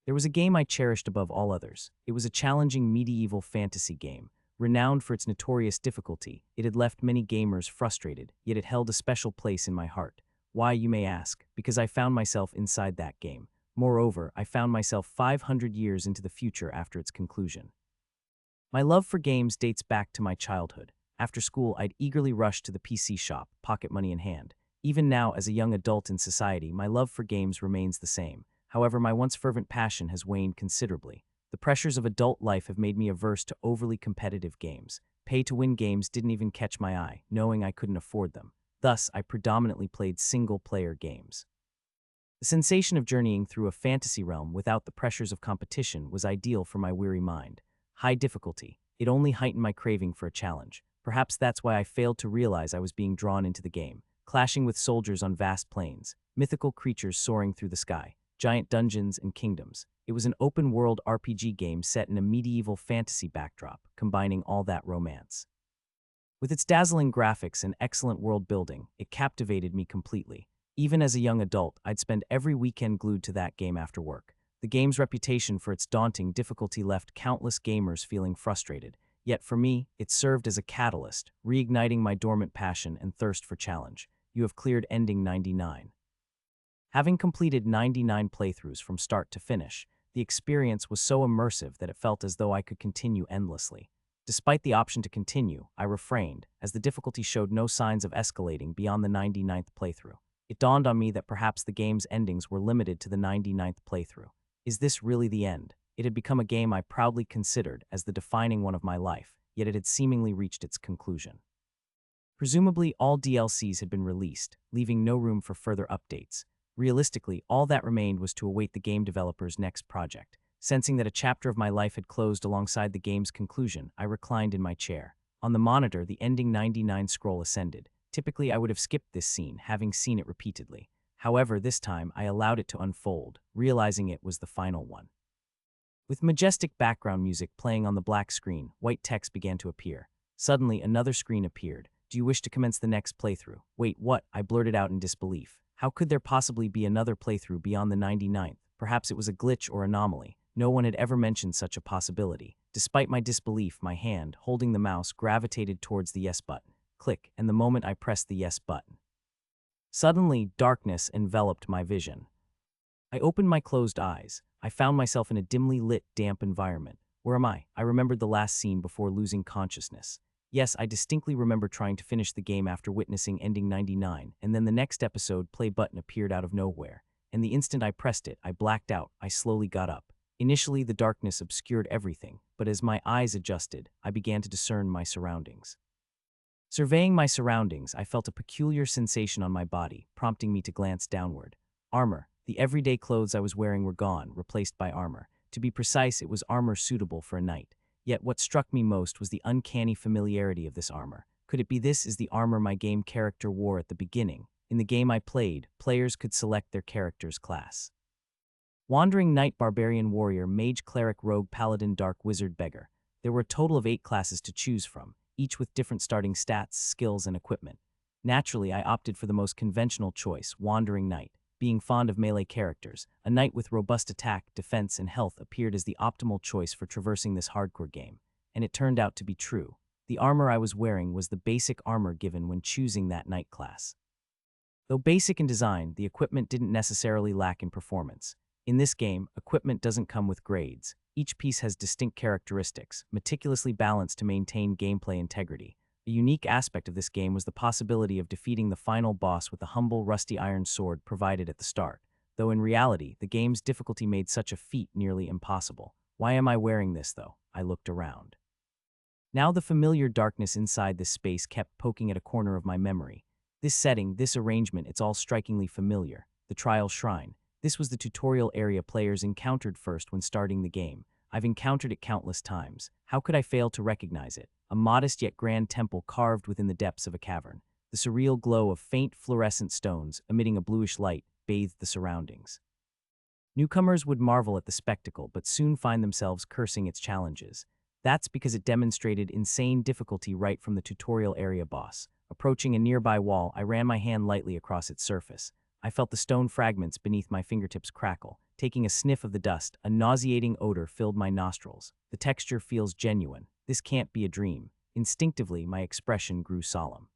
There was a game I cherished above all others. It was a challenging medieval fantasy game. Renowned for its notorious difficulty, it had left many gamers frustrated, yet it held a special place in my heart. Why, you may ask? Because I found myself inside that game. Moreover, I found myself 500 years into the future after its conclusion. My love for games dates back to my childhood. After school, I'd eagerly rush to the PC shop, pocket money in hand. Even now, as a young adult in society, my love for games remains the same. However, my once fervent passion has waned considerably. The pressures of adult life have made me averse to overly competitive games. Pay-to-win games didn't even catch my eye, knowing I couldn't afford them. Thus, I predominantly played single-player games. The sensation of journeying through a fantasy realm without the pressures of competition was ideal for my weary mind. High difficulty. It only heightened my craving for a challenge. Perhaps that's why I failed to realize I was being drawn into the game. Clashing with soldiers on vast plains, mythical creatures soaring through the sky, giant dungeons and kingdoms. It was an open-world RPG game set in a medieval fantasy backdrop, combining all that romance. With its dazzling graphics and excellent world building, it captivated me completely. Even as a young adult, I'd spend every weekend glued to that game after work. The game's reputation for its daunting difficulty left countless gamers feeling frustrated. Yet for me, it served as a catalyst, reigniting my dormant passion and thirst for challenge. You have cleared ending 99. Having completed 99 playthroughs from start to finish, the experience was so immersive that it felt as though I could continue endlessly. Despite the option to continue, I refrained, as the difficulty showed no signs of escalating beyond the 99th playthrough. It dawned on me that perhaps the game's endings were limited to the 99th playthrough. Is this really the end? It had become a game I proudly considered as the defining one of my life, yet it had seemingly reached its conclusion. Presumably, all DLCs had been released, leaving no room for further updates. Realistically, all that remained was to await the game developer's next project. Sensing that a chapter of my life had closed alongside the game's conclusion, I reclined in my chair. On the monitor, the ending 99 scroll ascended. Typically, I would have skipped this scene, having seen it repeatedly. However, this time, I allowed it to unfold, realizing it was the final one. With majestic background music playing on the black screen, white text began to appear. Suddenly, another screen appeared. Do you wish to commence the next playthrough? Wait, what? I blurted out in disbelief. How could there possibly be another playthrough beyond the 99th? Perhaps it was a glitch or anomaly. No one had ever mentioned such a possibility. Despite my disbelief, my hand, holding the mouse, gravitated towards the yes button. Click, and the moment I pressed the yes button, suddenly, darkness enveloped my vision. I opened my closed eyes. I found myself in a dimly lit, damp environment. Where am I? I remembered the last scene before losing consciousness. Yes, I distinctly remember trying to finish the game after witnessing ending 99, and then the next episode play button appeared out of nowhere. And the instant I pressed it, I blacked out. I slowly got up. Initially, the darkness obscured everything, but as my eyes adjusted, I began to discern my surroundings. Surveying my surroundings, I felt a peculiar sensation on my body, prompting me to glance downward. Armor. The everyday clothes I was wearing were gone, replaced by armor. To be precise, it was armor suitable for a knight. Yet what struck me most was the uncanny familiarity of this armor. Could it be this is the armor my game character wore at the beginning? In the game I played, players could select their character's class. Wandering Knight, Barbarian, Warrior, Mage, Cleric, Rogue, Paladin, Dark Wizard, Beggar. There were a total of 8 classes to choose from, each with different starting stats, skills, and equipment. Naturally, I opted for the most conventional choice, Wandering Knight. Being fond of melee characters, a knight with robust attack, defense, and health appeared as the optimal choice for traversing this hardcore game, and it turned out to be true. The armor I was wearing was the basic armor given when choosing that knight class. Though basic in design, the equipment didn't necessarily lack in performance. In this game, equipment doesn't come with grades. Each piece has distinct characteristics, meticulously balanced to maintain gameplay integrity. A unique aspect of this game was the possibility of defeating the final boss with the humble rusty iron sword provided at the start, though in reality, the game's difficulty made such a feat nearly impossible. Why am I wearing this, though? I looked around. Now the familiar darkness inside this space kept poking at a corner of my memory. This setting, this arrangement, it's all strikingly familiar. The Trial Shrine. This was the tutorial area players encountered first when starting the game. I've encountered it countless times. How could I fail to recognize it? A modest yet grand temple carved within the depths of a cavern. The surreal glow of faint fluorescent stones, emitting a bluish light, bathed the surroundings. Newcomers would marvel at the spectacle, but soon find themselves cursing its challenges. That's because it demonstrated insane difficulty right from the tutorial area boss. Approaching a nearby wall, I ran my hand lightly across its surface. I felt the stone fragments beneath my fingertips crackle. Taking a sniff of the dust, a nauseating odor filled my nostrils. The texture feels genuine. This can't be a dream. Instinctively, my expression grew solemn.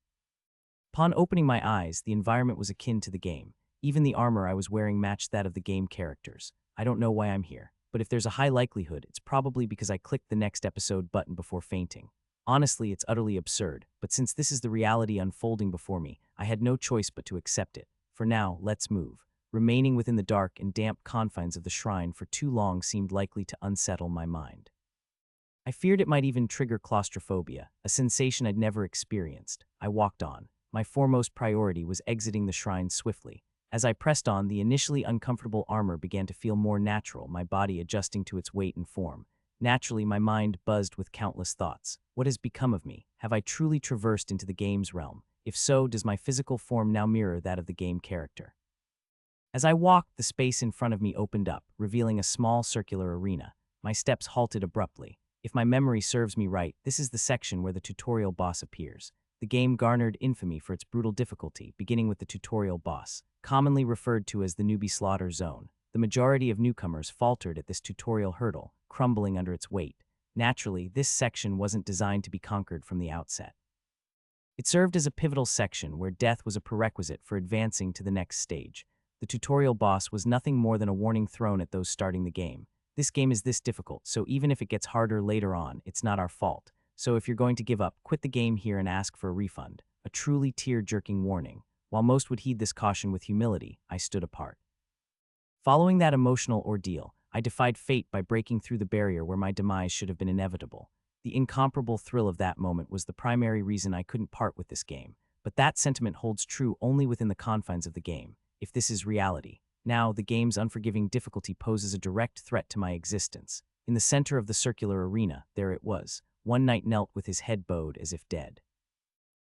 Upon opening my eyes, the environment was akin to the game. Even the armor I was wearing matched that of the game characters. I don't know why I'm here, but if there's a high likelihood, it's probably because I clicked the next episode button before fainting. Honestly, it's utterly absurd, but since this is the reality unfolding before me, I had no choice but to accept it. For now, let's move. Remaining within the dark and damp confines of the shrine for too long seemed likely to unsettle my mind. I feared it might even trigger claustrophobia, a sensation I'd never experienced. I walked on. My foremost priority was exiting the shrine swiftly. As I pressed on, the initially uncomfortable armor began to feel more natural, my body adjusting to its weight and form. Naturally, my mind buzzed with countless thoughts. What has become of me? Have I truly traversed into the game's realm? If so, does my physical form now mirror that of the game character? As I walked, the space in front of me opened up, revealing a small circular arena. My steps halted abruptly. If my memory serves me right, this is the section where the tutorial boss appears. The game garnered infamy for its brutal difficulty, beginning with the tutorial boss, commonly referred to as the newbie slaughter zone. The majority of newcomers faltered at this tutorial hurdle, crumbling under its weight. Naturally, this section wasn't designed to be conquered from the outset. It served as a pivotal section where death was a prerequisite for advancing to the next stage. The tutorial boss was nothing more than a warning thrown at those starting the game. This game is this difficult, so even if it gets harder later on, it's not our fault. So if you're going to give up, quit the game here and ask for a refund. A truly tear-jerking warning. While most would heed this caution with humility, I stood apart. Following that emotional ordeal, I defied fate by breaking through the barrier where my demise should have been inevitable. The incomparable thrill of that moment was the primary reason I couldn't part with this game. But that sentiment holds true only within the confines of the game. If this is reality, now the game's unforgiving difficulty poses a direct threat to my existence. In the center of the circular arena, there it was. One knight knelt with his head bowed as if dead.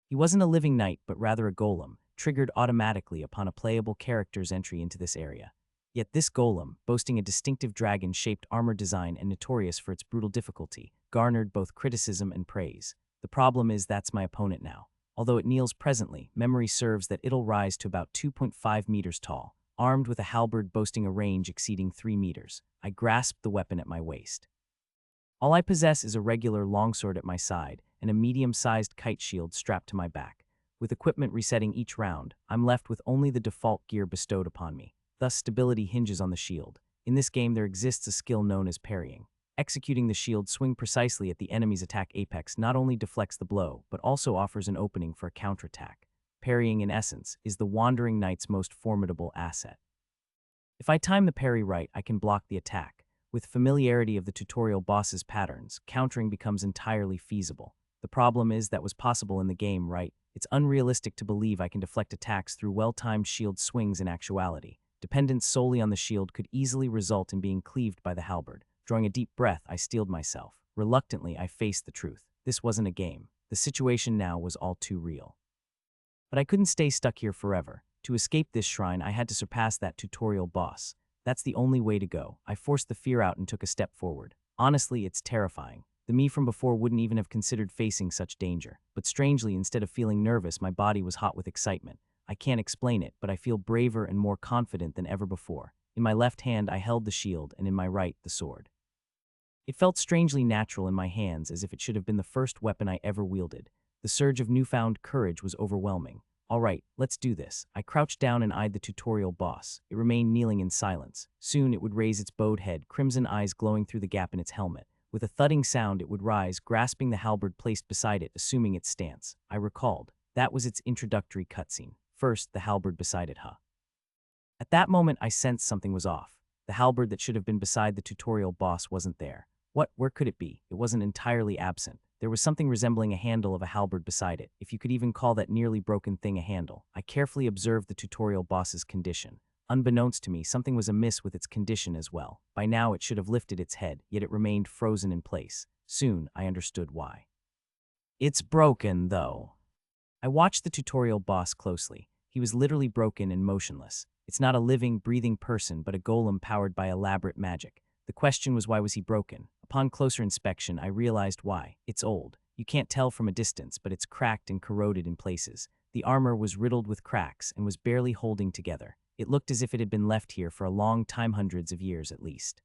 He wasn't a living knight, but rather a golem, triggered automatically upon a playable character's entry into this area. Yet this golem, boasting a distinctive dragon-shaped armor design and notorious for its brutal difficulty, garnered both criticism and praise. The problem is that's my opponent now. Although it kneels presently, memory serves that it'll rise to about 2.5 meters tall, armed with a halberd boasting a range exceeding 3 meters. I grasped the weapon at my waist. All I possess is a regular longsword at my side and a medium-sized kite shield strapped to my back. With equipment resetting each round, I'm left with only the default gear bestowed upon me. Thus, stability hinges on the shield. In this game, there exists a skill known as parrying. Executing the shield swing precisely at the enemy's attack apex not only deflects the blow, but also offers an opening for a counterattack. Parrying, in essence, is the Wandering Knight's most formidable asset. If I time the parry right, I can block the attack. With familiarity of the tutorial boss's patterns, countering becomes entirely feasible. The problem is that was possible in the game, right? It's unrealistic to believe I can deflect attacks through well-timed shield swings in actuality. Dependence solely on the shield could easily result in being cleaved by the halberd. Drawing a deep breath, I steeled myself. Reluctantly, I faced the truth. This wasn't a game. The situation now was all too real. But I couldn't stay stuck here forever. To escape this shrine, I had to surpass that tutorial boss. That's the only way to go. I forced the fear out and took a step forward. Honestly, it's terrifying. The me from before wouldn't even have considered facing such danger. But strangely, instead of feeling nervous, my body was hot with excitement. I can't explain it, but I feel braver and more confident than ever before. In my left hand, I held the shield, and in my right, the sword. It felt strangely natural in my hands, as if it should have been the first weapon I ever wielded. The surge of newfound courage was overwhelming. All right, let's do this. I crouched down and eyed the tutorial boss. It remained kneeling in silence. Soon it would raise its bowed head, crimson eyes glowing through the gap in its helmet. With a thudding sound, it would rise, grasping the halberd placed beside it, assuming its stance. I recalled. That was its introductory cutscene. First, the halberd beside it, At that moment, I sensed something was off. The halberd that should have been beside the tutorial boss wasn't there. Where could it be? It wasn't entirely absent. There was something resembling a handle of a halberd beside it, if you could even call that nearly broken thing a handle. I carefully observed the tutorial boss's condition. Unbeknownst to me, something was amiss with its condition as well. By now, it should have lifted its head, yet it remained frozen in place. Soon, I understood why. It's broken, though. I watched the tutorial boss closely. He was literally broken and motionless. It's not a living, breathing person, but a golem powered by elaborate magic. The question was, why was he broken? Upon closer inspection, I realized why. It's old. You can't tell from a distance, but it's cracked and corroded in places. The armor was riddled with cracks and was barely holding together. It looked as if it had been left here for a long time, hundreds of years at least.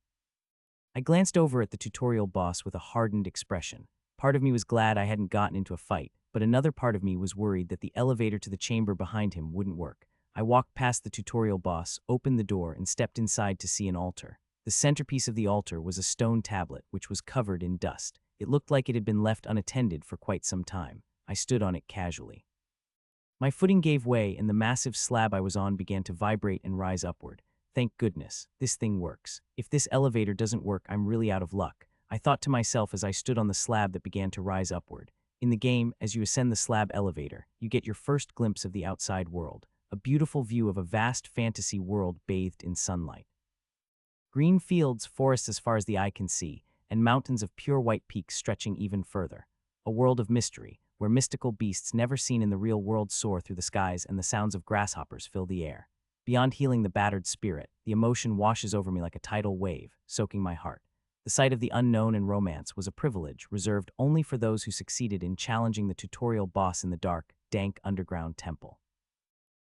I glanced over at the tutorial boss with a hardened expression. Part of me was glad I hadn't gotten into a fight, but another part of me was worried that the elevator to the chamber behind him wouldn't work. I walked past the tutorial boss, opened the door, and stepped inside to see an altar. The centerpiece of the altar was a stone tablet, which was covered in dust. It looked like it had been left unattended for quite some time. I stood on it casually. My footing gave way, and the massive slab I was on began to vibrate and rise upward. Thank goodness, this thing works. If this elevator doesn't work, I'm really out of luck, I thought to myself as I stood on the slab that began to rise upward. In the game, as you ascend the slab elevator, you get your first glimpse of the outside world, a beautiful view of a vast fantasy world bathed in sunlight. Green fields, forests as far as the eye can see, and mountains of pure white peaks stretching even further. A world of mystery, where mystical beasts never seen in the real world soar through the skies and the sounds of grasshoppers fill the air. Beyond healing the battered spirit, the emotion washes over me like a tidal wave, soaking my heart. The sight of the unknown and romance was a privilege reserved only for those who succeeded in challenging the tutorial boss in the dark, dank underground temple.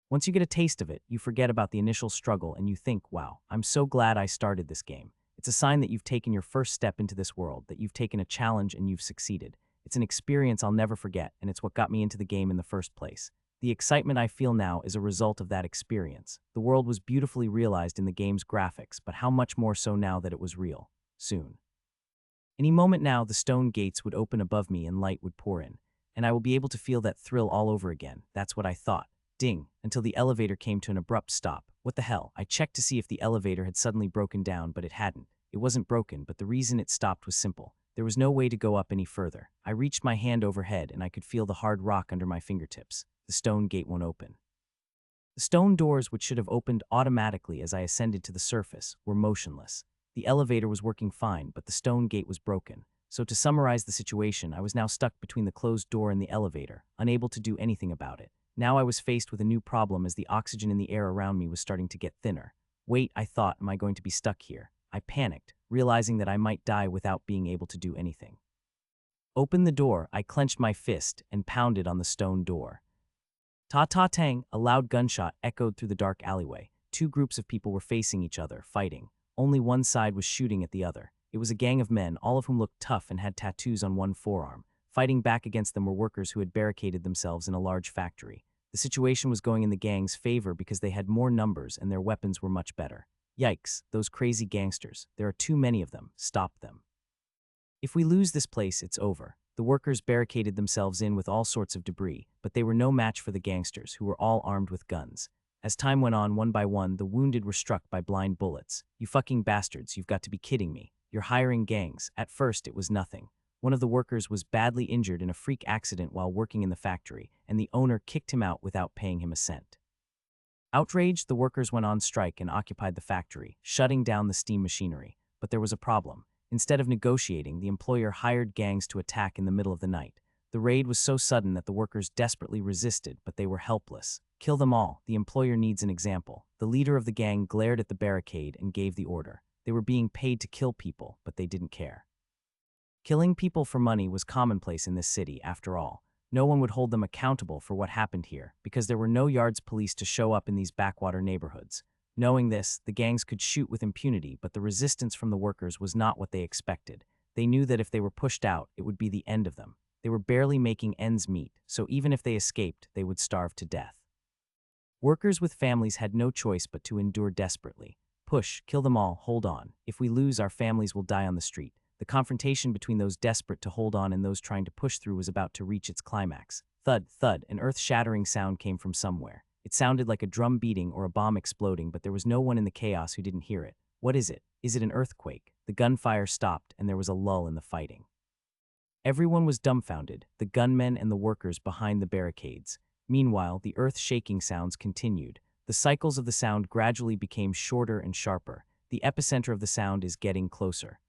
Once you get a taste of it, you forget about the initial struggle and you think, wow, I'm so glad I started this game. It's a sign that you've taken your first step into this world, that you've taken a challenge and you've succeeded. It's an experience I'll never forget, and it's what got me into the game in the first place. The excitement I feel now is a result of that experience. The world was beautifully realized in the game's graphics, but how much more so now that it was real. Soon. Any moment now, the stone gates would open above me and light would pour in, and I will be able to feel that thrill all over again. That's what I thought. Ding, until the elevator came to an abrupt stop. What the hell? I checked to see if the elevator had suddenly broken down, but it hadn't. It wasn't broken, but the reason it stopped was simple. There was no way to go up any further. I reached my hand overhead and I could feel the hard rock under my fingertips. The stone gate won't open. The stone doors, which should have opened automatically as I ascended to the surface, were motionless. The elevator was working fine, but the stone gate was broken. So to summarize the situation, I was now stuck between the closed door and the elevator, unable to do anything about it. Now I was faced with a new problem as the oxygen in the air around me was starting to get thinner. Wait, I thought, am I going to be stuck here? I panicked, realizing that I might die without being able to do anything. Open the door, I clenched my fist and pounded on the stone door. Ta-ta-tang, a loud gunshot echoed through the dark alleyway. Two groups of people were facing each other, fighting. Only one side was shooting at the other. It was a gang of men, all of whom looked tough and had tattoos on one forearm. Fighting back against them were workers who had barricaded themselves in a large factory. The situation was going in the gang's favor because they had more numbers and their weapons were much better. Yikes, those crazy gangsters. There are too many of them. Stop them. If we lose this place, it's over. The workers barricaded themselves in with all sorts of debris, but they were no match for the gangsters, who were all armed with guns. As time went on, one by one, the wounded were struck by blind bullets. You fucking bastards, you've got to be kidding me. You're hiring gangs. At first, it was nothing. One of the workers was badly injured in a freak accident while working in the factory, and the owner kicked him out without paying him a cent. Outraged, the workers went on strike and occupied the factory, shutting down the steam machinery. But there was a problem. Instead of negotiating, the employer hired gangs to attack in the middle of the night. The raid was so sudden that the workers desperately resisted, but they were helpless. Kill them all. The employer needs an example. The leader of the gang glared at the barricade and gave the order. They were being paid to kill people, but they didn't care. Killing people for money was commonplace in this city, after all. No one would hold them accountable for what happened here, because there were no yards police to show up in these backwater neighborhoods. Knowing this, the gangs could shoot with impunity, but the resistance from the workers was not what they expected. They knew that if they were pushed out, it would be the end of them. They were barely making ends meet, so even if they escaped, they would starve to death. Workers with families had no choice but to endure desperately. Push, kill them all, hold on. If we lose, our families will die on the street. The confrontation between those desperate to hold on and those trying to push through was about to reach its climax. Thud, thud, an earth-shattering sound came from somewhere. It sounded like a drum beating or a bomb exploding, but there was no one in the chaos who didn't hear it. What is it? Is it an earthquake? The gunfire stopped, and there was a lull in the fighting. Everyone was dumbfounded, the gunmen and the workers behind the barricades. Meanwhile, the earth-shaking sounds continued. The cycles of the sound gradually became shorter and sharper. The epicenter of the sound is getting closer.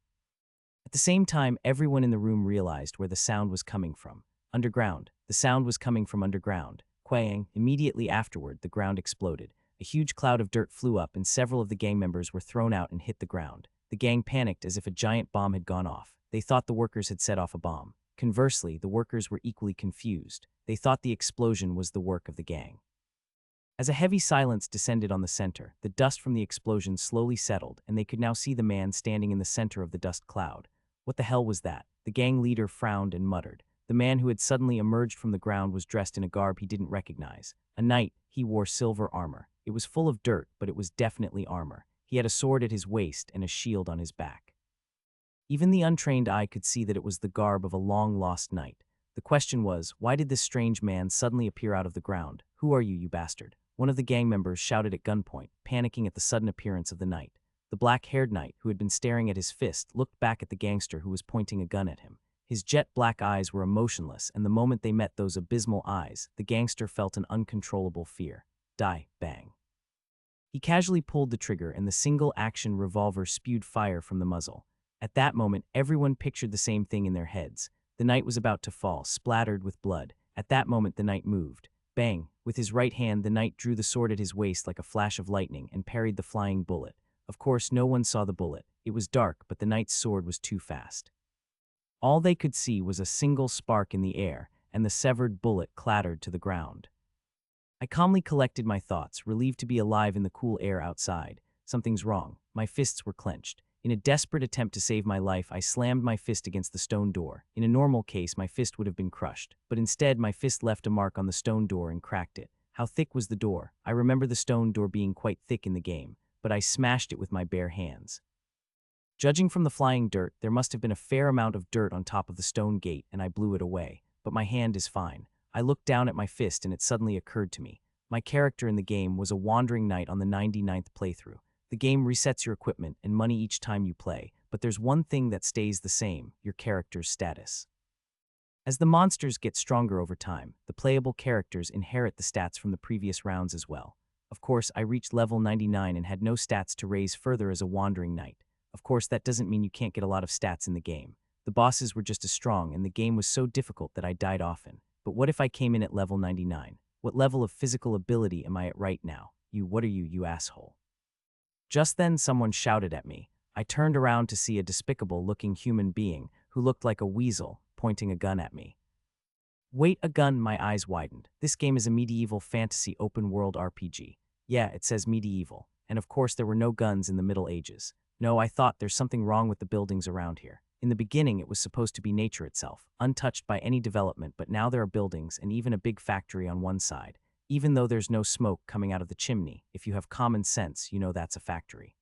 At the same time, everyone in the room realized where the sound was coming from. Underground. The sound was coming from underground. Quang. Immediately afterward, the ground exploded. A huge cloud of dirt flew up and several of the gang members were thrown out and hit the ground. The gang panicked as if a giant bomb had gone off. They thought the workers had set off a bomb. Conversely, the workers were equally confused. They thought the explosion was the work of the gang. As a heavy silence descended on the center, the dust from the explosion slowly settled, and they could now see the man standing in the center of the dust cloud. What the hell was that? The gang leader frowned and muttered. The man who had suddenly emerged from the ground was dressed in a garb he didn't recognize. A knight, he wore silver armor. It was full of dirt, but it was definitely armor. He had a sword at his waist and a shield on his back. Even the untrained eye could see that it was the garb of a long-lost knight. The question was, why did this strange man suddenly appear out of the ground? "Who are you, you bastard?" One of the gang members shouted at gunpoint, panicking at the sudden appearance of the knight. The black-haired knight, who had been staring at his fist, looked back at the gangster who was pointing a gun at him. His jet-black eyes were emotionless, and the moment they met those abysmal eyes, the gangster felt an uncontrollable fear. Die, bang. He casually pulled the trigger, and the single-action revolver spewed fire from the muzzle. At that moment, everyone pictured the same thing in their heads. The knight was about to fall, splattered with blood. At that moment, the knight moved. Bang! With his right hand, the knight drew the sword at his waist like a flash of lightning and parried the flying bullet. Of course, no one saw the bullet. It was dark, but the knight's sword was too fast. All they could see was a single spark in the air, and the severed bullet clattered to the ground. I calmly collected my thoughts, relieved to be alive in the cool air outside. Something's wrong. My fists were clenched. In a desperate attempt to save my life, I slammed my fist against the stone door. In a normal case, my fist would have been crushed, but instead my fist left a mark on the stone door and cracked it. How thick was the door? I remember the stone door being quite thick in the game, but I smashed it with my bare hands. Judging from the flying dirt, there must have been a fair amount of dirt on top of the stone gate, and I blew it away. But my hand is fine. I looked down at my fist, and it suddenly occurred to me. My character in the game was a wandering knight on the 99th playthrough. The game resets your equipment and money each time you play, but there's one thing that stays the same: your character's status. As the monsters get stronger over time, the playable characters inherit the stats from the previous rounds as well. Of course, I reached level 99 and had no stats to raise further as a wandering knight. Of course, that doesn't mean you can't get a lot of stats in the game. The bosses were just as strong, and the game was so difficult that I died often. But what if I came in at level 99? What level of physical ability am I at right now? What are you, you asshole? Just then, someone shouted at me. I turned around to see a despicable-looking human being who looked like a weasel, pointing a gun at me. Wait, a gun? My eyes widened. This game is a medieval fantasy open-world RPG. Yeah, it says medieval. And of course, there were no guns in the Middle Ages. No, I thought there's something wrong with the buildings around here. In the beginning, it was supposed to be nature itself, untouched by any development, but now there are buildings and even a big factory on one side. Even though there's no smoke coming out of the chimney, if you have common sense, you know that's a factory.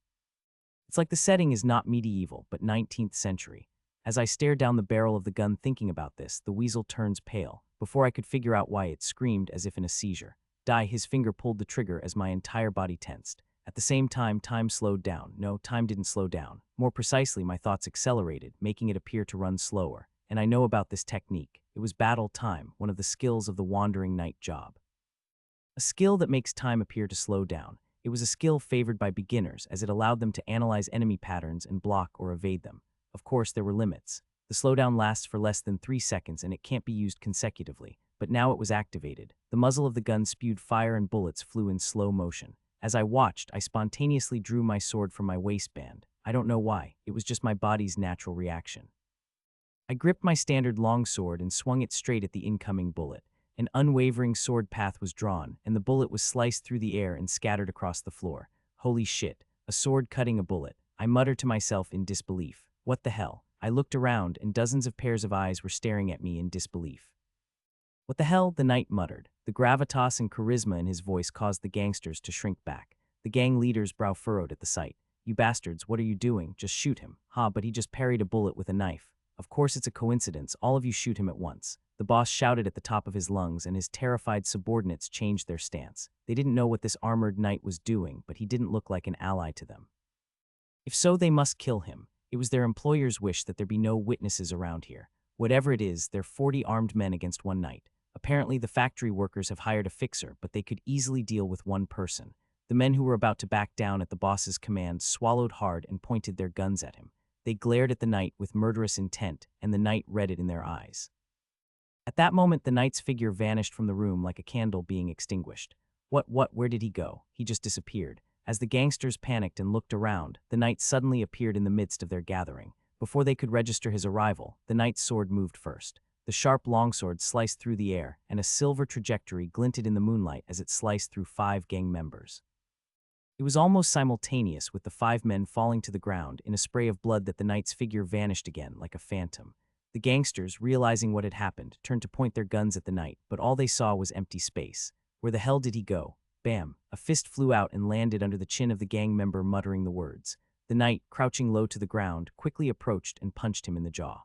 It's like the setting is not medieval, but 19th century. As I stared down the barrel of the gun thinking about this, the weasel turns pale. Before I could figure out why, it screamed as if in a seizure. His finger pulled the trigger as my entire body tensed. At the same time, time slowed down. No, time didn't slow down. More precisely, my thoughts accelerated, making it appear to run slower. And I know about this technique. It was battle time, one of the skills of the wandering knight job. A skill that makes time appear to slow down. It was a skill favored by beginners, as it allowed them to analyze enemy patterns and block or evade them. Of course, there were limits. The slowdown lasts for less than 3 seconds, and it can't be used consecutively. But now it was activated. The muzzle of the gun spewed fire and bullets flew in slow motion. As I watched, I spontaneously drew my sword from my waistband. I don't know why. It was just my body's natural reaction. I gripped my standard longsword and swung it straight at the incoming bullet. An unwavering sword path was drawn, and the bullet was sliced through the air and scattered across the floor. Holy shit, a sword cutting a bullet. I muttered to myself in disbelief. What the hell? I looked around, and dozens of pairs of eyes were staring at me in disbelief. What the hell? The knight muttered. The gravitas and charisma in his voice caused the gangsters to shrink back. The gang leader's brow furrowed at the sight. You bastards, what are you doing? Just shoot him. But he just parried a bullet with a knife. Of course it's a coincidence. All of you shoot him at once. The boss shouted at the top of his lungs, and his terrified subordinates changed their stance. They didn't know what this armored knight was doing, but he didn't look like an ally to them. If so, they must kill him. It was their employer's wish that there be no witnesses around here. Whatever it is, they're 40 armed men against one knight. Apparently, the factory workers have hired a fixer, but they could easily deal with one person. The men who were about to back down at the boss's command swallowed hard and pointed their guns at him. They glared at the knight with murderous intent, and the knight read it in their eyes. At that moment, the knight's figure vanished from the room like a candle being extinguished. Where did he go? He just disappeared. As the gangsters panicked and looked around, the knight suddenly appeared in the midst of their gathering. Before they could register his arrival, the knight's sword moved first. The sharp longsword sliced through the air, and a silver trajectory glinted in the moonlight as it sliced through 5 gang members. It was almost simultaneous with the 5 men falling to the ground in a spray of blood that the knight's figure vanished again like a phantom. The gangsters, realizing what had happened, turned to point their guns at the knight, but all they saw was empty space. Where the hell did he go? Bam! A fist flew out and landed under the chin of the gang member, muttering the words. The knight, crouching low to the ground, quickly approached and punched him in the jaw.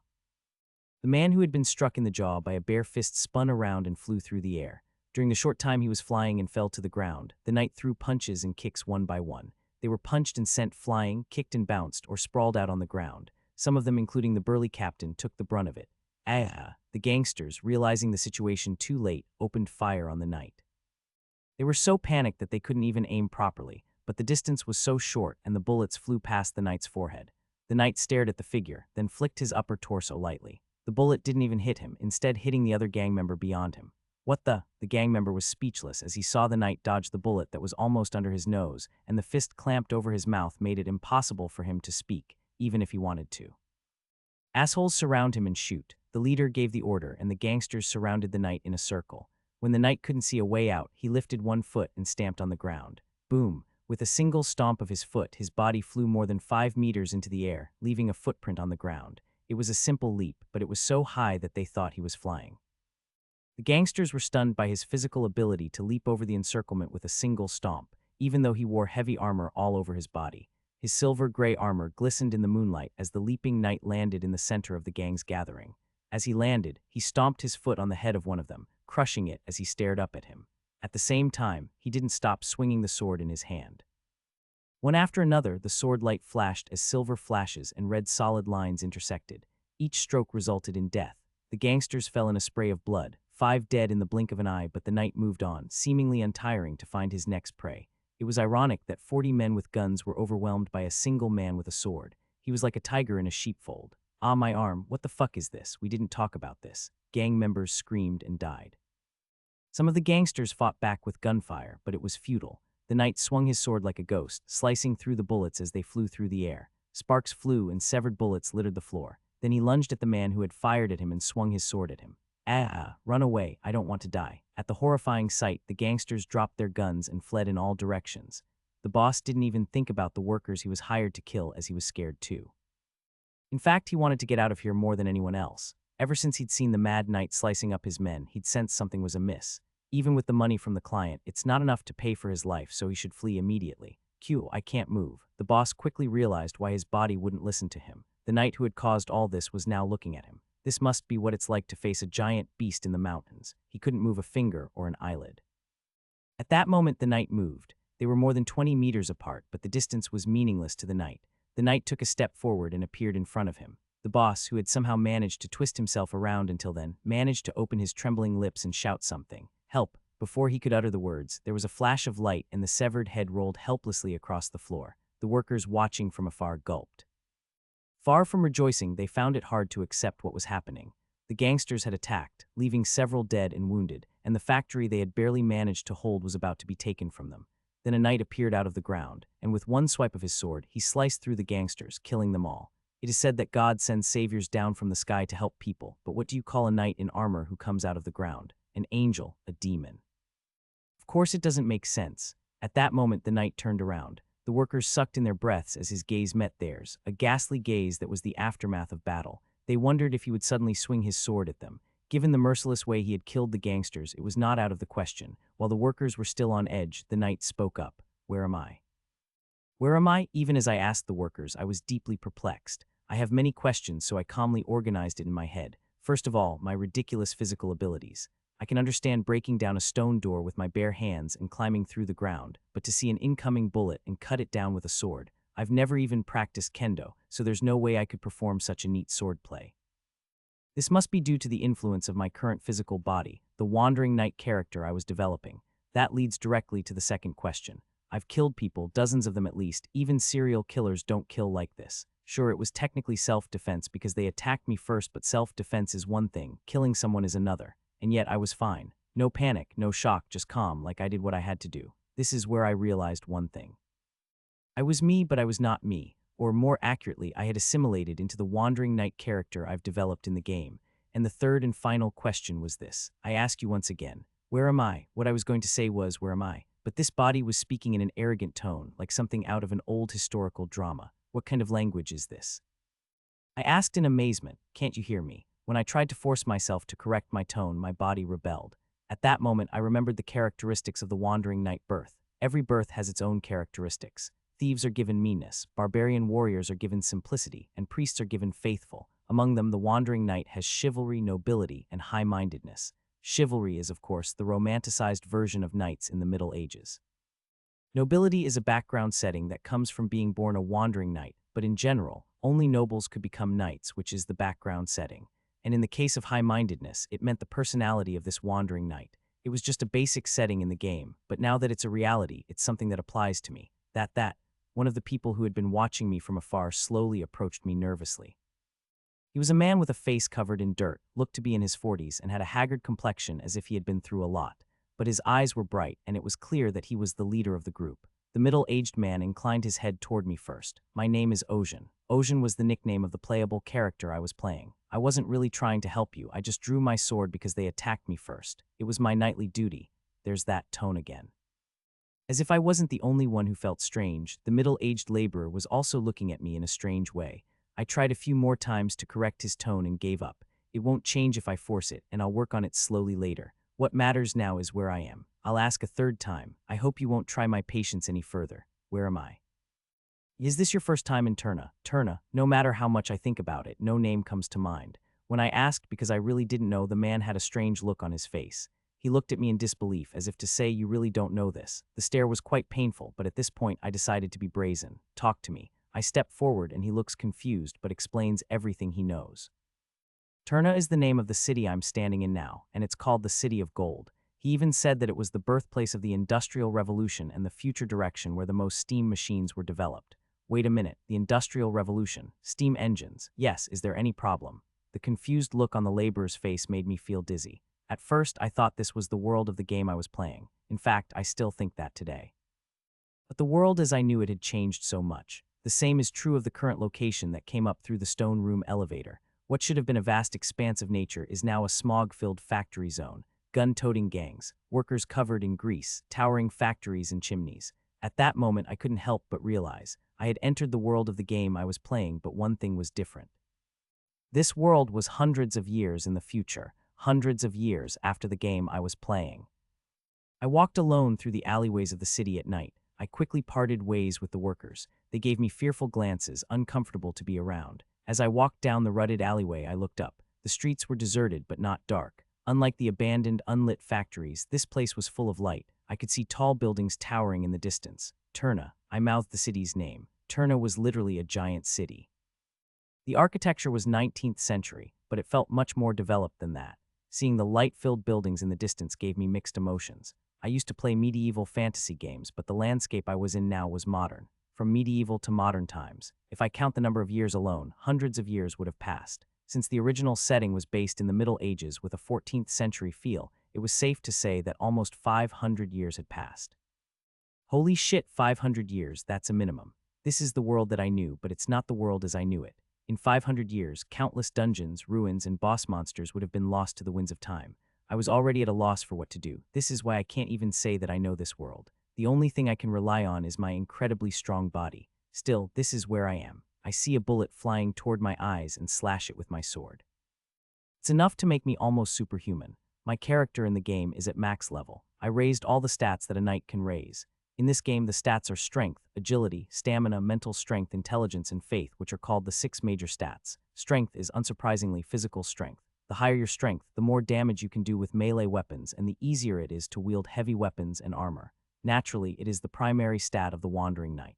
The man who had been struck in the jaw by a bare fist spun around and flew through the air. During the short time he was flying and fell to the ground, the knight threw punches and kicks one by one. They were punched and sent flying, kicked and bounced, or sprawled out on the ground. Some of them, including the burly captain, took the brunt of it. The gangsters, realizing the situation too late, opened fire on the knight. They were so panicked that they couldn't even aim properly, but the distance was so short and the bullets flew past the knight's forehead. The knight stared at the figure, then flicked his upper torso lightly. The bullet didn't even hit him, instead hitting the other gang member beyond him. What the? The gang member was speechless as he saw the knight dodge the bullet that was almost under his nose, and the fist clamped over his mouth made it impossible for him to speak, even if he wanted to. Assholes, surround him and shoot. The leader gave the order, and the gangsters surrounded the knight in a circle. When the knight couldn't see a way out, he lifted one foot and stamped on the ground. Boom! With a single stomp of his foot, his body flew more than 5 meters into the air, leaving a footprint on the ground. It was a simple leap, but it was so high that they thought he was flying. The gangsters were stunned by his physical ability to leap over the encirclement with a single stomp, even though he wore heavy armor all over his body. His silver-gray armor glistened in the moonlight as the leaping knight landed in the center of the gang's gathering. As he landed, he stomped his foot on the head of one of them, crushing it as he stared up at him. At the same time, he didn't stop swinging the sword in his hand. One after another, the sword light flashed as silver flashes and red solid lines intersected. Each stroke resulted in death. The gangsters fell in a spray of blood, 5 dead in the blink of an eye, but the knight moved on, seemingly untiring, to find his next prey. It was ironic that 40 men with guns were overwhelmed by a single man with a sword. He was like a tiger in a sheepfold. Ah, my arm, what the fuck is this? We didn't talk about this. Gang members screamed and died. Some of the gangsters fought back with gunfire, but it was futile. The knight swung his sword like a ghost, slicing through the bullets as they flew through the air. Sparks flew and severed bullets littered the floor. Then he lunged at the man who had fired at him and swung his sword at him. Run away, I don't want to die. At the horrifying sight, the gangsters dropped their guns and fled in all directions. The boss didn't even think about the workers he was hired to kill, as he was scared too. In fact, he wanted to get out of here more than anyone else. Ever since he'd seen the mad knight slicing up his men, he'd sensed something was amiss. Even with the money from the client, it's not enough to pay for his life, so he should flee immediately. I can't move. The boss quickly realized why his body wouldn't listen to him. The knight who had caused all this was now looking at him. This must be what it's like to face a giant beast in the mountains. He couldn't move a finger or an eyelid. At that moment, the knight moved. They were more than 20 meters apart, but the distance was meaningless to the knight. The knight took a step forward and appeared in front of him. The boss, who had somehow managed to twist himself around until then, managed to open his trembling lips and shout something. Help! Before he could utter the words, there was a flash of light and the severed head rolled helplessly across the floor. The workers watching from afar gulped. Far from rejoicing, they found it hard to accept what was happening. The gangsters had attacked, leaving several dead and wounded, and the factory they had barely managed to hold was about to be taken from them. Then a knight appeared out of the ground, and with one swipe of his sword, he sliced through the gangsters, killing them all. It is said that God sends saviors down from the sky to help people, but what do you call a knight in armor who comes out of the ground? An angel, a demon. Of course it doesn't make sense. At that moment the knight turned around. The workers sucked in their breaths as his gaze met theirs, a ghastly gaze that was the aftermath of battle. They wondered if he would suddenly swing his sword at them. Given the merciless way he had killed the gangsters, it was not out of the question. While the workers were still on edge, the knight spoke up. Where am I? Where am I? Even as I asked the workers, I was deeply perplexed. I have many questions, so I calmly organized it in my head. First of all, my ridiculous physical abilities. I can understand breaking down a stone door with my bare hands and climbing through the ground, but to see an incoming bullet and cut it down with a sword, I've never even practiced kendo, so there's no way I could perform such a neat swordplay. This must be due to the influence of my current physical body, the wandering knight character I was developing. That leads directly to the second question. I've killed people, dozens of them at least. Even serial killers don't kill like this. Sure, it was technically self-defense because they attacked me first, but self-defense is one thing, killing someone is another. And yet I was fine. No panic, no shock, just calm, like I did what I had to do. This is where I realized one thing. I was me, but I was not me. Or more accurately, I had assimilated into the wandering knight character I've developed in the game. And the third and final question was this. I ask you once again, where am I? What I was going to say was, where am I? But this body was speaking in an arrogant tone, like something out of an old historical drama. What kind of language is this? I asked in amazement, can't you hear me? When I tried to force myself to correct my tone, my body rebelled. At that moment, I remembered the characteristics of the wandering knight birth. Every birth has its own characteristics. Thieves are given meanness, barbarian warriors are given simplicity, and priests are given faithful. Among them, the wandering knight has chivalry, nobility, and high-mindedness. Chivalry is, of course, the romanticized version of knights in the Middle Ages. Nobility is a background setting that comes from being born a wandering knight, but in general, only nobles could become knights, which is the background setting. And in the case of high-mindedness, it meant the personality of this wandering knight. It was just a basic setting in the game, but now that it's a reality, it's something that applies to me. One of the people who had been watching me from afar slowly approached me nervously. He was a man with a face covered in dirt, looked to be in his 40s, and had a haggard complexion as if he had been through a lot. But his eyes were bright, and it was clear that he was the leader of the group. The middle-aged man inclined his head toward me first. My name is Ocean. Ocean was the nickname of the playable character I was playing. I wasn't really trying to help you, I just drew my sword because they attacked me first. It was my knightly duty. There's that tone again. As if I wasn't the only one who felt strange, the middle-aged laborer was also looking at me in a strange way. I tried a few more times to correct his tone and gave up. It won't change if I force it, and I'll work on it slowly later. What matters now is where I am. I'll ask a third time. I hope you won't try my patience any further. Where am I? Is this your first time in Turna? Turna, no matter how much I think about it, no name comes to mind. When I asked because I really didn't know, the man had a strange look on his face. He looked at me in disbelief, as if to say, you really don't know this. The stare was quite painful, but at this point I decided to be brazen. Talk to me. I step forward and he looks confused, but explains everything he knows. Turna is the name of the city I'm standing in now, and it's called the City of Gold. He even said that it was the birthplace of the Industrial Revolution and the future direction where the most steam machines were developed. Wait a minute, the Industrial Revolution, steam engines. Yes, is there any problem? The confused look on the laborer's face made me feel dizzy. At first, I thought this was the world of the game I was playing. In fact, I still think that today. But the world as I knew it had changed so much. The same is true of the current location that came up through the stone room elevator. What should have been a vast expanse of nature is now a smog-filled factory zone. Gun-toting gangs, workers covered in grease, towering factories and chimneys. At that moment, I couldn't help but realize I had entered the world of the game I was playing, but one thing was different. This world was hundreds of years in the future, hundreds of years after the game I was playing. I walked alone through the alleyways of the city at night. I quickly parted ways with the workers. They gave me fearful glances, uncomfortable to be around. As I walked down the rutted alleyway, I looked up. The streets were deserted but not dark. Unlike the abandoned, unlit factories, this place was full of light. I could see tall buildings towering in the distance. Turna. I mouthed the city's name. Turna was literally a giant city. The architecture was 19th century, but it felt much more developed than that. Seeing the light-filled buildings in the distance gave me mixed emotions. I used to play medieval fantasy games, but the landscape I was in now was modern. From medieval to modern times. If I count the number of years alone, hundreds of years would have passed. Since the original setting was based in the Middle Ages with a 14th century feel, it was safe to say that almost 500 years had passed. Holy shit, 500 years, that's a minimum. This is the world that I knew, but it's not the world as I knew it. In 500 years, countless dungeons, ruins, and boss monsters would have been lost to the winds of time. I was already at a loss for what to do. This is why I can't even say that I know this world. The only thing I can rely on is my incredibly strong body. Still, this is where I am. I see a bullet flying toward my eyes and slash it with my sword. It's enough to make me almost superhuman. My character in the game is at max level. I raised all the stats that a knight can raise. In this game, the stats are strength, agility, stamina, mental strength, intelligence, and faith, which are called the 6 major stats. Strength is unsurprisingly physical strength. The higher your strength, the more damage you can do with melee weapons, and the easier it is to wield heavy weapons and armor. Naturally, it is the primary stat of the Wandering Knight.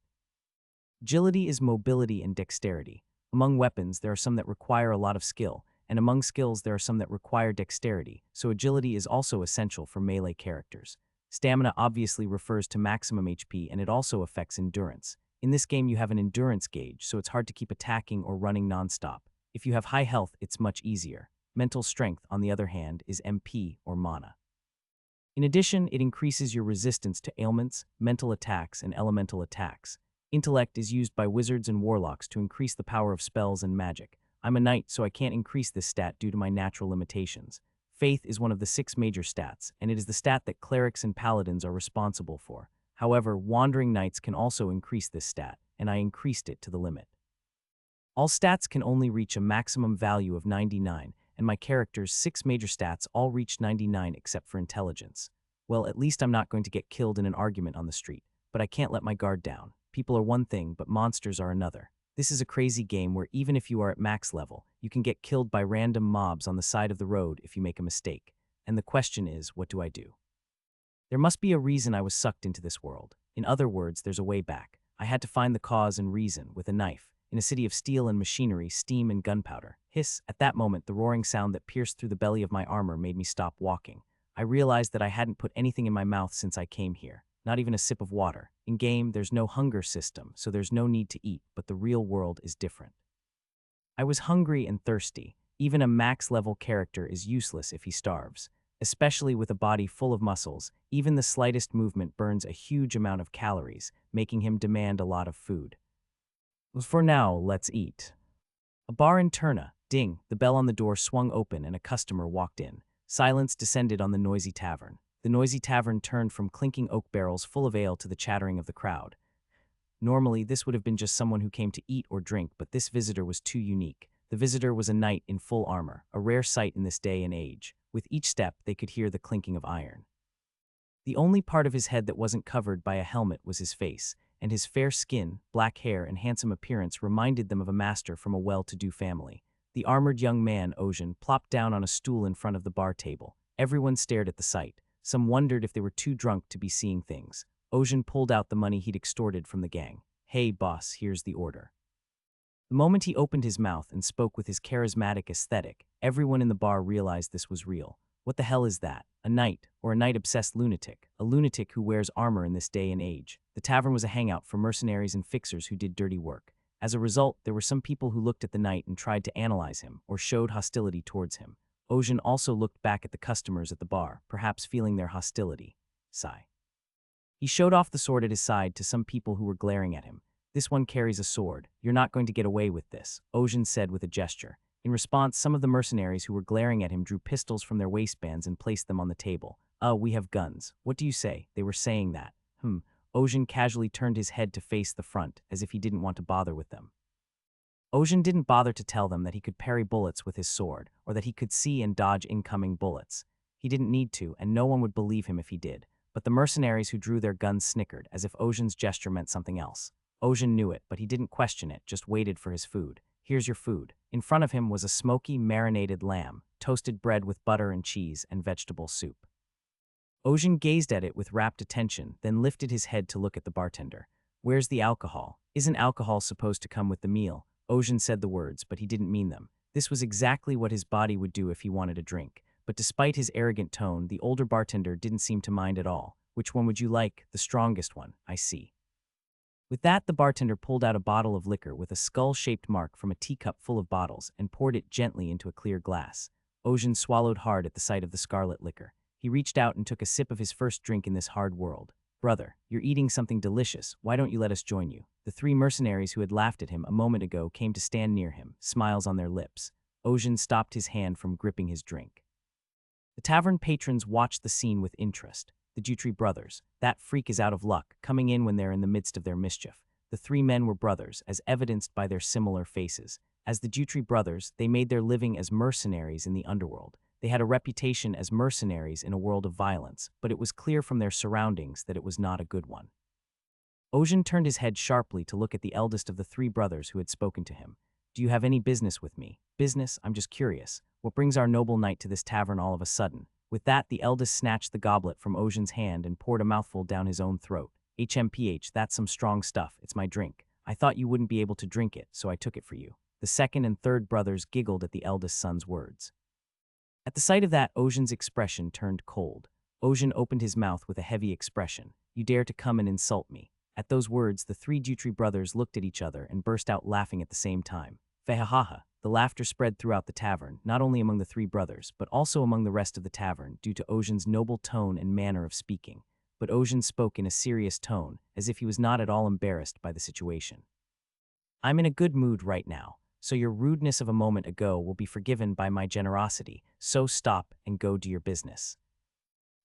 Agility is mobility and dexterity. Among weapons, there are some that require a lot of skill, and among skills, there are some that require dexterity, so agility is also essential for melee characters. Stamina obviously refers to maximum HP, and it also affects endurance. In this game, you have an endurance gauge, so it's hard to keep attacking or running non-stop. If you have high health, it's much easier. Mental strength, on the other hand, is MP or mana. In addition, it increases your resistance to ailments, mental attacks, and elemental attacks. Intellect is used by wizards and warlocks to increase the power of spells and magic. I'm a knight, so I can't increase this stat due to my natural limitations. Faith is one of the 6 major stats, and it is the stat that clerics and paladins are responsible for. However, wandering knights can also increase this stat, and I increased it to the limit. All stats can only reach a maximum value of 99, and my character's 6 major stats all reach 99 except for intelligence. Well, at least I'm not going to get killed in an argument on the street, but I can't let my guard down. People are one thing, but monsters are another. This is a crazy game where even if you are at max level, you can get killed by random mobs on the side of the road if you make a mistake. And the question is, what do I do? There must be a reason I was sucked into this world. In other words, there's a way back. I had to find the cause and reason with a knife. In a city of steel and machinery, steam and gunpowder. Hiss! At that moment, the roaring sound that pierced through the belly of my armor made me stop walking. I realized that I hadn't put anything in my mouth since I came here. Not even a sip of water. In game, there's no hunger system, so there's no need to eat, but the real world is different. I was hungry and thirsty. Even a max-level character is useless if he starves. Especially with a body full of muscles, even the slightest movement burns a huge amount of calories, making him demand a lot of food. For now, let's eat. A bar in Turna. Ding, the bell on the door swung open and a customer walked in. Silence descended on the noisy tavern. The noisy tavern turned from clinking oak barrels full of ale to the chattering of the crowd. Normally, this would have been just someone who came to eat or drink, but this visitor was too unique. The visitor was a knight in full armor, a rare sight in this day and age. With each step, they could hear the clinking of iron. The only part of his head that wasn't covered by a helmet was his face, and his fair skin, black hair, and handsome appearance reminded them of a master from a well-to-do family. The armored young man, Ocean, plopped down on a stool in front of the bar table. Everyone stared at the sight. Some wondered if they were too drunk to be seeing things. Ocean pulled out the money he'd extorted from the gang. "Hey, boss, here's the order." The moment he opened his mouth and spoke with his charismatic aesthetic, everyone in the bar realized this was real. What the hell is that? A knight, or a knight-obsessed lunatic. A lunatic who wears armor in this day and age. The tavern was a hangout for mercenaries and fixers who did dirty work. As a result, there were some people who looked at the knight and tried to analyze him, or showed hostility towards him. Ocean also looked back at the customers at the bar, perhaps feeling their hostility. Sigh. He showed off the sword at his side to some people who were glaring at him. "This one carries a sword. You're not going to get away with this," Ocean said with a gesture. In response, some of the mercenaries who were glaring at him drew pistols from their waistbands and placed them on the table. We have guns. What do you say?" They were saying that. Ocean casually turned his head to face the front, as if he didn't want to bother with them. Ocean didn't bother to tell them that he could parry bullets with his sword, or that he could see and dodge incoming bullets. He didn't need to, and no one would believe him if he did. But the mercenaries who drew their guns snickered, as if Ocean's gesture meant something else. Ocean knew it, but he didn't question it, just waited for his food. "Here's your food." In front of him was a smoky, marinated lamb, toasted bread with butter and cheese, and vegetable soup. Ocean gazed at it with rapt attention, then lifted his head to look at the bartender. "Where's the alcohol? Isn't alcohol supposed to come with the meal?" Ocean said the words, but he didn't mean them. This was exactly what his body would do if he wanted a drink. But despite his arrogant tone, the older bartender didn't seem to mind at all. "Which one would you like?" "The strongest one, I see." With that, the bartender pulled out a bottle of liquor with a skull-shaped mark from a teacup full of bottles and poured it gently into a clear glass. Ocean swallowed hard at the sight of the scarlet liquor. He reached out and took a sip of his first drink in this hard world. "Brother, you're eating something delicious. Why don't you let us join you?" The 3 mercenaries who had laughed at him a moment ago came to stand near him, smiles on their lips. Ocean stopped his hand from gripping his drink. The tavern patrons watched the scene with interest. The Jutri brothers. That freak is out of luck, coming in when they're in the midst of their mischief. The 3 men were brothers, as evidenced by their similar faces. As the Jutri brothers, they made their living as mercenaries in the underworld. They had a reputation as mercenaries in a world of violence, but it was clear from their surroundings that it was not a good one. Ocean turned his head sharply to look at the eldest of the 3 brothers who had spoken to him. "Do you have any business with me?" "Business? I'm just curious. What brings our noble knight to this tavern all of a sudden?" With that, the eldest snatched the goblet from Ocean's hand and poured a mouthful down his own throat. "HMPH, that's some strong stuff. It's my drink. I thought you wouldn't be able to drink it, so I took it for you." The second and third brothers giggled at the eldest son's words. At the sight of that, Ocean's expression turned cold. Ocean opened his mouth with a heavy expression. "You dare to come and insult me." At those words, the 3 Jutri brothers looked at each other and burst out laughing at the same time. Fehahaha. The laughter spread throughout the tavern, not only among the 3 brothers, but also among the rest of the tavern, due to Ocean's noble tone and manner of speaking. But Ocean spoke in a serious tone, as if he was not at all embarrassed by the situation. "I'm in a good mood right now, so your rudeness of a moment ago will be forgiven by my generosity, so stop and go do your business."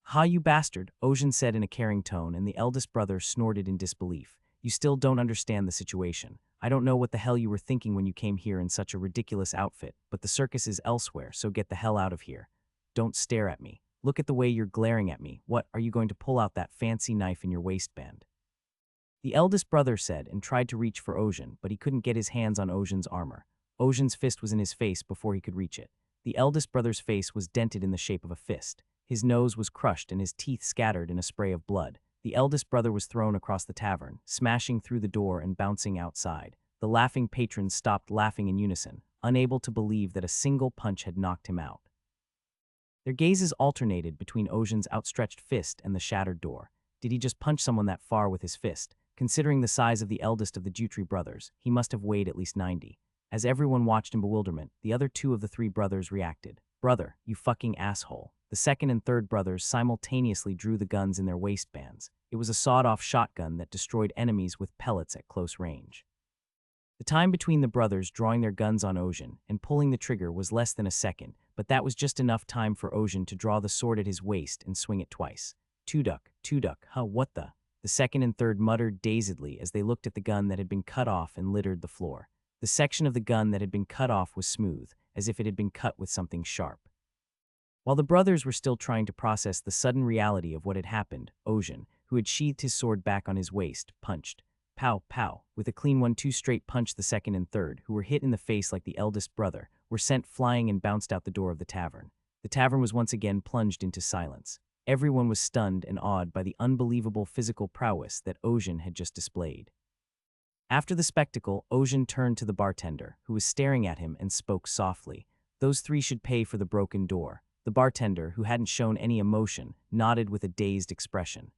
"Ha, you bastard," Ojin said in a caring tone, and the eldest brother snorted in disbelief. "You still don't understand the situation. I don't know what the hell you were thinking when you came here in such a ridiculous outfit, but the circus is elsewhere, so get the hell out of here. Don't stare at me. Look at the way you're glaring at me. What, are you going to pull out that fancy knife in your waistband?" The eldest brother said and tried to reach for Ojin, but he couldn't get his hands on Ojin's armor. Ojin's fist was in his face before he could reach it. The eldest brother's face was dented in the shape of a fist. His nose was crushed and his teeth scattered in a spray of blood. The eldest brother was thrown across the tavern, smashing through the door and bouncing outside. The laughing patrons stopped laughing in unison, unable to believe that a single punch had knocked him out. Their gazes alternated between Ojin's outstretched fist and the shattered door. Did he just punch someone that far with his fist? Considering the size of the eldest of the Jutri brothers, he must have weighed at least 90. As everyone watched in bewilderment, the other two of the three brothers reacted. "Brother, you fucking asshole." The second and third brothers simultaneously drew the guns in their waistbands. It was a sawed-off shotgun that destroyed enemies with pellets at close range. The time between the brothers drawing their guns on Ojin and pulling the trigger was less than a second, but that was just enough time for Ojin to draw the sword at his waist and swing it twice. Two duck, huh, what the? The second and third muttered dazedly as they looked at the gun that had been cut off and littered the floor. The section of the gun that had been cut off was smooth, as if it had been cut with something sharp. While the brothers were still trying to process the sudden reality of what had happened, Ojin, who had sheathed his sword back on his waist, punched. Pow, pow. With a clean 1-2 straight punch, the second and third, who were hit in the face like the eldest brother, were sent flying and bounced out the door of the tavern. The tavern was once again plunged into silence. Everyone was stunned and awed by the unbelievable physical prowess that Ojin had just displayed. After the spectacle, Ojin turned to the bartender, who was staring at him, and spoke softly. "Those three should pay for the broken door." The bartender, who hadn't shown any emotion, nodded with a dazed expression.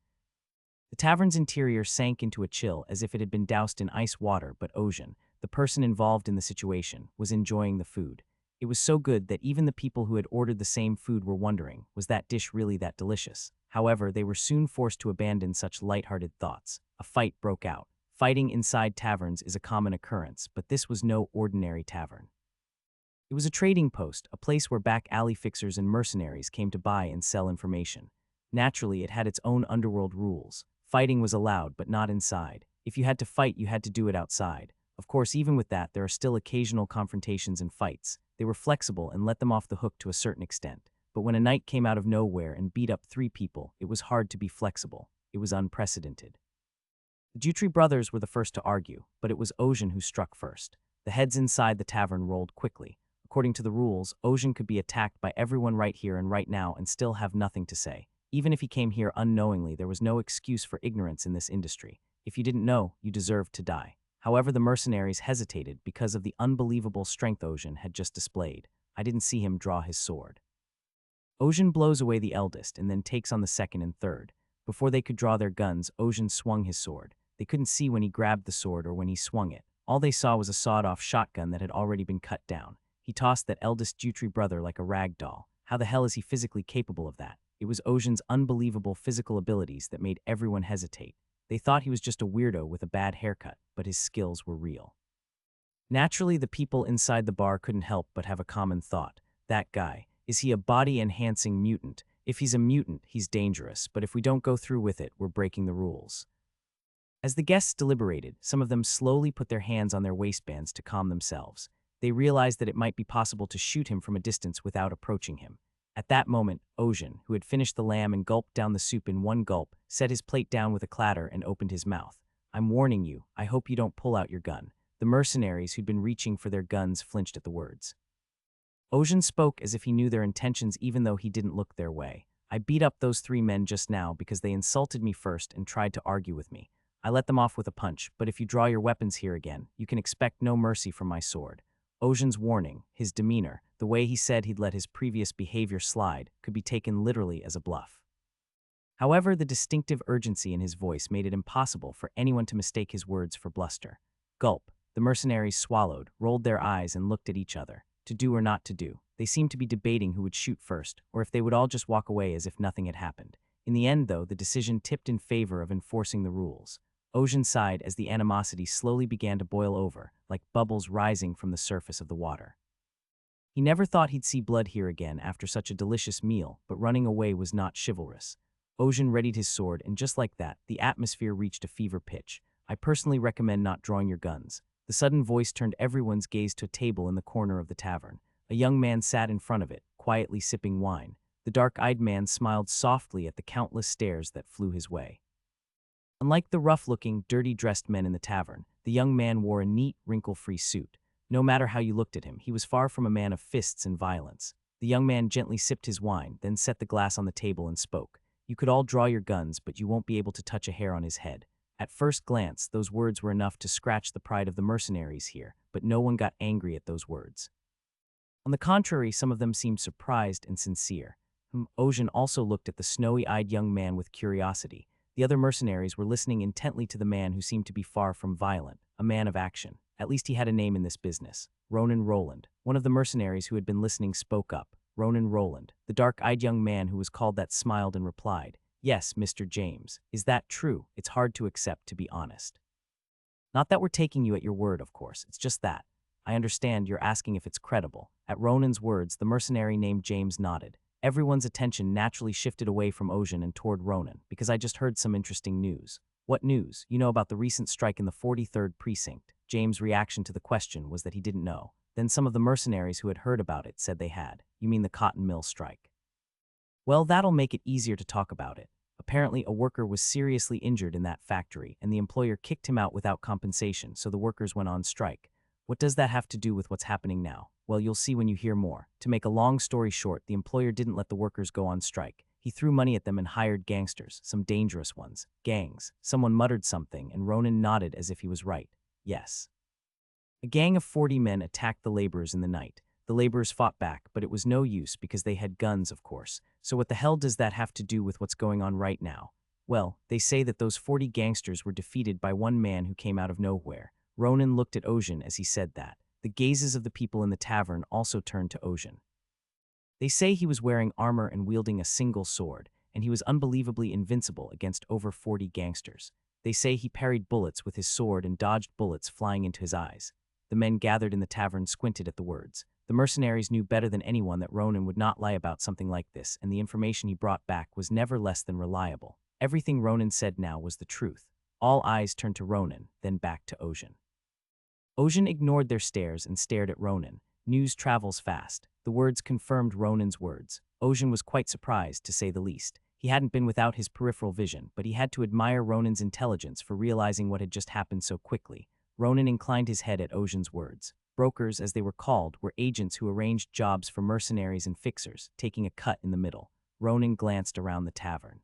The tavern's interior sank into a chill as if it had been doused in ice water, but Ojin, the person involved in the situation, was enjoying the food. It was so good that even the people who had ordered the same food were wondering, was that dish really that delicious? However, they were soon forced to abandon such lighthearted thoughts. A fight broke out. Fighting inside taverns is a common occurrence, but this was no ordinary tavern. It was a trading post, a place where back alley fixers and mercenaries came to buy and sell information. Naturally, it had its own underworld rules. Fighting was allowed, but not inside. If you had to fight, you had to do it outside. Of course, even with that, there are still occasional confrontations and fights. They were flexible and let them off the hook to a certain extent. But when a knight came out of nowhere and beat up 3 people, it was hard to be flexible. It was unprecedented. The Jutri brothers were the first to argue, but it was Ojin who struck first. The heads inside the tavern rolled quickly. According to the rules, Ojin could be attacked by everyone right here and right now and still have nothing to say. Even if he came here unknowingly, there was no excuse for ignorance in this industry. If you didn't know, you deserved to die. However, the mercenaries hesitated because of the unbelievable strength Ojin had just displayed. I didn't see him draw his sword. Ojin blows away the eldest and then takes on the second and third. Before they could draw their guns, Ojin swung his sword. They couldn't see when he grabbed the sword or when he swung it. All they saw was a sawed-off shotgun that had already been cut down. He tossed that eldest Jutri brother like a rag doll. How the hell is he physically capable of that? It was Ojin's unbelievable physical abilities that made everyone hesitate. They thought he was just a weirdo with a bad haircut, but his skills were real. Naturally, the people inside the bar couldn't help but have a common thought. That guy, is he a body-enhancing mutant? If he's a mutant, he's dangerous, but if we don't go through with it, we're breaking the rules. As the guests deliberated, some of them slowly put their hands on their waistbands to calm themselves. They realized that it might be possible to shoot him from a distance without approaching him. At that moment, Ojin, who had finished the lamb and gulped down the soup in one gulp, set his plate down with a clatter and opened his mouth. "I'm warning you, I hope you don't pull out your gun." The mercenaries who'd been reaching for their guns flinched at the words. Ojin spoke as if he knew their intentions even though he didn't look their way. "I beat up those 3 men just now because they insulted me first and tried to argue with me. I let them off with a punch, but if you draw your weapons here again, you can expect no mercy from my sword." Ojin's warning, his demeanor, the way he said he'd let his previous behavior slide, could be taken literally as a bluff. However, the distinctive urgency in his voice made it impossible for anyone to mistake his words for bluster. Gulp. The mercenaries swallowed, rolled their eyes, and looked at each other. To do or not to do. They seemed to be debating who would shoot first, or if they would all just walk away as if nothing had happened. In the end, though, the decision tipped in favor of enforcing the rules. Ocean sighed as the animosity slowly began to boil over, like bubbles rising from the surface of the water. He never thought he'd see blood here again after such a delicious meal, but running away was not chivalrous. Ocean readied his sword, and just like that, the atmosphere reached a fever pitch. I personally recommend not drawing your guns. The sudden voice turned everyone's gaze to a table in the corner of the tavern. A young man sat in front of it, quietly sipping wine. The dark-eyed man smiled softly at the countless stares that flew his way. Unlike the rough-looking, dirty-dressed men in the tavern, the young man wore a neat, wrinkle-free suit. No matter how you looked at him, he was far from a man of fists and violence. The young man gently sipped his wine, then set the glass on the table and spoke. You could all draw your guns, but you won't be able to touch a hair on his head. At first glance, those words were enough to scratch the pride of the mercenaries here, but no one got angry at those words. On the contrary, some of them seemed surprised and sincere. Ocean also looked at the snowy-eyed young man with curiosity. The other mercenaries were listening intently to the man who seemed to be far from violent, a man of action. At least he had a name in this business. Ronan Roland. One of the mercenaries who had been listening spoke up. Ronan Roland. The dark-eyed young man who was called that smiled and replied, "Yes, Mr. James. Is that true? It's hard to accept, to be honest. Not that we're taking you at your word, of course. It's just that. I understand you're asking if it's credible." At Ronan's words, the mercenary named James nodded. Everyone's attention naturally shifted away from Ocean and toward Ronan, because I just heard some interesting news. What news? You know about the recent strike in the 43rd Precinct. James' reaction to the question was that he didn't know. Then some of the mercenaries who had heard about it said they had. You mean the cotton mill strike? Well, that'll make it easier to talk about it. Apparently, a worker was seriously injured in that factory, and the employer kicked him out without compensation, so the workers went on strike. What does that have to do with what's happening now? Well, you'll see when you hear more. To make a long story short, the employer didn't let the workers go on strike. He threw money at them and hired gangsters, some dangerous ones. Gangs. Someone muttered something, and Ronan nodded as if he was right. Yes. A gang of 40 men attacked the laborers in the night. The laborers fought back, but it was no use because they had guns, of course. So what the hell does that have to do with what's going on right now? Well, they say that those 40 gangsters were defeated by one man who came out of nowhere. Ronan looked at Ocean as he said that. The gazes of the people in the tavern also turned to Ocean. They say he was wearing armor and wielding a single sword, and he was unbelievably invincible against over 40 gangsters. They say he parried bullets with his sword and dodged bullets flying into his eyes. The men gathered in the tavern squinted at the words. The mercenaries knew better than anyone that Ronan would not lie about something like this, and the information he brought back was never less than reliable. Everything Ronan said now was the truth. All eyes turned to Ronan, then back to Ocean. Ocean ignored their stares and stared at Ronan. News travels fast. The words confirmed Ronan's words. Ocean was quite surprised, to say the least. He hadn't been without his peripheral vision, but he had to admire Ronan's intelligence for realizing what had just happened so quickly. Ronan inclined his head at Ocean's words. Brokers, as they were called, were agents who arranged jobs for mercenaries and fixers, taking a cut in the middle. Ronan glanced around the tavern.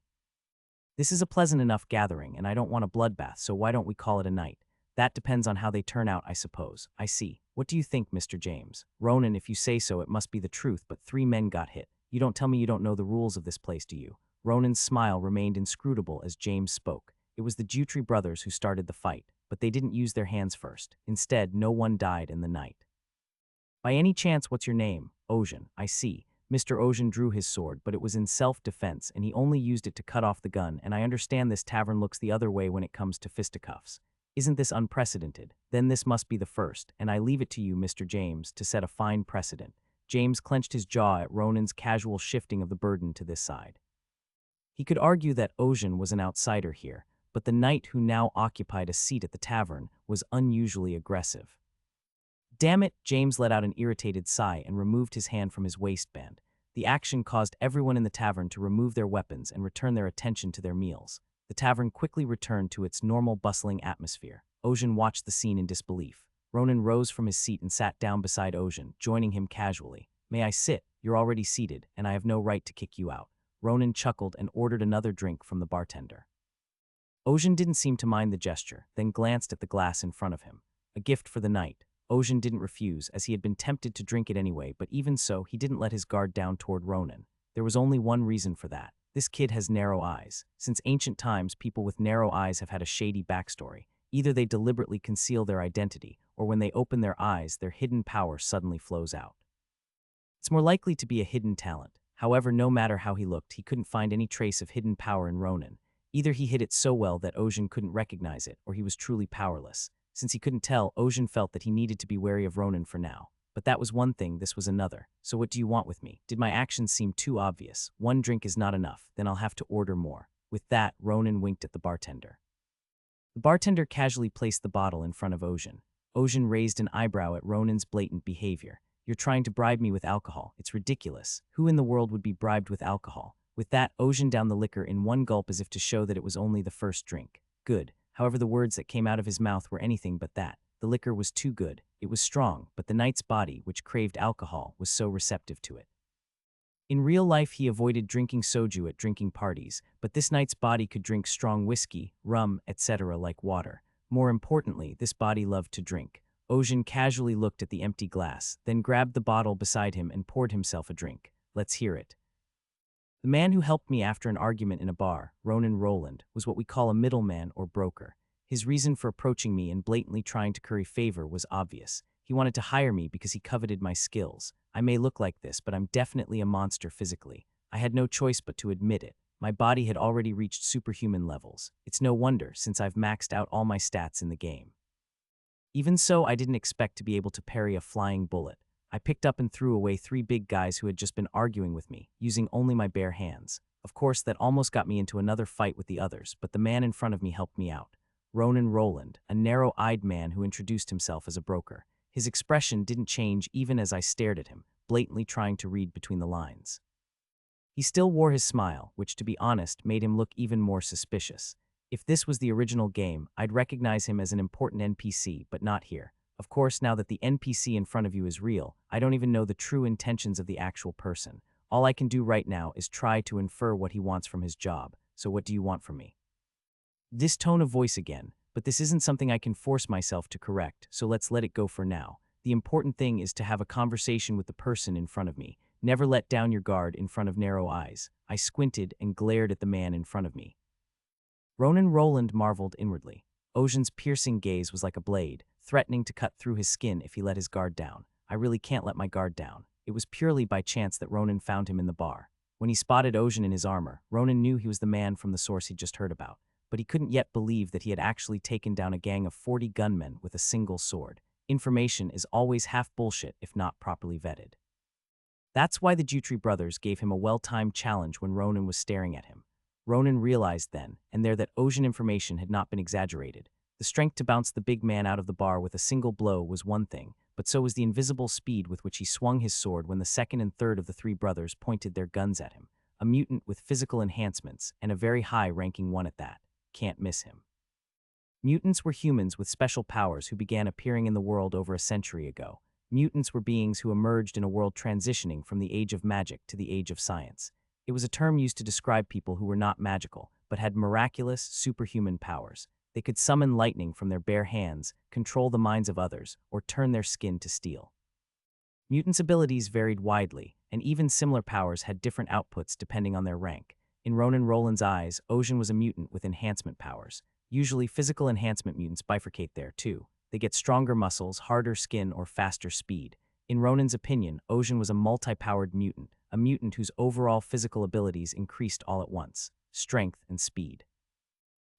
This is a pleasant enough gathering, and I don't want a bloodbath, so why don't we call it a night? That depends on how they turn out, I suppose. I see. What do you think, Mr. James? Ronan, if you say so, it must be the truth, but 3 men got hit. You don't tell me you don't know the rules of this place, do you? Ronan's smile remained inscrutable as James spoke. It was the Jutri brothers who started the fight, but they didn't use their hands first. Instead, no one died in the night. By any chance, what's your name? Ocean. I see. Mr. Ocean drew his sword, but it was in self-defense, and he only used it to cut off the gun, and I understand this tavern looks the other way when it comes to fisticuffs. Isn't this unprecedented? Then this must be the first, and I leave it to you, Mr. James, to set a fine precedent. James clenched his jaw at Ronan's casual shifting of the burden to this side. He could argue that Ocean was an outsider here, but the knight who now occupied a seat at the tavern was unusually aggressive. Damn it, James let out an irritated sigh and removed his hand from his waistband. The action caused everyone in the tavern to remove their weapons and return their attention to their meals. The tavern quickly returned to its normal bustling atmosphere. Ocean watched the scene in disbelief. Ronan rose from his seat and sat down beside Ocean, joining him casually. May I sit? You're already seated, and I have no right to kick you out. Ronan chuckled and ordered another drink from the bartender. Ocean didn't seem to mind the gesture, then glanced at the glass in front of him. A gift for the night. Ocean didn't refuse, as he had been tempted to drink it anyway, but even so, he didn't let his guard down toward Ronan. There was only one reason for that. This kid has narrow eyes. Since ancient times, people with narrow eyes have had a shady backstory. Either they deliberately conceal their identity, or when they open their eyes, their hidden power suddenly flows out. It's more likely to be a hidden talent. However, no matter how he looked, he couldn't find any trace of hidden power in Ronan. Either he hid it so well that Ocean couldn't recognize it, or he was truly powerless. Since he couldn't tell, Ocean felt that he needed to be wary of Ronan for now. But that was one thing, this was another. So what do you want with me? Did my actions seem too obvious? One drink is not enough, then I'll have to order more. With that, Ronan winked at the bartender. The bartender casually placed the bottle in front of Ocean. Ocean raised an eyebrow at Ronan's blatant behavior. You're trying to bribe me with alcohol. It's ridiculous. Who in the world would be bribed with alcohol? With that, Ocean downed the liquor in one gulp as if to show that it was only the first drink. Good. However, the words that came out of his mouth were anything but that. The liquor was too good. It was strong, but the knight's body, which craved alcohol, was so receptive to it. In real life, he avoided drinking soju at drinking parties, but this knight's body could drink strong whiskey, rum, etc. like water. More importantly, this body loved to drink. Ocean casually looked at the empty glass, then grabbed the bottle beside him and poured himself a drink. Let's hear it. The man who helped me after an argument in a bar, Ronan Roland, was what we call a middleman or broker. His reason for approaching me and blatantly trying to curry favor was obvious. He wanted to hire me because he coveted my skills. I may look like this, but I'm definitely a monster physically. I had no choice but to admit it. My body had already reached superhuman levels. It's no wonder, since I've maxed out all my stats in the game. Even so, I didn't expect to be able to parry a flying bullet. I picked up and threw away 3 big guys who had just been arguing with me, using only my bare hands. Of course, that almost got me into another fight with the others, but the man in front of me helped me out. Ronan Roland, a narrow-eyed man who introduced himself as a broker. His expression didn't change even as I stared at him, blatantly trying to read between the lines. He still wore his smile, which, to be honest, made him look even more suspicious. If this was the original game, I'd recognize him as an important NPC, but not here. Of course, now that the NPC in front of you is real, I don't even know the true intentions of the actual person. All I can do right now is try to infer what he wants from his job. So what do you want from me? This tone of voice again, but this isn't something I can force myself to correct, so let's let it go for now. The important thing is to have a conversation with the person in front of me. Never let down your guard in front of narrow eyes. I squinted and glared at the man in front of me. Ronan Roland marveled inwardly. Ocean's piercing gaze was like a blade, threatening to cut through his skin if he let his guard down. I really can't let my guard down. It was purely by chance that Ronan found him in the bar. When he spotted Ocean in his armor, Ronan knew he was the man from the source he'd just heard about, but he couldn't yet believe that he had actually taken down a gang of 40 gunmen with a single sword. Information is always half bullshit if not properly vetted. That's why the Jutri brothers gave him a well-timed challenge when Ronan was staring at him. Ronan realized then and there that Ocean information had not been exaggerated. The strength to bounce the big man out of the bar with a single blow was one thing, but so was the invisible speed with which he swung his sword when the second and third of the 3 brothers pointed their guns at him. A mutant with physical enhancements, and a very high-ranking one at that. Can't miss him. Mutants were humans with special powers who began appearing in the world over a century ago. Mutants were beings who emerged in a world transitioning from the age of magic to the age of science. It was a term used to describe people who were not magical, but had miraculous, superhuman powers. They could summon lightning from their bare hands, control the minds of others, or turn their skin to steel. Mutants' abilities varied widely, and even similar powers had different outputs depending on their rank. In Ronan Roland's eyes, Ocean was a mutant with enhancement powers. Usually, physical enhancement mutants bifurcate there, too. They get stronger muscles, harder skin, or faster speed. In Ronan's opinion, Ocean was a multi-powered mutant, a mutant whose overall physical abilities increased all at once, strength and speed.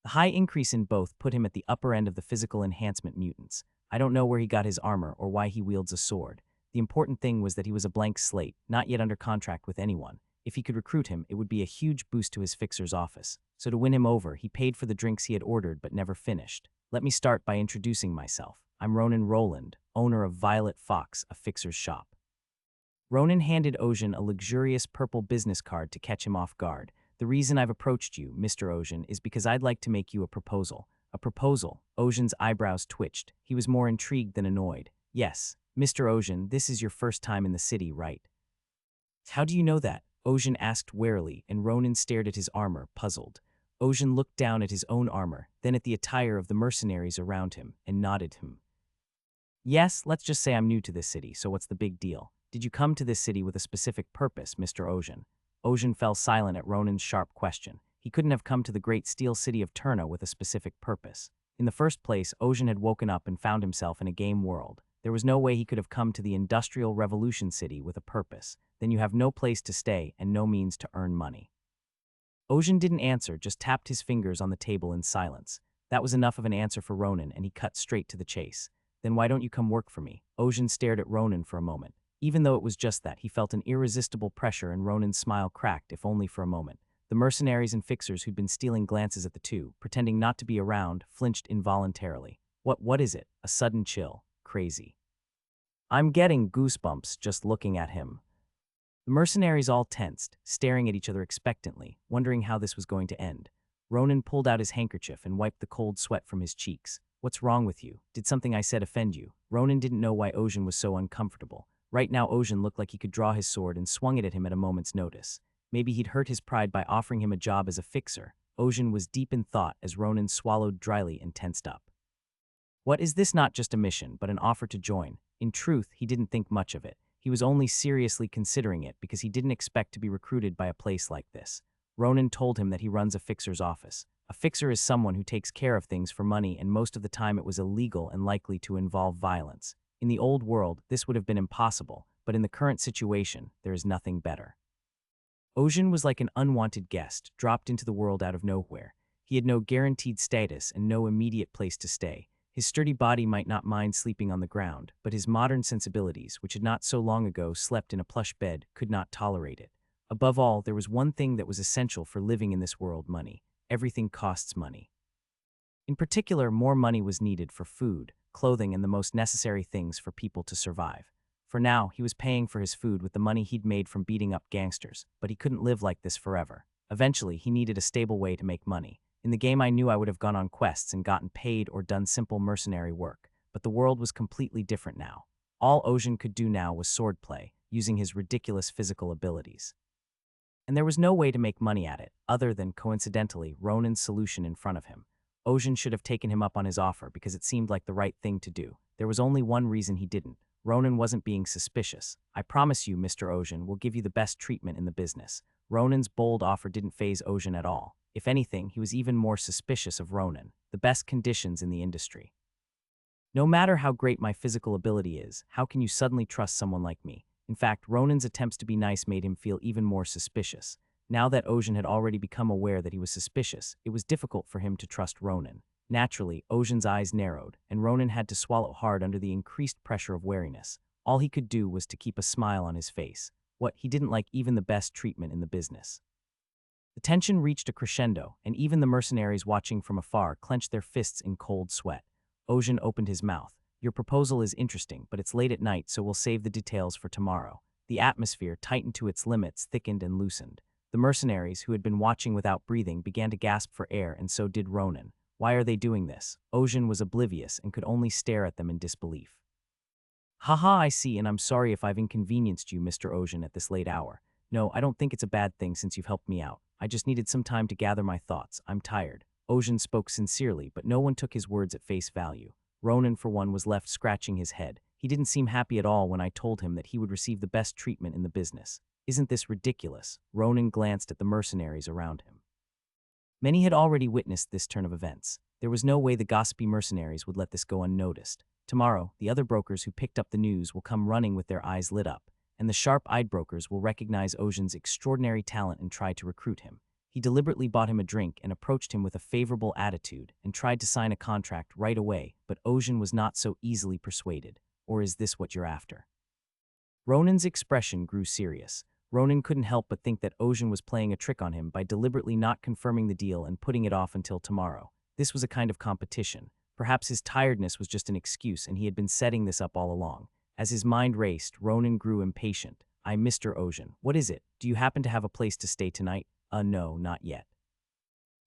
The high increase in both put him at the upper end of the physical enhancement mutants. I don't know where he got his armor or why he wields a sword. The important thing was that he was a blank slate, not yet under contract with anyone. If he could recruit him, it would be a huge boost to his fixer's office. So to win him over, he paid for the drinks he had ordered but never finished. Let me start by introducing myself. I'm Ronan Roland, owner of Violet Fox, a fixer's shop. Ronan handed Ocean a luxurious purple business card to catch him off guard. The reason I've approached you, Mr. Ocean, is because I'd like to make you a proposal. A proposal? Ocean's eyebrows twitched. He was more intrigued than annoyed. Yes, Mr. Ocean, this is your first time in the city, right? How do you know that? Ocean asked warily, and Ronan stared at his armor, puzzled. Ocean looked down at his own armor, then at the attire of the mercenaries around him, and nodded him. Yes, let's just say I'm new to this city, so what's the big deal? Did you come to this city with a specific purpose, Mr. Ocean? Ocean fell silent at Ronan's sharp question. He couldn't have come to the great steel city of Turna with a specific purpose. In the first place, Ocean had woken up and found himself in a game world. There was no way he could have come to the Industrial Revolution city with a purpose. Then you have no place to stay and no means to earn money. Ojin didn't answer, just tapped his fingers on the table in silence. That was enough of an answer for Ronan, and he cut straight to the chase. Then why don't you come work for me? Ojin stared at Ronan for a moment. Even though it was just that, he felt an irresistible pressure and Ronan's smile cracked, if only for a moment. The mercenaries and fixers who'd been stealing glances at the two, pretending not to be around, flinched involuntarily. What is it? A sudden chill. Crazy. I'm getting goosebumps just looking at him. The mercenaries all tensed, staring at each other expectantly, wondering how this was going to end. Ronan pulled out his handkerchief and wiped the cold sweat from his cheeks. What's wrong with you? Did something I said offend you? Ronan didn't know why Ojin was so uncomfortable. Right now Ojin looked like he could draw his sword and swung it at him at a moment's notice. Maybe he'd hurt his pride by offering him a job as a fixer. Ojin was deep in thought as Ronan swallowed dryly and tensed up. What is this? Not just a mission, but an offer to join. In truth, he didn't think much of it. He was only seriously considering it because he didn't expect to be recruited by a place like this. Ronan told him that he runs a fixer's office. A fixer is someone who takes care of things for money, and most of the time it was illegal and likely to involve violence. In the old world, this would have been impossible, but in the current situation, there is nothing better. Ojin was like an unwanted guest, dropped into the world out of nowhere. He had no guaranteed status and no immediate place to stay. His sturdy body might not mind sleeping on the ground, but his modern sensibilities, which had not so long ago slept in a plush bed, could not tolerate it. Above all, there was one thing that was essential for living in this world: money. Everything costs money. In particular, more money was needed for food, clothing, and the most necessary things for people to survive. For now, he was paying for his food with the money he'd made from beating up gangsters, but he couldn't live like this forever. Eventually, he needed a stable way to make money. In the game, I knew I would have gone on quests and gotten paid or done simple mercenary work, but the world was completely different now. All Ojin could do now was swordplay, using his ridiculous physical abilities. And there was no way to make money at it, other than, coincidentally, Ronan's solution in front of him. Ojin should have taken him up on his offer because it seemed like the right thing to do. There was only one reason he didn't. Ronan wasn't being suspicious. I promise you, Mr. Ojin, we'll give you the best treatment in the business. Ronan's bold offer didn't faze Ojin at all. If anything, he was even more suspicious of Ronan. The best conditions in the industry. No matter how great my physical ability is, how can you suddenly trust someone like me? In fact, Ronan's attempts to be nice made him feel even more suspicious. Now that Ojin had already become aware that he was suspicious, it was difficult for him to trust Ronan. Naturally, Ojin's eyes narrowed, and Ronan had to swallow hard under the increased pressure of wariness. All he could do was to keep a smile on his face. He didn't like even the best treatment in the business. The tension reached a crescendo, and even the mercenaries watching from afar clenched their fists in cold sweat. Ojin opened his mouth. Your proposal is interesting, but it's late at night, so we'll save the details for tomorrow. The atmosphere, tightened to its limits, thickened and loosened. The mercenaries, who had been watching without breathing, began to gasp for air, and so did Ronan. Why are they doing this? Ojin was oblivious and could only stare at them in disbelief. Haha, I see, and I'm sorry if I've inconvenienced you, Mr. Ojin, at this late hour. No, I don't think it's a bad thing since you've helped me out. I just needed some time to gather my thoughts. I'm tired. Ojin spoke sincerely, but no one took his words at face value. Ronan, for one, was left scratching his head. He didn't seem happy at all when I told him that he would receive the best treatment in the business. Isn't this ridiculous? Ronan glanced at the mercenaries around him. Many had already witnessed this turn of events. There was no way the gossipy mercenaries would let this go unnoticed. Tomorrow, the other brokers who picked up the news will come running with their eyes lit up, and the sharp-eyed brokers will recognize Ojin's extraordinary talent and try to recruit him. He deliberately bought him a drink and approached him with a favorable attitude and tried to sign a contract right away, but Ojin was not so easily persuaded. Or is this what you're after? Ronan's expression grew serious. Ronan couldn't help but think that Ojin was playing a trick on him by deliberately not confirming the deal and putting it off until tomorrow. This was a kind of competition. Perhaps his tiredness was just an excuse and he had been setting this up all along. As his mind raced, Ronan grew impatient. Mr. Ojin, what is it? Do you happen to have a place to stay tonight? No, not yet.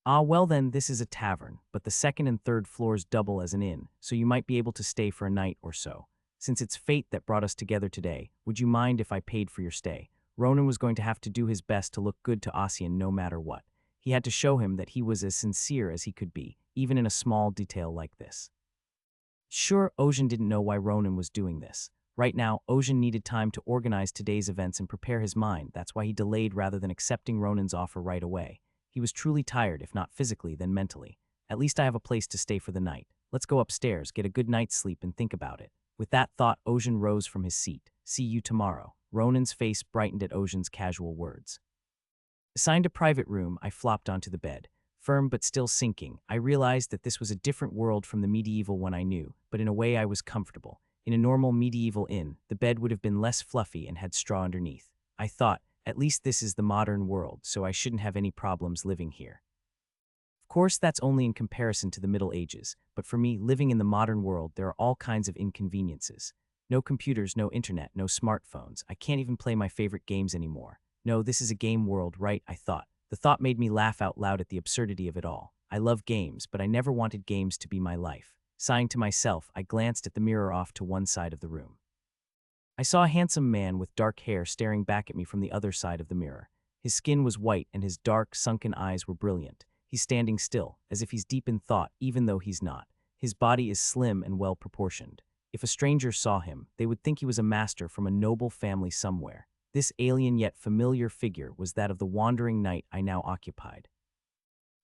Well then, this is a tavern, but the second and third floors double as an inn, so you might be able to stay for a night or so. Since it's fate that brought us together today, would you mind if I paid for your stay? Ronan was going to have to do his best to look good to Ossian no matter what. He had to show him that he was as sincere as he could be, even in a small detail like this. Sure, Ojin didn't know why Ronan was doing this. Right now, Ojin needed time to organize today's events and prepare his mind. That's why he delayed rather than accepting Ronan's offer right away. He was truly tired, if not physically, then mentally. At least I have a place to stay for the night. Let's go upstairs, get a good night's sleep, and think about it. With that thought, Ojin rose from his seat. See you tomorrow. Ronan's face brightened at Ojin's casual words. Assigned a private room, I flopped onto the bed. Firm but still sinking, I realized that this was a different world from the medieval one I knew, but in a way I was comfortable. In a normal medieval inn, the bed would have been less fluffy and had straw underneath. I thought, at least this is the modern world, so I shouldn't have any problems living here. Of course, that's only in comparison to the Middle Ages, but for me, living in the modern world, there are all kinds of inconveniences. No computers, no internet, no smartphones. I can't even play my favorite games anymore. No, this is a game world, right? I thought. The thought made me laugh out loud at the absurdity of it all. I love games, but I never wanted games to be my life. Sighing to myself, I glanced at the mirror off to one side of the room. I saw a handsome man with dark hair staring back at me from the other side of the mirror. His skin was white and his dark, sunken eyes were brilliant. He's standing still, as if he's deep in thought, even though he's not. His body is slim and well-proportioned. If a stranger saw him, they would think he was a master from a noble family somewhere. This alien yet familiar figure was that of the wandering knight I now occupied.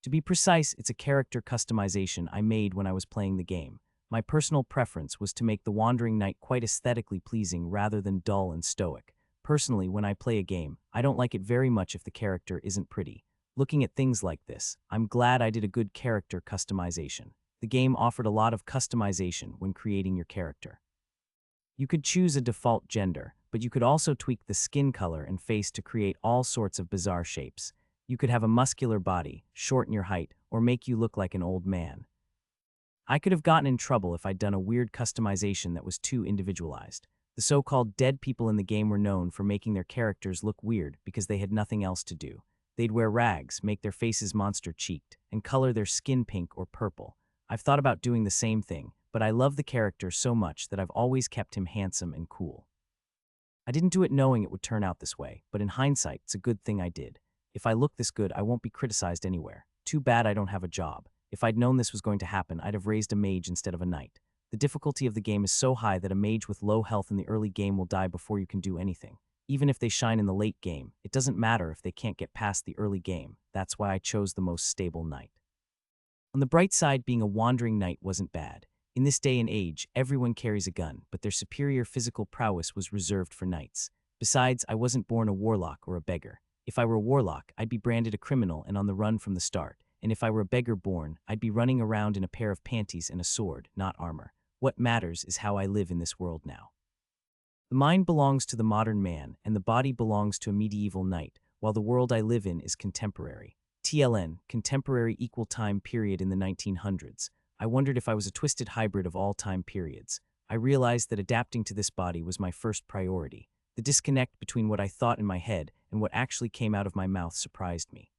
To be precise, it's a character customization I made when I was playing the game. My personal preference was to make the wandering knight quite aesthetically pleasing rather than dull and stoic. Personally, when I play a game, I don't like it very much if the character isn't pretty. Looking at things like this, I'm glad I did a good character customization. The game offered a lot of customization when creating your character. You could choose a default gender, but you could also tweak the skin color and face to create all sorts of bizarre shapes. You could have a muscular body, shorten your height, or make you look like an old man. I could have gotten in trouble if I'd done a weird customization that was too individualized. The so-called dead people in the game were known for making their characters look weird because they had nothing else to do. They'd wear rags, make their faces monster-cheeked, and color their skin pink or purple. I've thought about doing the same thing, but I love the character so much that I've always kept him handsome and cool. I didn't do it knowing it would turn out this way, but in hindsight, it's a good thing I did. If I look this good, I won't be criticized anywhere. Too bad I don't have a job. If I'd known this was going to happen, I'd have raised a mage instead of a knight. The difficulty of the game is so high that a mage with low health in the early game will die before you can do anything. Even if they shine in the late game, it doesn't matter if they can't get past the early game. That's why I chose the most stable knight. On the bright side, being a wandering knight wasn't bad. In this day and age, everyone carries a gun, but their superior physical prowess was reserved for knights. Besides, I wasn't born a warlock or a beggar. If I were a warlock, I'd be branded a criminal and on the run from the start. And if I were a beggar born, I'd be running around in a pair of panties and a sword, not armor. What matters is how I live in this world now. The mind belongs to the modern man, and the body belongs to a medieval knight, while the world I live in is contemporary. TLN, contemporary equal time period in the 1900s. I wondered if I was a twisted hybrid of all time periods. I realized that adapting to this body was my first priority. The disconnect between what I thought in my head and what actually came out of my mouth surprised me.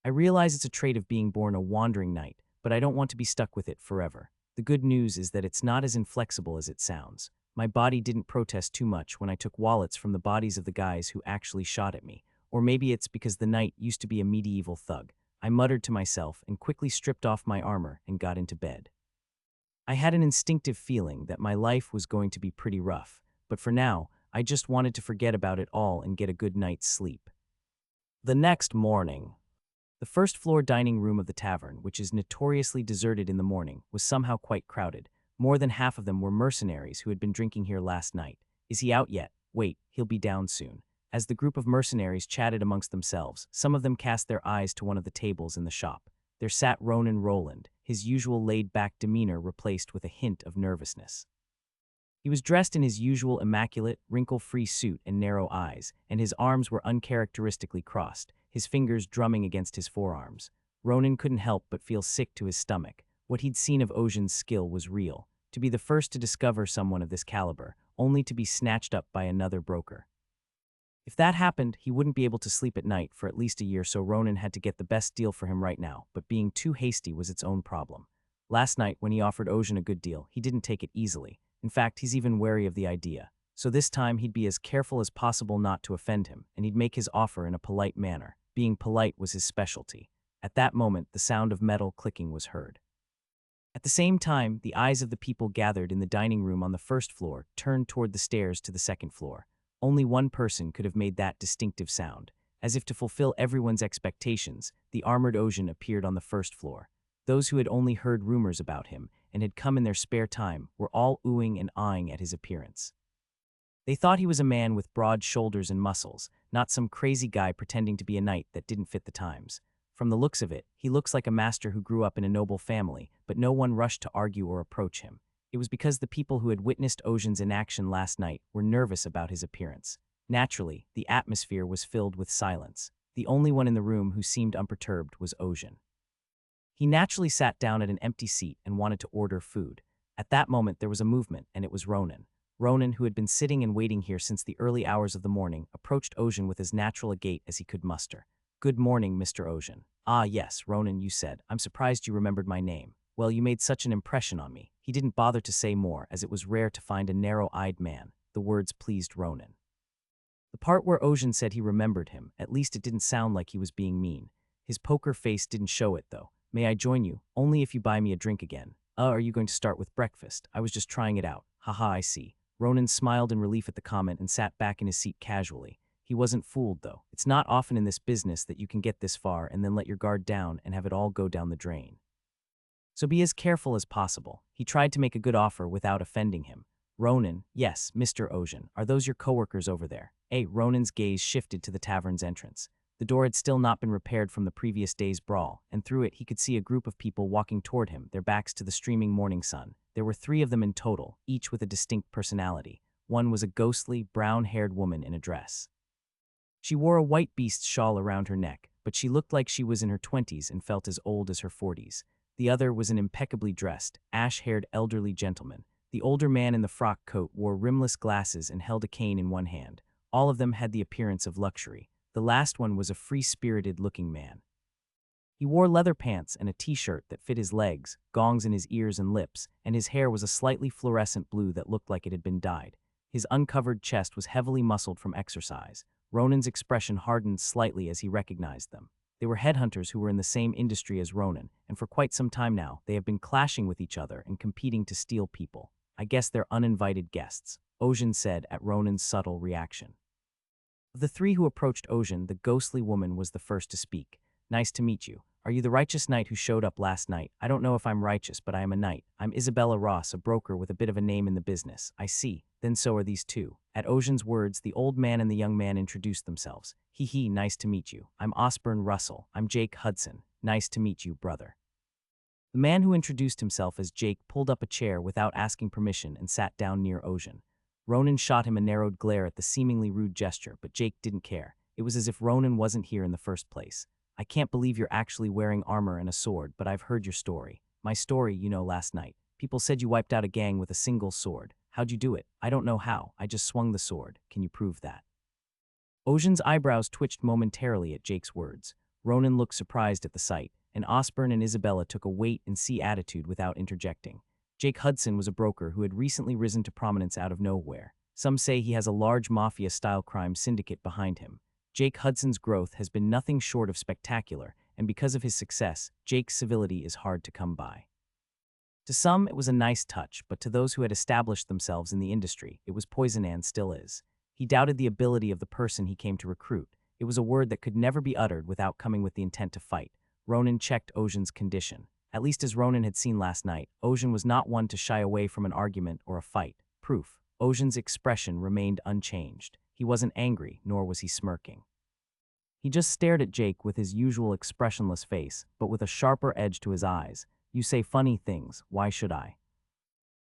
I realize it's a trait of being born a wandering knight, but I don't want to be stuck with it forever. The good news is that it's not as inflexible as it sounds. My body didn't protest too much when I took wallets from the bodies of the guys who actually shot at me. Or maybe it's because the knight used to be a medieval thug. I muttered to myself and quickly stripped off my armor and got into bed. I had an instinctive feeling that my life was going to be pretty rough, but for now, I just wanted to forget about it all and get a good night's sleep. The next morning, the first-floor dining room of the tavern, which is notoriously deserted in the morning, was somehow quite crowded. More than half of them were mercenaries who had been drinking here last night. Is he out yet? Wait, he'll be down soon. As the group of mercenaries chatted amongst themselves, some of them cast their eyes to one of the tables in the shop. There sat Ronan Roland, his usual laid-back demeanor replaced with a hint of nervousness. He was dressed in his usual immaculate, wrinkle-free suit and narrow eyes, and his arms were uncharacteristically crossed, his fingers drumming against his forearms. Ronan couldn't help but feel sick to his stomach. What he'd seen of Ocean's skill was real. To be the first to discover someone of this caliber, only to be snatched up by another broker. If that happened, he wouldn't be able to sleep at night for at least a year, so Ronan had to get the best deal for him right now, but being too hasty was its own problem. Last night, when he offered Ocean a good deal, he didn't take it easily. In fact, he's even wary of the idea. So this time, he'd be as careful as possible not to offend him, and he'd make his offer in a polite manner. Being polite was his specialty. At that moment, the sound of metal clicking was heard. At the same time, the eyes of the people gathered in the dining room on the first floor turned toward the stairs to the second floor. Only one person could have made that distinctive sound. As if to fulfill everyone's expectations, the armored Ocean appeared on the first floor. Those who had only heard rumors about him and had come in their spare time were all oohing and ahhing at his appearance. They thought he was a man with broad shoulders and muscles, not some crazy guy pretending to be a knight that didn't fit the times. From the looks of it, he looks like a master who grew up in a noble family, but no one rushed to argue or approach him. It was because the people who had witnessed Ocean's inaction last night were nervous about his appearance. Naturally, the atmosphere was filled with silence. The only one in the room who seemed unperturbed was Ocean. He naturally sat down at an empty seat and wanted to order food. At that moment there was a movement, and it was Ronan. Ronan, who had been sitting and waiting here since the early hours of the morning, approached Ocean with as natural a gait as he could muster. "Good morning, Mr. Ocean." "Ah yes, Ronan, you said. I'm surprised you remembered my name. Well, you made such an impression on me." He didn't bother to say more, as it was rare to find a narrow-eyed man. The words pleased Ronan. The part where Ocean said he remembered him, at least it didn't sound like he was being mean. His poker face didn't show it, though. "May I join you? Only if you buy me a drink again." Are you going to start with breakfast? I was just trying it out." "Haha, I see." Ronan smiled in relief at the comment and sat back in his seat casually. He wasn't fooled, though. It's not often in this business that you can get this far and then let your guard down and have it all go down the drain. So be as careful as possible. He tried to make a good offer without offending him. "Ronan, yes, Mr. Ocean, are those your coworkers over there?" Ronan's gaze shifted to the tavern's entrance. The door had still not been repaired from the previous day's brawl, and through it he could see a group of people walking toward him, their backs to the streaming morning sun. There were 3 of them in total, each with a distinct personality. One was a ghostly, brown-haired woman in a dress. She wore a white beast shawl around her neck, but she looked like she was in her 20s and felt as old as her 40s. The other was an impeccably dressed, ash-haired elderly gentleman. The older man in the frock coat wore rimless glasses and held a cane in one hand. All of them had the appearance of luxury. The last one was a free-spirited-looking man. He wore leather pants and a t-shirt that fit his legs, gongs in his ears and lips, and his hair was a slightly fluorescent blue that looked like it had been dyed. His uncovered chest was heavily muscled from exercise. Ronan's expression hardened slightly as he recognized them. They were headhunters who were in the same industry as Ronan, and for quite some time now, they have been clashing with each other and competing to steal people. "I guess they're uninvited guests," Ocean said at Ronan's subtle reaction. Of the 3 who approached Ocean, the ghostly woman was the first to speak. "Nice to meet you. Are you the righteous knight who showed up last night?" "I don't know if I'm righteous, but I am a knight. I'm Isabella Ross, a broker with a bit of a name in the business." "I see. Then so are these 2. At Ocean's words, the old man and the young man introduced themselves. "Hee, nice to meet you. I'm Osborne Russell. I'm Jake Hudson. Nice to meet you, brother." The man who introduced himself as Jake pulled up a chair without asking permission and sat down near Ocean. Ronan shot him a narrowed glare at the seemingly rude gesture, but Jake didn't care. It was as if Ronan wasn't here in the first place. "I can't believe you're actually wearing armor and a sword, but I've heard your story." "My story, last night. People said you wiped out a gang with a single sword. How'd you do it?" "I don't know how. I just swung the sword. Can you prove that?" Ocean's eyebrows twitched momentarily at Jake's words. Ronan looked surprised at the sight, and Osborne and Isabella took a wait-and-see attitude without interjecting. Jake Hudson was a broker who had recently risen to prominence out of nowhere. Some say he has a large mafia-style crime syndicate behind him. Jake Hudson's growth has been nothing short of spectacular, and because of his success, Jake's civility is hard to come by. To some, it was a nice touch, but to those who had established themselves in the industry, it was poison and still is. He doubted the ability of the person he came to recruit. It was a word that could never be uttered without coming with the intent to fight. Ronan checked Ocean's condition. At least as Ronan had seen last night, Ocean was not one to shy away from an argument or a fight. Proof. Ocean's expression remained unchanged. He wasn't angry, nor was he smirking. He just stared at Jake with his usual expressionless face, but with a sharper edge to his eyes. "You say funny things. Why should I?"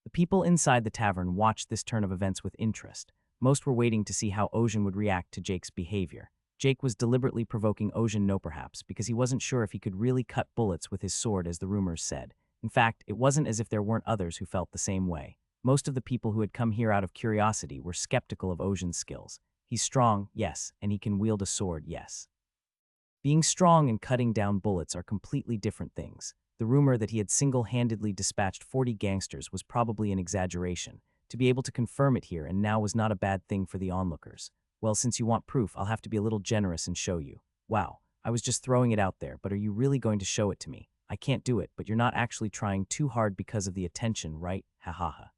The people inside the tavern watched this turn of events with interest. Most were waiting to see how Ocean would react to Jake's behavior. Jake was deliberately provoking Ocean, no perhaps, because he wasn't sure if he could really cut bullets with his sword as the rumors said. In fact, it wasn't as if there weren't others who felt the same way. Most of the people who had come here out of curiosity were skeptical of Ocean's skills. He's strong, yes, and he can wield a sword, yes. Being strong and cutting down bullets are completely different things. The rumor that he had single-handedly dispatched 40 gangsters was probably an exaggeration. To be able to confirm it here and now was not a bad thing for the onlookers. "Well, since you want proof, I'll have to be a little generous and show you." "Wow, I was just throwing it out there, but are you really going to show it to me?" "I can't do it, but you're not actually trying too hard because of the attention, right? Ha ha ha."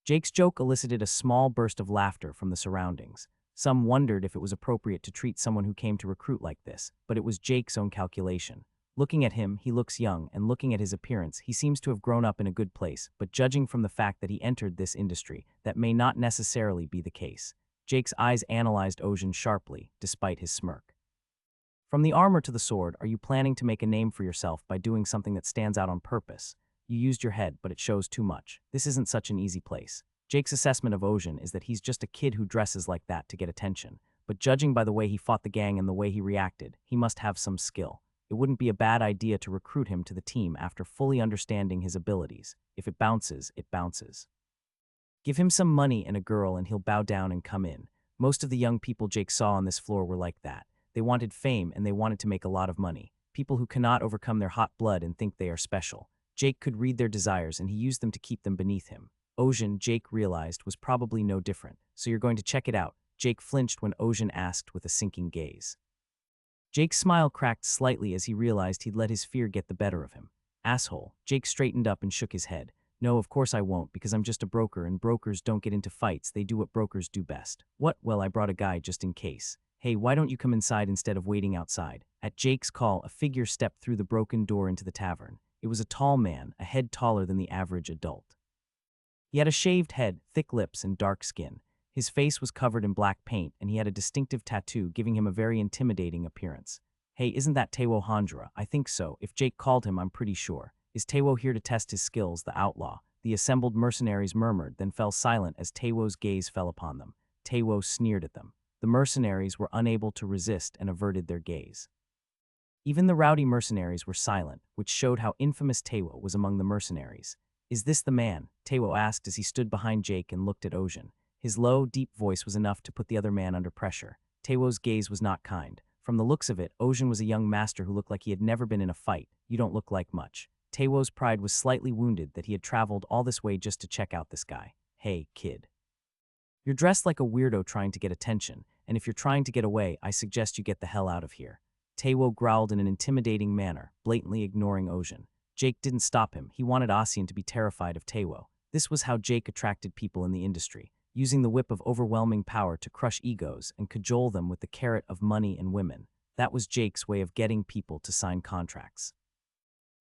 Jake's joke elicited a small burst of laughter from the surroundings. Some wondered if it was appropriate to treat someone who came to recruit like this, but it was Jake's own calculation. Looking at him, he looks young, and looking at his appearance, he seems to have grown up in a good place, but judging from the fact that he entered this industry, that may not necessarily be the case. Jake's eyes analyzed Ocean sharply, despite his smirk. From the armor to the sword, are you planning to make a name for yourself by doing something that stands out on purpose? You used your head, but it shows too much. This isn't such an easy place. Jake's assessment of Ocean is that he's just a kid who dresses like that to get attention, but judging by the way he fought the gang and the way he reacted, he must have some skill. It wouldn't be a bad idea to recruit him to the team after fully understanding his abilities. If it bounces, it bounces. Give him some money and a girl and he'll bow down and come in. Most of the young people Jake saw on this floor were like that. They wanted fame and they wanted to make a lot of money. People who cannot overcome their hot blood and think they are special. Jake could read their desires and he used them to keep them beneath him. Ocean, Jake realized, was probably no different. So you're going to check it out. Jake flinched when Ocean asked with a sinking gaze. Jake's smile cracked slightly as he realized he'd let his fear get the better of him. Asshole. Jake straightened up and shook his head. No, of course I won't, because I'm just a broker and brokers don't get into fights, they do what brokers do best. What? Well, I brought a guy just in case. Hey, why don't you come inside instead of waiting outside? At Jake's call, a figure stepped through the broken door into the tavern. It was a tall man, a head taller than the average adult. He had a shaved head, thick lips, and dark skin. His face was covered in black paint, and he had a distinctive tattoo, giving him a very intimidating appearance. Hey, isn't that Teiwo Handra? I think so. If Jake called him, I'm pretty sure. Is Teiwo here to test his skills, the outlaw? The assembled mercenaries murmured, then fell silent as Teiwo's gaze fell upon them. Teiwo sneered at them. The mercenaries were unable to resist and averted their gaze. Even the rowdy mercenaries were silent, which showed how infamous Teiwo was among the mercenaries. Is this the man? Teiwo asked as he stood behind Jake and looked at Ocean. His low, deep voice was enough to put the other man under pressure. Teiwo's gaze was not kind. From the looks of it, Ocean was a young master who looked like he had never been in a fight. You don't look like much. Teiwo's pride was slightly wounded that he had traveled all this way just to check out this guy. Hey, kid. You're dressed like a weirdo trying to get attention, and if you're trying to get away, I suggest you get the hell out of here. Teiwo growled in an intimidating manner, blatantly ignoring Ocean. Jake didn't stop him. He wanted Ocean to be terrified of Teiwo. This was how Jake attracted people in the industry, using the whip of overwhelming power to crush egos and cajole them with the carrot of money and women. That was Jake's way of getting people to sign contracts.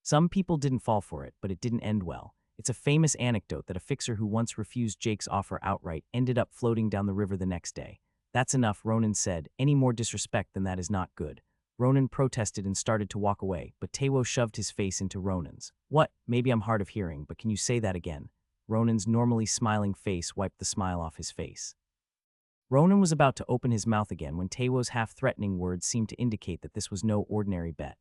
Some people didn't fall for it, but it didn't end well. It's a famous anecdote that a fixer who once refused Jake's offer outright ended up floating down the river the next day. That's enough, Ronan said. Any more disrespect than that is not good. Ronan protested and started to walk away, but Teiwo shoved his face into Ronan's. What? Maybe I'm hard of hearing, but can you say that again? Ronan's normally smiling face wiped the smile off his face. Ronan was about to open his mouth again when Teiwo's half-threatening words seemed to indicate that this was no ordinary bet.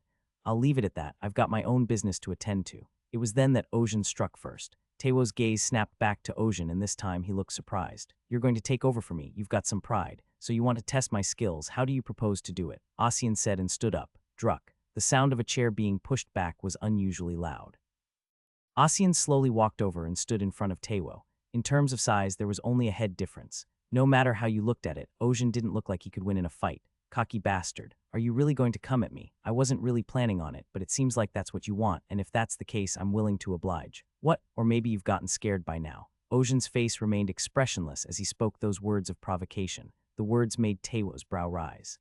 I'll leave it at that. I've got my own business to attend to. It was then that Ocean struck first. Teiwo's gaze snapped back to Ocean, and this time he looked surprised. You're going to take over for me. You've got some pride. So you want to test my skills. How do you propose to do it? Ocean said and stood up. Druck. The sound of a chair being pushed back was unusually loud. Ocean slowly walked over and stood in front of Teiwo. In terms of size, there was only a head difference. No matter how you looked at it, Ocean didn't look like he could win in a fight. Cocky bastard. Are you really going to come at me? I wasn't really planning on it, but it seems like that's what you want, and if that's the case, I'm willing to oblige. What? Or maybe you've gotten scared by now. Ocean's face remained expressionless as he spoke those words of provocation. The words made Teiwo's brow rise.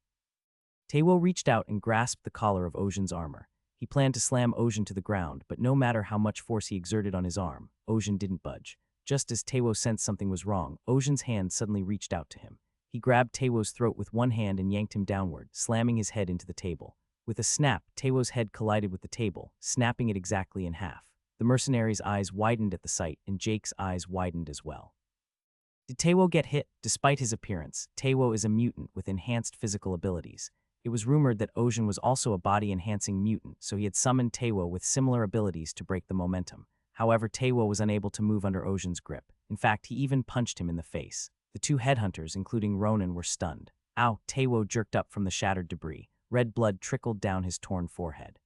Teiwo reached out and grasped the collar of Ocean's armor. He planned to slam Ocean to the ground, but no matter how much force he exerted on his arm, Ocean didn't budge. Just as Teiwo sensed something was wrong, Ocean's hand suddenly reached out to him. He grabbed Teiwo's throat with one hand and yanked him downward, slamming his head into the table. With a snap, Teiwo's head collided with the table, snapping it exactly in half. The mercenary's eyes widened at the sight, and Jake's eyes widened as well. Did Teiwo get hit? Despite his appearance, Teiwo is a mutant with enhanced physical abilities. It was rumored that Ocean was also a body-enhancing mutant, so he had summoned Teiwo with similar abilities to break the momentum. However, Teiwo was unable to move under Ocean's grip. In fact, he even punched him in the face. The two headhunters, including Ronan, were stunned. Ow! Teiwo jerked up from the shattered debris. Red blood trickled down his torn forehead.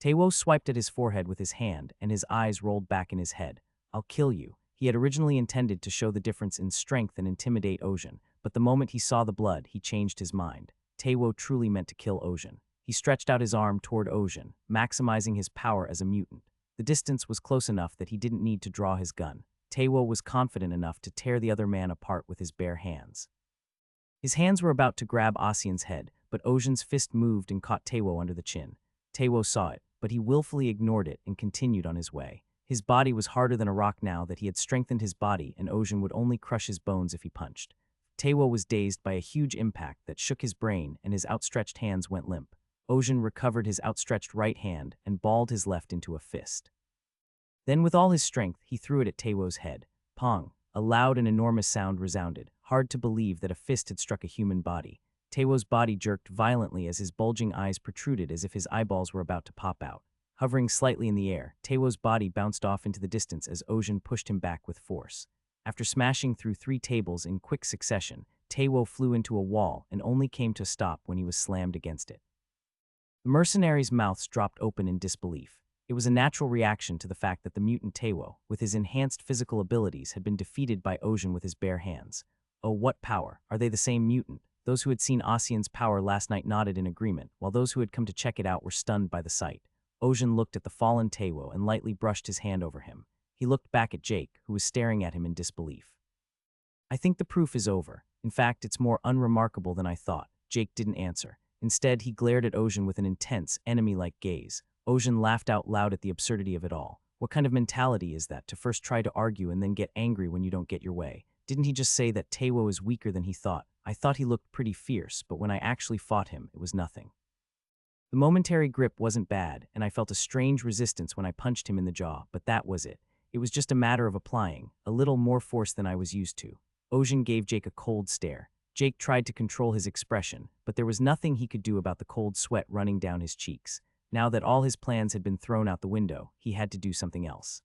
Teiwo swiped at his forehead with his hand, and his eyes rolled back in his head. I'll kill you. He had originally intended to show the difference in strength and intimidate Ocean, but the moment he saw the blood, he changed his mind. Teiwo truly meant to kill Ocean. He stretched out his arm toward Ocean, maximizing his power as a mutant. The distance was close enough that he didn't need to draw his gun. Teiwo was confident enough to tear the other man apart with his bare hands. His hands were about to grab Ocean's head, but Ocean's fist moved and caught Teiwo under the chin. Teiwo saw it, but he willfully ignored it and continued on his way. His body was harder than a rock now that he had strengthened his body, and Ojin would only crush his bones if he punched. Teiwo was dazed by a huge impact that shook his brain, and his outstretched hands went limp. Ojin recovered his outstretched right hand and balled his left into a fist. Then with all his strength, he threw it at Teiwo's head. Pong! A loud and enormous sound resounded. Hard to believe that a fist had struck a human body. Teiwo's body jerked violently as his bulging eyes protruded as if his eyeballs were about to pop out. Hovering slightly in the air, Teiwo's body bounced off into the distance as Ojin pushed him back with force. After smashing through 3 tables in quick succession, Teiwo flew into a wall and only came to a stop when he was slammed against it. The mercenaries' mouths dropped open in disbelief. It was a natural reaction to the fact that the mutant Teiwo, with his enhanced physical abilities, had been defeated by Ojin with his bare hands. Oh, what power! Are they the same mutant? Those who had seen Asian's power last night nodded in agreement, while those who had come to check it out were stunned by the sight. Ojin looked at the fallen Teiwo and lightly brushed his hand over him. He looked back at Jake, who was staring at him in disbelief. I think the proof is over. In fact, it's more unremarkable than I thought. Jake didn't answer. Instead, he glared at Ojin with an intense, enemy-like gaze. Ojin laughed out loud at the absurdity of it all. What kind of mentality is that, to first try to argue and then get angry when you don't get your way? Didn't he just say that Teiwo is weaker than he thought? I thought he looked pretty fierce, but when I actually fought him, it was nothing. The momentary grip wasn't bad, and I felt a strange resistance when I punched him in the jaw, but that was it. It was just a matter of applying a little more force than I was used to. Ojin gave Jake a cold stare. Jake tried to control his expression, but there was nothing he could do about the cold sweat running down his cheeks. Now that all his plans had been thrown out the window, he had to do something else.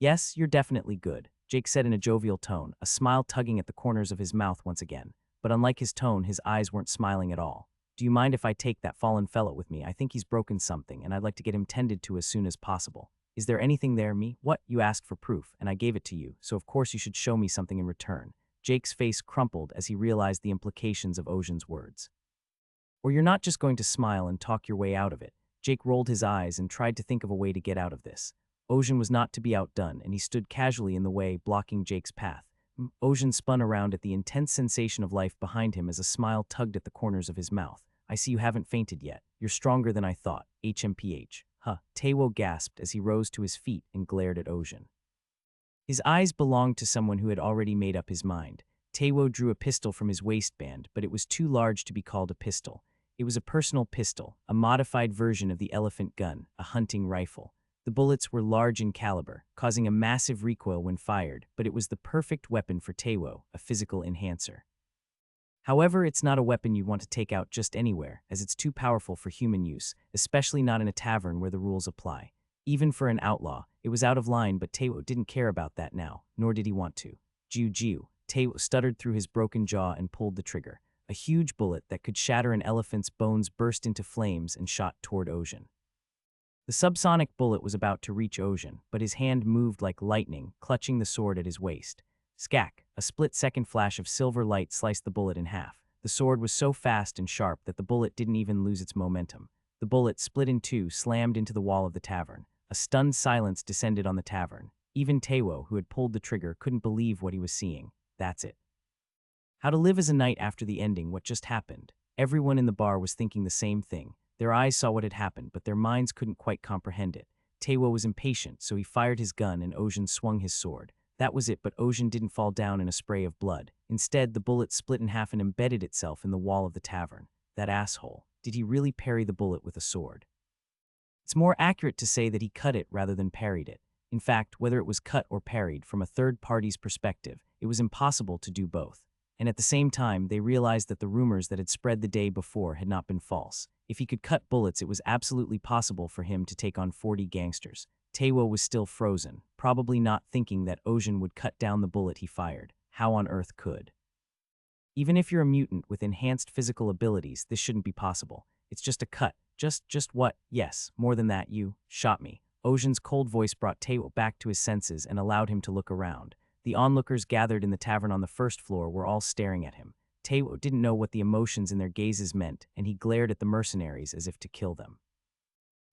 Yes, you're definitely good, Jake said in a jovial tone, a smile tugging at the corners of his mouth once again. But unlike his tone, his eyes weren't smiling at all. Do you mind if I take that fallen fellow with me? I think he's broken something, and I'd like to get him tended to as soon as possible. Is there anything there, me? What? You asked for proof, and I gave it to you, so of course you should show me something in return. Jake's face crumpled as he realized the implications of Ojin's words. Or you're not just going to smile and talk your way out of it. Jake rolled his eyes and tried to think of a way to get out of this. Ojin was not to be outdone, and he stood casually in the way, blocking Jake's path. Ojin spun around at the intense sensation of life behind him as a smile tugged at the corners of his mouth. I see you haven't fainted yet. You're stronger than I thought. HMPH. Huh. Teiwo gasped as he rose to his feet and glared at Ojin. His eyes belonged to someone who had already made up his mind. Teiwo drew a pistol from his waistband, but it was too large to be called a pistol. It was a personal pistol, a modified version of the elephant gun, a hunting rifle. The bullets were large in caliber, causing a massive recoil when fired, but it was the perfect weapon for Teiwo, a physical enhancer. However, it's not a weapon you want to take out just anywhere, as it's too powerful for human use, especially not in a tavern where the rules apply. Even for an outlaw, it was out of line, but Teiwo didn't care about that now, nor did he want to. Jiu-jiu. Teiwo stuttered through his broken jaw and pulled the trigger. A huge bullet that could shatter an elephant's bones burst into flames and shot toward Ojin. The subsonic bullet was about to reach Ojin, but his hand moved like lightning, clutching the sword at his waist. Scack! A split-second flash of silver light sliced the bullet in half. The sword was so fast and sharp that the bullet didn't even lose its momentum. The bullet, split in two, slammed into the wall of the tavern. A stunned silence descended on the tavern. Even Teiwo, who had pulled the trigger, couldn't believe what he was seeing. That's it. How to live as a knight after the ending, what just happened? Everyone in the bar was thinking the same thing. Their eyes saw what had happened, but their minds couldn't quite comprehend it. Teiwo was impatient, so he fired his gun and Ojin swung his sword. That was it, but Ojin didn't fall down in a spray of blood. Instead, the bullet split in half and embedded itself in the wall of the tavern. That asshole. Did he really parry the bullet with a sword? It's more accurate to say that he cut it rather than parried it. In fact, whether it was cut or parried, from a third party's perspective, it was impossible to do both. And at the same time, they realized that the rumors that had spread the day before had not been false. If he could cut bullets, it was absolutely possible for him to take on 40 gangsters. Teiwo was still frozen, probably not thinking that Ojin would cut down the bullet he fired. How on earth could? Even if you're a mutant with enhanced physical abilities, this shouldn't be possible. It's just a cut. Just what? Yes, more than that, you shot me. Ojin's cold voice brought Teiwo back to his senses and allowed him to look around. The onlookers gathered in the tavern on the first floor were all staring at him. Teiwo didn't know what the emotions in their gazes meant, and he glared at the mercenaries as if to kill them.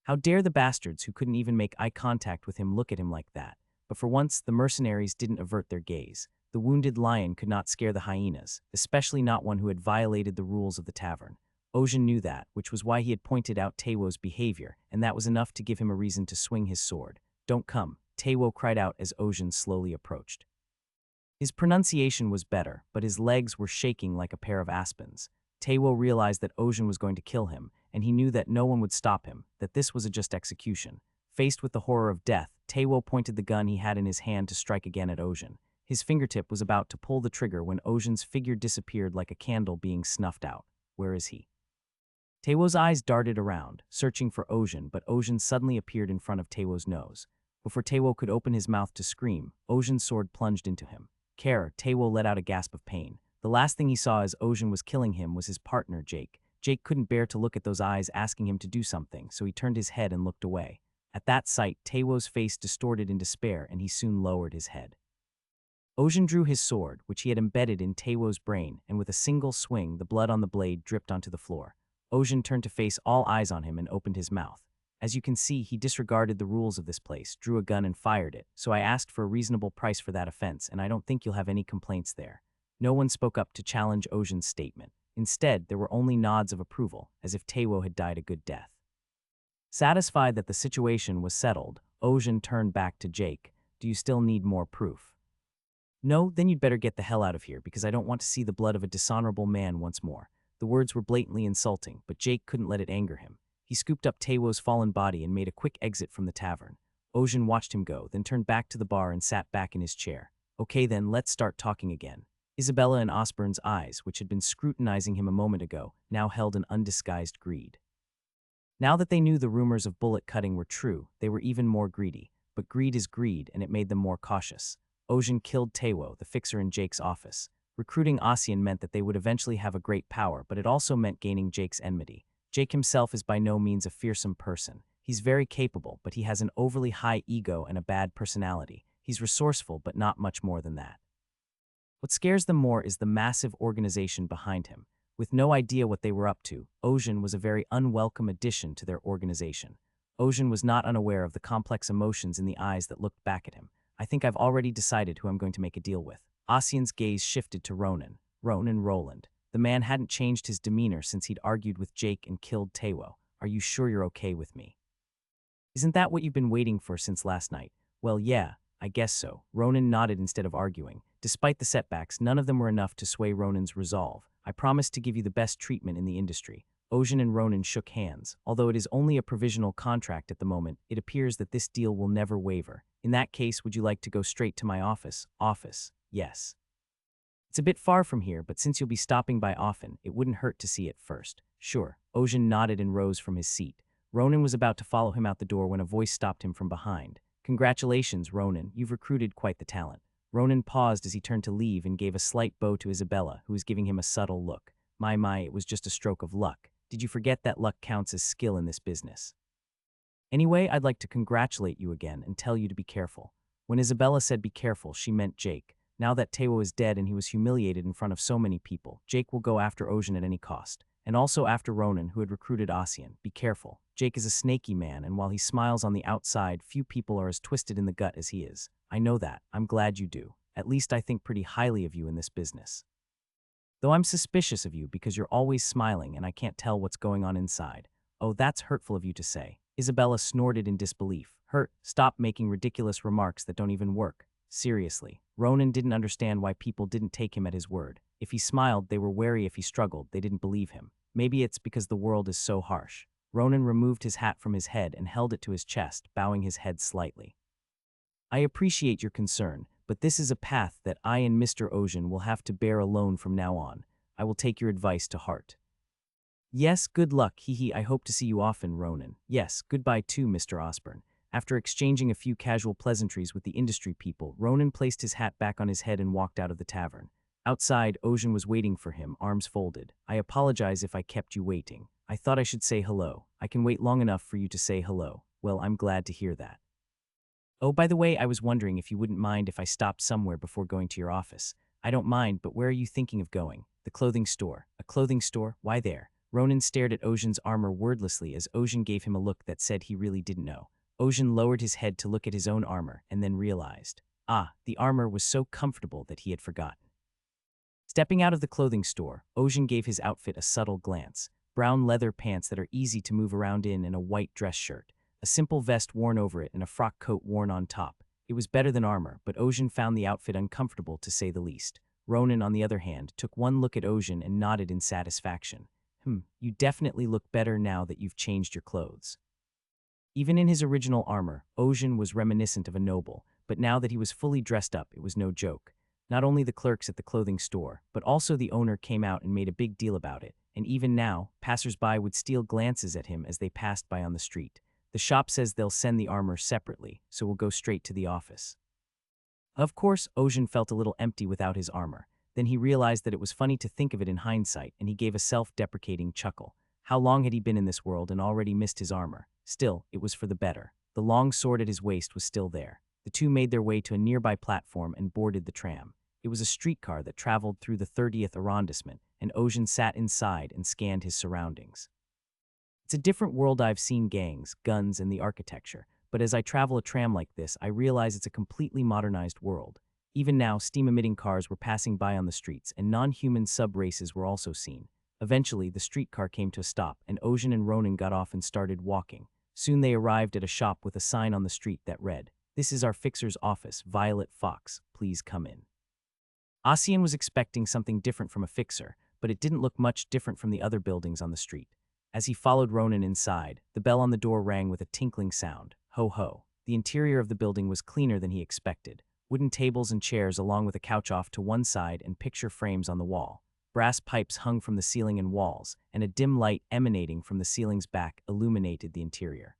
How dare the bastards who couldn't even make eye contact with him look at him like that? But for once, the mercenaries didn't avert their gaze. The wounded lion could not scare the hyenas, especially not one who had violated the rules of the tavern. Ojin knew that, which was why he had pointed out Taewo's behavior, and that was enough to give him a reason to swing his sword. "Don't come," Taewo cried out as Ojin slowly approached. His pronunciation was better, but his legs were shaking like a pair of aspens. Taewo realized that Ojin was going to kill him, and he knew that no one would stop him, that this was a just execution. Faced with the horror of death, Taewo pointed the gun he had in his hand to strike again at Ojin. His fingertip was about to pull the trigger when Ojin's figure disappeared like a candle being snuffed out. Where is he? Taewo's eyes darted around, searching for Ojin, but Ojin suddenly appeared in front of Taewo's nose. Before Taewo could open his mouth to scream, Ojin's sword plunged into him. Taewo let out a gasp of pain. The last thing he saw as Ojin was killing him was his partner, Jake. Jake couldn't bear to look at those eyes asking him to do something, so he turned his head and looked away. At that sight, Taewo's face distorted in despair, and he soon lowered his head. Ojin drew his sword, which he had embedded in Taewo's brain, and with a single swing, the blood on the blade dripped onto the floor. Ojin turned to face all eyes on him and opened his mouth. As you can see, he disregarded the rules of this place, drew a gun and fired it, so I asked for a reasonable price for that offense, and I don't think you'll have any complaints there. No one spoke up to challenge Ojin's statement. Instead, there were only nods of approval, as if Taewo had died a good death. Satisfied that the situation was settled, Ojin turned back to Jake. "Do you still need more proof?" "No, then you'd better get the hell out of here, because I don't want to see the blood of a dishonorable man once more." The words were blatantly insulting, but Jake couldn't let it anger him. He scooped up Taewo's fallen body and made a quick exit from the tavern. Ojin watched him go, then turned back to the bar and sat back in his chair. "Okay then, let's start talking again." Isabella and Osborne's eyes, which had been scrutinizing him a moment ago, now held an undisguised greed. Now that they knew the rumors of bullet cutting were true, they were even more greedy. But greed is greed, and it made them more cautious. Ojin killed Taewo, the fixer in Jake's office. Recruiting Asian meant that they would eventually have a great power, but it also meant gaining Jake's enmity. Jake himself is by no means a fearsome person. He's very capable, but he has an overly high ego and a bad personality. He's resourceful, but not much more than that. What scares them more is the massive organization behind him. With no idea what they were up to, Ojin was a very unwelcome addition to their organization. Ojin was not unaware of the complex emotions in the eyes that looked back at him. "I think I've already decided who I'm going to make a deal with." Asian's gaze shifted to Ronan. Roland. The man hadn't changed his demeanor since he'd argued with Jake and killed Taewo. "Are you sure you're okay with me?" "Isn't that what you've been waiting for since last night?" "Well, yeah, I guess so." Ronan nodded instead of arguing. Despite the setbacks, none of them were enough to sway Ronan's resolve. "I promise to give you the best treatment in the industry." Ojin and Ronan shook hands. Although it is only a provisional contract at the moment, it appears that this deal will never waver. "In that case, would you like to go straight to my office?" "Office? Yes. It's a bit far from here, but since you'll be stopping by often, it wouldn't hurt to see it first." "Sure." Ojin nodded and rose from his seat. Ronan was about to follow him out the door when a voice stopped him from behind. "Congratulations, Ronan. You've recruited quite the talent." Ronan paused as he turned to leave and gave a slight bow to Isabella, who was giving him a subtle look. My, it was just a stroke of luck. Did you forget that luck counts as skill in this business? Anyway, I'd like to congratulate you again and tell you to be careful." When Isabella said be careful, she meant Jake. Now that Taewo is dead and he was humiliated in front of so many people, Jake will go after Ojin at any cost. And also after Ronan, who had recruited Asian. "Be careful. Jake is a snaky man, and while he smiles on the outside, few people are as twisted in the gut as he is." "I know that. I'm glad you do. At least I think pretty highly of you in this business. Though I'm suspicious of you because you're always smiling and I can't tell what's going on inside." "Oh, that's hurtful of you to say." Isabella snorted in disbelief. "Hurt? Stop making ridiculous remarks that don't even work. Seriously." Ronan didn't understand why people didn't take him at his word. If he smiled, they were wary. If he struggled, they didn't believe him. Maybe it's because the world is so harsh. Ronan removed his hat from his head and held it to his chest, bowing his head slightly. "I appreciate your concern, but this is a path that I and Mr. Ojin will have to bear alone from now on. I will take your advice to heart." "Yes, good luck, hee. I hope to see you often, Ronan." "Yes, goodbye too, Mr. Osborne." After exchanging a few casual pleasantries with the industry people, Ronan placed his hat back on his head and walked out of the tavern. Outside, Ojin was waiting for him, arms folded. "I apologize if I kept you waiting. I thought I should say hello. I can wait long enough for you to say hello." "Well, I'm glad to hear that." "Oh, by the way, I was wondering if you wouldn't mind if I stopped somewhere before going to your office." "I don't mind, but where are you thinking of going?" "The clothing store." "A clothing store? Why there?" Ronan stared at Ojin's armor wordlessly as Ojin gave him a look that said he really didn't know. Ojin lowered his head to look at his own armor and then realized. The armor was so comfortable that he had forgotten. Stepping out of the clothing store, Ojin gave his outfit a subtle glance. brown leather pants that are easy to move around in, and a white dress shirt. A simple vest worn over it and a frock coat worn on top. It was better than armor, but Ojin found the outfit uncomfortable to say the least. Ronan, on the other hand, took one look at Ojin and nodded in satisfaction. You definitely look better now that you've changed your clothes. Even in his original armor, Ojin was reminiscent of a noble, but now that he was fully dressed up, it was no joke. Not only the clerks at the clothing store, but also the owner came out and made a big deal about it, and even now, passers-by would steal glances at him as they passed by on the street. The shop says they'll send the armor separately, so we'll go straight to the office. Of course, Ojin felt a little empty without his armor. Then he realized that it was funny to think of it in hindsight, and he gave a self-deprecating chuckle. How long had he been in this world and already missed his armor? Still, it was for the better. The long sword at his waist was still there. The two made their way to a nearby platform and boarded the tram. It was a streetcar that traveled through the 30th arrondissement, and Ojin sat inside and scanned his surroundings. It's a different world. I've seen gangs, guns, and the architecture, but as I travel a tram like this, I realize it's a completely modernized world. Even now, steam-emitting cars were passing by on the streets, and non-human sub-races were also seen. Eventually, the streetcar came to a stop, and Ojin and Ronan got off and started walking. Soon they arrived at a shop with a sign on the street that read, "This is our fixer's office, Violet Fox. Please come in." Asian was expecting something different from a fixer, but it didn't look much different from the other buildings on the street. As he followed Ronan inside, the bell on the door rang with a tinkling sound. Ho ho. The interior of the building was cleaner than he expected. Wooden tables and chairs along with a couch off to one side and picture frames on the wall. Brass pipes hung from the ceiling and walls, and a dim light emanating from the ceiling's back illuminated the interior.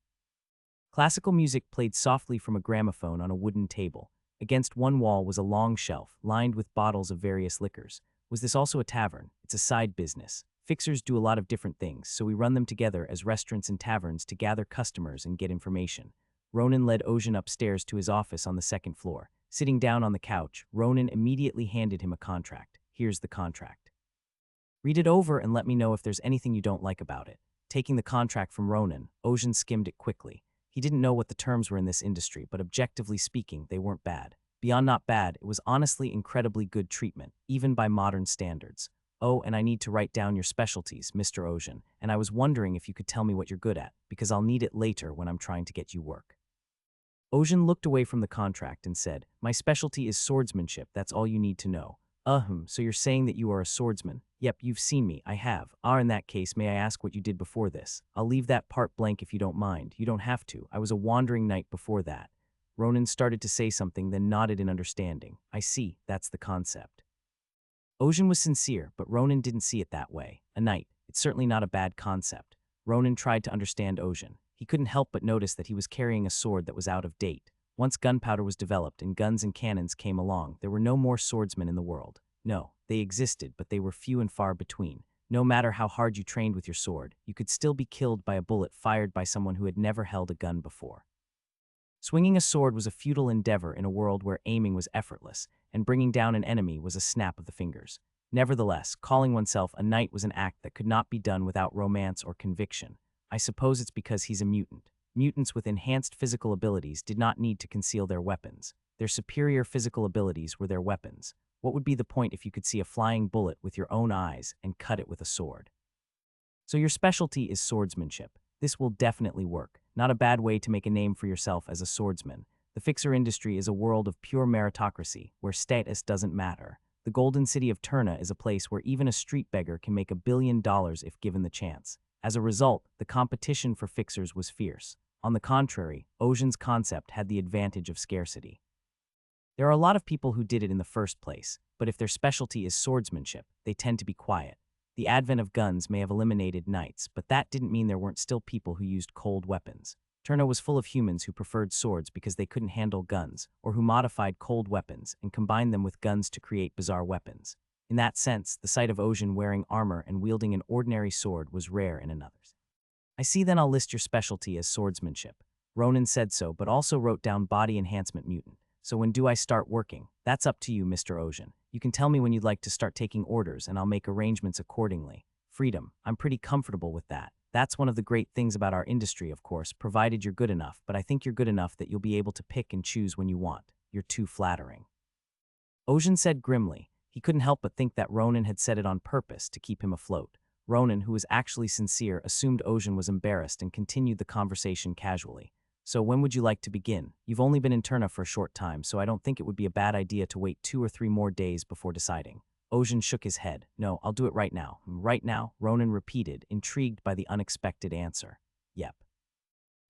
Classical music played softly from a gramophone on a wooden table. Against one wall was a long shelf, lined with bottles of various liquors. Was this also a tavern? It's a side business. Fixers do a lot of different things, so we run them together as restaurants and taverns to gather customers and get information. Ronan led Ojin upstairs to his office on the second floor. Sitting down on the couch, Ronan immediately handed him a contract. Here's the contract. Read it over and let me know if there's anything you don't like about it. Taking the contract from Ronan, Ojin skimmed it quickly. He didn't know what the terms were in this industry, but objectively speaking, they weren't bad. Beyond not bad, it was honestly incredibly good treatment, even by modern standards. Oh, and I need to write down your specialties, Mr. Ojin, and I was wondering if you could tell me what you're good at, because I'll need it later when I'm trying to get you work. Ojin looked away from the contract and said, "My specialty is swordsmanship, that's all you need to know." So you're saying that you are a swordsman? Yep, you've seen me, I have. In that case, may I ask what you did before this? I'll leave that part blank if you don't mind. You don't have to. I was a wandering knight before that. Ronan started to say something, then nodded in understanding. I see, that's the concept. Ojin was sincere, but Ronan didn't see it that way. A knight, it's certainly not a bad concept. Ronan tried to understand Ojin. He couldn't help but notice that he was carrying a sword that was out of date. Once gunpowder was developed and guns and cannons came along, there were no more swordsmen in the world. No, they existed, but they were few and far between. No matter how hard you trained with your sword, you could still be killed by a bullet fired by someone who had never held a gun before. Swinging a sword was a futile endeavor in a world where aiming was effortless, and bringing down an enemy was a snap of the fingers. Nevertheless, calling oneself a knight was an act that could not be done without romance or conviction. I suppose it's because he's a mutant. Mutants with enhanced physical abilities did not need to conceal their weapons. Their superior physical abilities were their weapons. What would be the point if you could see a flying bullet with your own eyes and cut it with a sword? So your specialty is swordsmanship. This will definitely work. Not a bad way to make a name for yourself as a swordsman. The fixer industry is a world of pure meritocracy, where status doesn't matter. The golden city of Turna is a place where even a street beggar can make $1 billion if given the chance. As a result, the competition for fixers was fierce. On the contrary, Ojin's concept had the advantage of scarcity. There are a lot of people who did it in the first place, but if their specialty is swordsmanship, they tend to be quiet. The advent of guns may have eliminated knights, but that didn't mean there weren't still people who used cold weapons. Turna was full of humans who preferred swords because they couldn't handle guns, or who modified cold weapons and combined them with guns to create bizarre weapons. In that sense, the sight of Ojin wearing armor and wielding an ordinary sword was rare in another. I see, then I'll list your specialty as swordsmanship. Ronan said so, but also wrote down body enhancement mutant. So when do I start working? That's up to you, Mr. Ojin. You can tell me when you'd like to start taking orders and I'll make arrangements accordingly. Freedom. I'm pretty comfortable with that. That's one of the great things about our industry, of course, provided you're good enough, but I think you're good enough that you'll be able to pick and choose when you want. You're too flattering. Ojin said grimly. He couldn't help but think that Ronan had said it on purpose to keep him afloat. Ronan, who was actually sincere, assumed Ocean was embarrassed and continued the conversation casually. So when would you like to begin? You've only been in Turna for a short time, so I don't think it would be a bad idea to wait 2 or 3 more days before deciding. Ocean shook his head. No, I'll do it right now. Right now? Ronan repeated, intrigued by the unexpected answer. Yep.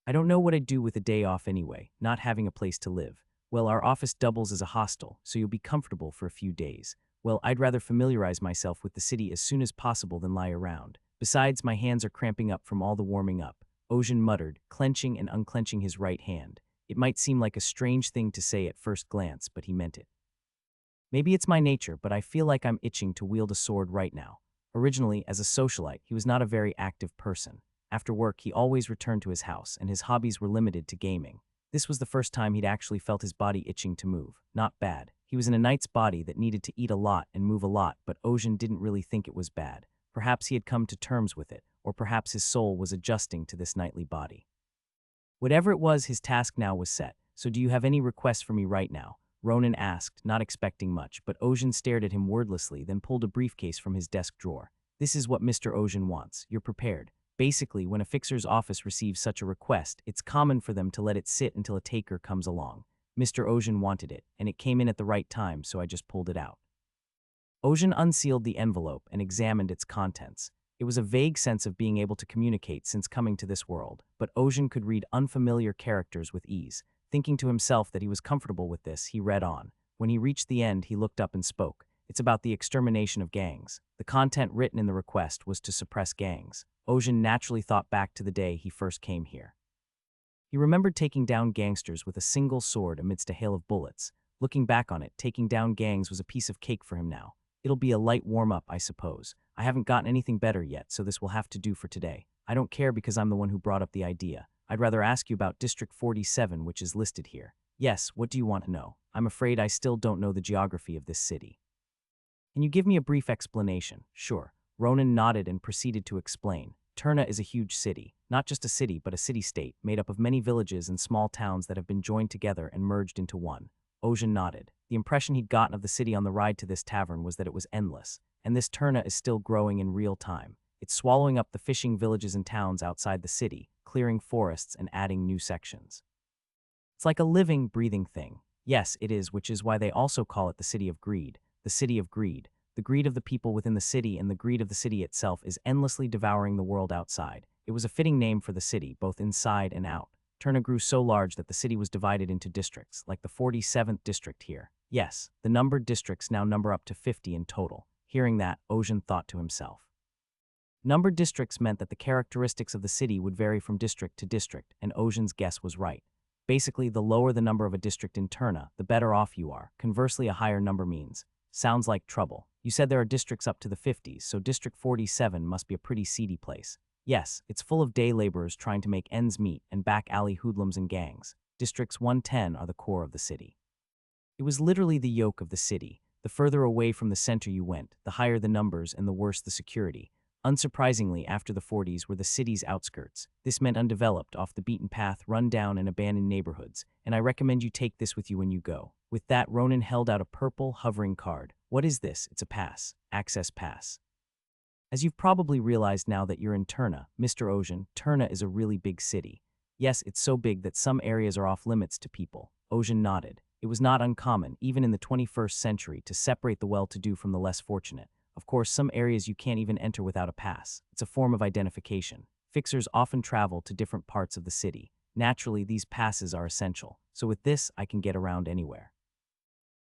I don't know what I'd do with a day off anyway, not having a place to live. Well, our office doubles as a hostel, so you'll be comfortable for a few days. Well, I'd rather familiarize myself with the city as soon as possible than lie around. Besides, my hands are cramping up from all the warming up. Ocean muttered, clenching and unclenching his right hand. It might seem like a strange thing to say at first glance, but he meant it. Maybe it's my nature, but I feel like I'm itching to wield a sword right now. Originally, as a socialite, he was not a very active person. After work, he always returned to his house, and his hobbies were limited to gaming. This was the first time he'd actually felt his body itching to move. Not bad. He was in a knight's body that needed to eat a lot and move a lot, but Ocean didn't really think it was bad. Perhaps he had come to terms with it, or perhaps his soul was adjusting to this knightly body. Whatever it was, his task now was set. So do you have any requests for me right now? Ronan asked, not expecting much, but Ocean stared at him wordlessly, then pulled a briefcase from his desk drawer. This is what Mr. Ocean wants. You're prepared. Basically, when a fixer's office receives such a request, it's common for them to let it sit until a taker comes along. Mr. Ocean wanted it, and it came in at the right time, so I just pulled it out. Ocean unsealed the envelope and examined its contents. It was a vague sense of being able to communicate since coming to this world, but Ocean could read unfamiliar characters with ease. Thinking to himself that he was comfortable with this, he read on. When he reached the end, he looked up and spoke. It's about the extermination of gangs. The content written in the request was to suppress gangs. Ocean naturally thought back to the day he first came here. He remembered taking down gangsters with a single sword amidst a hail of bullets. Looking back on it, taking down gangs was a piece of cake for him now. It'll be a light warm-up, I suppose. I haven't gotten anything better yet, so this will have to do for today. I don't care because I'm the one who brought up the idea. I'd rather ask you about District 47, which is listed here. Yes, what do you want to know? I'm afraid I still don't know the geography of this city. Can you give me a brief explanation? Sure. Ronan nodded and proceeded to explain. Turna is a huge city. Not just a city, but a city-state, made up of many villages and small towns that have been joined together and merged into one. Ocean nodded. The impression he'd gotten of the city on the ride to this tavern was that it was endless, and this Turna is still growing in real time. It's swallowing up the fishing villages and towns outside the city, clearing forests and adding new sections. It's like a living, breathing thing. Yes, it is, which is why they also call it the City of Greed. The City of Greed. The greed of the people within the city and the greed of the city itself is endlessly devouring the world outside. It was a fitting name for the city, both inside and out. Turna grew so large that the city was divided into districts, like the 47th district here. Yes, the numbered districts now number up to 50 in total. Hearing that, Ocean thought to himself. Numbered districts meant that the characteristics of the city would vary from district to district, and Ocean's guess was right. Basically, the lower the number of a district in Turna, the better off you are. Conversely, a higher number means, sounds like trouble. You said there are districts up to the 50s, so District 47 must be a pretty seedy place. Yes, it's full of day laborers trying to make ends meet and back alley hoodlums and gangs. Districts 110 are the core of the city. It was literally the yoke of the city. The further away from the center you went, the higher the numbers and the worse the security. Unsurprisingly, after the 40s were the city's outskirts. This meant undeveloped, off the beaten path, run-down and abandoned neighborhoods, and I recommend you take this with you when you go. With that, Ronan held out a purple, hovering card. What is this? It's a pass. Access pass. As you've probably realized now that you're in Turna, Mr. Ocean, Turna is a really big city. Yes, it's so big that some areas are off limits to people. Ocean nodded. It was not uncommon, even in the 21st century, to separate the well-to-do from the less fortunate. Of course, some areas you can't even enter without a pass. It's a form of identification. Fixers often travel to different parts of the city. Naturally, these passes are essential. So with this, I can get around anywhere.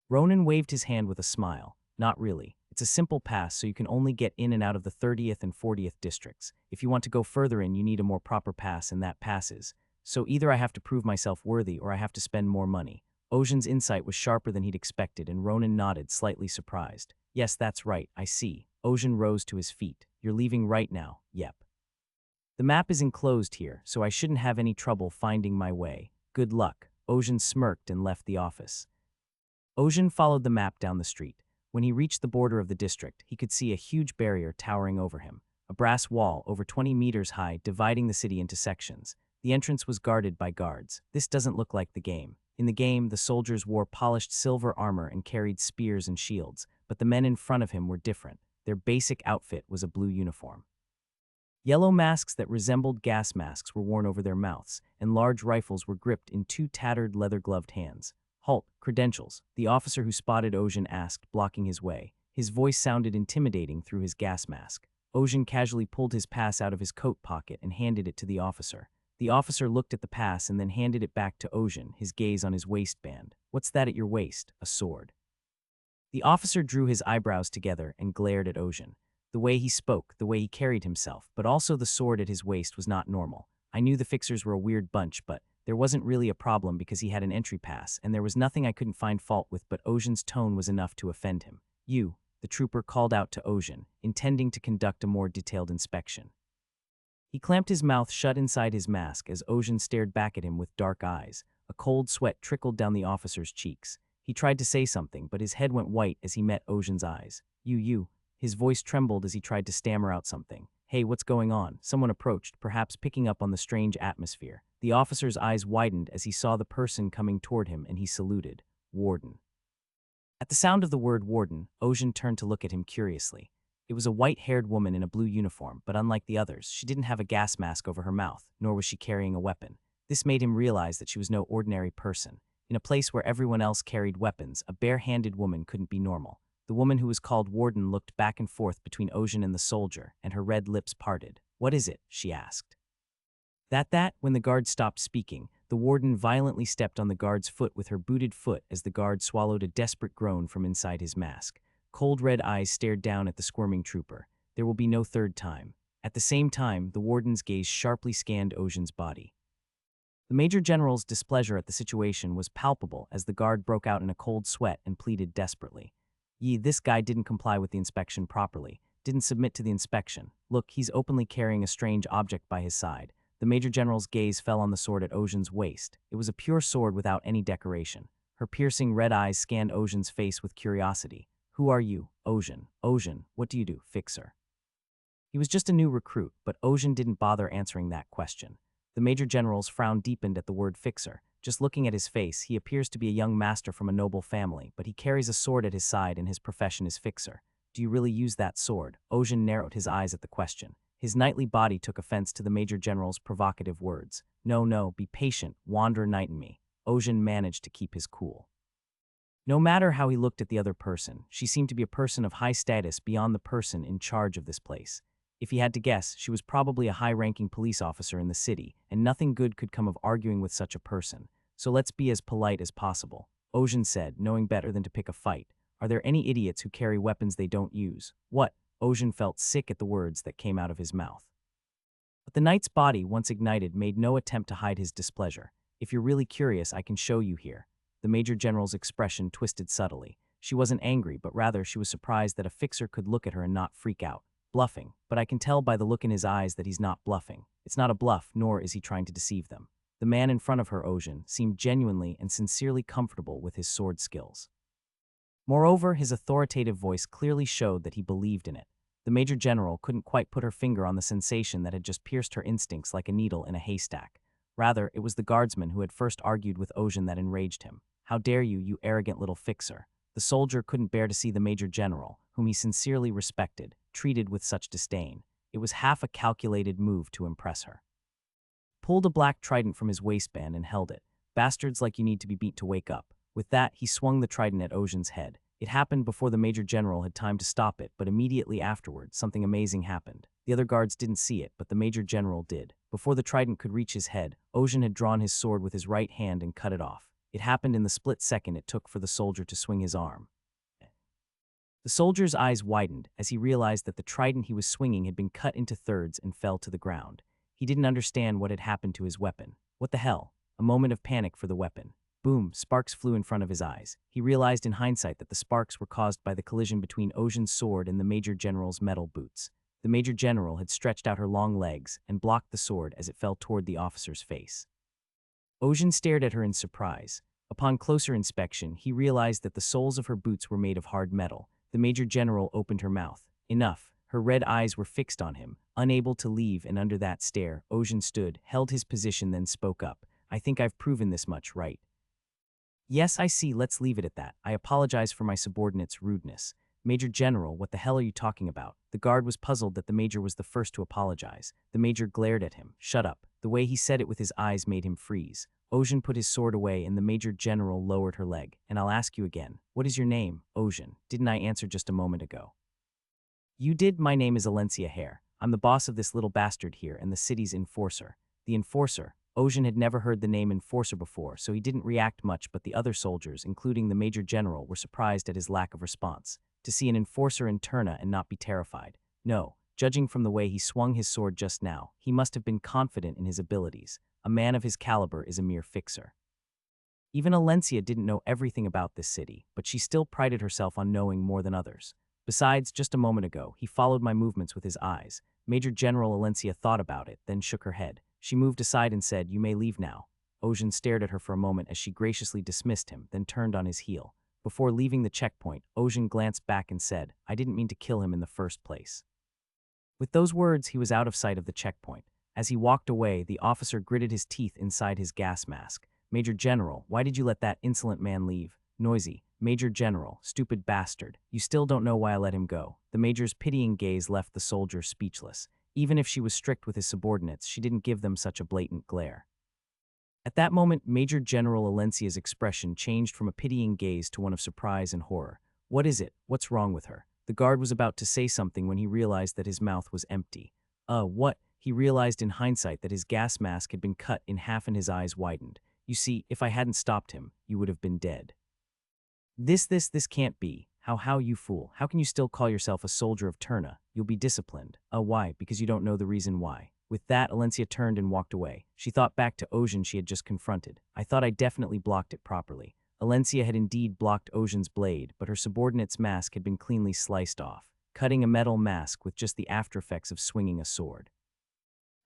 Ronan waved his hand with a smile. Not really. It's a simple pass, so you can only get in and out of the 30th and 40th districts. If you want to go further in, you need a more proper pass, and that passes. So either I have to prove myself worthy or I have to spend more money. Ocean's insight was sharper than he'd expected, and Ronan nodded, slightly surprised. Yes, that's right, I see. Ocean rose to his feet. You're leaving right now. Yep. The map is enclosed here, so I shouldn't have any trouble finding my way. Good luck. Ocean smirked and left the office. Ocean followed the map down the street. When he reached the border of the district, he could see a huge barrier towering over him. A brass wall, over 20 meters high, dividing the city into sections. The entrance was guarded by guards. This doesn't look like the game. In the game, the soldiers wore polished silver armor and carried spears and shields, but the men in front of him were different. Their basic outfit was a blue uniform. Yellow masks that resembled gas masks were worn over their mouths, and large rifles were gripped in two tattered leather-gloved hands. "Halt, credentials," the officer who spotted Ocean asked, blocking his way. His voice sounded intimidating through his gas mask. Ocean casually pulled his pass out of his coat pocket and handed it to the officer. The officer looked at the pass and then handed it back to Ocean, his gaze on his waistband. "What's that at your waist?" "A sword." The officer drew his eyebrows together and glared at Ocean. The way he spoke, the way he carried himself, but also the sword at his waist was not normal. I knew the fixers were a weird bunch, but there wasn't really a problem because he had an entry pass, and there was nothing I couldn't find fault with, but Ocean's tone was enough to offend him. "You," the trooper called out to Ocean, intending to conduct a more detailed inspection. He clamped his mouth shut inside his mask as Ocean stared back at him with dark eyes. A cold sweat trickled down the officer's cheeks. He tried to say something, but his head went white as he met Ocean's eyes. You. His voice trembled as he tried to stammer out something. "Hey, what's going on?" Someone approached, perhaps picking up on the strange atmosphere. The officer's eyes widened as he saw the person coming toward him, and he saluted. "Warden." At the sound of the word warden, Ocean turned to look at him curiously. It was a white-haired woman in a blue uniform, but unlike the others, she didn't have a gas mask over her mouth, nor was she carrying a weapon. This made him realize that she was no ordinary person. In a place where everyone else carried weapons, a bare-handed woman couldn't be normal. The woman who was called Warden looked back and forth between Ocean and the soldier, and her red lips parted. "What is it?" she asked. When the guard stopped speaking, the Warden violently stepped on the guard's foot with her booted foot as the guard swallowed a desperate groan from inside his mask. Cold red eyes stared down at the squirming trooper. There will be no third time. At the same time, the Warden's gaze sharply scanned Ocean's body. The Major General's displeasure at the situation was palpable as the guard broke out in a cold sweat and pleaded desperately. This guy didn't comply with the inspection properly, didn't submit to the inspection. Look, he's openly carrying a strange object by his side." The Major General's gaze fell on the sword at Ocean's waist. It was a pure sword without any decoration. Her piercing red eyes scanned Ocean's face with curiosity. "Who are you?" "Ocean." "Ocean, what do you do?" "Fixer." He was just a new recruit, but Ocean didn't bother answering that question. The Major General's frown deepened at the word fixer. Just looking at his face, he appears to be a young master from a noble family, but he carries a sword at his side and his profession is fixer. "Do you really use that sword?" Ocean narrowed his eyes at the question. His knightly body took offense to the Major General's provocative words. No, be patient, wanderer knight in me." Ocean managed to keep his cool. No matter how he looked at the other person, she seemed to be a person of high status beyond the person in charge of this place. If he had to guess, she was probably a high-ranking police officer in the city, and nothing good could come of arguing with such a person. "So let's be as polite as possible," Ocean said, knowing better than to pick a fight. "Are there any idiots who carry weapons they don't use?" "What?" Ocean felt sick at the words that came out of his mouth. But the knight's body, once ignited, made no attempt to hide his displeasure. "If you're really curious, I can show you here." The Major General's expression twisted subtly. She wasn't angry, but rather she was surprised that a fixer could look at her and not freak out. "Bluffing, but I can tell by the look in his eyes that he's not bluffing. It's not a bluff, nor is he trying to deceive them." The man in front of her, Ocean, seemed genuinely and sincerely comfortable with his sword skills. Moreover, his authoritative voice clearly showed that he believed in it. The Major General couldn't quite put her finger on the sensation that had just pierced her instincts like a needle in a haystack. Rather, it was the guardsman who had first argued with Ocean that enraged him. "How dare you, you arrogant little fixer." The soldier couldn't bear to see the Major General, whom he sincerely respected, treated with such disdain. It was half a calculated move to impress her. Pulled a black trident from his waistband and held it. "Bastards like you need to be beat to wake up." With that, he swung the trident at Ocean's head. It happened before the Major General had time to stop it, but immediately afterward, something amazing happened. The other guards didn't see it, but the Major General did. Before the trident could reach his head, Ocean had drawn his sword with his right hand and cut it off. It happened in the split second it took for the soldier to swing his arm. The soldier's eyes widened as he realized that the trident he was swinging had been cut into thirds and fell to the ground. He didn't understand what had happened to his weapon. What the hell? A moment of panic for the weapon. Boom, sparks flew in front of his eyes. He realized in hindsight that the sparks were caused by the collision between Ocean's sword and the Major General's metal boots. The Major General had stretched out her long legs and blocked the sword as it fell toward the officer's face. Ocean stared at her in surprise. Upon closer inspection, he realized that the soles of her boots were made of hard metal. The Major General opened her mouth. Enough. Her red eyes were fixed on him, unable to leave, and under that stare, Ocean stood, held his position, then spoke up. "I think I've proven this much, right?" "Yes, I see. Let's leave it at that. I apologize for my subordinate's rudeness." Major General, what the hell are you talking about? The guard was puzzled that the major was the first to apologize. The major glared at him. Shut up. The way he said it with his eyes made him freeze. Ocean put his sword away and the Major General lowered her leg. And I'll ask you again. What is your name, Ocean? Didn't I answer just a moment ago? You did. My name is Alencia Hare. I'm the boss of this little bastard here and the city's enforcer. The enforcer. Ocean had never heard the name enforcer before, so he didn't react much, but the other soldiers, including the Major General, were surprised at his lack of response. To see an enforcer in Turna and not be terrified. No, judging from the way he swung his sword just now, he must have been confident in his abilities. A man of his caliber is a mere fixer. Even Alencia didn't know everything about this city, but she still prided herself on knowing more than others. Besides, just a moment ago, he followed my movements with his eyes. Major General Alencia thought about it, then shook her head. She moved aside and said, "You may leave now." Ocean stared at her for a moment as she graciously dismissed him, then turned on his heel. Before leaving the checkpoint, Ocean glanced back and said, "I didn't mean to kill him in the first place." With those words, he was out of sight of the checkpoint. As he walked away, the officer gritted his teeth inside his gas mask. "Major General, why did you let that insolent man leave?" Noisy. "Major General, stupid bastard. You still don't know why I let him go." The major's pitying gaze left the soldier speechless. Even if she was strict with his subordinates, she didn't give them such a blatant glare. At that moment, Major General Alencia's expression changed from a pitying gaze to one of surprise and horror. "What is it? What's wrong with her?" The guard was about to say something when he realized that his mouth was empty. What? He realized in hindsight that his gas mask had been cut in half and his eyes widened. "You see, if I hadn't stopped him, you would have been dead." This can't be. How you fool. How can you still call yourself a soldier of Turna? You'll be disciplined." Why? Because you don't know the reason why." With that, Alencia turned and walked away. She thought back to Ocean she had just confronted. "I thought I definitely blocked it properly." Alencia had indeed blocked Ocean's blade, but her subordinate's mask had been cleanly sliced off, cutting a metal mask with just the after effects of swinging a sword.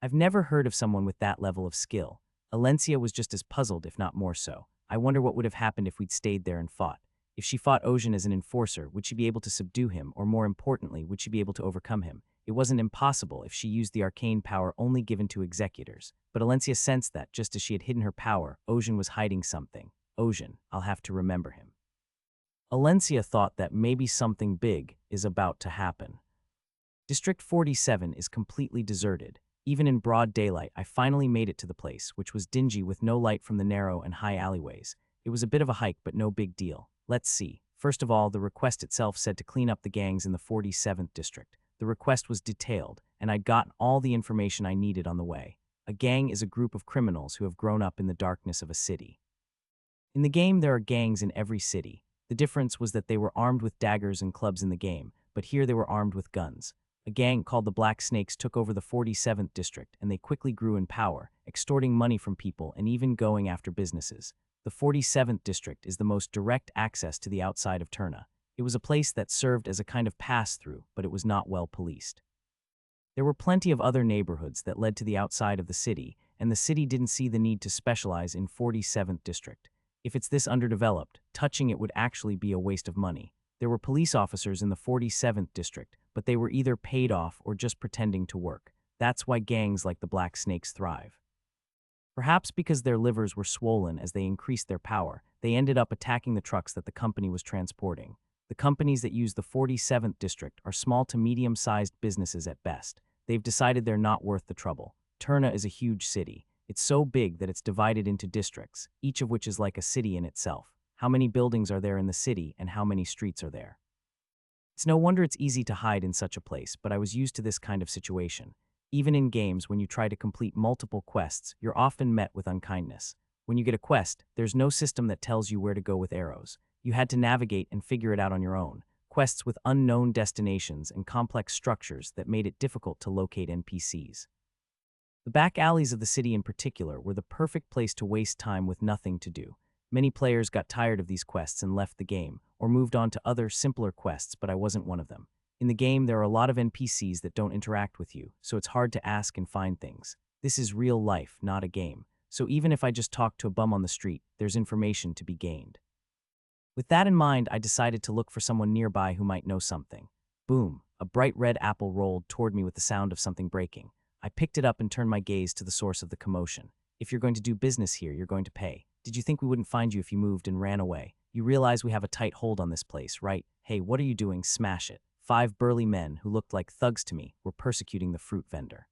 I've never heard of someone with that level of skill. Alencia was just as puzzled, if not more so. I wonder what would have happened if we'd stayed there and fought. If she fought Ocean as an enforcer, would she be able to subdue him, or more importantly, would she be able to overcome him? It wasn't impossible if she used the arcane power only given to executors, but Alencia sensed that, just as she had hidden her power, Ocean was hiding something. Ocean, I'll have to remember him. Alencia thought that maybe something big is about to happen. District 47 is completely deserted. Even in broad daylight, I finally made it to the place, which was dingy with no light from the narrow and high alleyways. It was a bit of a hike, but no big deal. Let's see. First of all, the request itself said to clean up the gangs in the 47th district. The request was detailed, and I'd gotten all the information I needed on the way. A gang is a group of criminals who have grown up in the darkness of a city. In the game, there are gangs in every city. The difference was that they were armed with daggers and clubs in the game, but here they were armed with guns. A gang called the Black Snakes took over the 47th district, and they quickly grew in power, extorting money from people and even going after businesses. The 47th district is the most direct access to the outside of Turna. It was a place that served as a kind of pass-through, but it was not well policed. There were plenty of other neighborhoods that led to the outside of the city, and the city didn't see the need to specialize in 47th district. If it's this underdeveloped, touching it would actually be a waste of money. There were police officers in the 47th district, but they were either paid off or just pretending to work. That's why gangs like the Black Snakes thrive. Perhaps because their livers were swollen as they increased their power, they ended up attacking the trucks that the company was transporting. The companies that use the 47th district are small to medium-sized businesses at best. They've decided they're not worth the trouble. Turna is a huge city. It's so big that it's divided into districts, each of which is like a city in itself. How many buildings are there in the city and how many streets are there? It's no wonder it's easy to hide in such a place, but I was used to this kind of situation. Even in games, when you try to complete multiple quests, you're often met with unkindness. When you get a quest, there's no system that tells you where to go with arrows. You had to navigate and figure it out on your own. Quests with unknown destinations and complex structures that made it difficult to locate NPCs. The back alleys of the city in particular were the perfect place to waste time with nothing to do. Many players got tired of these quests and left the game, or moved on to other, simpler quests, but I wasn't one of them. In the game, there are a lot of NPCs that don't interact with you, so it's hard to ask and find things. This is real life, not a game. So even if I just talk to a bum on the street, there's information to be gained. With that in mind, I decided to look for someone nearby who might know something. Boom! A bright red apple rolled toward me with the sound of something breaking. I picked it up and turned my gaze to the source of the commotion. If you're going to do business here, you're going to pay. Did you think we wouldn't find you if you moved and ran away? You realize we have a tight hold on this place, right? "Hey, what are you doing? Smash it." 5 burly men, who looked like thugs to me, were persecuting the fruit vendor.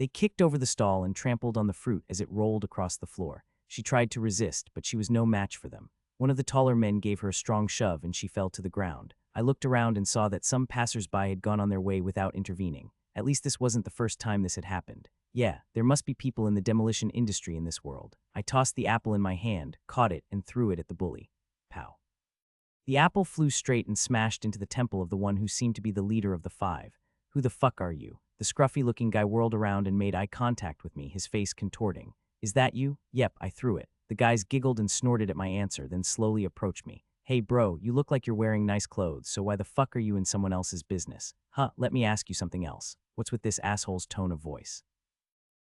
They kicked over the stall and trampled on the fruit as it rolled across the floor. She tried to resist, but she was no match for them. One of the taller men gave her a strong shove and she fell to the ground. I looked around and saw that some passers-by had gone on their way without intervening. At least this wasn't the first time this had happened. Yeah, there must be people in the demolition industry in this world. I tossed the apple in my hand, caught it, and threw it at the bully. Pow. The apple flew straight and smashed into the temple of the one who seemed to be the leader of the 5. "Who the fuck are you?" The scruffy-looking guy whirled around and made eye contact with me, his face contorting. "Is that you?" "Yep, I threw it." The guys giggled and snorted at my answer, then slowly approached me. "Hey bro, you look like you're wearing nice clothes, so why the fuck are you in someone else's business?" "Huh, let me ask you something else. What's with this asshole's tone of voice?"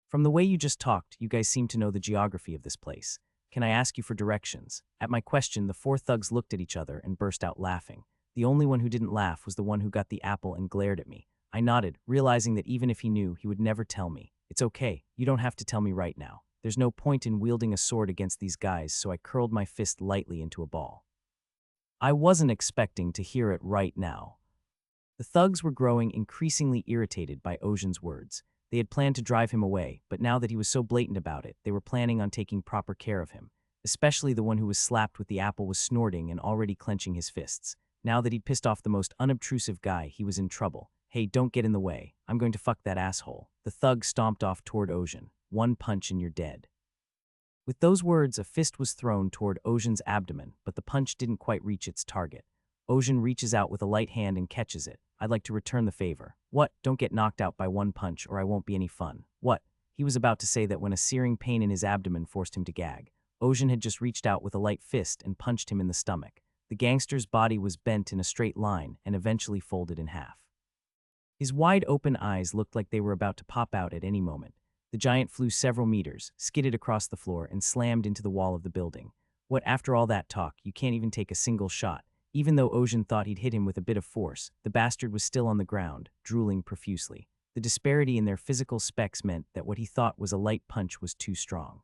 "From the way you just talked, you guys seem to know the geography of this place. Can I ask you for directions?" At my question, the 4 thugs looked at each other and burst out laughing. The only one who didn't laugh was the one who got the apple and glared at me. I nodded, realizing that even if he knew, he would never tell me. "It's okay, you don't have to tell me right now. There's no point in wielding a sword against these guys," so I curled my fist lightly into a ball. I wasn't expecting to hear it right now. The thugs were growing increasingly irritated by Ocean's words. They had planned to drive him away, but now that he was so blatant about it, they were planning on taking proper care of him. Especially the one who was slapped with the apple was snorting and already clenching his fists. Now that he'd pissed off the most unobtrusive guy, he was in trouble. "Hey, don't get in the way. I'm going to fuck that asshole." The thug stomped off toward Ocean. "One punch and you're dead." With those words, a fist was thrown toward Ocean's abdomen, but the punch didn't quite reach its target. Ocean reaches out with a light hand and catches it. "I'd like to return the favor." "What? Don't get knocked out by one punch or I won't be any fun." "What?" He was about to say that when a searing pain in his abdomen forced him to gag. Ocean had just reached out with a light fist and punched him in the stomach. The gangster's body was bent in a straight line and eventually folded in half. His wide-open eyes looked like they were about to pop out at any moment. The giant flew several meters, skidded across the floor, and slammed into the wall of the building. What, after all that talk, you can't even take a single shot? Even though Ocean thought he'd hit him with a bit of force, the bastard was still on the ground, drooling profusely. The disparity in their physical specs meant that what he thought was a light punch was too strong.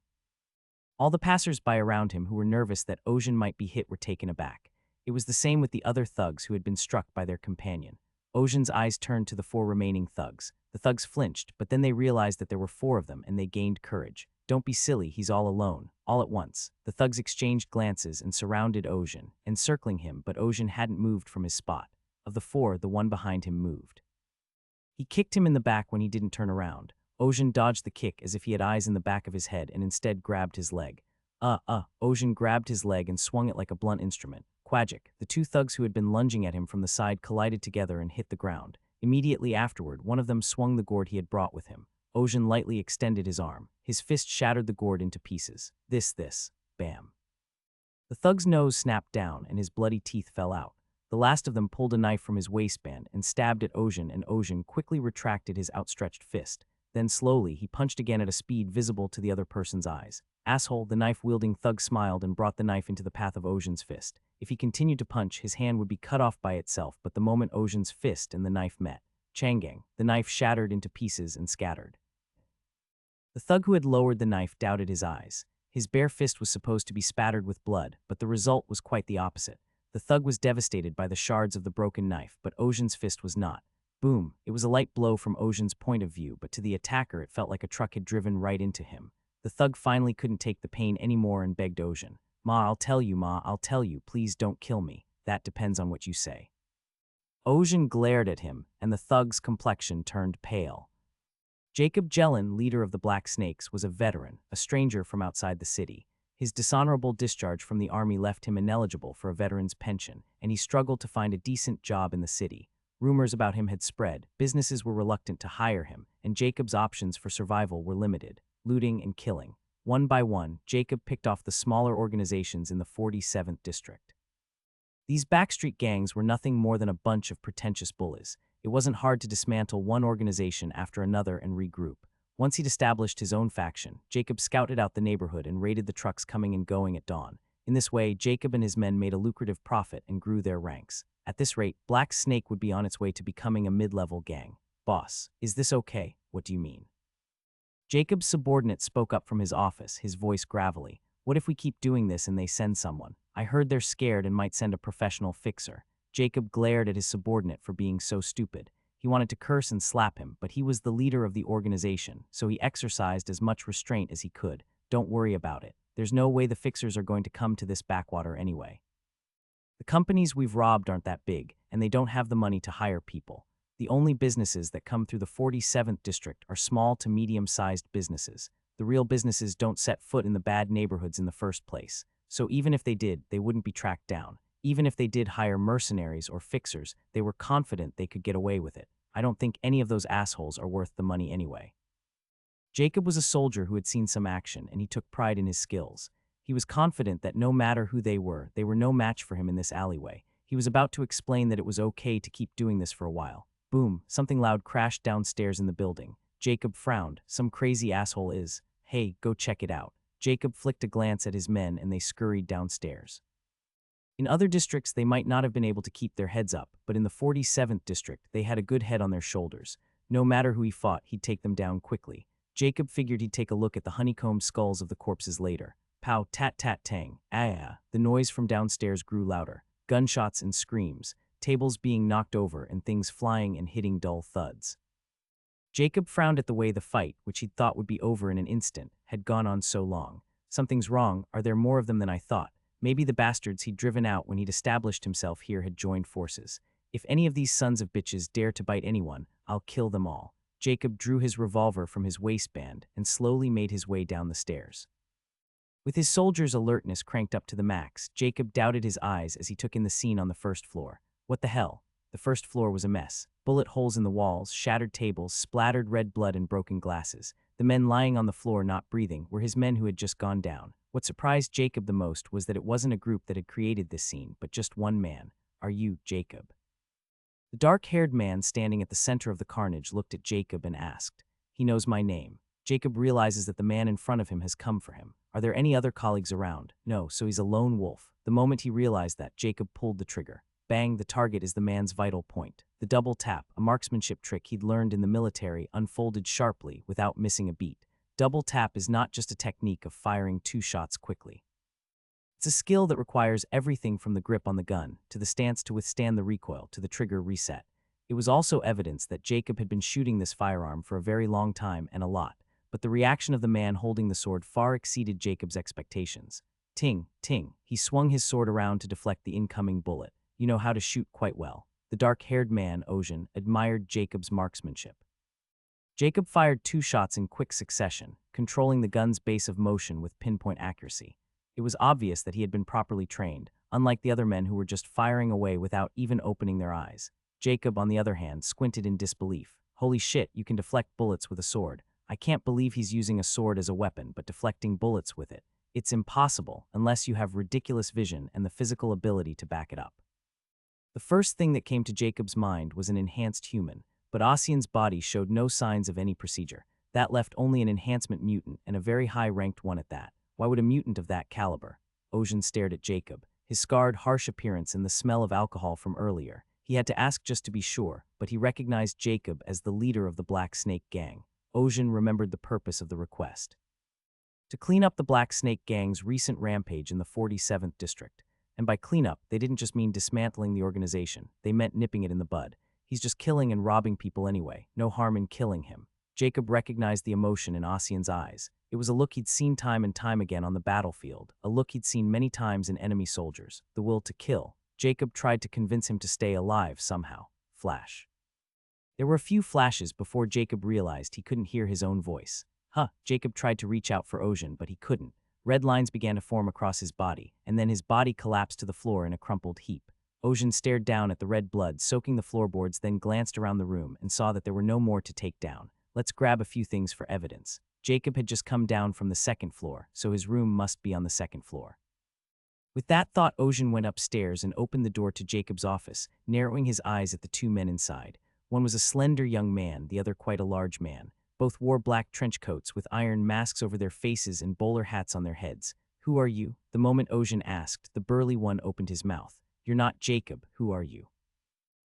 All the passers-by around him who were nervous that Ocean might be hit were taken aback. It was the same with the other thugs who had been struck by their companion. Ocean's eyes turned to the 4 remaining thugs. The thugs flinched, but then they realized that there were 4 of them and they gained courage. "Don't be silly, he's all alone." All at once, the thugs exchanged glances and surrounded Ocean, encircling him, but Ocean hadn't moved from his spot. Of the 4, the one behind him moved. He kicked him in the back when he didn't turn around. Ocean dodged the kick as if he had eyes in the back of his head and instead grabbed his leg. Ocean grabbed his leg and swung it like a blunt instrument. Quagic, the 2 thugs who had been lunging at him from the side collided together and hit the ground. Immediately afterward, one of them swung the gourd he had brought with him. Ocean lightly extended his arm. His fist shattered the gourd into pieces. This. Bam. The thug's nose snapped down and his bloody teeth fell out. The last of them pulled a knife from his waistband and stabbed at Ocean, and Ocean quickly retracted his outstretched fist. Then slowly, he punched again at a speed visible to the other person's eyes. "Asshole," the knife-wielding thug smiled and brought the knife into the path of Ocean's fist. If he continued to punch, his hand would be cut off by itself, but the moment Ocean's fist and the knife met, Changang, the knife shattered into pieces and scattered. The thug who had lowered the knife doubted his eyes. His bare fist was supposed to be spattered with blood, but the result was quite the opposite. The thug was devastated by the shards of the broken knife, but Ocean's fist was not. Boom! It was a light blow from Ocean's point of view, but to the attacker it felt like a truck had driven right into him. The thug finally couldn't take the pain anymore and begged Ocean. Ma, I'll tell you, please don't kill me. That depends on what you say." Ocean glared at him, and the thug's complexion turned pale. Jacob Jellin, leader of the Black Snakes, was a veteran, a stranger from outside the city. His dishonorable discharge from the army left him ineligible for a veteran's pension, and he struggled to find a decent job in the city. Rumors about him had spread, businesses were reluctant to hire him, and Jacob's options for survival were limited: looting and killing. One by one, Jacob picked off the smaller organizations in the 47th district. These backstreet gangs were nothing more than a bunch of pretentious bullies. It wasn't hard to dismantle one organization after another and regroup. Once he'd established his own faction, Jacob scouted out the neighborhood and raided the trucks coming and going at dawn. In this way, Jacob and his men made a lucrative profit and grew their ranks. At this rate, Black Snake would be on its way to becoming a mid-level gang. "Boss, is this okay? What do you mean?" Jacob's subordinate spoke up from his office, his voice gravelly. "What if we keep doing this and they send someone? I heard they're scared and might send a professional fixer." Jacob glared at his subordinate for being so stupid. He wanted to curse and slap him, but he was the leader of the organization, so he exercised as much restraint as he could. Don't worry about it. There's no way the fixers are going to come to this backwater anyway. The companies we've robbed aren't that big, and they don't have the money to hire people. The only businesses that come through the 47th district are small to medium-sized businesses. The real businesses don't set foot in the bad neighborhoods in the first place. So even if they did, they wouldn't be tracked down. Even if they did hire mercenaries or fixers, they were confident they could get away with it. I don't think any of those assholes are worth the money anyway. Jacob was a soldier who had seen some action, and he took pride in his skills. He was confident that no matter who they were no match for him in this alleyway. He was about to explain that it was okay to keep doing this for a while. Boom, something loud crashed downstairs in the building. Jacob frowned. Some crazy asshole is. Hey, go check it out. Jacob flicked a glance at his men and they scurried downstairs. In other districts, they might not have been able to keep their heads up, but in the 47th district, they had a good head on their shoulders. No matter who he fought, he'd take them down quickly. Jacob figured he'd take a look at the honeycombed skulls of the corpses later. Pow, tat, tat, tang. Ah. The noise from downstairs grew louder. Gunshots and screams, tables being knocked over and things flying and hitting dull thuds. Jacob frowned at the way the fight, which he'd thought would be over in an instant, had gone on so long. Something's wrong. Are there more of them than I thought? Maybe the bastards he'd driven out when he'd established himself here had joined forces. If any of these sons of bitches dare to bite anyone, I'll kill them all. Jacob drew his revolver from his waistband and slowly made his way down the stairs. With his soldier's alertness cranked up to the max, Jacob doubted his eyes as he took in the scene on the first floor. What the hell? The first floor was a mess. Bullet holes in the walls, shattered tables, splattered red blood and broken glasses. The men lying on the floor not breathing were his men who had just gone down. What surprised Jacob the most was that it wasn't a group that had created this scene, but just one man. Are you Jacob? The dark-haired man standing at the center of the carnage looked at Jacob and asked, He knows my name. Jacob realizes that the man in front of him has come for him. Are there any other colleagues around? No, so he's a lone wolf. The moment he realized that, Jacob pulled the trigger. Bang, the target is the man's vital point. The double tap, a marksmanship trick he'd learned in the military, unfolded sharply without missing a beat. Double tap is not just a technique of firing 2 shots quickly. It's a skill that requires everything from the grip on the gun, to the stance to withstand the recoil, to the trigger reset. It was also evidence that Jacob had been shooting this firearm for a very long time and a lot, but the reaction of the man holding the sword far exceeded Jacob's expectations. Ting, ting, he swung his sword around to deflect the incoming bullet. You know how to shoot quite well. The dark-haired man, Ocean, admired Jacob's marksmanship. Jacob fired 2 shots in quick succession, controlling the gun's base of motion with pinpoint accuracy. It was obvious that he had been properly trained, unlike the other men who were just firing away without even opening their eyes. Jacob, on the other hand, squinted in disbelief. Holy shit, you can deflect bullets with a sword. I can't believe he's using a sword as a weapon, but deflecting bullets with it. It's impossible, unless you have ridiculous vision and the physical ability to back it up. The first thing that came to Jacob's mind was an enhanced human, but Ossian's body showed no signs of any procedure. That left only an enhancement mutant, and a very high-ranked one at that. Why would a mutant of that caliber? Ocean stared at Jacob, his scarred, harsh appearance and the smell of alcohol from earlier. He had to ask just to be sure, but he recognized Jacob as the leader of the Black Snake Gang. Ocean remembered the purpose of the request. To clean up the Black Snake Gang's recent rampage in the 47th district. And by cleanup, they didn't just mean dismantling the organization. They meant nipping it in the bud. He's just killing and robbing people anyway. No harm in killing him. Jacob recognized the emotion in Ossian's eyes. It was a look he'd seen time and time again on the battlefield, a look he'd seen many times in enemy soldiers, the will to kill. Jacob tried to convince him to stay alive somehow. Flash. There were a few flashes before Jacob realized he couldn't hear his own voice. Jacob tried to reach out for Ocean, but he couldn't. Red lines began to form across his body, and then his body collapsed to the floor in a crumpled heap. Ocean stared down at the red blood soaking the floorboards, then glanced around the room and saw that there were no more to take down. Let's grab a few things for evidence. Jacob had just come down from the 2nd floor, so his room must be on the 2nd floor. With that thought, Ocean went upstairs and opened the door to Jacob's office, narrowing his eyes at the 2 men inside. One was a slender young man, the other quite a large man. Both wore black trench coats with iron masks over their faces and bowler hats on their heads. Who are you? The moment Ocean asked, the burly one opened his mouth. You're not Jacob. Who are you?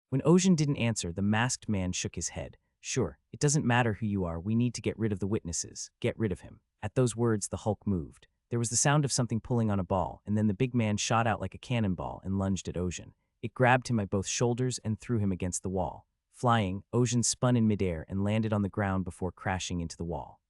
When Ocean didn't answer, the masked man shook his head. Sure, it doesn't matter who you are. We need to get rid of the witnesses. Get rid of him. At those words, the Hulk moved. There was the sound of something pulling on a ball, and then the big man shot out like a cannonball and lunged at Ocean. It grabbed him by both shoulders and threw him against the wall. Flying, Ocean spun in midair and landed on the ground before crashing into the wall.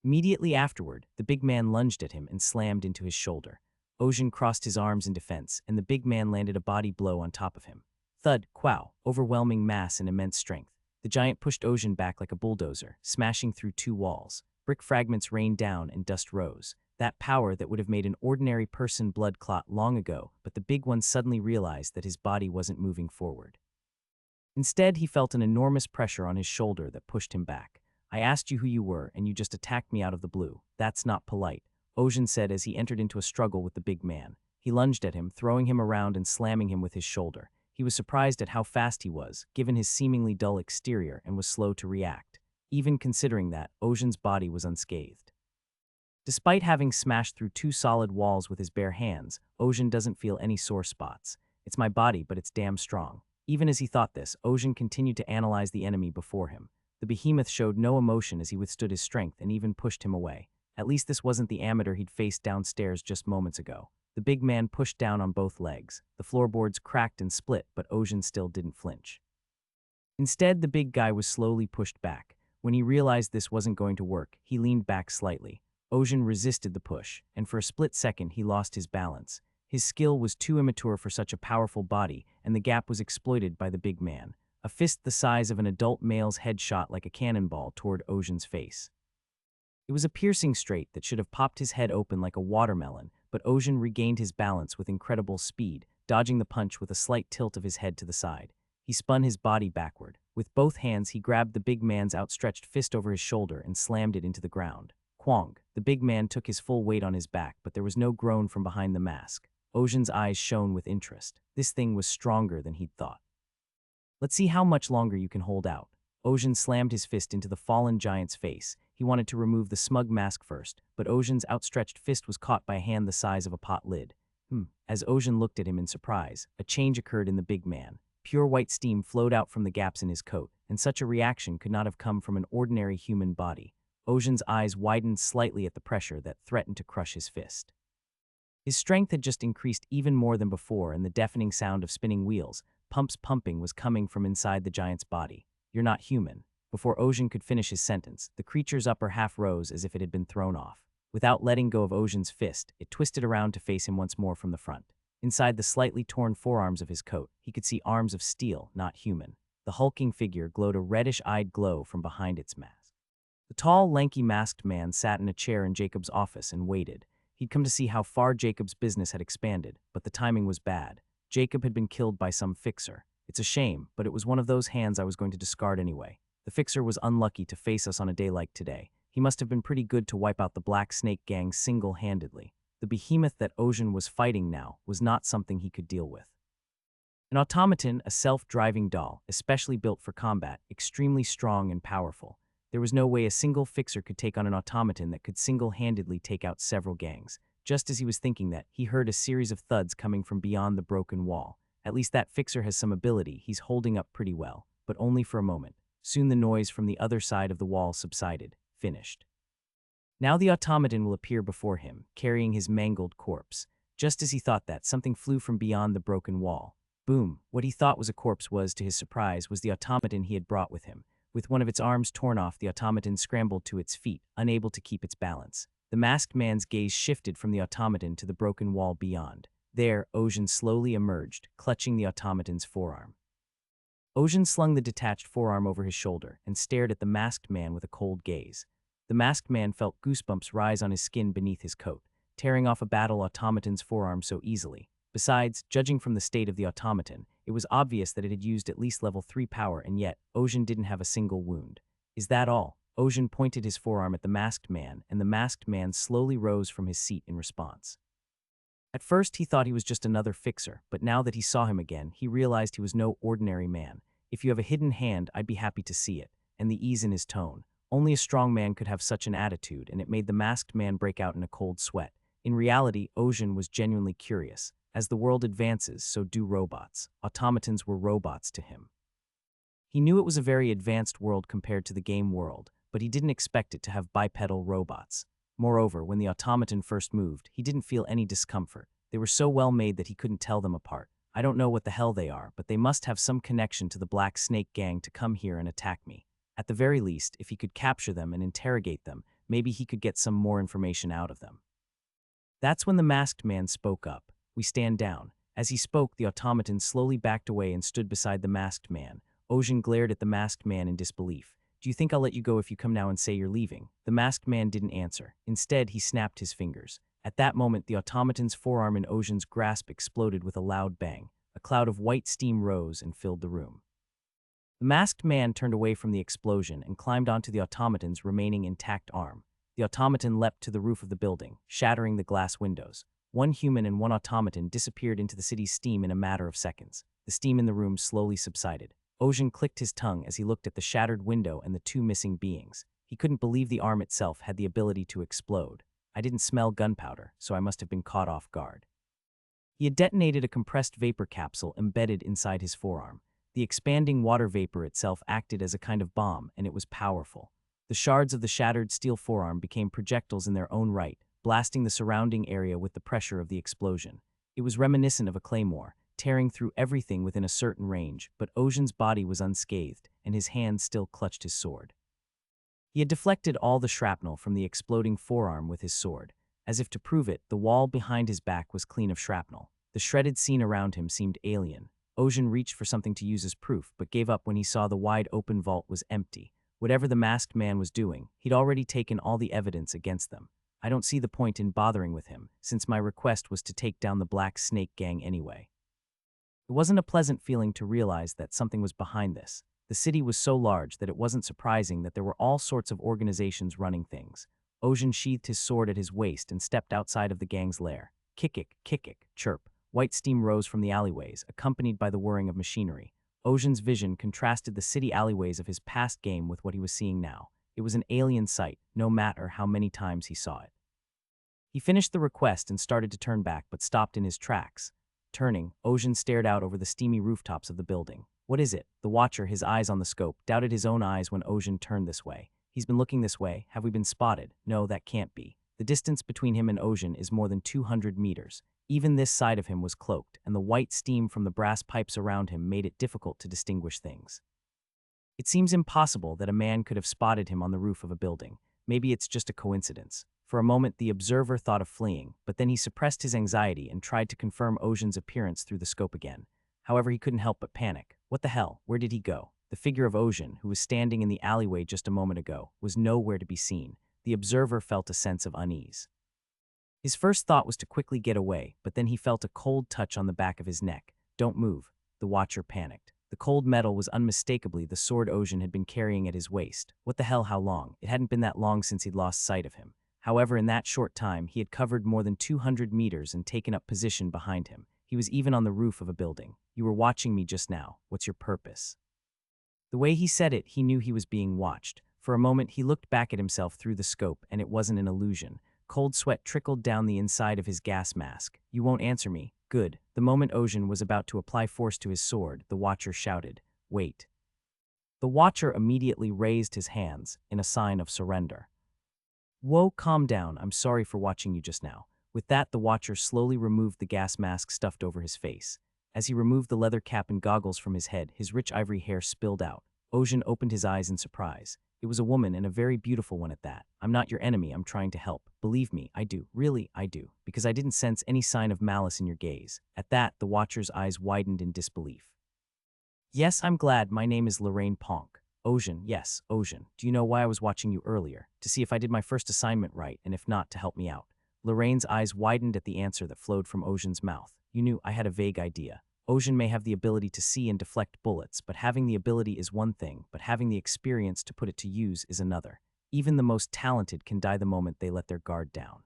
Immediately afterward, the big man lunged at him and slammed into his shoulder. Ocean crossed his arms in defense, and the big man landed a body blow on top of him. Thud, quow, overwhelming mass and immense strength. The giant pushed Ocean back like a bulldozer, smashing through two walls. Brick fragments rained down and dust rose. That power that would have made an ordinary person blood clot long ago, but the big one suddenly realized that his body wasn't moving forward. Instead, he felt an enormous pressure on his shoulder that pushed him back. I asked you who you were, and you just attacked me out of the blue. That's not polite, Ocean said as he entered into a struggle with the big man. He lunged at him, throwing him around and slamming him with his shoulder. He was surprised at how fast he was, given his seemingly dull exterior, and was slow to react. Even considering that, Ocean's body was unscathed. Despite having smashed through two solid walls with his bare hands, Ocean doesn't feel any sore spots. It's my body, but it's damn strong. Even as he thought this, Ocean continued to analyze the enemy before him. The behemoth showed no emotion as he withstood his strength and even pushed him away. At least this wasn't the amateur he'd faced downstairs just moments ago. The big man pushed down on both legs. The floorboards cracked and split, but Ocean still didn't flinch. Instead, the big guy was slowly pushed back. When he realized this wasn't going to work, he leaned back slightly. Ocean resisted the push, and for a split second he lost his balance. His skill was too immature for such a powerful body, and the gap was exploited by the big man. A fist the size of an adult male's head shot like a cannonball toward Ocean's face. It was a piercing straight that should have popped his head open like a watermelon, but Ocean regained his balance with incredible speed, dodging the punch with a slight tilt of his head to the side. He spun his body backward. With both hands, he grabbed the big man's outstretched fist over his shoulder and slammed it into the ground. Quang! The big man took his full weight on his back, but there was no groan from behind the mask. Ocean's eyes shone with interest. This thing was stronger than he'd thought. Let's see how much longer you can hold out. Ocean slammed his fist into the fallen giant's face. He wanted to remove the smug mask first, but Ocean's outstretched fist was caught by a hand the size of a pot lid. As Ocean looked at him in surprise, a change occurred in the big man. Pure white steam flowed out from the gaps in his coat, and such a reaction could not have come from an ordinary human body. Ocean's eyes widened slightly at the pressure that threatened to crush his fist. His strength had just increased even more than before, and the deafening sound of spinning wheels, pumps pumping, was coming from inside the giant's body. You're not human. Before Ocean could finish his sentence, the creature's upper half rose as if it had been thrown off. Without letting go of Ocean's fist, it twisted around to face him once more from the front. Inside the slightly torn forearms of his coat, he could see arms of steel, not human. The hulking figure glowed a reddish-eyed glow from behind its mask. The tall, lanky masked man sat in a chair in Jacob's office and waited. He'd come to see how far Jacob's business had expanded, but the timing was bad. Jacob had been killed by some fixer. It's a shame, but it was one of those hands I was going to discard anyway. The fixer was unlucky to face us on a day like today. He must have been pretty good to wipe out the Black Snake gang single-handedly. The behemoth that Ocean was fighting now was not something he could deal with. An automaton, a self-driving doll, especially built for combat, extremely strong and powerful. There was no way a single fixer could take on an automaton that could single-handedly take out several gangs. Just as he was thinking that, he heard a series of thuds coming from beyond the broken wall. At least that fixer has some ability. He's holding up pretty well, but only for a moment. Soon the noise from the other side of the wall subsided. Finished. Now the automaton will appear before him, carrying his mangled corpse. Just as he thought that, something flew from beyond the broken wall. Boom! What he thought was a corpse was, to his surprise, was the automaton he had brought with him. With one of its arms torn off, the automaton scrambled to its feet, unable to keep its balance. The masked man's gaze shifted from the automaton to the broken wall beyond. There, Ocean slowly emerged, clutching the automaton's forearm. Ocean slung the detached forearm over his shoulder and stared at the masked man with a cold gaze. The masked man felt goosebumps rise on his skin beneath his coat, tearing off a battle automaton's forearm so easily. Besides, judging from the state of the automaton, it was obvious that it had used at least level 3 power, and yet, Ocean didn't have a single wound. Is that all? Ocean pointed his forearm at the masked man, and the masked man slowly rose from his seat in response. At first, he thought he was just another fixer, but now that he saw him again, he realized he was no ordinary man. If you have a hidden hand, I'd be happy to see it. And the ease in his tone. Only a strong man could have such an attitude, and it made the masked man break out in a cold sweat. In reality, Ocean was genuinely curious. As the world advances, so do robots. Automatons were robots to him. He knew it was a very advanced world compared to the game world, but he didn't expect it to have bipedal robots. Moreover, when the automaton first moved, he didn't feel any discomfort. They were so well made that he couldn't tell them apart. I don't know what the hell they are, but they must have some connection to the Black Snake gang to come here and attack me. At the very least, if he could capture them and interrogate them, maybe he could get some more information out of them. That's when the masked man spoke up. We stand down. As he spoke, the automaton slowly backed away and stood beside the masked man. Ojin glared at the masked man in disbelief. Do you think I'll let you go if you come now and say you're leaving? The masked man didn't answer. Instead, he snapped his fingers. At that moment, the automaton's forearm in Ojin's grasp exploded with a loud bang. A cloud of white steam rose and filled the room. The masked man turned away from the explosion and climbed onto the automaton's remaining intact arm. The automaton leapt to the roof of the building, shattering the glass windows. One human and one automaton disappeared into the city's steam in a matter of seconds. The steam in the room slowly subsided. Ojin clicked his tongue as he looked at the shattered window and the two missing beings. He couldn't believe the arm itself had the ability to explode. I didn't smell gunpowder, so I must have been caught off guard. He had detonated a compressed vapor capsule embedded inside his forearm. The expanding water vapor itself acted as a kind of bomb, and it was powerful. The shards of the shattered steel forearm became projectiles in their own right, blasting the surrounding area with the pressure of the explosion. It was reminiscent of a claymore, tearing through everything within a certain range, but Ojin's body was unscathed, and his hand still clutched his sword. He had deflected all the shrapnel from the exploding forearm with his sword. As if to prove it, the wall behind his back was clean of shrapnel. The shredded scene around him seemed alien. Ojin reached for something to use as proof, but gave up when he saw the wide-open vault was empty. Whatever the masked man was doing, he'd already taken all the evidence against them. I don't see the point in bothering with him, since my request was to take down the Black Snake gang anyway. It wasn't a pleasant feeling to realize that something was behind this. The city was so large that it wasn't surprising that there were all sorts of organizations running things. Ojin sheathed his sword at his waist and stepped outside of the gang's lair. Kick-ick, chirp. White steam rose from the alleyways, accompanied by the whirring of machinery. Ojin's vision contrasted the city alleyways of his past game with what he was seeing now. It was an alien sight, no matter how many times he saw it. He finished the request and started to turn back, but stopped in his tracks. Turning, Ojin stared out over the steamy rooftops of the building. What is it? The watcher, his eyes on the scope, doubted his own eyes when Ojin turned this way. He's been looking this way. Have we been spotted? No, that can't be. The distance between him and Ojin is more than 200 meters. Even this side of him was cloaked, and the white steam from the brass pipes around him made it difficult to distinguish things. It seems impossible that a man could have spotted him on the roof of a building. Maybe it's just a coincidence. For a moment, the observer thought of fleeing, but then he suppressed his anxiety and tried to confirm Ojin's appearance through the scope again. However, he couldn't help but panic. What the hell? Where did he go? The figure of Ojin, who was standing in the alleyway just a moment ago, was nowhere to be seen. The observer felt a sense of unease. His first thought was to quickly get away, but then he felt a cold touch on the back of his neck. Don't move. The watcher panicked. The cold metal was unmistakably the sword Ojin had been carrying at his waist. What the hell, how long? It hadn't been that long since he'd lost sight of him. However, in that short time, he had covered more than 200 meters and taken up position behind him. He was even on the roof of a building. You were watching me just now. What's your purpose? The way he said it, he knew he was being watched. For a moment, he looked back at himself through the scope, and it wasn't an illusion. Cold sweat trickled down the inside of his gas mask. You won't answer me. Good. The moment Ojin was about to apply force to his sword, the watcher shouted, Wait. The watcher immediately raised his hands in a sign of surrender. Whoa, calm down. I'm sorry for watching you just now. With that, the watcher slowly removed the gas mask stuffed over his face. As he removed the leather cap and goggles from his head, his rich ivory hair spilled out. Ojin opened his eyes in surprise. It was a woman, and a very beautiful one at that. I'm not your enemy, I'm trying to help. Believe me, I do. Really, I do. Because I didn't sense any sign of malice in your gaze. At that, the watcher's eyes widened in disbelief. Yes, I'm glad. My name is Lorraine Ponk. Ojin, yes, Ojin. Do you know why I was watching you earlier? To see if I did my first assignment right, and if not, to help me out. Lorraine's eyes widened at the answer that flowed from Ojin's mouth. You knew. I had a vague idea. Ojin may have the ability to see and deflect bullets, but having the ability is one thing, but having the experience to put it to use is another. Even the most talented can die the moment they let their guard down.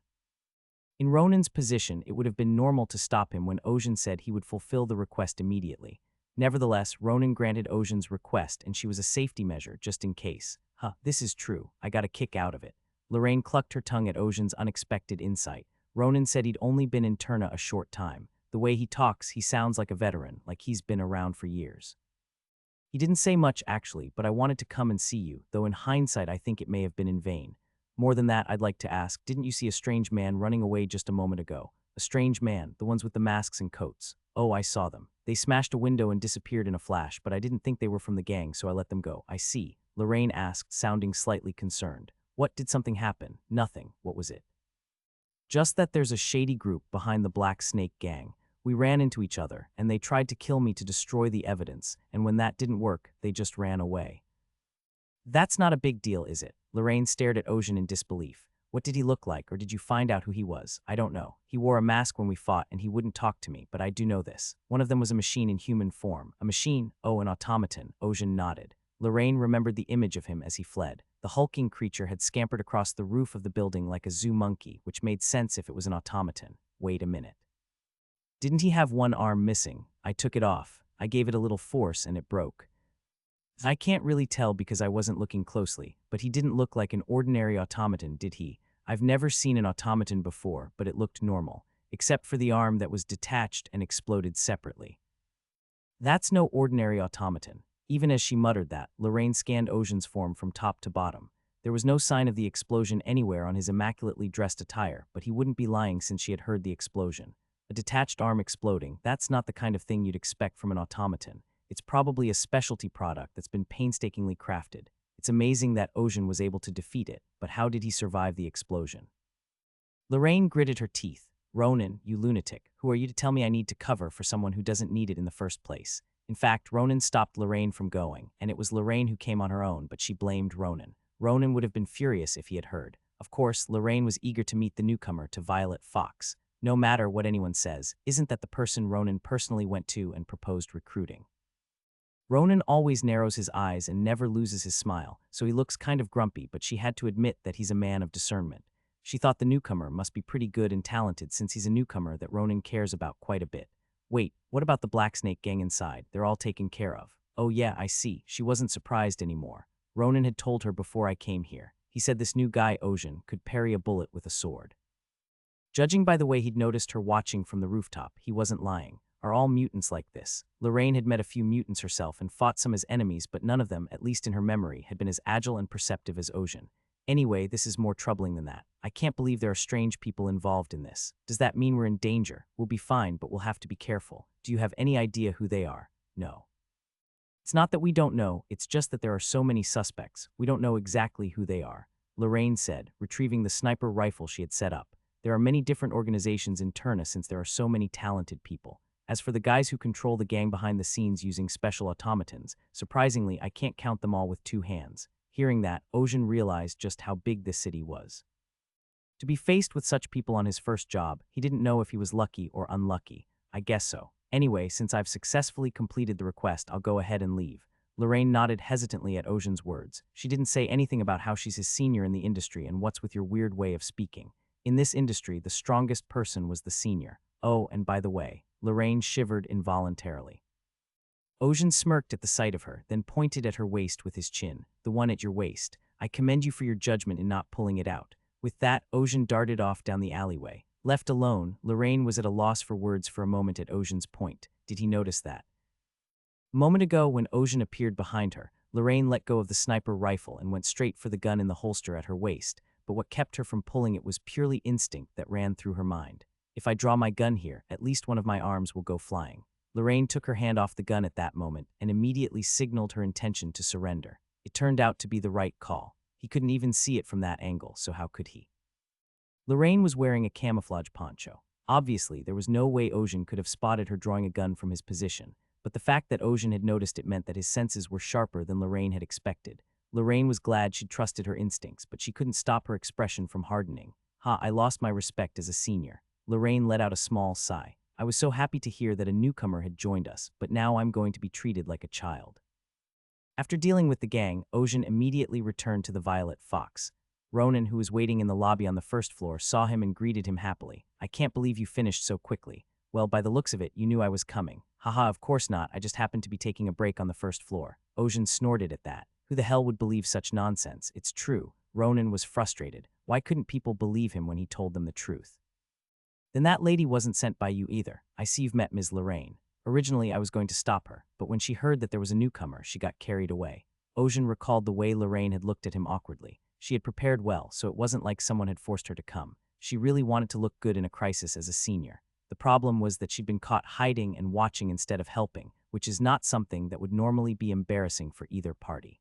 In Ronan's position, it would have been normal to stop him when Ojin said he would fulfill the request immediately. Nevertheless, Ronan granted Ojin's request, and she was a safety measure just in case. This is true. I got a kick out of it. Lorraine clucked her tongue at Ojin's unexpected insight. Ronan said he'd only been in Terna a short time. The way he talks, he sounds like a veteran, like he's been around for years. He didn't say much, actually, but I wanted to come and see you, though in hindsight I think it may have been in vain. More than that, I'd like to ask, didn't you see a strange man running away just a moment ago? A strange man, the ones with the masks and coats. Oh, I saw them. They smashed a window and disappeared in a flash, but I didn't think they were from the gang, so I let them go. I see, Lorraine asked, sounding slightly concerned. What, did something happen? Nothing. What was it? Just that there's a shady group behind the Black Snake gang. We ran into each other, and they tried to kill me to destroy the evidence, and when that didn't work, they just ran away. That's not a big deal, is it? Lorraine stared at Ocean in disbelief. What did he look like, or did you find out who he was? I don't know. He wore a mask when we fought, and he wouldn't talk to me, but I do know this. One of them was a machine in human form. A machine? Oh, an automaton. Ocean nodded. Lorraine remembered the image of him as he fled. The hulking creature had scampered across the roof of the building like a zoo monkey, which made sense if it was an automaton. Wait a minute. Didn't he have one arm missing? I took it off. I gave it a little force and it broke. I can't really tell because I wasn't looking closely, but he didn't look like an ordinary automaton, did he? I've never seen an automaton before, but it looked normal, except for the arm that was detached and exploded separately. That's no ordinary automaton. Even as she muttered that, Lorraine scanned Ocean's form from top to bottom. There was no sign of the explosion anywhere on his immaculately dressed attire, but he wouldn't be lying since she had heard the explosion. A detached arm exploding, that's not the kind of thing you'd expect from an automaton. It's probably a specialty product that's been painstakingly crafted. It's amazing that Ocean was able to defeat it, but how did he survive the explosion? Lorraine gritted her teeth. Ronan, you lunatic, who are you to tell me I need to cover for someone who doesn't need it in the first place? In fact, Ronan stopped Lorraine from going, and it was Lorraine who came on her own, but she blamed Ronan. Ronan would have been furious if he had heard. Of course, Lorraine was eager to meet the newcomer to Violet Fox. No matter what anyone says, isn't that the person Ronan personally went to and proposed recruiting? Ronan always narrows his eyes and never loses his smile, so he looks kind of grumpy, but she had to admit that he's a man of discernment. She thought the newcomer must be pretty good and talented since he's a newcomer that Ronan cares about quite a bit. Wait, what about the Black Snake gang inside? They're all taken care of. Oh yeah, I see. She wasn't surprised anymore. Ronan had told her before I came here. He said this new guy, Ocean, could parry a bullet with a sword. Judging by the way he'd noticed her watching from the rooftop, he wasn't lying. Are all mutants like this? Lorraine had met a few mutants herself and fought some as enemies, but none of them, at least in her memory, had been as agile and perceptive as Ocean. Anyway, this is more troubling than that. I can't believe there are strange people involved in this. Does that mean we're in danger? We'll be fine, but we'll have to be careful. Do you have any idea who they are? No. It's not that we don't know, it's just that there are so many suspects. We don't know exactly who they are. Lorraine said, retrieving the sniper rifle she had set up. There are many different organizations in Turna since there are so many talented people. As for the guys who control the gang behind the scenes using special automatons, surprisingly, I can't count them all with two hands. Hearing that, Ocean realized just how big this city was. To be faced with such people on his first job, he didn't know if he was lucky or unlucky. I guess so. Anyway, since I've successfully completed the request, I'll go ahead and leave. Lorraine nodded hesitantly at Ocean's words. She didn't say anything about how she's his senior in the industry and what's with your weird way of speaking. In this industry, the strongest person was the senior. Oh, and by the way, Lorraine shivered involuntarily. Ocean smirked at the sight of her, then pointed at her waist with his chin. The one at your waist. I commend you for your judgment in not pulling it out. With that, Ocean darted off down the alleyway. Left alone, Lorraine was at a loss for words for a moment at Ocean's point. Did he notice that? A moment ago, when Ocean appeared behind her, Lorraine let go of the sniper rifle and went straight for the gun in the holster at her waist, but what kept her from pulling it was purely instinct that ran through her mind. If I draw my gun here, at least one of my arms will go flying. Lorraine took her hand off the gun at that moment and immediately signaled her intention to surrender. It turned out to be the right call. He couldn't even see it from that angle, so how could he? Lorraine was wearing a camouflage poncho. Obviously, there was no way Ocean could have spotted her drawing a gun from his position, but the fact that Ocean had noticed it meant that his senses were sharper than Lorraine had expected. Lorraine was glad she'd trusted her instincts, but she couldn't stop her expression from hardening. I lost my respect as a senior. Lorraine let out a small sigh. I was so happy to hear that a newcomer had joined us, but now I'm going to be treated like a child. After dealing with the gang, Ocean immediately returned to the Violet Fox. Ronan, who was waiting in the lobby on the first floor, saw him and greeted him happily. I can't believe you finished so quickly. Well, by the looks of it, you knew I was coming. Haha, of course not, I just happened to be taking a break on the first floor. Ocean snorted at that. Who the hell would believe such nonsense? It's true. Ronan was frustrated. Why couldn't people believe him when he told them the truth? Then that lady wasn't sent by you either. I see you've met Ms. Lorraine. Originally, I was going to stop her, but when she heard that there was a newcomer, she got carried away. Ocean recalled the way Lorraine had looked at him awkwardly. She had prepared well, so it wasn't like someone had forced her to come. She really wanted to look good in a crisis as a senior. The problem was that she'd been caught hiding and watching instead of helping, which is not something that would normally be embarrassing for either party.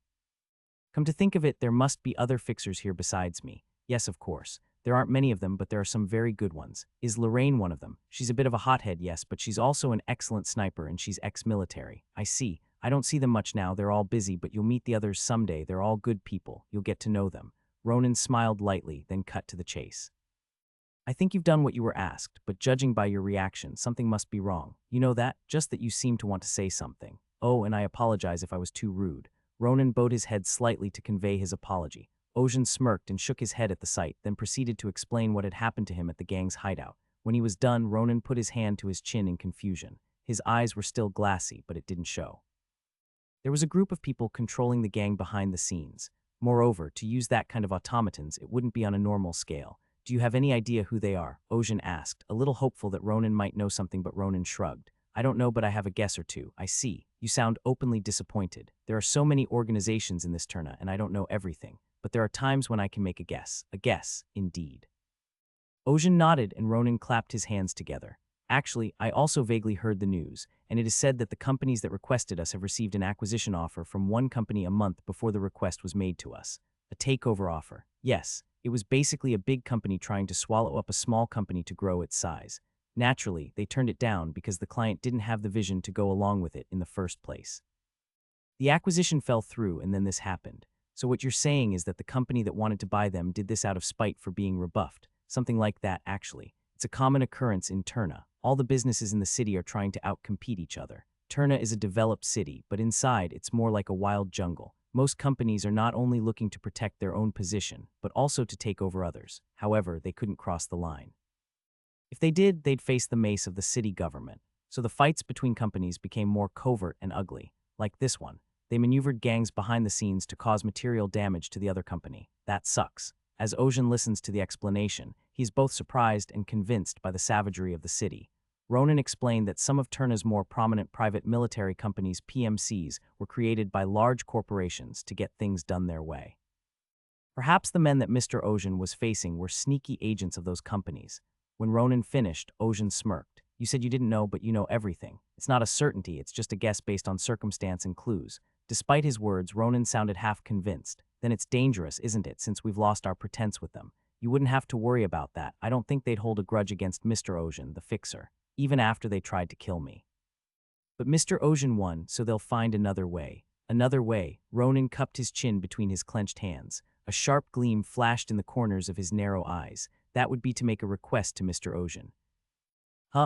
Come to think of it, there must be other fixers here besides me. Yes, of course. There aren't many of them, but there are some very good ones. Is Lorraine one of them? She's a bit of a hothead, yes, but she's also an excellent sniper and she's ex-military. I see. I don't see them much now, they're all busy, but you'll meet the others someday. They're all good people. You'll get to know them. Ronan smiled lightly, then cut to the chase. I think you've done what you were asked, but judging by your reaction, something must be wrong. You know that? Just that you seem to want to say something. Oh, and I apologize if I was too rude. Ronan bowed his head slightly to convey his apology. Ocean smirked and shook his head at the sight, then proceeded to explain what had happened to him at the gang's hideout. When he was done, Ronan put his hand to his chin in confusion. His eyes were still glassy, but it didn't show. There was a group of people controlling the gang behind the scenes. Moreover, to use that kind of automatons, it wouldn't be on a normal scale. Do you have any idea who they are? Ocean asked, a little hopeful that Ronan might know something, but Ronan shrugged. I don't know, but I have a guess or two. I see. You sound openly disappointed. There are so many organizations in this Turna, and I don't know everything. But there are times when I can make a guess. A guess, indeed. Ocean nodded and Ronan clapped his hands together. Actually, I also vaguely heard the news, and it is said that the companies that requested us have received an acquisition offer from one company a month before the request was made to us. A takeover offer. Yes, it was basically a big company trying to swallow up a small company to grow its size. Naturally, they turned it down because the client didn't have the vision to go along with it in the first place. The acquisition fell through and then this happened. So what you're saying is that the company that wanted to buy them did this out of spite for being rebuffed. Something like that, actually. It's a common occurrence in Turna. All the businesses in the city are trying to outcompete each other. Turna is a developed city, but inside it's more like a wild jungle. Most companies are not only looking to protect their own position, but also to take over others. However, they couldn't cross the line. If they did, they'd face the mace of the city government. So the fights between companies became more covert and ugly. Like this one. They maneuvered gangs behind the scenes to cause material damage to the other company. That sucks. As Ocean listens to the explanation, he's both surprised and convinced by the savagery of the city. Ronan explained that some of Turna's more prominent private military companies, PMCs, were created by large corporations to get things done their way. Perhaps the men that Mr. Ocean was facing were sneaky agents of those companies. When Ronan finished, Ocean smirked. You said you didn't know, but you know everything. It's not a certainty, it's just a guess based on circumstance and clues. Despite his words, Ronan sounded half convinced. Then it's dangerous, isn't it, since we've lost our pretense with them? You wouldn't have to worry about that. I don't think they'd hold a grudge against Mr. Ocean, the fixer, even after they tried to kill me. But Mr. Ocean won, so they'll find another way. Another way. Ronan cupped his chin between his clenched hands. A sharp gleam flashed in the corners of his narrow eyes. That would be to make a request to Mr. Ocean.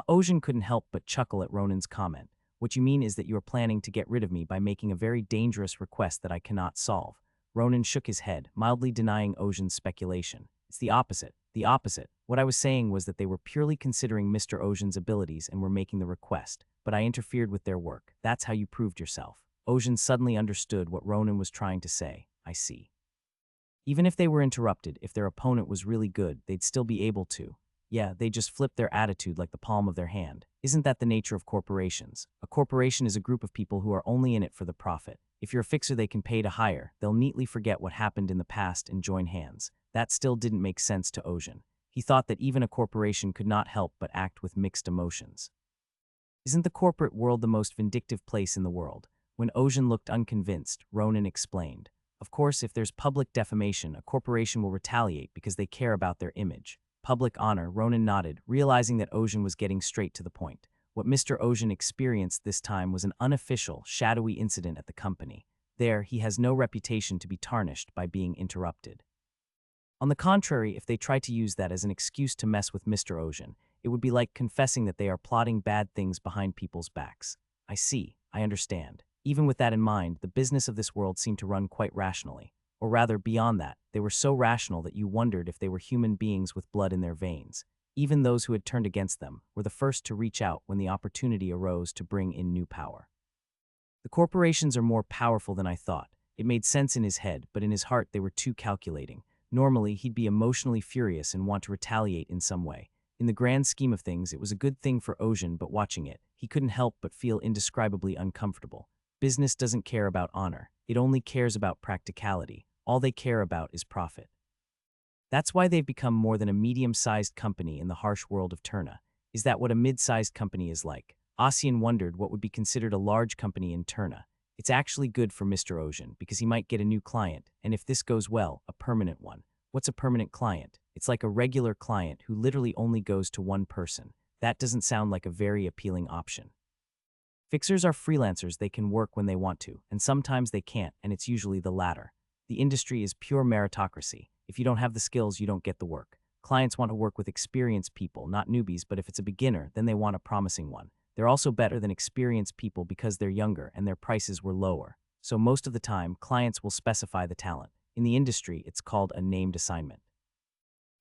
Ocean couldn't help but chuckle at Ronan's comment. What you mean is that you are planning to get rid of me by making a very dangerous request that I cannot solve. Ronan shook his head, mildly denying Ocean's speculation. It's the opposite. The opposite. What I was saying was that they were purely considering Mr. Ocean's abilities and were making the request, but I interfered with their work. That's how you proved yourself. Ocean suddenly understood what Ronan was trying to say. I see. Even if they were interrupted, if their opponent was really good, they'd still be able to. Yeah, they just flip their attitude like the palm of their hand. Isn't that the nature of corporations? A corporation is a group of people who are only in it for the profit. If you're a fixer they can pay to hire, they'll neatly forget what happened in the past and join hands. That still didn't make sense to Ocean. He thought that even a corporation could not help but act with mixed emotions. Isn't the corporate world the most vindictive place in the world? When Ocean looked unconvinced, Ronan explained. Of course, if there's public defamation, a corporation will retaliate because they care about their image. Public honor, Ronan nodded, realizing that Ocean was getting straight to the point. What Mr. Ocean experienced this time was an unofficial, shadowy incident at the company. There, he has no reputation to be tarnished by being interrupted. On the contrary, if they try to use that as an excuse to mess with Mr. Ocean, it would be like confessing that they are plotting bad things behind people's backs. I see, I understand. Even with that in mind, the business of this world seemed to run quite rationally. Or rather, beyond that, they were so rational that you wondered if they were human beings with blood in their veins. Even those who had turned against them were the first to reach out when the opportunity arose to bring in new power. The corporations are more powerful than I thought. It made sense in his head, but in his heart they were too calculating. Normally, he'd be emotionally furious and want to retaliate in some way. In the grand scheme of things, it was a good thing for Ocean, but watching it, he couldn't help but feel indescribably uncomfortable. Business doesn't care about honor. It only cares about practicality. All they care about is profit. That's why they've become more than a medium-sized company in the harsh world of Turna. Is that what a mid-sized company is like? Ossian wondered what would be considered a large company in Turna. It's actually good for Mr. Ocean because he might get a new client, and if this goes well, a permanent one. What's a permanent client? It's like a regular client who literally only goes to one person. That doesn't sound like a very appealing option. Fixers are freelancers. They can work when they want to, and sometimes they can't, and it's usually the latter. The industry is pure meritocracy. If you don't have the skills, you don't get the work. Clients want to work with experienced people, not newbies, but if it's a beginner, then they want a promising one. They're also better than experienced people because they're younger and their prices were lower. So most of the time, clients will specify the talent. In the industry, it's called a named assignment.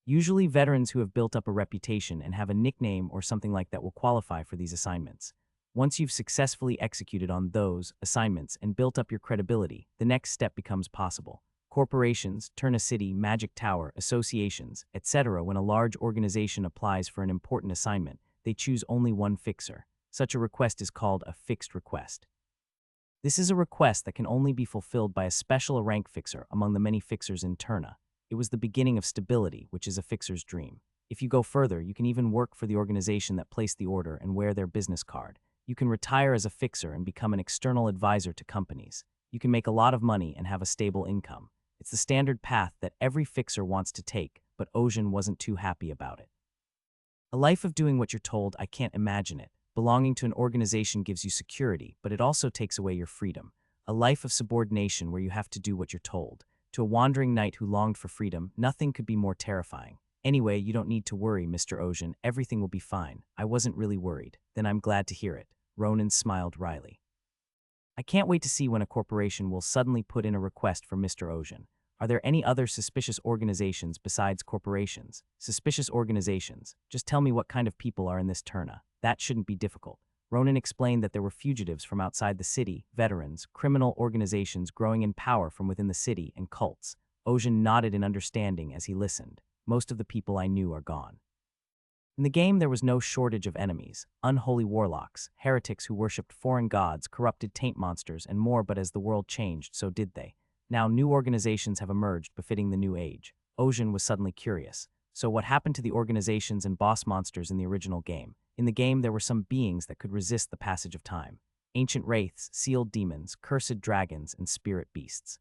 Usually veterans who have built up a reputation and have a nickname or something like that will qualify for these assignments. Once you've successfully executed on those assignments and built up your credibility, the next step becomes possible. Corporations, Turna City, Magic Tower, associations, etc. When a large organization applies for an important assignment, they choose only one fixer. Such a request is called a fixed request. This is a request that can only be fulfilled by a special rank fixer among the many fixers in Turna. It was the beginning of stability, which is a fixer's dream. If you go further, you can even work for the organization that placed the order and wear their business card. You can retire as a fixer and become an external advisor to companies. You can make a lot of money and have a stable income. It's the standard path that every fixer wants to take, but Ocean wasn't too happy about it. A life of doing what you're told, I can't imagine it. Belonging to an organization gives you security, but it also takes away your freedom. A life of subordination where you have to do what you're told. To a wandering knight who longed for freedom, nothing could be more terrifying. Anyway, you don't need to worry, Mr. Ocean. Everything will be fine. I wasn't really worried. Then I'm glad to hear it. Ronan smiled wryly. I can't wait to see when a corporation will suddenly put in a request for Mr. Ocean. Are there any other suspicious organizations besides corporations? Suspicious organizations. Just tell me what kind of people are in this Turna. That shouldn't be difficult. Ronan explained that there were fugitives from outside the city, veterans, criminal organizations growing in power from within the city, and cults. Ocean nodded in understanding as he listened. Most of the people I knew are gone. In the game, there was no shortage of enemies, unholy warlocks, heretics who worshipped foreign gods, corrupted taint monsters, and more, but as the world changed, so did they. Now, new organizations have emerged befitting the new age. Ocean was suddenly curious. So what happened to the organizations and boss monsters in the original game? In the game, there were some beings that could resist the passage of time. Ancient wraiths, sealed demons, cursed dragons, and spirit beasts.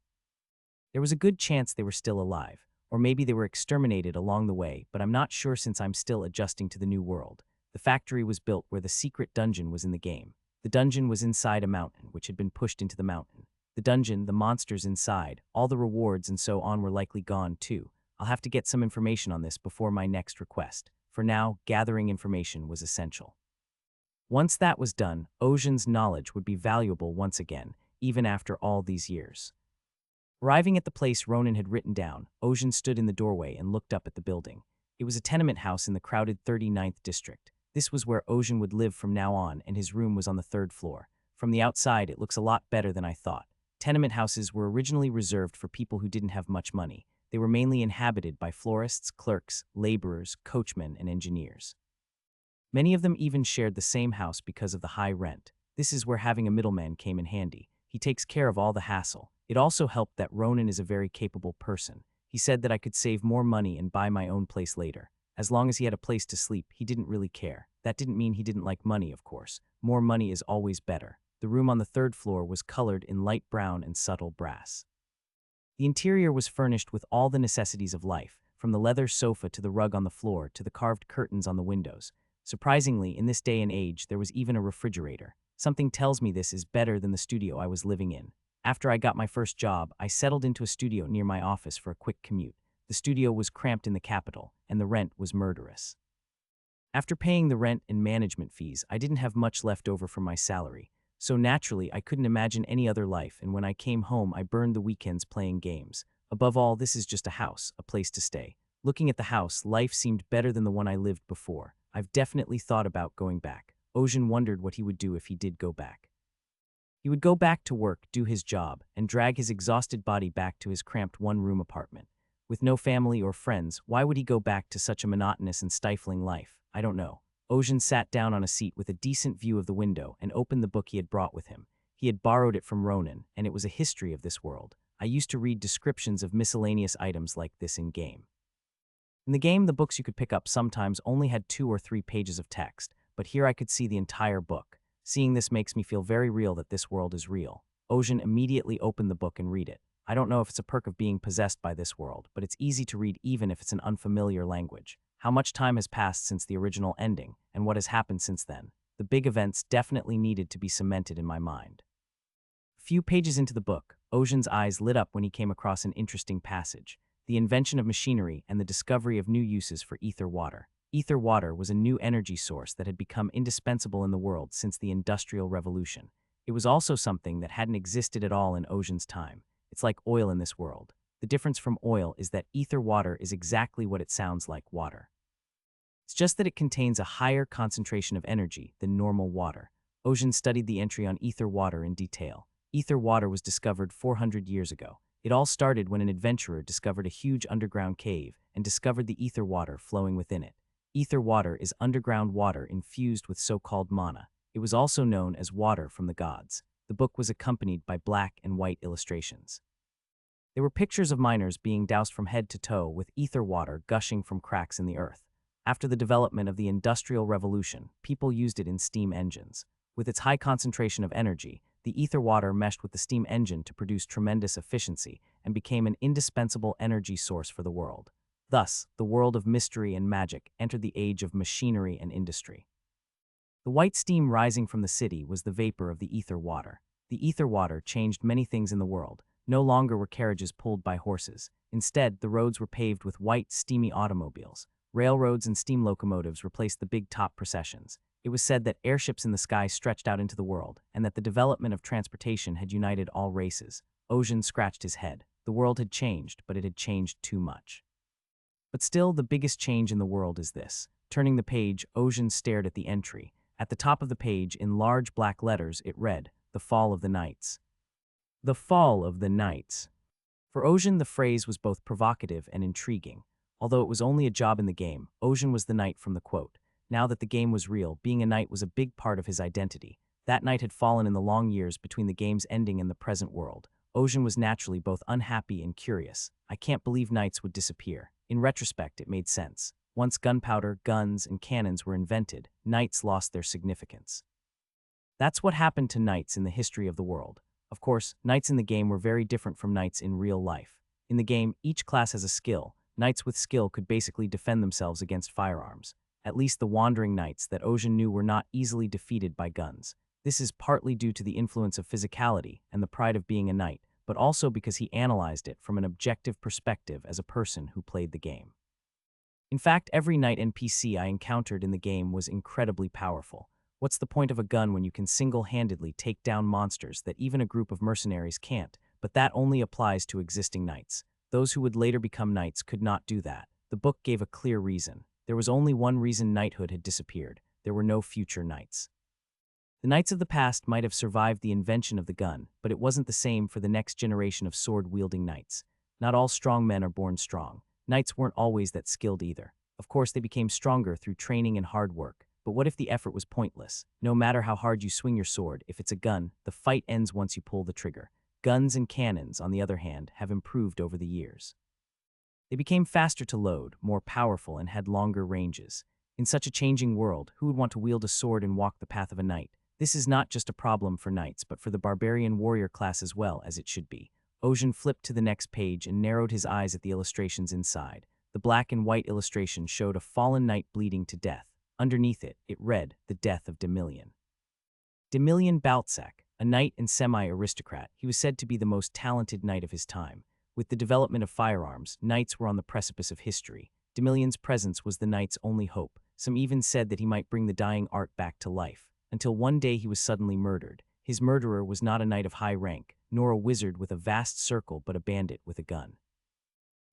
There was a good chance they were still alive. Or maybe they were exterminated along the way, but I'm not sure since I'm still adjusting to the new world. The factory was built where the secret dungeon was in the game. The dungeon was inside a mountain, which had been pushed into the mountain. The dungeon, the monsters inside, all the rewards and so on were likely gone too. I'll have to get some information on this before my next request. For now, gathering information was essential. Once that was done, Ocean's knowledge would be valuable once again, even after all these years. Arriving at the place Ronan had written down, Ocean stood in the doorway and looked up at the building. It was a tenement house in the crowded 39th district. This was where Ocean would live from now on, and his room was on the 3rd floor. From the outside, it looks a lot better than I thought. Tenement houses were originally reserved for people who didn't have much money. They were mainly inhabited by florists, clerks, laborers, coachmen, and engineers. Many of them even shared the same house because of the high rent. This is where having a middleman came in handy. He takes care of all the hassle. It also helped that Ronan is a very capable person. He said that I could save more money and buy my own place later. As long as he had a place to sleep, he didn't really care. That didn't mean he didn't like money, of course. More money is always better. The room on the 3rd floor was colored in light brown and subtle brass. The interior was furnished with all the necessities of life, from the leather sofa to the rug on the floor to the carved curtains on the windows. Surprisingly, in this day and age, there was even a refrigerator. Something tells me this is better than the studio I was living in. After I got my first job, I settled into a studio near my office for a quick commute. The studio was cramped in the capital, and the rent was murderous. After paying the rent and management fees, I didn't have much left over from my salary. So naturally, I couldn't imagine any other life, and when I came home, I burned the weekends playing games. Above all, this is just a house, a place to stay. Looking at the house, life seemed better than the one I lived before. I've definitely thought about going back. Ocean wondered what he would do if he did go back. He would go back to work, do his job, and drag his exhausted body back to his cramped one-room apartment. With no family or friends, why would he go back to such a monotonous and stifling life? I don't know. Ocean sat down on a seat with a decent view of the window and opened the book he had brought with him. He had borrowed it from Ronan, and it was a history of this world. I used to read descriptions of miscellaneous items like this in-game. In the game, the books you could pick up sometimes only had 2 or 3 pages of text, but here I could see the entire book. Seeing this makes me feel very real that this world is real. Ojin immediately opened the book and read it. I don't know if it's a perk of being possessed by this world, but it's easy to read even if it's an unfamiliar language. How much time has passed since the original ending, and what has happened since then? The big events definitely needed to be cemented in my mind. Few pages into the book, Ojin's eyes lit up when he came across an interesting passage: the invention of machinery and the discovery of new uses for ether water. Ether water was a new energy source that had become indispensable in the world since the Industrial Revolution. It was also something that hadn't existed at all in Ojin's time. It's like oil in this world. The difference from oil is that ether water is exactly what it sounds like: water. It's just that it contains a higher concentration of energy than normal water. Ojin studied the entry on ether water in detail. Ether water was discovered 400 years ago. It all started when an adventurer discovered a huge underground cave and discovered the ether water flowing within it. Ether water is underground water infused with so-called mana. It was also known as water from the gods. The book was accompanied by black and white illustrations. There were pictures of miners being doused from head to toe with ether water gushing from cracks in the earth. After the development of the Industrial Revolution, people used it in steam engines. With its high concentration of energy, the ether water meshed with the steam engine to produce tremendous efficiency and became an indispensable energy source for the world. Thus, the world of mystery and magic entered the age of machinery and industry. The white steam rising from the city was the vapor of the ether water. The ether water changed many things in the world. No longer were carriages pulled by horses. Instead, the roads were paved with white, steamy automobiles. Railroads and steam locomotives replaced the big top processions. It was said that airships in the sky stretched out into the world, and that the development of transportation had united all races. Ojin scratched his head. The world had changed, but it had changed too much. But still, the biggest change in the world is this. Turning the page, Ojin stared at the entry. At the top of the page, in large black letters, it read, "The Fall of the Knights." The Fall of the Knights. For Ojin, the phrase was both provocative and intriguing. Although it was only a job in the game, Ojin was the knight from the quote. Now that the game was real, being a knight was a big part of his identity. That knight had fallen in the long years between the game's ending and the present world. Ojin was naturally both unhappy and curious. I can't believe knights would disappear. In retrospect, it made sense. Once gunpowder, guns, and cannons were invented, knights lost their significance. That's what happened to knights in the history of the world. Of course, knights in the game were very different from knights in real life. In the game, each class has a skill. Knights with skill could basically defend themselves against firearms. At least the wandering knights that Ojin knew were not easily defeated by guns. This is partly due to the influence of physicality and the pride of being a knight, but also because he analyzed it from an objective perspective as a person who played the game. In fact, every knight NPC I encountered in the game was incredibly powerful. What's the point of a gun when you can single-handedly take down monsters that even a group of mercenaries can't? But that only applies to existing knights. Those who would later become knights could not do that. The book gave a clear reason. There was only one reason knighthood had disappeared. There were no future knights. The knights of the past might have survived the invention of the gun, but it wasn't the same for the next generation of sword-wielding knights. Not all strong men are born strong. Knights weren't always that skilled either. Of course, they became stronger through training and hard work. But what if the effort was pointless? No matter how hard you swing your sword, if it's a gun, the fight ends once you pull the trigger. Guns and cannons, on the other hand, have improved over the years. They became faster to load, more powerful, and had longer ranges. In such a changing world, who would want to wield a sword and walk the path of a knight? This is not just a problem for knights, but for the barbarian warrior class as well, as it should be. Ojin flipped to the next page and narrowed his eyes at the illustrations inside. The black and white illustration showed a fallen knight bleeding to death. Underneath it, it read, "The Death of Demillion." Demillion Baltsac, a knight and semi-aristocrat, he was said to be the most talented knight of his time. With the development of firearms, knights were on the precipice of history. Demillion's presence was the knight's only hope. Some even said that he might bring the dying art back to life. Until one day he was suddenly murdered. His murderer was not a knight of high rank, nor a wizard with a vast circle, but a bandit with a gun.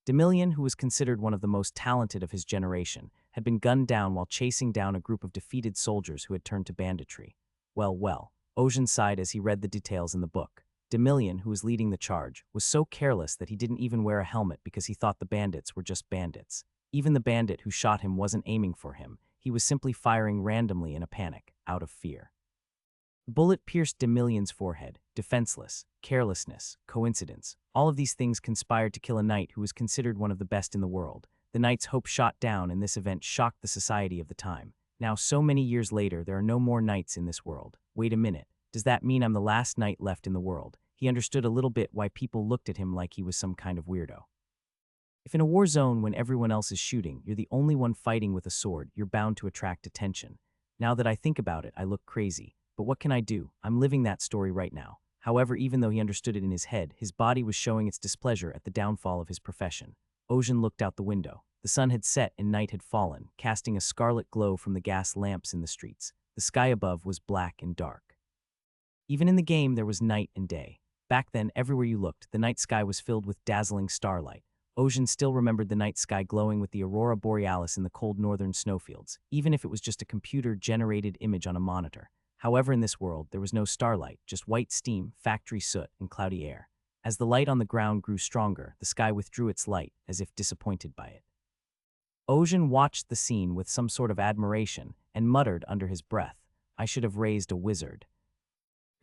Demillion, who was considered one of the most talented of his generation, had been gunned down while chasing down a group of defeated soldiers who had turned to banditry. Well, Ojin sighed as he read the details in the book. Demillion, who was leading the charge, was so careless that he didn't even wear a helmet because he thought the bandits were just bandits. Even the bandit who shot him wasn't aiming for him. He was simply firing randomly in a panic, out of fear. The bullet pierced Demillion's forehead. Defenseless, carelessness, coincidence. All of these things conspired to kill a knight who was considered one of the best in the world. The knight's hope shot down, and this event shocked the society of the time. Now, so many years later, there are no more knights in this world. Wait a minute. Does that mean I'm the last knight left in the world? He understood a little bit why people looked at him like he was some kind of weirdo. If in a war zone when everyone else is shooting, you're the only one fighting with a sword, you're bound to attract attention. Now that I think about it, I look crazy. But what can I do? I'm living that story right now. However, even though he understood it in his head, his body was showing its displeasure at the downfall of his profession. Ocean looked out the window. The sun had set and night had fallen, casting a scarlet glow from the gas lamps in the streets. The sky above was black and dark. Even in the game, there was night and day. Back then, everywhere you looked, the night sky was filled with dazzling starlight. Ocean still remembered the night sky glowing with the aurora borealis in the cold northern snowfields, even if it was just a computer-generated image on a monitor. However, in this world, there was no starlight, just white steam, factory soot, and cloudy air. As the light on the ground grew stronger, the sky withdrew its light, as if disappointed by it. Ocean watched the scene with some sort of admiration and muttered under his breath, "I should have raised a wizard."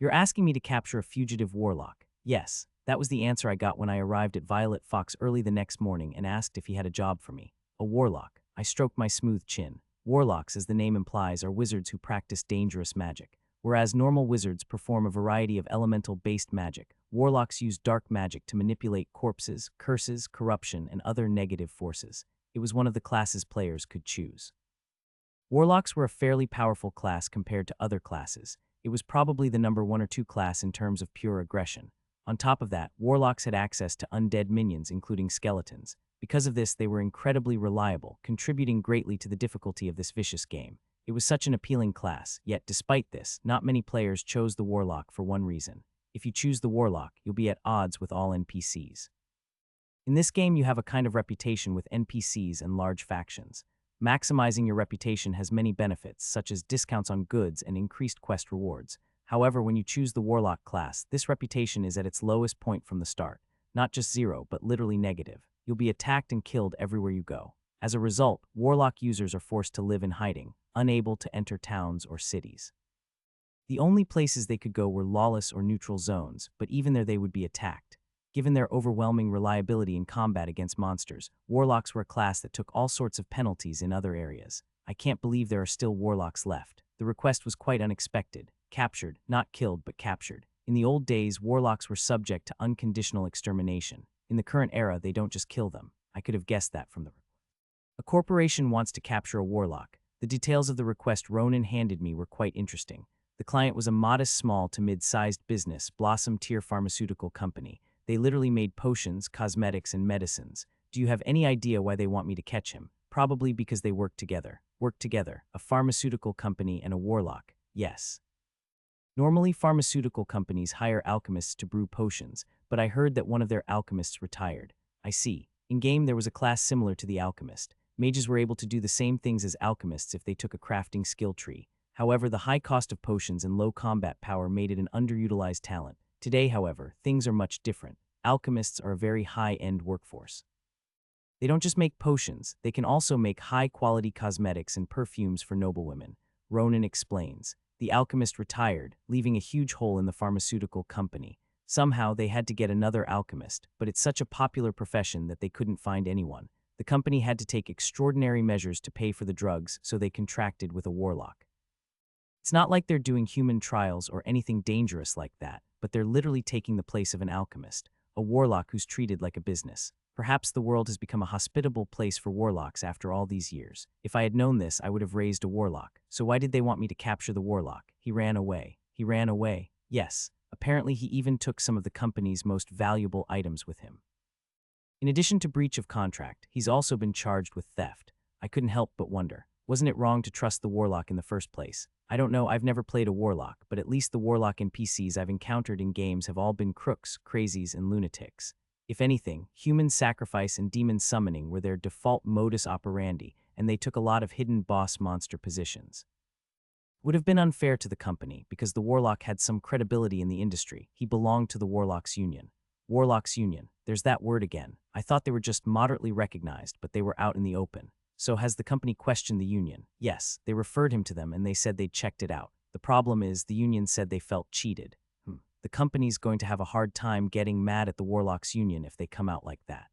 "You're asking me to capture a fugitive warlock?" "Yes." That was the answer I got when I arrived at Violet Fox early the next morning and asked if he had a job for me. "A warlock." I stroked my smooth chin. Warlocks, as the name implies, are wizards who practice dangerous magic. Whereas normal wizards perform a variety of elemental-based magic, warlocks use dark magic to manipulate corpses, curses, corruption, and other negative forces. It was one of the classes players could choose. Warlocks were a fairly powerful class compared to other classes. It was probably the number 1 or 2 class in terms of pure aggression. On top of that, warlocks had access to undead minions, including skeletons. Because of this, they were incredibly reliable, contributing greatly to the difficulty of this vicious game. It was such an appealing class, yet despite this, not many players chose the warlock for one reason. If you choose the warlock, you'll be at odds with all NPCs. In this game, you have a kind of reputation with NPCs and large factions. Maximizing your reputation has many benefits, such as discounts on goods and increased quest rewards. However, when you choose the warlock class, this reputation is at its lowest point from the start. Not just 0, but literally negative. You'll be attacked and killed everywhere you go. As a result, warlock users are forced to live in hiding, unable to enter towns or cities. The only places they could go were lawless or neutral zones, but even there they would be attacked. Given their overwhelming reliability in combat against monsters, warlocks were a class that took all sorts of penalties in other areas. I can't believe there are still warlocks left. The request was quite unexpected. Captured, not killed, but captured. In the old days, warlocks were subject to unconditional extermination. In the current era, they don't just kill them. I could have guessed that from the request. A corporation wants to capture a warlock. The details of the request Ronan handed me were quite interesting. The client was a modest small to mid-sized business, Blossom Tier Pharmaceutical Company. They literally made potions, cosmetics, and medicines. Do you have any idea why they want me to catch him? Probably because they work together. Work together, a pharmaceutical company and a warlock. Yes. Normally, pharmaceutical companies hire alchemists to brew potions, but I heard that one of their alchemists retired. I see. In-game, there was a class similar to the alchemist. Mages were able to do the same things as alchemists if they took a crafting skill tree. However, the high cost of potions and low combat power made it an underutilized talent. Today, however, things are much different. Alchemists are a very high-end workforce. They don't just make potions, they can also make high-quality cosmetics and perfumes for noblewomen. Ronan explains. The alchemist retired, leaving a huge hole in the pharmaceutical company. Somehow, they had to get another alchemist, but it's such a popular profession that they couldn't find anyone. The company had to take extraordinary measures to pay for the drugs, so they contracted with a warlock. It's not like they're doing human trials or anything dangerous like that, but they're literally taking the place of an alchemist, a warlock who's treated like a business. Perhaps the world has become a hospitable place for warlocks after all these years. If I had known this, I would have raised a warlock. So why did they want me to capture the warlock? He ran away. He ran away. Yes. Apparently he even took some of the company's most valuable items with him. In addition to breach of contract, he's also been charged with theft. I couldn't help but wonder, wasn't it wrong to trust the warlock in the first place? I don't know, I've never played a warlock, but at least the warlock NPCs I've encountered in games have all been crooks, crazies, and lunatics. If anything, human sacrifice and demon summoning were their default modus operandi, and they took a lot of hidden boss monster positions. Would have been unfair to the company, because the warlock had some credibility in the industry. He belonged to the Warlocks Union. Warlocks Union, there's that word again. I thought they were just moderately recognized, but they were out in the open. So has the company questioned the union? Yes, they referred him to them and they said they'd checked it out. The problem is, the union said they felt cheated. The company's going to have a hard time getting mad at the Warlocks Union if they come out like that.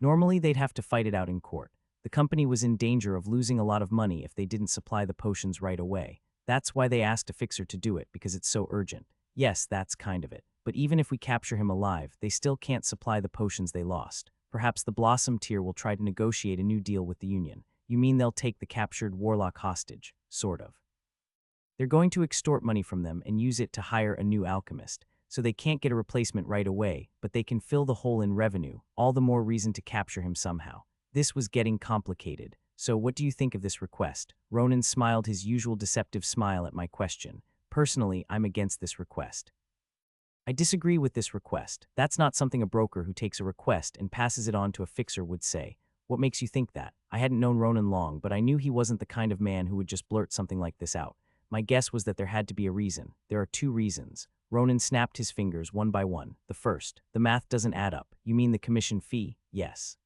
Normally, they'd have to fight it out in court. The company was in danger of losing a lot of money if they didn't supply the potions right away. That's why they asked a fixer to do it, because it's so urgent. Yes, that's kind of it. But even if we capture him alive, they still can't supply the potions they lost. Perhaps the Blossom tier will try to negotiate a new deal with the Union. You mean they'll take the captured warlock hostage? Sort of. They're going to extort money from them and use it to hire a new alchemist. So they can't get a replacement right away, but they can fill the hole in revenue, all the more reason to capture him somehow. This was getting complicated. So what do you think of this request? Ronan smiled his usual deceptive smile at my question. Personally, I'm against this request. I disagree with this request. That's not something a broker who takes a request and passes it on to a fixer would say. What makes you think that? I hadn't known Ronan long, but I knew he wasn't the kind of man who would just blurt something like this out. My guess was that there had to be a reason. There are two reasons. Ronan snapped his fingers one by one. The first, the math doesn't add up. You mean the commission fee? Yes.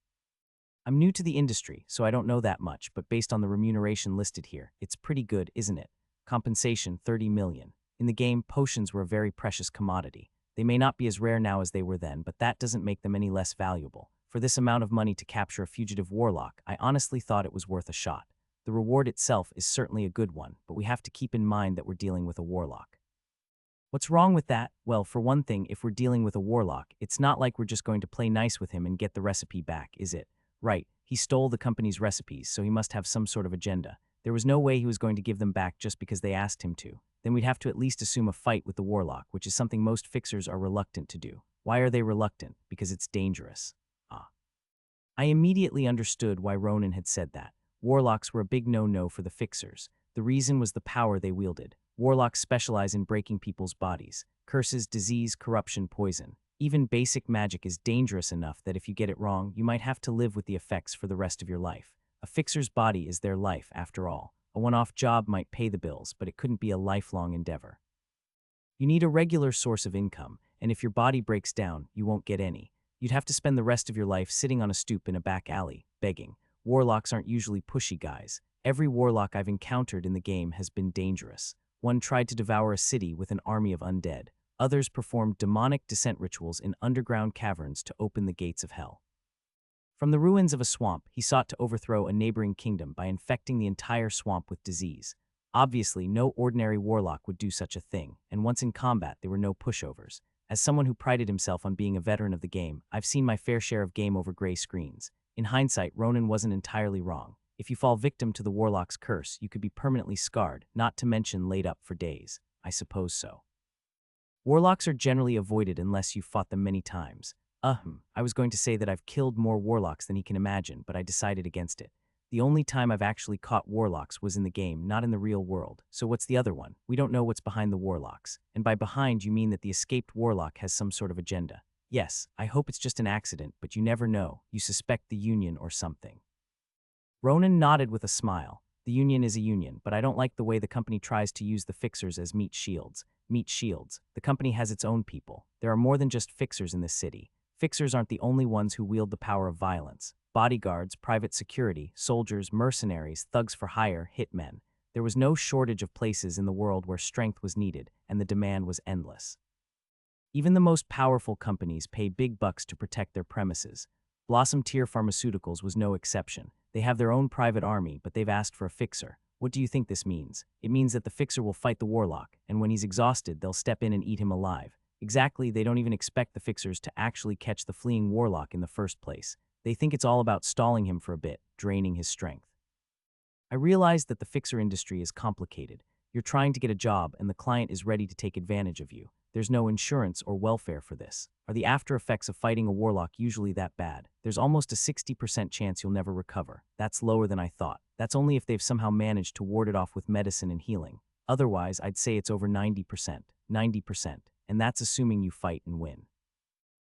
I'm new to the industry, so I don't know that much, but based on the remuneration listed here, it's pretty good, isn't it? Compensation, 30 million. In the game, potions were a very precious commodity. They may not be as rare now as they were then, but that doesn't make them any less valuable. For this amount of money to capture a fugitive warlock, I honestly thought it was worth a shot. The reward itself is certainly a good one, but we have to keep in mind that we're dealing with a warlock. What's wrong with that? Well, for one thing, if we're dealing with a warlock, it's not like we're just going to play nice with him and get the recipe back, is it? Right, he stole the company's recipes, so he must have some sort of agenda. There was no way he was going to give them back just because they asked him to. Then we'd have to at least assume a fight with the warlock, which is something most fixers are reluctant to do. Why are they reluctant? Because it's dangerous. Ah. I immediately understood why Ronan had said that. Warlocks were a big no-no for the fixers. The reason was the power they wielded. Warlocks specialize in breaking people's bodies. Curses, disease, corruption, poison. Even basic magic is dangerous enough that if you get it wrong, you might have to live with the effects for the rest of your life. A fixer's body is their life, after all. A one-off job might pay the bills, but it couldn't be a lifelong endeavor. You need a regular source of income, and if your body breaks down, you won't get any. You'd have to spend the rest of your life sitting on a stoop in a back alley, begging. Warlocks aren't usually pushy guys. Every warlock I've encountered in the game has been dangerous. One tried to devour a city with an army of undead. Others performed demonic descent rituals in underground caverns to open the gates of hell. From the ruins of a swamp, he sought to overthrow a neighboring kingdom by infecting the entire swamp with disease. Obviously, no ordinary warlock would do such a thing, and once in combat, there were no pushovers. As someone who prided himself on being a veteran of the game, I've seen my fair share of game over gray screens. In hindsight, Ronan wasn't entirely wrong. If you fall victim to the warlock's curse, you could be permanently scarred, not to mention laid up for days. I suppose so. Warlocks are generally avoided unless you've fought them many times. I was going to say that I've killed more warlocks than he can imagine, but I decided against it. The only time I've actually caught warlocks was in the game, not in the real world. So what's the other one? We don't know what's behind the warlocks. And by behind, you mean that the escaped warlock has some sort of agenda. Yes, I hope it's just an accident, but you never know. You suspect the Union or something. Ronan nodded with a smile. The Union is a union, but I don't like the way the company tries to use the fixers as meat shields. Meat shields. The company has its own people. There are more than just fixers in this city. Fixers aren't the only ones who wield the power of violence. Bodyguards, private security, soldiers, mercenaries, thugs for hire, hitmen. There was no shortage of places in the world where strength was needed, and the demand was endless. Even the most powerful companies pay big bucks to protect their premises. Blossom Tier Pharmaceuticals was no exception. They have their own private army, but they've asked for a fixer. What do you think this means? It means that the fixer will fight the warlock, and when he's exhausted, they'll step in and eat him alive. Exactly, they don't even expect the fixers to actually catch the fleeing warlock in the first place. They think it's all about stalling him for a bit, draining his strength. I realize that the fixer industry is complicated. You're trying to get a job, and the client is ready to take advantage of you. There's no insurance or welfare for this. Are the after effects of fighting a warlock usually that bad? There's almost a 60% chance you'll never recover. That's lower than I thought. That's only if they've somehow managed to ward it off with medicine and healing. Otherwise, I'd say it's over 90%. 90%. And that's assuming you fight and win.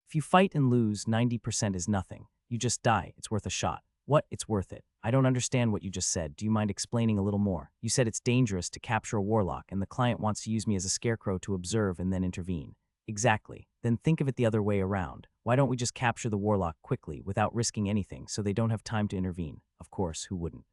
If you fight and lose, 90% is nothing. You just die. It's worth a shot. What? It's worth it. I don't understand what you just said. Do you mind explaining a little more? You said it's dangerous to capture a warlock, and the client wants to use me as a scarecrow to observe and then intervene. Exactly. Then think of it the other way around. Why don't we just capture the warlock quickly, without risking anything, so they don't have time to intervene? Of course, who wouldn't?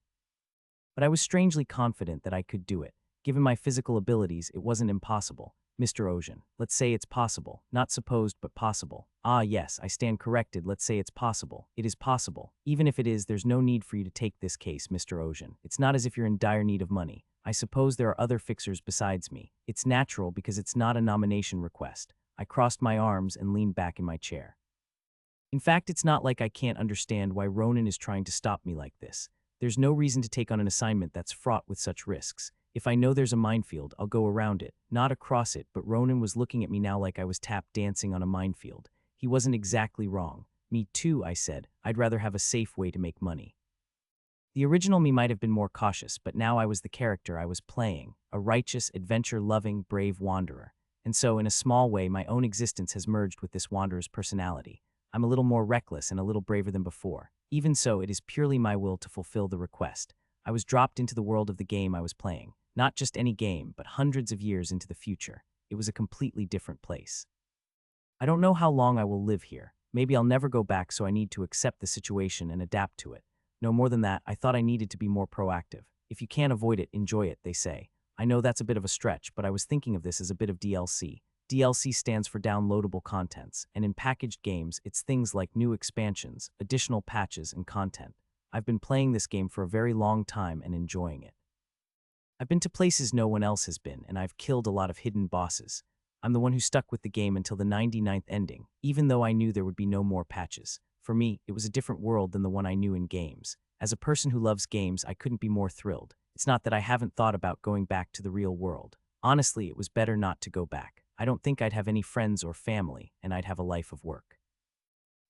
But I was strangely confident that I could do it. Given my physical abilities, it wasn't impossible. Mr. Ocean. Let's say it's possible. Not supposed, but possible. Ah, yes, I stand corrected. Let's say it's possible. It is possible. Even if it is, there's no need for you to take this case, Mr. Ocean. It's not as if you're in dire need of money. I suppose there are other fixers besides me. It's natural because it's not a nomination request. I crossed my arms and leaned back in my chair. In fact, it's not like I can't understand why Ronan is trying to stop me like this. There's no reason to take on an assignment that's fraught with such risks. If I know there's a minefield, I'll go around it, not across it, but Ronan was looking at me now like I was tap dancing on a minefield. He wasn't exactly wrong. Me too, I said. I'd rather have a safe way to make money. The original me might have been more cautious, but now I was the character I was playing, a righteous, adventure-loving, brave wanderer. And so, in a small way, my own existence has merged with this wanderer's personality. I'm a little more reckless and a little braver than before. Even so, it is purely my will to fulfill the request. I was dropped into the world of the game I was playing. Not just any game, but hundreds of years into the future. It was a completely different place. I don't know how long I will live here. Maybe I'll never go back, so I need to accept the situation and adapt to it. No more than that, I thought I needed to be more proactive. If you can't avoid it, enjoy it, they say. I know that's a bit of a stretch, but I was thinking of this as a bit of DLC. DLC stands for downloadable contents, and in packaged games, it's things like new expansions, additional patches, and content. I've been playing this game for a very long time and enjoying it. I've been to places no one else has been, and I've killed a lot of hidden bosses. I'm the one who stuck with the game until the 99th ending, even though I knew there would be no more patches. For me, it was a different world than the one I knew in games. As a person who loves games, I couldn't be more thrilled. It's not that I haven't thought about going back to the real world. Honestly, it was better not to go back. I don't think I'd have any friends or family, and I'd have a life of work.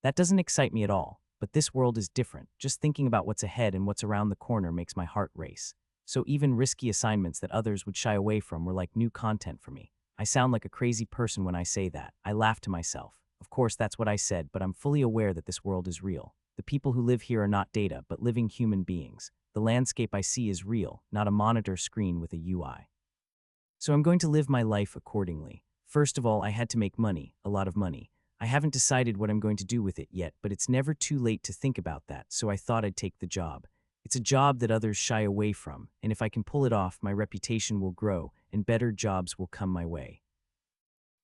That doesn't excite me at all, but this world is different. Just thinking about what's ahead and what's around the corner makes my heart race. So even risky assignments that others would shy away from were like new content for me. I sound like a crazy person when I say that. I laugh to myself. Of course, that's what I said, but I'm fully aware that this world is real. The people who live here are not data, but living human beings. The landscape I see is real, not a monitor screen with a UI. So I'm going to live my life accordingly. First of all, I had to make money, a lot of money. I haven't decided what I'm going to do with it yet, but it's never too late to think about that, so I thought I'd take the job. It's a job that others shy away from, and if I can pull it off, my reputation will grow, and better jobs will come my way.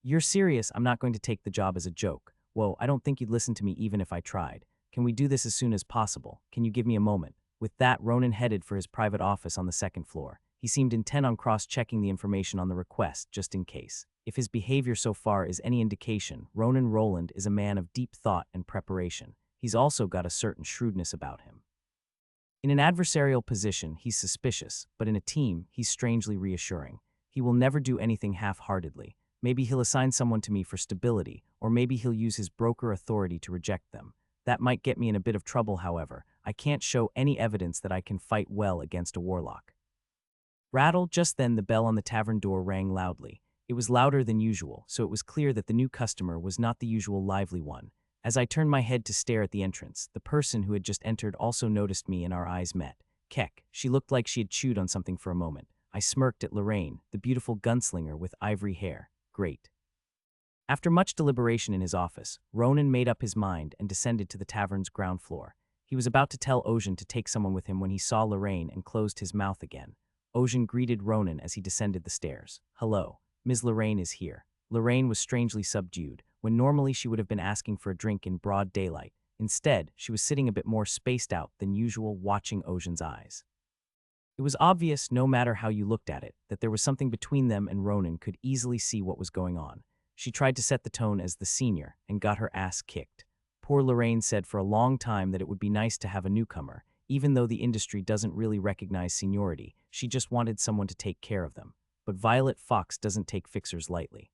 You're serious? I'm not going to take the job as a joke. Whoa, I don't think you'd listen to me even if I tried. Can we do this as soon as possible? Can you give me a moment? With that, Ronan headed for his private office on the second floor. He seemed intent on cross-checking the information on the request, just in case. If his behavior so far is any indication, Ronan Roland is a man of deep thought and preparation. He's also got a certain shrewdness about him. In an adversarial position, he's suspicious, but in a team, he's strangely reassuring. He will never do anything half-heartedly. Maybe he'll assign someone to me for stability, or maybe he'll use his broker authority to reject them. That might get me in a bit of trouble, however. I can't show any evidence that I can fight well against a warlock. Rattle, just then the bell on the tavern door rang loudly. It was louder than usual, so it was clear that the new customer was not the usual lively one. As I turned my head to stare at the entrance, the person who had just entered also noticed me and our eyes met. Keck, she looked like she had chewed on something for a moment. I smirked at Lorraine, the beautiful gunslinger with ivory hair. Great. After much deliberation in his office, Ronan made up his mind and descended to the tavern's ground floor. He was about to tell Ocean to take someone with him when he saw Lorraine and closed his mouth again. Ocean greeted Ronan as he descended the stairs. Hello, Ms. Lorraine is here. Lorraine was strangely subdued, when normally she would have been asking for a drink in broad daylight. Instead, she was sitting a bit more spaced out than usual, watching Ocean's eyes. It was obvious, no matter how you looked at it, that there was something between them, and Ronan could easily see what was going on. She tried to set the tone as the senior and got her ass kicked. Poor Lorraine said for a long time that it would be nice to have a newcomer. Even though the industry doesn't really recognize seniority, she just wanted someone to take care of them. But Violet Fox doesn't take fixers lightly.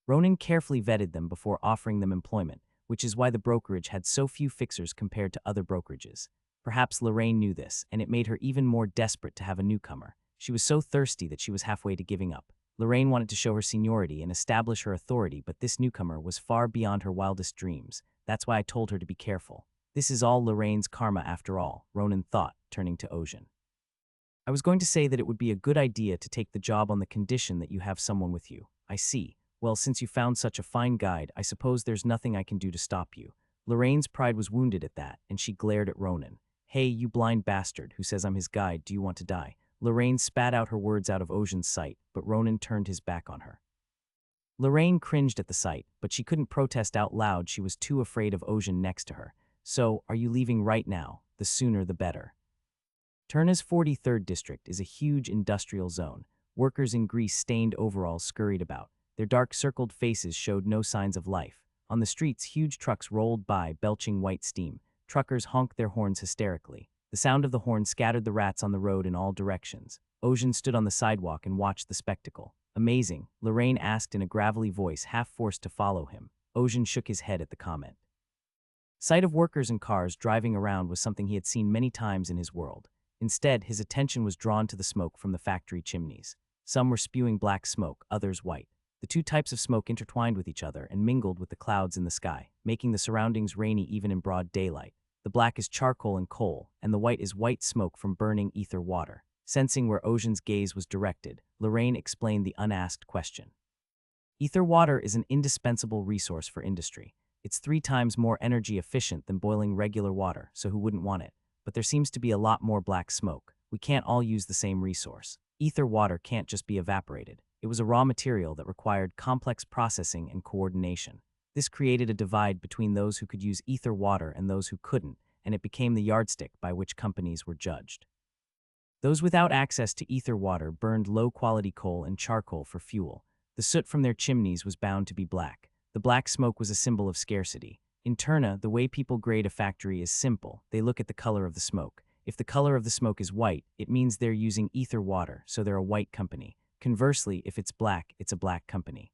Ronan carefully vetted them before offering them employment, which is why the brokerage had so few fixers compared to other brokerages. Perhaps Lorraine knew this, and it made her even more desperate to have a newcomer. She was so thirsty that she was halfway to giving up. Lorraine wanted to show her seniority and establish her authority, but this newcomer was far beyond her wildest dreams. That's why I told her to be careful. This is all Lorraine's karma after all, Ronan thought, turning to Ocean. I was going to say that it would be a good idea to take the job on the condition that you have someone with you. I see. Well, since you found such a fine guide, I suppose there's nothing I can do to stop you. Lorraine's pride was wounded at that, and she glared at Ronan. Hey, you blind bastard who says I'm his guide, do you want to die? Lorraine spat out her words out of Ocean's sight, but Ronan turned his back on her. Lorraine cringed at the sight, but she couldn't protest out loud. She was too afraid of Ocean next to her. So, are you leaving right now? The sooner the better. Turna's 43rd district is a huge industrial zone. Workers in grease-stained overalls scurried about. Their dark circled faces showed no signs of life. On the streets, huge trucks rolled by, belching white steam. Truckers honked their horns hysterically. The sound of the horn scattered the rats on the road in all directions. Ocean stood on the sidewalk and watched the spectacle. Amazing, Lorraine asked in a gravelly voice, half forced to follow him. Ocean shook his head at the comment. Sight of workers and cars driving around was something he had seen many times in his world. Instead, his attention was drawn to the smoke from the factory chimneys. Some were spewing black smoke, others white. The two types of smoke intertwined with each other and mingled with the clouds in the sky, making the surroundings rainy even in broad daylight. The black is charcoal and coal, and the white is white smoke from burning ether water. Sensing where Ocean's gaze was directed, Lorraine explained the unasked question. Ether water is an indispensable resource for industry. It's 3 times more energy efficient than boiling regular water, so who wouldn't want it? But there seems to be a lot more black smoke. We can't all use the same resource. Ether water can't just be evaporated. It was a raw material that required complex processing and coordination. This created a divide between those who could use ether water and those who couldn't, and it became the yardstick by which companies were judged. Those without access to ether water burned low-quality coal and charcoal for fuel. The soot from their chimneys was bound to be black. The black smoke was a symbol of scarcity. In Turna, the way people grade a factory is simple. They look at the color of the smoke. If the color of the smoke is white, it means they're using ether water, so they're a white company. Conversely, if it's a black company.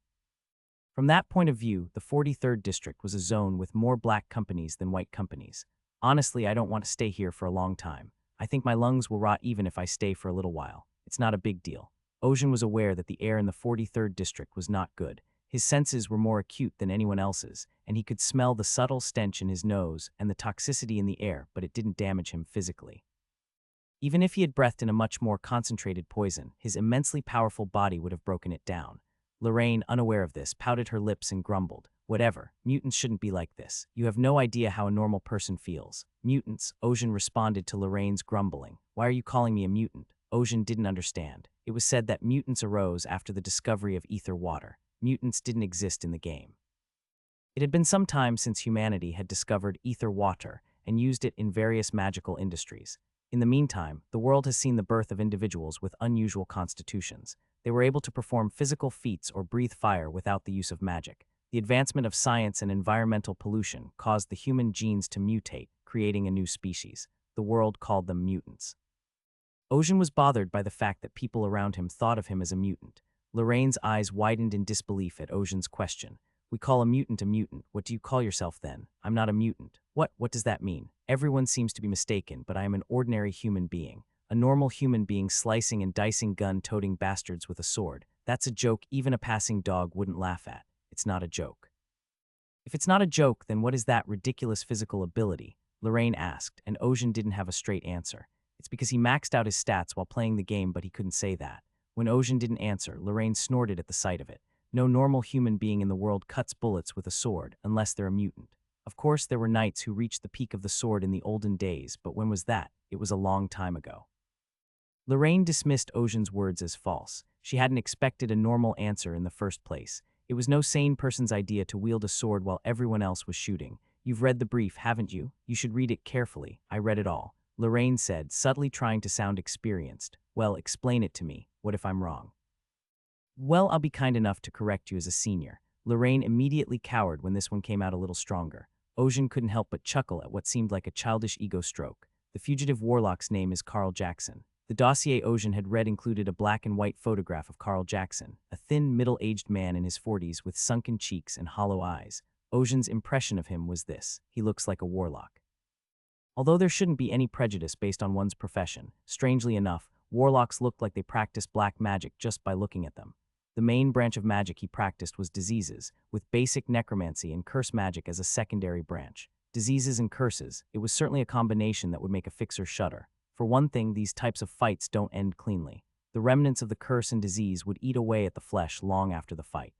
From that point of view, the 43rd district was a zone with more black companies than white companies. Honestly, I don't want to stay here for a long time. I think my lungs will rot even if I stay for a little while. It's not a big deal. Ocean was aware that the air in the 43rd district was not good. His senses were more acute than anyone else's, and he could smell the subtle stench in his nose and the toxicity in the air, but it didn't damage him physically. Even if he had breathed in a much more concentrated poison, his immensely powerful body would have broken it down. Lorraine, unaware of this, pouted her lips and grumbled, "Whatever, mutants shouldn't be like this. You have no idea how a normal person feels." "Mutants," Ocean responded to Lorraine's grumbling. "Why are you calling me a mutant?" Ocean didn't understand. It was said that mutants arose after the discovery of ether water. Mutants didn't exist in the game. It had been some time since humanity had discovered ether water and used it in various magical industries. In the meantime, the world has seen the birth of individuals with unusual constitutions. They were able to perform physical feats or breathe fire without the use of magic. The advancement of science and environmental pollution caused the human genes to mutate, creating a new species. The world called them mutants. Ocean was bothered by the fact that people around him thought of him as a mutant. Lorraine's eyes widened in disbelief at Ocean's question. "We call a mutant a mutant. What do you call yourself then?" "I'm not a mutant." What does that mean?" "Everyone seems to be mistaken, but I am an ordinary human being. A normal human being slicing and dicing gun-toting bastards with a sword. That's a joke even a passing dog wouldn't laugh at. It's not a joke." "If it's not a joke, then what is that ridiculous physical ability?" Lorraine asked, and Ocean didn't have a straight answer. "It's because he maxed out his stats while playing the game, but he couldn't say that." When Ocean didn't answer, Lorraine snorted at the sight of it. No normal human being in the world cuts bullets with a sword, unless they're a mutant. Of course, there were knights who reached the peak of the sword in the olden days, but when was that? It was a long time ago. Lorraine dismissed Ocean's words as false. She hadn't expected a normal answer in the first place. It was no sane person's idea to wield a sword while everyone else was shooting. "You've read the brief, haven't you? You should read it carefully." "I read it all," Lorraine said, subtly trying to sound experienced. "Well, explain it to me. What if I'm wrong?" "Well, I'll be kind enough to correct you as a senior." Lorraine immediately cowered when this one came out a little stronger. Ocean couldn't help but chuckle at what seemed like a childish ego stroke. The fugitive warlock's name is Carl Jackson. The dossier Ocean had read included a black and white photograph of Carl Jackson, a thin, middle-aged man in his 40s with sunken cheeks and hollow eyes. Ocean's impression of him was this: he looks like a warlock. Although there shouldn't be any prejudice based on one's profession, strangely enough, warlocks looked like they practiced black magic just by looking at them. The main branch of magic he practiced was diseases, with basic necromancy and curse magic as a secondary branch. Diseases and curses, it was certainly a combination that would make a fixer shudder. For one thing, these types of fights don't end cleanly. The remnants of the curse and disease would eat away at the flesh long after the fight.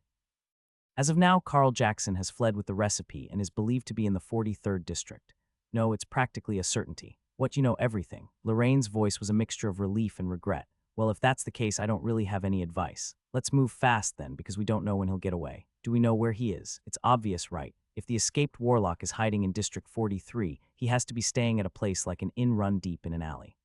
As of now, Carl Jackson has fled with the recipe and is believed to be in the 43rd district. No, it's practically a certainty. "What, you know everything?" Lorraine's voice was a mixture of relief and regret. Well, if that's the case, I don't really have any advice. Let's move fast then, because we don't know when he'll get away. Do we know where he is? It's obvious, right? If the escaped warlock is hiding in District 43, he has to be staying at a place like an inn run deep in an alley.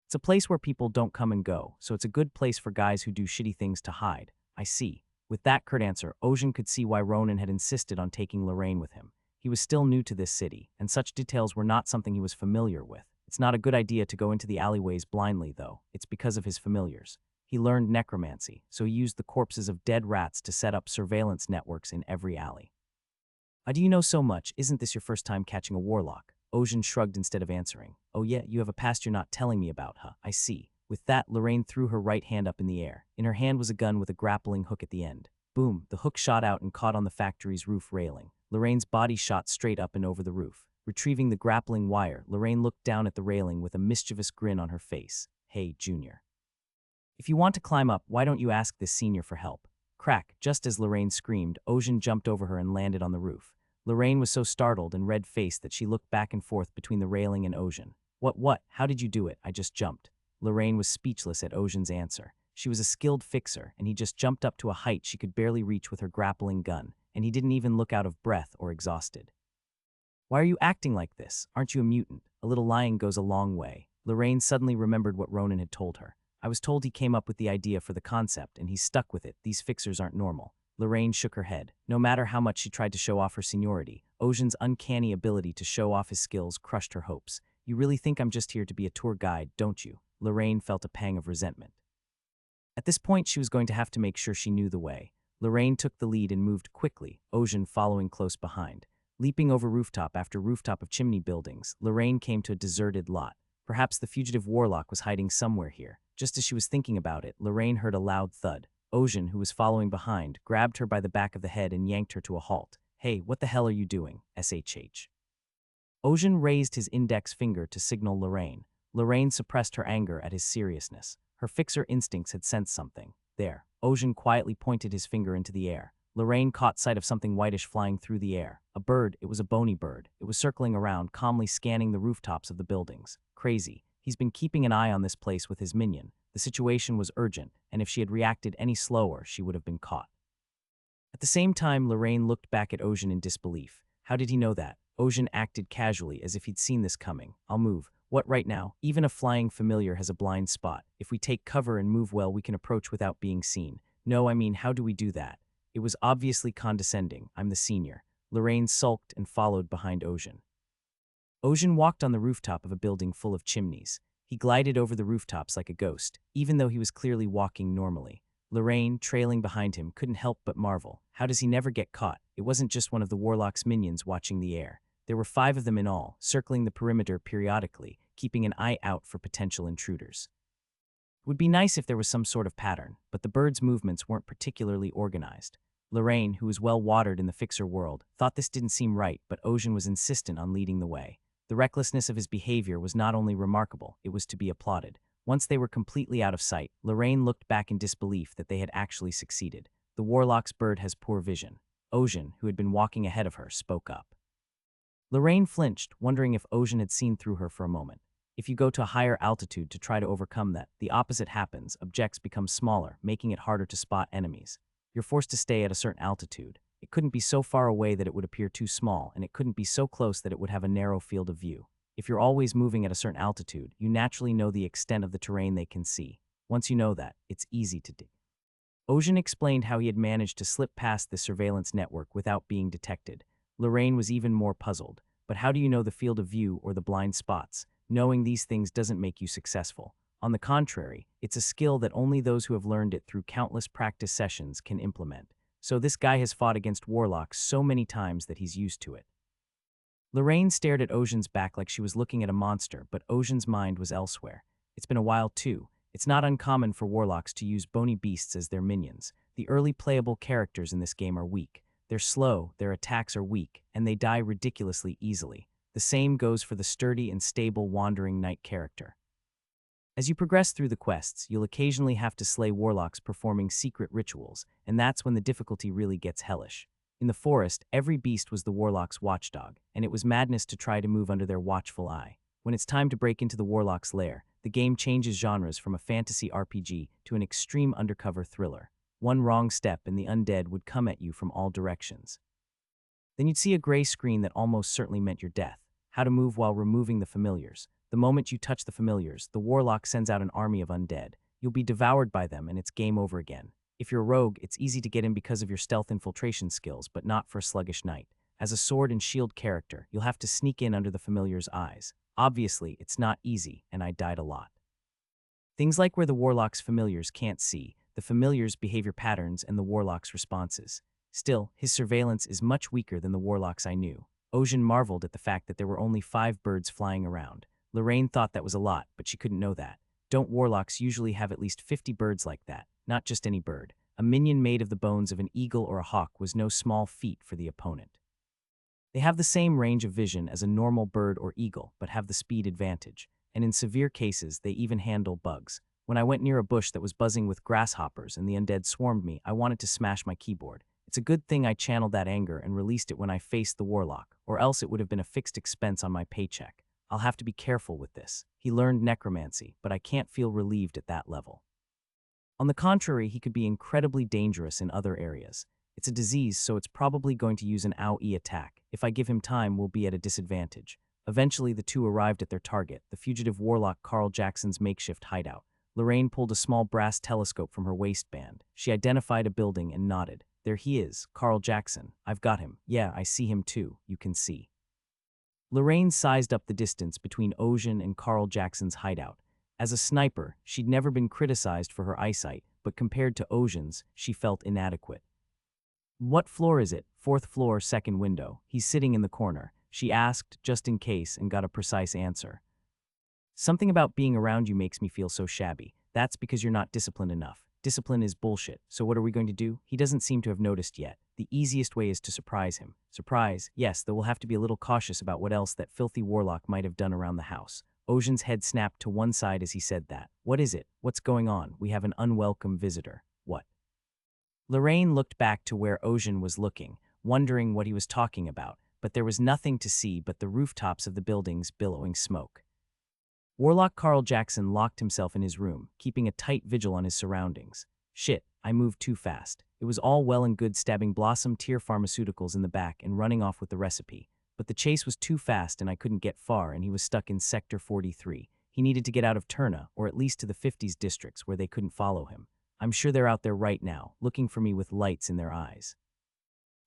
It's a place where people don't come and go, so it's a good place for guys who do shitty things to hide. I see. With that curt answer, Ocean could see why Ronan had insisted on taking Lorraine with him. He was still new to this city, and such details were not something he was familiar with. It's not a good idea to go into the alleyways blindly, though. It's because of his familiars. He learned necromancy, so he used the corpses of dead rats to set up surveillance networks in every alley. How do you know so much? Isn't this your first time catching a warlock? Ocean shrugged instead of answering. Oh yeah, you have a past you're not telling me about, huh? I see. With that, Lorraine threw her right hand up in the air. In her hand was a gun with a grappling hook at the end. Boom, the hook shot out and caught on the factory's roof railing. Lorraine's body shot straight up and over the roof. Retrieving the grappling wire, Lorraine looked down at the railing with a mischievous grin on her face. Hey, Junior. If you want to climb up, why don't you ask this senior for help? Crack, just as Lorraine screamed, Ocean jumped over her and landed on the roof. Lorraine was so startled and red-faced that she looked back and forth between the railing and Ocean. What? How did you do it? I just jumped. Lorraine was speechless at Ocean's answer. She was a skilled fixer, and he just jumped up to a height she could barely reach with her grappling gun, and he didn't even look out of breath or exhausted. Why are you acting like this? Aren't you a mutant? A little lying goes a long way. Lorraine suddenly remembered what Ronan had told her. I was told he came up with the idea for the concept, and he's stuck with it. These fixers aren't normal. Lorraine shook her head. No matter how much she tried to show off her seniority, Ocean's uncanny ability to show off his skills crushed her hopes. You really think I'm just here to be a tour guide, don't you? Lorraine felt a pang of resentment. At this point, she was going to have to make sure she knew the way. Lorraine took the lead and moved quickly, Ocean following close behind. Leaping over rooftop after rooftop of chimney buildings, Lorraine came to a deserted lot. Perhaps the fugitive warlock was hiding somewhere here. Just as she was thinking about it, Lorraine heard a loud thud. Ocean, who was following behind, grabbed her by the back of the head and yanked her to a halt. Hey, what the hell are you doing? SHH. Ocean raised his index finger to signal Lorraine. Lorraine suppressed her anger at his seriousness. Her fixer instincts had sensed something. There. Ocean quietly pointed his finger into the air. Lorraine caught sight of something whitish flying through the air. A bird. It was a bony bird. It was circling around, calmly scanning the rooftops of the buildings. Crazy. He's been keeping an eye on this place with his minion. The situation was urgent, and if she had reacted any slower, she would have been caught. At the same time, Lorraine looked back at Ocean in disbelief. How did he know that? Ocean acted casually, as if he'd seen this coming. I'll move. What right now? Even a flying familiar has a blind spot. If we take cover and move well, we can approach without being seen. No, I mean, how do we do that? It was obviously condescending. I'm the senior. Lorraine sulked and followed behind Ocean. Ocean walked on the rooftop of a building full of chimneys. He glided over the rooftops like a ghost, even though he was clearly walking normally. Lorraine, trailing behind him, couldn't help but marvel. How does he never get caught? It wasn't just one of the warlock's minions watching the air. There were 5 of them in all, circling the perimeter periodically, keeping an eye out for potential intruders. It would be nice if there was some sort of pattern, but the bird's movements weren't particularly organized. Lorraine, who was well-watered in the fixer world, thought this didn't seem right, but Ocean was insistent on leading the way. The recklessness of his behavior was not only remarkable, it was to be applauded. Once they were completely out of sight, Lorraine looked back in disbelief that they had actually succeeded. The warlock's bird has poor vision. Ocean, who had been walking ahead of her, spoke up. Lorraine flinched, wondering if Ocean had seen through her for a moment. If you go to a higher altitude to try to overcome that, the opposite happens. Objects become smaller, making it harder to spot enemies. You're forced to stay at a certain altitude. It couldn't be so far away that it would appear too small, and it couldn't be so close that it would have a narrow field of view. If you're always moving at a certain altitude, you naturally know the extent of the terrain they can see. Once you know that, it's easy to do. Ocean explained how he had managed to slip past the surveillance network without being detected. Lorraine was even more puzzled. But how do you know the field of view or the blind spots? Knowing these things doesn't make you successful. On the contrary, it's a skill that only those who have learned it through countless practice sessions can implement. So this guy has fought against warlocks so many times that he's used to it. Lorraine stared at Ocean's back like she was looking at a monster, but Ocean's mind was elsewhere. It's been a while too. It's not uncommon for warlocks to use bony beasts as their minions. The early playable characters in this game are weak. They're slow, their attacks are weak, and they die ridiculously easily. The same goes for the sturdy and stable wandering knight character. As you progress through the quests, you'll occasionally have to slay warlocks performing secret rituals, and that's when the difficulty really gets hellish. In the forest, every beast was the warlock's watchdog, and it was madness to try to move under their watchful eye. When it's time to break into the warlock's lair, the game changes genres from a fantasy RPG to an extreme undercover thriller. One wrong step and the undead would come at you from all directions. Then you'd see a gray screen that almost certainly meant your death. How to move while removing the familiars. The moment you touch the familiars, the warlock sends out an army of undead. You'll be devoured by them and it's game over again. If you're a rogue, it's easy to get in because of your stealth infiltration skills, but not for a sluggish knight. As a sword and shield character, you'll have to sneak in under the familiar's eyes. Obviously, it's not easy, and I died a lot. Things like where the warlock's familiars can't see, the familiar's behavior patterns, and the warlock's responses. Still, his surveillance is much weaker than the warlocks I knew. Ocean marveled at the fact that there were only 5 birds flying around. Lorraine thought that was a lot, but she couldn't know that. Don't warlocks usually have at least 50 birds like that? Not just any bird. A minion made of the bones of an eagle or a hawk was no small feat for the opponent. They have the same range of vision as a normal bird or eagle, but have the speed advantage. And in severe cases, they even handle bugs. When I went near a bush that was buzzing with grasshoppers and the undead swarmed me, I wanted to smash my keyboard. It's a good thing I channeled that anger and released it when I faced the warlock, or else it would have been a fixed expense on my paycheck. I'll have to be careful with this. He learned necromancy, but I can't feel relieved at that level. On the contrary, he could be incredibly dangerous in other areas. It's a disease, so it's probably going to use an AoE attack. If I give him time, we'll be at a disadvantage. Eventually, the two arrived at their target, the fugitive warlock Carl Jackson's makeshift hideout. Lorraine pulled a small brass telescope from her waistband. She identified a building and nodded. There he is, Carl Jackson. I've got him. Yeah, I see him too, you can see. Lorraine sized up the distance between Ocean and Carl Jackson's hideout. As a sniper, she'd never been criticized for her eyesight, but compared to Ocean's, she felt inadequate. What floor is it? 4th floor, 2nd window. He's sitting in the corner. She asked, just in case, and got a precise answer. Something about being around you makes me feel so shabby. That's because you're not disciplined enough. Discipline is bullshit. So what are we going to do? He doesn't seem to have noticed yet. The easiest way is to surprise him. Surprise? Yes, though we'll have to be a little cautious about what else that filthy warlock might have done around the house. Ocean's head snapped to one side as he said that. What is it? What's going on? We have an unwelcome visitor. What? Lorraine looked back to where Ocean was looking, wondering what he was talking about, but there was nothing to see but the rooftops of the buildings billowing smoke. Warlock Carl Jackson locked himself in his room, keeping a tight vigil on his surroundings. Shit, I moved too fast. It was all well and good stabbing Blossom Tier Pharmaceuticals in the back and running off with the recipe, but the chase was too fast and I couldn't get far and he was stuck in Sector 43. He needed to get out of Turna, or at least to the 50s districts where they couldn't follow him. I'm sure they're out there right now, looking for me with lights in their eyes.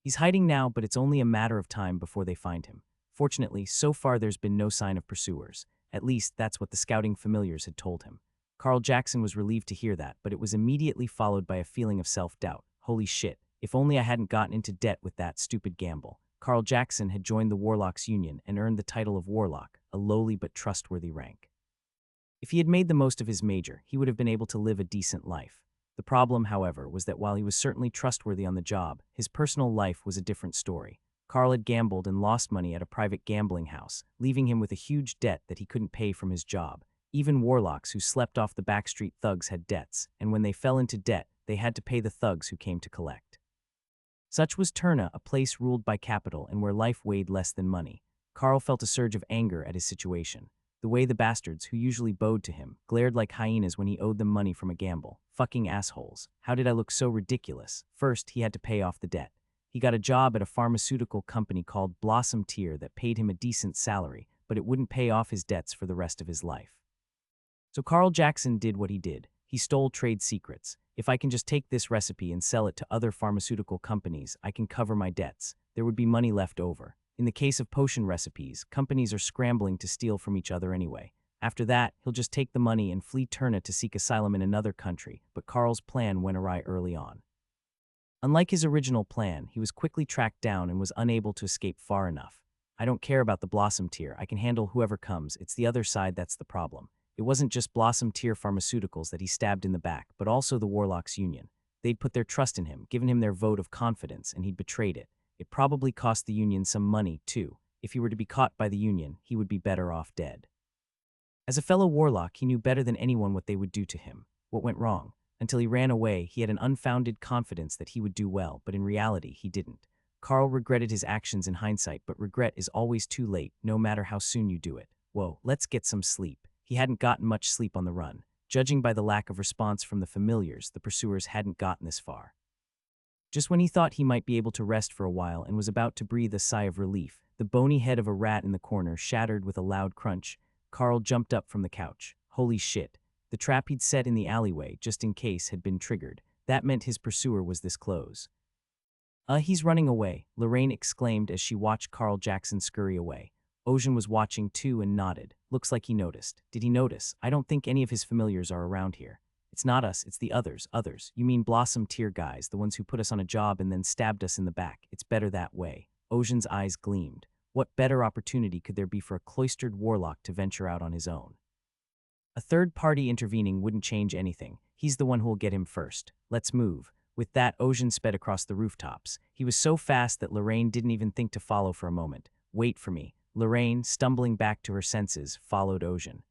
He's hiding now, but it's only a matter of time before they find him. Fortunately, so far there's been no sign of pursuers. At least, that's what the scouting familiars had told him. Carl Jackson was relieved to hear that, but it was immediately followed by a feeling of self-doubt. Holy shit, if only I hadn't gotten into debt with that stupid gamble. Carl Jackson had joined the Warlocks Union and earned the title of Warlock, a lowly but trustworthy rank. If he had made the most of his major, he would have been able to live a decent life. The problem, however, was that while he was certainly trustworthy on the job, his personal life was a different story. Carl had gambled and lost money at a private gambling house, leaving him with a huge debt that he couldn't pay from his job. Even warlocks who slept off the backstreet thugs had debts, and when they fell into debt, they had to pay the thugs who came to collect. Such was Turna, a place ruled by capital and where life weighed less than money. Carl felt a surge of anger at his situation. The way the bastards, who usually bowed to him, glared like hyenas when he owed them money from a gamble. Fucking assholes. How did I look so ridiculous? First, he had to pay off the debt. He got a job at a pharmaceutical company called Blossom Tier that paid him a decent salary, but it wouldn't pay off his debts for the rest of his life. So Carl Jackson did what he did. He stole trade secrets. If I can just take this recipe and sell it to other pharmaceutical companies, I can cover my debts. There would be money left over. In the case of potion recipes, companies are scrambling to steal from each other anyway. After that, he'll just take the money and flee Turna to seek asylum in another country, but Carl's plan went awry early on. Unlike his original plan, he was quickly tracked down and was unable to escape far enough. I don't care about the Blossom Tier, I can handle whoever comes, it's the other side that's the problem. It wasn't just Blossom Tier Pharmaceuticals that he stabbed in the back, but also the Warlocks Union. They'd put their trust in him, given him their vote of confidence, and he'd betrayed it. It probably cost the Union some money, too. If he were to be caught by the Union, he would be better off dead. As a fellow warlock, he knew better than anyone what they would do to him. What went wrong? Until he ran away, he had an unfounded confidence that he would do well, but in reality, he didn't. Carl regretted his actions in hindsight, but regret is always too late, no matter how soon you do it. Whoa, let's get some sleep. He hadn't gotten much sleep on the run. Judging by the lack of response from the familiars, the pursuers hadn't gotten this far. Just when he thought he might be able to rest for a while and was about to breathe a sigh of relief, the bony head of a rat in the corner shattered with a loud crunch. Carl jumped up from the couch. Holy shit. The trap he'd set in the alleyway, just in case, had been triggered. That meant his pursuer was this close. He's running away," Lorraine exclaimed as she watched Carl Jackson scurry away. Ocean was watching too and nodded. Looks like he noticed. Did he notice? I don't think any of his familiars are around here. It's not us, it's the others. Others. You mean Blossom Tier guys, the ones who put us on a job and then stabbed us in the back. It's better that way. Ocean's eyes gleamed. What better opportunity could there be for a cloistered warlock to venture out on his own? A third party intervening wouldn't change anything. He's the one who'll get him first. Let's move. With that, Ocean sped across the rooftops. He was so fast that Lorraine didn't even think to follow for a moment. Wait for me. Lorraine, stumbling back to her senses, followed Ocean.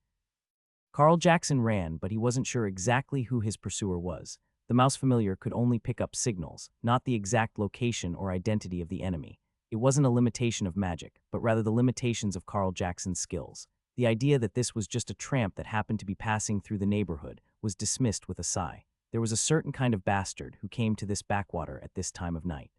Carl Jackson ran, but he wasn't sure exactly who his pursuer was. The mouse familiar could only pick up signals, not the exact location or identity of the enemy. It wasn't a limitation of magic, but rather the limitations of Carl Jackson's skills. The idea that this was just a tramp that happened to be passing through the neighborhood was dismissed with a sigh. There was a certain kind of bastard who came to this backwater at this time of night.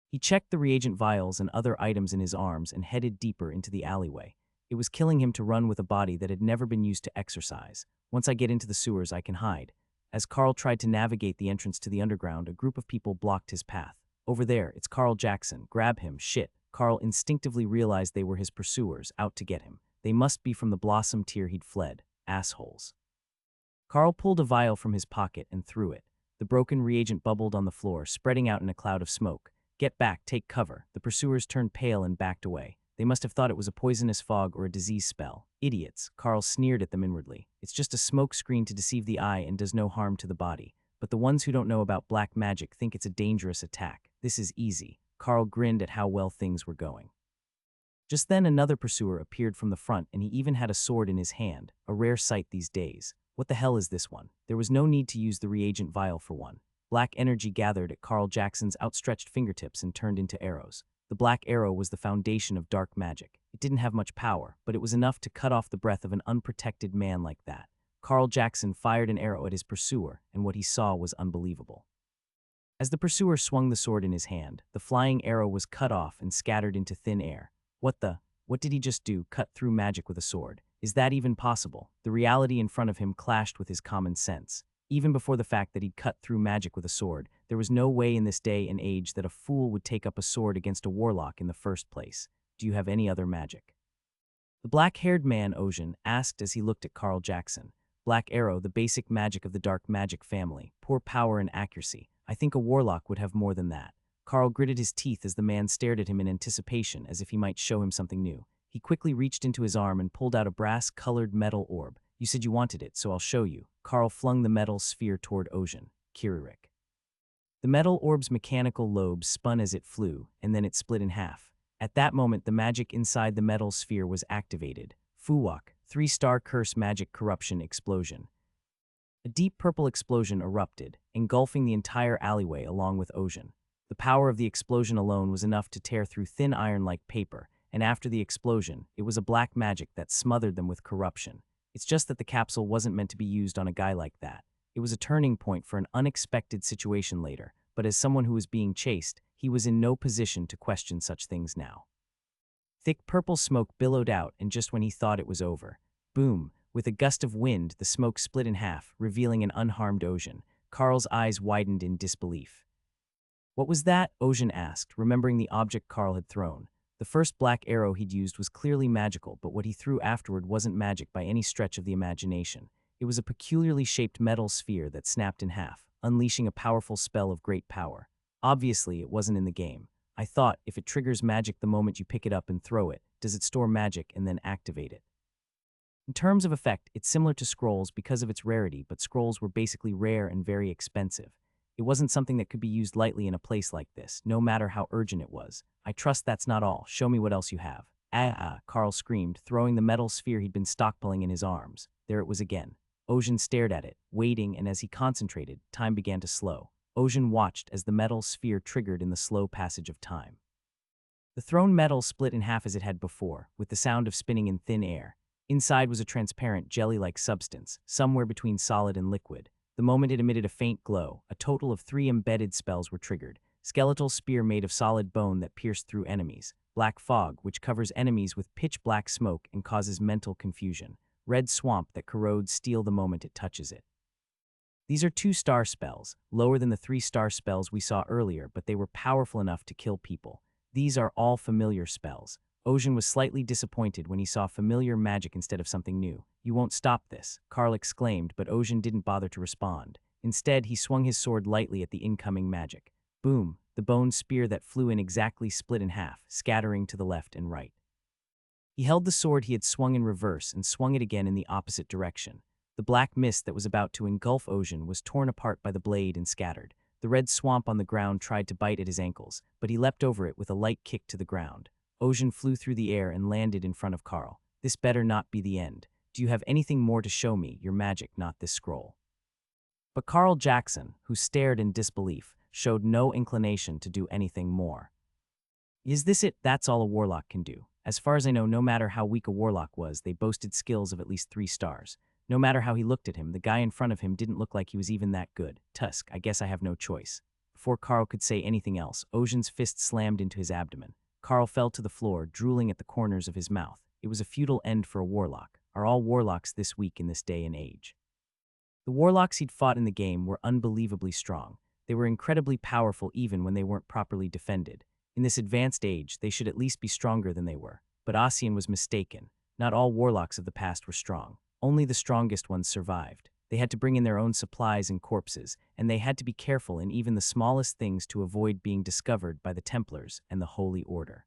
He checked the reagent vials and other items in his arms and headed deeper into the alleyway. It was killing him to run with a body that had never been used to exercise. Once I get into the sewers, I can hide. As Carl tried to navigate the entrance to the underground, a group of people blocked his path. Over there, it's Carl Jackson. Grab him. Shit. Carl instinctively realized they were his pursuers, out to get him. They must be from the Blossom Tier he'd fled. Assholes. Carl pulled a vial from his pocket and threw it. The broken reagent bubbled on the floor, spreading out in a cloud of smoke. Get back, take cover. The pursuers turned pale and backed away. They must have thought it was a poisonous fog or a disease spell. Idiots. Carl sneered at them inwardly. It's just a smoke screen to deceive the eye and does no harm to the body. But the ones who don't know about black magic think it's a dangerous attack. This is easy. Carl grinned at how well things were going. Just then another pursuer appeared from the front, and he even had a sword in his hand, a rare sight these days. What the hell is this one? There was no need to use the reagent vial for one. Black energy gathered at Carl Jackson's outstretched fingertips and turned into arrows. The black arrow was the foundation of dark magic. It didn't have much power, but it was enough to cut off the breath of an unprotected man like that. Carl Jackson fired an arrow at his pursuer, and what he saw was unbelievable. As the pursuer swung the sword in his hand, the flying arrow was cut off and scattered into thin air. What did he just do? Cut through magic with a sword? Is that even possible? The reality in front of him clashed with his common sense. Even before the fact that he'd cut through magic with a sword, there was no way in this day and age that a fool would take up a sword against a warlock in the first place. Do you have any other magic? The black-haired man, Ocean, asked as he looked at Carl Jackson. Black arrow, the basic magic of the dark magic family. Poor power and accuracy. I think a warlock would have more than that. Carl gritted his teeth as the man stared at him in anticipation, as if he might show him something new. He quickly reached into his arm and pulled out a brass-colored metal orb. You said you wanted it, so I'll show you. Carl flung the metal sphere toward Ocean. Kiririk. The metal orb's mechanical lobes spun as it flew, and then it split in half. At that moment, the magic inside the metal sphere was activated. Fuwak, 3-star curse magic corruption explosion. A deep purple explosion erupted, engulfing the entire alleyway along with Ocean. The power of the explosion alone was enough to tear through thin iron like paper, and after the explosion, it was a black magic that smothered them with corruption. It's just that the capsule wasn't meant to be used on a guy like that. It was a turning point for an unexpected situation later, but as someone who was being chased, he was in no position to question such things now. Thick purple smoke billowed out, and just when he thought it was over, boom, with a gust of wind, the smoke split in half, revealing an unharmed Ocean. Carl's eyes widened in disbelief. What was that? Ocean asked, remembering the object Carl had thrown. The first black arrow he'd used was clearly magical, but what he threw afterward wasn't magic by any stretch of the imagination. It was a peculiarly shaped metal sphere that snapped in half, unleashing a powerful spell of great power. Obviously, it wasn't in the game. I thought, if it triggers magic the moment you pick it up and throw it, does it store magic and then activate it? In terms of effect, it's similar to scrolls because of its rarity, but scrolls were basically rare and very expensive. It wasn't something that could be used lightly in a place like this, no matter how urgent it was. I trust that's not all. Show me what else you have. Carl screamed, throwing the metal sphere he'd been stockpiling in his arms. There it was again. Ocean stared at it, waiting, and as he concentrated, time began to slow. Ocean watched as the metal sphere triggered in the slow passage of time. The thrown metal split in half as it had before, with the sound of spinning in thin air. Inside was a transparent, jelly-like substance, somewhere between solid and liquid. The moment it emitted a faint glow, a total of 3 embedded spells were triggered. Skeletal spear made of solid bone that pierced through enemies. Black fog, which covers enemies with pitch-black smoke and causes mental confusion. Red swamp that corrodes steel the moment it touches it. These are 2-star spells, lower than the 3-star spells we saw earlier, but they were powerful enough to kill people. These are all familiar spells. Ocean was slightly disappointed when he saw familiar magic instead of something new. "You won't stop this," Carl exclaimed, but Ocean didn't bother to respond. Instead, he swung his sword lightly at the incoming magic. Boom! The bone spear that flew in exactly split in half, scattering to the left and right. He held the sword he had swung in reverse and swung it again in the opposite direction. The black mist that was about to engulf Ocean was torn apart by the blade and scattered. The red swamp on the ground tried to bite at his ankles, but he leapt over it with a light kick to the ground. Ocean flew through the air and landed in front of Carl. "This better not be the end. Do you have anything more to show me, your magic, not this scroll?" But Carl Jackson, who stared in disbelief, showed no inclination to do anything more. "Is this it? That's all a warlock can do. As far as I know, no matter how weak a warlock was, they boasted skills of at least 3 stars. No matter how he looked at him, the guy in front of him didn't look like he was even that good. Tusk, I guess I have no choice." Before Carl could say anything else, Ocean's fist slammed into his abdomen. Carl fell to the floor, drooling at the corners of his mouth. It was a futile end for a warlock. Are all warlocks this weak in this day and age? The warlocks he'd fought in the game were unbelievably strong. They were incredibly powerful even when they weren't properly defended. In this advanced age, they should at least be stronger than they were. But Ossian was mistaken. Not all warlocks of the past were strong. Only the strongest ones survived. They had to bring in their own supplies and corpses, and they had to be careful in even the smallest things to avoid being discovered by the Templars and the Holy Order.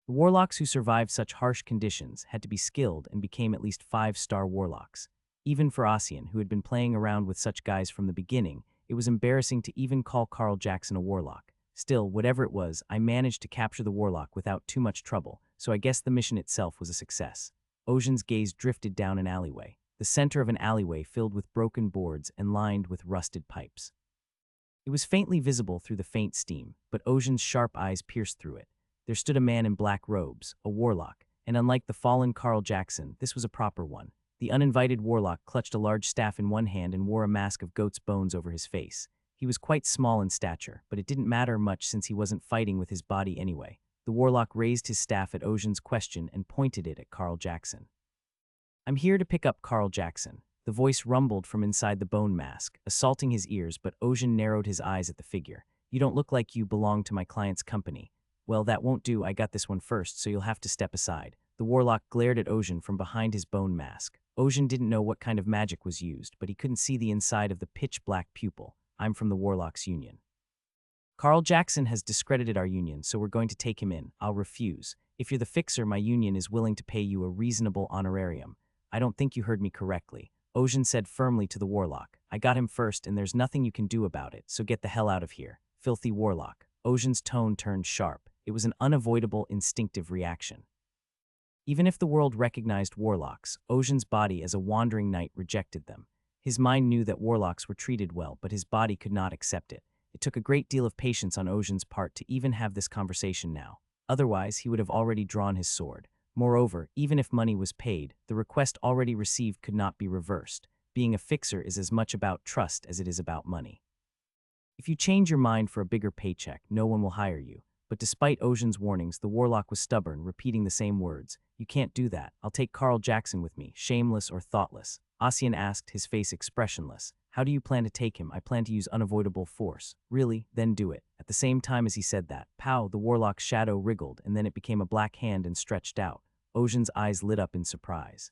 The warlocks who survived such harsh conditions had to be skilled and became at least 5-star warlocks. Even for Ossian, who had been playing around with such guys from the beginning, it was embarrassing to even call Carl Jackson a warlock. Still, whatever it was, I managed to capture the warlock without too much trouble, so I guess the mission itself was a success. Ocean's gaze drifted down an alleyway, the center of an alleyway filled with broken boards and lined with rusted pipes. It was faintly visible through the faint steam, but Ocean's sharp eyes pierced through it. There stood a man in black robes, a warlock, and unlike the fallen Carl Jackson, this was a proper one. The uninvited warlock clutched a large staff in one hand and wore a mask of goat's bones over his face. He was quite small in stature, but it didn't matter much since he wasn't fighting with his body anyway. The warlock raised his staff at Ocean's question and pointed it at Carl Jackson. "I'm here to pick up Carl Jackson." The voice rumbled from inside the bone mask, assaulting his ears, but Ocean narrowed his eyes at the figure. "You don't look like you belong to my client's company." "Well, that won't do. I got this one first, so you'll have to step aside." The warlock glared at Ocean from behind his bone mask. Ocean didn't know what kind of magic was used, but he couldn't see the inside of the pitch-black pupil. "I'm from the Warlocks Union." "Carl Jackson has discredited our union, so we're going to take him in." "I'll refuse. If you're the fixer, my union is willing to pay you a reasonable honorarium." "I don't think you heard me correctly," Ocean said firmly to the warlock. "I got him first, and there's nothing you can do about it, so get the hell out of here, filthy warlock." Ocean's tone turned sharp. It was an unavoidable, instinctive reaction. Even if the world recognized warlocks, Ocean's body as a wandering knight rejected them. His mind knew that warlocks were treated well, but his body could not accept it. It took a great deal of patience on Ocean's part to even have this conversation now. Otherwise, he would have already drawn his sword. Moreover, even if money was paid, the request already received could not be reversed. Being a fixer is as much about trust as it is about money. If you change your mind for a bigger paycheck, no one will hire you. But despite Ocean's warnings, the warlock was stubborn, repeating the same words. "You can't do that. I'll take Carl Jackson with me, shameless or thoughtless." Ossian asked, his face expressionless. "How do you plan to take him?" "I plan to use unavoidable force." "Really? Then do it." At the same time as he said that, pow, the warlock's shadow wriggled, and then it became a black hand and stretched out. Ocean's eyes lit up in surprise.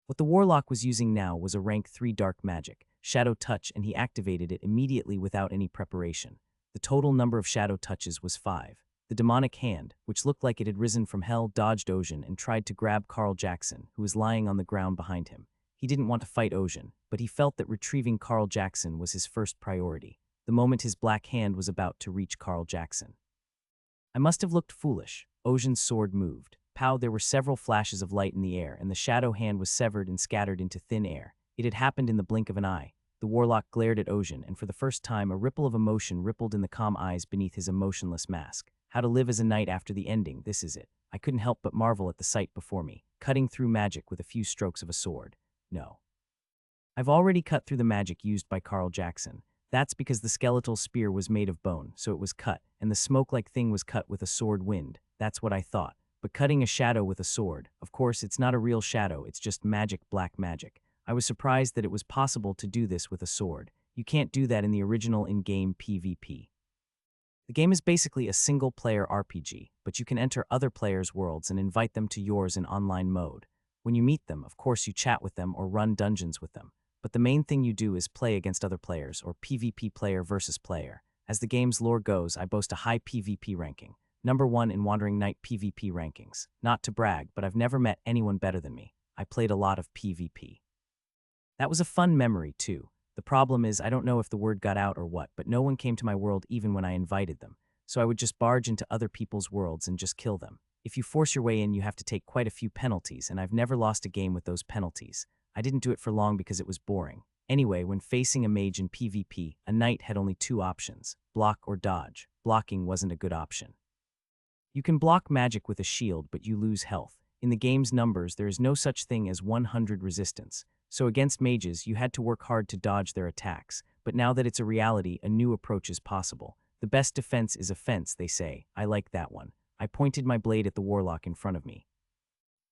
What the warlock was using now was a rank 3 dark magic, Shadow Touch, and he activated it immediately without any preparation. The total number of shadow touches was 5. The demonic hand, which looked like it had risen from hell, dodged Ocean and tried to grab Carl Jackson, who was lying on the ground behind him. He didn't want to fight Ocean, but he felt that retrieving Carl Jackson was his first priority. The moment his black hand was about to reach Carl Jackson. I must have looked foolish. Ocean's sword moved. Pow, there were several flashes of light in the air, and the shadow hand was severed and scattered into thin air. It had happened in the blink of an eye. The warlock glared at Ocean, and for the first time a ripple of emotion rippled in the calm eyes beneath his emotionless mask. How to live as a knight after the ending, this is it. I couldn't help but marvel at the sight before me. cutting through magic with a few strokes of a sword. No. I've already cut through the magic used by Carl Jackson. That's because the skeletal spear was made of bone, so it was cut, and the smoke-like thing was cut with a sword wind. That's what I thought. But cutting a shadow with a sword, of course, it's not a real shadow, it's just magic, black magic. I was surprised that it was possible to do this with a sword. You can't do that in the original in-game PvP. The game is basically a single-player RPG, but you can enter other players' worlds and invite them to yours in online mode. When you meet them, of course you chat with them or run dungeons with them. But the main thing you do is play against other players, or PvP player versus player. As the game's lore goes, I boast a high PvP ranking. #1 in Wandering Knight PvP rankings. Not to brag, but I've never met anyone better than me. I played a lot of PvP. That was a fun memory, too. The problem is I don't know if the word got out or what, but no one came to my world even when I invited them. So I would just barge into other people's worlds and just kill them. If you force your way in, you have to take quite a few penalties, and I've never lost a game with those penalties. I didn't do it for long because it was boring. Anyway, when facing a mage in PvP, a knight had only 2 options, block or dodge. Blocking wasn't a good option. You can block magic with a shield, but you lose health. In the game's numbers, there is no such thing as 100 resistance. So against mages, you had to work hard to dodge their attacks. But now that it's a reality, a new approach is possible. The best defense is offense, they say. I like that one. I pointed my blade at the warlock in front of me.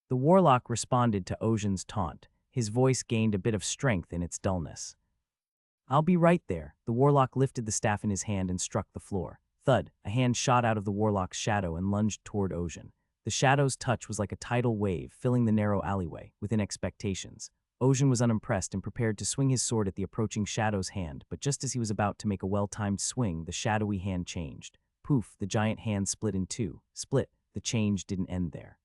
The warlock responded to Ocean's taunt. His voice gained a bit of strength in its dullness. "I'll be right there." The warlock lifted the staff in his hand and struck the floor. Thud, a hand shot out of the warlock's shadow and lunged toward Ocean. The shadow's touch was like a tidal wave, filling the narrow alleyway, within expectations. Ocean was unimpressed and prepared to swing his sword at the approaching shadow's hand, but just as he was about to make a well-timed swing, the shadowy hand changed. Poof, the giant hand split in 2. Split, the change didn't end there.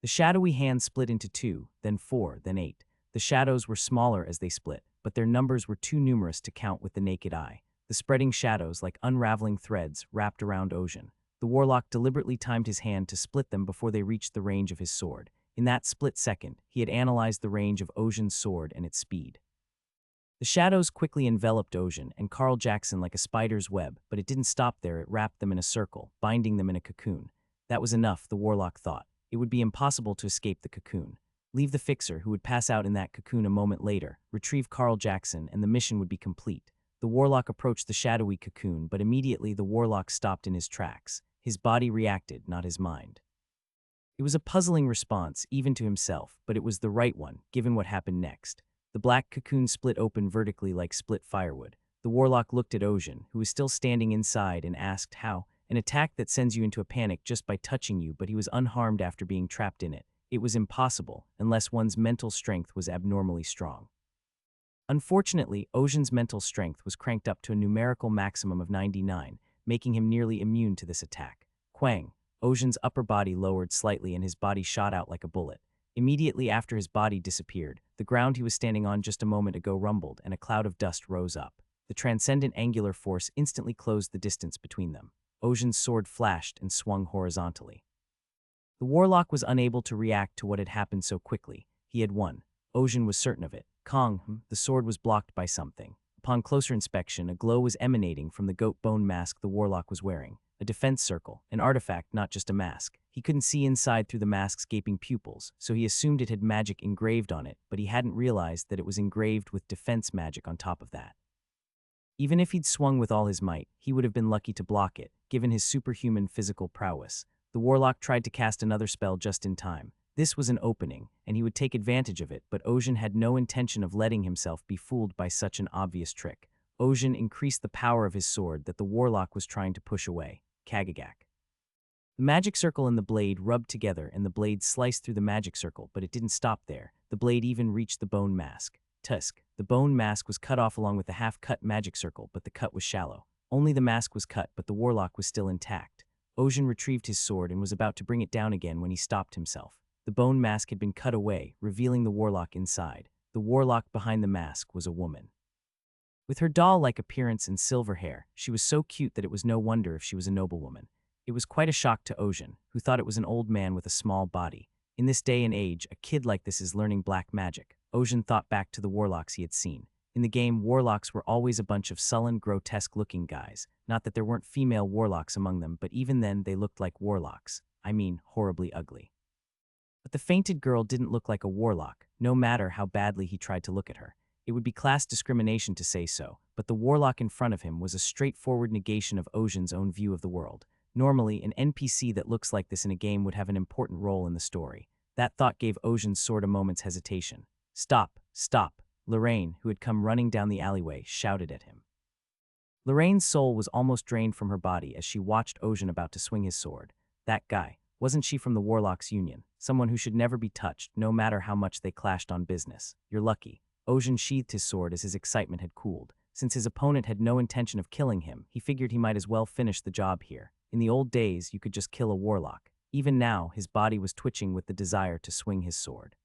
The shadowy hand split into 2, then 4, then 8. The shadows were smaller as they split, but their numbers were too numerous to count with the naked eye. The spreading shadows, like unraveling threads, wrapped around Ocean. The warlock deliberately timed his hand to split them before they reached the range of his sword. In that split second, he had analyzed the range of Ocean's sword and its speed. The shadows quickly enveloped Ocean and Carl Jackson like a spider's web, but it didn't stop there. It wrapped them in a circle, binding them in a cocoon. That was enough, the warlock thought. It would be impossible to escape the cocoon. Leave the fixer, who would pass out in that cocoon a moment later, retrieve Carl Jackson, and the mission would be complete. The warlock approached the shadowy cocoon, but immediately the warlock stopped in his tracks. His body reacted, not his mind. It was a puzzling response, even to himself, but it was the right one, given what happened next. The black cocoon split open vertically like split firewood. The warlock looked at Ocean, who was still standing inside, and asked how. An attack that sends you into a panic just by touching you, but he was unharmed after being trapped in it. It was impossible, unless one's mental strength was abnormally strong. Unfortunately, Ocean's mental strength was cranked up to a numerical maximum of 99, making him nearly immune to this attack. Quang! Ocean's upper body lowered slightly and his body shot out like a bullet. Immediately after his body disappeared, the ground he was standing on just a moment ago rumbled and a cloud of dust rose up. The transcendent angular force instantly closed the distance between them. Ocean's sword flashed and swung horizontally. The warlock was unable to react to what had happened so quickly. He had won. Ocean was certain of it. Kong, the sword was blocked by something. Upon closer inspection, a glow was emanating from the goat bone mask the warlock was wearing. A defense circle, an artifact, not just a mask. He couldn't see inside through the mask's gaping pupils, so he assumed it had magic engraved on it, but he hadn't realized that it was engraved with defense magic on top of that. Even if he'd swung with all his might, he would have been lucky to block it, given his superhuman physical prowess. The warlock tried to cast another spell just in time. This was an opening, and he would take advantage of it, but Ocean had no intention of letting himself be fooled by such an obvious trick. Ocean increased the power of his sword that the warlock was trying to push away. Kagagak. The magic circle and the blade rubbed together, and the blade sliced through the magic circle, but it didn't stop there. The blade even reached the bone mask. Tusk. The bone mask was cut off along with the half-cut magic circle, but the cut was shallow. Only the mask was cut, but the warlock was still intact. Ocean retrieved his sword and was about to bring it down again when he stopped himself. The bone mask had been cut away, revealing the warlock inside. The warlock behind the mask was a woman. With her doll-like appearance and silver hair, she was so cute that it was no wonder if she was a noblewoman. It was quite a shock to Ocean, who thought it was an old man with a small body. In this day and age, a kid like this is learning black magic. Ocean thought back to the warlocks he had seen. In the game, warlocks were always a bunch of sullen, grotesque-looking guys. Not that there weren't female warlocks among them, but even then they looked like warlocks. I mean, horribly ugly. But the fainted girl didn't look like a warlock, no matter how badly he tried to look at her. It would be class discrimination to say so, but the warlock in front of him was a straightforward negation of Ocean's own view of the world. Normally, an NPC that looks like this in a game would have an important role in the story. That thought gave Ocean's sword a moment's hesitation. Stop, stop, Lorraine, who had come running down the alleyway, shouted at him. Lorraine's soul was almost drained from her body as she watched Ocean about to swing his sword. That guy, wasn't she from the Warlocks Union? Someone who should never be touched, no matter how much they clashed on business. You're lucky. Ocean sheathed his sword as his excitement had cooled. Since his opponent had no intention of killing him, he figured he might as well finish the job here. In the old days, you could just kill a warlock. Even now, his body was twitching with the desire to swing his sword.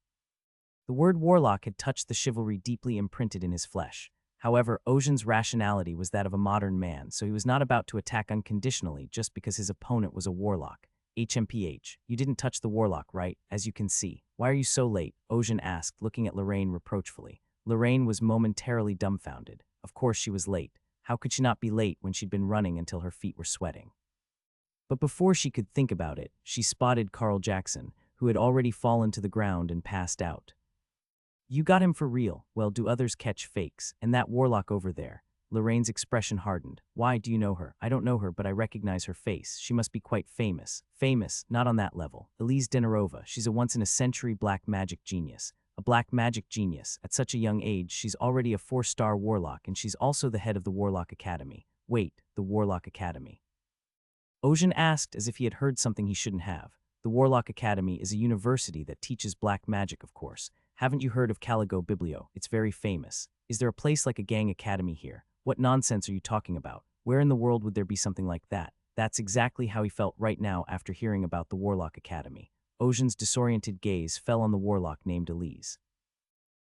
The word warlock had touched the chivalry deeply imprinted in his flesh. However, Ocean's rationality was that of a modern man, so he was not about to attack unconditionally just because his opponent was a warlock. HMPH, you didn't touch the warlock, right? As you can see. Why are you so late? Ocean asked, looking at Lorraine reproachfully. Lorraine was momentarily dumbfounded. Of course she was late. How could she not be late when she'd been running until her feet were sweating? But before she could think about it, she spotted Carl Jackson, who had already fallen to the ground and passed out. You got him for real. Well, do others catch fakes? And that warlock over there. Lorraine's expression hardened. Why, do you know her? I don't know her, but I recognize her face. She must be quite famous. Famous, not on that level. Elise Denarova, she's a once-in-a-century black magic genius. A black magic genius. At such a young age, she's already a 4-star warlock, and she's also the head of the Warlock Academy. Wait, the Warlock Academy? Ocean asked as if he had heard something he shouldn't have. The Warlock Academy is a university that teaches black magic, of course. Haven't you heard of Caligo Biblio? It's very famous. Is there a place like a gang academy here? What nonsense are you talking about? Where in the world would there be something like that? That's exactly how he felt right now after hearing about the Warlock Academy. Ocean's disoriented gaze fell on the warlock named Elise.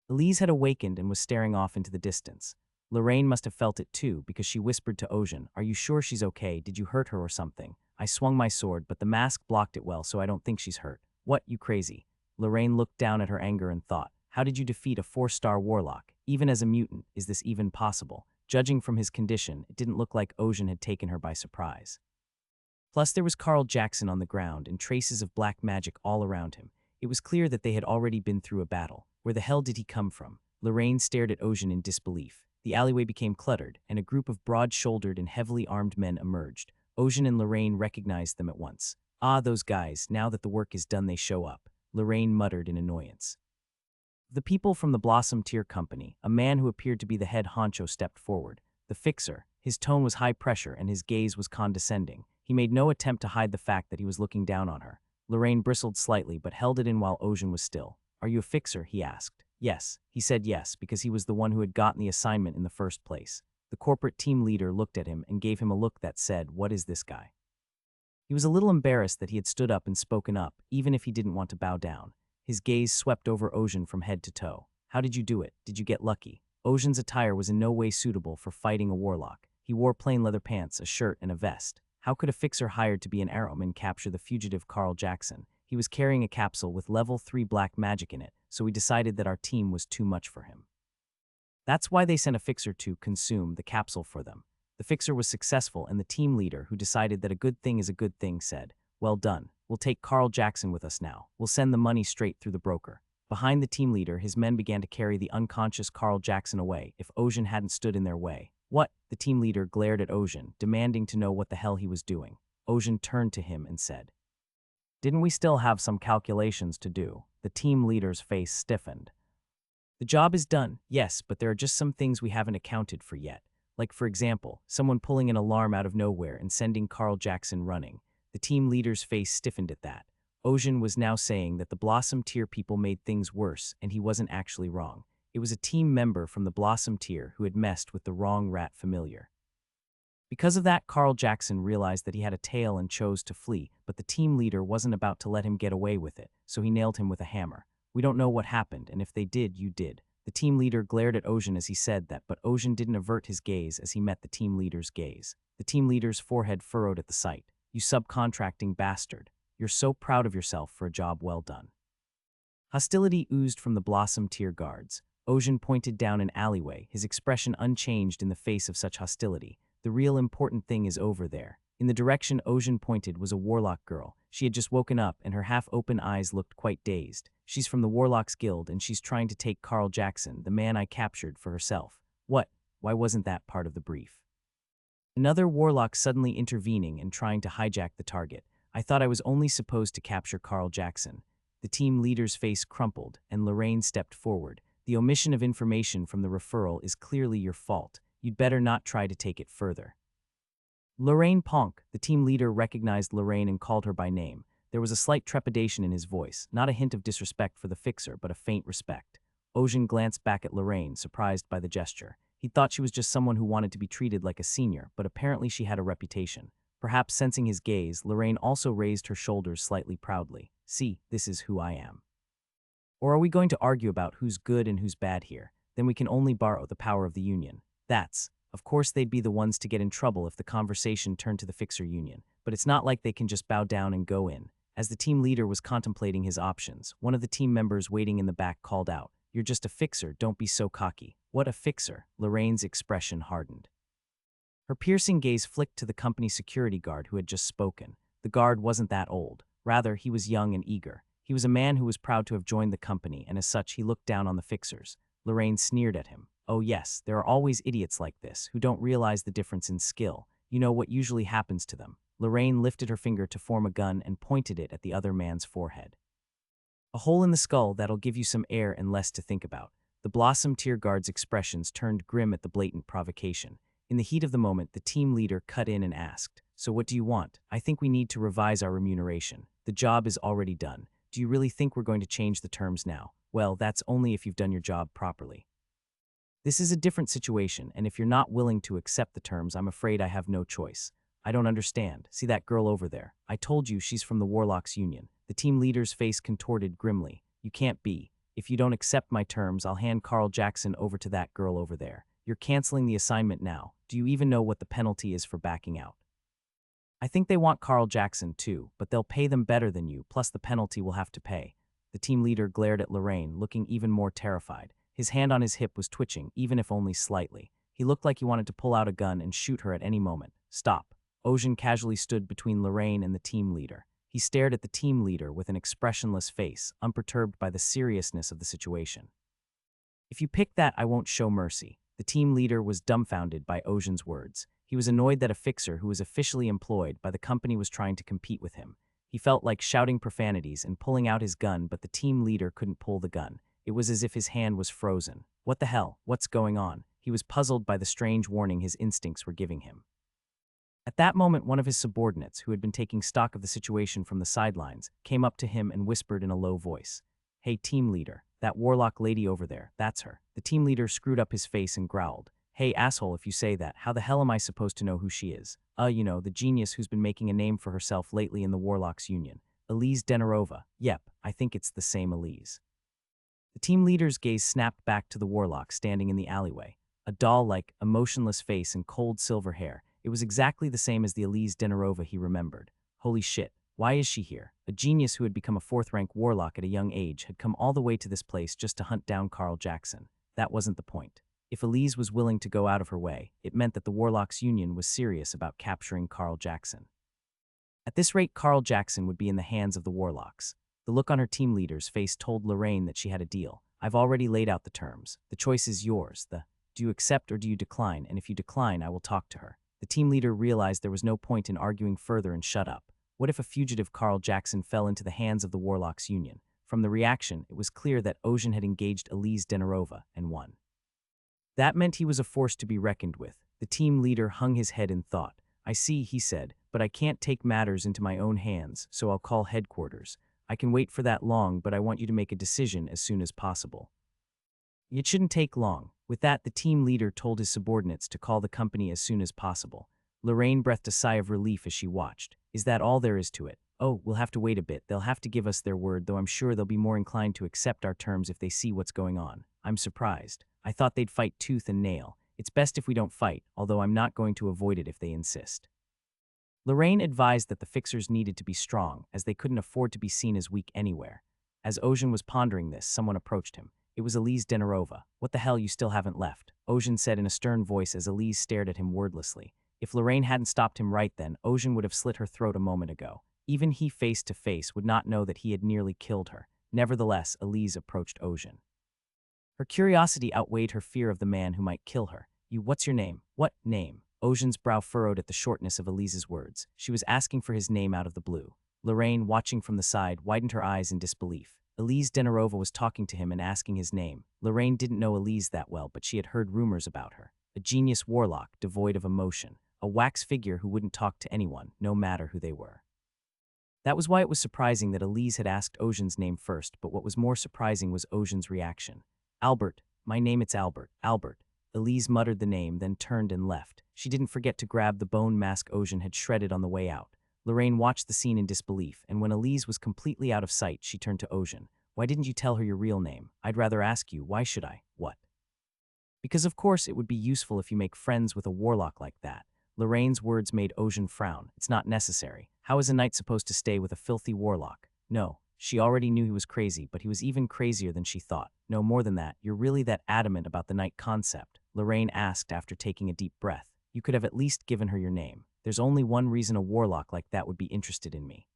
Elise had awakened and was staring off into the distance. Lorraine must have felt it too, because she whispered to Ocean, "Are you sure she's okay? Did you hurt her or something?" I swung my sword, but the mask blocked it well, so I don't think she's hurt. What, you crazy? Lorraine looked down at her anger and thought, how did you defeat a 4-star warlock? Even as a mutant, is this even possible? Judging from his condition, it didn't look like Ocean had taken her by surprise. Plus, there was Carl Jackson on the ground and traces of black magic all around him. It was clear that they had already been through a battle. Where the hell did he come from? Lorraine stared at Ocean in disbelief. The alleyway became cluttered, and a group of broad-shouldered and heavily armed men emerged. Ocean and Lorraine recognized them at once. Ah, those guys, now that the work is done they show up. Lorraine muttered in annoyance. The people from the Blossom Tier Company, a man who appeared to be the head honcho stepped forward. The fixer. His tone was high pressure and his gaze was condescending. He made no attempt to hide the fact that he was looking down on her. Lorraine bristled slightly but held it in while Ocean was still. Are you a fixer? He asked. Yes. He said yes because he was the one who had gotten the assignment in the first place. The corporate team leader looked at him and gave him a look that said, what is this guy? He was a little embarrassed that he had stood up and spoken up, even if he didn't want to bow down. His gaze swept over Ocean from head to toe. How did you do it? Did you get lucky? Ocean's attire was in no way suitable for fighting a warlock. He wore plain leather pants, a shirt, and a vest. How could a fixer hired to be an arrowman capture the fugitive Carl Jackson? He was carrying a capsule with level 3 black magic in it, so we decided that our team was too much for him. That's why they sent a fixer to consume the capsule for them. The fixer was successful, and the team leader, who decided that a good thing is a good thing, said, well done. We'll take Carl Jackson with us now. We'll send the money straight through the broker. Behind the team leader, his men began to carry the unconscious Carl Jackson away if Ocean hadn't stood in their way. What? The team leader glared at Ocean, demanding to know what the hell he was doing. Ocean turned to him and said, didn't we still have some calculations to do? The team leader's face stiffened. The job is done, yes, but there are just some things we haven't accounted for yet. Like, for example, someone pulling an alarm out of nowhere and sending Carl Jackson running. The team leader's face stiffened at that. Ocean was now saying that the Blossom Tier people made things worse, and he wasn't actually wrong. It was a team member from the Blossom Tier who had messed with the wrong rat familiar. Because of that, Carl Jackson realized that he had a tail and chose to flee, but the team leader wasn't about to let him get away with it, so he nailed him with a hammer. We don't know what happened, and if they did, you did. The team leader glared at Ocean as he said that, but Ocean didn't avert his gaze as he met the team leader's gaze. The team leader's forehead furrowed at the sight. You subcontracting bastard. You're so proud of yourself for a job well done. Hostility oozed from the Blossom Tier guards. Ocean pointed down an alleyway, his expression unchanged in the face of such hostility. The real important thing is over there. In the direction Ocean pointed was a warlock girl. She had just woken up, and her half-open eyes looked quite dazed. She's from the Warlocks Guild, and she's trying to take Carl Jackson, the man I captured, for herself. What? Why wasn't that part of the brief? Another warlock suddenly intervening and trying to hijack the target. I thought I was only supposed to capture Carl Jackson. The team leader's face crumpled, and Lorraine stepped forward. The omission of information from the referral is clearly your fault. You'd better not try to take it further. Lorraine Ponk, the team leader, recognized Lorraine and called her by name. There was a slight trepidation in his voice, not a hint of disrespect for the fixer, but a faint respect. Ocean glanced back at Lorraine, surprised by the gesture. He thought she was just someone who wanted to be treated like a senior, but apparently she had a reputation. Perhaps sensing his gaze, Lorraine also raised her shoulders slightly proudly. See, this is who I am. Or are we going to argue about who's good and who's bad here? Then we can only borrow the power of the union. Of course they'd be the ones to get in trouble if the conversation turned to the fixer union, but it's not like they can just bow down and go in. As the team leader was contemplating his options, one of the team members waiting in the back called out, "You're just a fixer, don't be so cocky." What a fixer? Lorraine's expression hardened. Her piercing gaze flicked to the company security guard who had just spoken. The guard wasn't that old. Rather, he was young and eager. He was a man who was proud to have joined the company, and as such he looked down on the fixers. Lorraine sneered at him. Oh yes, there are always idiots like this, who don't realize the difference in skill. You know what usually happens to them. Lorraine lifted her finger to form a gun and pointed it at the other man's forehead. A hole in the skull that'll give you some air and less to think about. The Blossom Tier Guard's expressions turned grim at the blatant provocation. In the heat of the moment, the team leader cut in and asked, "So what do you want?" "I think we need to revise our remuneration. The job is already done. Do you really think we're going to change the terms now?" "Well, that's only if you've done your job properly. This is a different situation, and if you're not willing to accept the terms, I'm afraid I have no choice." "I don't understand. See that girl over there? I told you she's from the Warlocks Union." The team leader's face contorted grimly. "You can't be. If you don't accept my terms, I'll hand Carl Jackson over to that girl over there. You're canceling the assignment now. Do you even know what the penalty is for backing out?" "I think they want Carl Jackson too, but they'll pay them better than you, plus the penalty we'll have to pay." The team leader glared at Lorraine, looking even more terrified. His hand on his hip was twitching, even if only slightly. He looked like he wanted to pull out a gun and shoot her at any moment. "Stop." Ocean casually stood between Lorraine and the team leader. He stared at the team leader with an expressionless face, unperturbed by the seriousness of the situation. "If you pick that, I won't show mercy." The team leader was dumbfounded by Ocean's words. He was annoyed that a fixer who was officially employed by the company was trying to compete with him. He felt like shouting profanities and pulling out his gun, but the team leader couldn't pull the gun. It was as if his hand was frozen. What the hell? What's going on? He was puzzled by the strange warning his instincts were giving him. At that moment, one of his subordinates, who had been taking stock of the situation from the sidelines, came up to him and whispered in a low voice, "Hey, team leader, that warlock lady over there, that's her." The team leader screwed up his face and growled, "Hey, asshole, if you say that, how the hell am I supposed to know who she is?" You know, the genius who's been making a name for herself lately in the Warlocks Union. Elise Denarova. Yep, I think it's the same Elise." The team leader's gaze snapped back to the warlock standing in the alleyway. A doll-like, emotionless face and cold silver hair. It was exactly the same as the Elise Denarova he remembered. Holy shit, why is she here? A genius who had become a fourth-rank warlock at a young age had come all the way to this place just to hunt down Carl Jackson. That wasn't the point. If Elise was willing to go out of her way, it meant that the Warlocks Union was serious about capturing Carl Jackson. At this rate, Carl Jackson would be in the hands of the Warlocks. The look on her team leader's face told Lorraine that she had a deal. "I've already laid out the terms. The choice is yours. Do you accept or do you decline? And if you decline, I will talk to her." The team leader realized there was no point in arguing further and shut up. What if a fugitive Carl Jackson fell into the hands of the Warlocks Union? From the reaction, it was clear that Ocean had engaged Elise Denarova and won. That meant he was a force to be reckoned with. The team leader hung his head in thought. "I see," he said, "but I can't take matters into my own hands, so I'll call headquarters. I can wait for that long, but I want you to make a decision as soon as possible." It shouldn't take long. With that, the team leader told his subordinates to call the company as soon as possible. Lorraine breathed a sigh of relief as she watched. "Is that all there is to it?" "Oh, we'll have to wait a bit. They'll have to give us their word, though I'm sure they'll be more inclined to accept our terms if they see what's going on. I'm surprised. I thought they'd fight tooth and nail. It's best if we don't fight, although I'm not going to avoid it if they insist." Lorraine advised that the fixers needed to be strong, as they couldn't afford to be seen as weak anywhere. As Ocean was pondering this, someone approached him. It was Elise Denarova. "What the hell, you still haven't left?" Ocean said in a stern voice as Elise stared at him wordlessly. If Lorraine hadn't stopped him right then, Ocean would have slit her throat a moment ago. Even he face to face would not know that he had nearly killed her. Nevertheless, Elise approached Ocean. Her curiosity outweighed her fear of the man who might kill her. What's your name? What name? Ocean's brow furrowed at the shortness of Elise's words. She was asking for his name out of the blue. Lorraine, watching from the side, widened her eyes in disbelief. Elise Denarova was talking to him and asking his name. Lorraine didn't know Elise that well, but she had heard rumors about her. A genius warlock, devoid of emotion. A wax figure who wouldn't talk to anyone, no matter who they were. That was why it was surprising that Elise had asked Ocean's name first, but what was more surprising was Ocean's reaction. Albert, my name it's Albert, Albert. Elise muttered the name, then turned and left. She didn't forget to grab the bone mask Ocean had shredded on the way out. Lorraine watched the scene in disbelief, and when Elise was completely out of sight, she turned to Ocean. Why didn't you tell her your real name? I'd rather ask you, why should I? What? Because of course it would be useful if you make friends with a warlock like that. Lorraine's words made Ocean frown. It's not necessary. How is a knight supposed to stay with a filthy warlock? No. She already knew he was crazy, but he was even crazier than she thought. No, more than that, you're really that adamant about the knight concept? Lorraine asked after taking a deep breath. You could have at least given her your name. There's only one reason a warlock like that would be interested in me.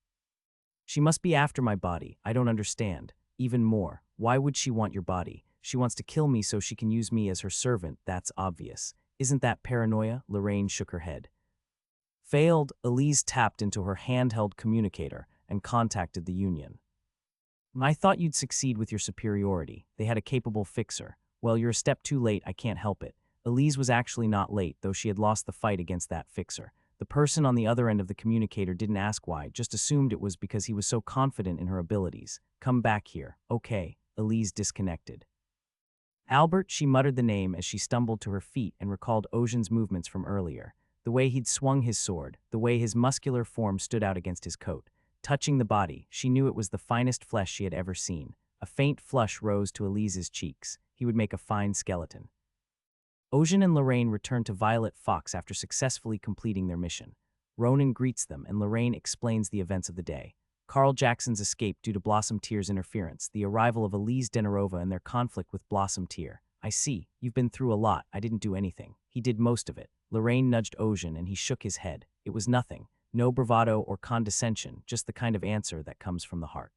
She must be after my body. I don't understand. Even more, why would she want your body? She wants to kill me so she can use me as her servant, that's obvious. Isn't that paranoia? Lorraine shook her head. Failed, Elise tapped into her handheld communicator and contacted the Union. I thought you'd succeed with your superiority. They had a capable fixer. Well, you're a step too late, I can't help it. Elise was actually not late, though she had lost the fight against that fixer. The person on the other end of the communicator didn't ask why, just assumed it was because he was so confident in her abilities. Come back here. Okay. Elise disconnected. Albert, she muttered the name as she stumbled to her feet and recalled Ocean's movements from earlier. The way he'd swung his sword, the way his muscular form stood out against his coat. Touching the body, she knew it was the finest flesh she had ever seen. A faint flush rose to Elise's cheeks. He would make a fine skeleton. Ocean and Lorraine returned to Violet Fox after successfully completing their mission. Ronan greets them, and Lorraine explains the events of the day. Carl Jackson's escape due to Blossom Tear's interference, the arrival of Elise Denarova and their conflict with Blossom Tear. I see. You've been through a lot. I didn't do anything. He did most of it. Lorraine nudged Ocean, and he shook his head. It was nothing. No bravado or condescension, just the kind of answer that comes from the heart.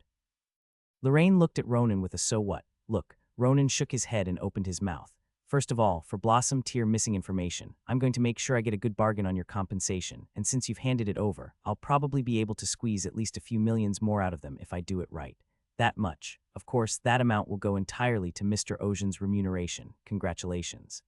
Lorraine looked at Ronan with a so what look. Ronan shook his head and opened his mouth. First of all, for Blossom Tear missing information, I'm going to make sure I get a good bargain on your compensation, and since you've handed it over, I'll probably be able to squeeze at least a few millions more out of them if I do it right. That much. Of course, that amount will go entirely to Mr. Ocean's remuneration. Congratulations.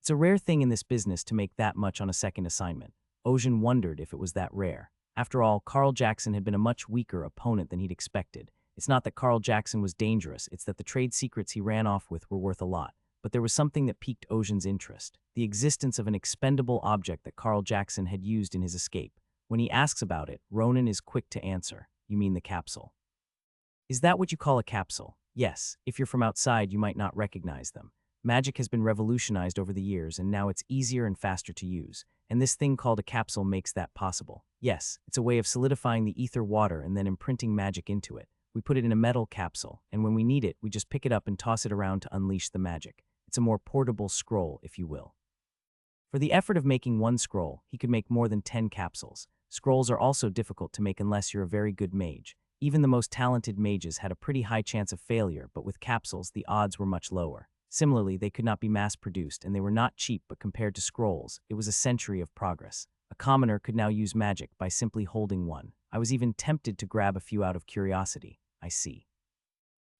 It's a rare thing in this business to make that much on a second assignment. Ocean wondered if it was that rare. After all, Carl Jackson had been a much weaker opponent than he'd expected. It's not that Carl Jackson was dangerous, it's that the trade secrets he ran off with were worth a lot. But there was something that piqued Ocean's interest, the existence of an expendable object that Carl Jackson had used in his escape. When he asks about it, Ronan is quick to answer. You mean the capsule? Is that what you call a capsule? Yes. If you're from outside, you might not recognize them. Magic has been revolutionized over the years, and now it's easier and faster to use. And this thing called a capsule makes that possible. Yes, it's a way of solidifying the ether water and then imprinting magic into it. We put it in a metal capsule, and when we need it, we just pick it up and toss it around to unleash the magic. It's a more portable scroll, if you will. For the effort of making one scroll, he could make more than 10 capsules. Scrolls are also difficult to make unless you're a very good mage. Even the most talented mages had a pretty high chance of failure, but with capsules, the odds were much lower. Similarly, they could not be mass-produced, and they were not cheap, but compared to scrolls, it was a century of progress. A commoner could now use magic by simply holding one. I was even tempted to grab a few out of curiosity. I see.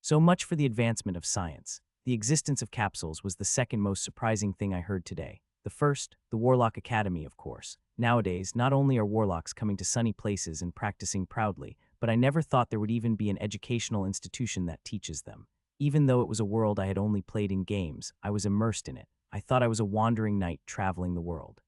So much for the advancement of science. The existence of capsules was the second most surprising thing I heard today. The first, the Warlock Academy, of course. Nowadays, not only are warlocks coming to sunny places and practicing proudly, but I never thought there would even be an educational institution that teaches them. Even though it was a world I had only played in games, I was immersed in it. I thought I was a wandering knight traveling the world.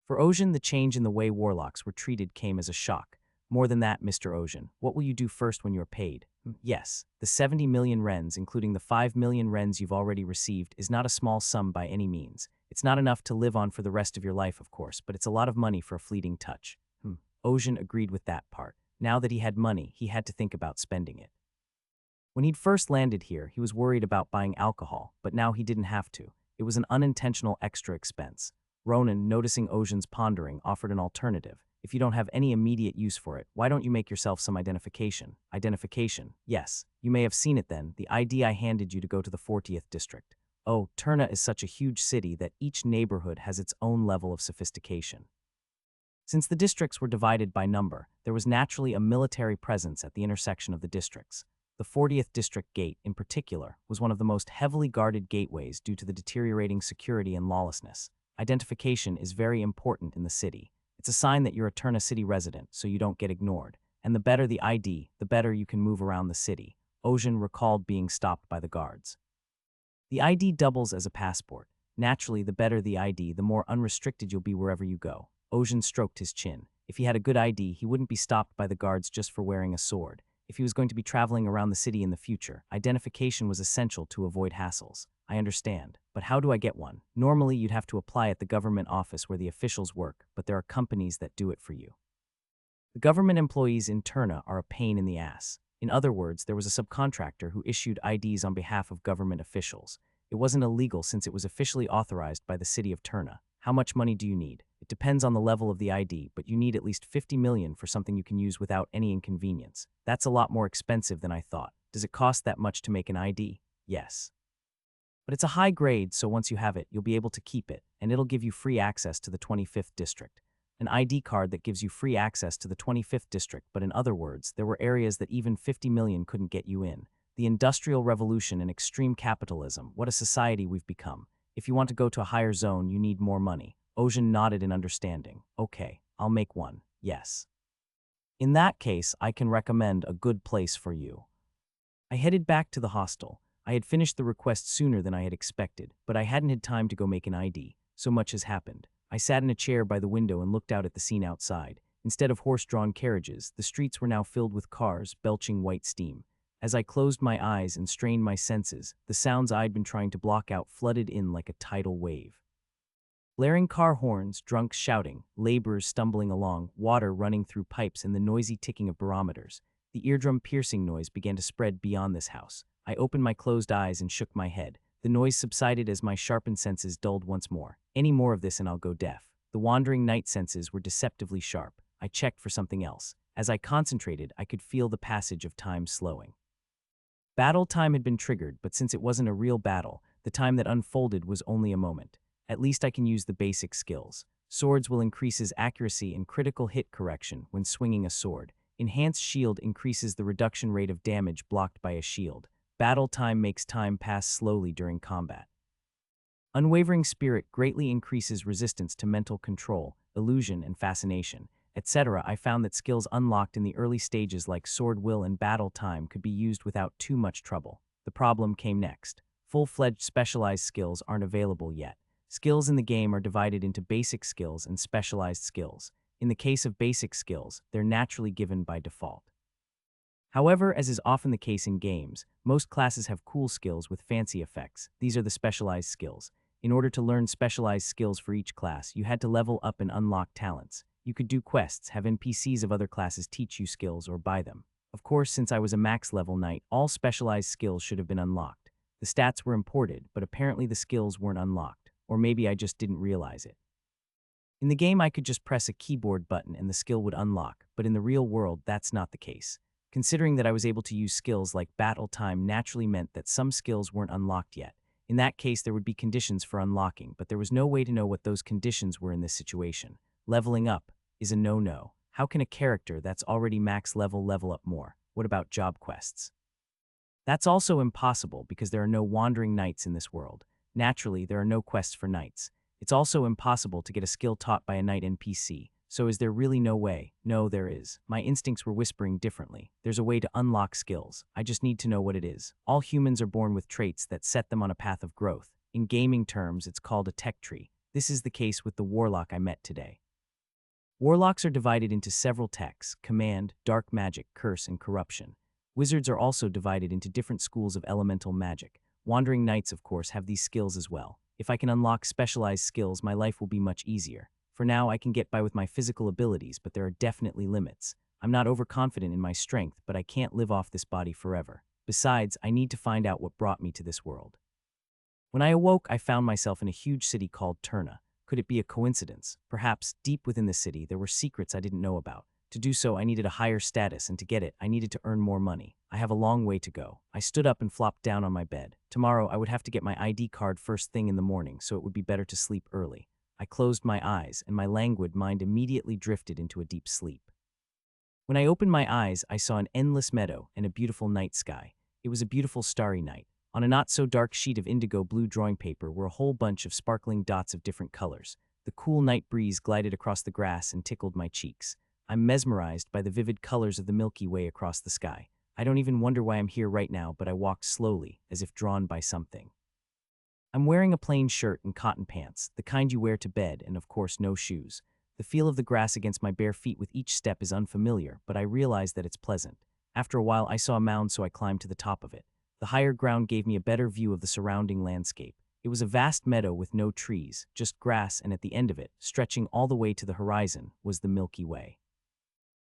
For Ocean, the change in the way warlocks were treated came as a shock. More than that, Mr. Ocean, what will you do first when you're paid? Yes, the 70 million rens, including the 5 million rens you've already received, is not a small sum by any means. It's not enough to live on for the rest of your life, of course, but it's a lot of money for a fleeting touch. Ocean agreed with that part. Now that he had money, he had to think about spending it. When he'd first landed here, he was worried about buying alcohol, but now he didn't have to. It was an unintentional extra expense. Ronan, noticing Ocean's pondering, offered an alternative. If you don't have any immediate use for it, why don't you make yourself some identification? Identification, yes. You may have seen it then, the ID I handed you to go to the 40th district. Oh, Turna is such a huge city that each neighborhood has its own level of sophistication. Since the districts were divided by number, there was naturally a military presence at the intersection of the districts. The 40th District Gate, in particular, was one of the most heavily guarded gateways due to the deteriorating security and lawlessness. Identification is very important in the city. It's a sign that you're a Turna city resident, so you don't get ignored. And the better the ID, the better you can move around the city. Ocean recalled being stopped by the guards. The ID doubles as a passport. Naturally, the better the ID, the more unrestricted you'll be wherever you go. Ocean stroked his chin. If he had a good ID, he wouldn't be stopped by the guards just for wearing a sword. If he was going to be traveling around the city in the future, identification was essential to avoid hassles. I understand, but how do I get one? Normally, you'd have to apply at the government office where the officials work, but there are companies that do it for you. The government employees in Turna are a pain in the ass. In other words, there was a subcontractor who issued IDs on behalf of government officials. It wasn't illegal since it was officially authorized by the city of Turna. How much money do you need? It depends on the level of the ID, but you need at least 50 million for something you can use without any inconvenience. That's a lot more expensive than I thought. Does it cost that much to make an ID? Yes. But it's a high grade, so once you have it, you'll be able to keep it, and it'll give you free access to the 25th district. An ID card that gives you free access to the 25th district, but in other words, there were areas that even 50 million couldn't get you in. The Industrial Revolution and extreme capitalism, what a society we've become. If you want to go to a higher zone, you need more money. Ocean nodded in understanding. Okay, I'll make one, yes. In that case, I can recommend a good place for you. I headed back to the hostel. I had finished the request sooner than I had expected, but I hadn't had time to go make an ID. So much has happened. I sat in a chair by the window and looked out at the scene outside. Instead of horse-drawn carriages, the streets were now filled with cars, belching white steam. As I closed my eyes and strained my senses, the sounds I'd been trying to block out flooded in like a tidal wave. Blaring car horns, drunks shouting, laborers stumbling along, water running through pipes and the noisy ticking of barometers. The eardrum-piercing noise began to spread beyond this house. I opened my closed eyes and shook my head. The noise subsided as my sharpened senses dulled once more. Any more of this and I'll go deaf. The wandering night senses were deceptively sharp. I checked for something else. As I concentrated, I could feel the passage of time slowing. Battle time had been triggered, but since it wasn't a real battle, the time that unfolded was only a moment. At least I can use the basic skills. Swords will increase his accuracy and critical hit correction when swinging a sword. Enhanced shield increases the reduction rate of damage blocked by a shield. Battle time makes time pass slowly during combat. Unwavering spirit greatly increases resistance to mental control, illusion, and fascination, etc. I found that skills unlocked in the early stages like sword will and battle time could be used without too much trouble. The problem came next. Full-fledged specialized skills aren't available yet. Skills in the game are divided into basic skills and specialized skills. In the case of basic skills, they're naturally given by default. However, as is often the case in games, most classes have cool skills with fancy effects. These are the specialized skills. In order to learn specialized skills for each class, you had to level up and unlock talents. You could do quests, have NPCs of other classes teach you skills, or buy them. Of course, since I was a max-level knight, all specialized skills should have been unlocked. The stats were imported, but apparently the skills weren't unlocked. Or maybe I just didn't realize it. In the game, I could just press a keyboard button and the skill would unlock, but in the real world, that's not the case. Considering that I was able to use skills like battle time naturally meant that some skills weren't unlocked yet. In that case, there would be conditions for unlocking, but there was no way to know what those conditions were in this situation. Leveling up is a no-no. How can a character that's already max level up more? What about job quests? That's also impossible because there are no wandering knights in this world. Naturally, there are no quests for knights. It's also impossible to get a skill taught by a knight NPC. So is there really no way? No, there is. My instincts were whispering differently. There's a way to unlock skills. I just need to know what it is. All humans are born with traits that set them on a path of growth. In gaming terms, it's called a tech tree. This is the case with the warlock I met today. Warlocks are divided into several techs: command, dark magic, curse, and corruption. Wizards are also divided into different schools of elemental magic. Wandering knights, of course, have these skills as well. If I can unlock specialized skills, my life will be much easier. For now, I can get by with my physical abilities, but there are definitely limits. I'm not overconfident in my strength, but I can't live off this body forever. Besides, I need to find out what brought me to this world. When I awoke, I found myself in a huge city called Turna. Could it be a coincidence? Perhaps, deep within the city, there were secrets I didn't know about. To do so, I needed a higher status, and to get it, I needed to earn more money. I have a long way to go. I stood up and flopped down on my bed. Tomorrow, I would have to get my ID card first thing in the morning, so it would be better to sleep early. I closed my eyes, and my languid mind immediately drifted into a deep sleep. When I opened my eyes, I saw an endless meadow and a beautiful night sky. It was a beautiful starry night. On a not-so-dark sheet of indigo blue drawing paper were a whole bunch of sparkling dots of different colors. The cool night breeze glided across the grass and tickled my cheeks. I'm mesmerized by the vivid colors of the Milky Way across the sky. I don't even wonder why I'm here right now, but I walked slowly, as if drawn by something. I'm wearing a plain shirt and cotton pants, the kind you wear to bed, and of course no shoes. The feel of the grass against my bare feet with each step is unfamiliar, but I realize that it's pleasant. After a while, I saw a mound, so I climbed to the top of it. The higher ground gave me a better view of the surrounding landscape. It was a vast meadow with no trees, just grass, and at the end of it, stretching all the way to the horizon, was the Milky Way.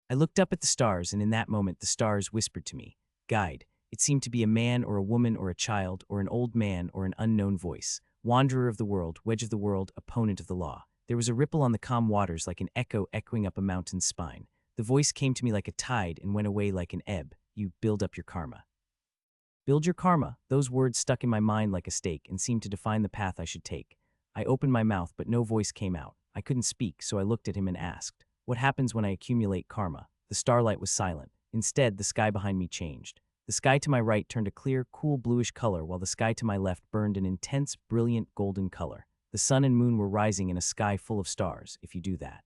I looked up at the stars, and in that moment the stars whispered to me, "Guide." It seemed to be a man or a woman or a child or an old man or an unknown voice. Wanderer of the world, wedge of the world, opponent of the law. There was a ripple on the calm waters like an echo echoing up a mountain's spine. The voice came to me like a tide and went away like an ebb. You build up your karma. Build your karma. Those words stuck in my mind like a stake and seemed to define the path I should take. I opened my mouth, but no voice came out. I couldn't speak, so I looked at him and asked, "What happens when I accumulate karma?" The starlight was silent. Instead, the sky behind me changed. The sky to my right turned a clear, cool bluish color, while the sky to my left burned an intense, brilliant golden color. The sun and moon were rising in a sky full of stars, if you do that.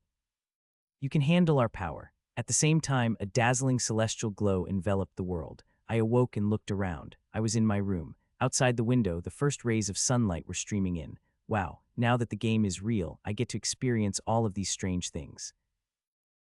You can handle our power. At the same time, a dazzling celestial glow enveloped the world. I awoke and looked around. I was in my room. Outside the window, the first rays of sunlight were streaming in. Wow, now that the game is real, I get to experience all of these strange things.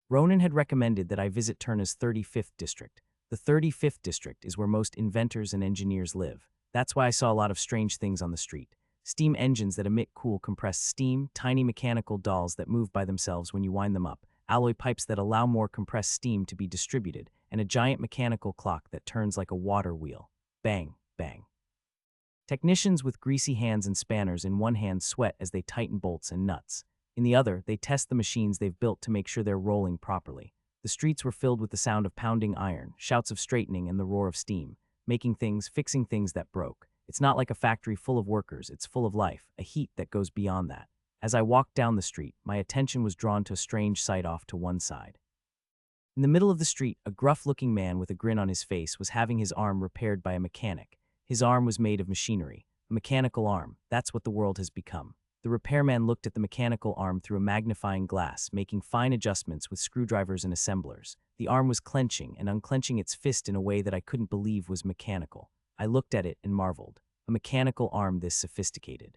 Ronan had recommended that I visit Turna's 35th district. The 35th district is where most inventors and engineers live. That's why I saw a lot of strange things on the street. Steam engines that emit cool compressed steam, tiny mechanical dolls that move by themselves when you wind them up, alloy pipes that allow more compressed steam to be distributed, and a giant mechanical clock that turns like a water wheel. Bang, bang. Technicians with greasy hands and spanners in one hand sweat as they tighten bolts and nuts. In the other, they test the machines they've built to make sure they're rolling properly. The streets were filled with the sound of pounding iron, shouts of straightening, and the roar of steam, making things, fixing things that broke. It's not like a factory full of workers, it's full of life, a heat that goes beyond that. As I walked down the street, my attention was drawn to a strange sight off to one side. In the middle of the street, a gruff-looking man with a grin on his face was having his arm repaired by a mechanic. His arm was made of machinery. A mechanical arm, that's what the world has become. The repairman looked at the mechanical arm through a magnifying glass, making fine adjustments with screwdrivers and assemblers. The arm was clenching and unclenching its fist in a way that I couldn't believe was mechanical. I looked at it and marveled. A mechanical arm this sophisticated.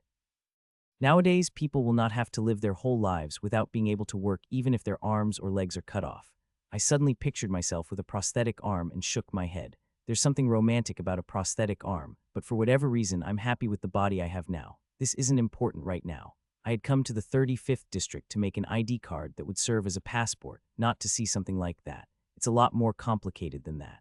Nowadays, people will not have to live their whole lives without being able to work even if their arms or legs are cut off. I suddenly pictured myself with a prosthetic arm and shook my head. There's something romantic about a prosthetic arm, but for whatever reason, I'm happy with the body I have now. This isn't important right now. I had come to the 35th district to make an ID card that would serve as a passport, not to see something like that. It's a lot more complicated than that.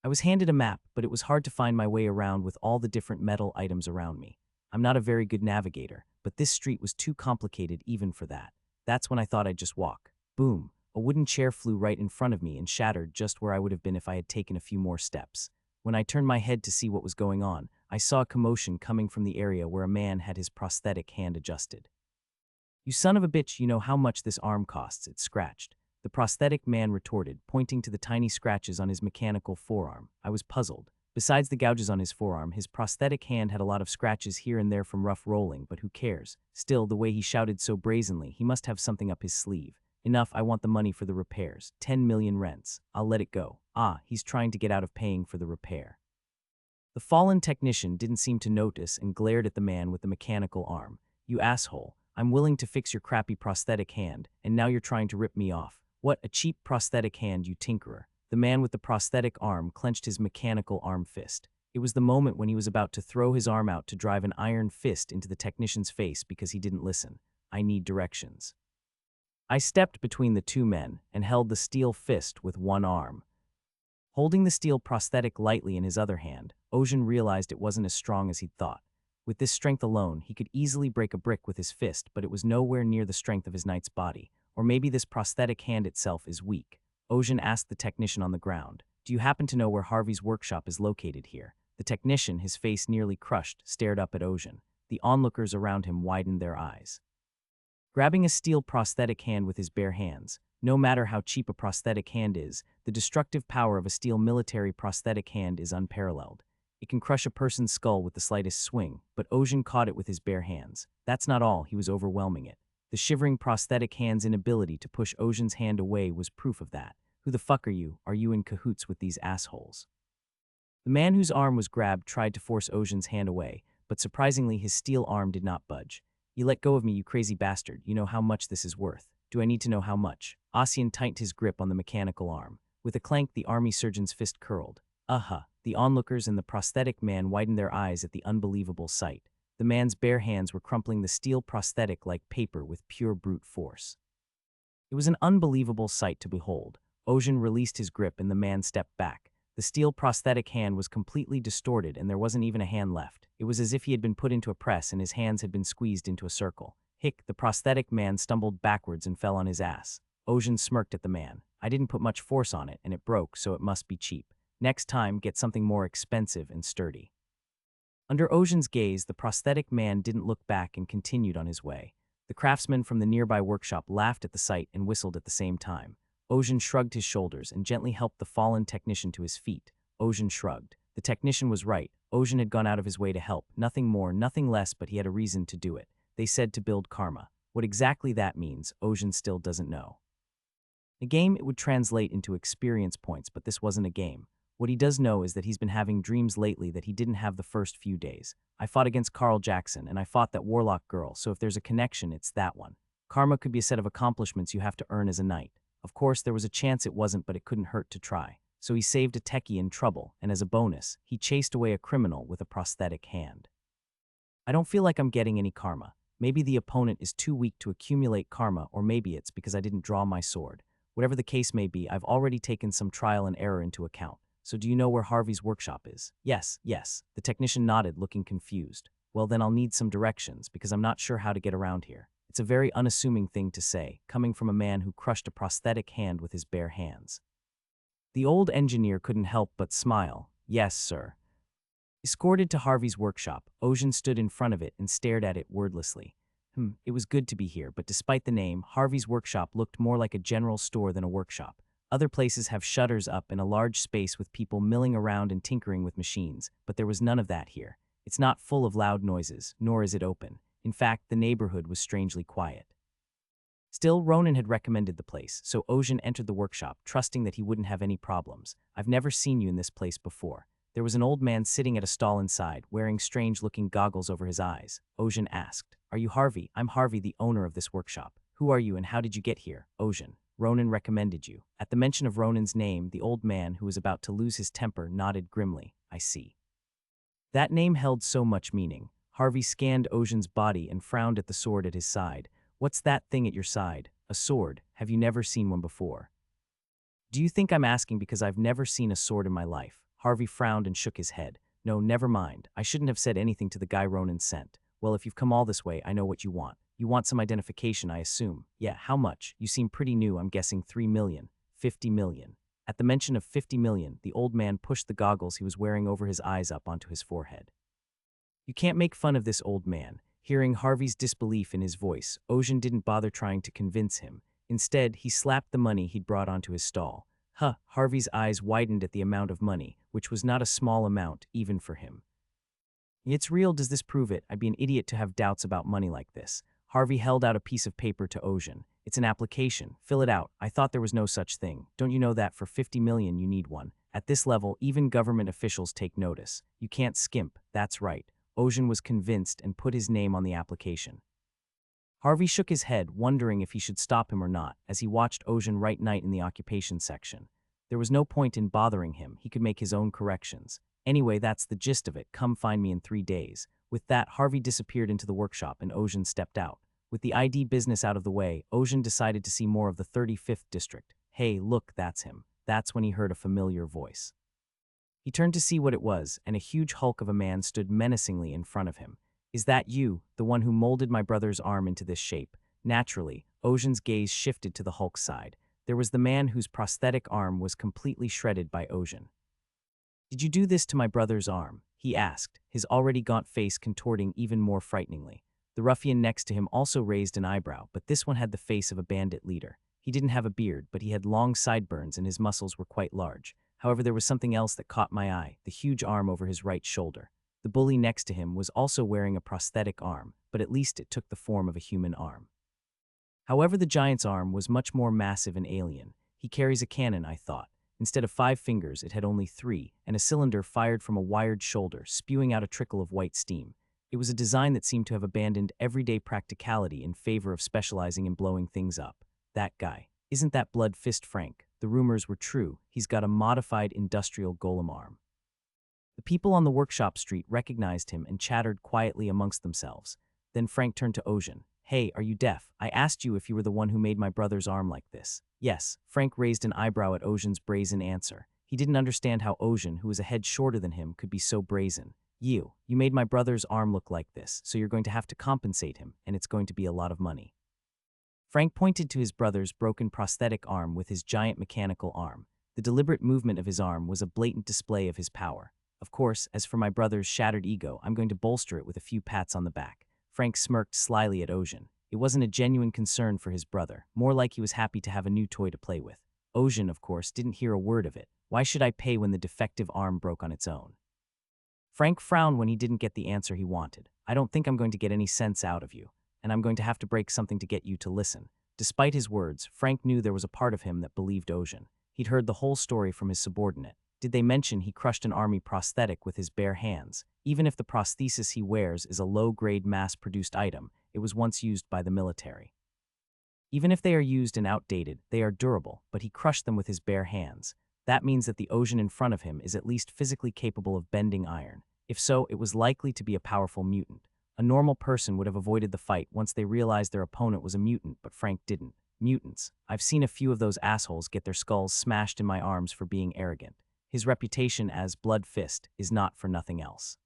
I was handed a map, but it was hard to find my way around with all the different metal items around me. I'm not a very good navigator, but this street was too complicated even for that. That's when I thought I'd just walk. Boom! A wooden chair flew right in front of me and shattered just where I would have been if I had taken a few more steps. When I turned my head to see what was going on, I saw a commotion coming from the area where a man had his prosthetic hand adjusted. "You son of a bitch, you know how much this arm costs," it scratched. The prosthetic man retorted, pointing to the tiny scratches on his mechanical forearm. I was puzzled. Besides the gouges on his forearm, his prosthetic hand had a lot of scratches here and there from rough rolling, but who cares? Still, the way he shouted so brazenly, he must have something up his sleeve. "Enough, I want the money for the repairs. 10 million rents. I'll let it go." Ah, he's trying to get out of paying for the repair. The fallen technician didn't seem to notice and glared at the man with the mechanical arm. "You asshole, I'm willing to fix your crappy prosthetic hand, and now you're trying to rip me off. What, a cheap prosthetic hand, you tinkerer." The man with the prosthetic arm clenched his mechanical arm fist. It was the moment when he was about to throw his arm out to drive an iron fist into the technician's face because he didn't listen. "I need directions." I stepped between the two men and held the steel fist with one arm. Holding the steel prosthetic lightly in his other hand, Ocean realized it wasn't as strong as he'd thought. With this strength alone, he could easily break a brick with his fist, but it was nowhere near the strength of his knight's body. Or maybe this prosthetic hand itself is weak. Ocean asked the technician on the ground, "Do you happen to know where Harvey's workshop is located here?" The technician, his face nearly crushed, stared up at Ocean. The onlookers around him widened their eyes. Grabbing a steel prosthetic hand with his bare hands, no matter how cheap a prosthetic hand is, the destructive power of a steel military prosthetic hand is unparalleled. It can crush a person's skull with the slightest swing, but Ocean caught it with his bare hands. That's not all, he was overwhelming it. The shivering prosthetic hand's inability to push Ocean's hand away was proof of that. Who the fuck are you? Are you in cahoots with these assholes? The man whose arm was grabbed tried to force Ocean's hand away, but surprisingly his steel arm did not budge. "You let go of me, you crazy bastard. You know how much this is worth." "Do I need to know how much?" Ocean tightened his grip on the mechanical arm. With a clank, the army surgeon's fist curled. The onlookers and the prosthetic man widened their eyes at the unbelievable sight. The man's bare hands were crumpling the steel prosthetic like paper with pure brute force. It was an unbelievable sight to behold. Ocean released his grip and the man stepped back. The steel prosthetic hand was completely distorted and there wasn't even a hand left. It was as if he had been put into a press and his hands had been squeezed into a circle. The prosthetic man stumbled backwards and fell on his ass. Ocean smirked at the man. "I didn't put much force on it and it broke, so it must be cheap. Next time, get something more expensive and sturdy." Under Ocean's gaze, the prosthetic man didn't look back and continued on his way. The craftsman from the nearby workshop laughed at the sight and whistled at the same time. Ocean shrugged his shoulders and gently helped the fallen technician to his feet. Ocean shrugged. The technician was right. Ocean had gone out of his way to help. Nothing more, nothing less, but he had a reason to do it. They said to build karma. What exactly that means, Ocean still doesn't know. A game, it would translate into experience points, but this wasn't a game. What he does know is that he's been having dreams lately that he didn't have the first few days. "I fought against Carl Jackson, and I fought that warlock girl, so if there's a connection, it's that one." Karma could be a set of accomplishments you have to earn as a knight. Of course, there was a chance it wasn't, but it couldn't hurt to try. So he saved a techie in trouble, and as a bonus, he chased away a criminal with a prosthetic hand. "I don't feel like I'm getting any karma. Maybe the opponent is too weak to accumulate karma, or maybe it's because I didn't draw my sword. Whatever the case may be, I've already taken some trial and error into account. So do you know where Harvey's workshop is?" Yes. The technician nodded, looking confused. "Well, then I'll need some directions, because I'm not sure how to get around here." It's a very unassuming thing to say, coming from a man who crushed a prosthetic hand with his bare hands. The old engineer couldn't help but smile. "Yes, sir." Escorted to Harvey's workshop, Ocean stood in front of it and stared at it wordlessly. It was good to be here, but despite the name, Harvey's workshop looked more like a general store than a workshop. Other places have shutters up and a large space with people milling around and tinkering with machines, but there was none of that here. It's not full of loud noises, nor is it open. In fact, the neighborhood was strangely quiet. Still, Ronan had recommended the place, so Ocean entered the workshop, trusting that he wouldn't have any problems. "I've never seen you in this place before." There was an old man sitting at a stall inside, wearing strange-looking goggles over his eyes. Ocean asked, "Are you Harvey?" "I'm Harvey, the owner of this workshop." "Who are you and how did you get here?" "Ocean. Ronan recommended you." At the mention of Ronan's name, the old man, who was about to lose his temper, nodded grimly. "I see." That name held so much meaning. Harvey scanned Ocean's body and frowned at the sword at his side. "What's that thing at your side?" "A sword. Have you never seen one before?" "Do you think I'm asking because I've never seen a sword in my life?" Harvey frowned and shook his head. "No, never mind. I shouldn't have said anything to the guy Ronan sent. Well, if you've come all this way, I know what you want. You want some identification, I assume." "Yeah, how much? You seem pretty new, I'm guessing 3 million. 50 million. At the mention of 50 million, the old man pushed the goggles he was wearing over his eyes up onto his forehead. You can't make fun of this old man. Hearing Harvey's disbelief in his voice, Ocean didn't bother trying to convince him. Instead, he slapped the money he'd brought onto his stall. Harvey's eyes widened at the amount of money, which was not a small amount, even for him. "It's real, does this prove it? I'd be an idiot to have doubts about money like this." Harvey held out a piece of paper to Ocean. "It's an application. Fill it out. I thought there was no such thing. Don't you know that for 50 million you need one? At this level, even government officials take notice. You can't skimp." "That's right." Ocean was convinced and put his name on the application. Harvey shook his head, wondering if he should stop him or not, as he watched Ocean write night in the occupation section. There was no point in bothering him. He could make his own corrections. "Anyway, that's the gist of it. Come find me in 3 days. With that, Harvey disappeared into the workshop and Ocean stepped out. With the ID business out of the way, Ocean decided to see more of the 35th district. "Hey, look, that's him." That's when he heard a familiar voice. He turned to see what it was, and a huge hulk of a man stood menacingly in front of him. Is that you, the one who molded my brother's arm into this shape? Naturally, Ocean's gaze shifted to the Hulk's side. There was the man whose prosthetic arm was completely shredded by Ocean. Did you do this to my brother's arm? He asked, his already gaunt face contorting even more frighteningly. The ruffian next to him also raised an eyebrow, but this one had the face of a bandit leader. He didn't have a beard, but he had long sideburns and his muscles were quite large. However, there was something else that caught my eye, the huge arm over his right shoulder. The bully next to him was also wearing a prosthetic arm, but at least it took the form of a human arm. However, the giant's arm was much more massive and alien. He carries a cannon, I thought. Instead of 5 fingers, it had only 3, and a cylinder fired from a wired shoulder, spewing out a trickle of white steam. It was a design that seemed to have abandoned everyday practicality in favor of specializing in blowing things up. That guy. Isn't that Blood Fist Frank? The rumors were true. He's got a modified industrial golem arm. The people on the workshop street recognized him and chattered quietly amongst themselves. Then Frank turned to Ocean. Hey, are you deaf? I asked you if you were the one who made my brother's arm like this. Yes, Frank raised an eyebrow at Ocean's brazen answer. He didn't understand how Ocean, who was a head shorter than him, could be so brazen. You made my brother's arm look like this, so you're going to have to compensate him, and it's going to be a lot of money. Frank pointed to his brother's broken prosthetic arm with his giant mechanical arm. The deliberate movement of his arm was a blatant display of his power. Of course, as for my brother's shattered ego, I'm going to bolster it with a few pats on the back. Frank smirked slyly at Ocean. It wasn't a genuine concern for his brother, more like he was happy to have a new toy to play with. Ocean, of course, didn't hear a word of it. Why should I pay when the defective arm broke on its own? Frank frowned when he didn't get the answer he wanted. I don't think I'm going to get any sense out of you, and I'm going to have to break something to get you to listen. Despite his words, Frank knew there was a part of him that believed Ocean. He'd heard the whole story from his subordinate. Did they mention he crushed an army prosthetic with his bare hands? Even if the prosthesis he wears is a low-grade mass-produced item, it was once used by the military. Even if they are used and outdated, they are durable, but he crushed them with his bare hands. That means that the Ocean in front of him is at least physically capable of bending iron. If so, it was likely to be a powerful mutant. A normal person would have avoided the fight once they realized their opponent was a mutant, but Frank didn't. Mutants. I've seen a few of those assholes get their skulls smashed in my arms for being arrogant. His reputation as Blood Fist is not for nothing else.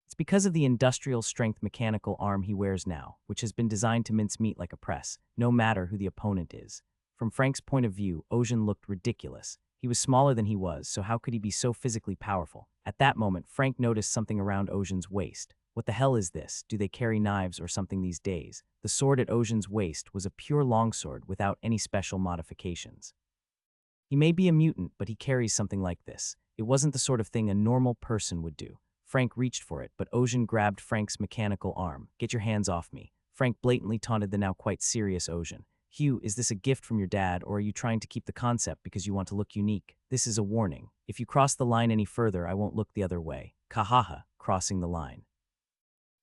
It's because of the industrial-strength mechanical arm he wears now, which has been designed to mince meat like a press, no matter who the opponent is. From Frank's point of view, Ocean looked ridiculous. He was smaller than he was, so how could he be so physically powerful? At that moment, Frank noticed something around Ocean's waist. What the hell is this? Do they carry knives or something these days? The sword at Ocean's waist was a pure longsword without any special modifications. He may be a mutant, but he carries something like this. It wasn't the sort of thing a normal person would do. Frank reached for it, but Ocean grabbed Frank's mechanical arm. Get your hands off me. Frank blatantly taunted the now quite serious Ocean. Hugh, is this a gift from your dad, or are you trying to keep the concept because you want to look unique? This is a warning. If you cross the line any further, I won't look the other way. Kahaha, crossing the line.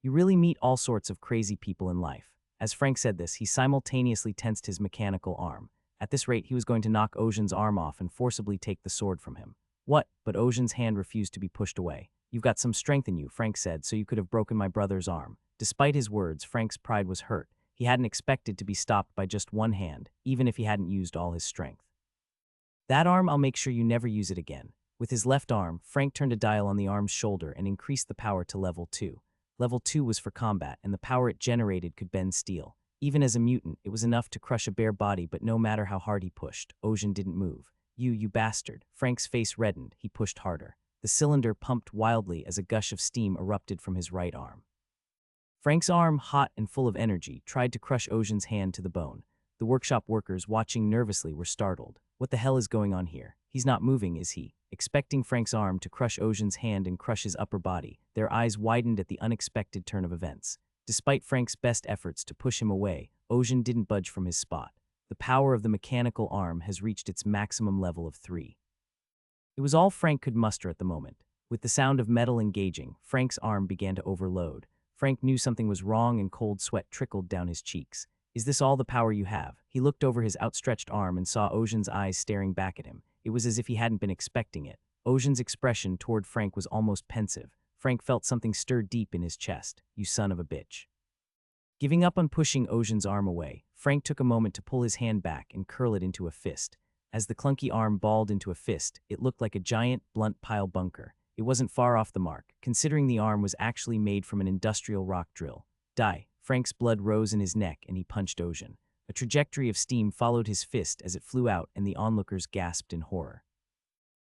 You really meet all sorts of crazy people in life. As Frank said this, he simultaneously tensed his mechanical arm. At this rate, he was going to knock Ocean's arm off and forcibly take the sword from him. What? But Ocean's hand refused to be pushed away. You've got some strength in you, Frank said, so you could have broken my brother's arm. Despite his words, Frank's pride was hurt. He hadn't expected to be stopped by just one hand, even if he hadn't used all his strength. That arm, I'll make sure you never use it again. With his left arm, Frank turned a dial on the arm's shoulder and increased the power to level 2. Level 2 was for combat, and the power it generated could bend steel. Even as a mutant, it was enough to crush a bare body, but no matter how hard he pushed, Ocean didn't move. You bastard. Frank's face reddened. He pushed harder. The cylinder pumped wildly as a gush of steam erupted from his right arm. Frank's arm, hot and full of energy, tried to crush Ocean's hand to the bone. The workshop workers, watching nervously, were startled. What the hell is going on here? He's not moving, is he? Expecting Frank's arm to crush Ocean's hand and crush his upper body, their eyes widened at the unexpected turn of events. Despite Frank's best efforts to push him away, Ocean didn't budge from his spot. The power of the mechanical arm has reached its maximum level of 3. It was all Frank could muster at the moment. With the sound of metal engaging, Frank's arm began to overload. Frank knew something was wrong and cold sweat trickled down his cheeks. Is this all the power you have? He looked over his outstretched arm and saw Ocean's eyes staring back at him. It was as if he hadn't been expecting it. Ocean's expression toward Frank was almost pensive. Frank felt something stir deep in his chest. You son of a bitch. Giving up on pushing Ocean's arm away, Frank took a moment to pull his hand back and curl it into a fist. As the clunky arm balled into a fist, it looked like a giant, blunt pile bunker. It wasn't far off the mark, considering the arm was actually made from an industrial rock drill. Die. Frank's blood rose in his neck and he punched Ocean. A trajectory of steam followed his fist as it flew out and the onlookers gasped in horror.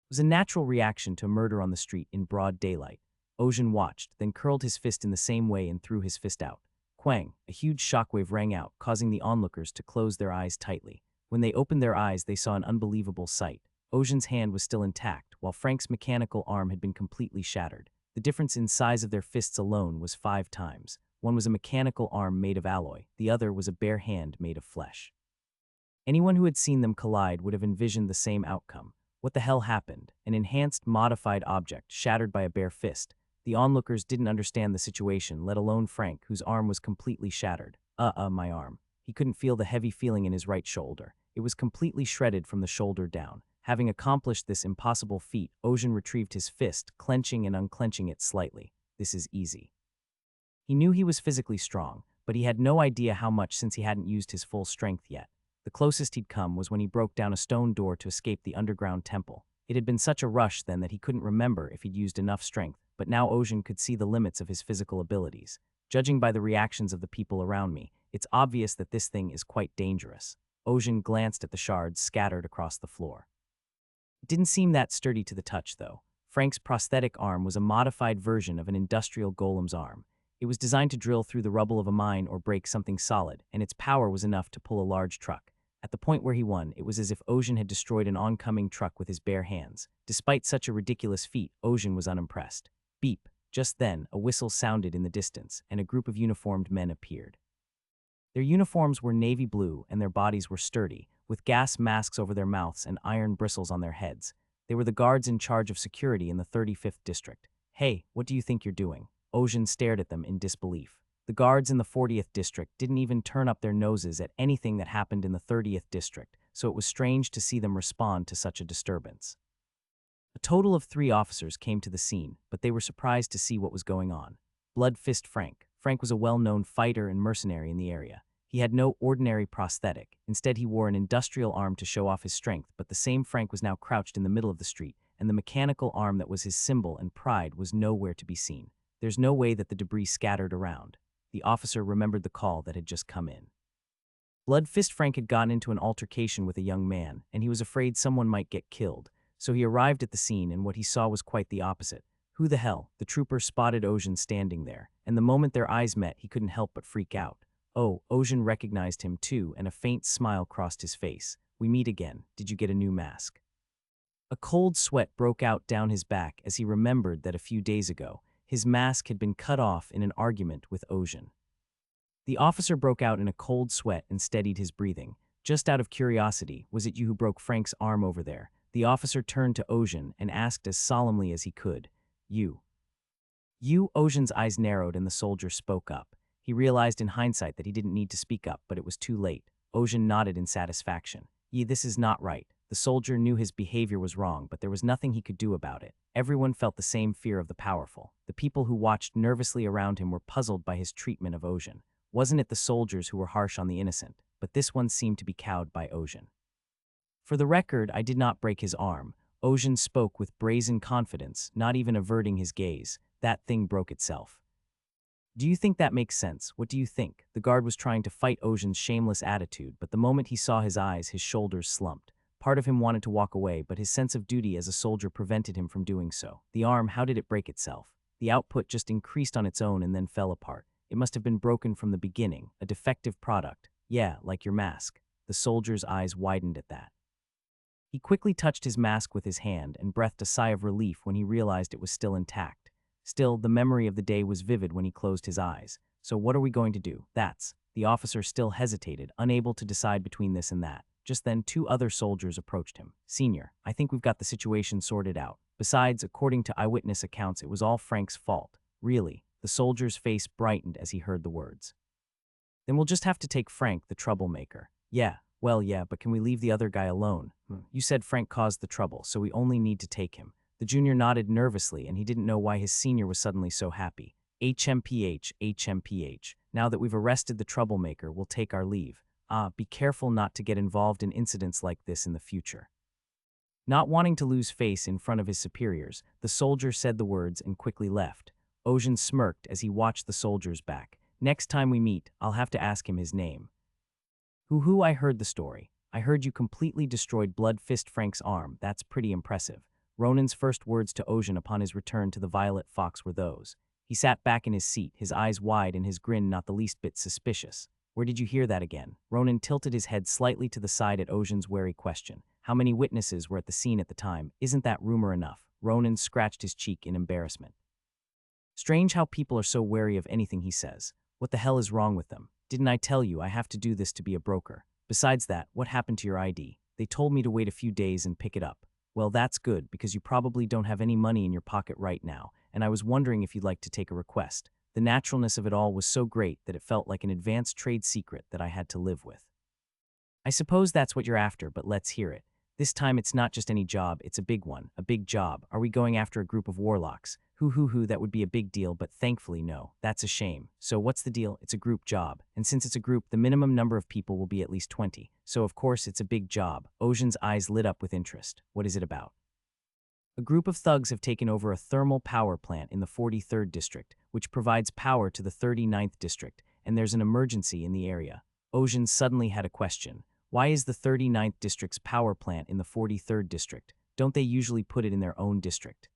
It was a natural reaction to murder on the street in broad daylight. Ocean watched, then curled his fist in the same way and threw his fist out. Quang! A huge shockwave rang out, causing the onlookers to close their eyes tightly. When they opened their eyes, they saw an unbelievable sight. Ocean's hand was still intact, while Frank's mechanical arm had been completely shattered. The difference in size of their fists alone was 5 times. One was a mechanical arm made of alloy, the other was a bare hand made of flesh. Anyone who had seen them collide would have envisioned the same outcome. What the hell happened? An enhanced, modified object, shattered by a bare fist. The onlookers didn't understand the situation, let alone Frank, whose arm was completely shattered. My arm. He couldn't feel the heavy feeling in his right shoulder. It was completely shredded from the shoulder down. Having accomplished this impossible feat, Ocean retrieved his fist, clenching and unclenching it slightly. This is easy. He knew he was physically strong, but he had no idea how much since he hadn't used his full strength yet. The closest he'd come was when he broke down a stone door to escape the underground temple. It had been such a rush then that he couldn't remember if he'd used enough strength, but now Ocean could see the limits of his physical abilities. Judging by the reactions of the people around me, it's obvious that this thing is quite dangerous. Ocean glanced at the shards scattered across the floor. It didn't seem that sturdy to the touch, though. Frank's prosthetic arm was a modified version of an industrial golem's arm. It was designed to drill through the rubble of a mine or break something solid, and its power was enough to pull a large truck. At the point where he won, it was as if Ocean had destroyed an oncoming truck with his bare hands. Despite such a ridiculous feat, Ocean was unimpressed. Beep. Just then, a whistle sounded in the distance, and a group of uniformed men appeared. Their uniforms were navy blue, and their bodies were sturdy, with gas masks over their mouths and iron bristles on their heads. They were the guards in charge of security in the 35th District. Hey, what do you think you're doing? Ocean stared at them in disbelief. The guards in the 40th District didn't even turn up their noses at anything that happened in the 30th District, so it was strange to see them respond to such a disturbance. A total of 3 officers came to the scene, but they were surprised to see what was going on. Blood Fist Frank. Frank was a well-known fighter and mercenary in the area. He had no ordinary prosthetic. Instead, he wore an industrial arm to show off his strength, but the same Frank was now crouched in the middle of the street, and the mechanical arm that was his symbol and pride was nowhere to be seen. There's no way that the debris scattered around. The officer remembered the call that had just come in. Blood Fist Frank had gotten into an altercation with a young man, and he was afraid someone might get killed, so he arrived at the scene and what he saw was quite the opposite. Who the hell? The trooper spotted Ocean standing there, and the moment their eyes met, he couldn't help but freak out. Oh, Ocean recognized him too, and a faint smile crossed his face. We meet again. Did you get a new mask? A cold sweat broke out down his back as he remembered that a few days ago, his mask had been cut off in an argument with Ocean. The officer broke out in a cold sweat and steadied his breathing. Just out of curiosity, was it you who broke Frank's arm over there? The officer turned to Ocean and asked as solemnly as he could, You. Ocean's eyes narrowed and the soldier spoke up. He realized in hindsight that he didn't need to speak up, but it was too late. Ocean nodded in satisfaction. This is not right. The soldier knew his behavior was wrong, but there was nothing he could do about it. Everyone felt the same fear of the powerful. The people who watched nervously around him were puzzled by his treatment of Ocean. Wasn't it the soldiers who were harsh on the innocent? But this one seemed to be cowed by Ocean. For the record, I did not break his arm. Ocean spoke with brazen confidence, not even averting his gaze. That thing broke itself. Do you think that makes sense? What do you think? The guard was trying to fight Ocean's shameless attitude, but the moment he saw his eyes, his shoulders slumped. Part of him wanted to walk away, but his sense of duty as a soldier prevented him from doing so. The arm, how did it break itself? The output just increased on its own and then fell apart. It must have been broken from the beginning, a defective product. Yeah, like your mask. The soldier's eyes widened at that. He quickly touched his mask with his hand and breathed a sigh of relief when he realized it was still intact. Still, the memory of the day was vivid when he closed his eyes. So what are we going to do? The officer still hesitated, unable to decide between this and that. Just then, 2 other soldiers approached him. Senior, I think we've got the situation sorted out. Besides, according to eyewitness accounts, it was all Frank's fault. Really? The soldier's face brightened as he heard the words. Then we'll just have to take Frank, the troublemaker. Yeah, but can we leave the other guy alone? You said Frank caused the trouble, so we only need to take him. The junior nodded nervously, and he didn't know why his senior was suddenly so happy. HMPH. Now that we've arrested the troublemaker, we'll take our leave. Be careful not to get involved in incidents like this in the future. Not wanting to lose face in front of his superiors, the soldier said the words and quickly left. Ocean smirked as he watched the soldier's back. Next time we meet, I'll have to ask him his name. Hoo-hoo, I heard the story. I heard you completely destroyed Blood Fist Frank's arm. That's pretty impressive. Ronan's first words to Ocean upon his return to the Violet Fox were those. He sat back in his seat, his eyes wide and his grin not the least bit suspicious. Where did you hear that again? Ronan tilted his head slightly to the side at Ocean's wary question. How many witnesses were at the scene at the time? Isn't that rumor enough? Ronan scratched his cheek in embarrassment. Strange how people are so wary of anything he says. What the hell is wrong with them? Didn't I tell you I have to do this to be a broker? Besides that, what happened to your ID? They told me to wait a few days and pick it up. Well, that's good, because you probably don't have any money in your pocket right now, and I was wondering if you'd like to take a request. The naturalness of it all was so great that it felt like an advanced trade secret that I had to live with. I suppose that's what you're after, but let's hear it. This time it's not just any job, it's a big one, a big job. Are we going after a group of warlocks? Hoo, that would be a big deal, but thankfully no. That's a shame. So what's the deal? It's a group job. And since it's a group, the minimum number of people will be at least 20. So of course it's a big job. Ocean's eyes lit up with interest. What is it about? A group of thugs have taken over a thermal power plant in the 43rd district, which provides power to the 39th district, and there's an emergency in the area. Ocean suddenly had a question. Why is the 39th district's power plant in the 43rd district? Don't they usually put it in their own district?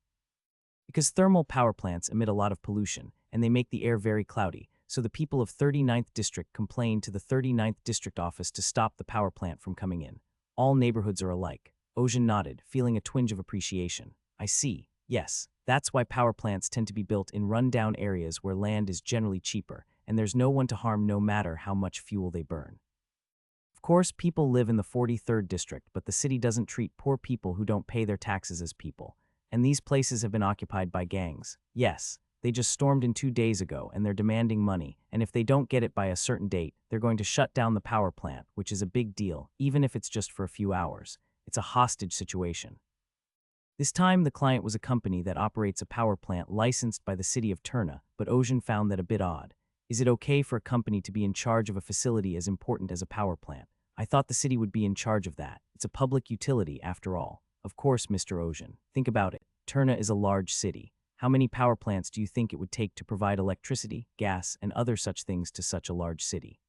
Because thermal power plants emit a lot of pollution, and they make the air very cloudy, so the people of 39th district complained to the 39th district office to stop the power plant from coming in. All neighborhoods are alike. Ocean nodded, feeling a twinge of appreciation. I see. Yes, that's why power plants tend to be built in run-down areas where land is generally cheaper, and there's no one to harm no matter how much fuel they burn. Of course, people live in the 43rd district, but the city doesn't treat poor people who don't pay their taxes as people. And these places have been occupied by gangs. Yes, they just stormed in 2 days ago, and they're demanding money, and if they don't get it by a certain date, they're going to shut down the power plant, which is a big deal, even if it's just for a few hours. It's a hostage situation. This time, the client was a company that operates a power plant licensed by the city of Turna, but Ocean found that a bit odd. Is it okay for a company to be in charge of a facility as important as a power plant? I thought the city would be in charge of that. It's a public utility, after all. Of course, Mr. Ocean. Think about it. Turna is a large city. How many power plants do you think it would take to provide electricity, gas, and other such things to such a large city?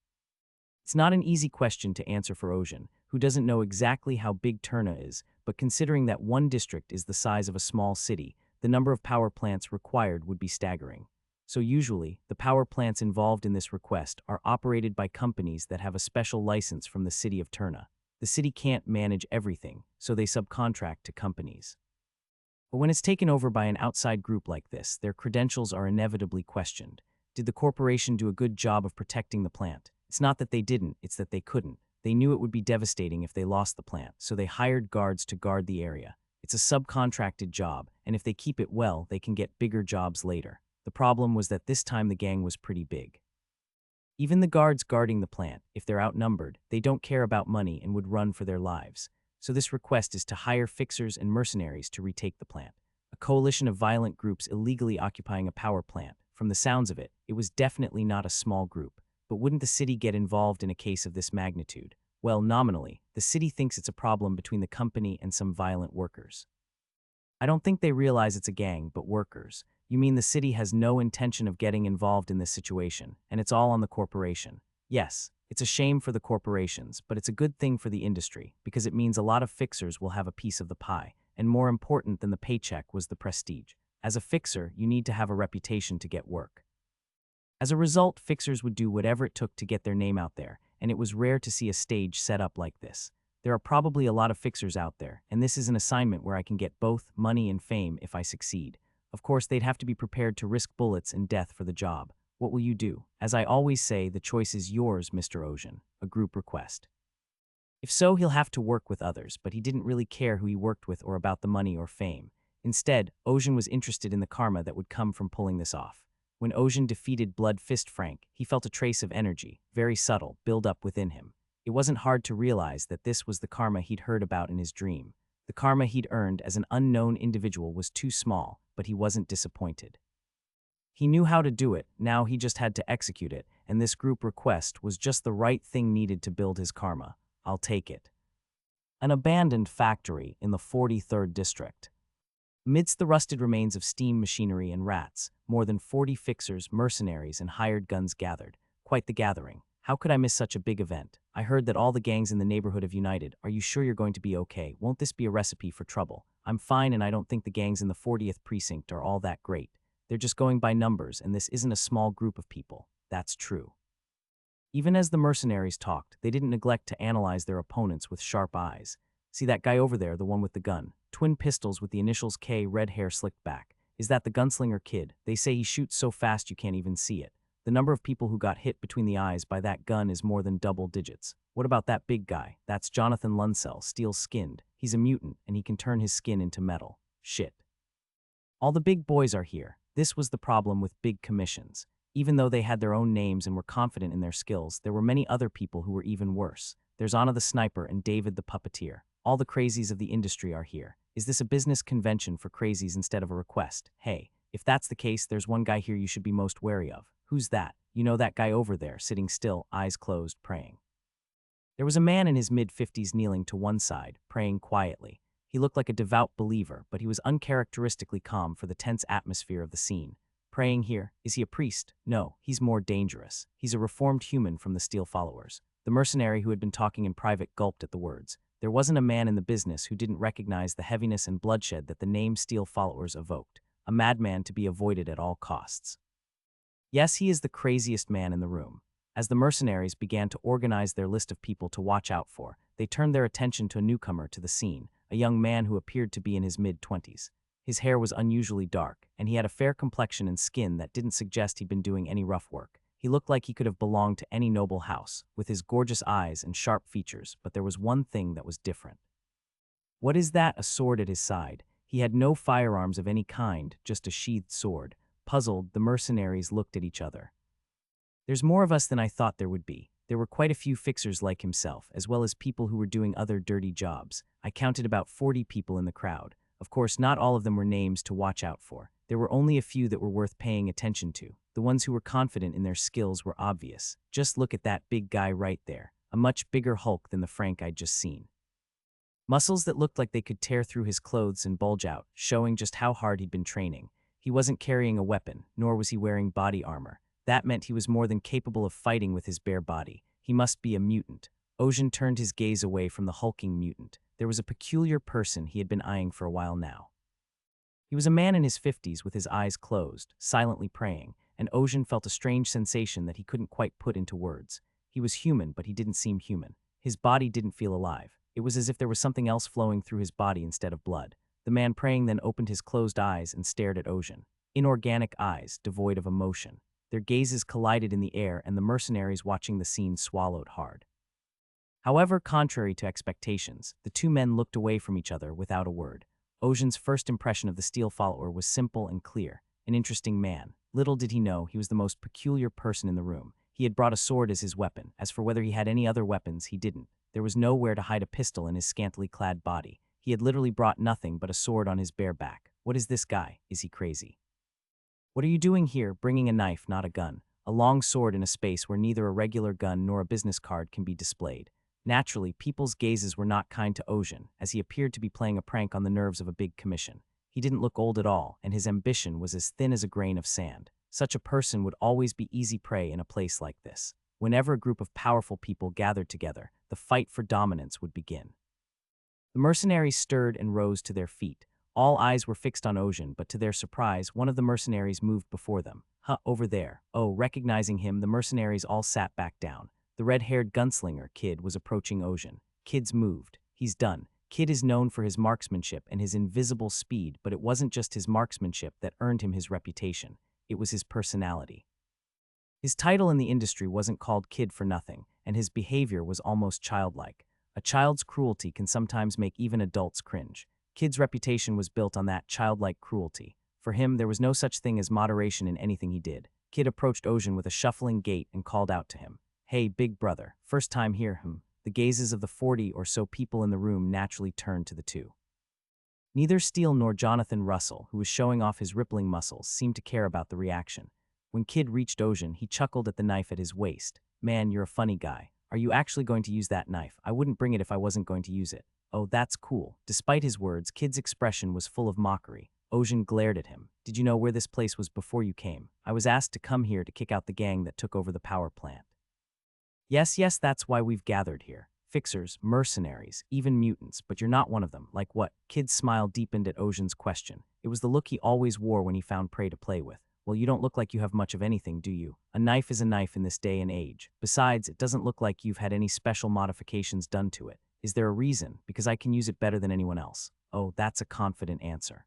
It's not an easy question to answer for Ocean, who doesn't know exactly how big Turna is, but considering that one district is the size of a small city, the number of power plants required would be staggering. So usually, the power plants involved in this request are operated by companies that have a special license from the city of Turna. The city can't manage everything, so they subcontract to companies. But when it's taken over by an outside group like this, their credentials are inevitably questioned. Did the corporation do a good job of protecting the plant? It's not that they didn't, it's that they couldn't. They knew it would be devastating if they lost the plant, so they hired guards to guard the area. It's a subcontracted job, and if they keep it well, they can get bigger jobs later. The problem was that this time the gang was pretty big. Even the guards guarding the plant, if they're outnumbered, they don't care about money and would run for their lives. So this request is to hire fixers and mercenaries to retake the plant. A coalition of violent groups illegally occupying a power plant. From the sounds of it, it was definitely not a small group. But wouldn't the city get involved in a case of this magnitude? Well, nominally, the city thinks it's a problem between the company and some violent workers. I don't think they realize it's a gang, but workers. You mean the city has no intention of getting involved in this situation, and it's all on the corporation? Yes, it's a shame for the corporations, but it's a good thing for the industry, because it means a lot of fixers will have a piece of the pie, and more important than the paycheck was the prestige. As a fixer, you need to have a reputation to get work. As a result, fixers would do whatever it took to get their name out there, and it was rare to see a stage set up like this. There are probably a lot of fixers out there, and this is an assignment where I can get both money and fame if I succeed. Of course, they'd have to be prepared to risk bullets and death for the job. What will you do? As I always say, the choice is yours, Mr. Ocean. A group request. If so, he'll have to work with others, but he didn't really care who he worked with or about the money or fame. Instead, Ocean was interested in the karma that would come from pulling this off. When Ocean defeated Blood Fist Frank, he felt a trace of energy, very subtle, build up within him. It wasn't hard to realize that this was the karma he'd heard about in his dream. The karma he'd earned as an unknown individual was too small, but he wasn't disappointed. He knew how to do it, now he just had to execute it, and this group request was just the right thing needed to build his karma. I'll take it. An abandoned factory in the 43rd district. Amidst the rusted remains of steam machinery and rats, more than 40 fixers, mercenaries, and hired guns gathered. Quite the gathering. How could I miss such a big event? I heard that all the gangs in the neighborhood have united. Are you sure you're going to be okay? Won't this be a recipe for trouble? I'm fine, and I don't think the gangs in the 40th precinct are all that great. They're just going by numbers, and this isn't a small group of people. That's true. Even as the mercenaries talked, they didn't neglect to analyze their opponents with sharp eyes. See that guy over there, the one with the gun? Twin pistols with the initials K, red hair slicked back. Is that the gunslinger kid? They say he shoots so fast you can't even see it. The number of people who got hit between the eyes by that gun is more than double digits. What about that big guy? That's Jonathan Lunsell, steel-skinned. He's a mutant, and he can turn his skin into metal. Shit. All the big boys are here. This was the problem with big commissions. Even though they had their own names and were confident in their skills, there were many other people who were even worse. There's Anna the sniper and David the puppeteer. All the crazies of the industry are here. Is this a business convention for crazies instead of a request? Hey, if that's the case, there's one guy here you should be most wary of. Who's that? You know that guy over there, sitting still, eyes closed, praying. There was a man in his mid-50s kneeling to one side, praying quietly. He looked like a devout believer, but he was uncharacteristically calm for the tense atmosphere of the scene. Praying here? Is he a priest? No, he's more dangerous. He's a reformed human from the Steel followers. The mercenary who had been talking in private gulped at the words. There wasn't a man in the business who didn't recognize the heaviness and bloodshed that the name Steel followers evoked. A madman to be avoided at all costs. Yes, he is the craziest man in the room. As the mercenaries began to organize their list of people to watch out for, they turned their attention to a newcomer to the scene, a young man who appeared to be in his mid-20s. His hair was unusually dark, and he had a fair complexion and skin that didn't suggest he'd been doing any rough work. He looked like he could have belonged to any noble house, with his gorgeous eyes and sharp features, but there was one thing that was different. What is that? A sword at his side. He had no firearms of any kind, just a sheathed sword. Puzzled, the mercenaries looked at each other. There's more of us than I thought there would be. There were quite a few fixers like himself, as well as people who were doing other dirty jobs. I counted about 40 people in the crowd. Of course, not all of them were names to watch out for. There were only a few that were worth paying attention to. The ones who were confident in their skills were obvious. Just look at that big guy right there, a much bigger Hulk than the Frank I'd just seen. Muscles that looked like they could tear through his clothes and bulge out, showing just how hard he'd been training. He wasn't carrying a weapon, nor was he wearing body armor. That meant he was more than capable of fighting with his bare body. He must be a mutant. Ocean turned his gaze away from the hulking mutant. There was a peculiar person he had been eyeing for a while now. He was a man in his 50s with his eyes closed, silently praying, and Ocean felt a strange sensation that he couldn't quite put into words. He was human, but he didn't seem human. His body didn't feel alive. It was as if there was something else flowing through his body instead of blood. The man praying then opened his closed eyes and stared at Ocean. Inorganic eyes, devoid of emotion. Their gazes collided in the air, and the mercenaries watching the scene swallowed hard. However, contrary to expectations, the two men looked away from each other without a word. Ocean's first impression of the Steel follower was simple and clear. An interesting man. Little did he know he was the most peculiar person in the room. He had brought a sword as his weapon. As for whether he had any other weapons, he didn't. There was nowhere to hide a pistol in his scantily clad body. He had literally brought nothing but a sword on his bare back. What is this guy? Is he crazy? What are you doing here, bringing a knife, not a gun? A long sword in a space where neither a regular gun nor a business card can be displayed. Naturally, people's gazes were not kind to Ocean, as he appeared to be playing a prank on the nerves of a big commission. He didn't look old at all, and his ambition was as thin as a grain of sand. Such a person would always be easy prey in a place like this. Whenever a group of powerful people gathered together, the fight for dominance would begin. The mercenaries stirred and rose to their feet. All eyes were fixed on Ocean, but to their surprise, one of the mercenaries moved before them. Over there. Oh, recognizing him, the mercenaries all sat back down. The red-haired gunslinger, Kid, was approaching Ocean. Kid's moved. He's done. Kid is known for his marksmanship and his invisible speed, but it wasn't just his marksmanship that earned him his reputation. It was his personality. His title in the industry wasn't called Kid for nothing, and his behavior was almost childlike. A child's cruelty can sometimes make even adults cringe. Kid's reputation was built on that childlike cruelty. For him, there was no such thing as moderation in anything he did. Kid approached Ocean with a shuffling gait and called out to him. Hey, big brother, first time here, The gazes of the 40 or so people in the room naturally turned to the two. Neither Steele nor Jonathan Russell, who was showing off his rippling muscles, seemed to care about the reaction. When Kid reached Ocean, he chuckled at the knife at his waist. Man, you're a funny guy. Are you actually going to use that knife? I wouldn't bring it if I wasn't going to use it. Oh, that's cool. Despite his words, Kid's expression was full of mockery. Ocean glared at him. Did you know where this place was before you came? I was asked to come here to kick out the gang that took over the power plant. Yes, that's why we've gathered here. Fixers, mercenaries, even mutants, but you're not one of them. Like what? Kid's smile deepened at Ocean's question. It was the look he always wore when he found prey to play with. Well, you don't look like you have much of anything, do you? A knife is a knife in this day and age. Besides, it doesn't look like you've had any special modifications done to it. Is there a reason? Because I can use it better than anyone else. Oh, that's a confident answer.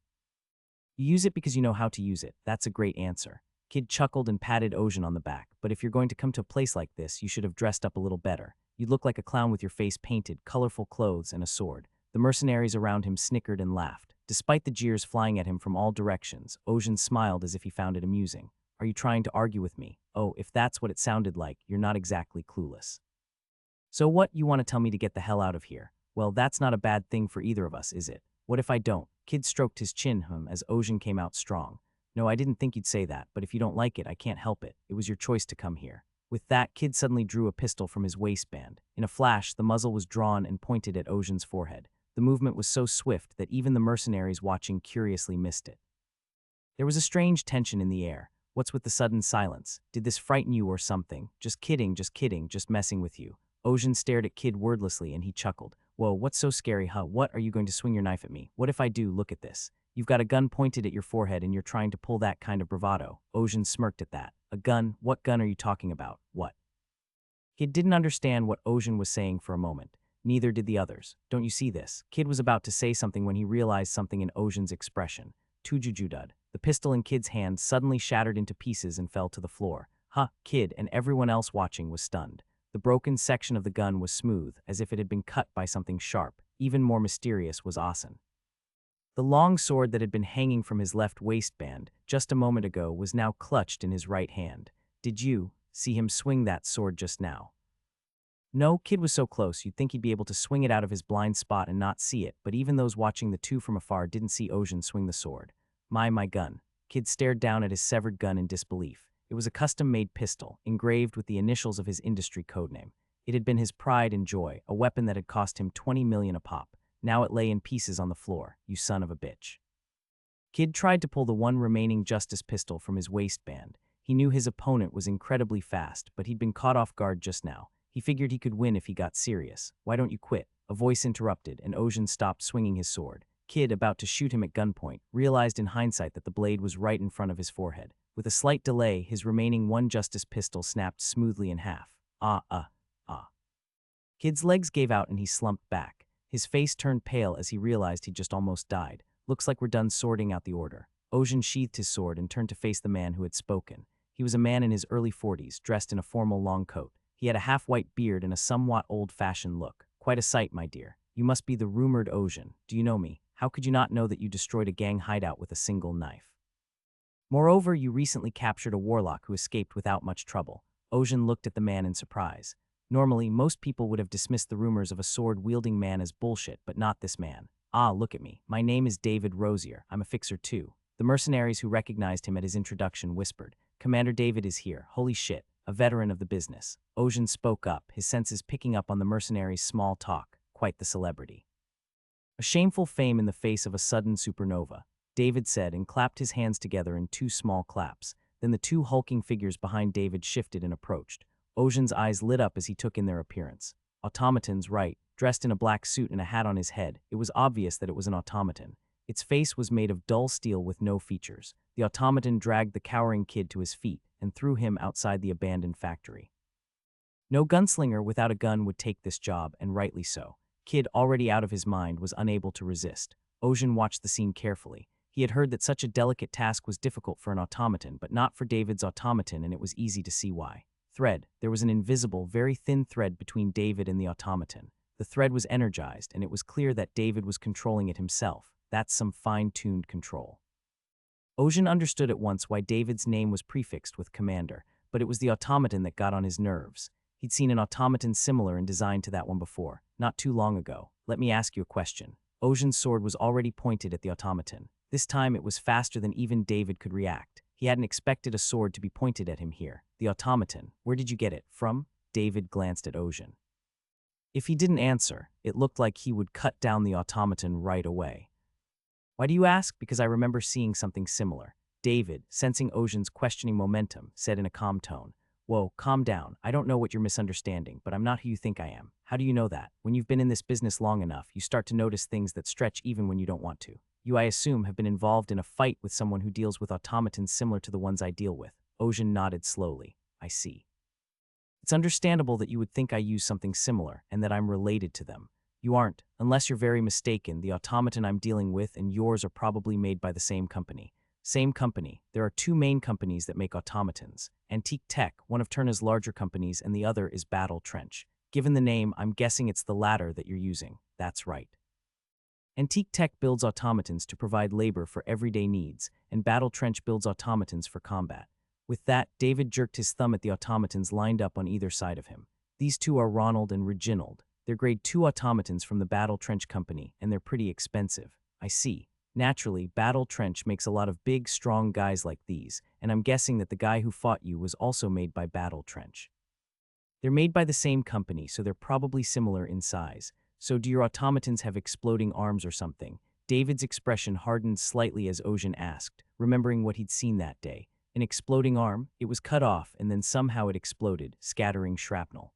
You use it because you know how to use it. That's a great answer. Kid chuckled and patted Ocean on the back. But if you're going to come to a place like this, you should have dressed up a little better. You'd look like a clown with your face painted, colorful clothes, and a sword. The mercenaries around him snickered and laughed. Despite the jeers flying at him from all directions, Ocean smiled as if he found it amusing. Are you trying to argue with me? Oh, if that's what it sounded like, you're not exactly clueless. So what, you want to tell me to get the hell out of here? Well, that's not a bad thing for either of us, is it? What if I don't? Kid stroked his chin as Ocean came out strong. No, I didn't think you'd say that, but if you don't like it, I can't help it. It was your choice to come here. With that, Kid suddenly drew a pistol from his waistband. In a flash, the muzzle was drawn and pointed at Ocean's forehead. The movement was so swift that even the mercenaries watching curiously missed it. There was a strange tension in the air. What's with the sudden silence? Did this frighten you or something? Just kidding, just messing with you. Ocean stared at Kid wordlessly and he chuckled. Whoa, what's so scary, huh? What, are you going to swing your knife at me? What if I do? Look at this. You've got a gun pointed at your forehead and you're trying to pull that kind of bravado. Ocean smirked at that. A gun? What gun are you talking about? What? Kid didn't understand what Ocean was saying for a moment. Neither did the others. Don't you see this? Kid was about to say something when he realized something in Ocean's expression. Tujujudud. The pistol in Kid's hand suddenly shattered into pieces and fell to the floor. Huh, Kid and everyone else watching was stunned. The broken section of the gun was smooth, as if it had been cut by something sharp. Even more mysterious was Asen. The long sword that had been hanging from his left waistband just a moment ago was now clutched in his right hand. Did you see him swing that sword just now? No, Kid was so close you'd think he'd be able to swing it out of his blind spot and not see it, but even those watching the two from afar didn't see Ocean swing the sword. My gun. Kid stared down at his severed gun in disbelief. It was a custom-made pistol, engraved with the initials of his industry codename. It had been his pride and joy, a weapon that had cost him 20 million a pop. Now it lay in pieces on the floor, you son of a bitch. Kid tried to pull the one remaining justice pistol from his waistband. He knew his opponent was incredibly fast, but he'd been caught off guard just now. He figured he could win if he got serious. Why don't you quit? A voice interrupted, and Ocean stopped swinging his sword. Kid, about to shoot him at gunpoint, realized in hindsight that the blade was right in front of his forehead. With a slight delay, his remaining one justice pistol snapped smoothly in half. Ah. Kid's legs gave out and he slumped back. His face turned pale as he realized he'd just almost died. Looks like we're done sorting out the order. Ocean sheathed his sword and turned to face the man who had spoken. He was a man in his early 40s, dressed in a formal long coat. He had a half-white beard and a somewhat old-fashioned look. Quite a sight, my dear. You must be the rumored Ocean. Do you know me? How could you not know that you destroyed a gang hideout with a single knife? Moreover, you recently captured a warlock who escaped without much trouble. Ocean looked at the man in surprise. Normally, most people would have dismissed the rumors of a sword-wielding man as bullshit, but not this man. Ah, look at me. My name is David Rosier. I'm a fixer too. The mercenaries who recognized him at his introduction whispered, Commander David is here. Holy shit. A veteran of the business. Ocean spoke up, his senses picking up on the mercenaries' small talk. Quite the celebrity. A shameful fame in the face of a sudden supernova, David said and clapped his hands together in two small claps. Then the two hulking figures behind David shifted and approached. Ocean's eyes lit up as he took in their appearance. Automatons, right, dressed in a black suit and a hat on his head. It was obvious that it was an automaton. Its face was made of dull steel with no features. The automaton dragged the cowering Kid to his feet and threw him outside the abandoned factory. No gunslinger without a gun would take this job, and rightly so. Kid, already out of his mind, was unable to resist. Ocean watched the scene carefully. He had heard that such a delicate task was difficult for an automaton, but not for David's automaton, and it was easy to see why. There was an invisible, very thin thread between David and the automaton. The thread was energized, and it was clear that David was controlling it himself. That's some fine-tuned control. Ocean understood at once why David's name was prefixed with Commander, but it was the automaton that got on his nerves. He'd seen an automaton similar in design to that one before, not too long ago. Let me ask you a question. Ocean's sword was already pointed at the automaton. This time it was faster than even David could react. He hadn't expected a sword to be pointed at him here. The automaton. Where did you get it from? David glanced at Ocean. If he didn't answer, it looked like he would cut down the automaton right away. Why do you ask? Because I remember seeing something similar. David, sensing Ocean's questioning momentum, said in a calm tone, "Whoa, calm down. I don't know what you're misunderstanding, but I'm not who you think I am. How do you know that? When you've been in this business long enough, you start to notice things that stretch even when you don't want to. You, I assume, have been involved in a fight with someone who deals with automatons similar to the ones I deal with." Ocean nodded slowly. "I see. It's understandable that you would think I use something similar and that I'm related to them. You aren't, unless you're very mistaken. The automaton I'm dealing with and yours are probably made by the same company." Same company. There are two main companies that make automatons. Antique Tech, one of Turner's larger companies, and the other is Battle Trench. Given the name, I'm guessing it's the latter that you're using. That's right. Antique Tech builds automatons to provide labor for everyday needs, and Battle Trench builds automatons for combat. With that, David jerked his thumb at the automatons lined up on either side of him. These two are Ronald and Reginald. They're grade 2 automatons from the Battle Trench Company, and they're pretty expensive. I see. Naturally, Battle Trench makes a lot of big, strong guys like these, and I'm guessing that the guy who fought you was also made by Battle Trench. They're made by the same company, so they're probably similar in size. So do your automatons have exploding arms or something? David's expression hardened slightly as Ocean asked, remembering what he'd seen that day. An exploding arm? It was cut off, and then somehow it exploded, scattering shrapnel.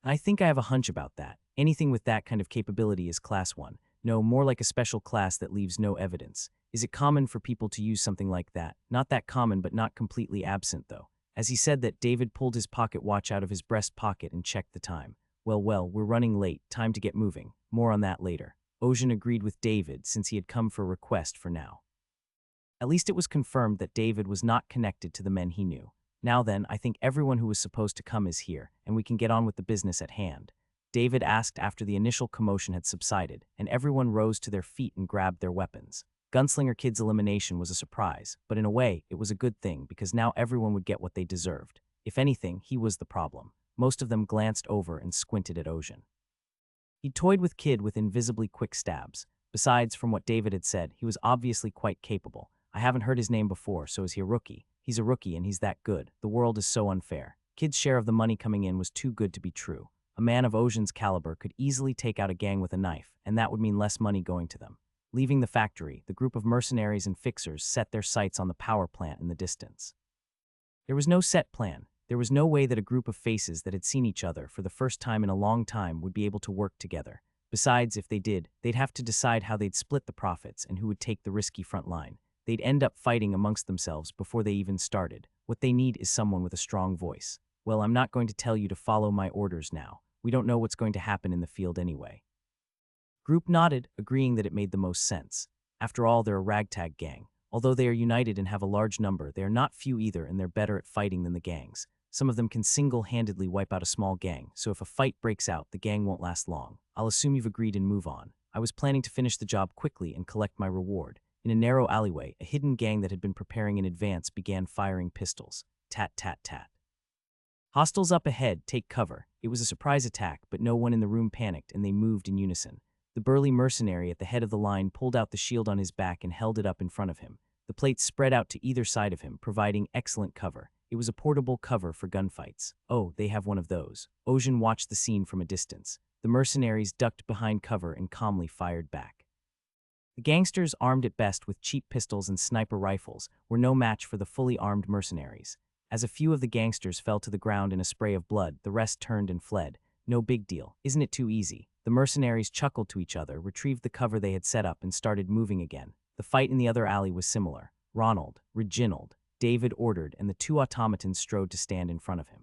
I think I have a hunch about that. Anything with that kind of capability is Class 1. No, more like a special class that leaves no evidence. Is it common for people to use something like that? Not that common, but not completely absent, though. As he said that, David pulled his pocket watch out of his breast pocket and checked the time. Well, we're running late. Time to get moving. More on that later. Ocean agreed with David since he had come for a request for now. At least it was confirmed that David was not connected to the men he knew. Now then, I think everyone who was supposed to come is here, and we can get on with the business at hand. David asked after the initial commotion had subsided, and everyone rose to their feet and grabbed their weapons. Gunslinger Kid's elimination was a surprise, but in a way, it was a good thing because now everyone would get what they deserved. If anything, he was the problem. Most of them glanced over and squinted at Ocean. He toyed with Kid with invisibly quick stabs. Besides, from what David had said, he was obviously quite capable. I haven't heard his name before, so is he a rookie? He's a rookie and he's that good. The world is so unfair. Kid's share of the money coming in was too good to be true. A man of Ocean's caliber could easily take out a gang with a knife, and that would mean less money going to them. Leaving the factory, the group of mercenaries and fixers set their sights on the power plant in the distance. There was no set plan. There was no way that a group of faces that had seen each other for the first time in a long time would be able to work together. Besides, if they did, they'd have to decide how they'd split the profits and who would take the risky front line. They'd end up fighting amongst themselves before they even started. What they need is someone with a strong voice. Well, I'm not going to tell you to follow my orders now. We don't know what's going to happen in the field anyway. Group nodded, agreeing that it made the most sense. After all, they're a ragtag gang. Although they are united and have a large number, they are not few either, and they're better at fighting than the gangs. Some of them can single-handedly wipe out a small gang, so if a fight breaks out, the gang won't last long. I'll assume you've agreed and move on. I was planning to finish the job quickly and collect my reward. In a narrow alleyway, a hidden gang that had been preparing in advance began firing pistols. Tat, tat, tat. Hostiles up ahead, take cover. It was a surprise attack, but no one in the room panicked, and they moved in unison. The burly mercenary at the head of the line pulled out the shield on his back and held it up in front of him. The plates spread out to either side of him, providing excellent cover. It was a portable cover for gunfights. Oh, they have one of those. Ocean watched the scene from a distance. The mercenaries ducked behind cover and calmly fired back. The gangsters, armed at best with cheap pistols and sniper rifles, were no match for the fully armed mercenaries. As a few of the gangsters fell to the ground in a spray of blood, the rest turned and fled. No big deal. Isn't it too easy? The mercenaries chuckled to each other, retrieved the cover they had set up, and started moving again. The fight in the other alley was similar. Ronald, Reginald, David ordered, and the two automatons strode to stand in front of him.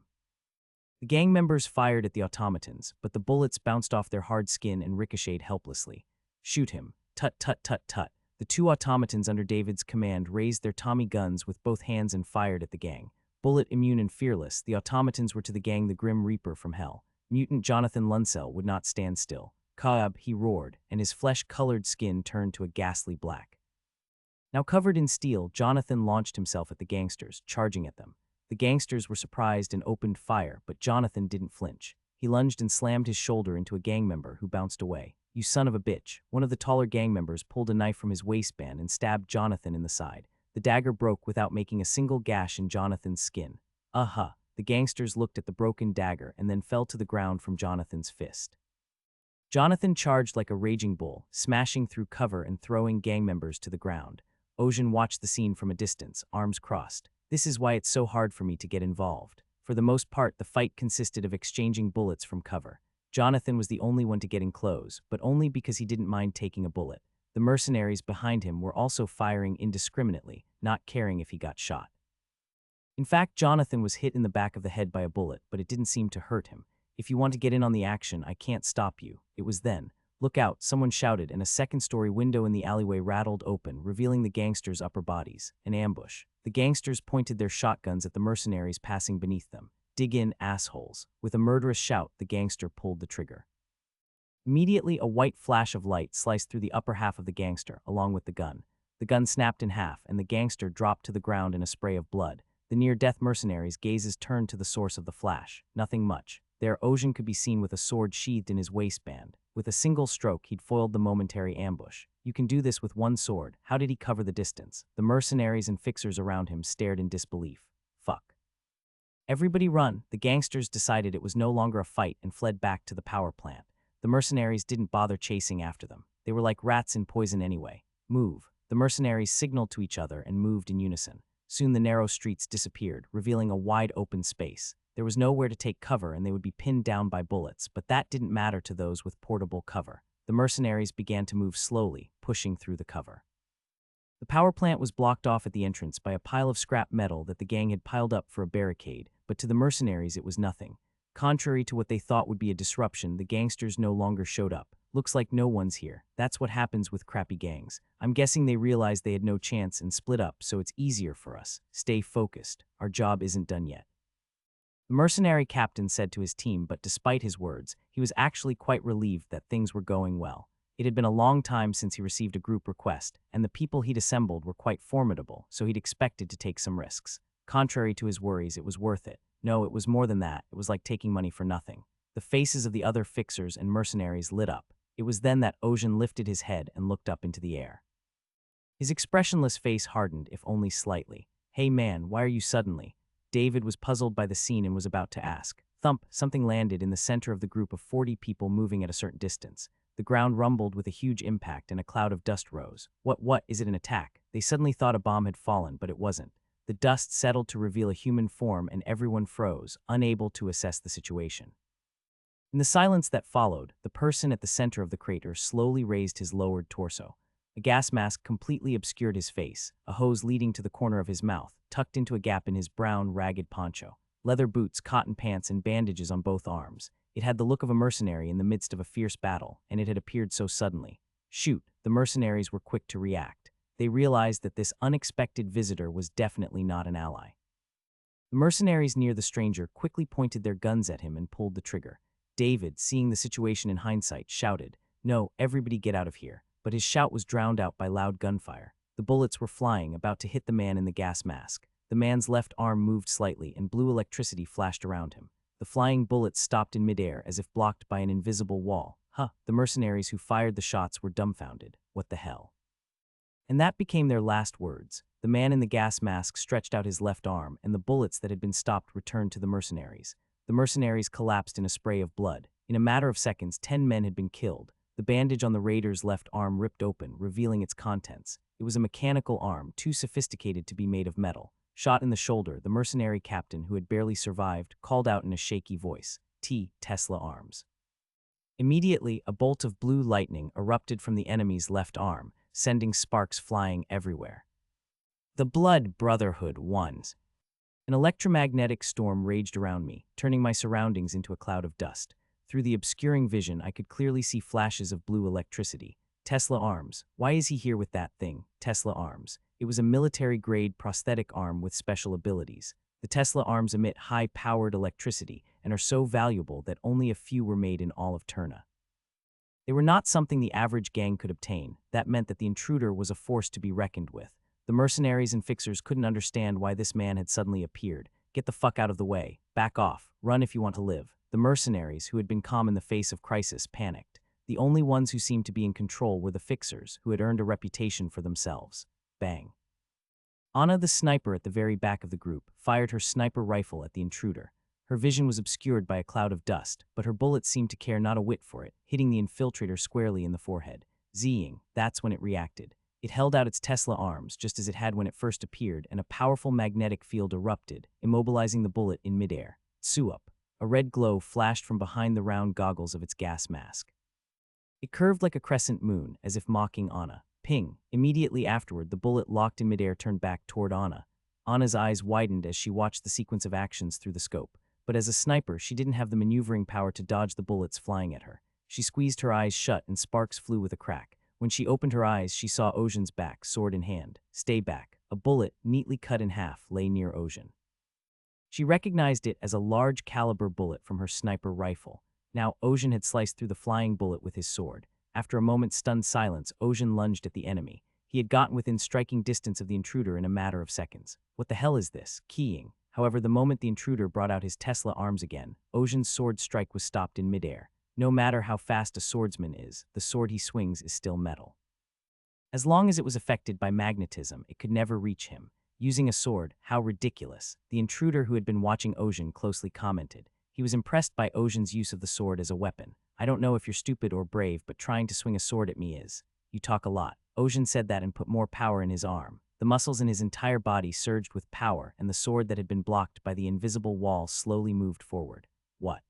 The gang members fired at the automatons, but the bullets bounced off their hard skin and ricocheted helplessly. Shoot him. Tut, tut, tut, tut. The two automatons under David's command raised their Tommy guns with both hands and fired at the gang. Bullet immune and fearless, the automatons were to the gang the Grim Reaper from hell. Mutant Jonathan Lunsell would not stand still. Kaab, he roared, and his flesh-colored skin turned to a ghastly black. Now covered in steel, Jonathan launched himself at the gangsters, charging at them. The gangsters were surprised and opened fire, but Jonathan didn't flinch. He lunged and slammed his shoulder into a gang member who bounced away. You son of a bitch. One of the taller gang members pulled a knife from his waistband and stabbed Jonathan in the side. The dagger broke without making a single gash in Jonathan's skin. Uh-huh. The gangsters looked at the broken dagger and then fell to the ground from Jonathan's fist. Jonathan charged like a raging bull, smashing through cover and throwing gang members to the ground. Ocean watched the scene from a distance, arms crossed. This is why it's so hard for me to get involved. For the most part, the fight consisted of exchanging bullets from cover. Jonathan was the only one to get in close, but only because he didn't mind taking a bullet. The mercenaries behind him were also firing indiscriminately, not caring if he got shot. In fact, Jonathan was hit in the back of the head by a bullet, but it didn't seem to hurt him. If you want to get in on the action, I can't stop you. It was then. Look out, someone shouted, and a second-story window in the alleyway rattled open, revealing the gangsters' upper bodies. An ambush. The gangsters pointed their shotguns at the mercenaries passing beneath them. Dig in, assholes. With a murderous shout, the gangster pulled the trigger. Immediately, a white flash of light sliced through the upper half of the gangster, along with the gun. The gun snapped in half, and the gangster dropped to the ground in a spray of blood. The near-death mercenaries' gazes turned to the source of the flash. Nothing much. There, Ocean could be seen with a sword sheathed in his waistband. With a single stroke, he'd foiled the momentary ambush. You can do this with one sword. How did he cover the distance? The mercenaries and fixers around him stared in disbelief. Fuck. Everybody run. The gangsters decided it was no longer a fight and fled back to the power plant. The mercenaries didn't bother chasing after them. They were like rats in poison anyway. Move. The mercenaries signaled to each other and moved in unison. Soon the narrow streets disappeared, revealing a wide open space. There was nowhere to take cover and they would be pinned down by bullets, but that didn't matter to those with portable cover. The mercenaries began to move slowly, pushing through the cover. The power plant was blocked off at the entrance by a pile of scrap metal that the gang had piled up for a barricade, but to the mercenaries it was nothing. Contrary to what they thought would be a disruption, the gangsters no longer showed up. Looks like no one's here. That's what happens with crappy gangs. I'm guessing they realized they had no chance and split up, so it's easier for us. Stay focused. Our job isn't done yet. The mercenary captain said to his team, but despite his words, he was actually quite relieved that things were going well. It had been a long time since he received a group request, and the people he'd assembled were quite formidable, so he'd expected to take some risks. Contrary to his worries, it was worth it. No, it was more than that. It was like taking money for nothing. The faces of the other fixers and mercenaries lit up. It was then that Ocean lifted his head and looked up into the air. His expressionless face hardened, if only slightly. Hey man, why are you suddenly? David was puzzled by the scene and was about to ask. Thump, something landed in the center of the group of 40 people moving at a certain distance. The ground rumbled with a huge impact and a cloud of dust rose. What, is it an attack? They suddenly thought a bomb had fallen, but it wasn't. The dust settled to reveal a human form and everyone froze, unable to assess the situation. In the silence that followed, the person at the center of the crater slowly raised his lowered torso. A gas mask completely obscured his face, a hose leading to the corner of his mouth, tucked into a gap in his brown, ragged poncho. Leather boots, cotton pants, and bandages on both arms. It had the look of a mercenary in the midst of a fierce battle, and it had appeared so suddenly. Shoot, the mercenaries were quick to react. They realized that this unexpected visitor was definitely not an ally. The mercenaries near the stranger quickly pointed their guns at him and pulled the trigger. David, seeing the situation in hindsight, shouted, "No, everybody get out of here." But his shout was drowned out by loud gunfire. The bullets were flying, about to hit the man in the gas mask. The man's left arm moved slightly, and blue electricity flashed around him. The flying bullets stopped in midair as if blocked by an invisible wall. The mercenaries who fired the shots were dumbfounded. What the hell? And that became their last words. The man in the gas mask stretched out his left arm, and the bullets that had been stopped returned to the mercenaries. The mercenaries collapsed in a spray of blood. In a matter of seconds, 10 men had been killed. The bandage on the raider's left arm ripped open, revealing its contents. It was a mechanical arm, too sophisticated to be made of metal. Shot in the shoulder, the mercenary captain, who had barely survived, called out in a shaky voice, Tesla arms. Immediately, a bolt of blue lightning erupted from the enemy's left arm, sending sparks flying everywhere. The Blood Brotherhood won. An electromagnetic storm raged around me, turning my surroundings into a cloud of dust. Through the obscuring vision, I could clearly see flashes of blue electricity. Tesla arms. Why is he here with that thing? Tesla arms. It was a military-grade prosthetic arm with special abilities. The Tesla arms emit high-powered electricity and are so valuable that only a few were made in all of Turna. They were not something the average gang could obtain. That meant that the intruder was a force to be reckoned with. The mercenaries and fixers couldn't understand why this man had suddenly appeared. Get the fuck out of the way. Back off. Run if you want to live. The mercenaries, who had been calm in the face of crisis, panicked. The only ones who seemed to be in control were the fixers, who had earned a reputation for themselves. Bang. Anna, the sniper at the very back of the group, fired her sniper rifle at the intruder. Her vision was obscured by a cloud of dust, but her bullet seemed to care not a whit for it, hitting the infiltrator squarely in the forehead. Zing, that's when it reacted. It held out its Tesla arms, just as it had when it first appeared, and a powerful magnetic field erupted, immobilizing the bullet in midair. Tsuup. A red glow flashed from behind the round goggles of its gas mask. It curved like a crescent moon, as if mocking Anna. Ping. Immediately afterward, the bullet locked in midair turned back toward Anna. Anna's eyes widened as she watched the sequence of actions through the scope. But as a sniper, she didn't have the maneuvering power to dodge the bullets flying at her. She squeezed her eyes shut and sparks flew with a crack. When she opened her eyes, she saw Ocean's back, sword in hand. Stay back. A bullet, neatly cut in half, lay near Ocean. She recognized it as a large caliber bullet from her sniper rifle. Now, Ocean had sliced through the flying bullet with his sword. After a moment's stunned silence, Ocean lunged at the enemy. He had gotten within striking distance of the intruder in a matter of seconds. What the hell is this? Keying. However, the moment the intruder brought out his Tesla arms again, Ocean's sword strike was stopped in midair. No matter how fast a swordsman is, the sword he swings is still metal. As long as it was affected by magnetism, it could never reach him. Using a sword, how ridiculous. The intruder who had been watching Ocean closely commented. He was impressed by Ocean's use of the sword as a weapon. I don't know if you're stupid or brave, but trying to swing a sword at me is. You talk a lot. Ocean said that and put more power in his arm. The muscles in his entire body surged with power, and the sword that had been blocked by the invisible wall slowly moved forward. What?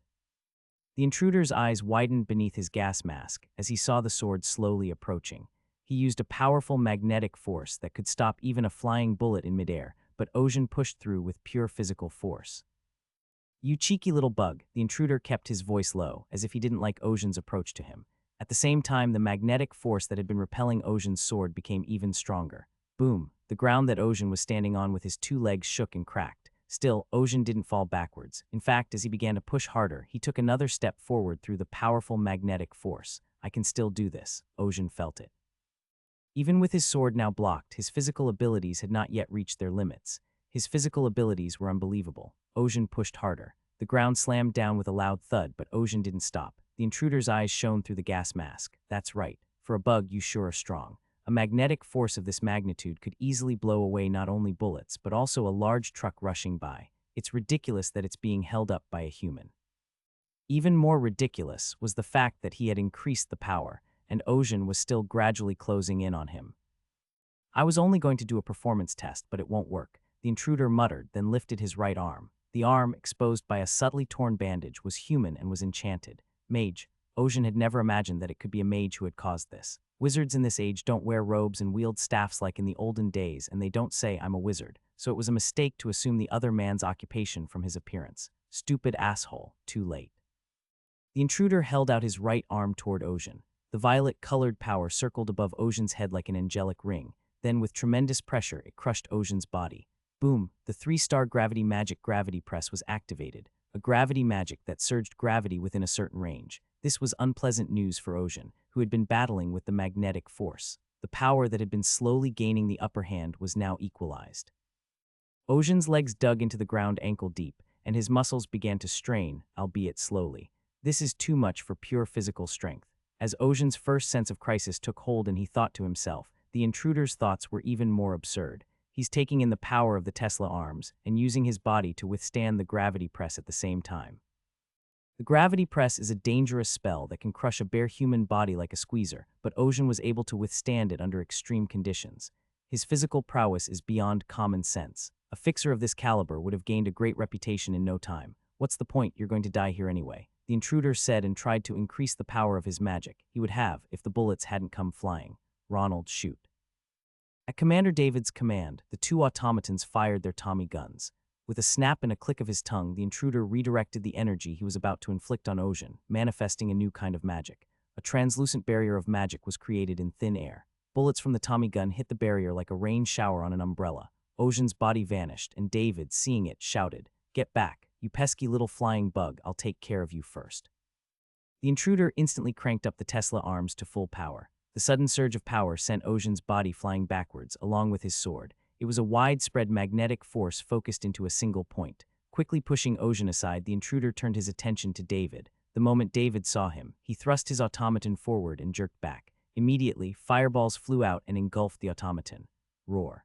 The intruder's eyes widened beneath his gas mask as he saw the sword slowly approaching. He used a powerful magnetic force that could stop even a flying bullet in midair, but Ocean pushed through with pure physical force. You cheeky little bug, the intruder kept his voice low, as if he didn't like Ocean's approach to him. At the same time, the magnetic force that had been repelling Ocean's sword became even stronger. Boom! The ground that Ocean was standing on with his two legs shook and cracked. Still, Ocean didn't fall backwards. In fact, as he began to push harder, he took another step forward through the powerful magnetic force. I can still do this. Ocean felt it. Even with his sword now blocked, his physical abilities had not yet reached their limits. His physical abilities were unbelievable. Ocean pushed harder. The ground slammed down with a loud thud, but Ocean didn't stop. The intruder's eyes shone through the gas mask. That's right. For a bug, you sure are strong. A magnetic force of this magnitude could easily blow away not only bullets, but also a large truck rushing by. It's ridiculous that it's being held up by a human. Even more ridiculous was the fact that he had increased the power, and Ocean was still gradually closing in on him. I was only going to do a performance test, but it won't work. The intruder muttered, then lifted his right arm. The arm, exposed by a subtly torn bandage, was human and was enchanted. Mage. Ocean had never imagined that it could be a mage who had caused this. Wizards in this age don't wear robes and wield staffs like in the olden days, and they don't say, I'm a wizard, so it was a mistake to assume the other man's occupation from his appearance. Stupid asshole. Too late. The intruder held out his right arm toward Ocean. The violet-colored power circled above Ocean's head like an angelic ring. Then, with tremendous pressure, it crushed Ocean's body. Boom! The 3-star gravity magic gravity press was activated. A gravity magic that surged gravity within a certain range. This was unpleasant news for Ocean, who had been battling with the magnetic force. The power that had been slowly gaining the upper hand was now equalized. Ocean's legs dug into the ground ankle deep, and his muscles began to strain, albeit slowly. This is too much for pure physical strength. As Ocean's first sense of crisis took hold and he thought to himself, the intruder's thoughts were even more absurd. He's taking in the power of the Tesla arms and using his body to withstand the gravity press at the same time. The gravity press is a dangerous spell that can crush a bare human body like a squeezer, but Ocean was able to withstand it under extreme conditions. His physical prowess is beyond common sense. A fixer of this caliber would have gained a great reputation in no time. What's the point? You're going to die here anyway. The intruder said and tried to increase the power of his magic. He would have if the bullets hadn't come flying. Ronald, shoot. At Commander David's command, the two automatons fired their Tommy guns. With a snap and a click of his tongue, the intruder redirected the energy he was about to inflict on Ocean, manifesting a new kind of magic. A translucent barrier of magic was created in thin air. Bullets from the Tommy gun hit the barrier like a rain shower on an umbrella. Ocean's body vanished, and David, seeing it, shouted, "Get back, you pesky little flying bug, I'll take care of you first." The intruder instantly cranked up the Tesla arms to full power. The sudden surge of power sent Ocean's body flying backwards, along with his sword. It was a widespread magnetic force focused into a single point. Quickly pushing Ocean aside, the intruder turned his attention to David. The moment David saw him, he thrust his automaton forward and jerked back. Immediately, fireballs flew out and engulfed the automaton. Roar.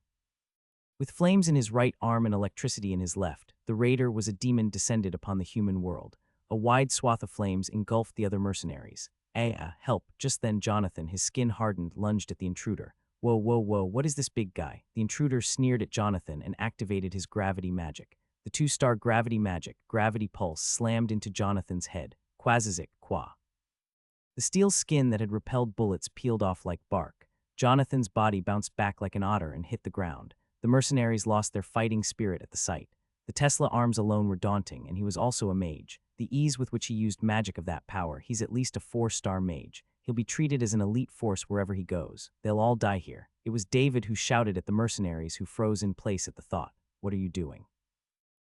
With flames in his right arm and electricity in his left, the raider was a demon descended upon the human world. A wide swath of flames engulfed the other mercenaries. Help. Just then Jonathan, his skin hardened, lunged at the intruder. Whoa, whoa, whoa, what is this big guy? The intruder sneered at Jonathan and activated his gravity magic. The 2-star gravity magic, gravity pulse, slammed into Jonathan's head. Quazizik, qua. The steel skin that had repelled bullets peeled off like bark. Jonathan's body bounced back like an otter and hit the ground. The mercenaries lost their fighting spirit at the sight. The Tesla arms alone were daunting, and he was also a mage. The ease with which he used magic of that power, he's at least a 4-star mage. He'll be treated as an elite force wherever he goes. They'll all die here. It was David who shouted at the mercenaries who froze in place at the thought. What are you doing?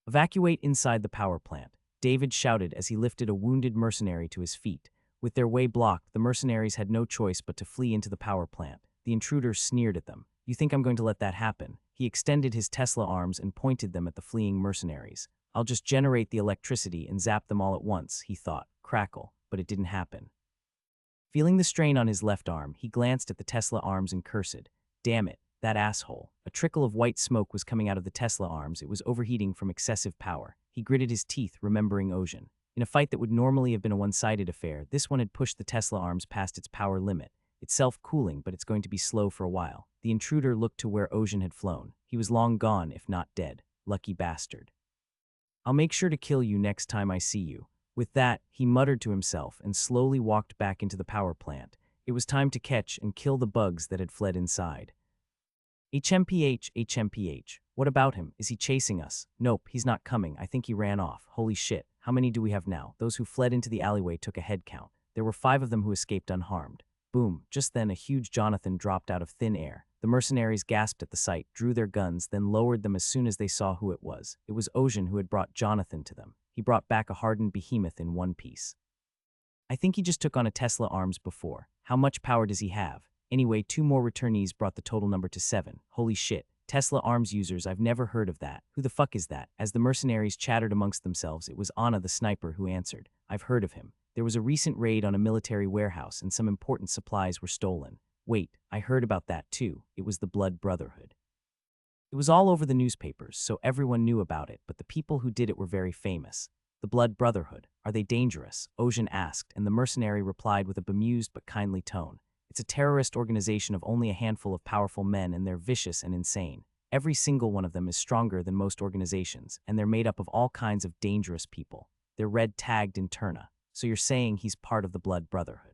Evacuate inside the power plant. David shouted as he lifted a wounded mercenary to his feet. With their way blocked, the mercenaries had no choice but to flee into the power plant. The intruders sneered at them. You think I'm going to let that happen? He extended his Tesla arms and pointed them at the fleeing mercenaries. I'll just generate the electricity and zap them all at once, he thought. Crackle. But it didn't happen. Feeling the strain on his left arm, he glanced at the Tesla arms and cursed. Damn it, that asshole. A trickle of white smoke was coming out of the Tesla arms. It was overheating from excessive power. He gritted his teeth, remembering Ocean. In a fight that would normally have been a one-sided affair, this one had pushed the Tesla arms past its power limit. It's self-cooling, but it's going to be slow for a while. The intruder looked to where Ocean had flown. He was long gone, if not dead. Lucky bastard. I'll make sure to kill you next time I see you. With that, he muttered to himself and slowly walked back into the power plant. It was time to catch and kill the bugs that had fled inside. HMPH. What about him? Is he chasing us? Nope, he's not coming. I think he ran off. Holy shit. How many do we have now? Those who fled into the alleyway took a head count. There were 5 of them who escaped unharmed. Boom. Just then, a huge Jonathan dropped out of thin air. The mercenaries gasped at the sight, drew their guns, then lowered them as soon as they saw who it was. It was Ocean who had brought Jonathan to them. He brought back a hardened behemoth in one piece. I think he just took on a Tesla arms before. How much power does he have? Anyway, 2 more returnees brought the total number to 7. Holy shit. Tesla arms users, I've never heard of that. Who the fuck is that? As the mercenaries chattered amongst themselves, it was Anna the sniper who answered. I've heard of him. There was a recent raid on a military warehouse and some important supplies were stolen. Wait, I heard about that too. It was the Blood Brotherhood. It was all over the newspapers, so everyone knew about it, but the people who did it were very famous. The Blood Brotherhood. Are they dangerous? Ocean asked, and the mercenary replied with a bemused but kindly tone. It's a terrorist organization of only a handful of powerful men, and they're vicious and insane. Every single one of them is stronger than most organizations, and they're made up of all kinds of dangerous people. They're red-tagged in Turna. So you're saying he's part of the Blood Brotherhood?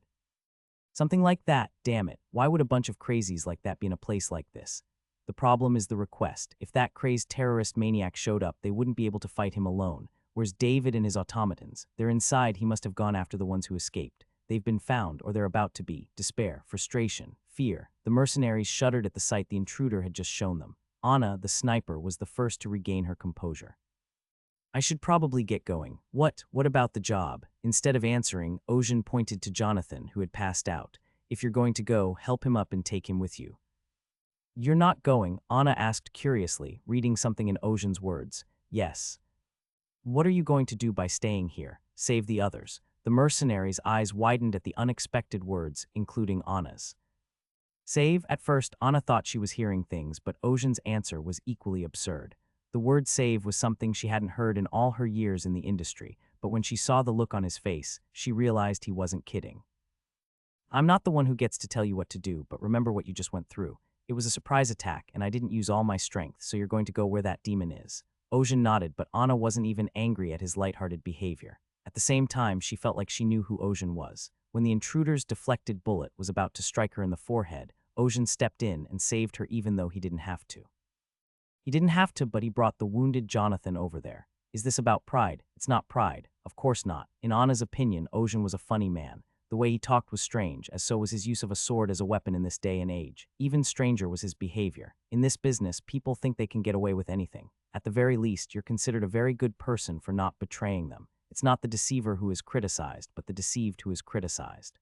Something like that, damn it. Why would a bunch of crazies like that be in a place like this? The problem is the request. If that crazed terrorist maniac showed up, they wouldn't be able to fight him alone. Whereas David and his automatons, they're inside. He must have gone after the ones who escaped. They've been found, or they're about to be. Despair, frustration, fear. The mercenaries shuddered at the sight the intruder had just shown them. Anna, the sniper, was the first to regain her composure. I should probably get going. What about the job? Instead of answering, Ocean pointed to Jonathan, who had passed out. If you're going to go, help him up and take him with you. You're not going? Anna asked curiously, reading something in Ocean's words. Yes. What are you going to do by staying here? Save the others. The mercenaries' eyes widened at the unexpected words, including Anna's. Save? At first, Anna thought she was hearing things, but Ocean's answer was equally absurd. The word save was something she hadn't heard in all her years in the industry, but when she saw the look on his face, she realized he wasn't kidding. I'm not the one who gets to tell you what to do, but remember what you just went through. It was a surprise attack, and I didn't use all my strength, so you're going to go where that demon is. Ocean nodded, but Anna wasn't even angry at his lighthearted behavior. At the same time, she felt like she knew who Ocean was. When the intruder's deflected bullet was about to strike her in the forehead, Ocean stepped in and saved her even though he didn't have to. He didn't have to, but he brought the wounded Jonathan over there. Is this about pride? It's not pride. Of course not. In Anna's opinion, Ocean was a funny man. The way he talked was strange, as so was his use of a sword as a weapon in this day and age. Even stranger was his behavior. In this business, people think they can get away with anything. At the very least, you're considered a very good person for not betraying them. It's not the deceiver who is criticized, but the deceived who is criticized.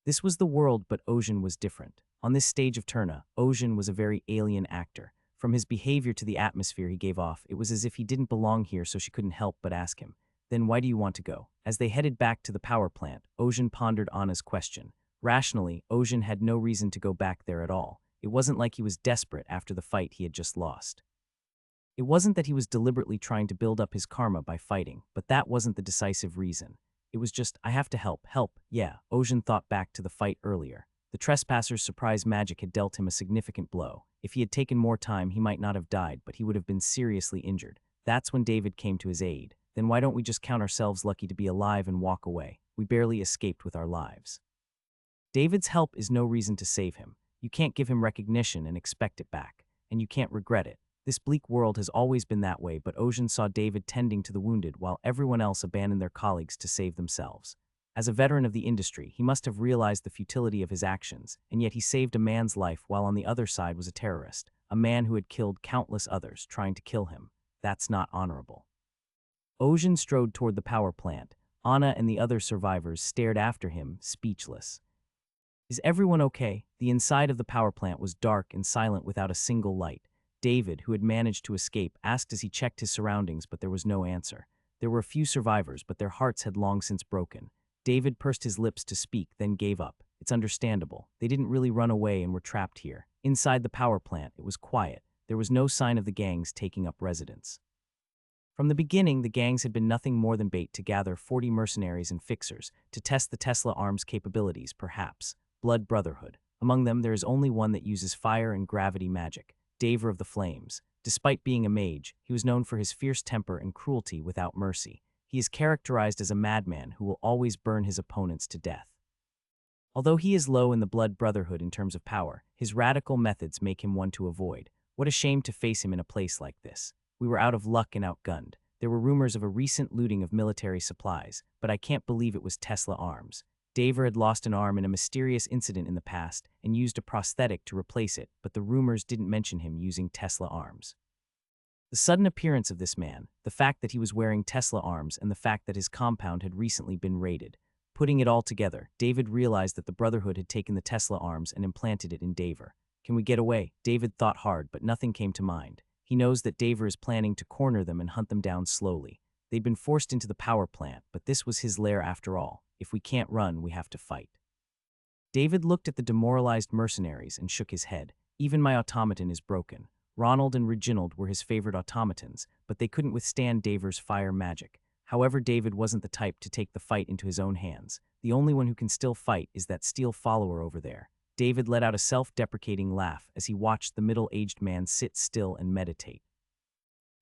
This was the world, but Ocean was different. On this stage of Turna, Ocean was a very alien actor. From his behavior to the atmosphere he gave off, it was as if he didn't belong here, so she couldn't help but ask him, "Then why do you want to go?" As they headed back to the power plant, Ocean pondered Anna's question. Rationally, Ocean had no reason to go back there at all. It wasn't like he was desperate after the fight he had just lost. It wasn't that he was deliberately trying to build up his karma by fighting, but that wasn't the decisive reason. It was just, I have to help. Yeah, Ojin thought back to the fight earlier. The trespasser's surprise magic had dealt him a significant blow. If he had taken more time, he might not have died, but he would have been seriously injured. That's when David came to his aid. Then why don't we just count ourselves lucky to be alive and walk away? We barely escaped with our lives. David's help is no reason to save him. You can't give him recognition and expect it back, and you can't regret it. This bleak world has always been that way, but Ojin saw David tending to the wounded while everyone else abandoned their colleagues to save themselves. As a veteran of the industry, he must have realized the futility of his actions, and yet he saved a man's life while on the other side was a terrorist, a man who had killed countless others trying to kill him. That's not honorable. Ojin strode toward the power plant. Anna and the other survivors stared after him, speechless. Is everyone okay? The inside of the power plant was dark and silent without a single light. David, who had managed to escape, asked as he checked his surroundings, but there was no answer. There were a few survivors, but their hearts had long since broken. David pursed his lips to speak, then gave up. It's understandable. They didn't really run away and were trapped here. Inside the power plant, it was quiet. There was no sign of the gangs taking up residence. From the beginning, the gangs had been nothing more than bait to gather 40 mercenaries and fixers, to test the Tesla arms' capabilities, perhaps. Blood Brotherhood. Among them, there is only one that uses fire and gravity magic. Daver of the Flames. Despite being a mage, he was known for his fierce temper and cruelty without mercy. He is characterized as a madman who will always burn his opponents to death. Although he is low in the Blood Brotherhood in terms of power, his radical methods make him one to avoid. What a shame to face him in a place like this. We were out of luck and outgunned. There were rumors of a recent looting of military supplies, but I can't believe it was Tesla arms. Daver had lost an arm in a mysterious incident in the past and used a prosthetic to replace it, but the rumors didn't mention him using Tesla arms. The sudden appearance of this man, the fact that he was wearing Tesla arms, and the fact that his compound had recently been raided. Putting it all together, David realized that the Brotherhood had taken the Tesla arms and implanted it in Daver. Can we get away? David thought hard, but nothing came to mind. He knows that Daver is planning to corner them and hunt them down slowly. They'd been forced into the power plant, but this was his lair after all. If we can't run, we have to fight. David looked at the demoralized mercenaries and shook his head. Even my automaton is broken. Ronald and Reginald were his favorite automatons, but they couldn't withstand Daver's fire magic. However, David wasn't the type to take the fight into his own hands. The only one who can still fight is that steel follower over there. David let out a self-deprecating laugh as he watched the middle-aged man sit still and meditate.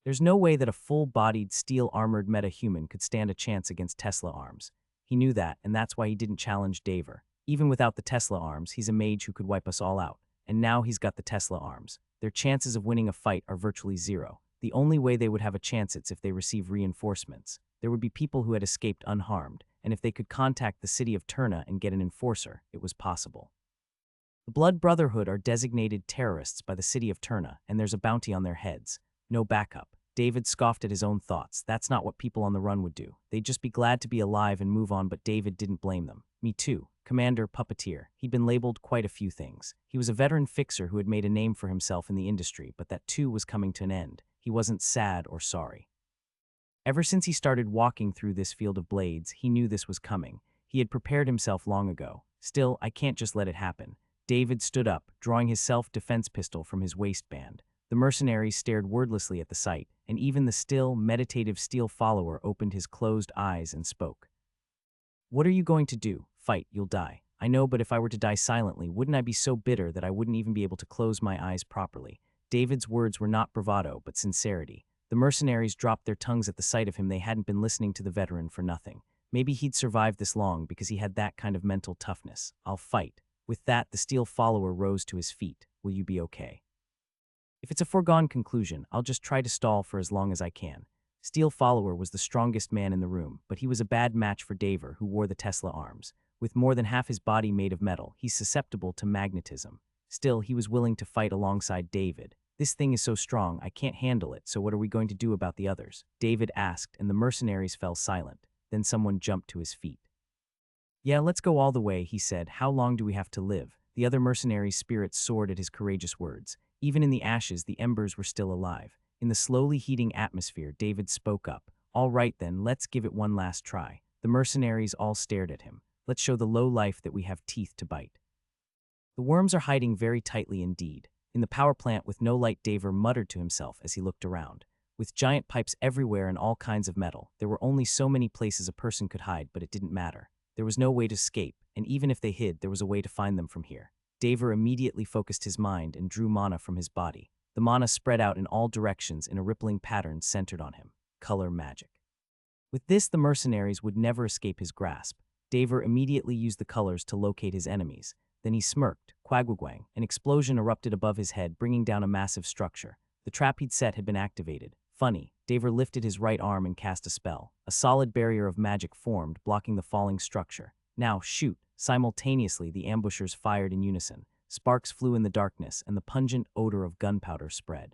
There's no way that a full-bodied, steel-armored meta-human could stand a chance against Tesla arms. He knew that, and that's why he didn't challenge Daver. Even without the Tesla arms, he's a mage who could wipe us all out. And now he's got the Tesla arms. Their chances of winning a fight are virtually zero. The only way they would have a chance is if they receive reinforcements. There would be people who had escaped unharmed, and if they could contact the city of Turna and get an enforcer, it was possible. The Blood Brotherhood are designated terrorists by the city of Turna, and there's a bounty on their heads. No backup. David scoffed at his own thoughts. That's not what people on the run would do. They'd just be glad to be alive and move on, but David didn't blame them. Me too. Commander, puppeteer. He'd been labeled quite a few things. He was a veteran fixer who had made a name for himself in the industry, but that too was coming to an end. He wasn't sad or sorry. Ever since he started walking through this field of blades, he knew this was coming. He had prepared himself long ago. Still, I can't just let it happen. David stood up, drawing his self-defense pistol from his waistband. The mercenaries stared wordlessly at the sight, and even the still, meditative steel follower opened his closed eyes and spoke. What are you going to do? Fight, you'll die. I know, but if I were to die silently, wouldn't I be so bitter that I wouldn't even be able to close my eyes properly? David's words were not bravado, but sincerity. The mercenaries dropped their tongues at the sight of him. They hadn't been listening to the veteran for nothing. Maybe he'd survived this long because he had that kind of mental toughness. I'll fight. With that, the steel follower rose to his feet. Will you be okay? If it's a foregone conclusion, I'll just try to stall for as long as I can. Steel follower was the strongest man in the room, but he was a bad match for Daver, who wore the Tesla arms. With more than half his body made of metal, he's susceptible to magnetism. Still, he was willing to fight alongside David. This thing is so strong, I can't handle it, so what are we going to do about the others? David asked, and the mercenaries fell silent. Then someone jumped to his feet. Yeah, let's go all the way, he said. How long do we have to live? The other mercenaries' spirits soared at his courageous words. Even in the ashes, the embers were still alive. In the slowly heating atmosphere, David spoke up. All right then, let's give it one last try. The mercenaries all stared at him. Let's show the low life that we have teeth to bite. The worms are hiding very tightly indeed. In the power plant with no light, Daver muttered to himself as he looked around. With giant pipes everywhere and all kinds of metal, there were only so many places a person could hide, but it didn't matter. There was no way to escape, and even if they hid, there was a way to find them from here. Daver immediately focused his mind and drew mana from his body. The mana spread out in all directions in a rippling pattern centered on him. Color magic. With this, the mercenaries would never escape his grasp. Daver immediately used the colors to locate his enemies. Then he smirked. Quagwagwang. An explosion erupted above his head, bringing down a massive structure. The trap he'd set had been activated. Funny, Daver lifted his right arm and cast a spell. A solid barrier of magic formed, blocking the falling structure. Now, shoot! Simultaneously, the ambushers fired in unison. Sparks flew in the darkness, and the pungent odor of gunpowder spread.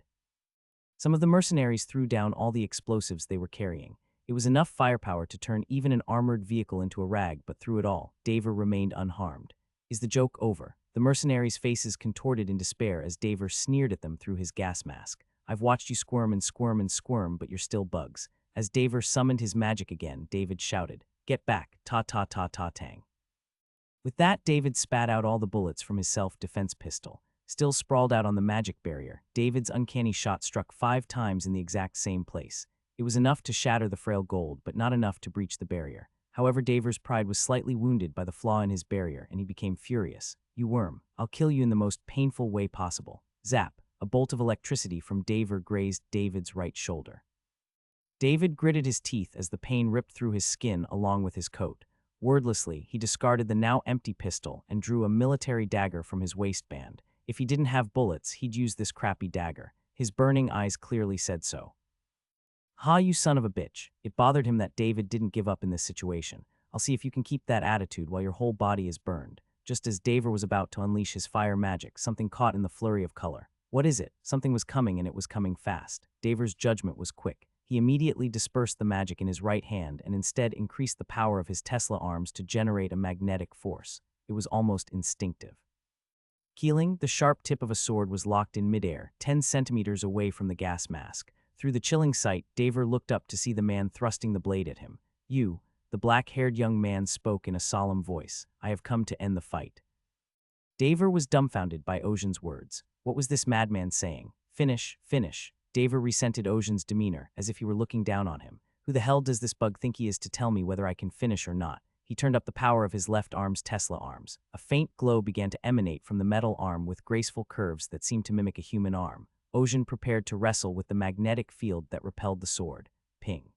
Some of the mercenaries threw down all the explosives they were carrying. It was enough firepower to turn even an armored vehicle into a rag, but through it all, Daver remained unharmed. Is the joke over? The mercenaries' faces contorted in despair as Daver sneered at them through his gas mask. I've watched you squirm and squirm and squirm, but you're still bugs. As Daver summoned his magic again, David shouted, "Get back, ta-ta-ta-ta-tang." With that, David spat out all the bullets from his self-defense pistol. Still sprawled out on the magic barrier, David's uncanny shot struck 5 times in the exact same place. It was enough to shatter the frail gold, but not enough to breach the barrier. However, Daver's pride was slightly wounded by the flaw in his barrier, and he became furious. "You worm, I'll kill you in the most painful way possible." Zap! A bolt of electricity from Daver grazed David's right shoulder. David gritted his teeth as the pain ripped through his skin along with his coat. Wordlessly, he discarded the now empty pistol and drew a military dagger from his waistband. If he didn't have bullets, he'd use this crappy dagger. His burning eyes clearly said so. "Ha, you son of a bitch." It bothered him that David didn't give up in this situation. "I'll see if you can keep that attitude while your whole body is burned." Just as Daver was about to unleash his fire magic, something caught in the flurry of color. What is it? Something was coming, and it was coming fast. Daver's judgment was quick. He immediately dispersed the magic in his right hand and instead increased the power of his Tesla arms to generate a magnetic force. It was almost instinctive. Keeling, the sharp tip of a sword was locked in midair, 10 centimeters away from the gas mask. Through the chilling sight, Daver looked up to see the man thrusting the blade at him. "You," the black-haired young man spoke in a solemn voice, "I have come to end the fight." Daver was dumbfounded by Ocean's words. What was this madman saying? Finish, finish. Daver resented Ocean's demeanor, as if he were looking down on him. Who the hell does this bug think he is to tell me whether I can finish or not? He turned up the power of his left arm's Tesla arms. A faint glow began to emanate from the metal arm with graceful curves that seemed to mimic a human arm. Ocean prepared to wrestle with the magnetic field that repelled the sword. Ping.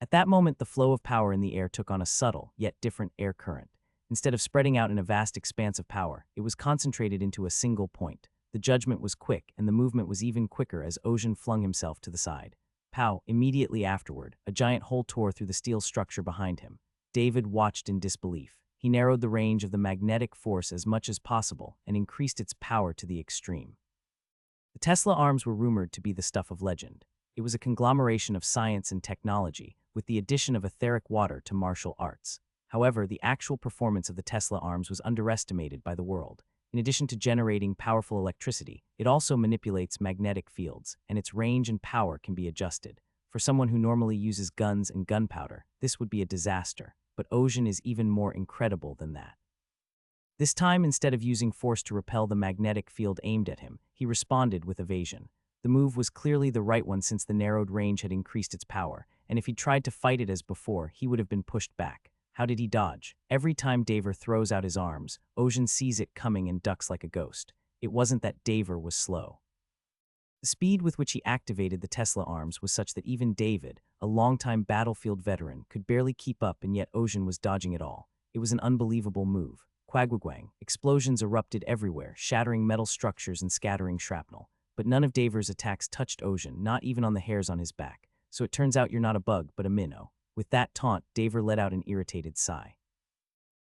At that moment, the flow of power in the air took on a subtle, yet different air current. Instead of spreading out in a vast expanse of power, it was concentrated into a single point. The judgment was quick, and the movement was even quicker as Ocean flung himself to the side. Pow! Immediately afterward, a giant hole tore through the steel structure behind him. David watched in disbelief. He narrowed the range of the magnetic force as much as possible and increased its power to the extreme. The Tesla arms were rumored to be the stuff of legend. It was a conglomeration of science and technology, with the addition of etheric water to martial arts. However, the actual performance of the Tesla arms was underestimated by the world. In addition to generating powerful electricity, it also manipulates magnetic fields, and its range and power can be adjusted. For someone who normally uses guns and gunpowder, this would be a disaster, but Ocean is even more incredible than that. This time, instead of using force to repel the magnetic field aimed at him, he responded with evasion. The move was clearly the right one since the narrowed range had increased its power, and if he'd tried to fight it as before, he would have been pushed back. How did he dodge? Every time Daver throws out his arms, Ocean sees it coming and ducks like a ghost. It wasn't that Daver was slow. The speed with which he activated the Tesla arms was such that even David, a longtime battlefield veteran, could barely keep up, and yet Ocean was dodging it all. It was an unbelievable move. Quagwagwang. Explosions erupted everywhere, shattering metal structures and scattering shrapnel. But none of Daver's attacks touched Ocean, not even on the hairs on his back. So it turns out you're not a bug, but a minnow. With that taunt, Daver let out an irritated sigh.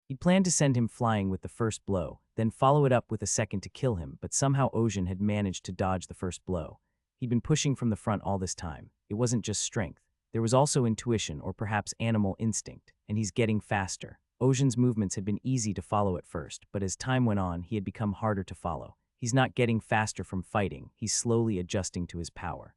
He'd planned to send him flying with the first blow, then follow it up with a second to kill him, but somehow Ocean had managed to dodge the first blow. He'd been pushing from the front all this time. It wasn't just strength. There was also intuition, or perhaps animal instinct, and he's getting faster. Ocean's movements had been easy to follow at first, but as time went on, he had become harder to follow. He's not getting faster from fighting, he's slowly adjusting to his power.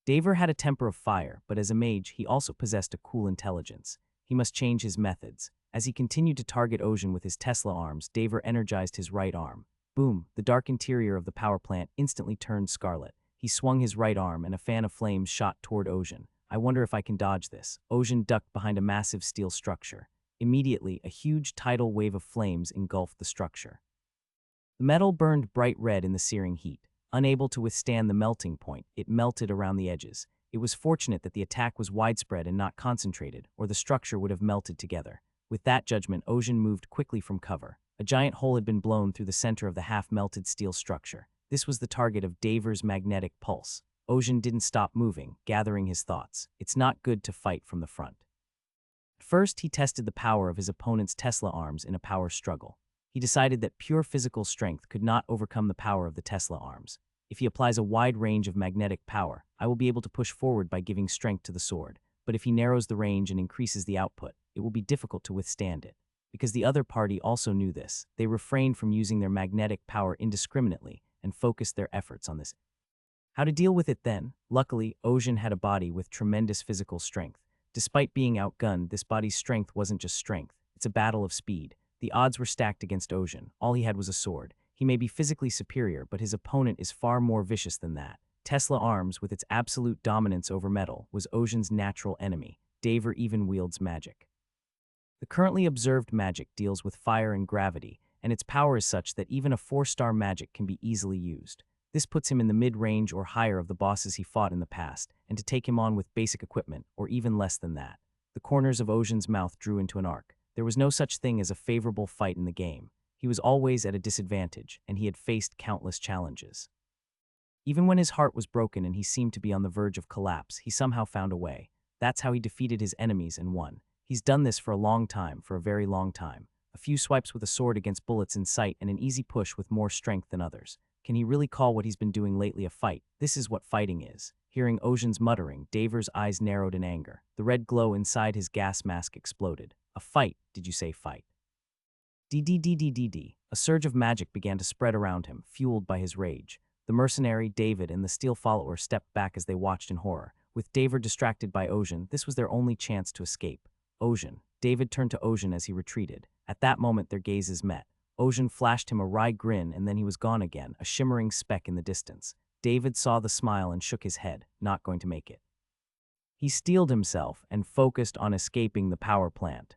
Daver had a temper of fire, but as a mage, he also possessed a cool intelligence. He must change his methods. As he continued to target Ocean with his Tesla arms, Daver energized his right arm. Boom, the dark interior of the power plant instantly turned scarlet. He swung his right arm and a fan of flames shot toward Ocean. I wonder if I can dodge this. Ocean ducked behind a massive steel structure. Immediately, a huge tidal wave of flames engulfed the structure. The metal burned bright red in the searing heat. Unable to withstand the melting point, it melted around the edges. It was fortunate that the attack was widespread and not concentrated, or the structure would have melted together. With that judgment, Ocean moved quickly from cover. A giant hole had been blown through the center of the half-melted steel structure. This was the target of Daver's magnetic pulse. Ocean didn't stop moving, gathering his thoughts. It's not good to fight from the front. First, he tested the power of his opponent's Tesla arms in a power struggle. He decided that pure physical strength could not overcome the power of the Tesla arms. If he applies a wide range of magnetic power, I will be able to push forward by giving strength to the sword. But if he narrows the range and increases the output, it will be difficult to withstand it. Because the other party also knew this, they refrained from using their magnetic power indiscriminately and focused their efforts on this. How to deal with it then? Luckily, Ocean had a body with tremendous physical strength. Despite being outgunned, this body's strength wasn't just strength, it's a battle of speed. The odds were stacked against Ocean. All he had was a sword. He may be physically superior, but his opponent is far more vicious than that. Tesla Arms, with its absolute dominance over metal, was Ocean's natural enemy. Daver even wields magic. The currently observed magic deals with fire and gravity, and its power is such that even a 4-star magic can be easily used. This puts him in the mid-range or higher of the bosses he fought in the past, and to take him on with basic equipment, or even less than that. The corners of Ocean's mouth drew into an arc. There was no such thing as a favorable fight in the game. He was always at a disadvantage, and he had faced countless challenges. Even when his heart was broken and he seemed to be on the verge of collapse, he somehow found a way. That's how he defeated his enemies and won. He's done this for a long time, for a very long time. A few swipes with a sword against bullets in sight and an easy push with more strength than others. Can he really call what he's been doing lately a fight? This is what fighting is. Hearing Ocean's muttering, Daver's eyes narrowed in anger. The red glow inside his gas mask exploded. A fight, did you say fight? D. A surge of magic began to spread around him, fueled by his rage. The mercenary, David, and the steel follower stepped back as they watched in horror. With Daver distracted by Ocean, this was their only chance to escape. Ocean. David turned to Ocean as he retreated. At that moment, their gazes met. Ocean flashed him a wry grin, and then he was gone again, a shimmering speck in the distance. David saw the smile and shook his head, not going to make it. He steeled himself and focused on escaping the power plant.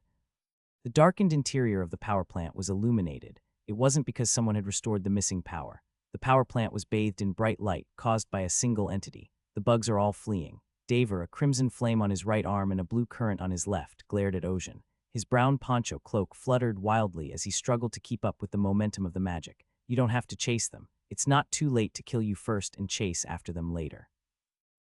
The darkened interior of the power plant was illuminated. It wasn't because someone had restored the missing power. The power plant was bathed in bright light, caused by a single entity. The bugs are all fleeing. Daver, a crimson flame on his right arm and a blue current on his left, glared at Ocean. His brown poncho cloak fluttered wildly as he struggled to keep up with the momentum of the magic. You don't have to chase them. It's not too late to kill you first and chase after them later.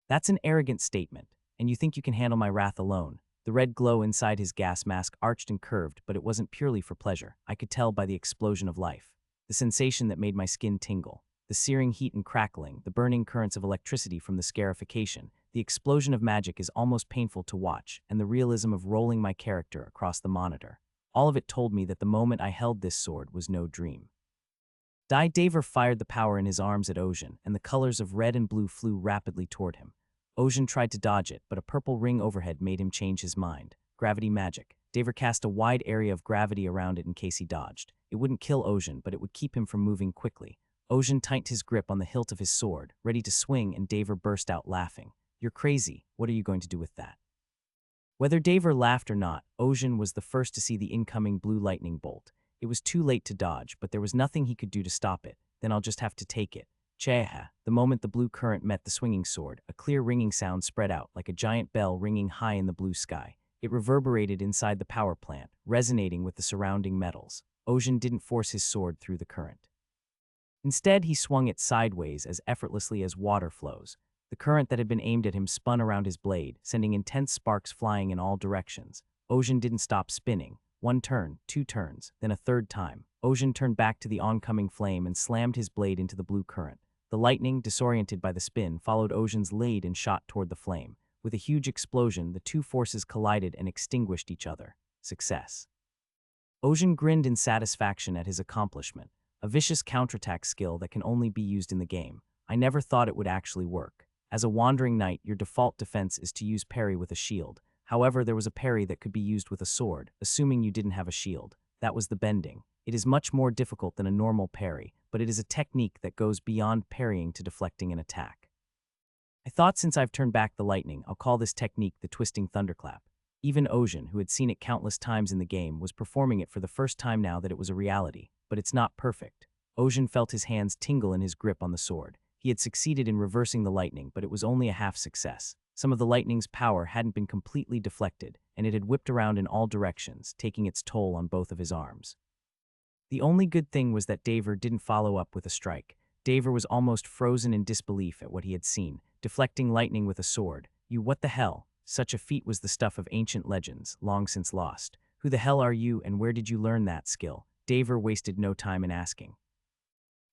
That's an arrogant statement, and you think you can handle my wrath alone. The red glow inside his gas mask arched and curved, but it wasn't purely for pleasure. I could tell by the explosion of life. The sensation that made my skin tingle. The searing heat and crackling, the burning currents of electricity from the scarification. The explosion of magic is almost painful to watch, and the realism of rolling my character across the monitor. All of it told me that the moment I held this sword was no dream. Daver fired the power in his arms at Ocean, and the colors of red and blue flew rapidly toward him. Ocean tried to dodge it, but a purple ring overhead made him change his mind. Gravity magic. Daver cast a wide area of gravity around it in case he dodged. It wouldn't kill Ocean, but it would keep him from moving quickly. Ocean tightened his grip on the hilt of his sword, ready to swing, and Daver burst out laughing. You're crazy. What are you going to do with that? Whether Daver laughed or not, Ocean was the first to see the incoming blue lightning bolt. It was too late to dodge, but there was nothing he could do to stop it. Then I'll just have to take it. Cheha. The moment the blue current met the swinging sword, a clear ringing sound spread out like a giant bell ringing high in the blue sky. It reverberated inside the power plant, resonating with the surrounding metals. Ocean didn't force his sword through the current. Instead, he swung it sideways as effortlessly as water flows. The current that had been aimed at him spun around his blade, sending intense sparks flying in all directions. Ocean didn't stop spinning. 1 turn, 2 turns, then a 3rd time. Ocean turned back to the oncoming flame and slammed his blade into the blue current. The lightning, disoriented by the spin, followed Ocean's lead and shot toward the flame. With a huge explosion, the two forces collided and extinguished each other. Success. Ocean grinned in satisfaction at his accomplishment, a vicious counterattack skill that can only be used in the game. I never thought it would actually work. As a wandering knight, your default defense is to use parry with a shield, However, there was a parry that could be used with a sword, assuming you didn't have a shield. That was the bending. It is much more difficult than a normal parry, but it is a technique that goes beyond parrying to deflecting an attack. I thought since I've turned back the lightning, I'll call this technique the twisting thunderclap. Even Ocean, who had seen it countless times in the game, was performing it for the first time now that it was a reality, but it's not perfect. Ocean felt his hands tingle in his grip on the sword. He had succeeded in reversing the lightning, but it was only a half success. Some of the lightning's power hadn't been completely deflected, and it had whipped around in all directions, taking its toll on both of his arms. The only good thing was that Daver didn't follow up with a strike. Daver was almost frozen in disbelief at what he had seen, deflecting lightning with a sword. What the hell? Such a feat was the stuff of ancient legends, long since lost. Who the hell are you and where did you learn that skill? Daver wasted no time in asking.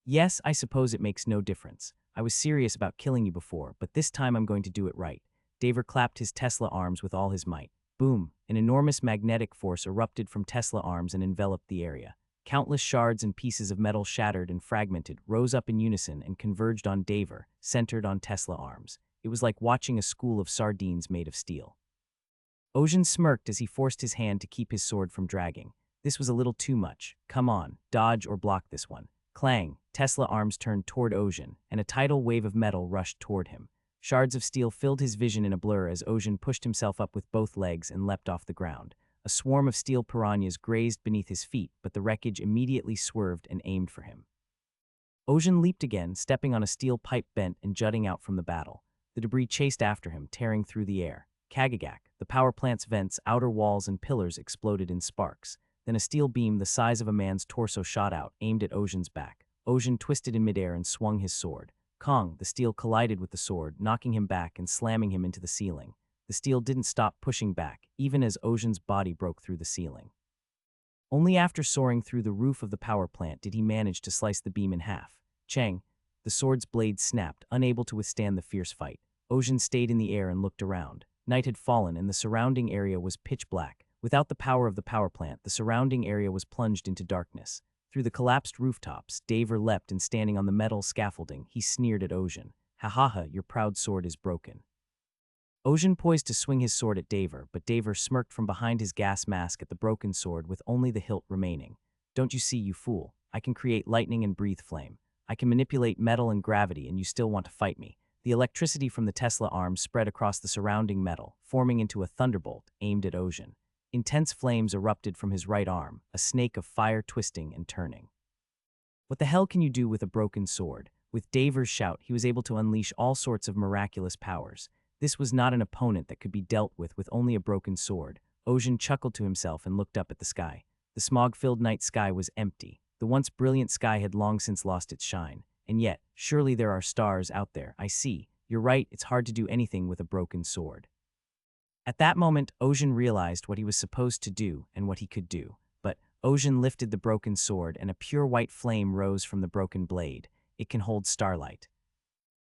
Yes, I suppose it makes no difference. I was serious about killing you before, but this time I'm going to do it right. Daver clapped his Tesla arms with all his might. Boom! An enormous magnetic force erupted from Tesla arms and enveloped the area. Countless shards and pieces of metal shattered and fragmented, rose up in unison and converged on Daver, centered on Tesla arms. It was like watching a school of sardines made of steel. Ocean smirked as he forced his hand to keep his sword from dragging. This was a little too much. Come on, dodge or block this one. Clang! Tesla arms turned toward Ocean, and a tidal wave of metal rushed toward him. Shards of steel filled his vision in a blur as Ocean pushed himself up with both legs and leapt off the ground. A swarm of steel piranhas grazed beneath his feet, but the wreckage immediately swerved and aimed for him. Ocean leaped again, stepping on a steel pipe bent and jutting out from the battle. The debris chased after him, tearing through the air. Kagagak, the power plant's vents, outer walls, and pillars exploded in sparks. Then a steel beam the size of a man's torso shot out, aimed at Ocean's back. Ocean twisted in midair and swung his sword. Kong, the steel collided with the sword, knocking him back and slamming him into the ceiling. The steel didn't stop pushing back, even as Ocean's body broke through the ceiling. Only after soaring through the roof of the power plant did he manage to slice the beam in half. Chang! The sword's blade snapped, unable to withstand the fierce fight. Ocean stayed in the air and looked around. Night had fallen and the surrounding area was pitch black. Without the power of the power plant, the surrounding area was plunged into darkness. Through the collapsed rooftops, Daver leapt and standing on the metal scaffolding, he sneered at Ocean. Ha ha ha, your proud sword is broken. Ocean poised to swing his sword at Daver, but Daver smirked from behind his gas mask at the broken sword with only the hilt remaining. Don't you see, you fool? I can create lightning and breathe flame. I can manipulate metal and gravity, and you still want to fight me. The electricity from the Tesla arms spread across the surrounding metal, forming into a thunderbolt aimed at Ocean. Intense flames erupted from his right arm, a snake of fire twisting and turning. What the hell can you do with a broken sword? With Daver's shout, he was able to unleash all sorts of miraculous powers. This was not an opponent that could be dealt with only a broken sword. Ocean chuckled to himself and looked up at the sky. The smog-filled night sky was empty. The once brilliant sky had long since lost its shine. And yet, surely there are stars out there. I see. You're right, it's hard to do anything with a broken sword. At that moment, Ocean realized what he was supposed to do and what he could do. But Ocean lifted the broken sword and a pure white flame rose from the broken blade. It can hold starlight.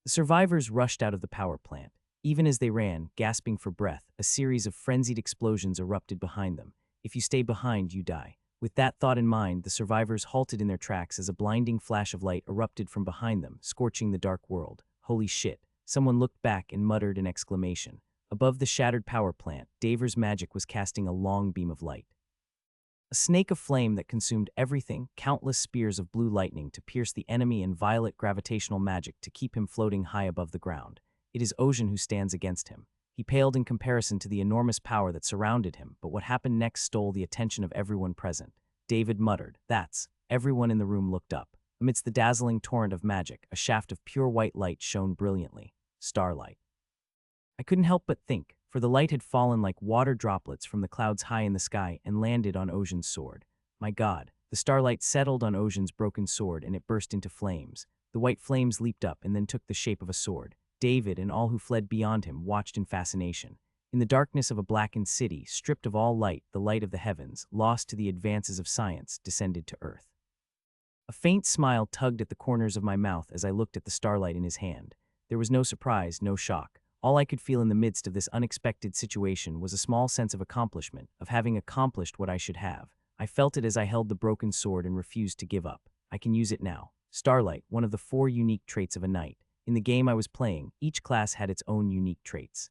The survivors rushed out of the power plant. Even as they ran, gasping for breath, a series of frenzied explosions erupted behind them. If you stay behind, you die. With that thought in mind, the survivors halted in their tracks as a blinding flash of light erupted from behind them, scorching the dark world. Holy shit. Someone looked back and muttered an exclamation. Above the shattered power plant, Daver's magic was casting a long beam of light. A snake of flame that consumed everything, countless spears of blue lightning to pierce the enemy and violet gravitational magic to keep him floating high above the ground. It is Ocean who stands against him. He paled in comparison to the enormous power that surrounded him, but what happened next stole the attention of everyone present. David muttered, "That's." Everyone in the room looked up. Amidst the dazzling torrent of magic, a shaft of pure white light shone brilliantly. Starlight. I couldn't help but think, for the light had fallen like water droplets from the clouds high in the sky and landed on Ocean's sword. My God, the starlight settled on Ocean's broken sword and it burst into flames. The white flames leaped up and then took the shape of a sword. David and all who fled beyond him watched in fascination. In the darkness of a blackened city, stripped of all light, the light of the heavens, lost to the advances of science, descended to earth. A faint smile tugged at the corners of my mouth as I looked at the starlight in his hand. There was no surprise, no shock. All I could feel in the midst of this unexpected situation was a small sense of accomplishment, of having accomplished what I should have. I felt it as I held the broken sword and refused to give up. I can use it now. Starlight, one of the 4 unique traits of a knight. In the game I was playing, each class had its own unique traits.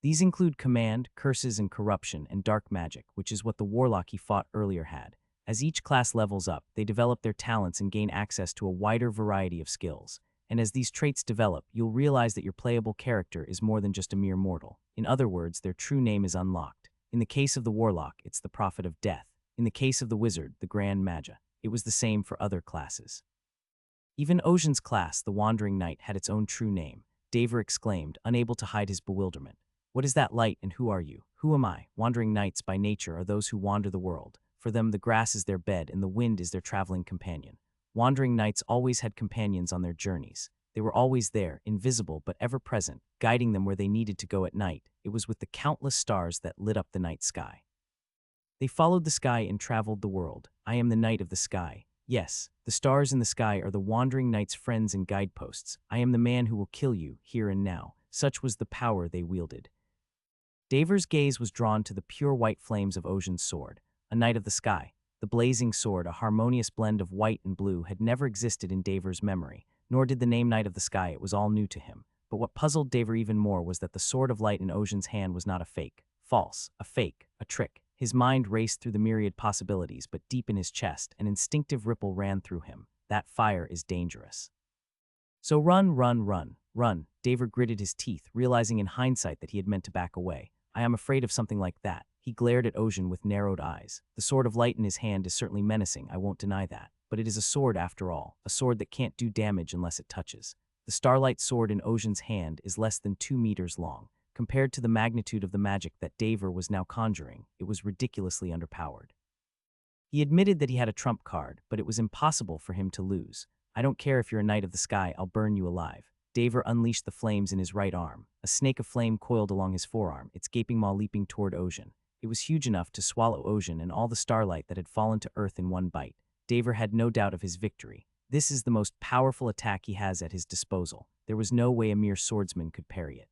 These include command, curses, and corruption, and dark magic, which is what the warlock he fought earlier had. As each class levels up, they develop their talents and gain access to a wider variety of skills. And as these traits develop, you'll realize that your playable character is more than just a mere mortal. In other words, their true name is unlocked. In the case of the warlock, it's the Prophet of Death. In the case of the wizard, the Grand Magi. It was the same for other classes. Even Ocean's class, the Wandering Knight, had its own true name. Daver exclaimed, unable to hide his bewilderment. What is that light, and who are you? Who am I? Wandering knights by nature are those who wander the world. For them, the grass is their bed and the wind is their traveling companion. Wandering knights always had companions on their journeys. They were always there, invisible but ever present, guiding them where they needed to go at night. It was with the countless stars that lit up the night sky. They followed the sky and traveled the world. I am the knight of the sky. Yes, the stars in the sky are the wandering knight's friends and guideposts. I am the man who will kill you, here and now. Such was the power they wielded. Daver's gaze was drawn to the pure white flames of Ocean's sword, a knight of the sky. The blazing sword, a harmonious blend of white and blue, had never existed in Daver's memory, nor did the name Knight of the Sky. It was all new to him. But what puzzled Daver even more was that the sword of light in Ocean's hand was not a fake, false, a fake, a trick. His mind raced through the myriad possibilities, but deep in his chest, an instinctive ripple ran through him. That fire is dangerous. So run, run, run, run. Daver gritted his teeth, realizing in hindsight that he had meant to back away. I am afraid of something like that. He glared at Ocean with narrowed eyes. The sword of light in his hand is certainly menacing, I won't deny that. But it is a sword after all, a sword that can't do damage unless it touches. The starlight sword in Ocean's hand is less than 2 meters long. Compared to the magnitude of the magic that Daver was now conjuring, it was ridiculously underpowered. He admitted that he had a trump card, but it was impossible for him to lose. I don't care if you're a knight of the sky, I'll burn you alive. Daver unleashed the flames in his right arm. A snake of flame coiled along his forearm, its gaping maw leaping toward Ocean. It was huge enough to swallow Ocean and all the starlight that had fallen to earth in one bite. Daver had no doubt of his victory. This is the most powerful attack he has at his disposal. There was no way a mere swordsman could parry it.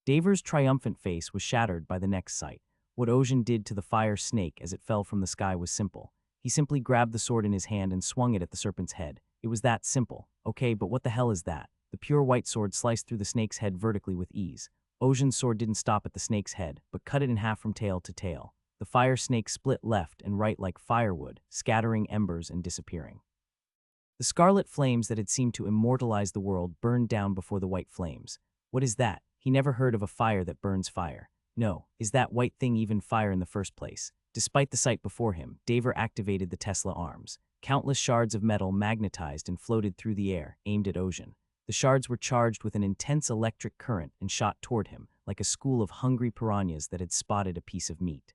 Daver's triumphant face was shattered by the next sight. What Ocean did to the fire snake as it fell from the sky was simple. He simply grabbed the sword in his hand and swung it at the serpent's head. It was that simple. Okay, but what the hell is that? The pure white sword sliced through the snake's head vertically with ease. Ocean's sword didn't stop at the snake's head, but cut it in half from tail to tail. The fire snake split left and right like firewood, scattering embers and disappearing. The scarlet flames that had seemed to immortalize the world burned down before the white flames. What is that? He never heard of a fire that burns fire. No, is that white thing even fire in the first place? Despite the sight before him, Daver activated the Tesla arms. Countless shards of metal magnetized and floated through the air, aimed at Ocean. The shards were charged with an intense electric current and shot toward him, like a school of hungry piranhas that had spotted a piece of meat.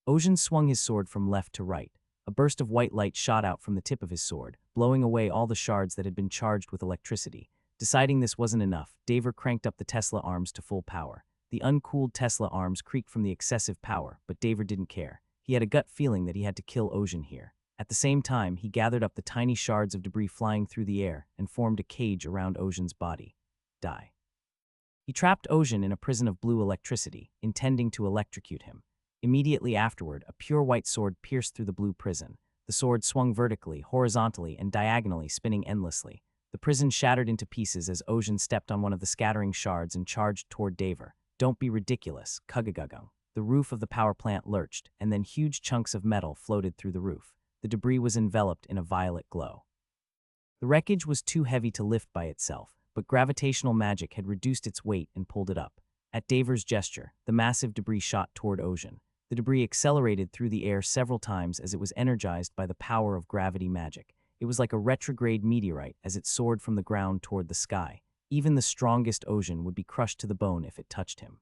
Ocean swung his sword from left to right. A burst of white light shot out from the tip of his sword, blowing away all the shards that had been charged with electricity. Deciding this wasn't enough, Daver cranked up the Tesla arms to full power. The uncooled Tesla arms creaked from the excessive power, but Daver didn't care. He had a gut feeling that he had to kill Ocean here. At the same time, he gathered up the tiny shards of debris flying through the air and formed a cage around Ocean's body. Die. He trapped Ocean in a prison of blue electricity, intending to electrocute him. Immediately afterward, a pure white sword pierced through the blue prison. The sword swung vertically, horizontally, and diagonally, spinning endlessly. The prison shattered into pieces as Ocean stepped on one of the scattering shards and charged toward Daver. Don't be ridiculous, Kugagagung. The roof of the power plant lurched, and then huge chunks of metal floated through the roof. The debris was enveloped in a violet glow. The wreckage was too heavy to lift by itself, but gravitational magic had reduced its weight and pulled it up. At Daver's gesture, the massive debris shot toward Ocean. The debris accelerated through the air several times as it was energized by the power of gravity magic. It was like a retrograde meteorite as it soared from the ground toward the sky. Even the strongest Ocean would be crushed to the bone if it touched him.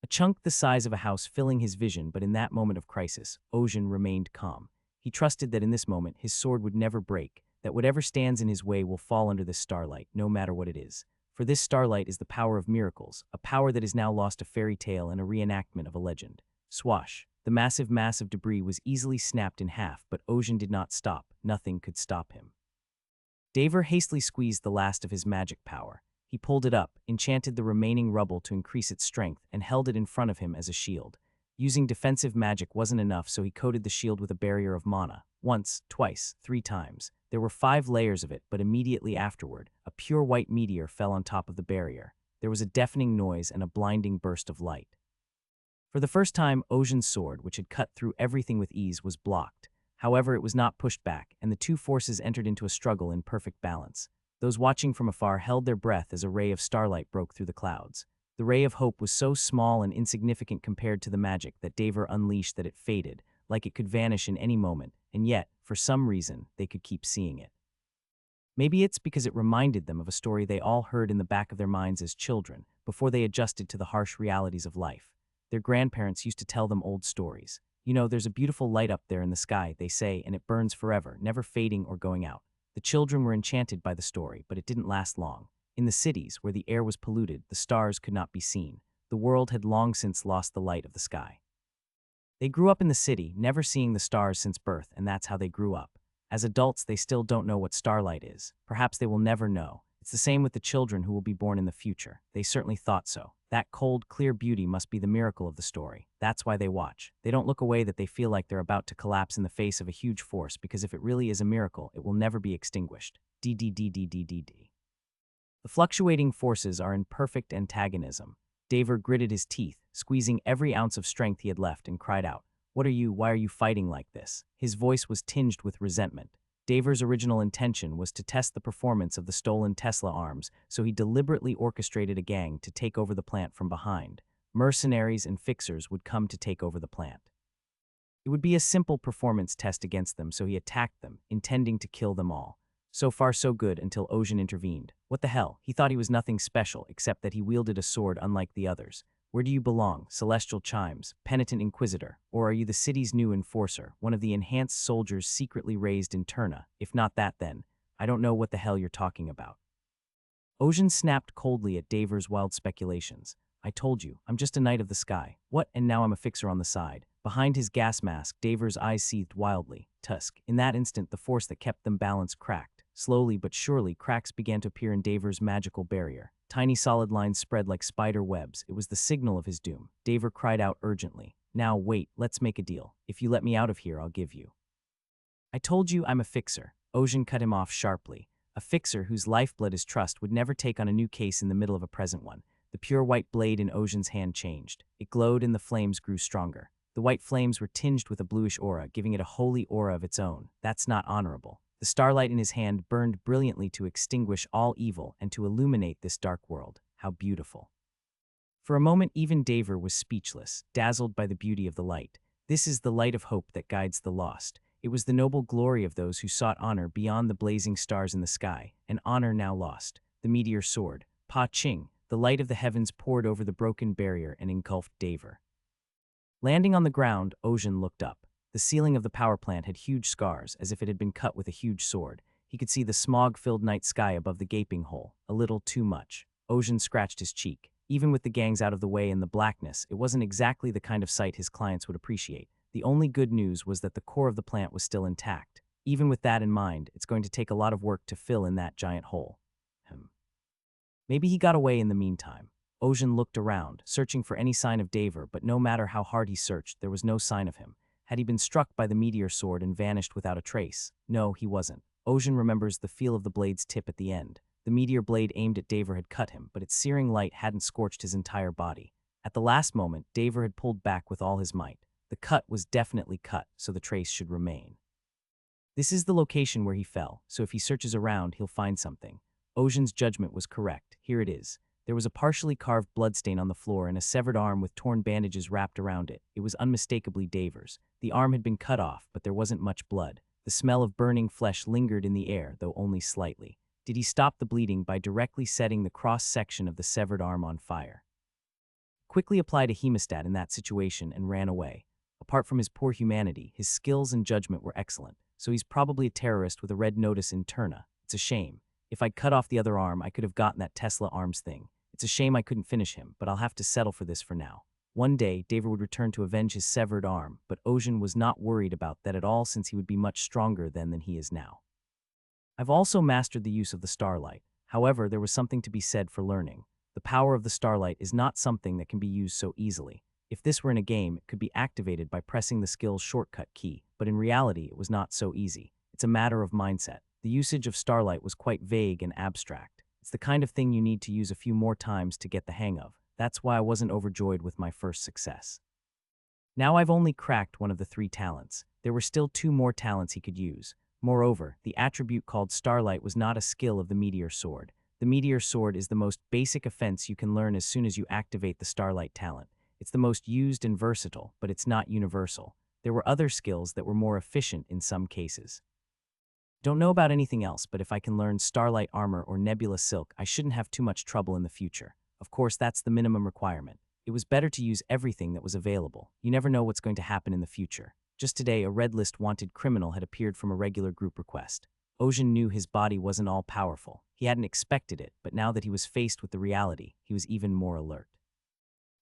A chunk the size of a house filling his vision, but in that moment of crisis, Ocean remained calm. He trusted that in this moment his sword would never break, that whatever stands in his way will fall under this starlight, no matter what it is. For this starlight is the power of miracles, a power that is now lost a fairy tale and a reenactment of a legend. Swash! The massive mass of debris was easily snapped in half, but Ocean did not stop. Nothing could stop him. Daver hastily squeezed the last of his magic power. He pulled it up, enchanted the remaining rubble to increase its strength, and held it in front of him as a shield. Using defensive magic wasn't enough, so he coated the shield with a barrier of mana. Once, twice, 3 times. There were 5 layers of it, but immediately afterward, a pure white meteor fell on top of the barrier. There was a deafening noise and a blinding burst of light. For the first time, Ocean's sword, which had cut through everything with ease, was blocked. However, it was not pushed back, and the two forces entered into a struggle in perfect balance. Those watching from afar held their breath as a ray of starlight broke through the clouds. The ray of hope was so small and insignificant compared to the magic that Daver unleashed that it faded, like it could vanish in any moment, and yet, for some reason, they could keep seeing it. Maybe it's because it reminded them of a story they all heard in the back of their minds as children, before they adjusted to the harsh realities of life. Their grandparents used to tell them old stories. You know, there's a beautiful light up there in the sky, they say, and it burns forever, never fading or going out. The children were enchanted by the story, but it didn't last long. In the cities, where the air was polluted, the stars could not be seen. The world had long since lost the light of the sky. They grew up in the city, never seeing the stars since birth, and that's how they grew up. As adults, they still don't know what starlight is. Perhaps they will never know. It's the same with the children who will be born in the future. They certainly thought so. That cold, clear beauty must be the miracle of the story. That's why they watch. They don't look away that they feel like they're about to collapse in the face of a huge force, because if it really is a miracle, it will never be extinguished. DDDDDDD. The fluctuating forces are in perfect antagonism. Daver gritted his teeth, squeezing every ounce of strength he had left, and cried out, "Why are you fighting like this?" His voice was tinged with resentment. Daver's original intention was to test the performance of the stolen Tesla arms, so he deliberately orchestrated a gang to take over the plant from behind. Mercenaries and fixers would come to take over the plant. It would be a simple performance test against them, so he attacked them, intending to kill them all. So far so good until Ocean intervened. What the hell? He thought he was nothing special, except that he wielded a sword unlike the others. Where do you belong, Celestial Chimes, Penitent Inquisitor, or are you the city's new enforcer, one of the enhanced soldiers secretly raised in Turna? If not that, then I don't know what the hell you're talking about. Ocean snapped coldly at Daver's wild speculations. I told you, I'm just a knight of the sky. What, and now I'm a fixer on the side? Behind his gas mask, Daver's eyes seethed wildly. Tusk. In that instant, the force that kept them balanced cracked. Slowly but surely, cracks began to appear in Daver's magical barrier. Tiny solid lines spread like spider webs. It was the signal of his doom. Daver cried out urgently. Now wait, let's make a deal. If you let me out of here, I'll give you. I told you I'm a fixer. Ocean cut him off sharply. A fixer whose lifeblood is trust would never take on a new case in the middle of a present one. The pure white blade in Ocean's hand changed. It glowed and the flames grew stronger. The white flames were tinged with a bluish aura, giving it a holy aura of its own. That's not honorable. The starlight in his hand burned brilliantly to extinguish all evil and to illuminate this dark world. How beautiful. For a moment, even Daver was speechless, dazzled by the beauty of the light. This is the light of hope that guides the lost. It was the noble glory of those who sought honor beyond the blazing stars in the sky, an honor now lost. The meteor soared. Pa-ching, the light of the heavens poured over the broken barrier and engulfed Daver. Landing on the ground, Ocean looked up. The ceiling of the power plant had huge scars, as if it had been cut with a huge sword. He could see the smog-filled night sky above the gaping hole. A little too much. Ocean scratched his cheek. Even with the gangs out of the way and the blackness, it wasn't exactly the kind of sight his clients would appreciate. The only good news was that the core of the plant was still intact. Even with that in mind, it's going to take a lot of work to fill in that giant hole. Maybe he got away in the meantime. Ocean looked around, searching for any sign of Daver, but no matter how hard he searched, there was no sign of him. Had he been struck by the meteor sword and vanished without a trace? No, he wasn't. Ocean remembers the feel of the blade's tip at the end. The meteor blade aimed at Daver had cut him, but its searing light hadn't scorched his entire body. At the last moment, Daver had pulled back with all his might. The cut was definitely cut, so the trace should remain. This is the location where he fell, so if he searches around, he'll find something. Ocean's judgment was correct. Here it is. There was a partially carved bloodstain on the floor and a severed arm with torn bandages wrapped around it. It was unmistakably Daver's. The arm had been cut off, but there wasn't much blood. The smell of burning flesh lingered in the air, though only slightly. Did he stop the bleeding by directly setting the cross-section of the severed arm on fire? Quickly applied a hemostat in that situation and ran away. Apart from his poor humanity, his skills and judgment were excellent, so he's probably a terrorist with a red notice in Turna. It's a shame. If I'd cut off the other arm, I could have gotten that Tesla arms thing. It's a shame I couldn't finish him, but I'll have to settle for this for now. One day, Daver would return to avenge his severed arm, but Ocean was not worried about that at all since he would be much stronger then than he is now. I've also mastered the use of the starlight. However, there was something to be said for learning. The power of the starlight is not something that can be used so easily. If this were in a game, it could be activated by pressing the skill's shortcut key, but in reality, it was not so easy. It's a matter of mindset. The usage of starlight was quite vague and abstract. It's the kind of thing you need to use a few more times to get the hang of. That's why I wasn't overjoyed with my first success. Now I've only cracked one of the 3 talents. There were still 2 more talents he could use. Moreover, the attribute called Starlight was not a skill of the Meteor Sword. The Meteor Sword is the most basic offense you can learn as soon as you activate the Starlight talent. It's the most used and versatile, but it's not universal. There were other skills that were more efficient in some cases. Don't know about anything else, but if I can learn Starlight Armor or Nebula Silk, I shouldn't have too much trouble in the future. Of course, that's the minimum requirement. It was better to use everything that was available. You never know what's going to happen in the future. Just today, a red list wanted criminal had appeared from a regular group request. Ocean knew his body wasn't all powerful. He hadn't expected it, but now that he was faced with the reality, he was even more alert.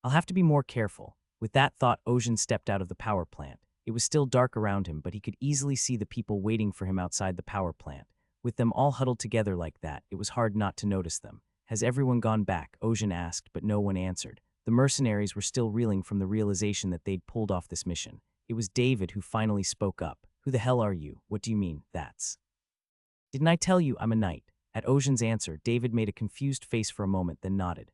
I'll have to be more careful. With that thought, Ocean stepped out of the power plant. It was still dark around him, but he could easily see the people waiting for him outside the power plant. With them all huddled together like that, it was hard not to notice them. Has everyone gone back? Ocean asked, but no one answered. The mercenaries were still reeling from the realization that they'd pulled off this mission. It was David who finally spoke up. Who the hell are you? What do you mean, that's? Didn't I tell you I'm a knight? At Ocean's answer, David made a confused face for a moment, then nodded.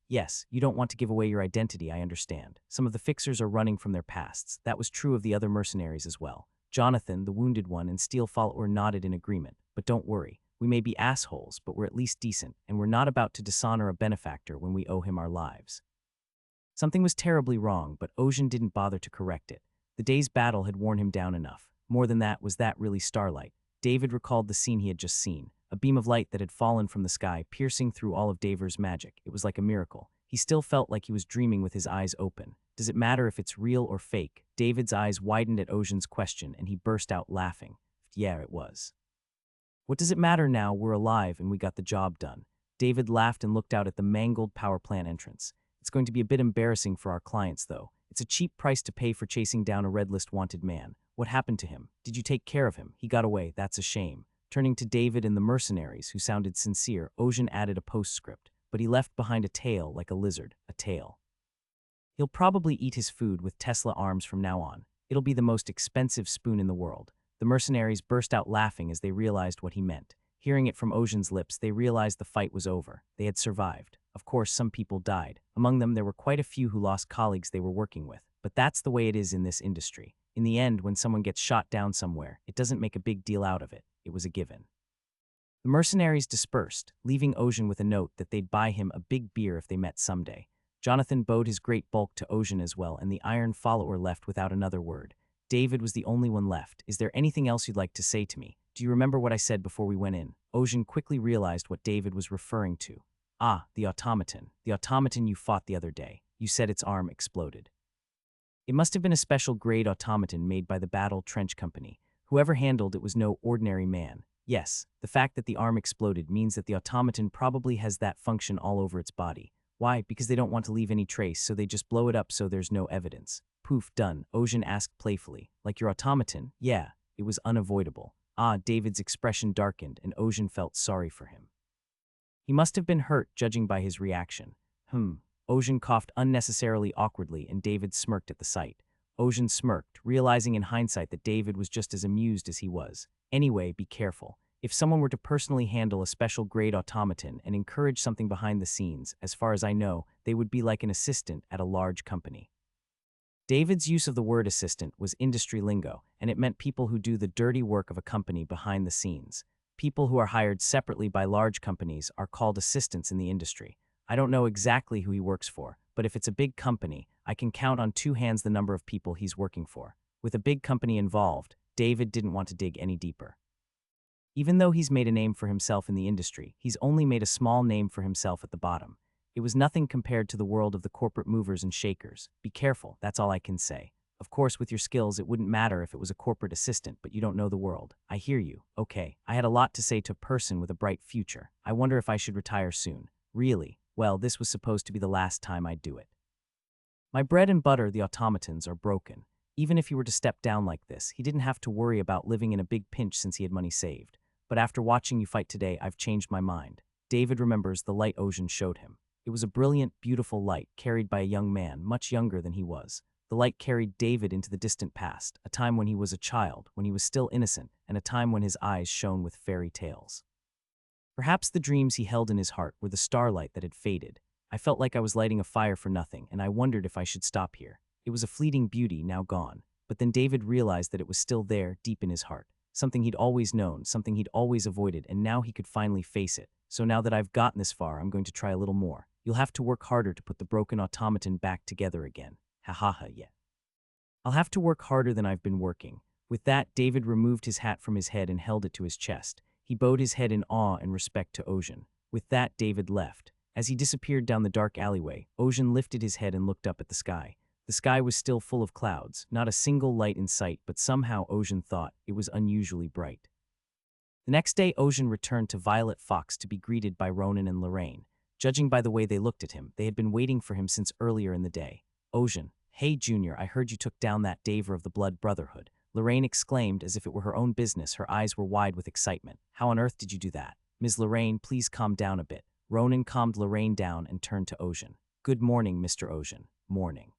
Yes, you don't want to give away your identity, I understand. Some of the fixers are running from their pasts. That was true of the other mercenaries as well. Jonathan, the wounded one, and Steel Follower nodded in agreement. But don't worry, we may be assholes, but we're at least decent, and we're not about to dishonor a benefactor when we owe him our lives. Something was terribly wrong, but Ocean didn't bother to correct it. The day's battle had worn him down enough. More than that, was that really Starlight? David recalled the scene he had just seen. A beam of light that had fallen from the sky, piercing through all of Daver's magic. It was like a miracle. He still felt like he was dreaming with his eyes open. Does it matter if it's real or fake? David's eyes widened at Ocean's question, and he burst out laughing. Yeah, it was. What does it matter now? We're alive, and we got the job done. David laughed and looked out at the mangled power plant entrance. It's going to be a bit embarrassing for our clients, though. It's a cheap price to pay for chasing down a red list wanted man. What happened to him? Did you take care of him? He got away. That's a shame. Turning to David and the mercenaries, who sounded sincere, Ocean added a postscript, but he left behind a tail like a lizard, a tail. He'll probably eat his food with Tesla arms from now on. It'll be the most expensive spoon in the world. The mercenaries burst out laughing as they realized what he meant. Hearing it from Ocean's lips, they realized the fight was over. They had survived. Of course, some people died. Among them, there were quite a few who lost colleagues they were working with. But that's the way it is in this industry. In the end, when someone gets shot down somewhere, it doesn't make a big deal out of it. It was a given. The mercenaries dispersed, leaving Ocean with a note that they'd buy him a big beer if they met someday. Jonathan bowed his great bulk to Ocean as well, and the Iron Follower left without another word. David was the only one left. Is there anything else you'd like to say to me? Do you remember what I said before we went in? Ocean quickly realized what David was referring to. Ah, the automaton. The automaton you fought the other day. You said its arm exploded. It must have been a special grade automaton made by the Battle Trench Company. Whoever handled it was no ordinary man. Yes, the fact that the arm exploded means that the automaton probably has that function all over its body. Why? Because they don't want to leave any trace, so they just blow it up so there's no evidence. Poof, done, Ocean asked playfully. Like your automaton? Yeah, it was unavoidable. Ah, David's expression darkened, and Ocean felt sorry for him. He must have been hurt, judging by his reaction. Ocean coughed unnecessarily awkwardly, and David smirked at the sight. Ocean smirked, realizing in hindsight that David was just as amused as he was. Anyway, be careful. If someone were to personally handle a special grade automaton and encourage something behind the scenes, as far as I know, they would be like an assistant at a large company. David's use of the word assistant was industry lingo, and it meant people who do the dirty work of a company behind the scenes. People who are hired separately by large companies are called assistants in the industry. I don't know exactly who he works for, but if it's a big company, I can count on 2 hands the number of people he's working for. With a big company involved, David didn't want to dig any deeper. Even though he's made a name for himself in the industry, he's only made a small name for himself at the bottom. It was nothing compared to the world of the corporate movers and shakers. Be careful, that's all I can say. Of course, with your skills, it wouldn't matter if it was a corporate assistant, but you don't know the world. I hear you. Okay, I had a lot to say to a person with a bright future. I wonder if I should retire soon. Really? Well, this was supposed to be the last time I'd do it. My bread and butter, the automatons, are broken. Even if he were to step down like this, he didn't have to worry about living in a big pinch since he had money saved. But after watching you fight today, I've changed my mind. David remembers the light Ocean showed him. It was a brilliant, beautiful light carried by a young man, much younger than he was. The light carried David into the distant past, a time when he was a child, when he was still innocent, and a time when his eyes shone with fairy tales. Perhaps the dreams he held in his heart were the starlight that had faded. I felt like I was lighting a fire for nothing, and I wondered if I should stop here. It was a fleeting beauty, now gone. But then David realized that it was still there, deep in his heart. Something he'd always known, something he'd always avoided, and now he could finally face it. So now that I've gotten this far, I'm going to try a little more. You'll have to work harder to put the broken automaton back together again. Ha ha ha, yeah. I'll have to work harder than I've been working. With that, David removed his hat from his head and held it to his chest. He bowed his head in awe and respect to Ocean. With that, David left. As he disappeared down the dark alleyway, Ocean lifted his head and looked up at the sky. The sky was still full of clouds, not a single light in sight, but somehow Ocean thought it was unusually bright. The next day, Ocean returned to Violet Fox to be greeted by Ronan and Lorraine. Judging by the way they looked at him, they had been waiting for him since earlier in the day. Ocean, "Hey, Junior, I heard you took down that Daver of the Blood Brotherhood." Lorraine exclaimed as if it were her own business. Her eyes were wide with excitement. "How on earth did you do that?" "Ms. Lorraine, please calm down a bit." Ronan calmed Lorraine down and turned to Ocean. "Good morning, Mr. Ocean." "Morning.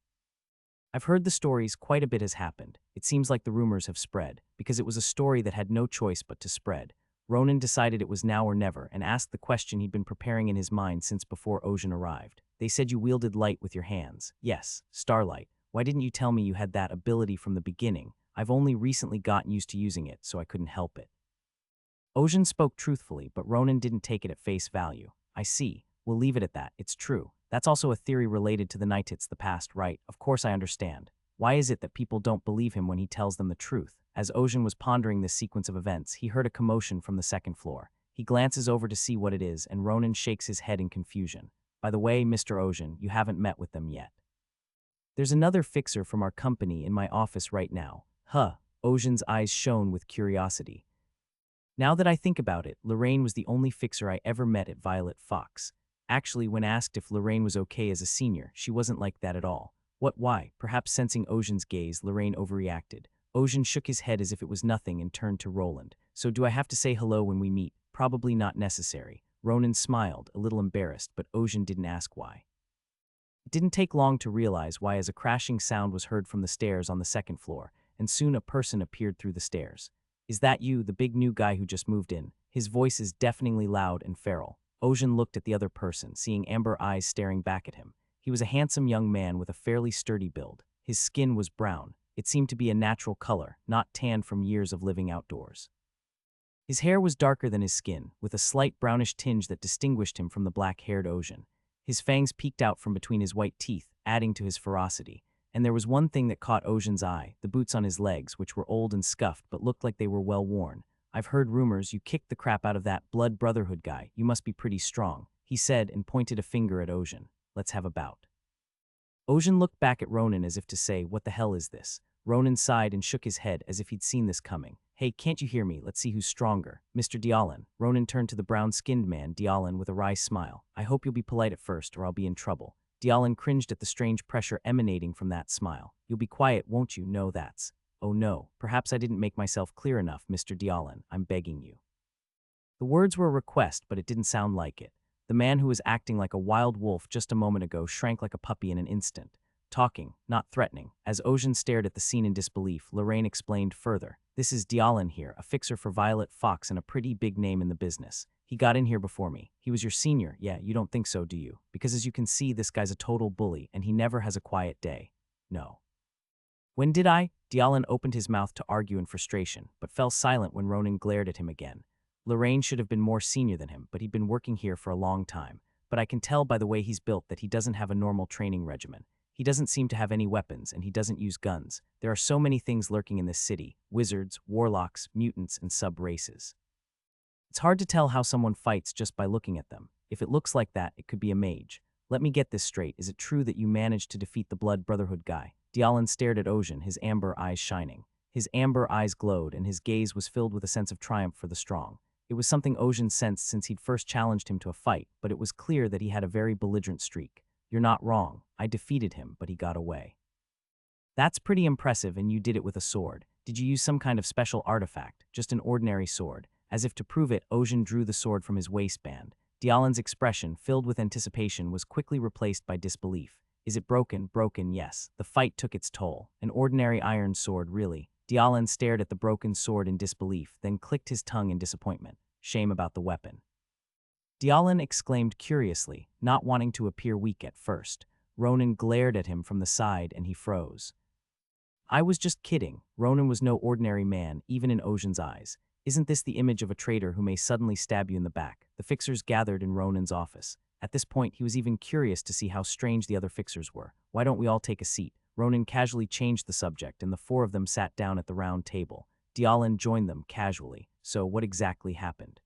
I've heard the stories. Quite a bit has happened. It seems like the rumors have spread, because it was a story that had no choice but to spread." Ronan decided it was now or never and asked the question he'd been preparing in his mind since before Ocean arrived. "They said you wielded light with your hands." "Yes, starlight. Why didn't you tell me you had that ability from the beginning? I've only recently gotten used to using it, so I couldn't help it." Ocean spoke truthfully, but Ronan didn't take it at face value. "I see. We'll leave it at that. It's true. That's also a theory related to the Nightits, the past, right? Of course I understand. Why is it that people don't believe him when he tells them the truth?" As Ocean was pondering this sequence of events, he heard a commotion from the second floor. He glances over to see what it is, and Ronan shakes his head in confusion. "By the way, Mr. Ocean, you haven't met with them yet. There's another fixer from our company in my office right now." "Huh." Ocean's eyes shone with curiosity. "Now that I think about it, Lorraine was the only fixer I ever met at Violet Fox. Actually, when asked if Lorraine was okay as a senior, she wasn't like that at all." "What, why?" Perhaps sensing Ocean's gaze, Lorraine overreacted. Ocean shook his head as if it was nothing and turned to Roland. "So do I have to say hello when we meet?" "Probably not necessary." Ronan smiled, a little embarrassed, but Ocean didn't ask why. It didn't take long to realize why, as a crashing sound was heard from the stairs on the second floor, and soon a person appeared through the stairs. "Is that you, the big new guy who just moved in?" His voice is deafeningly loud and feral. Ocean looked at the other person, seeing amber eyes staring back at him. He was a handsome young man with a fairly sturdy build. His skin was brown. It seemed to be a natural color, not tanned from years of living outdoors. His hair was darker than his skin, with a slight brownish tinge that distinguished him from the black-haired Ocean. His fangs peeked out from between his white teeth, adding to his ferocity. And there was one thing that caught Ocean's eye, the boots on his legs, which were old and scuffed but looked like they were well worn. "I've heard rumors you kicked the crap out of that Blood Brotherhood guy. You must be pretty strong," he said and pointed a finger at Ocean. "Let's have a bout." Ocean looked back at Ronan as if to say, "What the hell is this?" Ronan sighed and shook his head as if he'd seen this coming. "Hey, can't you hear me? Let's see who's stronger." "Mr. Dialin." Ronan turned to the brown-skinned man, Dialin, with a wry smile. "I hope you'll be polite at first, or I'll be in trouble." Dialin cringed at the strange pressure emanating from that smile. "You'll be quiet, won't you? No, that's—" "Oh no, perhaps I didn't make myself clear enough, Mr. Dialin. I'm begging you." The words were a request, but it didn't sound like it. The man who was acting like a wild wolf just a moment ago shrank like a puppy in an instant. Talking, not threatening. As Ocean stared at the scene in disbelief, Lorraine explained further. "This is Dialin here, a fixer for Violet Fox and a pretty big name in the business. He got in here before me. He was your senior. Yeah, you don't think so, do you? Because as you can see, this guy's a total bully, and he never has a quiet day." "No." "When did I?" Dialin opened his mouth to argue in frustration, but fell silent when Ronan glared at him again. Lorraine should have been more senior than him, but he'd been working here for a long time. "But I can tell by the way he's built that he doesn't have a normal training regimen. He doesn't seem to have any weapons, and he doesn't use guns. There are so many things lurking in this city: wizards, warlocks, mutants, and sub-races. It's hard to tell how someone fights just by looking at them. If it looks like that, it could be a mage. Let me get this straight. Is it true that you managed to defeat the Blood Brotherhood guy?" Dialin stared at Ocean, his amber eyes shining. His amber eyes glowed, and his gaze was filled with a sense of triumph for the strong. It was something Ocean sensed since he'd first challenged him to a fight, but it was clear that he had a very belligerent streak. "You're not wrong. I defeated him, but he got away." "That's pretty impressive, and you did it with a sword. Did you use some kind of special artifact? Just an ordinary sword?" As if to prove it, Ocean drew the sword from his waistband. Dialin's expression, filled with anticipation, was quickly replaced by disbelief. "Is it broken?" "Broken, yes. The fight took its toll. An ordinary iron sword, really." Dialin stared at the broken sword in disbelief, then clicked his tongue in disappointment. "Shame about the weapon." Dialin exclaimed curiously, not wanting to appear weak at first. Ronan glared at him from the side and he froze. I was just kidding. Ronan was no ordinary man, even in Ocean's eyes. Isn't this the image of a traitor who may suddenly stab you in the back? The fixers gathered in Ronan's office. At this point, he was even curious to see how strange the other fixers were. Why don't we all take a seat? Ronan casually changed the subject, and the four of them sat down at the round table. Dialin joined them casually. So what exactly happened?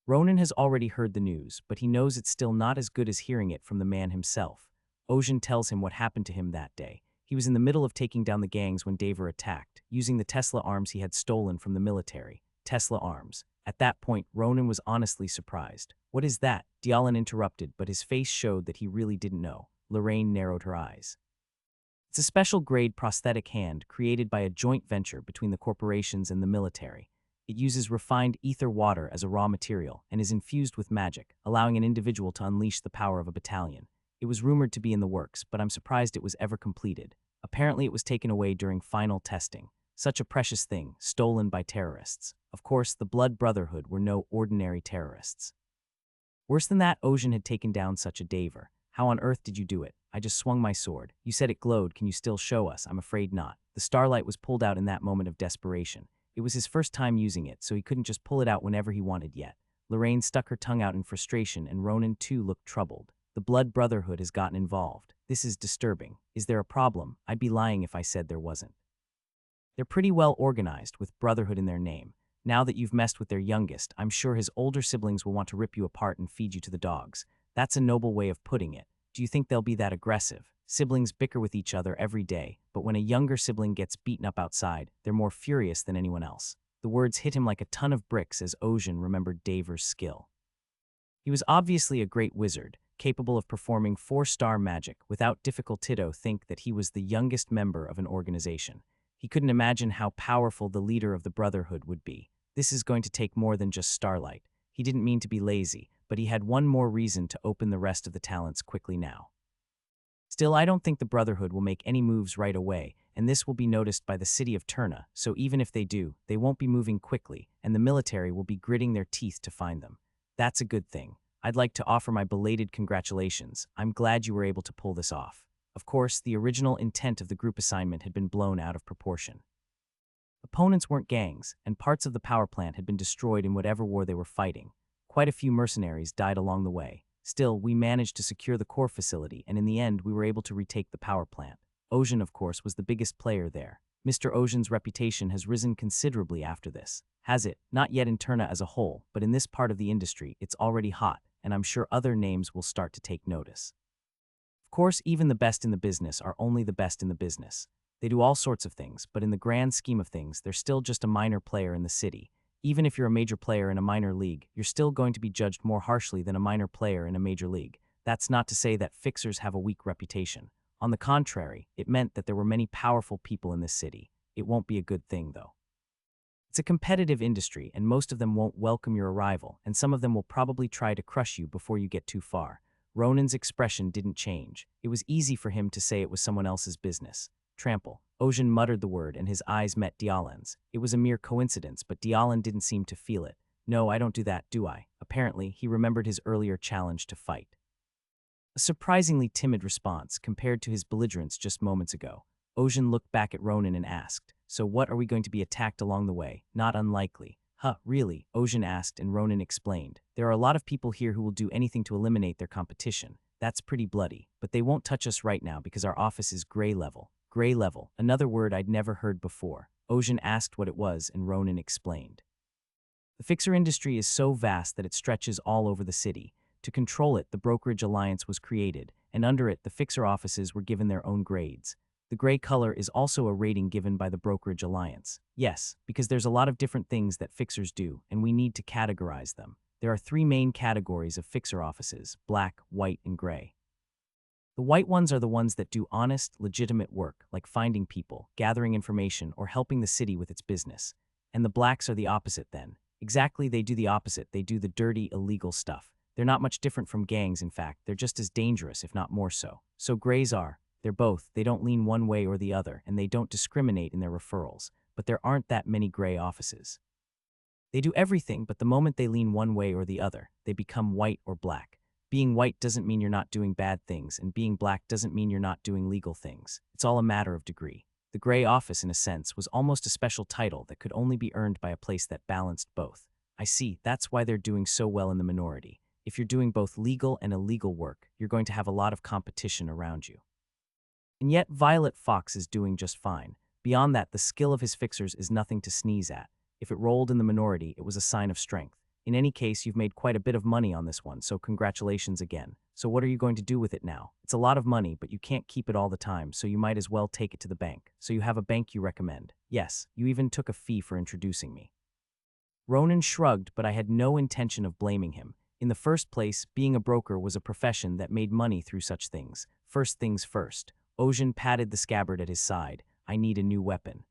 Ronan has already heard the news, but he knows it's still not as good as hearing it from the man himself. Ocean tells him what happened to him that day. He was in the middle of taking down the gangs when Daver attacked, using the Tesla arms he had stolen from the military. Tesla arms. At that point, Ronan was honestly surprised. What is that? Dialin interrupted, but his face showed that he really didn't know. Lorraine narrowed her eyes. It's a special grade prosthetic hand created by a joint venture between the corporations and the military. It uses refined ether water as a raw material and is infused with magic, allowing an individual to unleash the power of a battalion. It was rumored to be in the works, but I'm surprised it was ever completed. Apparently it was taken away during final testing. Such a precious thing, stolen by terrorists. Of course, the Blood Brotherhood were no ordinary terrorists. Worse than that, Ocean had taken down such a Daver. How on earth did you do it? I just swung my sword. You said it glowed. Can you still show us? I'm afraid not. The starlight was pulled out in that moment of desperation. It was his first time using it, so he couldn't just pull it out whenever he wanted yet. Lorraine stuck her tongue out in frustration, and Ronan too looked troubled. The Blood Brotherhood has gotten involved. This is disturbing. Is there a problem? I'd be lying if I said there wasn't. They're pretty well organized, with Brotherhood in their name. Now that you've messed with their youngest, I'm sure his older siblings will want to rip you apart and feed you to the dogs. That's a noble way of putting it. Do you think they'll be that aggressive? Siblings bicker with each other every day, but when a younger sibling gets beaten up outside, they're more furious than anyone else. The words hit him like a ton of bricks as Ocean remembered Daver's skill. He was obviously a great wizard, capable of performing 4-star magic without difficulty. Think that he was the youngest member of an organization. He couldn't imagine how powerful the leader of the Brotherhood would be. This is going to take more than just starlight. He didn't mean to be lazy, but he had one more reason to open the rest of the talents quickly now. Still, I don't think the Brotherhood will make any moves right away, and this will be noticed by the city of Turna, so even if they do, they won't be moving quickly, and the military will be gritting their teeth to find them. That's a good thing. I'd like to offer my belated congratulations. I'm glad you were able to pull this off. Of course, the original intent of the group assignment had been blown out of proportion. Opponents weren't gangs, and parts of the power plant had been destroyed in whatever war they were fighting. Quite a few mercenaries died along the way. Still, we managed to secure the core facility, and in the end, we were able to retake the power plant. Ocean, of course, was the biggest player there. Mr. Ocean's reputation has risen considerably after this. Has it? Not yet in Turna as a whole, but in this part of the industry, it's already hot, and I'm sure other names will start to take notice. Of course, even the best in the business are only the best in the business. They do all sorts of things, but in the grand scheme of things, they're still just a minor player in the city. Even if you're a major player in a minor league, you're still going to be judged more harshly than a minor player in a major league. That's not to say that fixers have a weak reputation. On the contrary, it meant that there were many powerful people in this city. It won't be a good thing, though. It's a competitive industry, and most of them won't welcome your arrival, and some of them will probably try to crush you before you get too far. Ronan's expression didn't change. It was easy for him to say it was someone else's business. Trample. Ocean muttered the word, and his eyes met Dialin's. It was a mere coincidence, but Dialin didn't seem to feel it. No, I don't do that, do I? Apparently, he remembered his earlier challenge to fight. A surprisingly timid response compared to his belligerence just moments ago. Ocean looked back at Ronan and asked, "So what, are we going to be attacked along the way?" "Not unlikely." "Huh, really?" Ocean asked, and Ronan explained. "There are a lot of people here who will do anything to eliminate their competition. That's pretty bloody, but they won't touch us right now because our office is gray level." Gray level, another word I'd never heard before. Ocean asked what it was, and Ronan explained. The fixer industry is so vast that it stretches all over the city. To control it, the Brokerage Alliance was created, and under it, the fixer offices were given their own grades. The gray color is also a rating given by the Brokerage Alliance. Yes, because there's a lot of different things that fixers do, and we need to categorize them. There are 3 main categories of fixer offices: black, white, and gray. The white ones are the ones that do honest, legitimate work, like finding people, gathering information, or helping the city with its business. And the blacks are the opposite then. Exactly, they do the opposite. They do the dirty, illegal stuff. They're not much different from gangs, in fact. They're just as dangerous, if not more so. So grays are. They're both. They don't lean one way or the other, and they don't discriminate in their referrals. But there aren't that many gray offices. They do everything, but the moment they lean one way or the other, they become white or black. Being white doesn't mean you're not doing bad things, and being black doesn't mean you're not doing legal things. It's all a matter of degree. The Gray Office, in a sense, was almost a special title that could only be earned by a place that balanced both. I see, that's why they're doing so well in the minority. If you're doing both legal and illegal work, you're going to have a lot of competition around you. And yet, Violet Fox is doing just fine. Beyond that, the skill of his fixers is nothing to sneeze at. If it rolled in the minority, it was a sign of strength. In any case, you've made quite a bit of money on this one, so congratulations again. So what are you going to do with it now? It's a lot of money, but you can't keep it all the time, so you might as well take it to the bank. So you have a bank you recommend. Yes, you even took a fee for introducing me. Ronan shrugged, but I had no intention of blaming him. In the first place, being a broker was a profession that made money through such things. First things first. Ocean patted the scabbard at his side. I need a new weapon.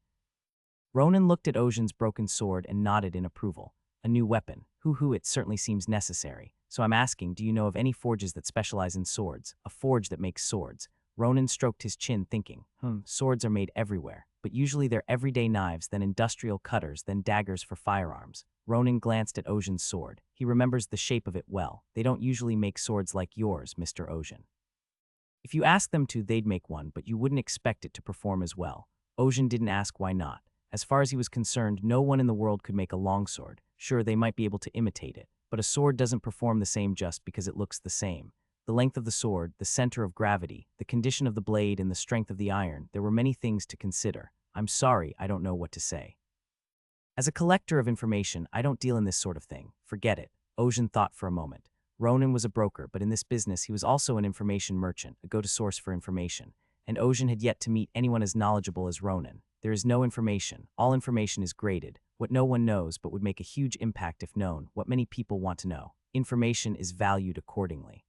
Ronan looked at Ocean's broken sword and nodded in approval. A new weapon. It certainly seems necessary. So I'm asking, do you know of any forges that specialize in swords? A forge that makes swords. Ronan stroked his chin, thinking, swords are made everywhere, but usually they're everyday knives, then industrial cutters, then daggers for firearms. Ronan glanced at Ocean's sword. He remembers the shape of it well. They don't usually make swords like yours, Mr. Ocean. If you asked them to, they'd make one, but you wouldn't expect it to perform as well. Ocean didn't ask why not. As far as he was concerned, no one in the world could make a longsword. Sure, they might be able to imitate it, but a sword doesn't perform the same just because it looks the same. The length of the sword, the center of gravity, the condition of the blade, and the strength of the iron, there were many things to consider. I'm sorry, I don't know what to say. As a collector of information, I don't deal in this sort of thing. Forget it. Ocean thought for a moment. Ronan was a broker, but in this business he was also an information merchant, a go-to source for information. And Ocean had yet to meet anyone as knowledgeable as Ronan. There is no information. All information is graded. What no one knows but would make a huge impact if known, what many people want to know. Information is valued accordingly.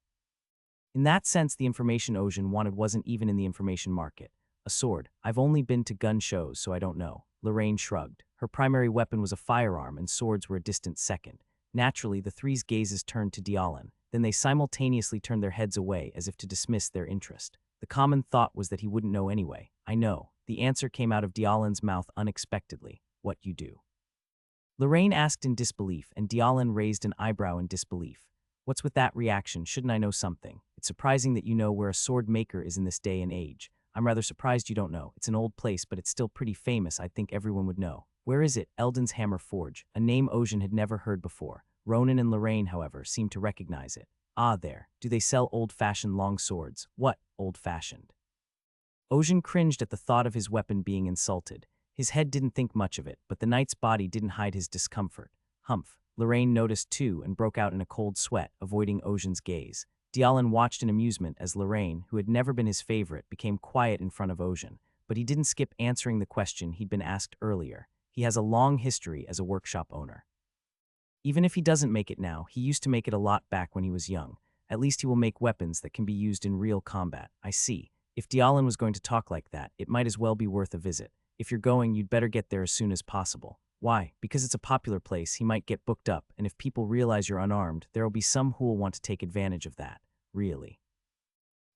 In that sense, the information Ocean wanted wasn't even in the information market. A sword. I've only been to gun shows, so I don't know. Lorraine shrugged. Her primary weapon was a firearm, and swords were a distant second. Naturally, the three's gazes turned to Dialin. Then they simultaneously turned their heads away as if to dismiss their interest. The common thought was that he wouldn't know anyway. I know. The answer came out of Dialin's mouth unexpectedly. What you do. Lorraine asked in disbelief, and Dialin raised an eyebrow in disbelief. What's with that reaction? Shouldn't I know something? It's surprising that you know where a sword maker is in this day and age. I'm rather surprised you don't know. It's an old place, but it's still pretty famous. I'd think everyone would know. Where is it? Eldon's Hammer Forge, a name Ocean had never heard before. Ronan and Lorraine, however, seemed to recognize it. Ah, there. Do they sell old-fashioned long swords? What, old-fashioned? Ocean cringed at the thought of his weapon being insulted. His head didn't think much of it, but the knight's body didn't hide his discomfort. Humph. Lorraine noticed too and broke out in a cold sweat, avoiding Ocean's gaze. Dialin watched in amusement as Lorraine, who had never been his favorite, became quiet in front of Ocean. But he didn't skip answering the question he'd been asked earlier. He has a long history as a workshop owner. Even if he doesn't make it now, he used to make it a lot back when he was young. At least he will make weapons that can be used in real combat. I see. If Dialin was going to talk like that, it might as well be worth a visit. If you're going, you'd better get there as soon as possible. Why? Because it's a popular place, he might get booked up, and if people realize you're unarmed, there'll be some who'll want to take advantage of that. Really.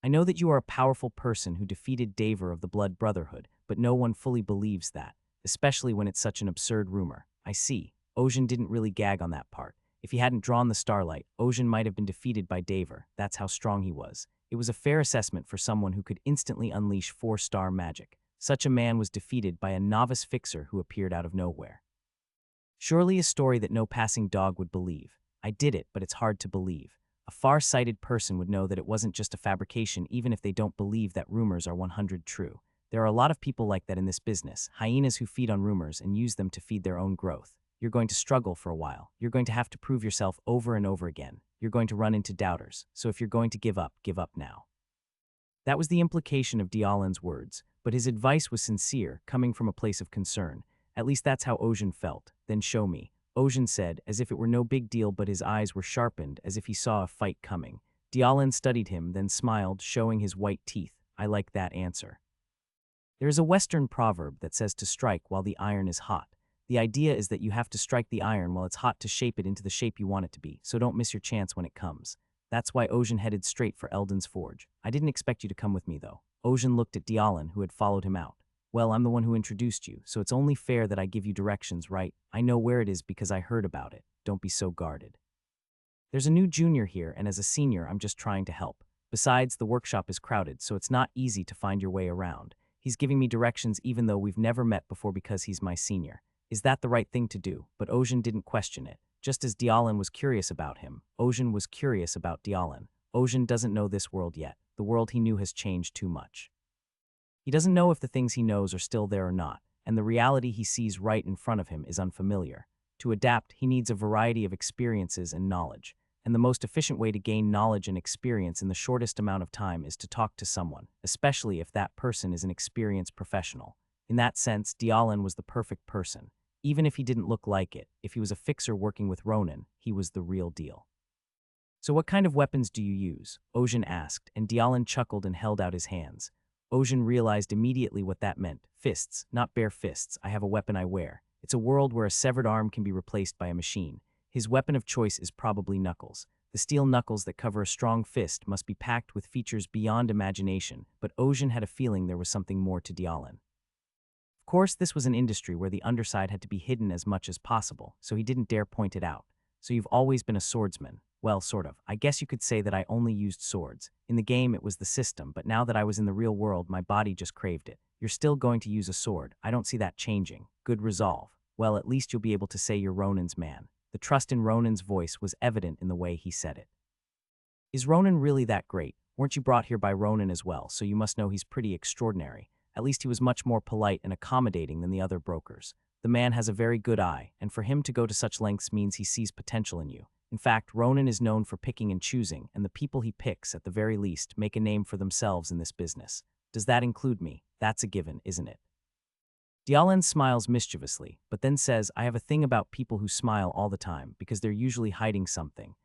I know that you are a powerful person who defeated Daver of the Blood Brotherhood, but no one fully believes that, especially when it's such an absurd rumor. I see. Ocean didn't really gag on that part. If he hadn't drawn the starlight, Ocean might have been defeated by Daver. That's how strong he was. It was a fair assessment for someone who could instantly unleash 4-star magic. Such a man was defeated by a novice fixer who appeared out of nowhere. Surely a story that no passing dog would believe. I did it, but it's hard to believe. A far-sighted person would know that it wasn't just a fabrication even if they don't believe that rumors are 100 true. There are a lot of people like that in this business, hyenas who feed on rumors and use them to feed their own growth. You're going to struggle for a while. You're going to have to prove yourself over and over again. You're going to run into doubters. So if you're going to give up now. That was the implication of Dialin's words, but his advice was sincere, coming from a place of concern. At least that's how Ocean felt. Then show me. Ocean said, as if it were no big deal, but his eyes were sharpened, as if he saw a fight coming. Dialin studied him, then smiled, showing his white teeth. I like that answer. There is a Western proverb that says to strike while the iron is hot. The idea is that you have to strike the iron while it's hot to shape it into the shape you want it to be, so don't miss your chance when it comes. That's why Ocean headed straight for Eldon's Forge. I didn't expect you to come with me, though. Ocean looked at Dialin, who had followed him out. Well, I'm the one who introduced you, so it's only fair that I give you directions, right? I know where it is because I heard about it. Don't be so guarded. There's a new junior here, and as a senior, I'm just trying to help. Besides, the workshop is crowded, so it's not easy to find your way around. He's giving me directions even though we've never met before because he's my senior. Is that the right thing to do? But Ojin didn't question it. Just as Dialin was curious about him, Ojin was curious about Dialin. Ojin doesn't know this world yet. The world he knew has changed too much. He doesn't know if the things he knows are still there or not, and the reality he sees right in front of him is unfamiliar. To adapt, he needs a variety of experiences and knowledge. And the most efficient way to gain knowledge and experience in the shortest amount of time is to talk to someone, especially if that person is an experienced professional. In that sense, Dialin was the perfect person. Even if he didn't look like it, if he was a fixer working with Ronin, he was the real deal. So what kind of weapons do you use? Ojin asked, and Dialin chuckled and held out his hands. Ojin realized immediately what that meant. Fists, not bare fists. I have a weapon I wear. It's a world where a severed arm can be replaced by a machine. His weapon of choice is probably knuckles. The steel knuckles that cover a strong fist must be packed with features beyond imagination, but Ojin had a feeling there was something more to Dialin. Of course, this was an industry where the underside had to be hidden as much as possible, so he didn't dare point it out. So you've always been a swordsman. Well, sort of. I guess you could say that I only used swords. In the game, it was the system, but now that I was in the real world, my body just craved it. You're still going to use a sword. I don't see that changing. Good resolve. Well, at least you'll be able to say you're Ronin's man. The trust in Ronin's voice was evident in the way he said it. Is Ronin really that great? Weren't you brought here by Ronin as well, so you must know he's pretty extraordinary. At least he was much more polite and accommodating than the other brokers. The man has a very good eye, and for him to go to such lengths means he sees potential in you. In fact, Ronin is known for picking and choosing, and the people he picks, at the very least, make a name for themselves in this business. Does that include me? That's a given, isn't it? Dialin smiles mischievously, but then says, I have a thing about people who smile all the time because they're usually hiding something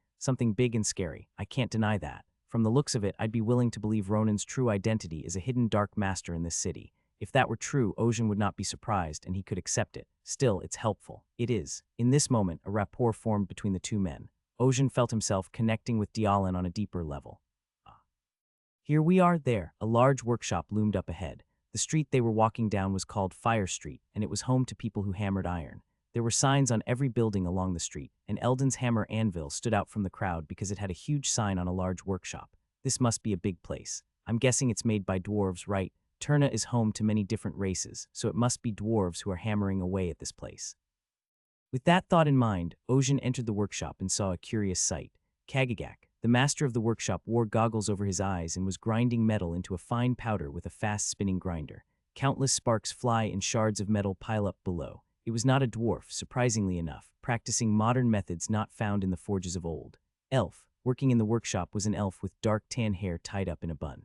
big and scary. I can't deny that. From the looks of it, I'd be willing to believe Ronin's true identity is a hidden dark master in this city. If that were true, Ojin would not be surprised and he could accept it. Still, it's helpful. It is. In this moment, a rapport formed between the two men. Ojin felt himself connecting with Dialin on a deeper level. Here we are, there. A large workshop loomed up ahead. The street they were walking down was called Fire Street, and it was home to people who hammered iron. There were signs on every building along the street, and Eldon's hammer anvil stood out from the crowd because it had a huge sign on a large workshop. This must be a big place. I'm guessing it's made by dwarves, right? Turna is home to many different races, so it must be dwarves who are hammering away at this place. With that thought in mind, Ojin entered the workshop and saw a curious sight. Kagagak, the master of the workshop, wore goggles over his eyes and was grinding metal into a fine powder with a fast-spinning grinder. Countless sparks fly and shards of metal pile up below. It was not a dwarf, surprisingly enough, practicing modern methods not found in the forges of old. Elf, working in the workshop, was an elf with dark tan hair tied up in a bun.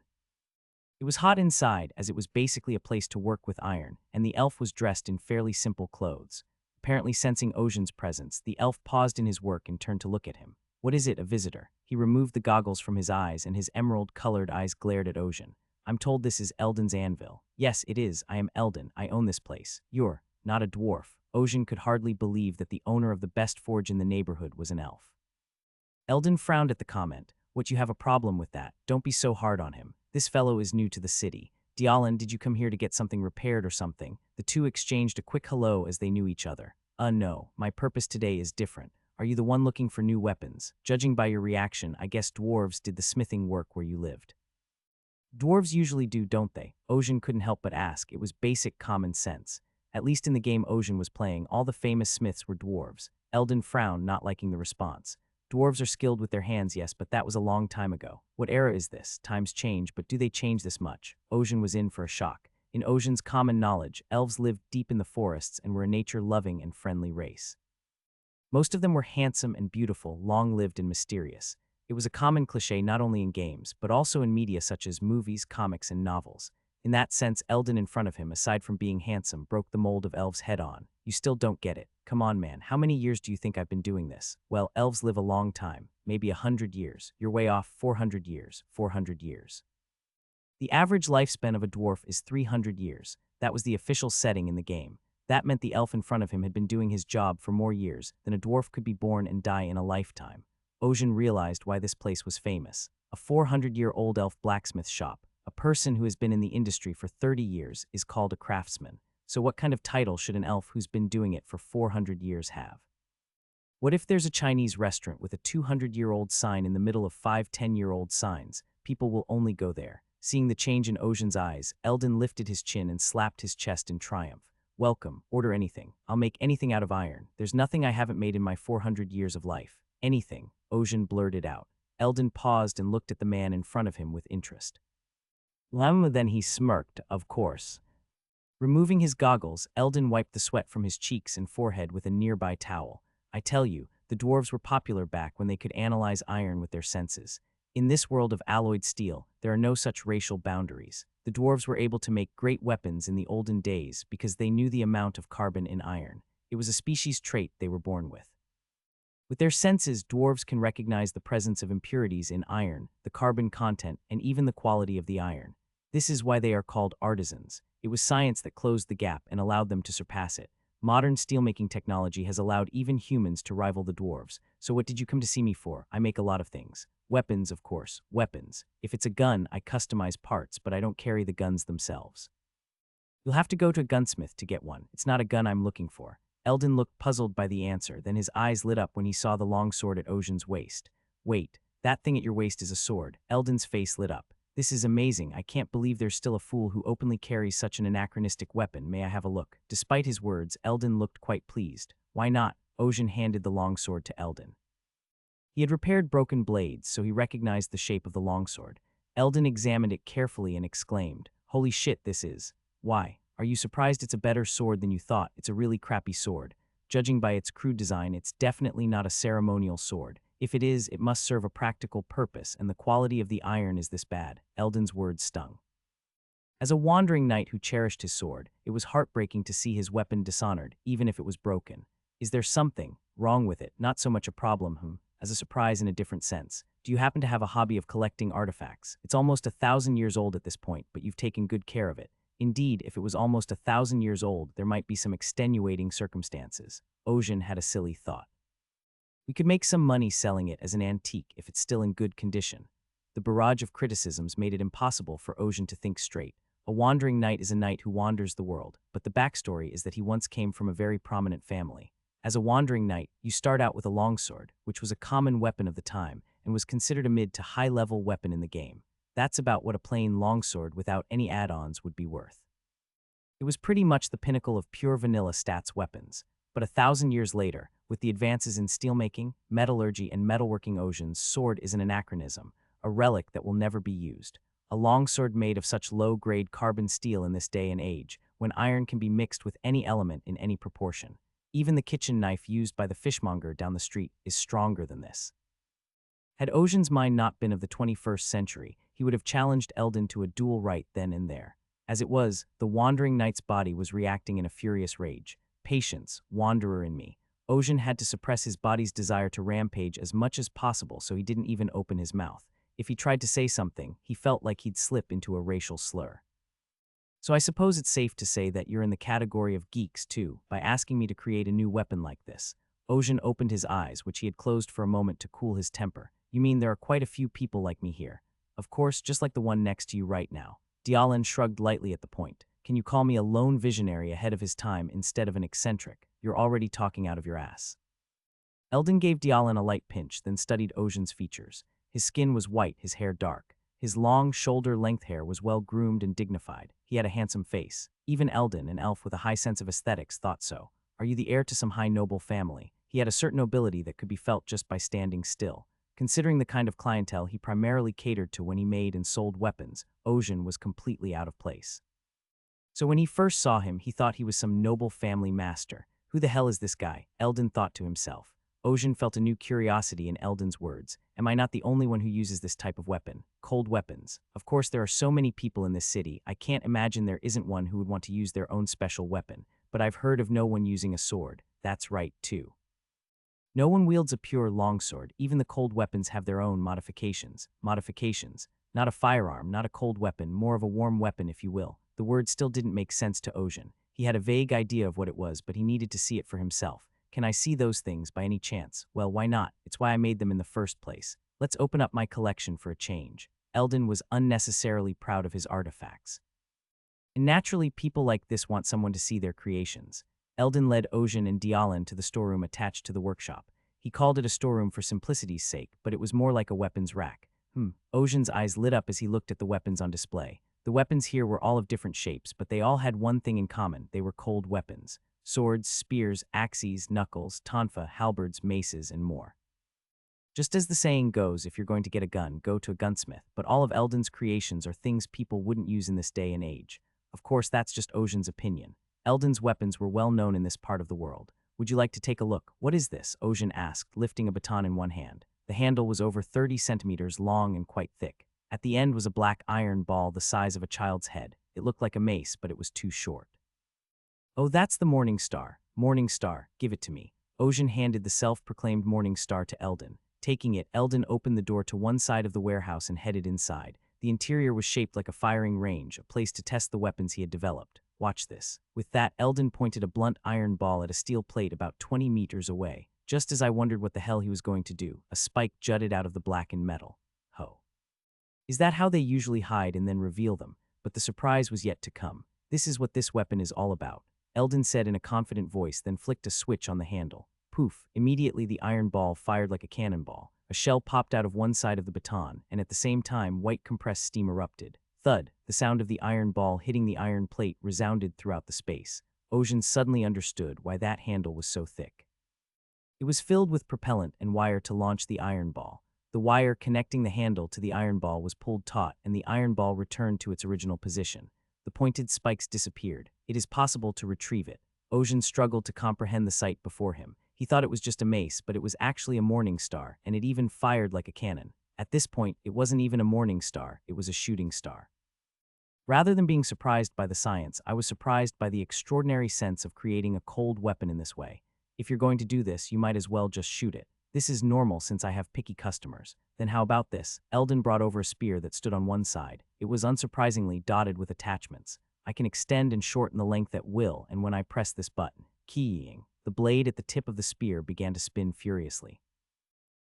It was hot inside, as it was basically a place to work with iron, and the elf was dressed in fairly simple clothes. Apparently sensing Ojin's presence, the elf paused in his work and turned to look at him. What is it, a visitor? He removed the goggles from his eyes, and his emerald-colored eyes glared at Ojin. I'm told this is Eldon's anvil. Yes, it is. I am Eldon. I own this place. You're not a dwarf. Ojin could hardly believe that the owner of the best forge in the neighborhood was an elf. Eldon frowned at the comment. What, you have a problem with that? Don't be so hard on him. This fellow is new to the city. Dialin, did you come here to get something repaired or something? The two exchanged a quick hello as they knew each other. No, my purpose today is different. Are you the one looking for new weapons? Judging by your reaction, I guess dwarves did the smithing work where you lived. Dwarves usually do, don't they? Ojin couldn't help but ask. It was basic common sense. At least in the game Ojin was playing, all the famous smiths were dwarves. Eldon frowned, not liking the response. Dwarves are skilled with their hands, yes, but that was a long time ago. What era is this? Times change, but do they change this much? Ojin was in for a shock. In Ojin's common knowledge, elves lived deep in the forests and were a nature-loving and friendly race. Most of them were handsome and beautiful, long-lived and mysterious. It was a common cliché not only in games, but also in media such as movies, comics, and novels. In that sense, Eldon in front of him, aside from being handsome, broke the mold of elves head on. You still don't get it. Come on, man. How many years do you think I've been doing this? Well, elves live a long time. Maybe 100 years. You're way off. 400 years. 400 years. The average lifespan of a dwarf is 300 years. That was the official setting in the game. That meant the elf in front of him had been doing his job for more years than a dwarf could be born and die in a lifetime. Ojin realized why this place was famous. A 400-year-old elf blacksmith shop. A person who has been in the industry for 30 years is called a craftsman. So what kind of title should an elf who's been doing it for 400 years have? What if there's a Chinese restaurant with a 200-year-old sign in the middle of 5 10-year-old signs? People will only go there. Seeing the change in Ocean's eyes, Eldon lifted his chin and slapped his chest in triumph. Welcome, order anything. I'll make anything out of iron. There's nothing I haven't made in my 400 years of life. Anything, Ocean blurted out. Eldon paused and looked at the man in front of him with interest. Then he smirked, of course. Removing his goggles, Eldon wiped the sweat from his cheeks and forehead with a nearby towel. I tell you, the dwarves were popular back when they could analyze iron with their senses. In this world of alloyed steel, there are no such racial boundaries. The dwarves were able to make great weapons in the olden days because they knew the amount of carbon in iron. It was a species trait they were born with. With their senses, dwarves can recognize the presence of impurities in iron, the carbon content, and even the quality of the iron. This is why they are called artisans. It was science that closed the gap and allowed them to surpass it. Modern steelmaking technology has allowed even humans to rival the dwarves. So what did you come to see me for? I make a lot of things. Weapons, of course. Weapons. If it's a gun, I customize parts, but I don't carry the guns themselves. You'll have to go to a gunsmith to get one. It's not a gun I'm looking for. Eldon looked puzzled by the answer, then his eyes lit up when he saw the long sword at Ocean's waist. Wait, that thing at your waist is a sword. Eldon's face lit up. This is amazing. I can't believe there's still a fool who openly carries such an anachronistic weapon. May I have a look? Despite his words, Eldon looked quite pleased. Why not? Ocean handed the longsword to Eldon. He had repaired broken blades, so he recognized the shape of the longsword. Eldon examined it carefully and exclaimed, "Holy shit, this is. Why? Are you surprised it's a better sword than you thought? It's a really crappy sword. Judging by its crude design, it's definitely not a ceremonial sword. If it is, it must serve a practical purpose, and the quality of the iron is this bad." Eldon's words stung. As a wandering knight who cherished his sword, it was heartbreaking to see his weapon dishonored, even if it was broken. Is there something wrong with it? Not so much a problem, as a surprise in a different sense. Do you happen to have a hobby of collecting artifacts? It's almost 1,000 years old at this point, but you've taken good care of it. Indeed, if it was almost 1,000 years old, there might be some extenuating circumstances. Ocean had a silly thought. We could make some money selling it as an antique if it's still in good condition. The barrage of criticisms made it impossible for Ocean to think straight. A wandering knight is a knight who wanders the world, but the backstory is that he once came from a very prominent family. As a wandering knight, you start out with a longsword, which was a common weapon of the time and was considered a mid to high-level weapon in the game. That's about what a plain longsword without any add-ons would be worth. It was pretty much the pinnacle of pure vanilla stats weapons. But 1,000 years later, with the advances in steelmaking, metallurgy, and metalworking, Ocean's sword is an anachronism, a relic that will never be used. A longsword made of such low-grade carbon steel in this day and age, when iron can be mixed with any element in any proportion. Even the kitchen knife used by the fishmonger down the street is stronger than this. Had Ocean's mind not been of the 21st century, he would have challenged Eldon to a duel right then and there. As it was, the wandering knight's body was reacting in a furious rage. Patience, wanderer in me. Ocean had to suppress his body's desire to rampage as much as possible, so he didn't even open his mouth. If he tried to say something, he felt like he'd slip into a racial slur. So I suppose it's safe to say that you're in the category of geeks too, by asking me to create a new weapon like this. Ocean opened his eyes, which he had closed for a moment to cool his temper. You mean there are quite a few people like me here? Of course, just like the one next to you right now. Dialin shrugged lightly at the point. Can you call me a lone visionary ahead of his time instead of an eccentric? You're already talking out of your ass. Eldon gave Dialin a light pinch, then studied Ocean's features. His skin was white, his hair dark. His long, shoulder-length hair was well-groomed and dignified. He had a handsome face. Even Eldon, an elf with a high sense of aesthetics, thought so. Are you the heir to some high noble family? He had a certain nobility that could be felt just by standing still. Considering the kind of clientele he primarily catered to when he made and sold weapons, Ocean was completely out of place. So when he first saw him, he thought he was some noble family master. Who the hell is this guy? Eldon thought to himself. Ocean felt a new curiosity in Eldon's words. Am I not the only one who uses this type of weapon? Cold weapons. Of course, there are so many people in this city, I can't imagine there isn't one who would want to use their own special weapon. But I've heard of no one using a sword. That's right, too. No one wields a pure longsword. Even the cold weapons have their own modifications. Modifications. Not a firearm, not a cold weapon, more of a warm weapon, if you will. The word still didn't make sense to Ocean. He had a vague idea of what it was, but he needed to see it for himself. Can I see those things by any chance? Well, why not? It's why I made them in the first place. Let's open up my collection for a change. Eldon was unnecessarily proud of his artifacts. And naturally, people like this want someone to see their creations. Eldon led Ocean and Dialin to the storeroom attached to the workshop. He called it a storeroom for simplicity's sake, but it was more like a weapons rack. Ocean's eyes lit up as he looked at the weapons on display. The weapons here were all of different shapes, but they all had one thing in common. They were cold weapons. Swords, spears, axes, knuckles, tonfa, halberds, maces, and more. Just as the saying goes, if you're going to get a gun, go to a gunsmith, but all of Eldon's creations are things people wouldn't use in this day and age. Of course, that's just Ocean's opinion. Eldon's weapons were well known in this part of the world. Would you like to take a look? What is this? Ocean asked, lifting a baton in one hand. The handle was over 30 centimeters long and quite thick. At the end was a black iron ball the size of a child's head. It looked like a mace, but it was too short. Oh, that's the Morning Star. Morning Star, give it to me. Ocean handed the self-proclaimed Morning Star to Eldon. Taking it, Eldon opened the door to one side of the warehouse and headed inside. The interior was shaped like a firing range, a place to test the weapons he had developed. Watch this. With that, Eldon pointed a blunt iron ball at a steel plate about 20 meters away. Just as I wondered what the hell he was going to do, a spike jutted out of the blackened metal. Ho. Is that how they usually hide and then reveal them? But the surprise was yet to come. This is what this weapon is all about, Eldon said in a confident voice, then flicked a switch on the handle. Poof, immediately the iron ball fired like a cannonball. A shell popped out of one side of the baton, and at the same time, white compressed steam erupted. Thud, the sound of the iron ball hitting the iron plate resounded throughout the space. Ocean suddenly understood why that handle was so thick. It was filled with propellant and wire to launch the iron ball. The wire connecting the handle to the iron ball was pulled taut, and the iron ball returned to its original position. The pointed spikes disappeared. It is possible to retrieve it. Ocean struggled to comprehend the sight before him. He thought it was just a mace, but it was actually a morning star, and it even fired like a cannon. At this point, it wasn't even a morning star, it was a shooting star. Rather than being surprised by the science, I was surprised by the extraordinary sense of creating a cold weapon in this way. If you're going to do this, you might as well just shoot it. This is normal since I have picky customers. Then how about this? Eldon brought over a spear that stood on one side. It was unsurprisingly dotted with attachments. I can extend and shorten the length at will, and when I press this button, keying, the blade at the tip of the spear began to spin furiously.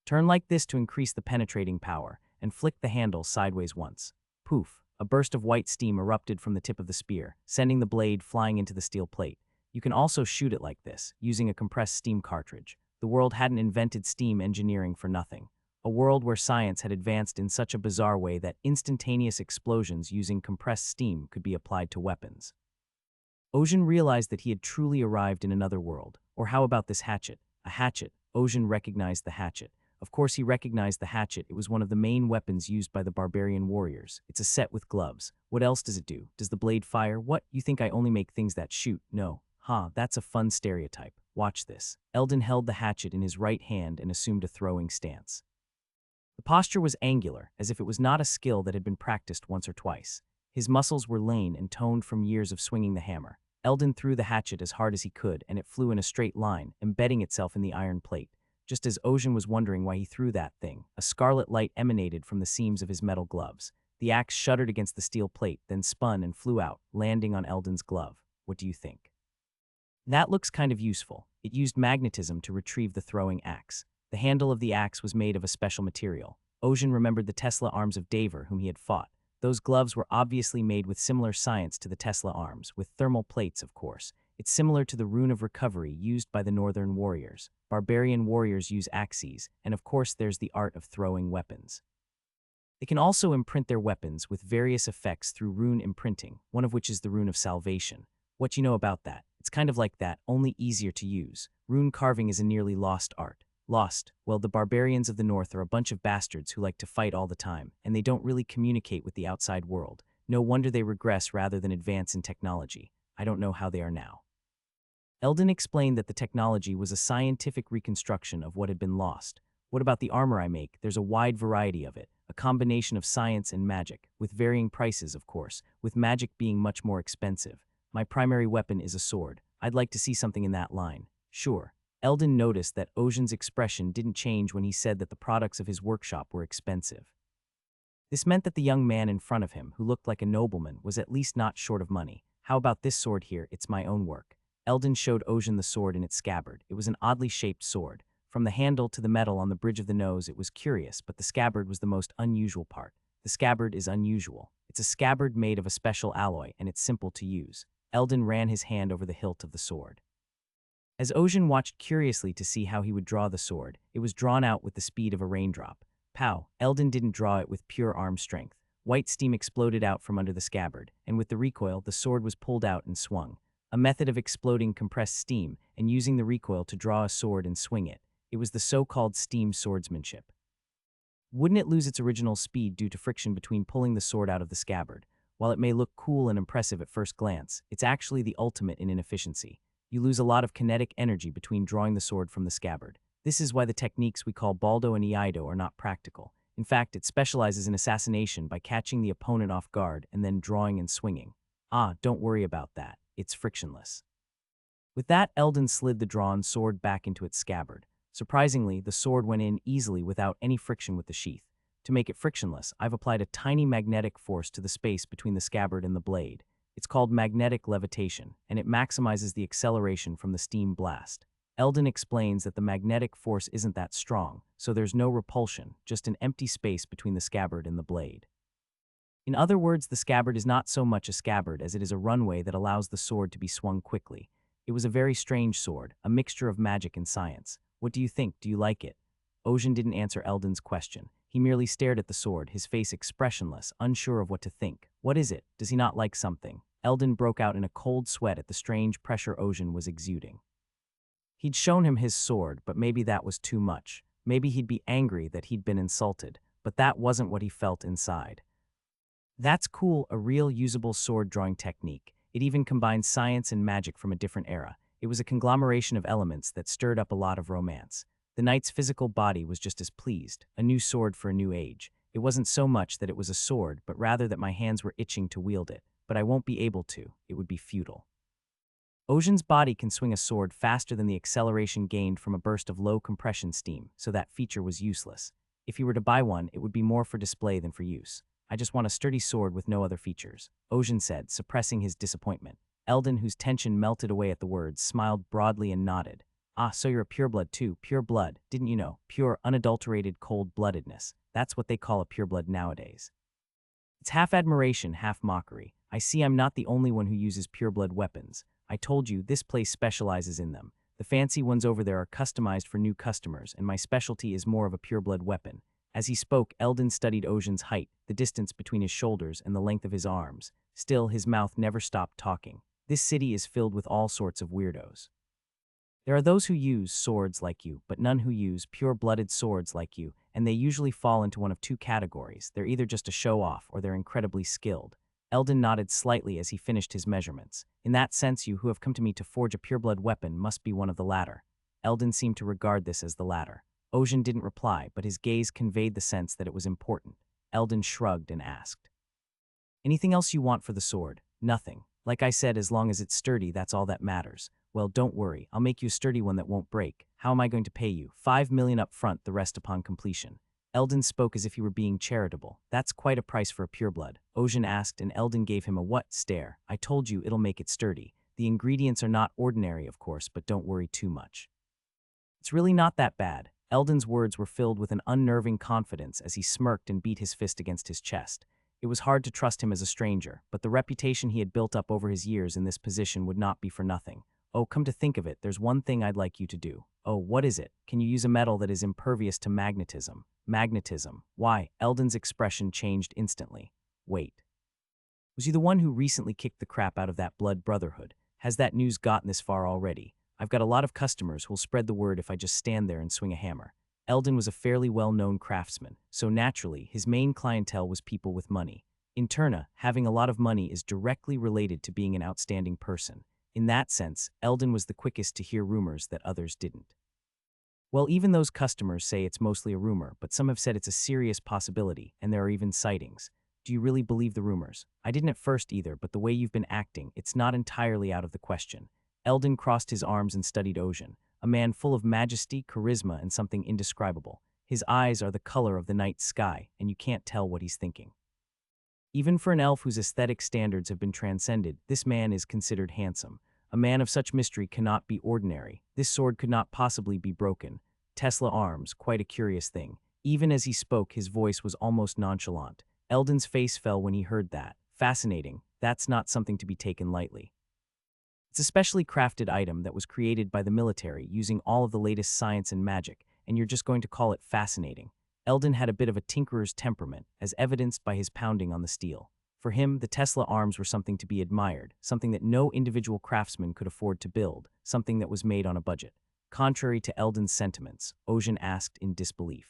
Turn like this to increase the penetrating power, and flick the handle sideways once. Poof, a burst of white steam erupted from the tip of the spear, sending the blade flying into the steel plate. You can also shoot it like this, using a compressed steam cartridge. The world hadn't invented steam engineering for nothing. A world where science had advanced in such a bizarre way that instantaneous explosions using compressed steam could be applied to weapons. Ocean realized that he had truly arrived in another world. Or how about this hatchet? A hatchet. Ocean recognized the hatchet. Of course he recognized the hatchet. It was one of the main weapons used by the barbarian warriors. It's a set with gloves. What else does it do? Does the blade fire? What? You think I only make things that shoot? No. That's a fun stereotype. Watch this. Eldon held the hatchet in his right hand and assumed a throwing stance. The posture was angular, as if it was not a skill that had been practiced once or twice. His muscles were lean and toned from years of swinging the hammer. Eldon threw the hatchet as hard as he could, and it flew in a straight line, embedding itself in the iron plate. Just as Ocean was wondering why he threw that thing, a scarlet light emanated from the seams of his metal gloves. The axe shuddered against the steel plate, then spun and flew out, landing on Eldon's glove. What do you think? That looks kind of useful. It used magnetism to retrieve the throwing axe. The handle of the axe was made of a special material. Ocean remembered the Tesla arms of Daver, whom he had fought. Those gloves were obviously made with similar science to the Tesla arms, with thermal plates, of course. It's similar to the rune of recovery used by the northern warriors. Barbarian warriors use axes, and of course there's the art of throwing weapons. They can also imprint their weapons with various effects through rune imprinting, one of which is the rune of salvation. What you know about that? It's kind of like that, only easier to use. Rune carving is a nearly lost art. Lost? Well, the barbarians of the north are a bunch of bastards who like to fight all the time, and they don't really communicate with the outside world. No wonder they regress rather than advance in technology. I don't know how they are now. Eldon explained that the technology was a scientific reconstruction of what had been lost. What about the armor I make? There's a wide variety of it, a combination of science and magic, with varying prices, of course, with magic being much more expensive. My primary weapon is a sword. I'd like to see something in that line. Sure. Eldon noticed that Ocean's expression didn't change when he said that the products of his workshop were expensive. This meant that the young man in front of him, who looked like a nobleman, was at least not short of money. How about this sword here? It's my own work. Eldon showed Ocean the sword in its scabbard. It was an oddly shaped sword. From the handle to the metal on the bridge of the nose, it was curious, but the scabbard was the most unusual part. The scabbard is unusual. It's a scabbard made of a special alloy, and it's simple to use. Eldon ran his hand over the hilt of the sword. As Ocean watched curiously to see how he would draw the sword, it was drawn out with the speed of a raindrop. Pow! Eldon didn't draw it with pure arm strength. White steam exploded out from under the scabbard, and with the recoil, the sword was pulled out and swung. A method of exploding compressed steam and using the recoil to draw a sword and swing it. It was the so-called steam swordsmanship. Wouldn't it lose its original speed due to friction between pulling the sword out of the scabbard? While it may look cool and impressive at first glance, it's actually the ultimate in inefficiency. You lose a lot of kinetic energy between drawing the sword from the scabbard. This is why the techniques we call baldo and iaido are not practical. In fact, it specializes in assassination by catching the opponent off guard and then drawing and swinging. Don't worry about that. It's frictionless. With that, Eldon slid the drawn sword back into its scabbard. Surprisingly, the sword went in easily without any friction with the sheath. To make it frictionless, I've applied a tiny magnetic force to the space between the scabbard and the blade. It's called magnetic levitation, and it maximizes the acceleration from the steam blast. Eldon explains that the magnetic force isn't that strong, so there's no repulsion, just an empty space between the scabbard and the blade. In other words, the scabbard is not so much a scabbard as it is a runway that allows the sword to be swung quickly. It was a very strange sword, a mixture of magic and science. What do you think? Do you like it? Ocean didn't answer Eldon's question. He merely stared at the sword, his face expressionless, unsure of what to think. What is it? Does he not like something? Eldon broke out in a cold sweat at the strange pressure Ocean was exuding. He'd shown him his sword, but maybe that was too much. Maybe he'd be angry that he'd been insulted, but that wasn't what he felt inside. That's cool, a real usable sword drawing technique. It even combines science and magic from a different era. It was a conglomeration of elements that stirred up a lot of romance. The knight's physical body was just as pleased, a new sword for a new age. It wasn't so much that it was a sword, but rather that my hands were itching to wield it. But I won't be able to. It would be futile. Ocean's body can swing a sword faster than the acceleration gained from a burst of low-compression steam, so that feature was useless. If he were to buy one, it would be more for display than for use. I just want a sturdy sword with no other features, Ocean said, suppressing his disappointment. Eldon, whose tension melted away at the words, smiled broadly and nodded. So you're a pureblood too. Pure blood, didn't you know? Pure, unadulterated cold-bloodedness. That's what they call a pureblood nowadays. It's half admiration, half mockery. I see I'm not the only one who uses pureblood weapons. I told you, this place specializes in them. The fancy ones over there are customized for new customers, and my specialty is more of a pureblood weapon. As he spoke, Eldon studied Ocean's height, the distance between his shoulders, and the length of his arms. Still, his mouth never stopped talking. This city is filled with all sorts of weirdos. There are those who use swords like you, but none who use pure-blooded swords like you, and they usually fall into one of two categories. They're either just a show-off, or they're incredibly skilled. Eldon nodded slightly as he finished his measurements. In that sense, you who have come to me to forge a pureblood weapon must be one of the latter. Eldon seemed to regard this as the latter. Ocean didn't reply, but his gaze conveyed the sense that it was important. Eldon shrugged and asked, "Anything else you want for the sword?" "Nothing. Like I said, as long as it's sturdy, that's all that matters." "Well, don't worry. I'll make you a sturdy one that won't break. How am I going to pay you?" "5 million up front, the rest upon completion." Eldon spoke as if he were being charitable. "That's quite a price for a pureblood." Ocean asked, and Eldon gave him a what stare. "I told you it'll make it sturdy. The ingredients are not ordinary, of course, but don't worry too much. It's really not that bad." Eldon's words were filled with an unnerving confidence as he smirked and beat his fist against his chest. It was hard to trust him as a stranger, but the reputation he had built up over his years in this position would not be for nothing. "Oh, come to think of it, there's one thing I'd like you to do." "Oh, what is it?" "Can you use a metal that is impervious to magnetism?" "Magnetism? Why?" Eldon's expression changed instantly. "Wait. Was you the one who recently kicked the crap out of that blood brotherhood? Has that news gotten this far already? I've got a lot of customers who'll spread the word if I just stand there and swing a hammer." Eldon was a fairly well-known craftsman, so naturally, his main clientele was people with money. In turn, having a lot of money is directly related to being an outstanding person. In that sense, Eldon was the quickest to hear rumors that others didn't. Well, even those customers say it's mostly a rumor, but some have said it's a serious possibility, and there are even sightings. Do you really believe the rumors? I didn't at first either, but the way you've been acting, it's not entirely out of the question. Eldon crossed his arms and studied Ocean, a man full of majesty, charisma, and something indescribable. His eyes are the color of the night sky, and you can't tell what he's thinking. Even for an elf whose aesthetic standards have been transcended, this man is considered handsome. A man of such mystery cannot be ordinary. This sword could not possibly be broken. Tesla arms, quite a curious thing. Even as he spoke, his voice was almost nonchalant. Eldon's face fell when he heard that. Fascinating. That's not something to be taken lightly. It's a specially crafted item that was created by the military using all of the latest science and magic, and you're just going to call it fascinating. Eldon had a bit of a tinkerer's temperament, as evidenced by his pounding on the steel. For him, the Tesla arms were something to be admired, something that no individual craftsman could afford to build, something that was made on a budget. Contrary to Eldon's sentiments, Ocean asked in disbelief.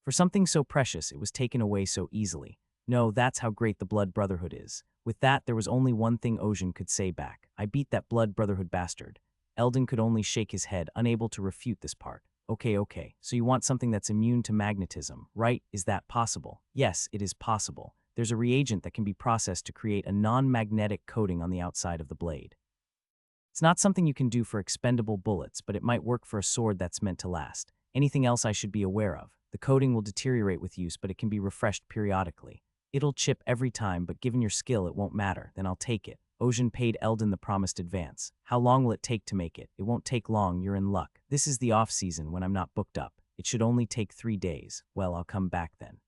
For something so precious, it was taken away so easily. No, that's how great the Blood Brotherhood is. With that, there was only one thing Ocean could say back. I beat that Blood Brotherhood bastard. Eldon could only shake his head, unable to refute this part. Okay, so you want something that's immune to magnetism, right? Is that possible? Yes, it is possible. There's a reagent that can be processed to create a non-magnetic coating on the outside of the blade. It's not something you can do for expendable bullets, but it might work for a sword that's meant to last. Anything else I should be aware of? The coating will deteriorate with use, but it can be refreshed periodically. It'll chip every time, but given your skill, it won't matter. Then I'll take it. Ocean paid Eldon the promised advance. How long will it take to make it? It won't take long, you're in luck. This is the off-season when I'm not booked up. It should only take 3 days. Well, I'll come back then.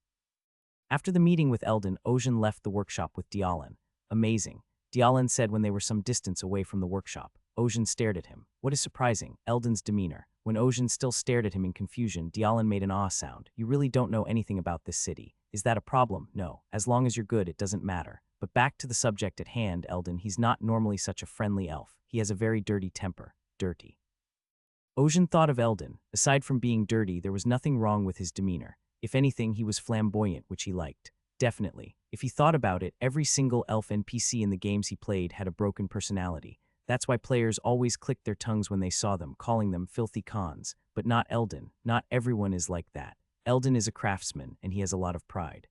After the meeting with Eldon, Ocean left the workshop with Dialin. Amazing. Dialin said when they were some distance away from the workshop. Ocean stared at him. What is surprising? Eldon's demeanor. When Ocean still stared at him in confusion, Dialin made an ah sound. You really don't know anything about this city. Is that a problem? No. As long as you're good, it doesn't matter. But back to the subject at hand, Eldon, he's not normally such a friendly elf. He has a very dirty temper. Dirty. Ocean thought of Eldon. Aside from being dirty, there was nothing wrong with his demeanor. If anything, he was flamboyant, which he liked. Definitely. If he thought about it, every single elf NPC in the games he played had a broken personality. That's why players always clicked their tongues when they saw them, calling them filthy cons. But not Eldon. Not everyone is like that. Eldon is a craftsman, and he has a lot of pride.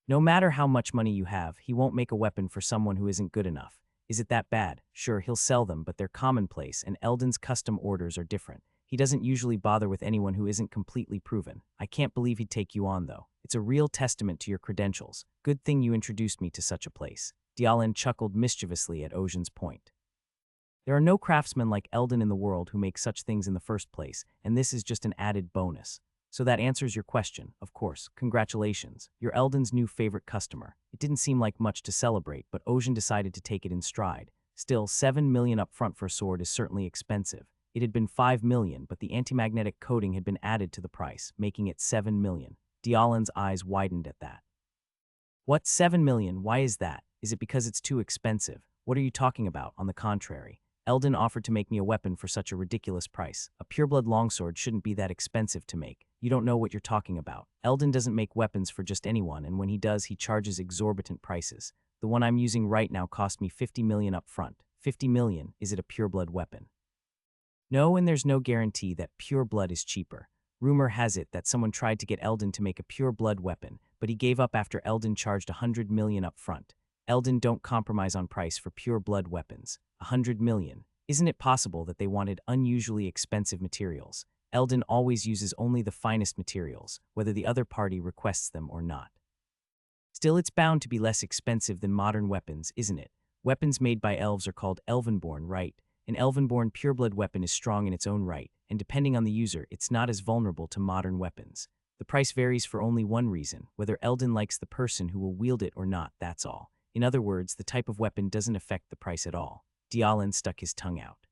No matter how much money you have, he won't make a weapon for someone who isn't good enough. Is it that bad? Sure, he'll sell them, but they're commonplace, and Eldon's custom orders are different. He doesn't usually bother with anyone who isn't completely proven. I can't believe he'd take you on, though. It's a real testament to your credentials. Good thing you introduced me to such a place. Dialin chuckled mischievously at Ocean's point. There are no craftsmen like Eldon in the world who make such things in the first place, and this is just an added bonus. So that answers your question, of course. Congratulations. You're Eldon's new favorite customer. It didn't seem like much to celebrate, but Ocean decided to take it in stride. Still, 7 million up front for a sword is certainly expensive. It had been 5 million, but the anti-magnetic coating had been added to the price, making it 7 million. Dialin's eyes widened at that. What, 7 million? Why is that? Is it because it's too expensive? What are you talking about? On the contrary. Eldon offered to make me a weapon for such a ridiculous price. A pureblood longsword shouldn't be that expensive to make. You don't know what you're talking about. Eldon doesn't make weapons for just anyone, and when he does, he charges exorbitant prices. The one I'm using right now cost me 50 million up front. 50 million? Is it a pureblood weapon? No, and there's no guarantee that pure blood is cheaper. Rumor has it that someone tried to get Eldon to make a pure blood weapon, but he gave up after Eldon charged 100 million up front. Eldon don't compromise on price for pure blood weapons. 100 million. Isn't it possible that they wanted unusually expensive materials? Eldon always uses only the finest materials, whether the other party requests them or not. Still, it's bound to be less expensive than modern weapons, isn't it? Weapons made by elves are called elvenborn, right? An elvenborn pureblood weapon is strong in its own right, and depending on the user, it's not as vulnerable to modern weapons. The price varies for only one reason, whether Eldon likes the person who will wield it or not, that's all. In other words, the type of weapon doesn't affect the price at all. Dialin stuck his tongue out.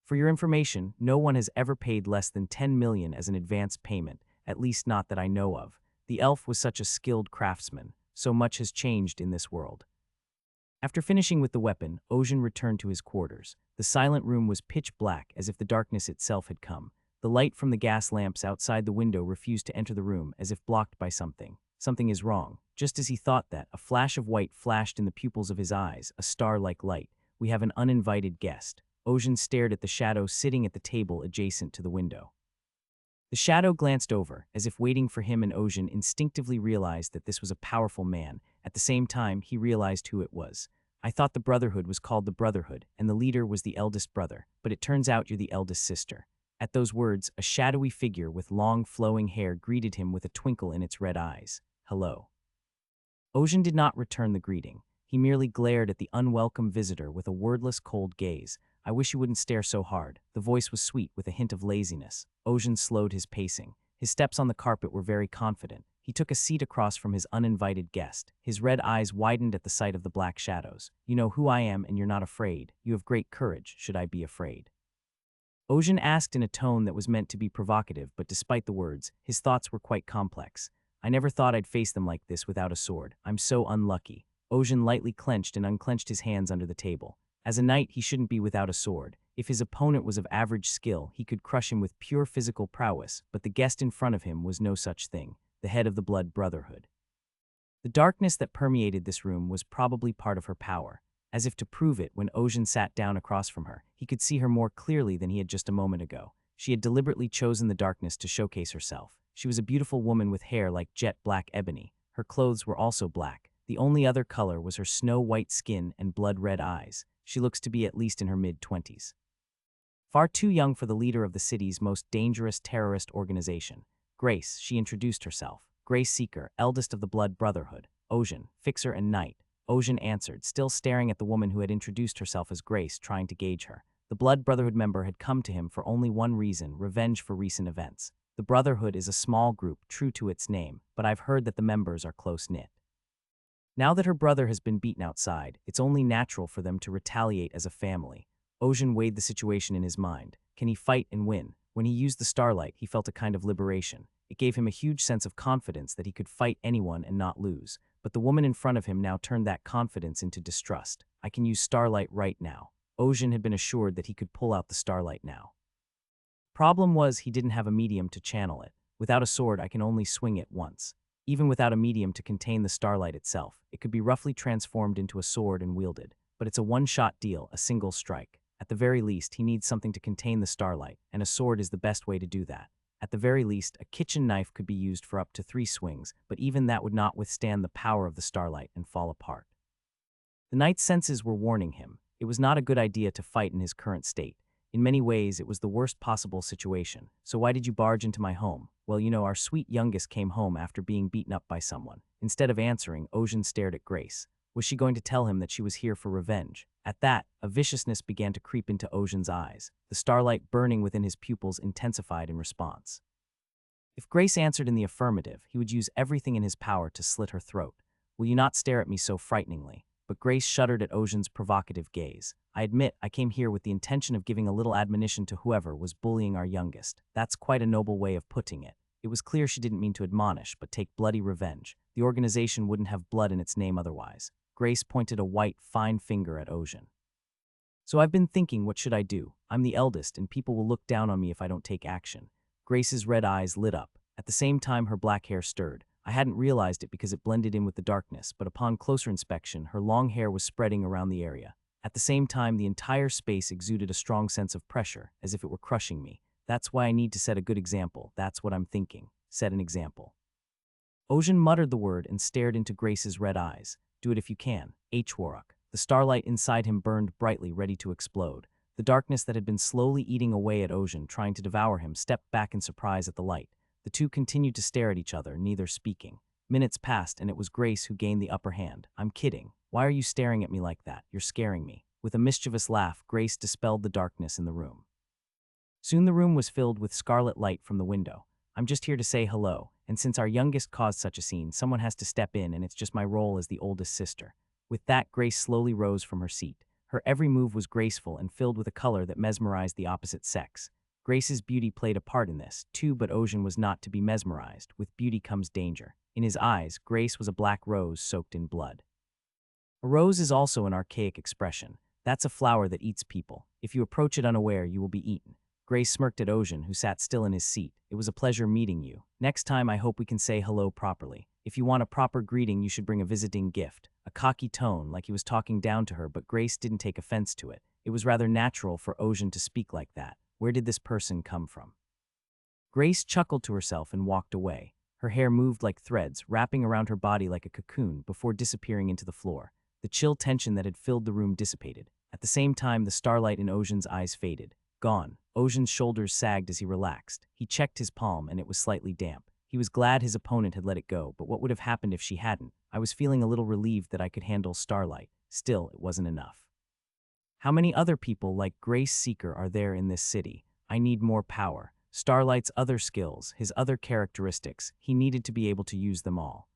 For your information, no one has ever paid less than 10 million as an advance payment, at least not that I know of. The elf was such a skilled craftsman. So much has changed in this world. After finishing with the weapon, Ocean returned to his quarters. The silent room was pitch black, as if the darkness itself had come. The light from the gas lamps outside the window refused to enter the room, as if blocked by something. Something is wrong. Just as he thought that, a flash of white flashed in the pupils of his eyes, a star-like light. We have an uninvited guest. Ocean stared at the shadow sitting at the table adjacent to the window. The shadow glanced over, as if waiting for him, and Ocean instinctively realized that this was a powerful man. At the same time, he realized who it was. I thought the Brotherhood was called the Brotherhood, and the leader was the eldest brother, but it turns out you're the eldest sister. At those words, a shadowy figure with long, flowing hair greeted him with a twinkle in its red eyes. Hello. Ocean did not return the greeting. He merely glared at the unwelcome visitor with a wordless, cold gaze. I wish you wouldn't stare so hard. The voice was sweet with a hint of laziness. Ocean slowed his pacing. His steps on the carpet were very confident. He took a seat across from his uninvited guest. His red eyes widened at the sight of the black shadows. You know who I am and you're not afraid. You have great courage. Should I be afraid? Ojin asked in a tone that was meant to be provocative, but despite the words, his thoughts were quite complex. I never thought I'd face them like this without a sword. I'm so unlucky. Ojin lightly clenched and unclenched his hands under the table. As a knight, he shouldn't be without a sword. If his opponent was of average skill, he could crush him with pure physical prowess, but the guest in front of him was no such thing, the head of the Blood Brotherhood. The darkness that permeated this room was probably part of her power. As if to prove it, when Ojin sat down across from her, he could see her more clearly than he had just a moment ago. She had deliberately chosen the darkness to showcase herself. She was a beautiful woman with hair like jet black ebony. Her clothes were also black. The only other color was her snow-white skin and blood-red eyes. She looks to be at least in her mid-20s. Far too young for the leader of the city's most dangerous terrorist organization. Grace, she introduced herself. Grace Seeker, eldest of the Blood Brotherhood. Ojin, fixer and knight. Ojin answered, still staring at the woman who had introduced herself as Grace, trying to gauge her. The Blood Brotherhood member had come to him for only one reason: revenge for recent events. The Brotherhood is a small group, true to its name, but I've heard that the members are close-knit. Now that her brother has been beaten outside, it's only natural for them to retaliate as a family. Ojin weighed the situation in his mind. Can he fight and win? When he used the starlight, he felt a kind of liberation. It gave him a huge sense of confidence that he could fight anyone and not lose. But the woman in front of him now turned that confidence into distrust. I can use starlight right now. Ojin had been assured that he could pull out the starlight now. Problem was, he didn't have a medium to channel it. Without a sword, I can only swing it once. Even without a medium to contain the starlight itself, it could be roughly transformed into a sword and wielded. But it's a one-shot deal, a single strike. At the very least, he needs something to contain the starlight, and a sword is the best way to do that. At the very least, a kitchen knife could be used for up to 3 swings, but even that would not withstand the power of the starlight and fall apart. The knight's senses were warning him. It was not a good idea to fight in his current state. In many ways, it was the worst possible situation. So why did you barge into my home? Well, you know, our sweet youngest came home after being beaten up by someone. Instead of answering, Ojin stared at Grace. Was she going to tell him that she was here for revenge? At that, a viciousness began to creep into Ojin's eyes. The starlight burning within his pupils intensified in response. If Grace answered in the affirmative, he would use everything in his power to slit her throat. Will you not stare at me so frighteningly? But Grace shuddered at Ojin's provocative gaze. I admit, I came here with the intention of giving a little admonition to whoever was bullying our youngest. That's quite a noble way of putting it. It was clear she didn't mean to admonish, but take bloody revenge. The organization wouldn't have blood in its name otherwise. Grace pointed a white, fine finger at Ojin. So I've been thinking, what should I do? I'm the eldest, and people will look down on me if I don't take action. Grace's red eyes lit up. At the same time, her black hair stirred. I hadn't realized it because it blended in with the darkness, but upon closer inspection, her long hair was spreading around the area. At the same time, the entire space exuded a strong sense of pressure, as if it were crushing me. That's why I need to set a good example. That's what I'm thinking. Set an example. Ojin muttered the word and stared into Grace's red eyes. Do it if you can. Awoke. The starlight inside him burned brightly, ready to explode. The darkness that had been slowly eating away at Ojin, trying to devour him, stepped back in surprise at the light. The two continued to stare at each other, neither speaking. Minutes passed, and it was Grace who gained the upper hand. I'm kidding. Why are you staring at me like that? You're scaring me. With a mischievous laugh, Grace dispelled the darkness in the room. Soon the room was filled with scarlet light from the window. I'm just here to say hello, and since our youngest caused such a scene, someone has to step in, and it's just my role as the oldest sister. With that, Grace slowly rose from her seat. Her every move was graceful and filled with a color that mesmerized the opposite sex. Grace's beauty played a part in this, too, but Ojin was not to be mesmerized. With beauty comes danger. In his eyes, Grace was a black rose soaked in blood. A rose is also an archaic expression. That's a flower that eats people. If you approach it unaware, you will be eaten. Grace smirked at Ojin, who sat still in his seat. It was a pleasure meeting you. Next time, I hope we can say hello properly. If you want a proper greeting, you should bring a visiting gift. A cocky tone, like he was talking down to her, but Grace didn't take offense to it. It was rather natural for Ojin to speak like that. Where did this person come from? Grace chuckled to herself and walked away. Her hair moved like threads, wrapping around her body like a cocoon before disappearing into the floor. The chill tension that had filled the room dissipated. At the same time, the starlight in Ojin's eyes faded. Gone. Ojin's shoulders sagged as he relaxed. He checked his palm, and it was slightly damp. He was glad his opponent had let it go, but what would have happened if she hadn't? I was feeling a little relieved that I could handle starlight. Still, it wasn't enough. How many other people like Grace Seeker are there in this city? I need more power. Starlight's other skills, his other characteristics, he needed to be able to use them all.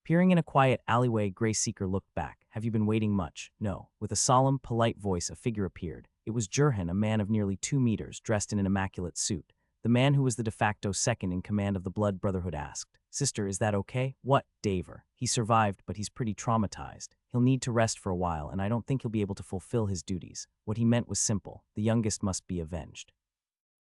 Peering in a quiet alleyway, Grace Seeker looked back. "Have you been waiting much?" "No." With a solemn, polite voice, a figure appeared. It was Jurhan, a man of nearly 2 meters, dressed in an immaculate suit. The man who was the de facto second in command of the Blood Brotherhood asked, "Sister, is that okay?" "What?" "Daver. He survived, but he's pretty traumatized. He'll need to rest for a while, and I don't think he'll be able to fulfill his duties." What he meant was simple. The youngest must be avenged.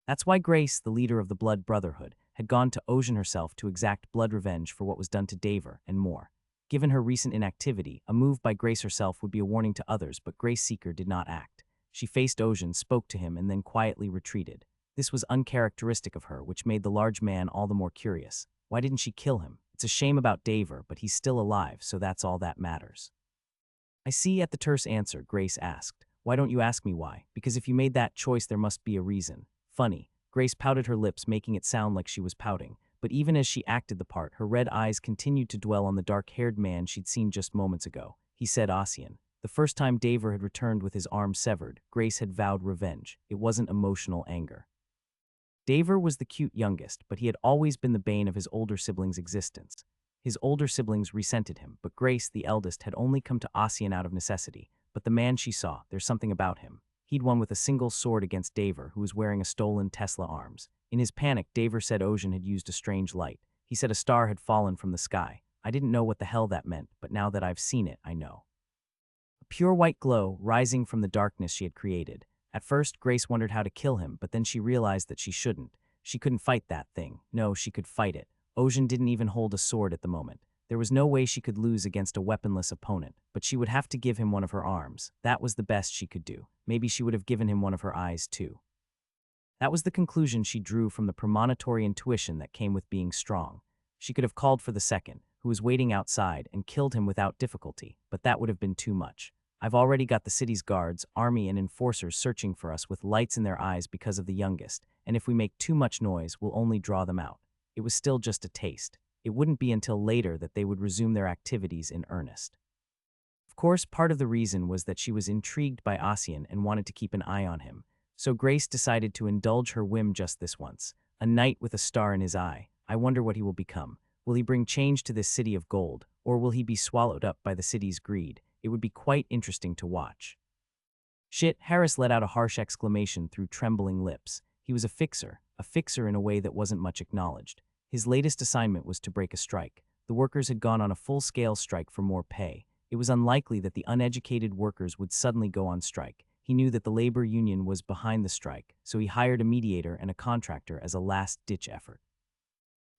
That's why Grace, the leader of the Blood Brotherhood, had gone to Ocean herself to exact blood revenge for what was done to Daver and more. Given her recent inactivity, a move by Grace herself would be a warning to others, but Grace Seeker did not act. She faced Ocean, spoke to him, and then quietly retreated. This was uncharacteristic of her, which made the large man all the more curious. Why didn't she kill him? It's a shame about Daver, but he's still alive, so that's all that matters. "I see," at the terse answer, Grace asked. "Why don't you ask me why? Because if you made that choice, there must be a reason." Funny. Grace pouted her lips, making it sound like she was pouting. But even as she acted the part, her red eyes continued to dwell on the dark-haired man she'd seen just moments ago. He said Ossian. The first time Daver had returned with his arm severed, Grace had vowed revenge. It wasn't emotional anger. Daver was the cute youngest, but he had always been the bane of his older siblings' existence. His older siblings resented him, but Grace, the eldest, had only come to Ossian out of necessity. But the man she saw, there's something about him. He'd won with a single sword against Daver, who was wearing a stolen Tesla arms. In his panic, Daver said Ocean had used a strange light. He said a star had fallen from the sky. I didn't know what the hell that meant, but now that I've seen it, I know. A pure white glow rising from the darkness she had created. At first, Grace wondered how to kill him, but then she realized that she shouldn't. She couldn't fight that thing. No, she could fight it. Ocean didn't even hold a sword at the moment. There was no way she could lose against a weaponless opponent, but she would have to give him one of her arms. That was the best she could do. Maybe she would have given him one of her eyes, too. That was the conclusion she drew from the premonitory intuition that came with being strong. She could have called for the second, who was waiting outside, and killed him without difficulty, but that would have been too much. I've already got the city's guards, army, and enforcers searching for us with lights in their eyes because of the youngest, and if we make too much noise, we'll only draw them out. It was still just a taste. It wouldn't be until later that they would resume their activities in earnest. Of course, part of the reason was that she was intrigued by Ossian and wanted to keep an eye on him. So Grace decided to indulge her whim just this once. A knight with a star in his eye. I wonder what he will become. Will he bring change to this city of gold, or will he be swallowed up by the city's greed? It would be quite interesting to watch. Shit, Harris let out a harsh exclamation through trembling lips. He was a fixer in a way that wasn't much acknowledged. His latest assignment was to break a strike. The workers had gone on a full-scale strike for more pay. It was unlikely that the uneducated workers would suddenly go on strike. He knew that the labor union was behind the strike, so he hired a mediator and a contractor as a last-ditch effort.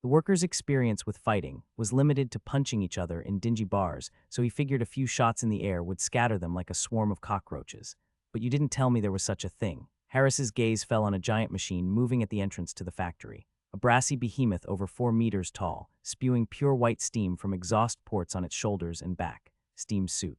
The workers' experience with fighting was limited to punching each other in dingy bars, so he figured a few shots in the air would scatter them like a swarm of cockroaches. But you didn't tell me there was such a thing. Harris's gaze fell on a giant machine moving at the entrance to the factory. A brassy behemoth over 4 meters tall, spewing pure white steam from exhaust ports on its shoulders and back. Steam suit.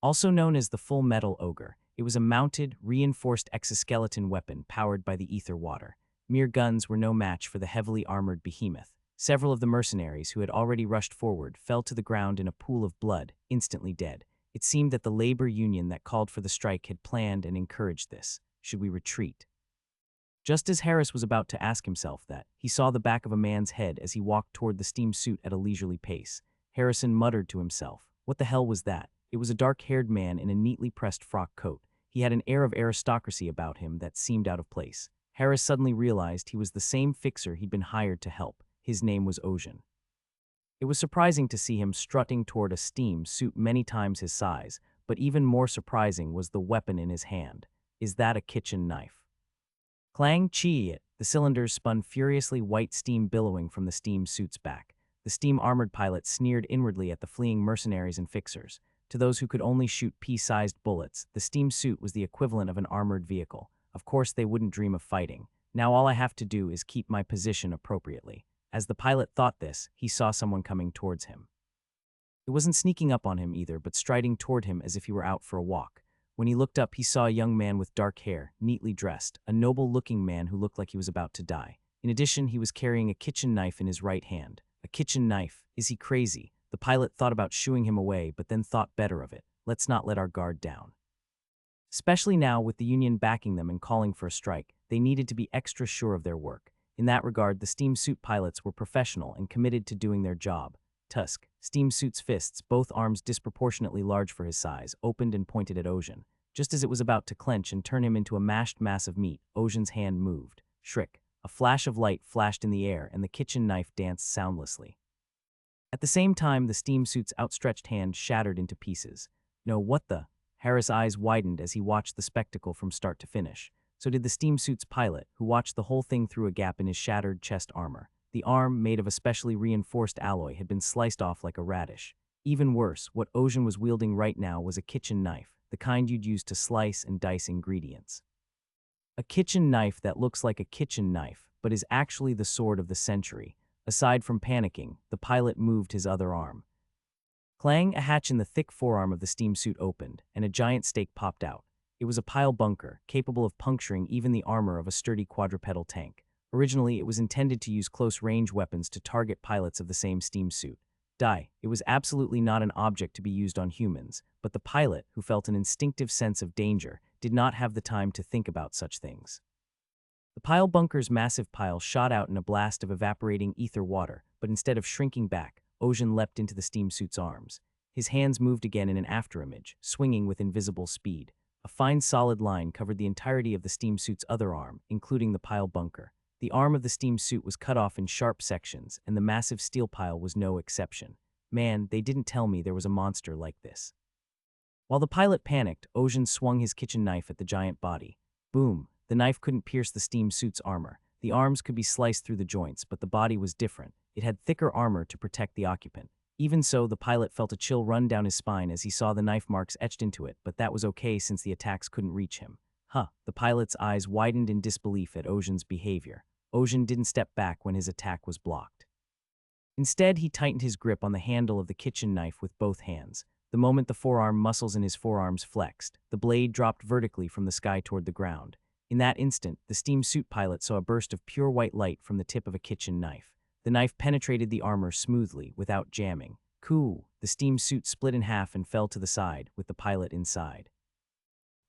Also known as the Full Metal Ogre, it was a mounted, reinforced exoskeleton weapon powered by the ether water. Mere guns were no match for the heavily armored behemoth. Several of the mercenaries who had already rushed forward fell to the ground in a pool of blood, instantly dead. It seemed that the labor union that called for the strike had planned and encouraged this. Should we retreat? Just as Harris was about to ask himself that, he saw the back of a man's head as he walked toward the steam suit at a leisurely pace. Harrison muttered to himself, what the hell was that? It was a dark-haired man in a neatly pressed frock coat. He had an air of aristocracy about him that seemed out of place. Harris suddenly realized he was the same fixer he'd been hired to help. His name was Ocean. It was surprising to see him strutting toward a steam suit many times his size, but even more surprising was the weapon in his hand. Is that a kitchen knife? Clang, chee it. The cylinders spun furiously, white steam billowing from the steam suit's back. The steam-armored pilot sneered inwardly at the fleeing mercenaries and fixers. To those who could only shoot pea-sized bullets, the steam suit was the equivalent of an armored vehicle. Of course, they wouldn't dream of fighting. Now all I have to do is keep my position appropriately. As the pilot thought this, he saw someone coming towards him. It wasn't sneaking up on him either, but striding toward him as if he were out for a walk. When he looked up, he saw a young man with dark hair, neatly dressed, a noble-looking man who looked like he was about to die. In addition, he was carrying a kitchen knife in his right hand. A kitchen knife? Is he crazy? The pilot thought about shooing him away, but then thought better of it. Let's not let our guard down. Especially now with the union backing them and calling for a strike, they needed to be extra sure of their work. In that regard, the steam suit pilots were professional and committed to doing their job. Tusk, steam suit's fists, both arms disproportionately large for his size, opened and pointed at Ocean. Just as it was about to clench and turn him into a mashed mass of meat, Ocean's hand moved. Shriek. A flash of light flashed in the air, and the kitchen knife danced soundlessly. At the same time, the steam suit's outstretched hand shattered into pieces. No, what the? Harris' eyes widened as he watched the spectacle from start to finish. So did the steam suit's pilot, who watched the whole thing through a gap in his shattered chest armor. The arm, made of a specially reinforced alloy, had been sliced off like a radish. Even worse, what Ocean was wielding right now was a kitchen knife, the kind you'd use to slice and dice ingredients. A kitchen knife that looks like a kitchen knife, but is actually the sword of the century. Aside from panicking, the pilot moved his other arm. Clang, a hatch in the thick forearm of the steam suit opened, and a giant stake popped out. It was a pile bunker, capable of puncturing even the armor of a sturdy quadrupedal tank. Originally, it was intended to use close-range weapons to target pilots of the same steam suit. It was absolutely not an object to be used on humans, but the pilot, who felt an instinctive sense of danger, did not have the time to think about such things. The pile bunker's massive pile shot out in a blast of evaporating ether water, but instead of shrinking back, Ocean leapt into the steam suit's arms. His hands moved again in an afterimage, swinging with invisible speed. A fine solid line covered the entirety of the steam suit's other arm, including the pile bunker. The arm of the steam suit was cut off in sharp sections, and the massive steel pile was no exception. Man, they didn't tell me there was a monster like this. While the pilot panicked, Ocean swung his kitchen knife at the giant body. Boom! The knife couldn't pierce the steam suit's armor. The arms could be sliced through the joints, but the body was different. It had thicker armor to protect the occupant. Even so, the pilot felt a chill run down his spine as he saw the knife marks etched into it, but that was okay since the attacks couldn't reach him. The pilot's eyes widened in disbelief at Ocean's behavior. Ocean didn't step back when his attack was blocked. Instead, he tightened his grip on the handle of the kitchen knife with both hands. The moment the forearm muscles in his forearms flexed, the blade dropped vertically from the sky toward the ground. In that instant, the steam suit pilot saw a burst of pure white light from the tip of a kitchen knife. The knife penetrated the armor smoothly, without jamming. Coo! The steam suit split in half and fell to the side, with the pilot inside.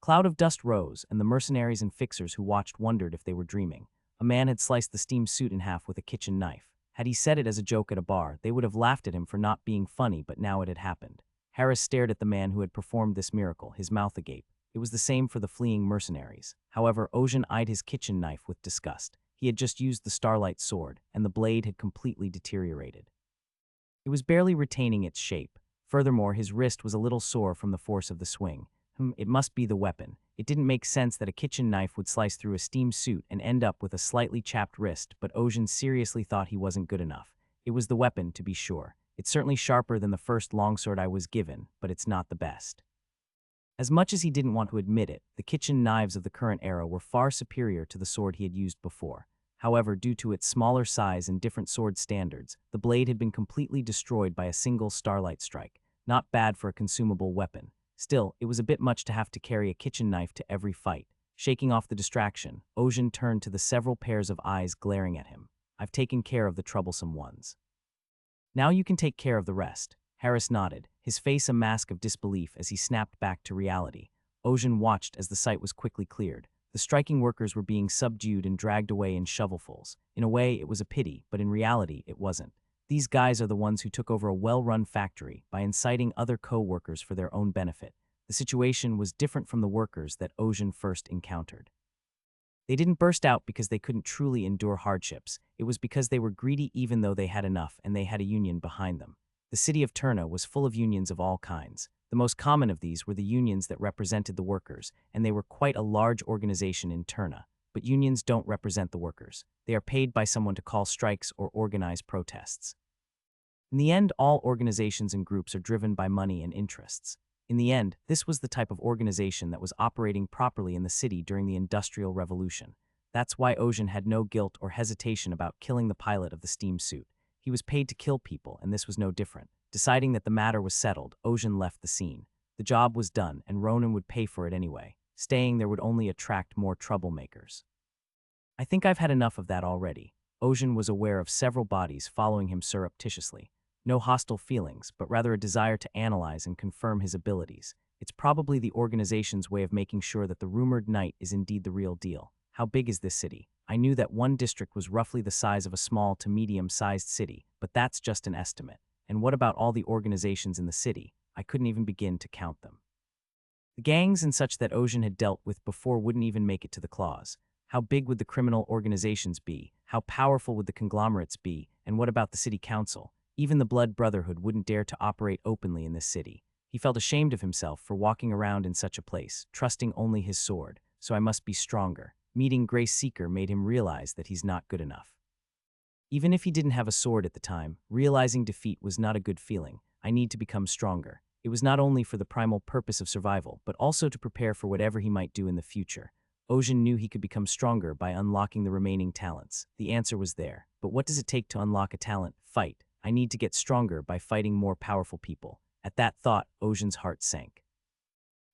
Cloud of dust rose, and the mercenaries and fixers who watched wondered if they were dreaming. A man had sliced the steam suit in half with a kitchen knife. Had he said it as a joke at a bar, they would have laughed at him for not being funny, but now it had happened. Harris stared at the man who had performed this miracle, his mouth agape. It was the same for the fleeing mercenaries. However, Ocean eyed his kitchen knife with disgust. He had just used the Starlight sword, and the blade had completely deteriorated. It was barely retaining its shape. Furthermore, his wrist was a little sore from the force of the swing. It must be the weapon. It didn't make sense that a kitchen knife would slice through a steam suit and end up with a slightly chapped wrist, but Ocean seriously thought he wasn't good enough. It was the weapon, to be sure. It's certainly sharper than the first longsword I was given, but it's not the best. As much as he didn't want to admit it, the kitchen knives of the current era were far superior to the sword he had used before. However, due to its smaller size and different sword standards, the blade had been completely destroyed by a single starlight strike. Not bad for a consumable weapon. Still, it was a bit much to have to carry a kitchen knife to every fight. Shaking off the distraction, Ocean turned to the several pairs of eyes glaring at him. I've taken care of the troublesome ones. Now you can take care of the rest. Harris nodded, his face a mask of disbelief as he snapped back to reality. Ocean watched as the site was quickly cleared. The striking workers were being subdued and dragged away in shovelfuls. In a way, it was a pity, but in reality, it wasn't. These guys are the ones who took over a well-run factory by inciting other co-workers for their own benefit. The situation was different from the workers that Ocean first encountered. They didn't burst out because they couldn't truly endure hardships. It was because they were greedy even though they had enough and they had a union behind them. The city of Turna was full of unions of all kinds. The most common of these were the unions that represented the workers, and they were quite a large organization in Turna. But unions don't represent the workers. They are paid by someone to call strikes or organize protests. In the end, all organizations and groups are driven by money and interests. In the end, this was the type of organization that was operating properly in the city during the Industrial Revolution. That's why Ocean had no guilt or hesitation about killing the pilot of the steam suit. He was paid to kill people, and this was no different. Deciding that the matter was settled, Ocean left the scene. The job was done, and Ronan would pay for it anyway. Staying there would only attract more troublemakers. I think I've had enough of that already. Ocean was aware of several bodies following him surreptitiously. No hostile feelings, but rather a desire to analyze and confirm his abilities. It's probably the organization's way of making sure that the rumored knight is indeed the real deal. How big is this city? I knew that one district was roughly the size of a small to medium-sized city, but that's just an estimate. And what about all the organizations in the city? I couldn't even begin to count them. The gangs and such that Ocean had dealt with before wouldn't even make it to the claws. How big would the criminal organizations be? How powerful would the conglomerates be? And what about the city council? Even the Blood Brotherhood wouldn't dare to operate openly in this city. He felt ashamed of himself for walking around in such a place, trusting only his sword. So I must be stronger. Meeting Grace Seeker made him realize that he's not good enough. Even if he didn't have a sword at the time, realizing defeat was not a good feeling. I need to become stronger. It was not only for the primal purpose of survival, but also to prepare for whatever he might do in the future. Ocean knew he could become stronger by unlocking the remaining talents. The answer was there. But what does it take to unlock a talent? Fight. I need to get stronger by fighting more powerful people. At that thought, Ocean's heart sank.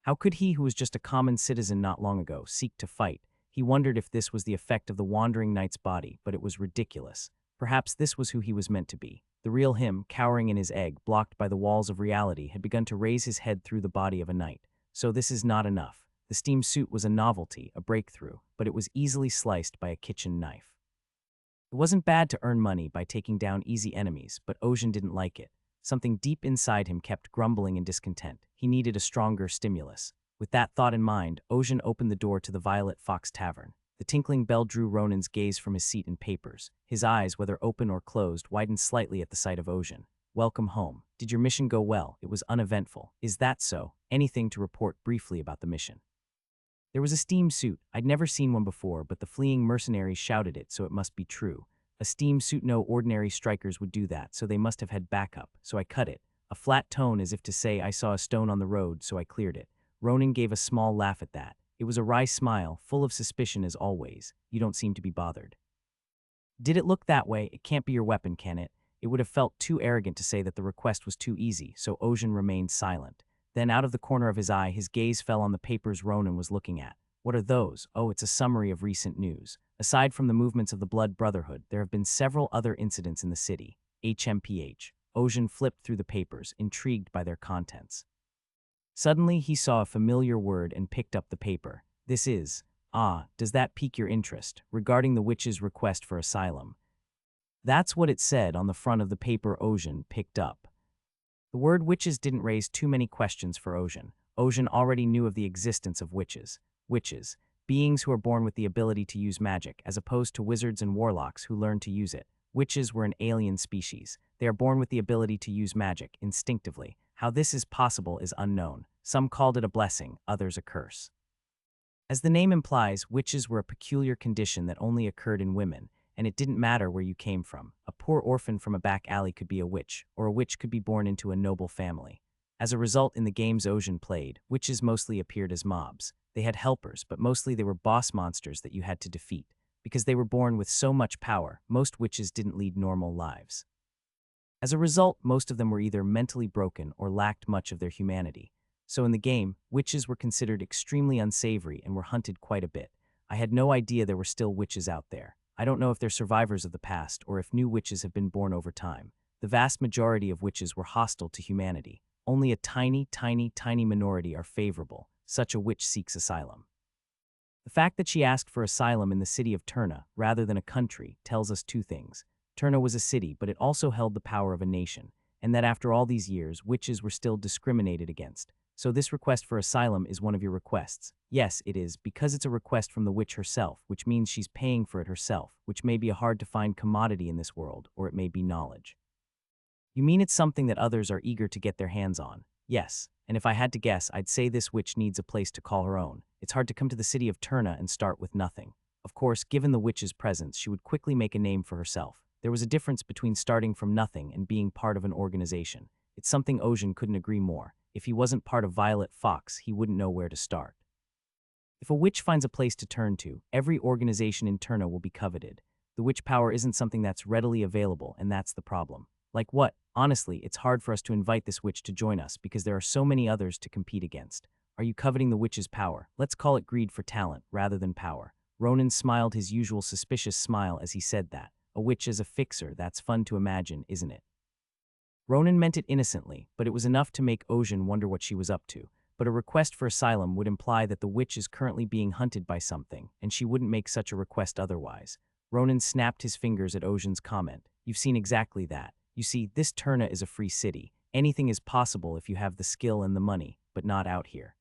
How could he, who was just a common citizen not long ago, seek to fight? He wondered if this was the effect of the wandering knight's body, but it was ridiculous. Perhaps this was who he was meant to be. The real him, cowering in his egg, blocked by the walls of reality, had begun to raise his head through the body of a knight. So this is not enough. The steam suit was a novelty, a breakthrough, but it was easily sliced by a kitchen knife. It wasn't bad to earn money by taking down easy enemies, but Ocean didn't like it. Something deep inside him kept grumbling in discontent. He needed a stronger stimulus. With that thought in mind, Ocean opened the door to the Violet Fox Tavern. The tinkling bell drew Ronan's gaze from his seat and papers. His eyes, whether open or closed, widened slightly at the sight of Ocean. Welcome home. Did your mission go well? It was uneventful. Is that so? Anything to report briefly about the mission? There was a steam suit. I'd never seen one before, but the fleeing mercenaries shouted it, so it must be true. A steam suit, no ordinary strikers would do that, so they must have had backup, so I cut it. A flat tone as if to say I saw a stone on the road, so I cleared it. Ronan gave a small laugh at that. It was a wry smile, full of suspicion as always. You don't seem to be bothered. Did it look that way? It can't be your weapon, can it? It would have felt too arrogant to say that the request was too easy, so Ocean remained silent. Then out of the corner of his eye, his gaze fell on the papers Ronan was looking at. What are those? Oh, it's a summary of recent news. Aside from the movements of the Blood Brotherhood, there have been several other incidents in the city. HMPH. Ocean flipped through the papers, intrigued by their contents. Suddenly, he saw a familiar word and picked up the paper. This is, does that pique your interest, regarding the witch's request for asylum? That's what it said on the front of the paper Ocean picked up. The word witches didn't raise too many questions for Ocean. Ocean already knew of the existence of witches. Witches, beings who are born with the ability to use magic, as opposed to wizards and warlocks who learn to use it. Witches were an alien species. They are born with the ability to use magic, instinctively. How this is possible is unknown. Some called it a blessing, others a curse. As the name implies, witches were a peculiar condition that only occurred in women, and it didn't matter where you came from. A poor orphan from a back alley could be a witch, or a witch could be born into a noble family. As a result, in the games Ocean played, witches mostly appeared as mobs. They had helpers, but mostly they were boss monsters that you had to defeat. Because they were born with so much power, most witches didn't lead normal lives. As a result, most of them were either mentally broken or lacked much of their humanity. So in the game, witches were considered extremely unsavory and were hunted quite a bit. I had no idea there were still witches out there. I don't know if they're survivors of the past or if new witches have been born over time. The vast majority of witches were hostile to humanity. Only a tiny minority are favorable. Such a witch seeks asylum. The fact that she asked for asylum in the city of Turna, rather than a country, tells us two things. Turna was a city, but it also held the power of a nation, and that after all these years, witches were still discriminated against. So this request for asylum is one of your requests. Yes, it is, because it's a request from the witch herself, which means she's paying for it herself, which may be a hard-to-find commodity in this world, or it may be knowledge. You mean it's something that others are eager to get their hands on? Yes, and if I had to guess, I'd say this witch needs a place to call her own. It's hard to come to the city of Turna and start with nothing. Of course, given the witch's presence, she would quickly make a name for herself. There was a difference between starting from nothing and being part of an organization. It's something Ocean couldn't agree more. If he wasn't part of Violet Fox, he wouldn't know where to start. If a witch finds a place to turn to, every organization in Turna will be coveted. The witch power isn't something that's readily available, and that's the problem. Like what? Honestly, it's hard for us to invite this witch to join us because there are so many others to compete against. Are you coveting the witch's power? Let's call it greed for talent, rather than power. Ronan smiled his usual suspicious smile as he said that. A witch as a fixer, that's fun to imagine, isn't it? Ronan meant it innocently, but it was enough to make Ocean wonder what she was up to. but a request for asylum would imply that the witch is currently being hunted by something, and she wouldn't make such a request otherwise. Ronan snapped his fingers at Ocean's comment. You've seen exactly that. You see, this Turna is a free city. Anything is possible if you have the skill and the money, but not out here.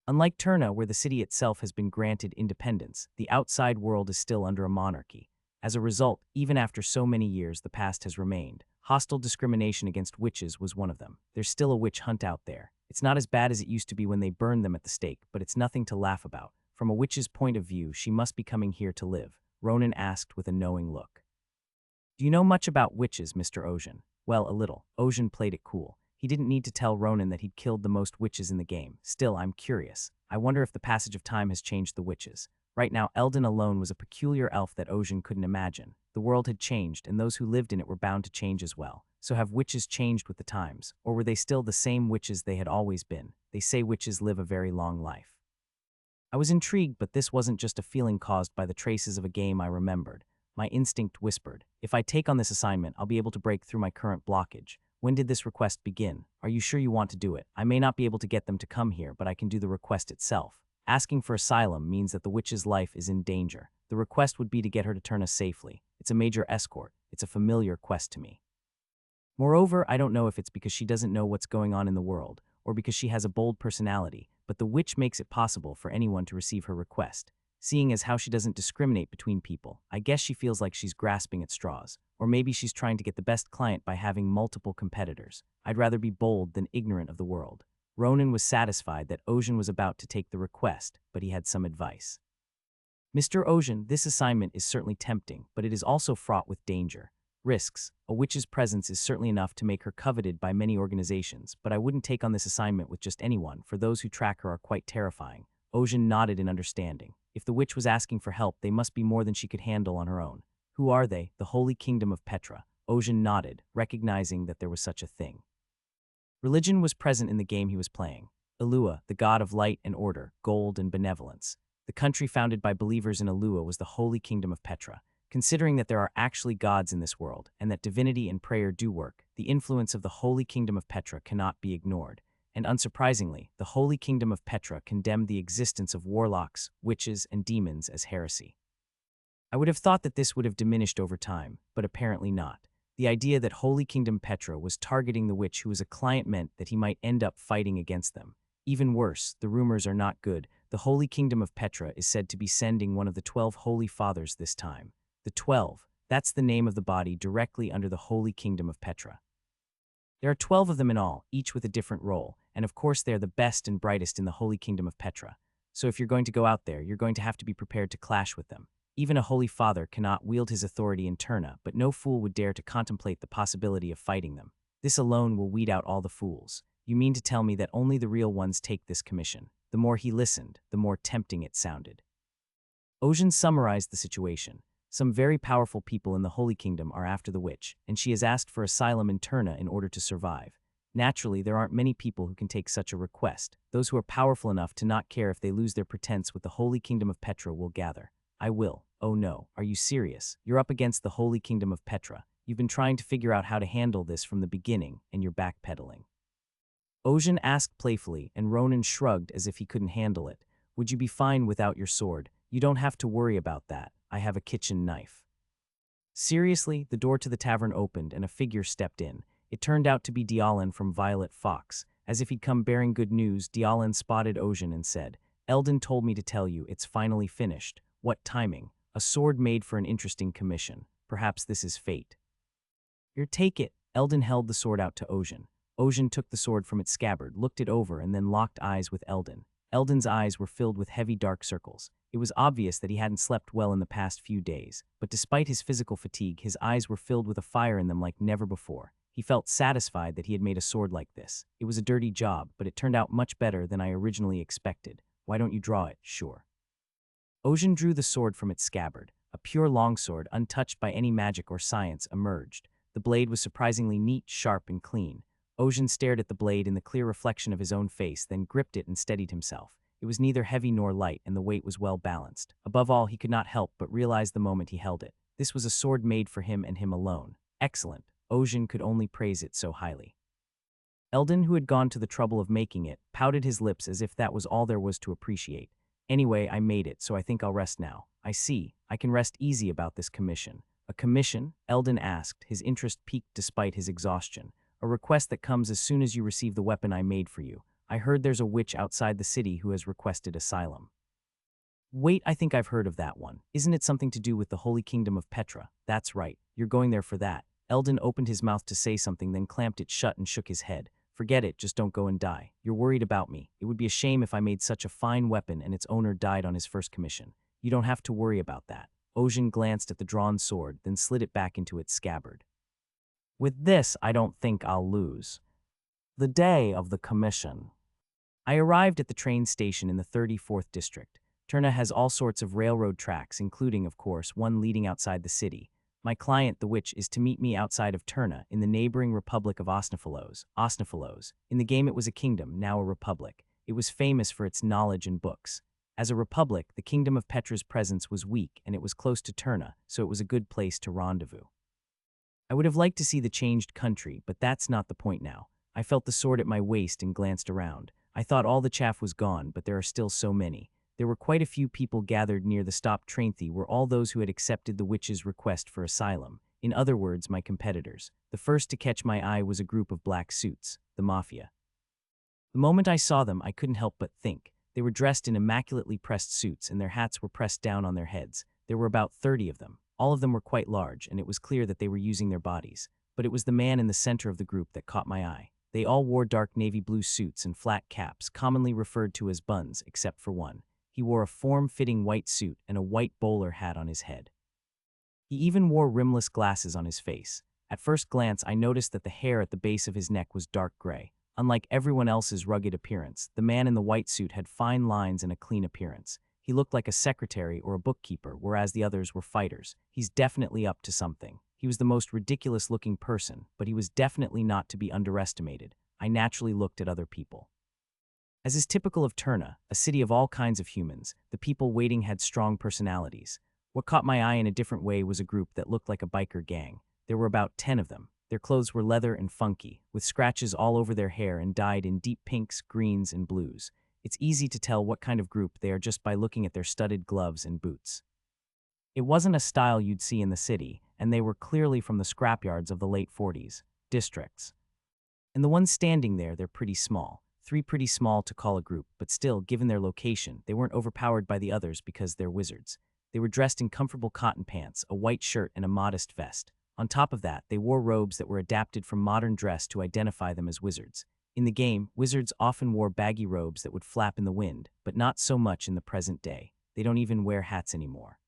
Unlike Turna, where the city itself has been granted independence, the outside world is still under a monarchy. As a result, even after so many years, the past has remained. Hostile discrimination against witches was one of them. There's still a witch hunt out there. It's not as bad as it used to be when they burned them at the stake, but it's nothing to laugh about. From a witch's point of view, she must be coming here to live, Ronan asked with a knowing look. Do you know much about witches, Mr. Ocean? Well, a little. Ocean played it cool. He didn't need to tell Ronan that he'd killed the most witches in the game. Still, I'm curious. I wonder if the passage of time has changed the witches. Right now, Eldon alone was a peculiar elf that Ocean couldn't imagine. The world had changed, and those who lived in it were bound to change as well. So have witches changed with the times, or were they still the same witches they had always been? They say witches live a very long life. I was intrigued, but this wasn't just a feeling caused by the traces of a game I remembered. My instinct whispered, if I take on this assignment, I'll be able to break through my current blockage. When did this request begin? Are you sure you want to do it? I may not be able to get them to come here, but I can do the request itself. Asking for asylum means that the witch's life is in danger. The request would be to get her to Turna safely. It's a major escort. It's a familiar quest to me. Moreover, I don't know if it's because she doesn't know what's going on in the world, or because she has a bold personality, but the witch makes it possible for anyone to receive her request. Seeing as how she doesn't discriminate between people, I guess she feels like she's grasping at straws. Or maybe she's trying to get the best client by having multiple competitors. I'd rather be bold than ignorant of the world. Ronan was satisfied that Ocean was about to take the request, but he had some advice. Mr. Ocean, this assignment is certainly tempting, but it is also fraught with danger. Risks. A witch's presence is certainly enough to make her coveted by many organizations, but I wouldn't take on this assignment with just anyone, for those who track her are quite terrifying. Ocean nodded in understanding. If the witch was asking for help, they must be more than she could handle on her own. Who are they? The Holy Kingdom of Petra. Ocean nodded, recognizing that there was such a thing. Religion was present in the game he was playing. Elua, the god of light and order, gold and benevolence. The country founded by believers in Elua was the Holy Kingdom of Petra. Considering that there are actually gods in this world, and that divinity and prayer do work, the influence of the Holy Kingdom of Petra cannot be ignored. And unsurprisingly, the Holy Kingdom of Petra condemned the existence of warlocks, witches, and demons as heresy. I would have thought that this would have diminished over time, but apparently not. The idea that Holy Kingdom Petra was targeting the witch who was a client meant that he might end up fighting against them. Even worse, the rumors are not good. The Holy Kingdom of Petra is said to be sending one of the 12 Holy Fathers this time. The 12, that's the name of the body directly under the Holy Kingdom of Petra. There are 12 of them in all, each with a different role, and of course they are the best and brightest in the Holy Kingdom of Petra. So if you're going to go out there, you're going to have to be prepared to clash with them. Even a Holy Father cannot wield his authority in Turna, but no fool would dare to contemplate the possibility of fighting them. This alone will weed out all the fools. You mean to tell me that only the real ones take this commission? The more he listened, the more tempting it sounded. Ocean summarized the situation. Some very powerful people in the Holy Kingdom are after the witch, and she has asked for asylum in Turna in order to survive. Naturally, there aren't many people who can take such a request. Those who are powerful enough to not care if they lose their pretense with the Holy Kingdom of Petra will gather. I will. Oh no, are you serious? You're up against the Holy Kingdom of Petra. You've been trying to figure out how to handle this from the beginning, and you're backpedaling. Ocean asked playfully, and Ronan shrugged as if he couldn't handle it. Would you be fine without your sword? You don't have to worry about that. I have a kitchen knife. Seriously, the door to the tavern opened and a figure stepped in. It turned out to be Dialin from Violet Fox. As if he'd come bearing good news, Dialin spotted Ocean and said, Eldon told me to tell you, it's finally finished. What timing? A sword made for an interesting commission. Perhaps this is fate. Here, take it. Eldon held the sword out to Ocean. Ocean took the sword from its scabbard, looked it over, and then locked eyes with Eldon. Eldon's eyes were filled with heavy dark circles. It was obvious that he hadn't slept well in the past few days, but despite his physical fatigue, his eyes were filled with a fire in them like never before. He felt satisfied that he had made a sword like this. It was a dirty job, but it turned out much better than I originally expected. Why don't you draw it? Sure. Ocean drew the sword from its scabbard. A pure longsword, untouched by any magic or science, emerged. The blade was surprisingly neat, sharp, and clean. Ocean stared at the blade in the clear reflection of his own face, then gripped it and steadied himself. It was neither heavy nor light, and the weight was well balanced. Above all, he could not help but realize the moment he held it. This was a sword made for him and him alone. Excellent. Ocean could only praise it so highly. Eldon, who had gone to the trouble of making it, pouted his lips as if that was all there was to appreciate. Anyway, I made it, so I think I'll rest now. I see. I can rest easy about this commission. A commission? Eldon asked, his interest piqued despite his exhaustion. A request that comes as soon as you receive the weapon I made for you. I heard there's a witch outside the city who has requested asylum. Wait, I think I've heard of that one. Isn't it something to do with the Holy Kingdom of Petra? That's right. You're going there for that. Eldon opened his mouth to say something, then clamped it shut and shook his head. Forget it, just don't go and die. You're worried about me. It would be a shame if I made such a fine weapon and its owner died on his first commission. You don't have to worry about that. Ojin glanced at the drawn sword, then slid it back into its scabbard. With this, I don't think I'll lose. The day of the commission. I arrived at the train station in the 34th district. Turna has all sorts of railroad tracks, including, of course, one leading outside the city. My client, the witch, is to meet me outside of Turna in the neighboring republic of Osnophalos. In the game it was a kingdom, now a republic. It was famous for its knowledge and books. As a republic, the kingdom of Petra's presence was weak and it was close to Turna, so it was a good place to rendezvous. I would have liked to see the changed country, but that's not the point now. I felt the sword at my waist and glanced around. I thought all the chaff was gone, but there are still so many. There were quite a few people gathered near the stop trainthy were all those who had accepted the witch's request for asylum. In other words, my competitors. The first to catch my eye was a group of black suits, the mafia. The moment I saw them, I couldn't help but think. They were dressed in immaculately pressed suits and their hats were pressed down on their heads. There were about 30 of them. All of them were quite large, and it was clear that they were using their bodies. But it was the man in the center of the group that caught my eye. They all wore dark navy blue suits and flat caps, commonly referred to as buns, except for one. He wore a form-fitting white suit and a white bowler hat on his head. He even wore rimless glasses on his face. At first glance, I noticed that the hair at the base of his neck was dark gray. Unlike everyone else's rugged appearance, the man in the white suit had fine lines and a clean appearance. He looked like a secretary or a bookkeeper, whereas the others were fighters. He's definitely up to something. He was the most ridiculous-looking person, but he was definitely not to be underestimated. I naturally looked at other people. As is typical of Turna, a city of all kinds of humans, the people waiting had strong personalities. What caught my eye in a different way was a group that looked like a biker gang. There were about 10 of them. Their clothes were leather and funky, with scratches all over their hair and dyed in deep pinks, greens, and blues. It's easy to tell what kind of group they are just by looking at their studded gloves and boots. It wasn't a style you'd see in the city, and they were clearly from the scrapyards of the late 40s districts. And the ones standing there, they're pretty small. 3 pretty small to call a group, but still, given their location, they weren't overpowered by the others because they're wizards. They were dressed in comfortable cotton pants, a white shirt, and a modest vest. On top of that, they wore robes that were adapted from modern dress to identify them as wizards. In the game, wizards often wore baggy robes that would flap in the wind, but not so much in the present day. They don't even wear hats anymore.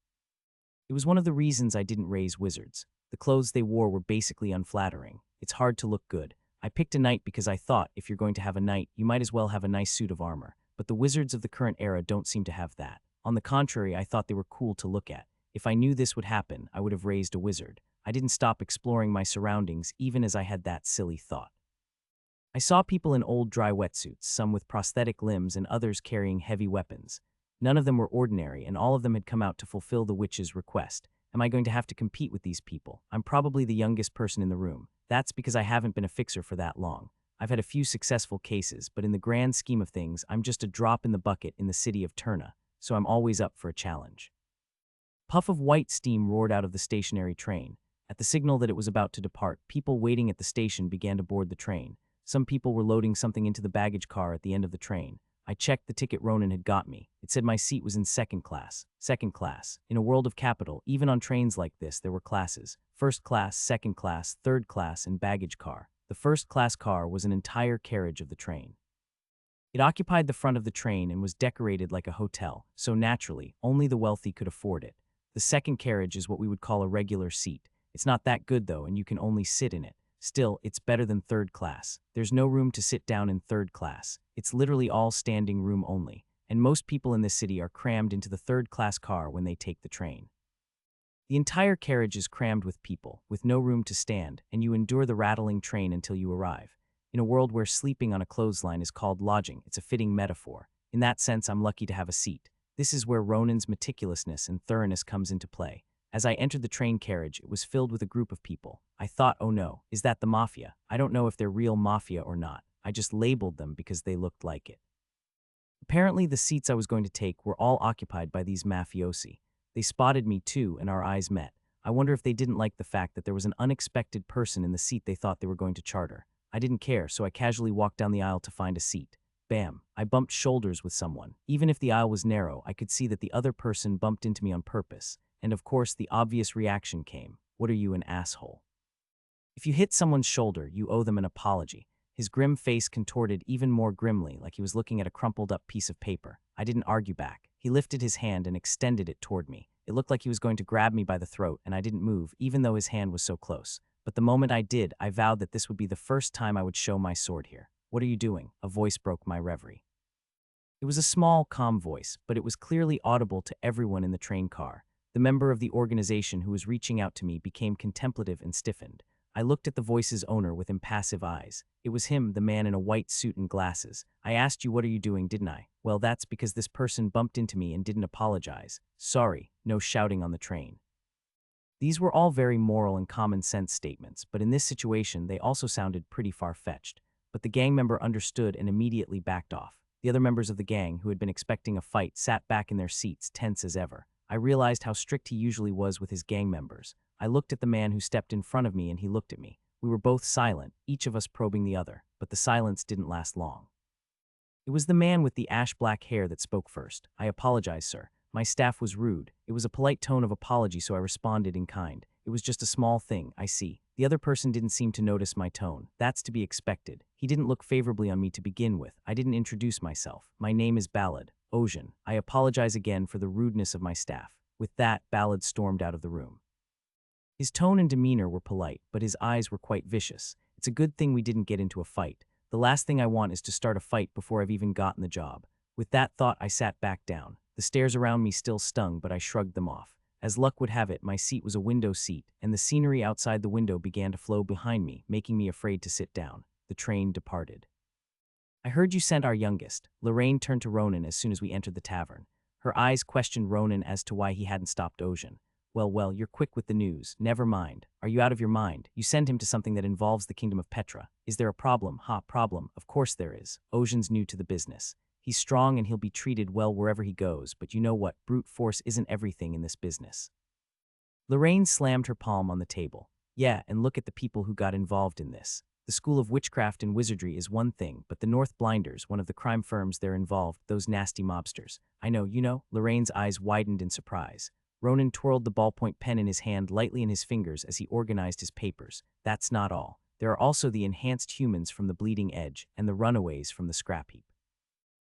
It was one of the reasons I didn't raise wizards. The clothes they wore were basically unflattering. It's hard to look good. I picked a knight because I thought, if you're going to have a knight, you might as well have a nice suit of armor. But the wizards of the current era don't seem to have that. On the contrary, I thought they were cool to look at. If I knew this would happen, I would have raised a wizard. I didn't stop exploring my surroundings even as I had that silly thought. I saw people in old dry wetsuits, some with prosthetic limbs and others carrying heavy weapons. None of them were ordinary, and all of them had come out to fulfill the witch's request. Am I going to have to compete with these people? I'm probably the youngest person in the room. That's because I haven't been a fixer for that long. I've had a few successful cases, but in the grand scheme of things, I'm just a drop in the bucket in the city of Turna, so I'm always up for a challenge. Puff of white steam roared out of the stationary train. At the signal that it was about to depart, people waiting at the station began to board the train. Some people were loading something into the baggage car at the end of the train. I checked the ticket Ronan had got me. It said my seat was in second class. Second class. In a world of capital, even on trains like this, there were classes. First class, second class, third class, and baggage car. The first class car was an entire carriage of the train. It occupied the front of the train and was decorated like a hotel, so naturally, only the wealthy could afford it. The second carriage is what we would call a regular seat. It's not that good though, and you can only sit in it. Still, it's better than third class. There's no room to sit down in third class. It's literally all standing room only, and most people in this city are crammed into the third class car when they take the train. The entire carriage is crammed with people, with no room to stand, and you endure the rattling train until you arrive. In a world where sleeping on a clothesline is called lodging, it's a fitting metaphor. In that sense, I'm lucky to have a seat. This is where Ronan's meticulousness and thoroughness comes into play. As I entered the train carriage, it was filled with a group of people. I thought, oh no, is that the mafia? I don't know if they're real mafia or not. I just labeled them because they looked like it. Apparently, the seats I was going to take were all occupied by these mafiosi. They spotted me too, and our eyes met. I wonder if they didn't like the fact that there was an unexpected person in the seat they thought they were going to charter. I didn't care, so I casually walked down the aisle to find a seat. Bam! I bumped shoulders with someone. Even if the aisle was narrow, I could see that the other person bumped into me on purpose. And of course, the obvious reaction came. What are you, an asshole? If you hit someone's shoulder, you owe them an apology. His grim face contorted even more grimly, like he was looking at a crumpled-up piece of paper. I didn't argue back. He lifted his hand and extended it toward me. It looked like he was going to grab me by the throat, and I didn't move, even though his hand was so close. But the moment I did, I vowed that this would be the first time I would show my sword here. What are you doing? A voice broke my reverie. It was a small, calm voice, but it was clearly audible to everyone in the train car. The member of the organization who was reaching out to me became contemplative and stiffened. I looked at the voice's owner with impassive eyes. It was him, the man in a white suit and glasses. I asked you, what are you doing, didn't I? Well, that's because this person bumped into me and didn't apologize. Sorry, no shouting on the train. These were all very moral and common sense statements, but in this situation, they also sounded pretty far-fetched. But the gang member understood and immediately backed off. The other members of the gang, who had been expecting a fight, sat back in their seats, tense as ever. I realized how strict he usually was with his gang members. I looked at the man who stepped in front of me and he looked at me. We were both silent, each of us probing the other, but the silence didn't last long. It was the man with the ash-black hair that spoke first. I apologize, sir. My staff was rude. It was a polite tone of apology, so I responded in kind. It was just a small thing, I see. The other person didn't seem to notice my tone. That's to be expected. He didn't look favorably on me to begin with. I didn't introduce myself. My name is Ballad, Ocean. I apologize again for the rudeness of my staff. With that, Ballad stormed out of the room. His tone and demeanor were polite, but his eyes were quite vicious. It's a good thing we didn't get into a fight. The last thing I want is to start a fight before I've even gotten the job. With that thought, I sat back down. The stares around me still stung, but I shrugged them off. As luck would have it, my seat was a window seat, and the scenery outside the window began to flow behind me, making me afraid to sit down. The train departed. I heard you sent our youngest. Lorraine turned to Ronan as soon as we entered the tavern. Her eyes questioned Ronan as to why he hadn't stopped Ocean. Well, you're quick with the news. Never mind. Are you out of your mind? You send him to something that involves the kingdom of Petra. Is there a problem? Problem. Of course there is. Ocean's new to the business. He's strong and he'll be treated well wherever he goes, but you know what? Brute force isn't everything in this business. Lorraine slammed her palm on the table. Yeah, and look at the people who got involved in this. The School of Witchcraft and Wizardry is one thing, but the North Blinders, one of the crime firms they're involved, those nasty mobsters. I know, Lorraine's eyes widened in surprise. Ronan twirled the ballpoint pen in his hand lightly in his fingers as he organized his papers. That's not all. There are also the enhanced humans from the Bleeding Edge and the runaways from the scrap heap.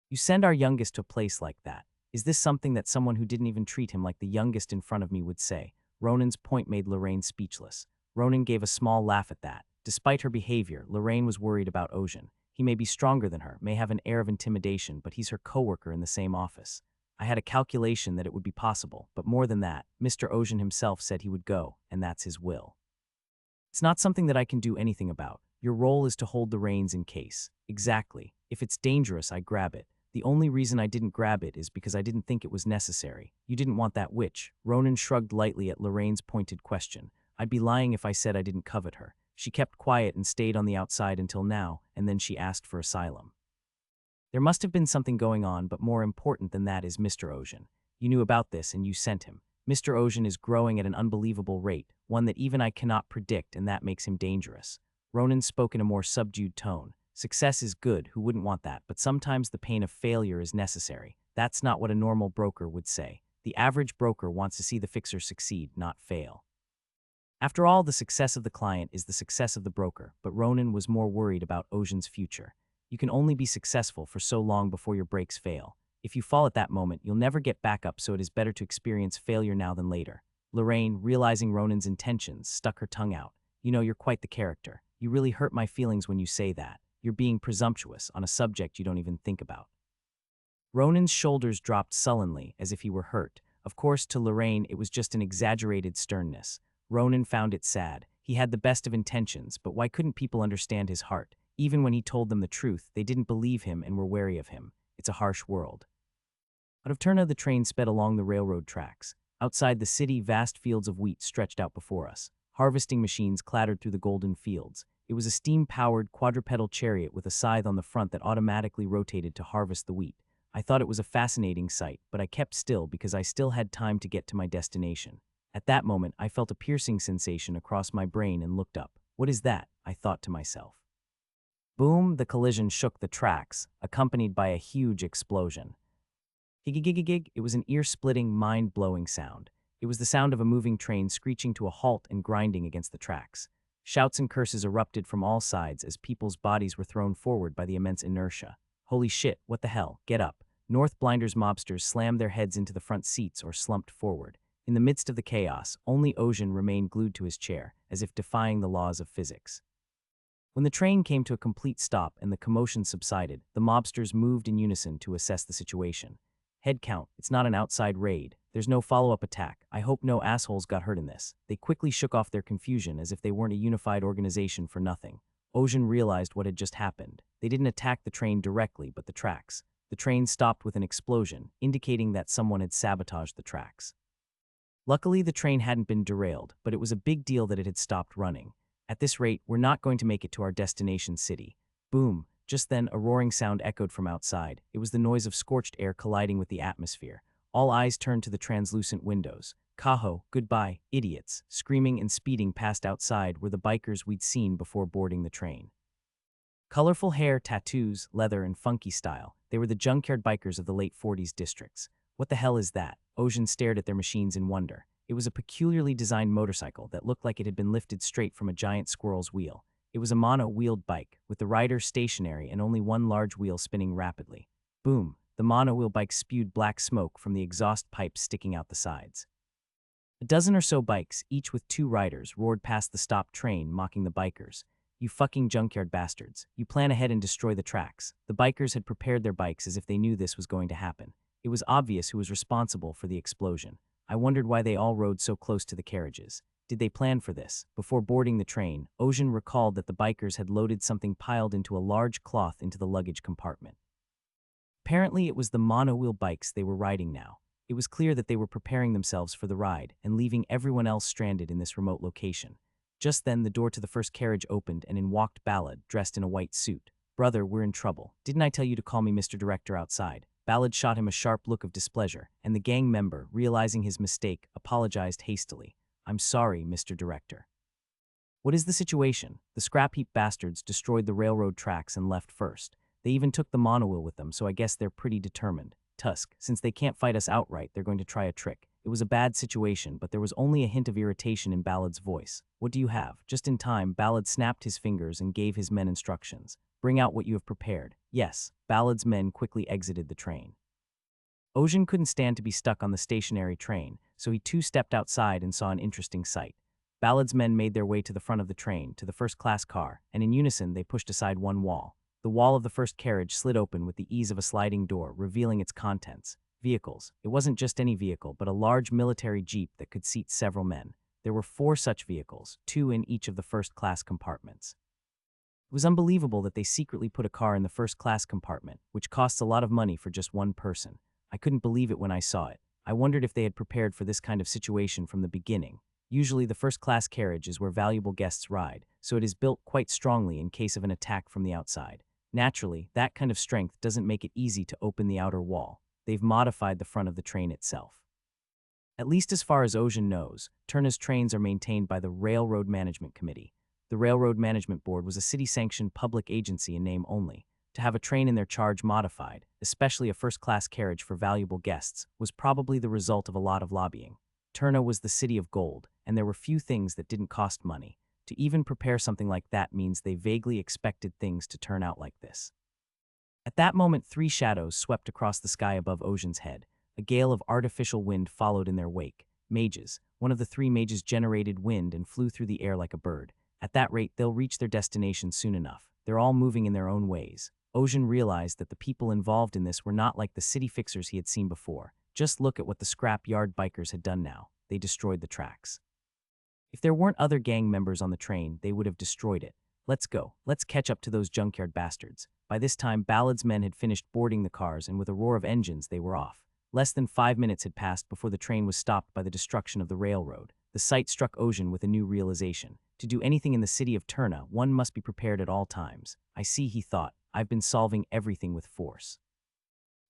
You send our youngest to a place like that. Is this something that someone who didn't even treat him like the youngest in front of me would say? Ronan's point made Lorraine speechless. Ronan gave a small laugh at that. Despite her behavior, Lorraine was worried about Ocean. He may be stronger than her, may have an air of intimidation, but he's her coworker in the same office. I had a calculation that it would be possible, but more than that, Mr. Ocean himself said he would go, and that's his will. It's not something that I can do anything about. Your role is to hold the reins in case. Exactly. If it's dangerous, I grab it. The only reason I didn't grab it is because I didn't think it was necessary. You didn't want that witch. Ronan shrugged lightly at Lorraine's pointed question. I'd be lying if I said I didn't covet her. She kept quiet and stayed on the outside until now, and then she asked for asylum. There must have been something going on, but more important than that is Mr. Ocean. You knew about this and you sent him. Mr. Ocean is growing at an unbelievable rate, one that even I cannot predict, and that makes him dangerous. Ronan spoke in a more subdued tone. Success is good, who wouldn't want that, but sometimes the pain of failure is necessary. That's not what a normal broker would say. The average broker wants to see the fixer succeed, not fail. After all, the success of the client is the success of the broker, but Ronan was more worried about Ocean's future. You can only be successful for so long before your brakes fail. If you fall at that moment, you'll never get back up, so it is better to experience failure now than later. Lorraine, realizing Ronan's intentions, stuck her tongue out. You're quite the character. You really hurt my feelings when you say that. You're being presumptuous on a subject you don't even think about. Ronan's shoulders dropped sullenly, as if he were hurt. Of course, to Lorraine, it was just an exaggerated sternness. Ronan found it sad. He had the best of intentions, but why couldn't people understand his heart? Even when he told them the truth, they didn't believe him and were wary of him. It's a harsh world. Out of Turna, the train sped along the railroad tracks. Outside the city, vast fields of wheat stretched out before us. Harvesting machines clattered through the golden fields. It was a steam-powered quadrupedal chariot with a scythe on the front that automatically rotated to harvest the wheat. I thought it was a fascinating sight, but I kept still because I still had time to get to my destination. At that moment, I felt a piercing sensation across my brain and looked up. What is that? I thought to myself. Boom, the collision shook the tracks, accompanied by a huge explosion. Gig, it was an ear-splitting, mind-blowing sound. It was the sound of a moving train screeching to a halt and grinding against the tracks. Shouts and curses erupted from all sides as people's bodies were thrown forward by the immense inertia. Holy shit, what the hell, get up. North Blinders mobsters slammed their heads into the front seats or slumped forward. In the midst of the chaos, only Ocean remained glued to his chair, as if defying the laws of physics. When the train came to a complete stop and the commotion subsided, the mobsters moved in unison to assess the situation. Head count, it's not an outside raid. There's no follow-up attack. I hope no assholes got hurt in this. They quickly shook off their confusion as if they weren't a unified organization for nothing. Ocean realized what had just happened. They didn't attack the train directly, but the tracks. The train stopped with an explosion, indicating that someone had sabotaged the tracks. Luckily, the train hadn't been derailed, but it was a big deal that it had stopped running. At this rate, we're not going to make it to our destination city. Boom. Just then, a roaring sound echoed from outside. It was the noise of scorched air colliding with the atmosphere. All eyes turned to the translucent windows. Kaho, goodbye, idiots, screaming and speeding past outside were the bikers we'd seen before boarding the train. Colorful hair, tattoos, leather, and funky style. They were the junkyard bikers of the late 40s districts. What the hell is that? Ocean stared at their machines in wonder. It was a peculiarly designed motorcycle that looked like it had been lifted straight from a giant squirrel's wheel. It was a mono-wheeled bike, with the rider stationary and only one large wheel spinning rapidly. Boom, the mono-wheel bike spewed black smoke from the exhaust pipes sticking out the sides. A dozen or so bikes, each with two riders, roared past the stopped train, mocking the bikers. You fucking junkyard bastards. You plan ahead and destroy the tracks. The bikers had prepared their bikes as if they knew this was going to happen. It was obvious who was responsible for the explosion. I wondered why they all rode so close to the carriages. Did they plan for this? Before boarding the train, Ocean recalled that the bikers had loaded something piled into a large cloth into the luggage compartment. Apparently, it was the mono-wheel bikes they were riding now. It was clear that they were preparing themselves for the ride and leaving everyone else stranded in this remote location. Just then, the door to the first carriage opened and in walked Ballad, dressed in a white suit. Brother, we're in trouble. Didn't I tell you to call me Mr. Director outside? Ballad shot him a sharp look of displeasure, and the gang member, realizing his mistake, apologized hastily. I'm sorry, Mr. Director. What is the situation? The scrap heap bastards destroyed the railroad tracks and left first. They even took the monowheel with them, so I guess they're pretty determined. Tusk, since they can't fight us outright, they're going to try a trick. It was a bad situation, but there was only a hint of irritation in Ballad's voice. What do you have? Just in time, Ballad snapped his fingers and gave his men instructions. Bring out what you have prepared. Yes, Ballad's men quickly exited the train. Ocean couldn't stand to be stuck on the stationary train, so he two-stepped outside and saw an interesting sight. Ballad's men made their way to the front of the train, to the first-class car, and in unison they pushed aside one wall. The wall of the first carriage slid open with the ease of a sliding door, revealing its contents. Vehicles. It wasn't just any vehicle, but a large military jeep that could seat several men. There were 4 such vehicles, 2 in each of the first-class compartments. It was unbelievable that they secretly put a car in the first-class compartment, which costs a lot of money for just one person. I couldn't believe it when I saw it. I wondered if they had prepared for this kind of situation from the beginning. Usually the first-class carriage is where valuable guests ride, so it is built quite strongly in case of an attack from the outside. Naturally, that kind of strength doesn't make it easy to open the outer wall. They've modified the front of the train itself. At least as far as Ocean knows, Turna's trains are maintained by the Railroad Management Committee. The Railroad Management Board was a city-sanctioned public agency in name only. To have a train in their charge modified, especially a first-class carriage for valuable guests, was probably the result of a lot of lobbying. Turna was the city of gold, and there were few things that didn't cost money. To even prepare something like that means they vaguely expected things to turn out like this. At that moment, 3 shadows swept across the sky above Ocean's head. A gale of artificial wind followed in their wake. Mages. One of the 3 mages generated wind and flew through the air like a bird. At that rate, they'll reach their destination soon enough. They're all moving in their own ways. Ocean realized that the people involved in this were not like the city fixers he had seen before. Just look at what the scrap yard bikers had done now. They destroyed the tracks. If there weren't other gang members on the train, they would have destroyed it. Let's go. Let's catch up to those junkyard bastards. By this time, Ballad's men had finished boarding the cars, and with a roar of engines, they were off. Less than 5 minutes had passed before the train was stopped by the destruction of the railroad. The sight struck Ocean with a new realization. To do anything in the city of Turna, one must be prepared at all times. I see, he thought. I've been solving everything with force.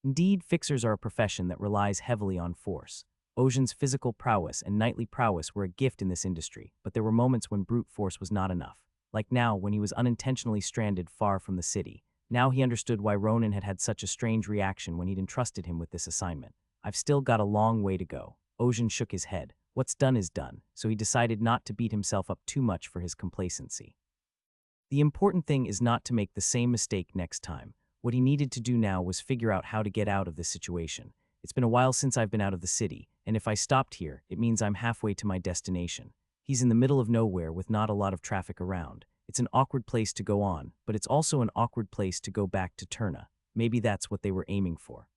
Indeed, fixers are a profession that relies heavily on force. Ocean's physical prowess and knightly prowess were a gift in this industry, but there were moments when brute force was not enough. Like now, when he was unintentionally stranded far from the city. Now he understood why Ronan had had such a strange reaction when he'd entrusted him with this assignment. I've still got a long way to go. Ocean shook his head. What's done is done, so he decided not to beat himself up too much for his complacency. The important thing is not to make the same mistake next time. What he needed to do now was figure out how to get out of this situation. It's been a while since I've been out of the city, and if I stopped here, it means I'm halfway to my destination. He's in the middle of nowhere with not a lot of traffic around. It's an awkward place to go on, but it's also an awkward place to go back to Turna. Maybe that's what they were aiming for.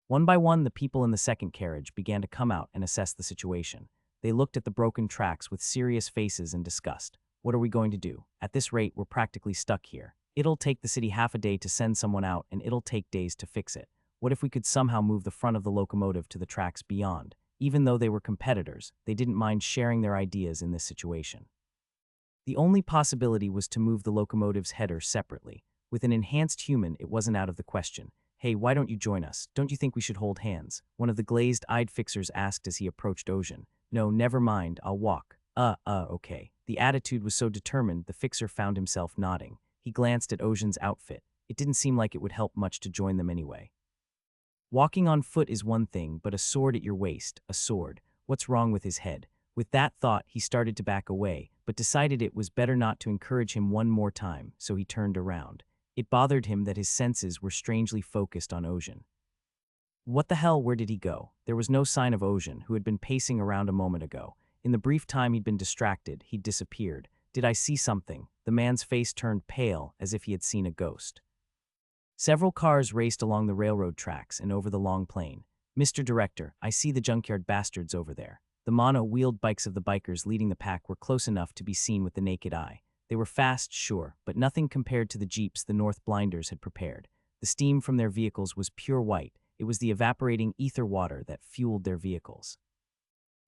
One by one, the people in the second carriage began to come out and assess the situation. They looked at the broken tracks with serious faces and disgust. What are we going to do? At this rate, we're practically stuck here. It'll take the city half a day to send someone out, and it'll take days to fix it. What if we could somehow move the front of the locomotive to the tracks beyond? Even though they were competitors, they didn't mind sharing their ideas in this situation. The only possibility was to move the locomotive's header separately. With an enhanced human, it wasn't out of the question. Hey, why don't you join us? Don't you think we should hold hands? One of the glazed-eyed fixers asked as he approached Ocean. No, never mind, I'll walk. Okay. The attitude was so determined, the fixer found himself nodding. He glanced at Ocean's outfit. It didn't seem like it would help much to join them anyway. Walking on foot is one thing, but a sword at your waist, a sword. What's wrong with his head? With that thought, he started to back away, but decided it was better not to encourage him one more time, so he turned around. It bothered him that his senses were strangely focused on Ocean. What the hell, where did he go? There was no sign of Ocean, who had been pacing around a moment ago. In the brief time he'd been distracted, he'd disappeared. Did I see something? The man's face turned pale, as if he had seen a ghost. Several cars raced along the railroad tracks and over the long plain. Mr. Director, I see the junkyard bastards over there. The mono-wheeled bikes of the bikers leading the pack were close enough to be seen with the naked eye. They were fast, sure, but nothing compared to the jeeps the North Blinders had prepared. The steam from their vehicles was pure white. It was the evaporating ether water that fueled their vehicles.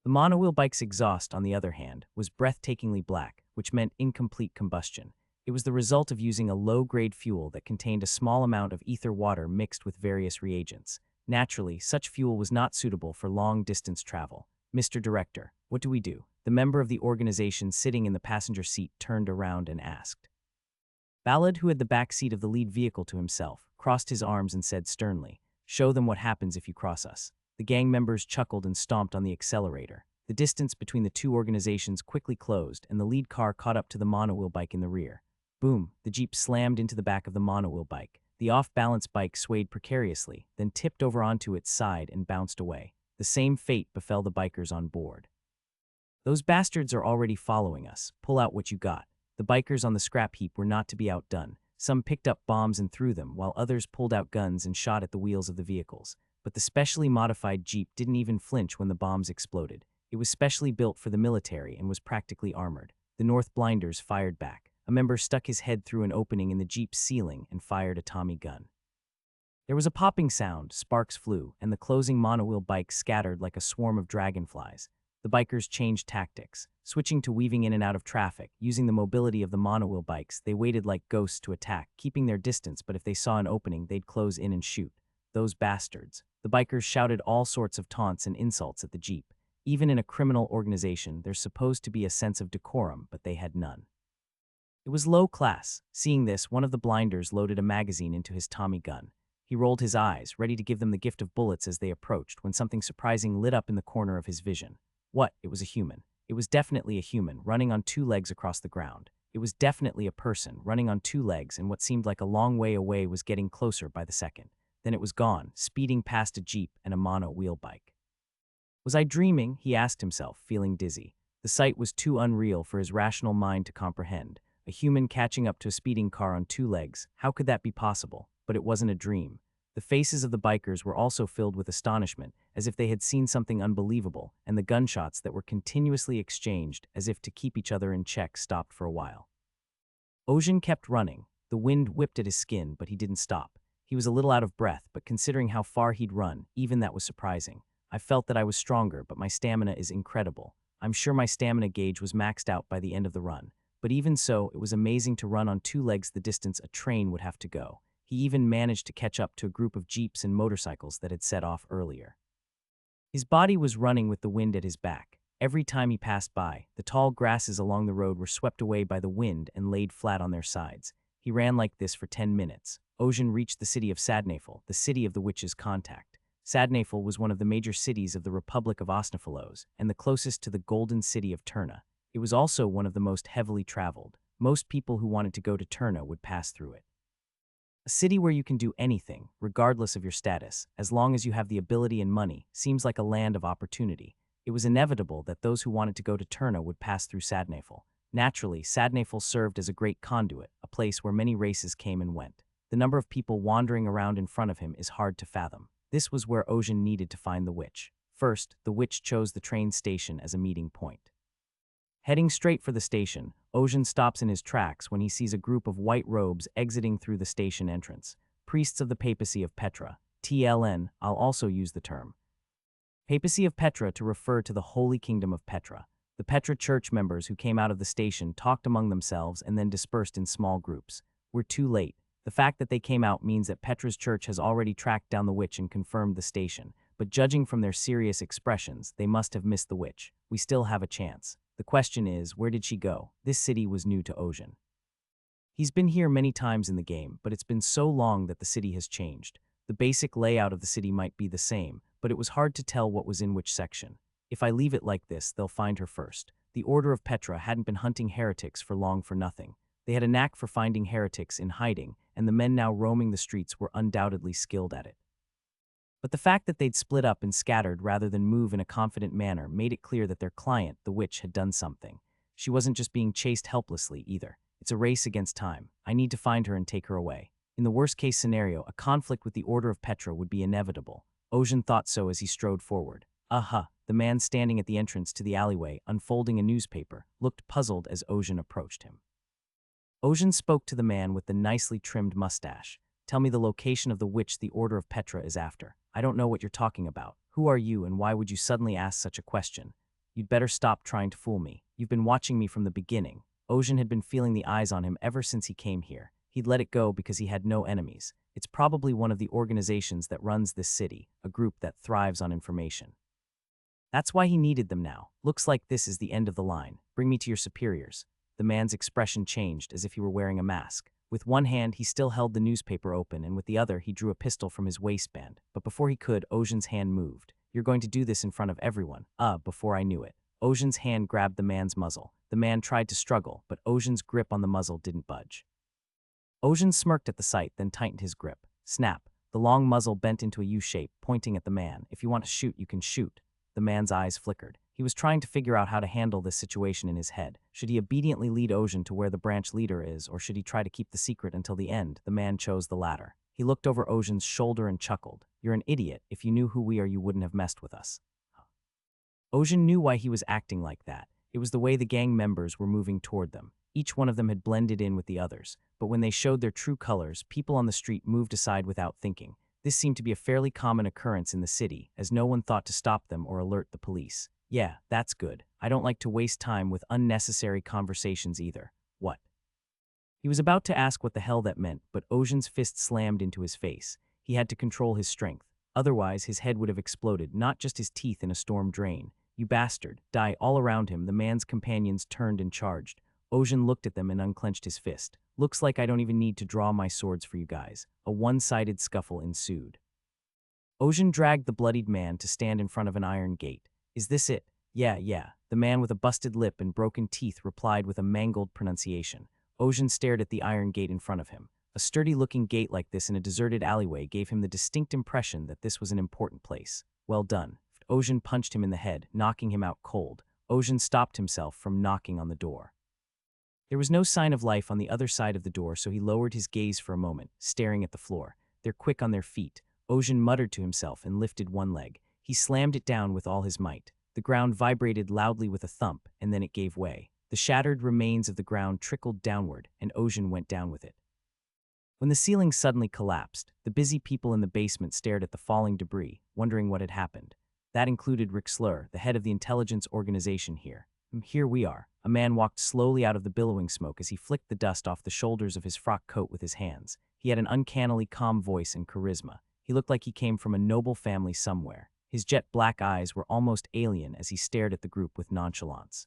The monowheel bike's exhaust, on the other hand, was breathtakingly black, which meant incomplete combustion. It was the result of using a low-grade fuel that contained a small amount of ether water mixed with various reagents. Naturally, such fuel was not suitable for long-distance travel. Mr. Director, what do we do? The member of the organization sitting in the passenger seat turned around and asked. Ballad, who had the back seat of the lead vehicle to himself, crossed his arms and said sternly, "Show them what happens if you cross us." The gang members chuckled and stomped on the accelerator. The distance between the two organizations quickly closed, and the lead car caught up to the monowheel bike in the rear. Boom! The Jeep slammed into the back of the monowheel bike. The off-balance bike swayed precariously, then tipped over onto its side and bounced away. The same fate befell the bikers on board. Those bastards are already following us. Pull out what you got. The bikers on the scrap heap were not to be outdone. Some picked up bombs and threw them, while others pulled out guns and shot at the wheels of the vehicles. But the specially modified Jeep didn't even flinch when the bombs exploded. It was specially built for the military and was practically armored. The North Blinders fired back. A member stuck his head through an opening in the Jeep's ceiling and fired a Tommy gun. There was a popping sound, sparks flew, and the closing monowheel bike scattered like a swarm of dragonflies. The bikers changed tactics. Switching to weaving in and out of traffic, using the mobility of the monowheel bikes, they waited like ghosts to attack, keeping their distance, but if they saw an opening, they'd close in and shoot. Those bastards. The bikers shouted all sorts of taunts and insults at the Jeep. Even in a criminal organization, there's supposed to be a sense of decorum, but they had none. It was low class. Seeing this, one of the blinders loaded a magazine into his Tommy gun. He rolled his eyes, ready to give them the gift of bullets as they approached, when something surprising lit up in the corner of his vision. What? It was a human. It was definitely a human, running on two legs across the ground. It was definitely a person, running on two legs, and what seemed like a long way away was getting closer by the second. Then it was gone, speeding past a Jeep and a mono-wheel bike. Was I dreaming? He asked himself, feeling dizzy. The sight was too unreal for his rational mind to comprehend. A human catching up to a speeding car on two legs. How could that be possible? But it wasn't a dream. The faces of the bikers were also filled with astonishment, as if they had seen something unbelievable, and the gunshots that were continuously exchanged, as if to keep each other in check, stopped for a while. Ocean kept running. The wind whipped at his skin, but he didn't stop. He was a little out of breath, but considering how far he'd run, even that was surprising. I felt that I was stronger, but my stamina is incredible. I'm sure my stamina gauge was maxed out by the end of the run. But even so, it was amazing to run on 2 legs the distance a train would have to go. He even managed to catch up to a group of jeeps and motorcycles that had set off earlier. His body was running with the wind at his back. Every time he passed by, the tall grasses along the road were swept away by the wind and laid flat on their sides. He ran like this for 10 minutes. Ocean reached the city of Sadnafel, the city of the witch's contact. Sadnafel was one of the major cities of the Republic of Osnaphalos and the closest to the golden city of Turna. It was also one of the most heavily traveled. Most people who wanted to go to Turna would pass through it. A city where you can do anything, regardless of your status, as long as you have the ability and money, seems like a land of opportunity. It was inevitable that those who wanted to go to Turna would pass through Sadnafel. Naturally, Sadnafel served as a great conduit, a place where many races came and went. The number of people wandering around in front of him is hard to fathom. This was where Ocean needed to find the witch. First, the witch chose the train station as a meeting point. Heading straight for the station, Ocean stops in his tracks when he sees a group of white robes exiting through the station entrance. Priests of the Papacy of Petra. TLN, I'll also use the term. Papacy of Petra to refer to the Holy Kingdom of Petra. The Petra church members who came out of the station talked among themselves and then dispersed in small groups. We're too late. The fact that they came out means that Petra's church has already tracked down the witch and confirmed the station, but judging from their serious expressions, they must have missed the witch. We still have a chance. The question is, where did she go? This city was new to Ocean. He's been here many times in the game, but it's been so long that the city has changed. The basic layout of the city might be the same, but it was hard to tell what was in which section. If I leave it like this, they'll find her first. The Order of Petra hadn't been hunting heretics for long for nothing. They had a knack for finding heretics in hiding, and the men now roaming the streets were undoubtedly skilled at it. But the fact that they'd split up and scattered rather than move in a confident manner made it clear that their client, the witch, had done something. She wasn't just being chased helplessly either. It's a race against time. I need to find her and take her away. In the worst-case scenario, a conflict with the Order of Petra would be inevitable. Ocean thought so as he strode forward. Aha! The man standing at the entrance to the alleyway, unfolding a newspaper, looked puzzled as Ocean approached him. Ocean spoke to the man with the nicely trimmed mustache. Tell me the location of the witch the Order of Petra is after. I don't know what you're talking about. Who are you and why would you suddenly ask such a question? You'd better stop trying to fool me. You've been watching me from the beginning. Ocean had been feeling the eyes on him ever since he came here. He'd let it go because he had no enemies. It's probably one of the organizations that runs this city, a group that thrives on information. That's why he needed them now. Looks like this is the end of the line. Bring me to your superiors. The man's expression changed as if he were wearing a mask. With one hand, he still held the newspaper open, and with the other, he drew a pistol from his waistband. But before he could, Ocean's hand moved. You're going to do this in front of everyone. Before I knew it. Ocean's hand grabbed the man's muzzle. The man tried to struggle, but Ocean's grip on the muzzle didn't budge. Ocean smirked at the sight, then tightened his grip. Snap. The long muzzle bent into a U shape, pointing at the man. If you want to shoot, you can shoot. The man's eyes flickered. He was trying to figure out how to handle this situation in his head. Should he obediently lead Ocean to where the branch leader is, or should he try to keep the secret until the end? The man chose the latter. He looked over Ocean's shoulder and chuckled. You're an idiot. If you knew who we are, you wouldn't have messed with us. Ocean knew why he was acting like that. It was the way the gang members were moving toward them. Each one of them had blended in with the others, but when they showed their true colors, people on the street moved aside without thinking. This seemed to be a fairly common occurrence in the city, as no one thought to stop them or alert the police. Yeah, that's good. I don't like to waste time with unnecessary conversations either. What? He was about to ask what the hell that meant, but Ocean's fist slammed into his face. He had to control his strength. Otherwise, his head would have exploded, not just his teeth in a storm drain. You bastard. Die. All around him, the man's companions turned and charged. Ocean looked at them and unclenched his fist. Looks like I don't even need to draw my swords for you guys. A one-sided scuffle ensued. Ocean dragged the bloodied man to stand in front of an iron gate. Is this it? Yeah. The man with a busted lip and broken teeth replied with a mangled pronunciation. Ocean stared at the iron gate in front of him. A sturdy-looking gate like this in a deserted alleyway gave him the distinct impression that this was an important place. Well done. Ocean punched him in the head, knocking him out cold. Ocean stopped himself from knocking on the door. There was no sign of life on the other side of the door, so he lowered his gaze for a moment, staring at the floor. They're quick on their feet. Ocean muttered to himself and lifted one leg. He slammed it down with all his might. The ground vibrated loudly with a thump, and then it gave way. The shattered remains of the ground trickled downward, and Ocean went down with it. When the ceiling suddenly collapsed, the busy people in the basement stared at the falling debris, wondering what had happened. That included Rick Slur, the head of the intelligence organization here. Here we are. A man walked slowly out of the billowing smoke as he flicked the dust off the shoulders of his frock coat with his hands. He had an uncannily calm voice and charisma. He looked like he came from a noble family somewhere. His jet black eyes were almost alien as he stared at the group with nonchalance.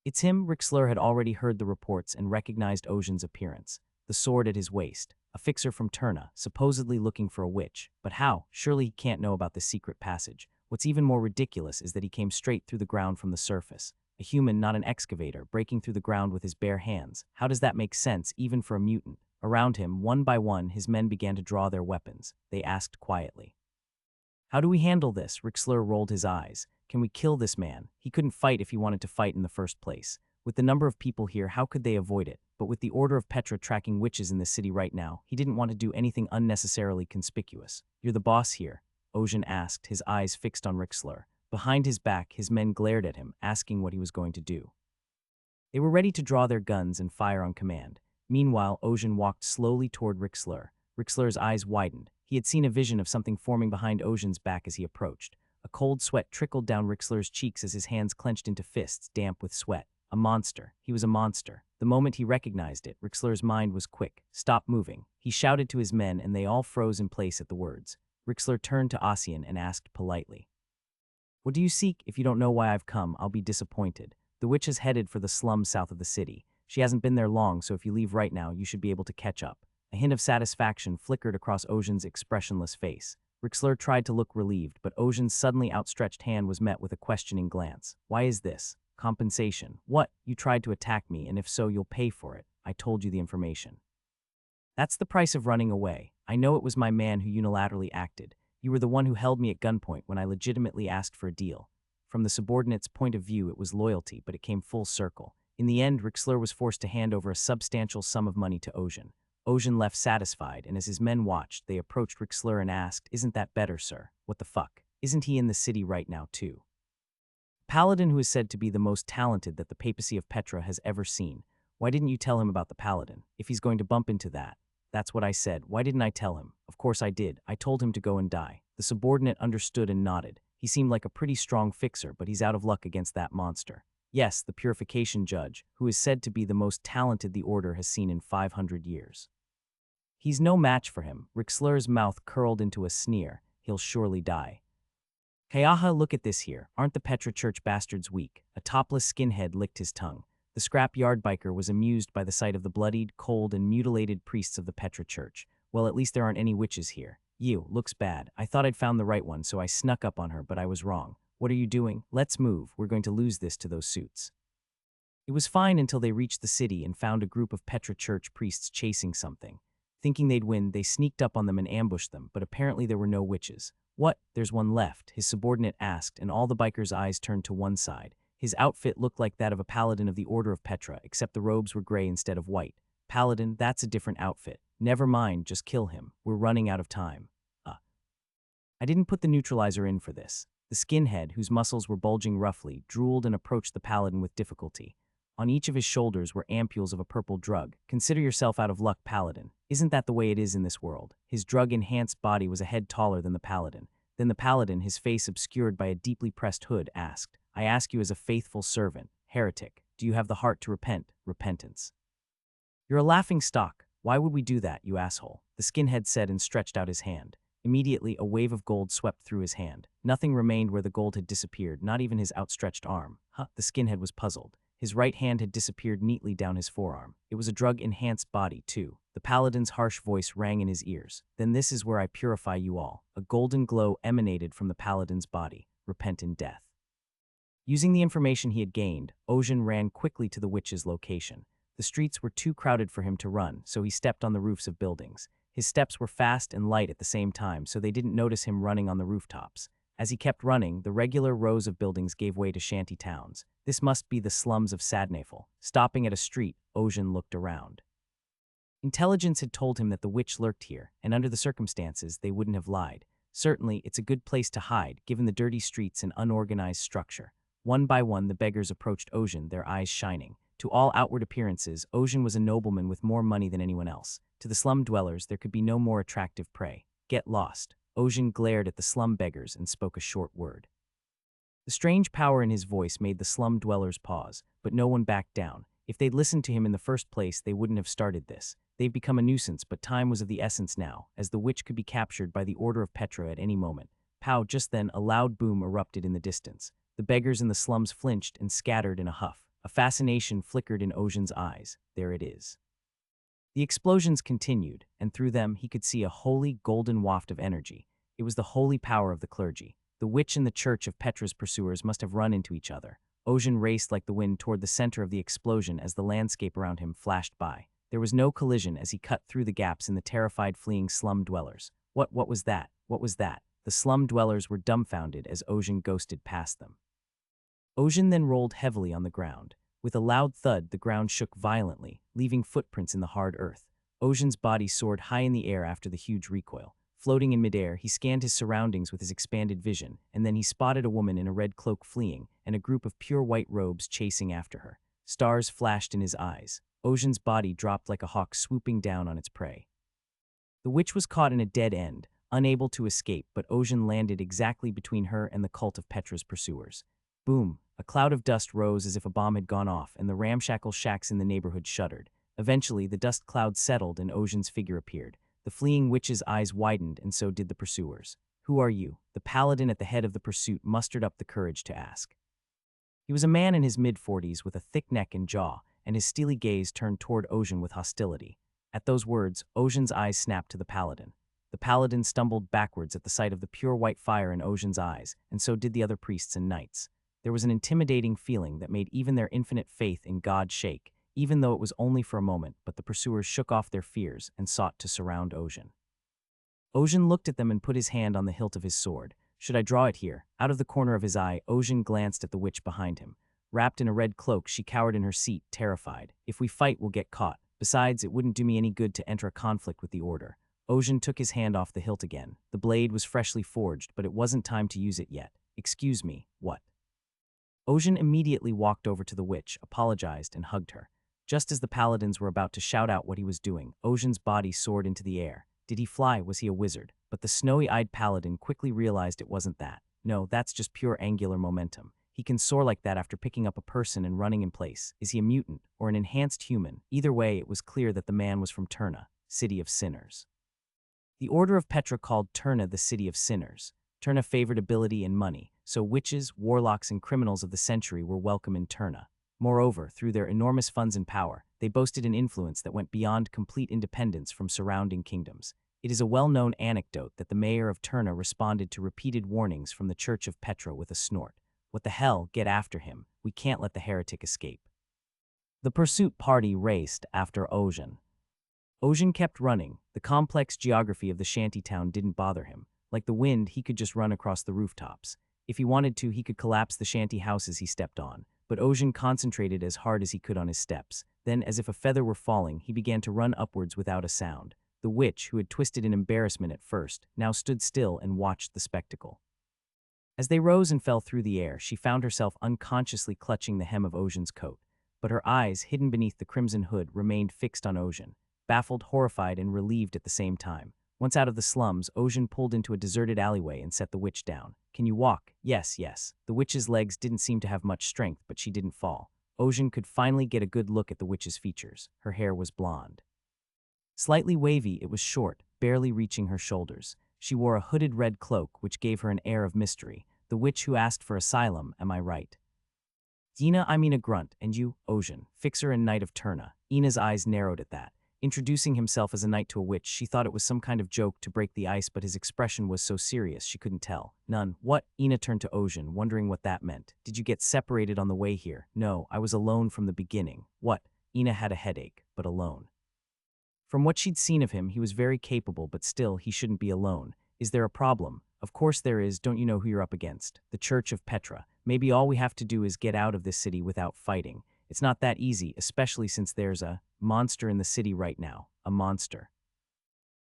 It's him. Rick Slur had already heard the reports and recognized Ocean's appearance. The sword at his waist. A fixer from Turna, supposedly looking for a witch. But how? Surely he can't know about the secret passage. What's even more ridiculous is that he came straight through the ground from the surface. A human, not an excavator, breaking through the ground with his bare hands. How does that make sense, even for a mutant? Around him, one by one, his men began to draw their weapons. They asked quietly. How do we handle this? Rick Slur rolled his eyes. Can we kill this man? He couldn't fight if he wanted to fight in the first place. With the number of people here, how could they avoid it? But with the order of Petra tracking witches in the city right now, he didn't want to do anything unnecessarily conspicuous. You're the boss here? Ocean asked, his eyes fixed on Rick Slur. Behind his back, his men glared at him, asking what he was going to do. They were ready to draw their guns and fire on command. Meanwhile, Ocean walked slowly toward Rick Slur. Rick Slur's eyes widened. He had seen a vision of something forming behind Ocean's back as he approached. A cold sweat trickled down Rick Slur's cheeks as his hands clenched into fists, damp with sweat. A monster. He was a monster. The moment he recognized it, Rick Slur's mind was quick. Stop moving. He shouted to his men, and they all froze in place at the words. Rick Slur turned to Ossian and asked politely, "What do you seek? If you don't know why I've come, I'll be disappointed. The witch is headed for the slums south of the city. She hasn't been there long, so if you leave right now, you should be able to catch up." A hint of satisfaction flickered across Ocean's expressionless face. Rick Slur tried to look relieved, but Ocean's suddenly outstretched hand was met with a questioning glance. Why is this? Compensation. What? You tried to attack me, and if so, you'll pay for it. I told you the information. That's the price of running away. I know it was my man who unilaterally acted. You were the one who held me at gunpoint when I legitimately asked for a deal. From the subordinate's point of view, it was loyalty, but it came full circle. In the end, Rick Slur was forced to hand over a substantial sum of money to Ocean. Ocean left satisfied, and as his men watched, they approached Rick Slur and asked, "Isn't that better, sir? What the fuck? Isn't he in the city right now, too?" Paladin, who is said to be the most talented that the papacy of Petra has ever seen. Why didn't you tell him about the Paladin? If he's going to bump into that. That's what I said. Why didn't I tell him? Of course I did. I told him to go and die. The subordinate understood and nodded. He seemed like a pretty strong fixer, but he's out of luck against that monster. Yes, the purification judge, who is said to be the most talented the order has seen in 500 years. He's no match for him. Rick Slur's mouth curled into a sneer. He'll surely die. Kayaha, look at this here. Aren't the Petra Church bastards weak? A topless skinhead licked his tongue. The scrap-yard biker was amused by the sight of the bloodied, cold, and mutilated priests of the Petra Church. Well, at least there aren't any witches here. You, looks bad. I thought I'd found the right one, so I snuck up on her, but I was wrong. What are you doing? Let's move. We're going to lose this to those suits. It was fine until they reached the city and found a group of Petra Church priests chasing something. Thinking they'd win, they sneaked up on them and ambushed them, but apparently there were no witches. What? There's one left, his subordinate asked, and all the biker's eyes turned to one side. His outfit looked like that of a paladin of the Order of Petra, except the robes were gray instead of white. Paladin, that's a different outfit. Never mind, just kill him. We're running out of time. I didn't put the neutralizer in for this. The skinhead, whose muscles were bulging roughly, drooled and approached the paladin with difficulty. On each of his shoulders were ampules of a purple drug. Consider yourself out of luck, paladin. Isn't that the way it is in this world? His drug-enhanced body was a head taller than the paladin. Then the paladin, his face obscured by a deeply pressed hood, asked, I ask you as a faithful servant, heretic, do you have the heart to repent? Repentance. You're a laughing stock. Why would we do that, you asshole? The skinhead said and stretched out his hand. Immediately, a wave of gold swept through his hand. Nothing remained where the gold had disappeared, not even his outstretched arm. The skinhead was puzzled. His right hand had disappeared neatly down his forearm. It was a drug-enhanced body, too. The paladin's harsh voice rang in his ears. Then this is where I purify you all. A golden glow emanated from the paladin's body. Repent in death. Using the information he had gained, Ocean ran quickly to the witch's location. The streets were too crowded for him to run, so he stepped on the roofs of buildings. His steps were fast and light at the same time, so they didn't notice him running on the rooftops. As he kept running, the regular rows of buildings gave way to shanty towns. This must be the slums of Sadnafel. Stopping at a street, Ocean looked around. Intelligence had told him that the witch lurked here, and under the circumstances, they wouldn't have lied. Certainly, it's a good place to hide, given the dirty streets and unorganized structure. One by one, the beggars approached Ocean, their eyes shining. To all outward appearances, Ocean was a nobleman with more money than anyone else. To the slum dwellers, there could be no more attractive prey. Get lost. Ocean glared at the slum beggars and spoke a short word. The strange power in his voice made the slum dwellers pause, but no one backed down. If they'd listened to him in the first place, they wouldn't have started this. They've become a nuisance, but time was of the essence now, as the witch could be captured by the order of Petra at any moment. Pow! Just then, a loud boom erupted in the distance. The beggars in the slums flinched and scattered in a huff. A fascination flickered in Ocean's eyes. There it is. The explosions continued, and through them he could see a holy, golden waft of energy. It was the holy power of the clergy. The witch and the church of Petra's pursuers must have run into each other. Ocean raced like the wind toward the center of the explosion as the landscape around him flashed by. There was no collision as he cut through the gaps in the terrified fleeing slum dwellers. What was that? What was that? The slum dwellers were dumbfounded as Ocean ghosted past them. Ocean then rolled heavily on the ground. With a loud thud, the ground shook violently, leaving footprints in the hard earth. Ocean's body soared high in the air after the huge recoil. Floating in midair, he scanned his surroundings with his expanded vision, and then he spotted a woman in a red cloak fleeing, and a group of pure white robes chasing after her. Stars flashed in his eyes. Ocean's body dropped like a hawk swooping down on its prey. The witch was caught in a dead end, unable to escape, but Ocean landed exactly between her and the cult of Petra's pursuers. Boom! A cloud of dust rose as if a bomb had gone off, and the ramshackle shacks in the neighborhood shuddered. Eventually, the dust cloud settled and Ocean's figure appeared. The fleeing witch's eyes widened, and so did the pursuers. "Who are you?" The paladin at the head of the pursuit mustered up the courage to ask. He was a man in his mid-40s with a thick neck and jaw, and his steely gaze turned toward Ocean with hostility. At those words, Ocean's eyes snapped to the paladin. The paladin stumbled backwards at the sight of the pure white fire in Ocean's eyes, and so did the other priests and knights. There was an intimidating feeling that made even their infinite faith in God shake, even though it was only for a moment, but the pursuers shook off their fears and sought to surround Ocean. Ocean looked at them and put his hand on the hilt of his sword. "Should I draw it here?" Out of the corner of his eye, Ocean glanced at the witch behind him. Wrapped in a red cloak, she cowered in her seat, terrified. "If we fight, we'll get caught. Besides, it wouldn't do me any good to enter a conflict with the order." Ocean took his hand off the hilt again. The blade was freshly forged, but it wasn't time to use it yet. "Excuse me, what?" Ocean immediately walked over to the witch, apologized, and hugged her. Just as the paladins were about to shout out what he was doing, Ocean's body soared into the air. Did he fly? Was he a wizard? But the snowy-eyed paladin quickly realized it wasn't that. No, that's just pure angular momentum. He can soar like that after picking up a person and running in place. Is he a mutant or an enhanced human? Either way, it was clear that the man was from Turna, city of sinners. The Order of Petra called Turna the City of Sinners. Turna favored ability and money, so witches, warlocks, and criminals of the century were welcome in Turna. Moreover, through their enormous funds and power, they boasted an influence that went beyond complete independence from surrounding kingdoms. It is a well-known anecdote that the mayor of Turna responded to repeated warnings from the Church of Petra with a snort. "What the hell? Get after him. We can't let the heretic escape." The pursuit party raced after Ocean. Ocean kept running. The complex geography of the shantytown didn't bother him. Like the wind, he could just run across the rooftops. If he wanted to, he could collapse the shanty houses he stepped on. But Ocean concentrated as hard as he could on his steps. Then, as if a feather were falling, he began to run upwards without a sound. The witch, who had twisted in embarrassment at first, now stood still and watched the spectacle. As they rose and fell through the air, she found herself unconsciously clutching the hem of Ocean's coat. But her eyes, hidden beneath the crimson hood, remained fixed on Ocean, baffled, horrified, and relieved at the same time. Once out of the slums, Ocean pulled into a deserted alleyway and set the witch down. "Can you walk?" Yes. The witch's legs didn't seem to have much strength, but she didn't fall. Ocean could finally get a good look at the witch's features. Her hair was blonde. Slightly wavy, it was short, barely reaching her shoulders. She wore a hooded red cloak, which gave her an air of mystery. "The witch who asked for asylum, am I right?" "Ina, I mean a grunt, and you, Ocean, fixer and knight of Turna." Ina's eyes narrowed at that. Introducing himself as a knight to a witch, she thought it was some kind of joke to break the ice, but his expression was so serious she couldn't tell. "None." "What?" Ina turned to Ocean, wondering what that meant. "Did you get separated on the way here?" "No, I was alone from the beginning." "What?" Ina had a headache, but alone. From what she'd seen of him, he was very capable, but still, he shouldn't be alone. "Is there a problem?" "Of course there is. Don't you know who you're up against? The Church of Petra. Maybe all we have to do is get out of this city without fighting. It's not that easy, especially since there's a monster in the city right now." "A monster?"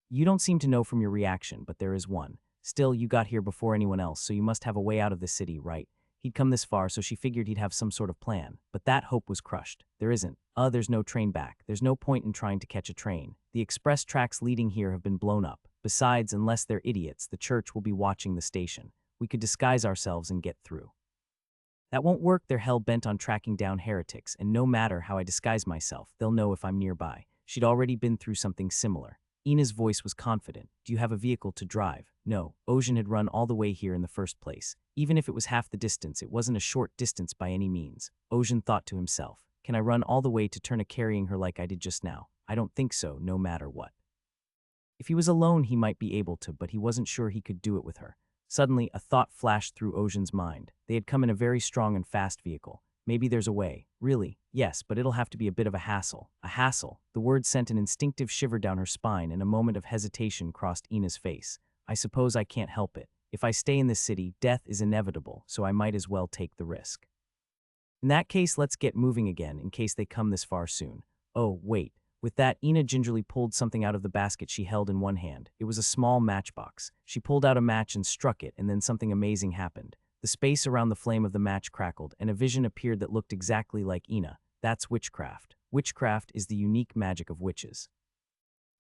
"You don't seem to know from your reaction, but there is one. Still, you got here before anyone else, so you must have a way out of the city, right?" He'd come this far, so she figured he'd have some sort of plan. But that hope was crushed. "There isn't. There's no train back. There's no point in trying to catch a train. The express tracks leading here have been blown up." Besides, unless they're idiots, the church will be watching the station. We could disguise ourselves and get through. That won't work. They're hell-bent on tracking down heretics, and no matter how I disguise myself, they'll know if I'm nearby. She'd already been through something similar. Ina's voice was confident. Do you have a vehicle to drive? No. Ocean had run all the way here in the first place. Even if it was half the distance, it wasn't a short distance by any means. Ocean thought to himself, can I run all the way to Turna carrying her like I did just now? I don't think so, no matter what. If he was alone, he might be able to, but he wasn't sure he could do it with her. Suddenly, a thought flashed through Ocean's mind. They had come in a very strong and fast vehicle. Maybe there's a way. Really? Yes, but it'll have to be a bit of a hassle. A hassle? The word sent an instinctive shiver down her spine, and a moment of hesitation crossed Ina's face. I suppose I can't help it. If I stay in this city, death is inevitable, so I might as well take the risk. In that case, let's get moving again, in case they come this far soon. Oh, wait. With that, Ina gingerly pulled something out of the basket she held in one hand. It was a small matchbox. She pulled out a match and struck it, and then something amazing happened. The space around the flame of the match crackled, and a vision appeared that looked exactly like Ina. That's witchcraft. Witchcraft is the unique magic of witches.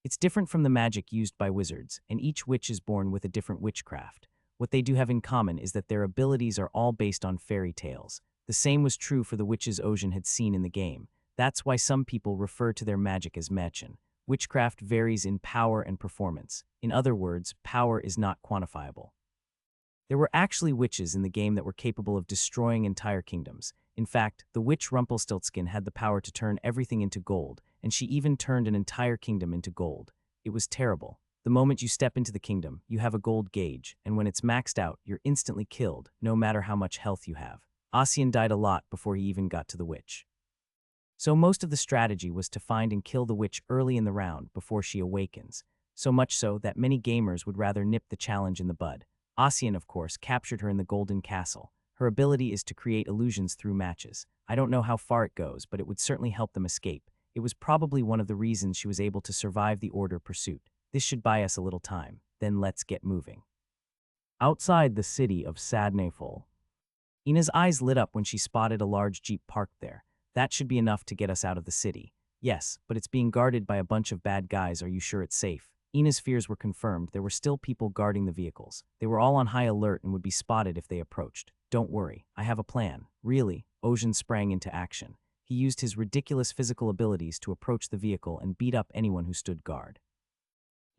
It's different from the magic used by wizards, and each witch is born with a different witchcraft. What they do have in common is that their abilities are all based on fairy tales. The same was true for the witches Ocean had seen in the game. That's why some people refer to their magic as mädchen. Witchcraft varies in power and performance. In other words, power is not quantifiable. There were actually witches in the game that were capable of destroying entire kingdoms. In fact, the witch Rumpelstiltskin had the power to turn everything into gold, and she even turned an entire kingdom into gold. It was terrible. The moment you step into the kingdom, you have a gold gauge, and when it's maxed out, you're instantly killed, no matter how much health you have. Ossian died a lot before he even got to the witch. So most of the strategy was to find and kill the witch early in the round before she awakens, so much so that many gamers would rather nip the challenge in the bud. Ossian, of course, captured her in the Golden Castle. Her ability is to create illusions through matches. I don't know how far it goes, but it would certainly help them escape. It was probably one of the reasons she was able to survive the Order pursuit. This should buy us a little time. Then let's get moving. Outside the city of Sadnafol, Ina's eyes lit up when she spotted a large jeep parked there. That should be enough to get us out of the city. Yes, but it's being guarded by a bunch of bad guys. Are you sure it's safe? Ina's fears were confirmed. There were still people guarding the vehicles. They were all on high alert and would be spotted if they approached. Don't worry, I have a plan. Really? Ocean sprang into action. He used his ridiculous physical abilities to approach the vehicle and beat up anyone who stood guard.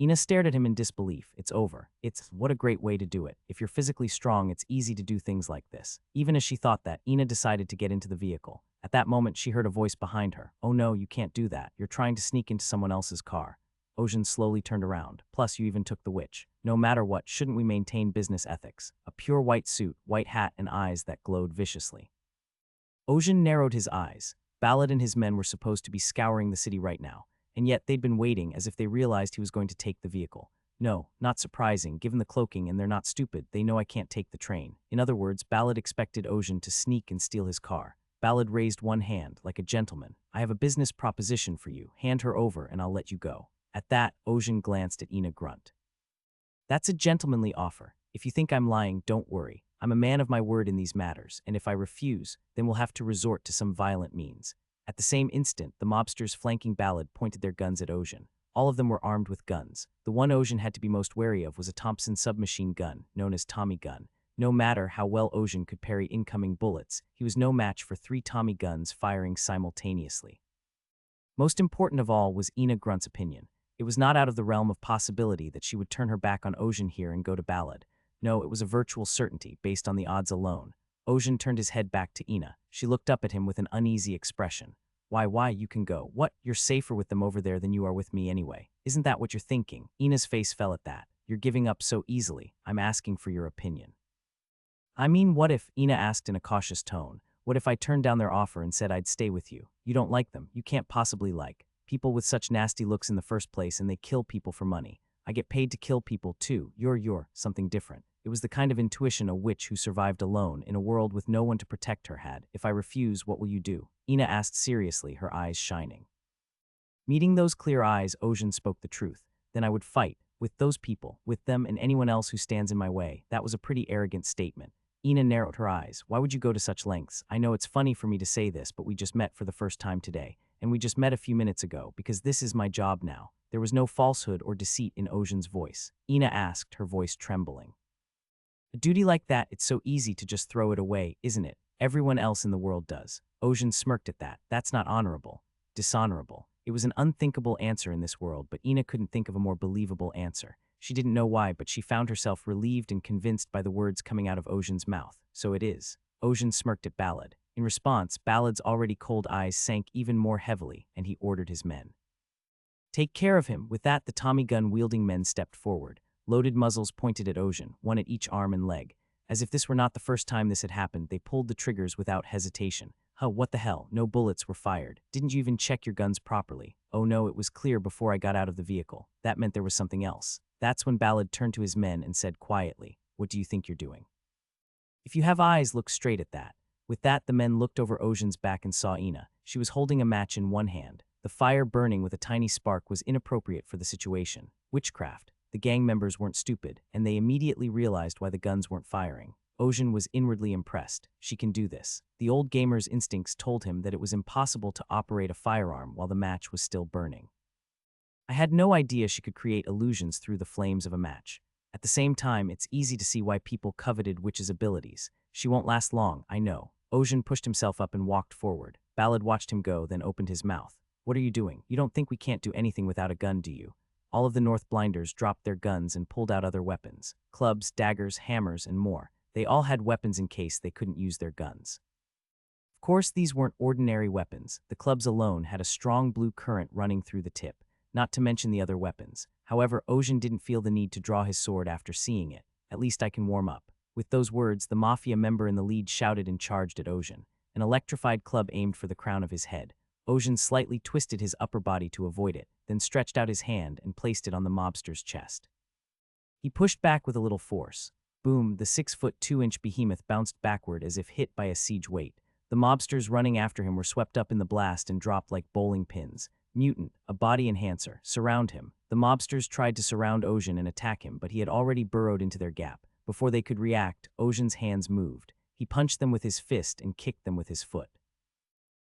Ina stared at him in disbelief. It's over. What a great way to do it. If you're physically strong, it's easy to do things like this. Even as she thought that, Ina decided to get into the vehicle. At that moment, she heard a voice behind her. Oh no, you can't do that. You're trying to sneak into someone else's car. Ocean slowly turned around. Plus, you even took the witch. No matter what, shouldn't we maintain business ethics? A pure white suit, white hat, and eyes that glowed viciously. Ocean narrowed his eyes. Ballad and his men were supposed to be scouring the city right now, and yet they'd been waiting as if they realized he was going to take the vehicle. No, not surprising, given the cloaking, and they're not stupid. They know I can't take the train. In other words, Ballad expected Ocean to sneak and steal his car. Ballad raised one hand, like a gentleman. I have a business proposition for you. Hand her over and I'll let you go. At that, Ocean glanced at Ina grunt. That's a gentlemanly offer. If you think I'm lying, don't worry. I'm a man of my word in these matters, and if I refuse, then we'll have to resort to some violent means. At the same instant, the mobsters flanking Ballad pointed their guns at Ocean. All of them were armed with guns. The one Ocean had to be most wary of was a Thompson submachine gun, known as Tommy gun. No matter how well Ocean could parry incoming bullets, he was no match for 3 Tommy guns firing simultaneously. Most important of all was Ina Grunt's opinion. It was not out of the realm of possibility that she would turn her back on Ocean here and go to Ballad. No, it was a virtual certainty, based on the odds alone. Ocean turned his head back to Ina. She looked up at him with an uneasy expression. Why, you can go. What? You're safer with them over there than you are with me anyway. Isn't that what you're thinking? Ina's face fell at that. You're giving up so easily. I'm asking for your opinion. I mean, what if, Ina asked in a cautious tone, what if I turned down their offer and said I'd stay with you? You don't like them. You can't possibly like people with such nasty looks in the first place, and they kill people for money. I get paid to kill people too. You're something different. It was the kind of intuition a witch who survived alone in a world with no one to protect her had. If I refuse, what will you do? Ina asked seriously, her eyes shining. Meeting those clear eyes, Ocean spoke the truth. Then I would fight. With those people, with them and anyone else who stands in my way. That was a pretty arrogant statement. Ina narrowed her eyes. Why would you go to such lengths? I know it's funny for me to say this, but we just met for the first time today, and we just met a few minutes ago, because this is my job now." There was no falsehood or deceit in Ocean's voice. Ina asked, her voice trembling. "A duty like that, it's so easy to just throw it away, isn't it? Everyone else in the world does." Ocean smirked at that. "That's not honorable. Dishonorable." It was an unthinkable answer in this world, but Ina couldn't think of a more believable answer. She didn't know why, but she found herself relieved and convinced by the words coming out of Ocean's mouth. "So it is." Ocean smirked at Ballad. In response, Ballad's already cold eyes sank even more heavily, and he ordered his men, "Take care of him." With that, the Tommy gun-wielding men stepped forward. Loaded muzzles pointed at Ocean, one at each arm and leg. As if this were not the first time this had happened, they pulled the triggers without hesitation. "Huh, what the hell? No bullets were fired. Didn't you even check your guns properly?" "Oh no, it was clear before I got out of the vehicle." That meant there was something else. That's when Ballad turned to his men and said quietly, "What do you think you're doing? If you have eyes, look straight at that." With that, the men looked over Ocean's back and saw Ina. She was holding a match in one hand. The fire burning with a tiny spark was inappropriate for the situation. Witchcraft. The gang members weren't stupid, and they immediately realized why the guns weren't firing. Ocean was inwardly impressed. She can do this. The old gamer's instincts told him that it was impossible to operate a firearm while the match was still burning. I had no idea she could create illusions through the flames of a match. At the same time, it's easy to see why people coveted Witch's abilities. She won't last long, I know. Ocean pushed himself up and walked forward. Ballad watched him go, then opened his mouth. "What are you doing? You don't think we can't do anything without a gun, do you?" All of the North Blinders dropped their guns and pulled out other weapons. Clubs, daggers, hammers, and more. They all had weapons in case they couldn't use their guns. Of course, these weren't ordinary weapons. The clubs alone had a strong blue current running through the tip, not to mention the other weapons. However, Ocean didn't feel the need to draw his sword after seeing it. "At least I can warm up." With those words, the mafia member in the lead shouted and charged at Ocean. An electrified club aimed for the crown of his head. Ocean slightly twisted his upper body to avoid it, then stretched out his hand and placed it on the mobster's chest. He pushed back with a little force. Boom, the 6'2" behemoth bounced backward as if hit by a siege weight. The mobsters running after him were swept up in the blast and dropped like bowling pins. Mutant, a body enhancer, surround him. The mobsters tried to surround Ocean and attack him, but he had already burrowed into their gap. Before they could react, Ocean's hands moved. He punched them with his fist and kicked them with his foot.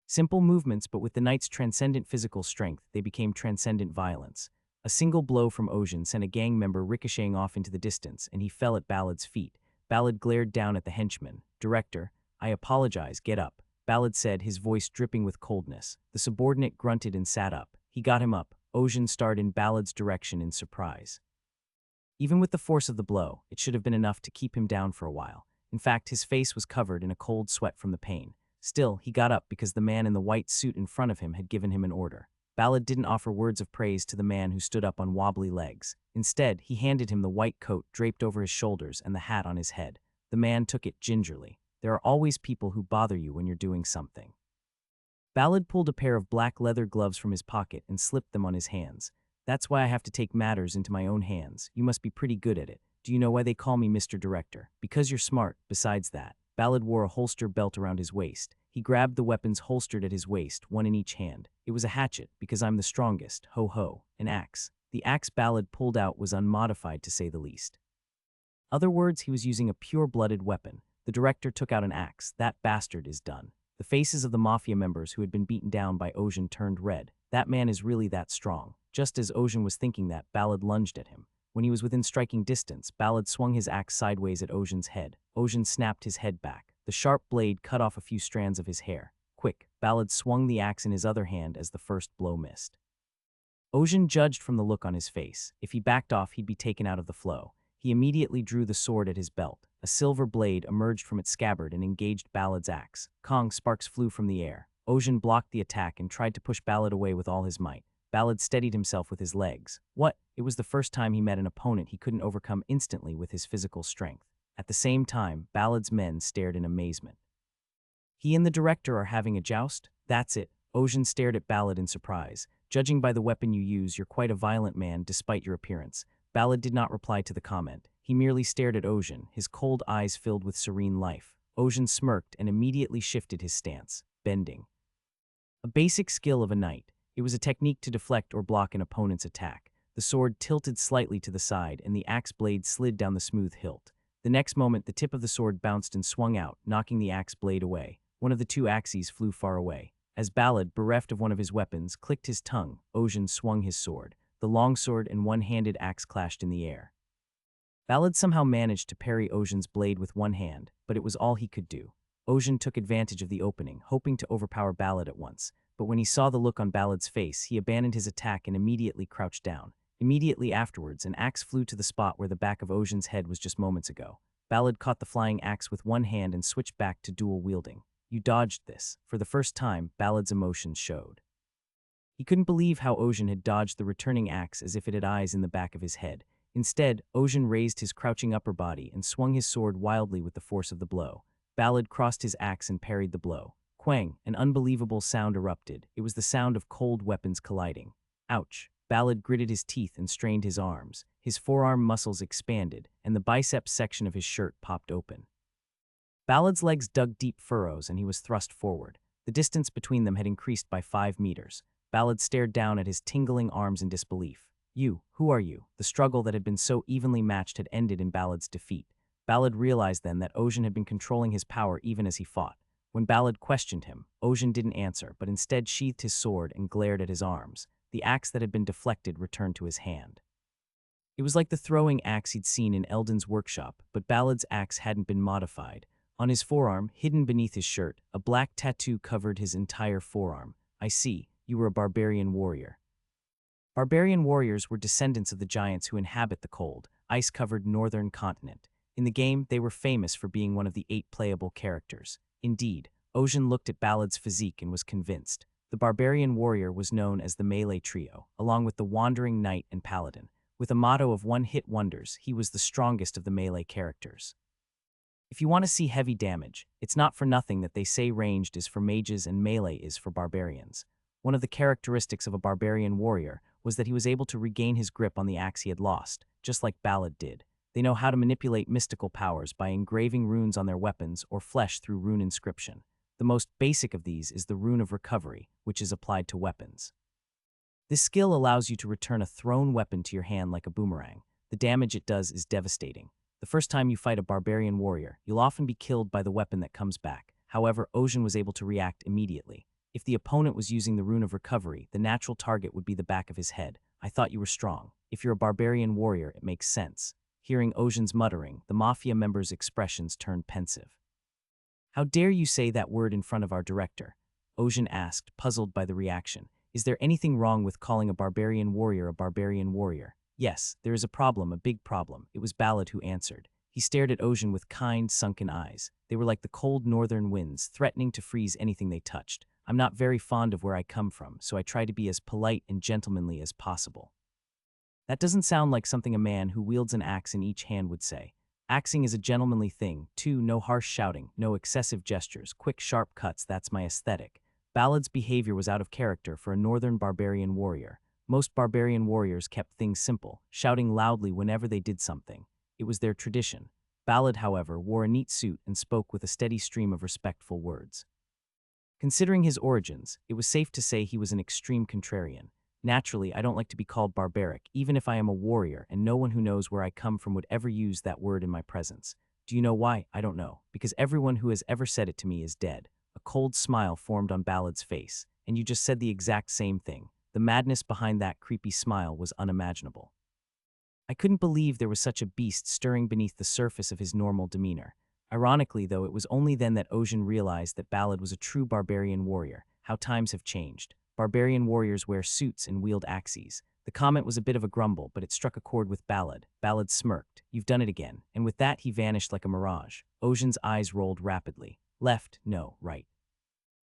Simple movements, but with the knight's transcendent physical strength, they became transcendent violence. A single blow from Ocean sent a gang member ricocheting off into the distance, and he fell at Ballad's feet. Ballad glared down at the henchman. "Director, I apologize, get up," Ballad said, his voice dripping with coldness. The subordinate grunted and sat up. He got him up. Ocean stared in Ballad's direction in surprise. Even with the force of the blow, it should have been enough to keep him down for a while. In fact, his face was covered in a cold sweat from the pain. Still, he got up because the man in the white suit in front of him had given him an order. Ballad didn't offer words of praise to the man who stood up on wobbly legs. Instead, he handed him the white coat draped over his shoulders and the hat on his head. The man took it gingerly. There are always people who bother you when you're doing something. Ballad pulled a pair of black leather gloves from his pocket and slipped them on his hands. "That's why I have to take matters into my own hands. You must be pretty good at it. Do you know why they call me Mr. Director? Because you're smart. Besides that." Ballad wore a holster belt around his waist. He grabbed the weapons holstered at his waist, one in each hand. "It was a hatchet, because I'm the strongest. Ho ho. An axe." The axe Ballad pulled out was unmodified, to say the least. Other words, he was using a pure-blooded weapon. The director took out an axe. "That bastard is done." The faces of the mafia members who had been beaten down by Ocean turned red. That man is really that strong. Just as Ocean was thinking that, Ballad lunged at him. When he was within striking distance, Ballad swung his axe sideways at Ocean's head. Ocean snapped his head back. The sharp blade cut off a few strands of his hair. Quick, Ballad swung the axe in his other hand as the first blow missed. Ocean judged from the look on his face. If he backed off, he'd be taken out of the flow. He immediately drew the sword at his belt. A silver blade emerged from its scabbard and engaged Ballad's axe. Kong, sparks flew from the air. Ocean blocked the attack and tried to push Ballad away with all his might. Ballad steadied himself with his legs. What? It was the first time he met an opponent he couldn't overcome instantly with his physical strength. At the same time, Ballad's men stared in amazement. "He and the director are having a joust?" "That's it." Ocean stared at Ballad in surprise. "Judging by the weapon you use, you're quite a violent man despite your appearance." Ballad did not reply to the comment. He merely stared at Ocean, his cold eyes filled with serene life. Ocean smirked and immediately shifted his stance, bending. A basic skill of a knight. It was a technique to deflect or block an opponent's attack. The sword tilted slightly to the side and the axe blade slid down the smooth hilt. The next moment, the tip of the sword bounced and swung out, knocking the axe blade away. One of the two axes flew far away. As Ballad, bereft of one of his weapons, clicked his tongue, Ocean swung his sword. The longsword and one-handed axe clashed in the air. Ballad somehow managed to parry Ocean's blade with one hand, but it was all he could do. Ocean took advantage of the opening, hoping to overpower Ballad at once, but when he saw the look on Ballad's face, he abandoned his attack and immediately crouched down. Immediately afterwards, an axe flew to the spot where the back of Ocean's head was just moments ago. Ballad caught the flying axe with one hand and switched back to dual wielding. You dodged this. For the first time, Ballad's emotions showed. He couldn't believe how Ocean had dodged the returning axe as if it had eyes in the back of his head. Instead, Ocean raised his crouching upper body and swung his sword wildly with the force of the blow. Ballad crossed his axe and parried the blow. Quang, an unbelievable sound erupted. It was the sound of cold weapons colliding. Ouch! Ballad gritted his teeth and strained his arms. His forearm muscles expanded, and the biceps section of his shirt popped open. Ballad's legs dug deep furrows and he was thrust forward. The distance between them had increased by 5 meters. Ballad stared down at his tingling arms in disbelief. You, who are you? The struggle that had been so evenly matched had ended in Ballad's defeat. Ballad realized then that Ocean had been controlling his power even as he fought. When Ballad questioned him, Ocean didn't answer, but instead sheathed his sword and glared at his arms. The axe that had been deflected returned to his hand. It was like the throwing axe he'd seen in Eldon's workshop, but Ballad's axe hadn't been modified. On his forearm, hidden beneath his shirt, a black tattoo covered his entire forearm. I see, you were a barbarian warrior. Barbarian warriors were descendants of the giants who inhabit the cold, ice-covered northern continent. In the game, they were famous for being one of the 8 playable characters. Indeed, Ocean looked at Ballad's physique and was convinced. The barbarian warrior was known as the Melee Trio, along with the Wandering Knight and Paladin. With a motto of one-hit wonders, he was the strongest of the melee characters. If you want to see heavy damage, it's not for nothing that they say ranged is for mages and melee is for barbarians. One of the characteristics of a barbarian warrior was that he was able to regain his grip on the axe he had lost, just like Ballad did. They know how to manipulate mystical powers by engraving runes on their weapons or flesh through rune inscription. The most basic of these is the Rune of Recovery, which is applied to weapons. This skill allows you to return a thrown weapon to your hand like a boomerang. The damage it does is devastating. The first time you fight a barbarian warrior, you'll often be killed by the weapon that comes back. However, Ocean was able to react immediately. If the opponent was using the Rune of Recovery, the natural target would be the back of his head. I thought you were strong. If you're a barbarian warrior, it makes sense. Hearing Ocean's muttering, the mafia member's expressions turned pensive. How dare you say that word in front of our director? Ocean asked, puzzled by the reaction. Is there anything wrong with calling a barbarian warrior a barbarian warrior? Yes, there is a problem, a big problem. It was Ballad who answered. He stared at Ocean with kind, sunken eyes. They were like the cold northern winds, threatening to freeze anything they touched. I'm not very fond of where I come from, so I try to be as polite and gentlemanly as possible. That doesn't sound like something a man who wields an axe in each hand would say. Axing is a gentlemanly thing, too. No harsh shouting, no excessive gestures, quick sharp cuts, that's my aesthetic. Ballad's behavior was out of character for a northern barbarian warrior. Most barbarian warriors kept things simple, shouting loudly whenever they did something. It was their tradition. Ballad, however, wore a neat suit and spoke with a steady stream of respectful words. Considering his origins, it was safe to say he was an extreme contrarian. Naturally, I don't like to be called barbaric, even if I am a warrior, and no one who knows where I come from would ever use that word in my presence. Do you know why? I don't know. Because everyone who has ever said it to me is dead. A cold smile formed on Ballad's face, and you just said the exact same thing. The madness behind that creepy smile was unimaginable. I couldn't believe there was such a beast stirring beneath the surface of his normal demeanor. Ironically, though, it was only then that Ocean realized that Ballad was a true barbarian warrior. How times have changed. Barbarian warriors wear suits and wield axes. The comment was a bit of a grumble, but it struck a chord with Ballad. Ballad smirked. You've done it again. And with that, he vanished like a mirage. Ocean's eyes rolled rapidly. Left, no, right.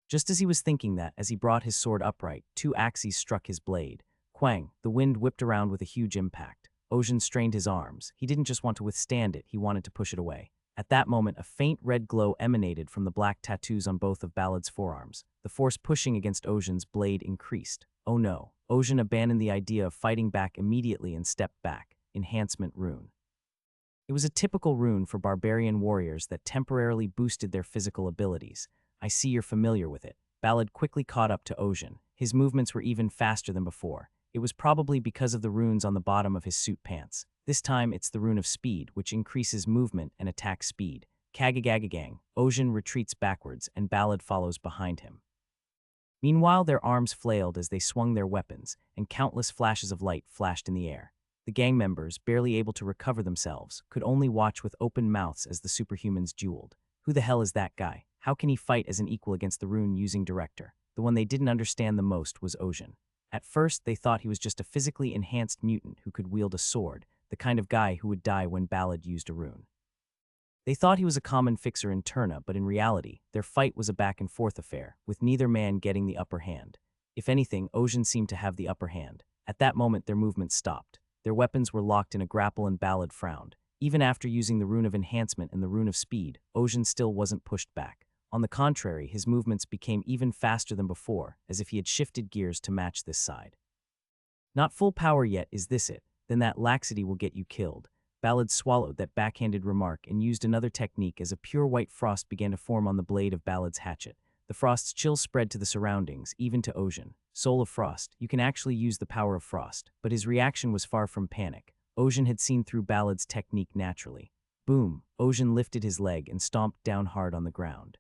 Just as he was thinking that, as he brought his sword upright, 2 axes struck his blade. Quang, the wind whipped around with a huge impact. Ocean strained his arms. He didn't just want to withstand it, he wanted to push it away. At that moment, a faint red glow emanated from the black tattoos on both of Ballad's forearms. The force pushing against Ocean's blade increased. Oh no. Ocean abandoned the idea of fighting back immediately and stepped back. Enhancement Rune. It was a typical rune for barbarian warriors that temporarily boosted their physical abilities. I see you're familiar with it. Ballad quickly caught up to Ocean. His movements were even faster than before. It was probably because of the runes on the bottom of his suit pants. This time, it's the Rune of Speed, which increases movement and attack speed. Kagagagagang, Ocean retreats backwards, and Ballad follows behind him. Meanwhile, their arms flailed as they swung their weapons, and countless flashes of light flashed in the air. The gang members, barely able to recover themselves, could only watch with open mouths as the superhumans dueled. Who the hell is that guy? How can he fight as an equal against the rune-using director? The one they didn't understand the most was Ojin. At first, they thought he was just a physically enhanced mutant who could wield a sword, the kind of guy who would die when Ballad used a rune. They thought he was a common fixer in Turna, but in reality, their fight was a back-and-forth affair, with neither man getting the upper hand. If anything, Ojin seemed to have the upper hand. At that moment, their movements stopped. Their weapons were locked in a grapple and Ballad frowned. Even after using the rune of enhancement and the rune of speed, Ojin still wasn't pushed back. On the contrary, his movements became even faster than before, as if he had shifted gears to match this side. Not full power yet, is this it? Then that laxity will get you killed. Ballad swallowed that backhanded remark and used another technique as a pure white frost began to form on the blade of Ballad's hatchet. The frost's chill spread to the surroundings, even to Ojin. Soul of Frost, you can actually use the power of frost. But his reaction was far from panic. Ojin had seen through Ballad's technique naturally. Boom! Ojin lifted his leg and stomped down hard on the ground.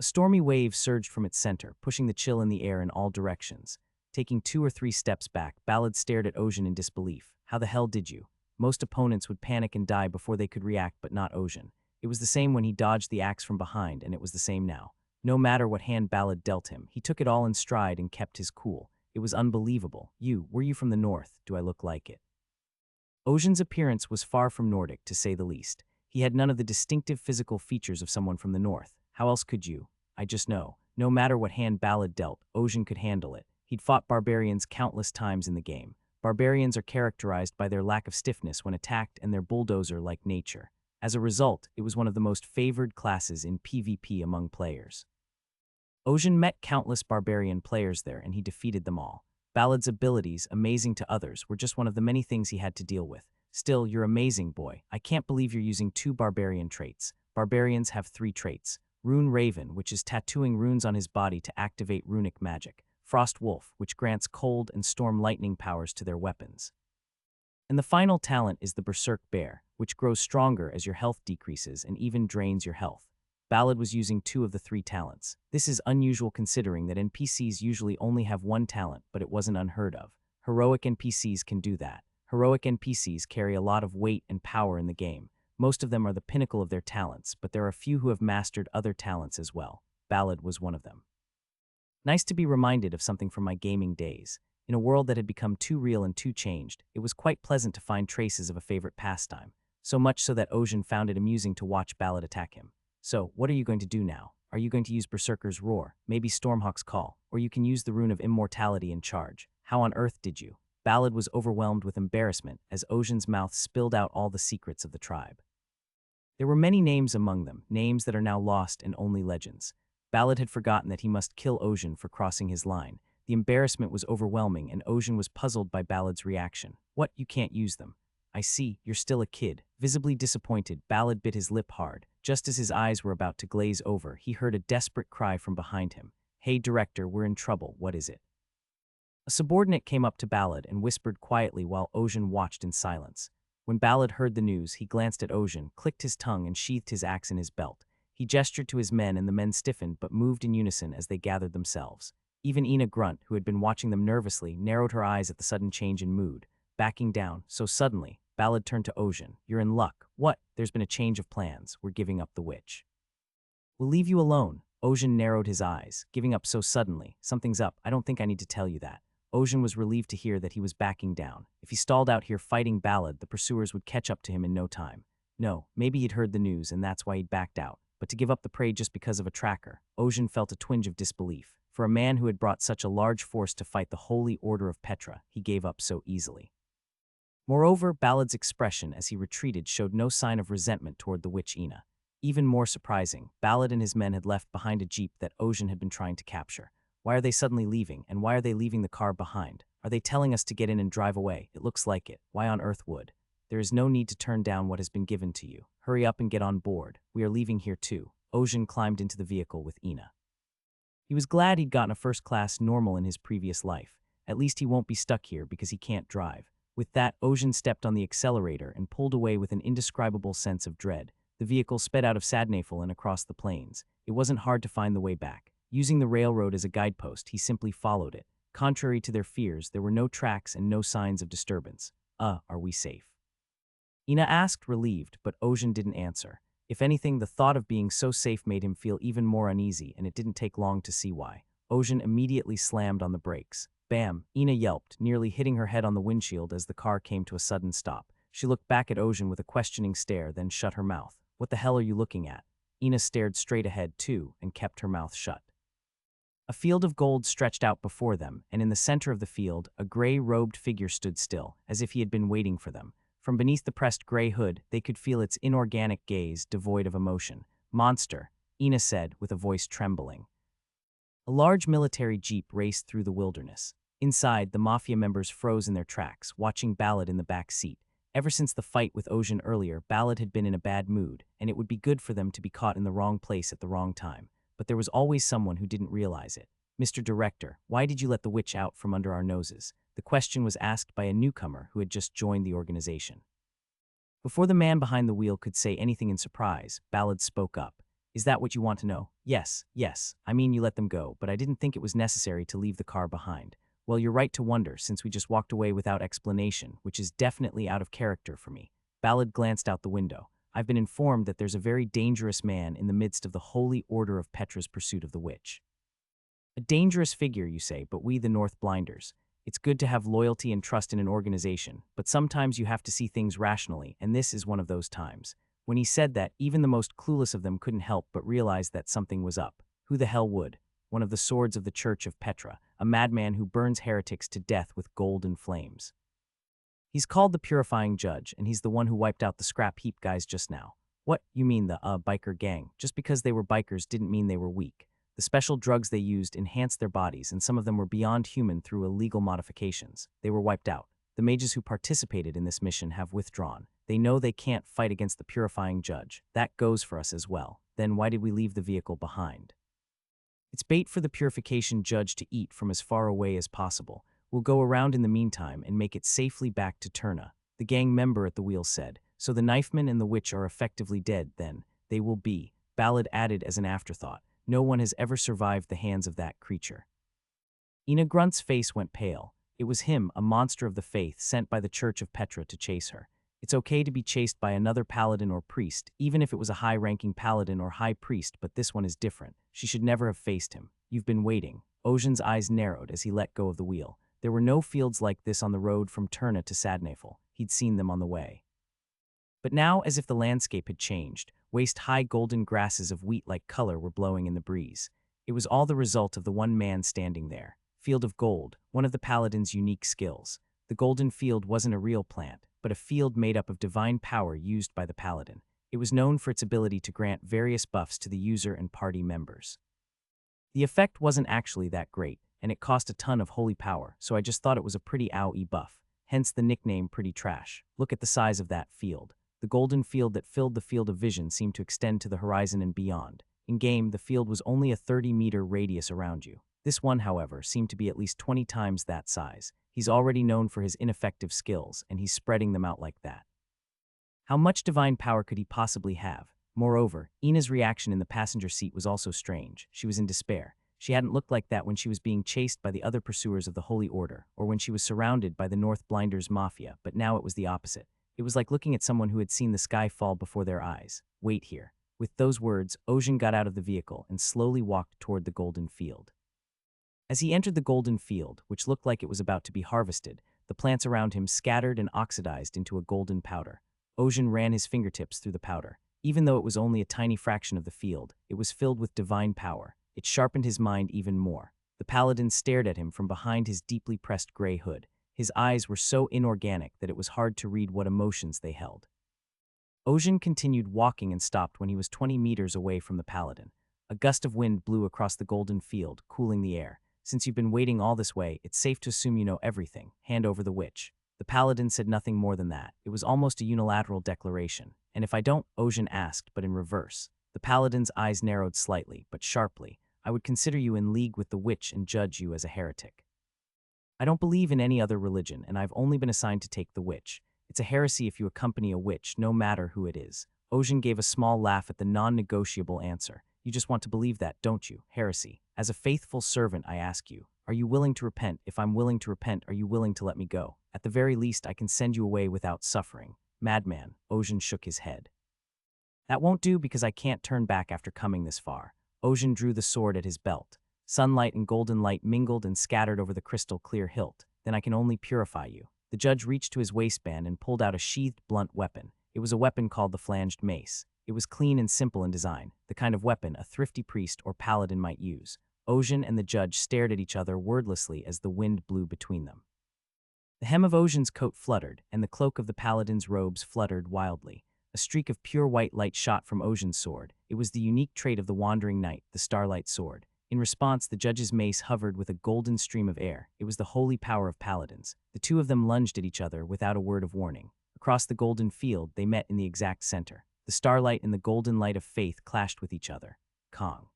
A stormy wave surged from its center, pushing the chill in the air in all directions. Taking 2 or 3 steps back, Ballad stared at Ojin in disbelief. How the hell did you? Most opponents would panic and die before they could react, but not Ojin. It was the same when he dodged the axe from behind, and it was the same now. No matter what hand Ballad dealt him, he took it all in stride and kept his cool. It was unbelievable. Were you from the north? Do I look like it? Ojin's appearance was far from Nordic, to say the least. He had none of the distinctive physical features of someone from the north. How else could you? I just know. No matter what hand Ballad dealt, Ojin could handle it. He'd fought barbarians countless times in the game. Barbarians are characterized by their lack of stiffness when attacked and their bulldozer-like nature. As a result, it was one of the most favored classes in PvP among players. Ojin met countless barbarian players there, and he defeated them all. Ballad's abilities, amazing to others, were just one of the many things he had to deal with. Still, you're amazing, boy. I can't believe you're using 2 barbarian traits. Barbarians have 3 traits. Rune Raven, which is tattooing runes on his body to activate runic magic. Frost Wolf, which grants cold and storm lightning powers to their weapons. And the final talent is the Berserk Bear, which grows stronger as your health decreases and even drains your health. Ballad was using 2 of the 3 talents. This is unusual considering that NPCs usually only have 1 talent, but it wasn't unheard of. Heroic NPCs can do that. Heroic NPCs carry a lot of weight and power in the game. Most of them are the pinnacle of their talents, but there are a few who have mastered other talents as well. Ballad was one of them. Nice to be reminded of something from my gaming days. In a world that had become too real and too changed, it was quite pleasant to find traces of a favorite pastime. So much so that Ojin found it amusing to watch Ballad attack him. So, what are you going to do now? Are you going to use Berserker's Roar, maybe Stormhawk's Call, or you can use the Rune of Immortality and charge? How on earth did you? Ballad was overwhelmed with embarrassment as Ojin's mouth spilled out all the secrets of the tribe. There were many names among them, names that are now lost and only legends. Ballad had forgotten that he must kill Ojin for crossing his line. The embarrassment was overwhelming, and Ojin was puzzled by Ballad's reaction. What, you can't use them? I see, you're still a kid. Visibly disappointed, Ballad bit his lip hard. Just as his eyes were about to glaze over, he heard a desperate cry from behind him. Hey director, we're in trouble, what is it? A subordinate came up to Ballad and whispered quietly while Ojin watched in silence. When Ballad heard the news, he glanced at Ojin, clicked his tongue and sheathed his axe in his belt. He gestured to his men and the men stiffened but moved in unison as they gathered themselves. Even Ina Grunt, who had been watching them nervously, narrowed her eyes at the sudden change in mood. Backing down, so suddenly, Ballad turned to Ojin. You're in luck. What? There's been a change of plans. We're giving up the witch. We'll leave you alone. Ojin narrowed his eyes. Giving up so suddenly. Something's up. I don't think I need to tell you that. Ojin was relieved to hear that he was backing down. If he stalled out here fighting Ballad, the pursuers would catch up to him in no time. No, maybe he'd heard the news and that's why he'd backed out. But to give up the prey just because of a tracker, Ojin felt a twinge of disbelief. For a man who had brought such a large force to fight the Holy Order of Petra, he gave up so easily. Moreover, Ballad's expression as he retreated showed no sign of resentment toward the witch Ina. Even more surprising, Ballad and his men had left behind a jeep that Ojin had been trying to capture. Why are they suddenly leaving, and why are they leaving the car behind? Are they telling us to get in and drive away? It looks like it. Why on earth would? There is no need to turn down what has been given to you. Hurry up and get on board. We are leaving here too. Ojin climbed into the vehicle with Ina. He was glad he'd gotten a first-class normal in his previous life. At least he won't be stuck here because he can't drive. With that, Ojin stepped on the accelerator and pulled away with an indescribable sense of dread. The vehicle sped out of Sadnafel and across the plains. It wasn't hard to find the way back. Using the railroad as a guidepost, he simply followed it. Contrary to their fears, there were no tracks and no signs of disturbance. Are we safe? Ina asked, relieved, but Ojin didn't answer. If anything, the thought of being so safe made him feel even more uneasy, and it didn't take long to see why. Ojin immediately slammed on the brakes. Bam! Ina yelped, nearly hitting her head on the windshield as the car came to a sudden stop. She looked back at Ojin with a questioning stare, then shut her mouth. What the hell are you looking at? Ina stared straight ahead, too, and kept her mouth shut. A field of gold stretched out before them, and in the center of the field, a gray-robed figure stood still, as if he had been waiting for them. From beneath the pressed gray hood, they could feel its inorganic gaze, devoid of emotion. Monster, Ina said, with a voice trembling. A large military jeep raced through the wilderness. Inside, the mafia members froze in their tracks, watching Ballad in the back seat. Ever since the fight with Ojin earlier, Ballad had been in a bad mood, and it would be good for them to be caught in the wrong place at the wrong time. But there was always someone who didn't realize it. Mr. Director, why did you let the witch out from under our noses? The question was asked by a newcomer who had just joined the organization. Before the man behind the wheel could say anything in surprise, Ballad spoke up. Is that what you want to know? Yes, I mean you let them go, but I didn't think it was necessary to leave the car behind. Well, you're right to wonder, since we just walked away without explanation, which is definitely out of character for me. Ballad glanced out the window. I've been informed that there's a very dangerous man in the midst of the Holy Order of Petra's pursuit of the witch. A dangerous figure, you say, but we the North Blinders. It's good to have loyalty and trust in an organization, but sometimes you have to see things rationally, and this is one of those times. When he said that, even the most clueless of them couldn't help but realize that something was up. Who the hell would? One of the swords of the Church of Petra, a madman who burns heretics to death with golden flames. He's called the Purifying Judge, and he's the one who wiped out the scrap heap guys just now. What, you mean the, biker gang? Just because they were bikers didn't mean they were weak. The special drugs they used enhanced their bodies, and some of them were beyond human through illegal modifications. They were wiped out. The mages who participated in this mission have withdrawn. They know they can't fight against the Purifying Judge. That goes for us as well. Then why did we leave the vehicle behind? It's bait for the Purification Judge to eat from as far away as possible. We'll go around in the meantime and make it safely back to Turna, the gang member at the wheel said. So the knifeman and the witch are effectively dead, then. They will be. Ballad added as an afterthought. No one has ever survived the hands of that creature. Ina Grunt's face went pale. It was him, a monster of the faith, sent by the Church of Petra to chase her. It's okay to be chased by another paladin or priest, even if it was a high-ranking paladin or high priest, but this one is different. She should never have faced him. You've been waiting. Ojin's eyes narrowed as he let go of the wheel. There were no fields like this on the road from Turna to Sadnafel. He'd seen them on the way. But now, as if the landscape had changed, waist-high golden grasses of wheat-like color were blowing in the breeze. It was all the result of the one man standing there. Field of Gold, one of the paladin's unique skills. The golden field wasn't a real plant, but a field made up of divine power used by the paladin. It was known for its ability to grant various buffs to the user and party members. The effect wasn't actually that great, and it cost a ton of holy power, so I just thought it was a pretty owie buff, hence the nickname Pretty Trash. Look at the size of that field. The golden field that filled the field of vision seemed to extend to the horizon and beyond. In-game, the field was only a 30-meter radius around you. This one, however, seemed to be at least 20 times that size. He's already known for his ineffective skills, and he's spreading them out like that. How much divine power could he possibly have? Moreover, Ina's reaction in the passenger seat was also strange. She was in despair. She hadn't looked like that when she was being chased by the other pursuers of the Holy Order, or when she was surrounded by the North Blinders Mafia, but now it was the opposite. It was like looking at someone who had seen the sky fall before their eyes. Wait here. With those words, Ojin got out of the vehicle and slowly walked toward the golden field. As he entered the golden field, which looked like it was about to be harvested, the plants around him scattered and oxidized into a golden powder. Ojin ran his fingertips through the powder. Even though it was only a tiny fraction of the field, it was filled with divine power. It sharpened his mind even more. The paladin stared at him from behind his deeply pressed gray hood. His eyes were so inorganic that it was hard to read what emotions they held. Ojin continued walking and stopped when he was 20 meters away from the paladin. A gust of wind blew across the golden field, cooling the air. Since you've been waiting all this way, it's safe to assume you know everything. Hand over the witch. The paladin said nothing more than that. It was almost a unilateral declaration. And if I don't, Ojin asked, but in reverse. The paladin's eyes narrowed slightly, but sharply. I would consider you in league with the witch and judge you as a heretic. I don't believe in any other religion, and I've only been assigned to take the witch. It's a heresy if you accompany a witch, no matter who it is. Ojin gave a small laugh at the non-negotiable answer. You just want to believe that, don't you? Heresy. As a faithful servant, I ask you, are you willing to repent? If I'm willing to repent, are you willing to let me go? At the very least, I can send you away without suffering. Madman, Ojin shook his head. That won't do because I can't turn back after coming this far. Ojin drew the sword at his belt. Sunlight and golden light mingled and scattered over the crystal clear hilt. Then I can only purify you. The judge reached to his waistband and pulled out a sheathed blunt weapon. It was a weapon called the flanged mace. It was clean and simple in design, the kind of weapon a thrifty priest or paladin might use. Ojin and the judge stared at each other wordlessly as the wind blew between them. The hem of Ojin's coat fluttered, and the cloak of the paladin's robes fluttered wildly. A streak of pure white light shot from Ojin's sword. It was the unique trait of the wandering knight, the starlight sword. In response, the judge's mace hovered with a golden stream of air. It was the holy power of paladins. The two of them lunged at each other without a word of warning. Across the golden field, they met in the exact center. The starlight and the golden light of faith clashed with each other. Kong.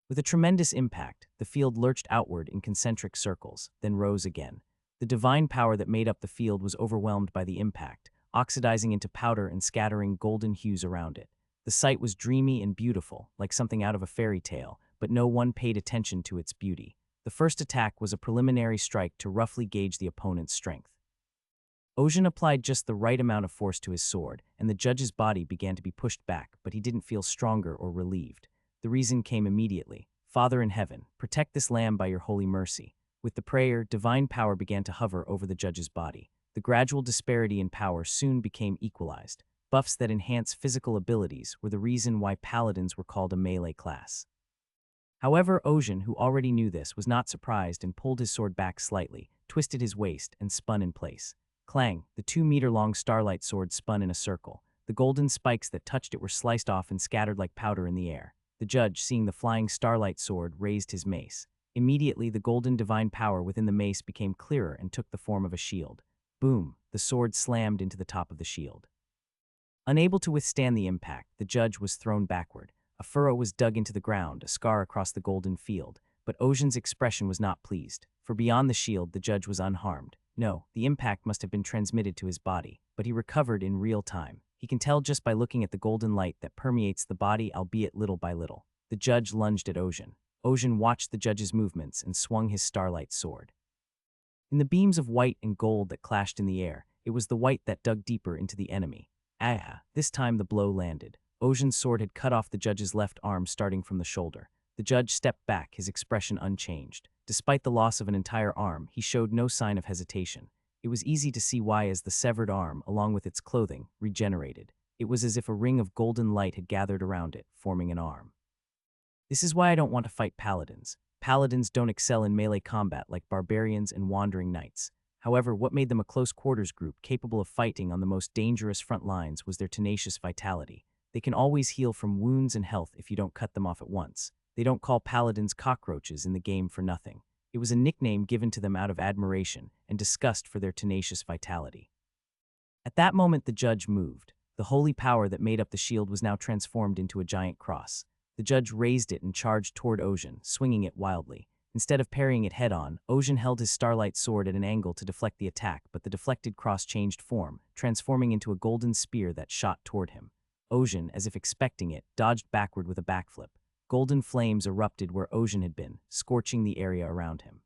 With a tremendous impact, the field lurched outward in concentric circles, then rose again. The divine power that made up the field was overwhelmed by the impact, oxidizing into powder and scattering golden hues around it. The sight was dreamy and beautiful, like something out of a fairy tale, but no one paid attention to its beauty. The first attack was a preliminary strike to roughly gauge the opponent's strength. Ojin applied just the right amount of force to his sword, and the judge's body began to be pushed back, but he didn't feel stronger or relieved. The reason came immediately. Father in heaven, protect this lamb by your holy mercy. With the prayer, divine power began to hover over the judge's body. The gradual disparity in power soon became equalized. Buffs that enhance physical abilities were the reason why paladins were called a melee class. However, Ojin, who already knew this, was not surprised and pulled his sword back slightly, twisted his waist, and spun in place. Clang, the 2-meter-long starlight sword spun in a circle. The golden spikes that touched it were sliced off and scattered like powder in the air. The judge, seeing the flying starlight sword, raised his mace. Immediately, the golden divine power within the mace became clearer and took the form of a shield. Boom, the sword slammed into the top of the shield. Unable to withstand the impact, the judge was thrown backward. A furrow was dug into the ground, a scar across the golden field. But Ojin's expression was not pleased, for beyond the shield, the judge was unharmed. No, the impact must have been transmitted to his body, but he recovered in real time. He can tell just by looking at the golden light that permeates the body, albeit little by little. The judge lunged at Ojin. Ojin watched the judge's movements and swung his starlight sword. In the beams of white and gold that clashed in the air, it was the white that dug deeper into the enemy. This time the blow landed. Ojin's sword had cut off the judge's left arm starting from the shoulder. The judge stepped back, his expression unchanged. Despite the loss of an entire arm, he showed no sign of hesitation. It was easy to see why, as the severed arm, along with its clothing, regenerated. It was as if a ring of golden light had gathered around it, forming an arm. This is why I don't want to fight paladins. Paladins don't excel in melee combat like barbarians and wandering knights. However, what made them a close-quarters group capable of fighting on the most dangerous front lines was their tenacious vitality. They can always heal from wounds and health if you don't cut them off at once. They don't call paladins cockroaches in the game for nothing. It was a nickname given to them out of admiration and disgust for their tenacious vitality. At that moment, the judge moved. The holy power that made up the shield was now transformed into a giant cross. The judge raised it and charged toward Ojin, swinging it wildly. Instead of parrying it head-on, Ojin held his starlight sword at an angle to deflect the attack, but the deflected cross changed form, transforming into a golden spear that shot toward him. Ojin, as if expecting it, dodged backward with a backflip. Golden flames erupted where Ojin had been, scorching the area around him.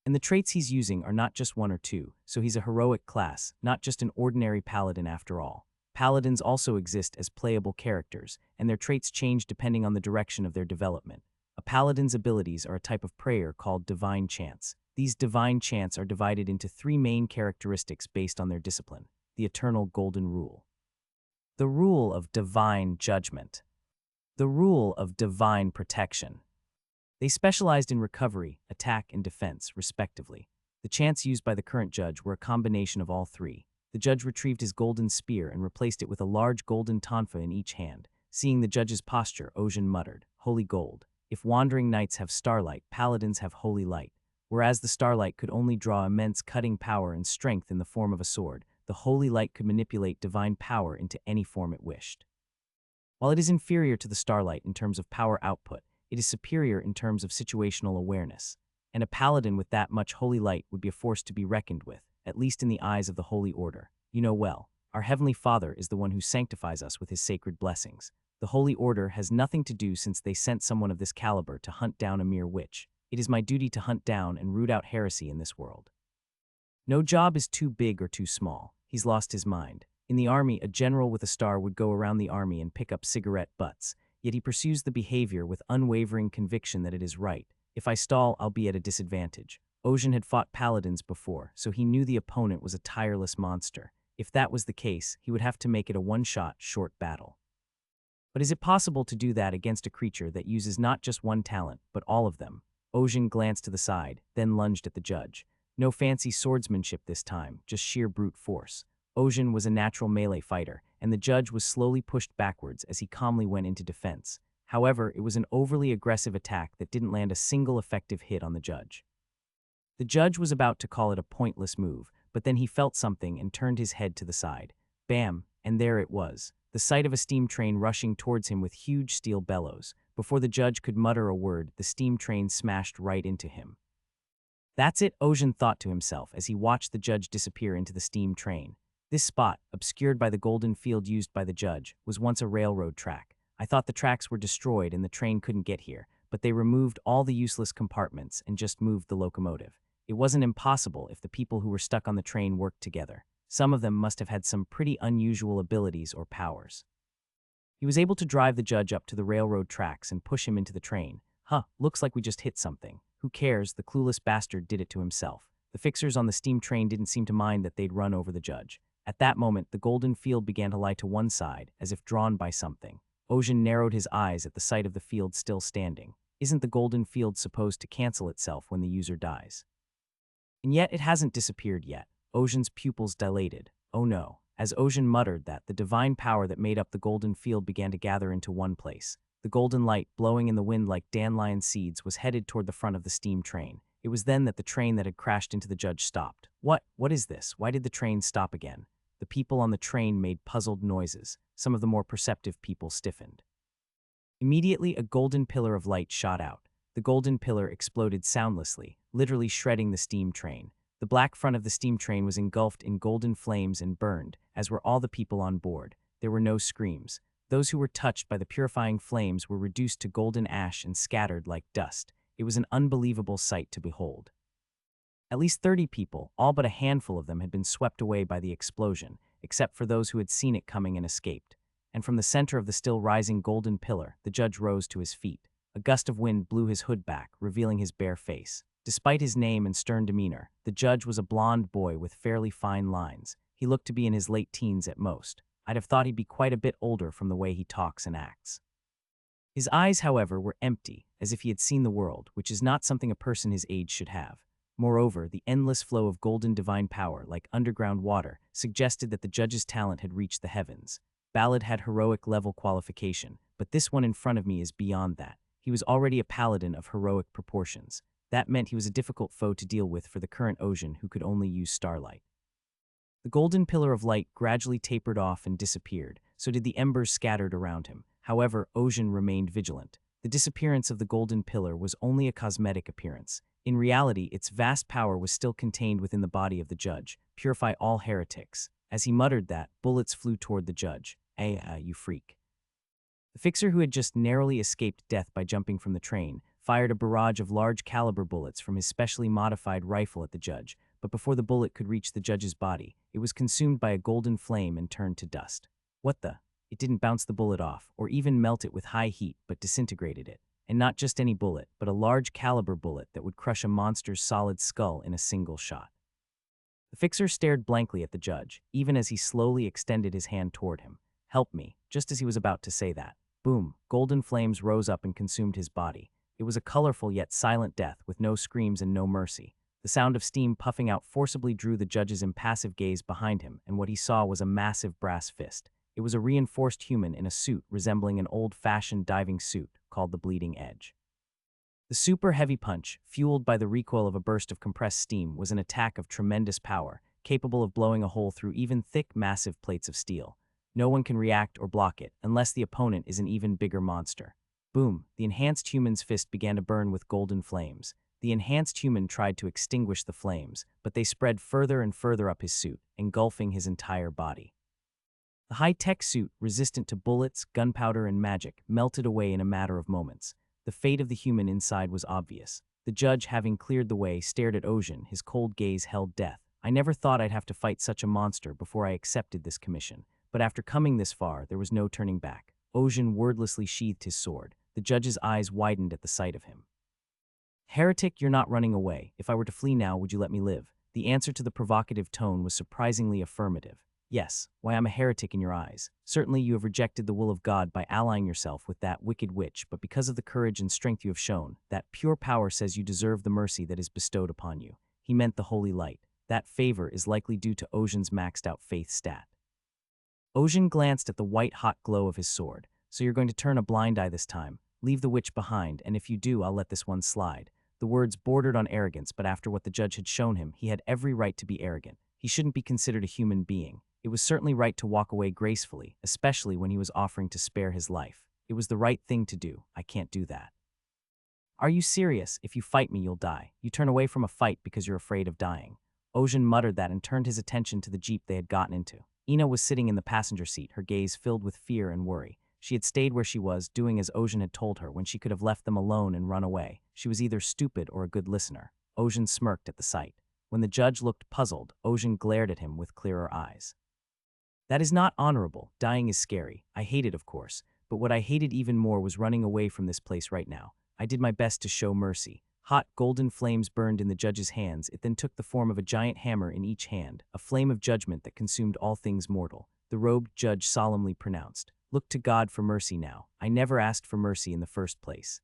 And the traits he's using are not just one or two, so he's a heroic class, not just an ordinary paladin after all. Paladins also exist as playable characters, and their traits change depending on the direction of their development. A paladin's abilities are a type of prayer called divine chants. These divine chants are divided into 3 main characteristics based on their discipline: the eternal golden rule, the rule of divine judgment, the rule of divine protection. They specialized in recovery, attack, and defense, respectively. The chants used by the current judge were a combination of all 3. The judge retrieved his golden spear and replaced it with a large golden tonfa in each hand. Seeing the judge's posture, Ojin muttered, "Holy gold. If wandering knights have starlight, paladins have holy light." Whereas the starlight could only draw immense cutting power and strength in the form of a sword, the holy light could manipulate divine power into any form it wished. While it is inferior to the starlight in terms of power output, it is superior in terms of situational awareness. And a paladin with that much holy light would be a force to be reckoned with, at least in the eyes of the Holy Order. You know well, our Heavenly Father is the one who sanctifies us with his sacred blessings. The Holy Order has nothing to do since they sent someone of this caliber to hunt down a mere witch. It is my duty to hunt down and root out heresy in this world. No job is too big or too small. He's lost his mind. In the army, a general with a star would go around the army and pick up cigarette butts, yet he pursues the behavior with unwavering conviction that it is right. If I stall, I'll be at a disadvantage. Ocean had fought paladins before, so he knew the opponent was a tireless monster. If that was the case, he would have to make it a one-shot, short battle. But is it possible to do that against a creature that uses not just one talent, but all of them? Ocean glanced to the side, then lunged at the judge. No fancy swordsmanship this time, just sheer brute force. Ocean was a natural melee fighter, and the judge was slowly pushed backwards as he calmly went into defense. However, it was an overly aggressive attack that didn't land a single effective hit on the judge. The judge was about to call it a pointless move, but then he felt something and turned his head to the side. Bam, and there it was, the sight of a steam train rushing towards him with huge steel bellows. Before the judge could mutter a word, the steam train smashed right into him. That's it, Ocean thought to himself as he watched the judge disappear into the steam train. This spot, obscured by the golden field used by the judge, was once a railroad track. I thought the tracks were destroyed and the train couldn't get here, but they removed all the useless compartments and just moved the locomotive. It wasn't impossible if the people who were stuck on the train worked together. Some of them must have had some pretty unusual abilities or powers. He was able to drive the judge up to the railroad tracks and push him into the train. Looks like we just hit something. Who cares, the clueless bastard did it to himself. The fixers on the steam train didn't seem to mind that they'd run over the judge. At that moment, the golden field began to lie to one side, as if drawn by something. Ocean narrowed his eyes at the sight of the field still standing. Isn't the golden field supposed to cancel itself when the user dies? And yet it hasn't disappeared yet. Ocean's pupils dilated. Oh no. As Ocean muttered that, the divine power that made up the golden field began to gather into one place. The golden light, blowing in the wind like dandelion seeds, was headed toward the front of the steam train. It was then that the train that had crashed into the judge stopped. What is this? Why did the train stop again? The people on the train made puzzled noises. Some of the more perceptive people stiffened. Immediately, a golden pillar of light shot out. The golden pillar exploded soundlessly, literally shredding the steam train. The black front of the steam train was engulfed in golden flames and burned, as were all the people on board. There were no screams. Those who were touched by the purifying flames were reduced to golden ash and scattered like dust. It was an unbelievable sight to behold. At least 30 people, all but a handful of them, had been swept away by the explosion, except for those who had seen it coming and escaped. And from the center of the still rising golden pillar, the judge rose to his feet. A gust of wind blew his hood back, revealing his bare face. Despite his name and stern demeanor, the judge was a blond boy with fairly fine lines. He looked to be in his late teens at most. I'd have thought he'd be quite a bit older from the way he talks and acts. His eyes, however, were empty, as if he had seen the world, which is not something a person his age should have. Moreover, the endless flow of golden divine power, like underground water, suggested that the judge's talent had reached the heavens. Ballad had heroic level qualification, but this one in front of me is beyond that. He was already a paladin of heroic proportions. That meant he was a difficult foe to deal with for the current Ocean, who could only use starlight. The golden pillar of light gradually tapered off and disappeared, so did the embers scattered around him. However, Ocean remained vigilant. The disappearance of the golden pillar was only a cosmetic appearance. In reality, its vast power was still contained within the body of the judge. Purify all heretics. As he muttered that, bullets flew toward the judge. You freak. The fixer, who had just narrowly escaped death by jumping from the train, fired a barrage of large-caliber bullets from his specially modified rifle at the judge, but before the bullet could reach the judge's body, it was consumed by a golden flame and turned to dust. What the? It didn't bounce the bullet off, or even melt it with high heat, but disintegrated it. And not just any bullet, but a large-caliber bullet that would crush a monster's solid skull in a single shot. The fixer stared blankly at the judge, even as he slowly extended his hand toward him. Help me, just as he was about to say that. Boom, golden flames rose up and consumed his body. It was a colorful yet silent death with no screams and no mercy. The sound of steam puffing out forcibly drew the judge's impassive gaze behind him, and what he saw was a massive brass fist. It was a reinforced human in a suit resembling an old-fashioned diving suit called the Bleeding Edge. The super heavy punch, fueled by the recoil of a burst of compressed steam, was an attack of tremendous power, capable of blowing a hole through even thick, massive plates of steel. No one can react or block it, unless the opponent is an even bigger monster. Boom, the enhanced human's fist began to burn with golden flames. The enhanced human tried to extinguish the flames, but they spread further and further up his suit, engulfing his entire body. The high-tech suit, resistant to bullets, gunpowder, and magic, melted away in a matter of moments. The fate of the human inside was obvious. The judge, having cleared the way, stared at Ocean, his cold gaze held death. I never thought I'd have to fight such a monster before I accepted this commission. But after coming this far, there was no turning back. Ocean wordlessly sheathed his sword. The judge's eyes widened at the sight of him. Heretic, you're not running away. If I were to flee now, would you let me live? The answer to the provocative tone was surprisingly affirmative. Yes, why, I'm a heretic in your eyes. Certainly you have rejected the will of God by allying yourself with that wicked witch, but because of the courage and strength you have shown, that pure power says you deserve the mercy that is bestowed upon you. He meant the holy light. That favor is likely due to Ocean's maxed out faith stat. Ocean glanced at the white-hot glow of his sword. So you're going to turn a blind eye this time. Leave the witch behind, and if you do, I'll let this one slide. The words bordered on arrogance, but after what the judge had shown him, he had every right to be arrogant. He shouldn't be considered a human being. It was certainly right to walk away gracefully, especially when he was offering to spare his life. It was the right thing to do. I can't do that. Are you serious? If you fight me, you'll die. You turn away from a fight because you're afraid of dying. Ocean muttered that and turned his attention to the jeep they had gotten into. Ina was sitting in the passenger seat, her gaze filled with fear and worry. She had stayed where she was, doing as Ocean had told her when she could have left them alone and run away. She was either stupid or a good listener. Ocean smirked at the sight. When the judge looked puzzled, Ocean glared at him with clearer eyes. That is not honorable. Dying is scary. I hate it, of course. But what I hated even more was running away from this place right now. I did my best to show mercy. Hot, golden flames burned in the judge's hands. It then took the form of a giant hammer in each hand, a flame of judgment that consumed all things mortal. The robed judge solemnly pronounced, "Look to God for mercy now. I never asked for mercy in the first place."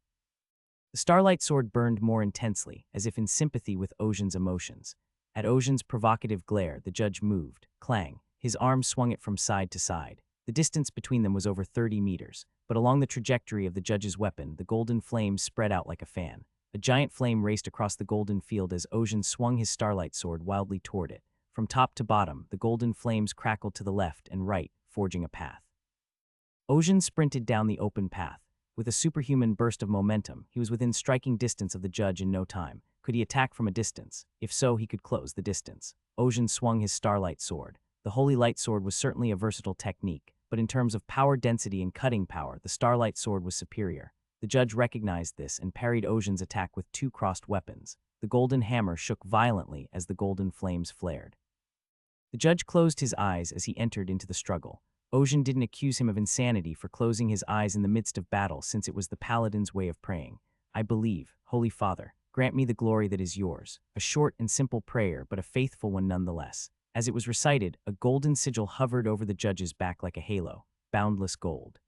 The starlight sword burned more intensely, as if in sympathy with Ocean's emotions. At Ocean's provocative glare, the judge moved. Clang. His arm swung it from side to side. The distance between them was over 30 meters, but along the trajectory of the judge's weapon, the golden flames spread out like a fan. A giant flame raced across the golden field as Ocean swung his starlight sword wildly toward it. From top to bottom, the golden flames crackled to the left and right, forging a path. Ocean sprinted down the open path. With a superhuman burst of momentum, he was within striking distance of the judge in no time. Could he attack from a distance? If so, he could close the distance. Ocean swung his starlight sword. The holy light sword was certainly a versatile technique, but in terms of power density and cutting power, the starlight sword was superior. The judge recognized this and parried Ocean's attack with two crossed weapons. The golden hammer shook violently as the golden flames flared. The judge closed his eyes as he entered into the struggle. Ocean didn't accuse him of insanity for closing his eyes in the midst of battle, since it was the paladin's way of praying. I believe, Holy Father, grant me the glory that is yours. A short and simple prayer, but a faithful one nonetheless. As it was recited, a golden sigil hovered over the judge's back like a halo, boundless gold.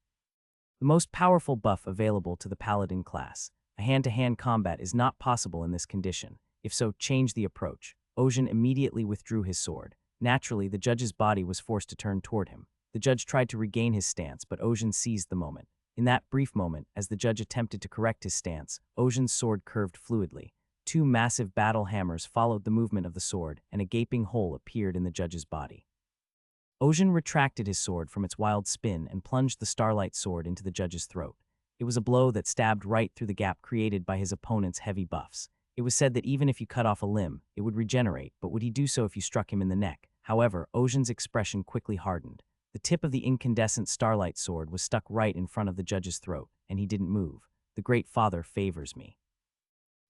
The most powerful buff available to the paladin class. A hand-to-hand combat is not possible in this condition. If so, change the approach. Ocean immediately withdrew his sword. Naturally, the judge's body was forced to turn toward him. The judge tried to regain his stance, but Ocean seized the moment. In that brief moment, as the judge attempted to correct his stance, Ocean's sword curved fluidly. Two massive battle hammers followed the movement of the sword, and a gaping hole appeared in the judge's body. Ocean retracted his sword from its wild spin and plunged the starlight sword into the judge's throat. It was a blow that stabbed right through the gap created by his opponent's heavy buffs. It was said that even if you cut off a limb, it would regenerate, but would he do so if you struck him in the neck? However, Ocean's expression quickly hardened. The tip of the incandescent starlight sword was stuck right in front of the judge's throat, and he didn't move. The Great Father favors me.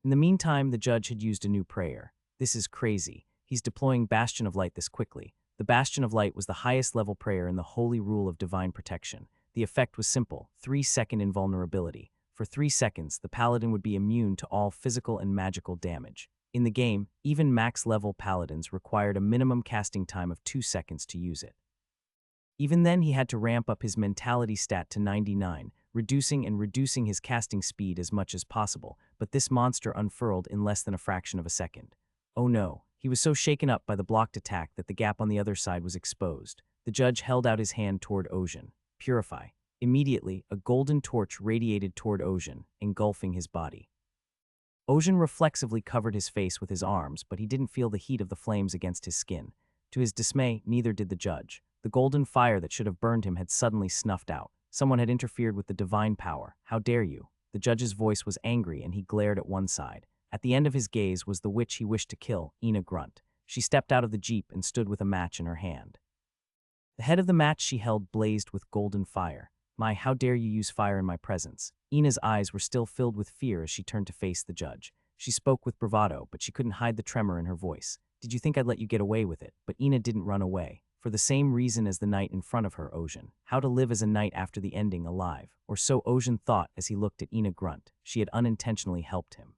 In the meantime, the judge had used a new prayer. This is crazy. He's deploying Bastion of Light this quickly. The Bastion of Light was the highest level prayer in the holy rule of divine protection. The effect was simple, 3-second invulnerability. For 3 seconds, the paladin would be immune to all physical and magical damage. In the game, even max-level paladins required a minimum casting time of 2 seconds to use it. Even then, he had to ramp up his mentality stat to 99, reducing his casting speed as much as possible, but this monster unfurled in less than a fraction of a second. Oh no, he was so shaken up by the blocked attack that the gap on the other side was exposed. The judge held out his hand toward Ocean. Purify. Immediately, a golden torch radiated toward Ocean, engulfing his body. Ocean reflexively covered his face with his arms, but he didn't feel the heat of the flames against his skin. To his dismay, neither did the judge. The golden fire that should have burned him had suddenly snuffed out. Someone had interfered with the divine power. How dare you? The judge's voice was angry, and he glared at one side. At the end of his gaze was the witch he wished to kill, Ina Grunt. She stepped out of the jeep and stood with a match in her hand. The head of the match she held blazed with golden fire. My, how dare you use fire in my presence? Ina's eyes were still filled with fear as she turned to face the judge. She spoke with bravado, but she couldn't hide the tremor in her voice. Did you think I'd let you get away with it? But Ina didn't run away. For the same reason as the knight in front of her, Ocean. How to live as a knight after the ending alive. Or so Ocean thought as he looked at Ina Grunt. She had unintentionally helped him.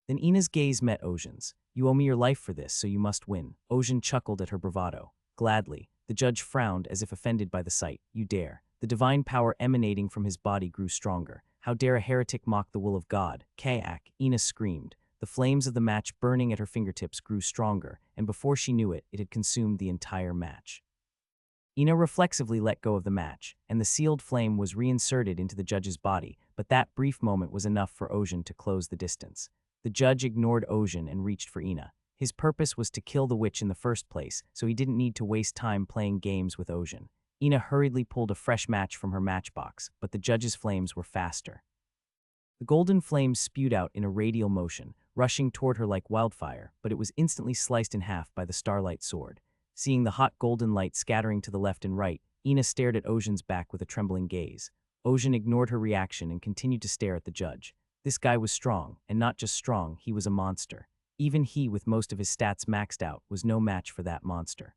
Then Ina's gaze met Ocean's. You owe me your life for this, so you must win. Ocean chuckled at her bravado. Gladly. The judge frowned as if offended by the sight. You dare. The divine power emanating from his body grew stronger. How dare a heretic mock the will of God? Kayak, Ina screamed. The flames of the match burning at her fingertips grew stronger, and before she knew it, it had consumed the entire match. Ina reflexively let go of the match, and the sealed flame was reinserted into the judge's body, but that brief moment was enough for Ocean to close the distance. The judge ignored Ocean and reached for Ina. His purpose was to kill the witch in the first place, so he didn't need to waste time playing games with Ocean. Ina hurriedly pulled a fresh match from her matchbox, but the judge's flames were faster. The golden flames spewed out in a radial motion, rushing toward her like wildfire, but it was instantly sliced in half by the starlight sword. Seeing the hot golden light scattering to the left and right, Ina stared at Ocean's back with a trembling gaze. Ocean ignored her reaction and continued to stare at the judge. This guy was strong, and not just strong, he was a monster. Even he, with most of his stats maxed out, was no match for that monster.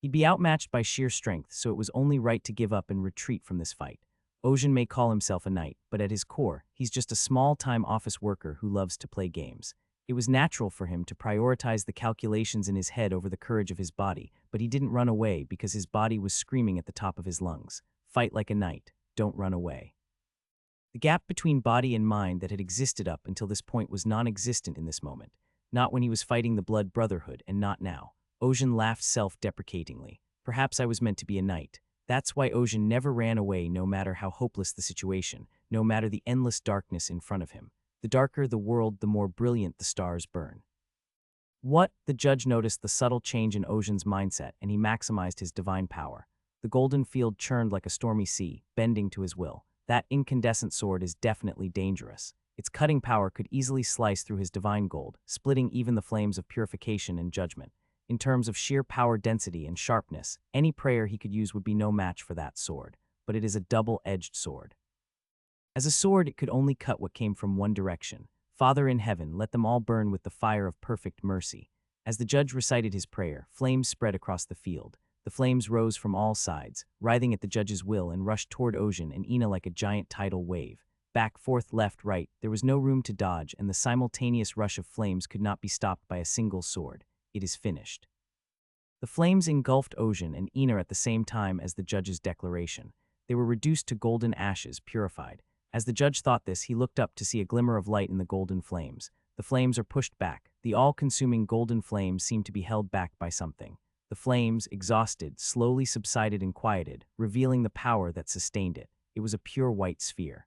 He'd be outmatched by sheer strength, so it was only right to give up and retreat from this fight. Ocean may call himself a knight, but at his core, he's just a small-time office worker who loves to play games. It was natural for him to prioritize the calculations in his head over the courage of his body, but he didn't run away because his body was screaming at the top of his lungs. Fight like a knight, don't run away. The gap between body and mind that had existed up until this point was non-existent in this moment. Not when he was fighting the Blood Brotherhood, and not now. Ocean laughed self-deprecatingly. Perhaps I was meant to be a knight. That's why Ocean never ran away no matter how hopeless the situation, no matter the endless darkness in front of him. The darker the world, the more brilliant the stars burn. What? The judge noticed the subtle change in Ocean's mindset, and he maximized his divine power. The golden field churned like a stormy sea, bending to his will. That incandescent sword is definitely dangerous. Its cutting power could easily slice through his divine gold, splitting even the flames of purification and judgment. In terms of sheer power density and sharpness, any prayer he could use would be no match for that sword. But it is a double-edged sword. As a sword, it could only cut what came from one direction. Father in heaven, let them all burn with the fire of perfect mercy. As the judge recited his prayer, flames spread across the field. The flames rose from all sides, writhing at the judge's will, and rushed toward Ocean and Ina like a giant tidal wave. Back, forth, left, right, there was no room to dodge, and the simultaneous rush of flames could not be stopped by a single sword. It is finished. The flames engulfed Ocean and Ina at the same time as the judge's declaration. They were reduced to golden ashes, purified. As the judge thought this, he looked up to see a glimmer of light in the golden flames. The flames are pushed back. The all-consuming golden flames seemed to be held back by something. The flames, exhausted, slowly subsided and quieted, revealing the power that sustained it. It was a pure white sphere.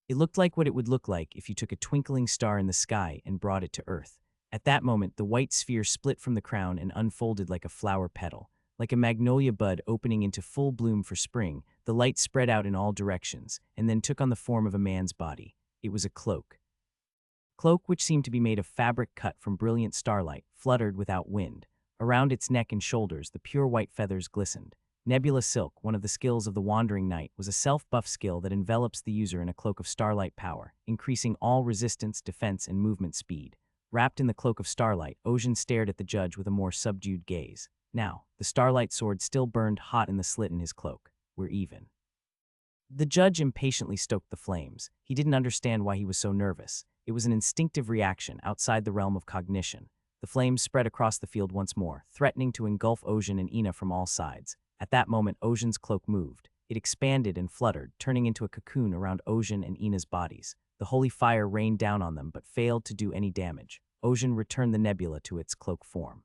It looked like what it would look like if you took a twinkling star in the sky and brought it to Earth. At that moment, the white sphere split from the crown and unfolded like a flower petal. Like a magnolia bud opening into full bloom for spring, the light spread out in all directions, and then took on the form of a man's body. It was a cloak. Cloak, which seemed to be made of fabric cut from brilliant starlight, fluttered without wind. Around its neck and shoulders, the pure white feathers glistened. Nebula Silk, one of the skills of the Wandering Knight, was a self-buff skill that envelops the user in a cloak of starlight power, increasing all resistance, defense, and movement speed. Wrapped in the cloak of starlight, Ocean stared at the judge with a more subdued gaze. Now, the starlight sword still burned hot in the slit in his cloak. We're even. The judge impatiently stoked the flames. He didn't understand why he was so nervous. It was an instinctive reaction outside the realm of cognition. The flames spread across the field once more, threatening to engulf Ocean and Ina from all sides. At that moment, Ocean's cloak moved. It expanded and fluttered, turning into a cocoon around Ocean and Ina's bodies. The holy fire rained down on them but failed to do any damage. Ocean returned the nebula to its cloak form.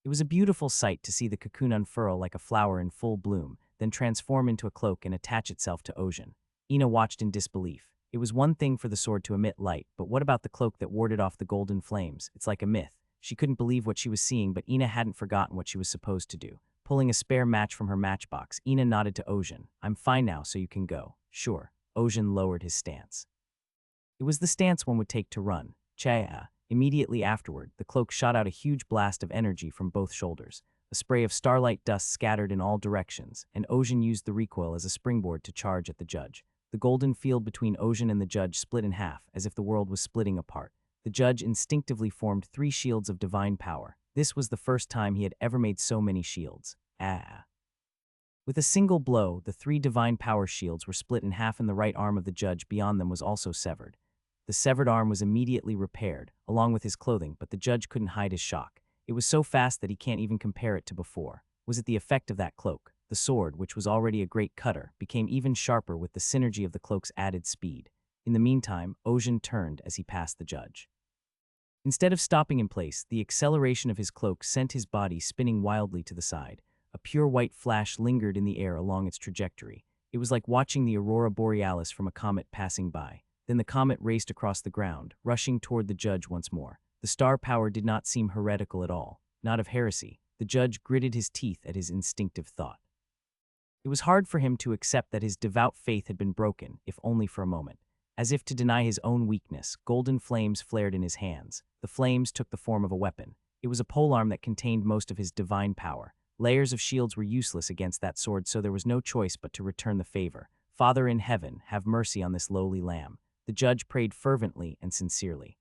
It was a beautiful sight to see the cocoon unfurl like a flower in full bloom, then transform into a cloak and attach itself to Ocean. Ina watched in disbelief. It was one thing for the sword to emit light, but what about the cloak that warded off the golden flames? It's like a myth. She couldn't believe what she was seeing, but Ina hadn't forgotten what she was supposed to do. Pulling a spare match from her matchbox, Ina nodded to Ocean. I'm fine now, so you can go. Sure. Ocean lowered his stance. It was the stance one would take to run. Chaya. Immediately afterward, the cloak shot out a huge blast of energy from both shoulders. A spray of starlight dust scattered in all directions, and Ocean used the recoil as a springboard to charge at the judge. The golden field between Ocean and the judge split in half, as if the world was splitting apart. The judge instinctively formed 3 shields of divine power. This was the first time he had ever made so many shields. With a single blow, the 3 divine power shields were split in half, and the right arm of the judge beyond them was also severed. The severed arm was immediately repaired, along with his clothing, but the judge couldn't hide his shock. It was so fast that he can't even compare it to before. Was it the effect of that cloak? The sword, which was already a great cutter, became even sharper with the synergy of the cloak's added speed. In the meantime, Ocean turned as he passed the judge. Instead of stopping in place, the acceleration of his cloak sent his body spinning wildly to the side. A pure white flash lingered in the air along its trajectory. It was like watching the aurora borealis from a comet passing by. Then the comet raced across the ground, rushing toward the judge once more. The star power did not seem heretical at all, not of heresy. The judge gritted his teeth at his instinctive thought. It was hard for him to accept that his devout faith had been broken, if only for a moment. As if to deny his own weakness, golden flames flared in his hands. The flames took the form of a weapon. It was a polearm that contained most of his divine power. Layers of shields were useless against that sword, so there was no choice but to return the favor. Father in heaven, have mercy on this lowly lamb. The judge prayed fervently and sincerely.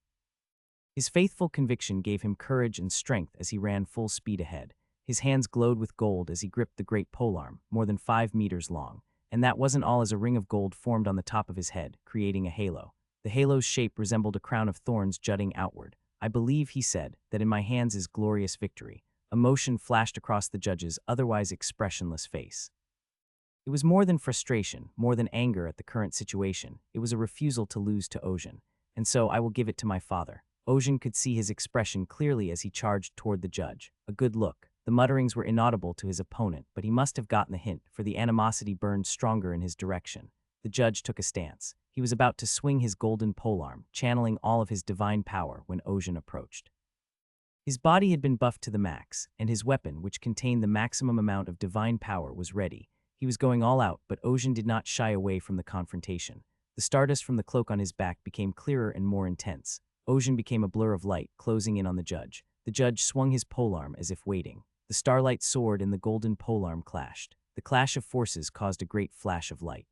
His faithful conviction gave him courage and strength as he ran full speed ahead. His hands glowed with gold as he gripped the great polearm, more than 5 meters long. And that wasn't all, as a ring of gold formed on the top of his head, creating a halo. The halo's shape resembled a crown of thorns jutting outward. I believe, he said, that in my hands is glorious victory. Emotion flashed across the judge's otherwise expressionless face. It was more than frustration, more than anger at the current situation. It was a refusal to lose to Ocean. And so I will give it to my father. Ocean could see his expression clearly as he charged toward the judge. A good look. The mutterings were inaudible to his opponent, but he must have gotten the hint, for the animosity burned stronger in his direction. The judge took a stance. He was about to swing his golden polearm, channeling all of his divine power, when Ocean approached. His body had been buffed to the max, and his weapon, which contained the maximum amount of divine power, was ready. He was going all out, but Ocean did not shy away from the confrontation. The stardust from the cloak on his back became clearer and more intense. Ocean became a blur of light, closing in on the judge. The judge swung his polearm as if waiting. The starlight sword and the golden polearm clashed. The clash of forces caused a great flash of light.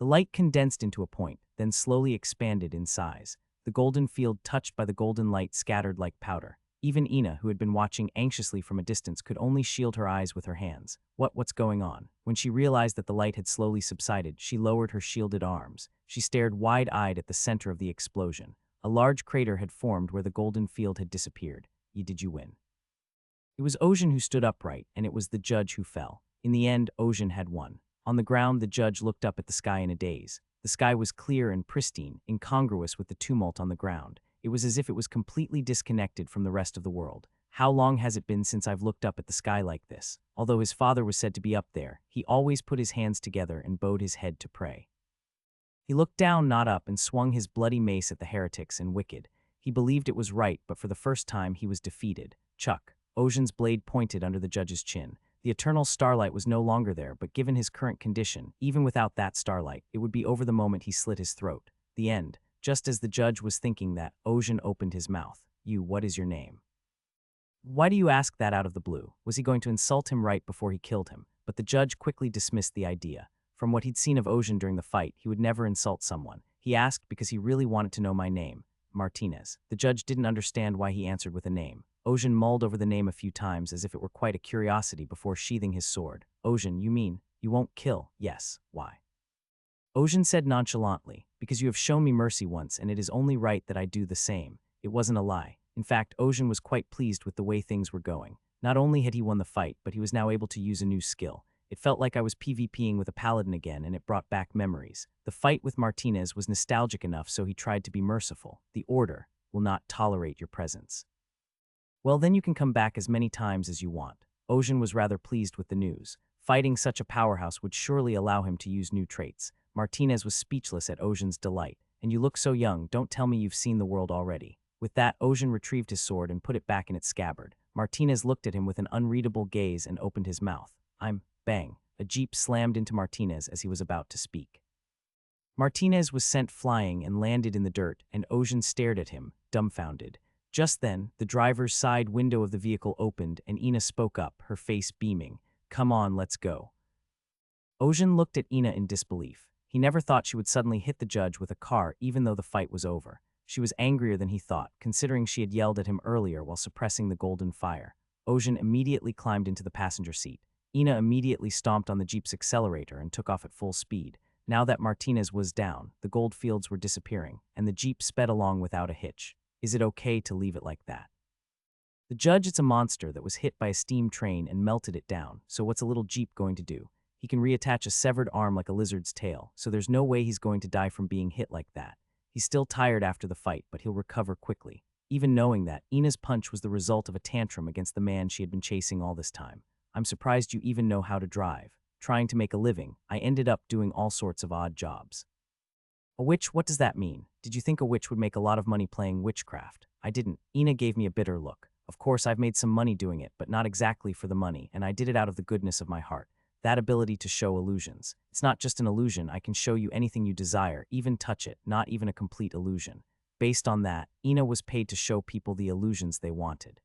The light condensed into a point, then slowly expanded in size. The golden field touched by the golden light scattered like powder. Even Ina, who had been watching anxiously from a distance, could only shield her eyes with her hands. What's going on? When she realized that the light had slowly subsided, she lowered her shielded arms. She stared wide-eyed at the center of the explosion. A large crater had formed where the golden field had disappeared. Did you win? It was Ocean who stood upright, and it was the judge who fell. In the end, Ocean had won. On the ground, the judge looked up at the sky in a daze. The sky was clear and pristine, incongruous with the tumult on the ground. It was as if it was completely disconnected from the rest of the world. How long has it been since I've looked up at the sky like this? Although his father was said to be up there, he always put his hands together and bowed his head to pray. He looked down, not up, and swung his bloody mace at the heretics and wicked. He believed it was right, but for the first time he was defeated. Chuck. Ocean's blade pointed under the judge's chin. The eternal starlight was no longer there, but given his current condition, even without that starlight, it would be over the moment he slit his throat. The end. Just as the judge was thinking that, Ocean opened his mouth. What is your name? Why do you ask that out of the blue? Was he going to insult him right before he killed him? But the judge quickly dismissed the idea. From what he'd seen of Ocean during the fight, he would never insult someone. He asked because he really wanted to know my name. Martinez. The judge didn't understand why he answered with a name. Ocean mulled over the name a few times as if it were quite a curiosity before sheathing his sword. Ocean, you mean, you won't kill? Yes. Why? Ocean said nonchalantly, because you have shown me mercy once, and it is only right that I do the same. It wasn't a lie. In fact, Ocean was quite pleased with the way things were going. Not only had he won the fight, but he was now able to use a new skill. It felt like I was PvPing with a paladin again, and it brought back memories. The fight with Martinez was nostalgic enough, so he tried to be merciful. The Order will not tolerate your presence. Well, then you can come back as many times as you want. Ocean was rather pleased with the news. Fighting such a powerhouse would surely allow him to use new traits. Martinez was speechless at Ocean's delight. And you look so young, don't tell me you've seen the world already. With that, Ocean retrieved his sword and put it back in its scabbard. Martinez looked at him with an unreadable gaze and opened his mouth. Bang. A jeep slammed into Martinez as he was about to speak. Martinez was sent flying and landed in the dirt, and Ocean stared at him, dumbfounded. Just then, the driver's side window of the vehicle opened and Ina spoke up, her face beaming. "Come on, let's go." Ocean looked at Ina in disbelief. He never thought she would suddenly hit the judge with a car even though the fight was over. She was angrier than he thought, considering she had yelled at him earlier while suppressing the golden fire. Ocean immediately climbed into the passenger seat. Ina immediately stomped on the Jeep's accelerator and took off at full speed. Now that Martinez was down, the gold fields were disappearing, and the Jeep sped along without a hitch. Is it okay to leave it like that? The judge, it's a monster that was hit by a steam train and melted it down, so what's a little Jeep going to do? He can reattach a severed arm like a lizard's tail, so there's no way he's going to die from being hit like that. He's still tired after the fight, but he'll recover quickly. Even knowing that, Ina's punch was the result of a tantrum against the man she had been chasing all this time. I'm surprised you even know how to drive. Trying to make a living, I ended up doing all sorts of odd jobs. A witch, what does that mean? Did you think a witch would make a lot of money playing witchcraft? I didn't. Ina gave me a bitter look. Of course, I've made some money doing it, but not exactly for the money, and I did it out of the goodness of my heart. That ability to show illusions. It's not just an illusion, I can show you anything you desire, even touch it, not even a complete illusion. Based on that, Ina was paid to show people the illusions they wanted.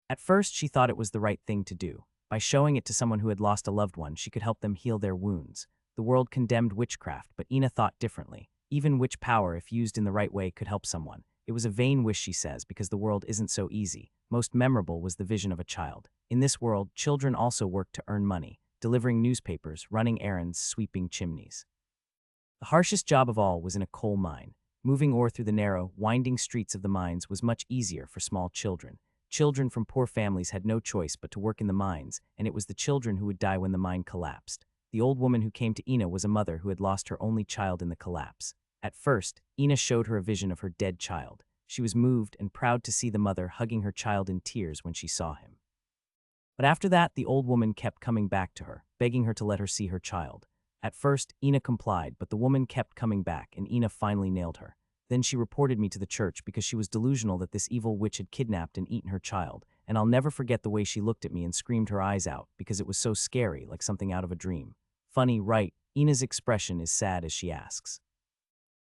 At first, she thought it was the right thing to do. By showing it to someone who had lost a loved one, she could help them heal their wounds. The world condemned witchcraft, but Ina thought differently. Even witch power, if used in the right way, could help someone. It was a vain wish, she says, because the world isn't so easy. Most memorable was the vision of a child. In this world, children also work to earn money, delivering newspapers, running errands, sweeping chimneys. The harshest job of all was in a coal mine. Moving ore through the narrow, winding streets of the mines was much easier for small children. Children from poor families had no choice but to work in the mines, and it was the children who would die when the mine collapsed. The old woman who came to Ina was a mother who had lost her only child in the collapse. At first, Ina showed her a vision of her dead child. She was moved and proud to see the mother hugging her child in tears when she saw him. But after that, the old woman kept coming back to her, begging her to let her see her child. At first, Ina complied, but the woman kept coming back, and Ina finally nailed her. Then she reported me to the church because she was delusional that this evil witch had kidnapped and eaten her child, and I'll never forget the way she looked at me and screamed her eyes out because it was so scary, like something out of a dream. Funny, right? Ina's expression is sad as she asks.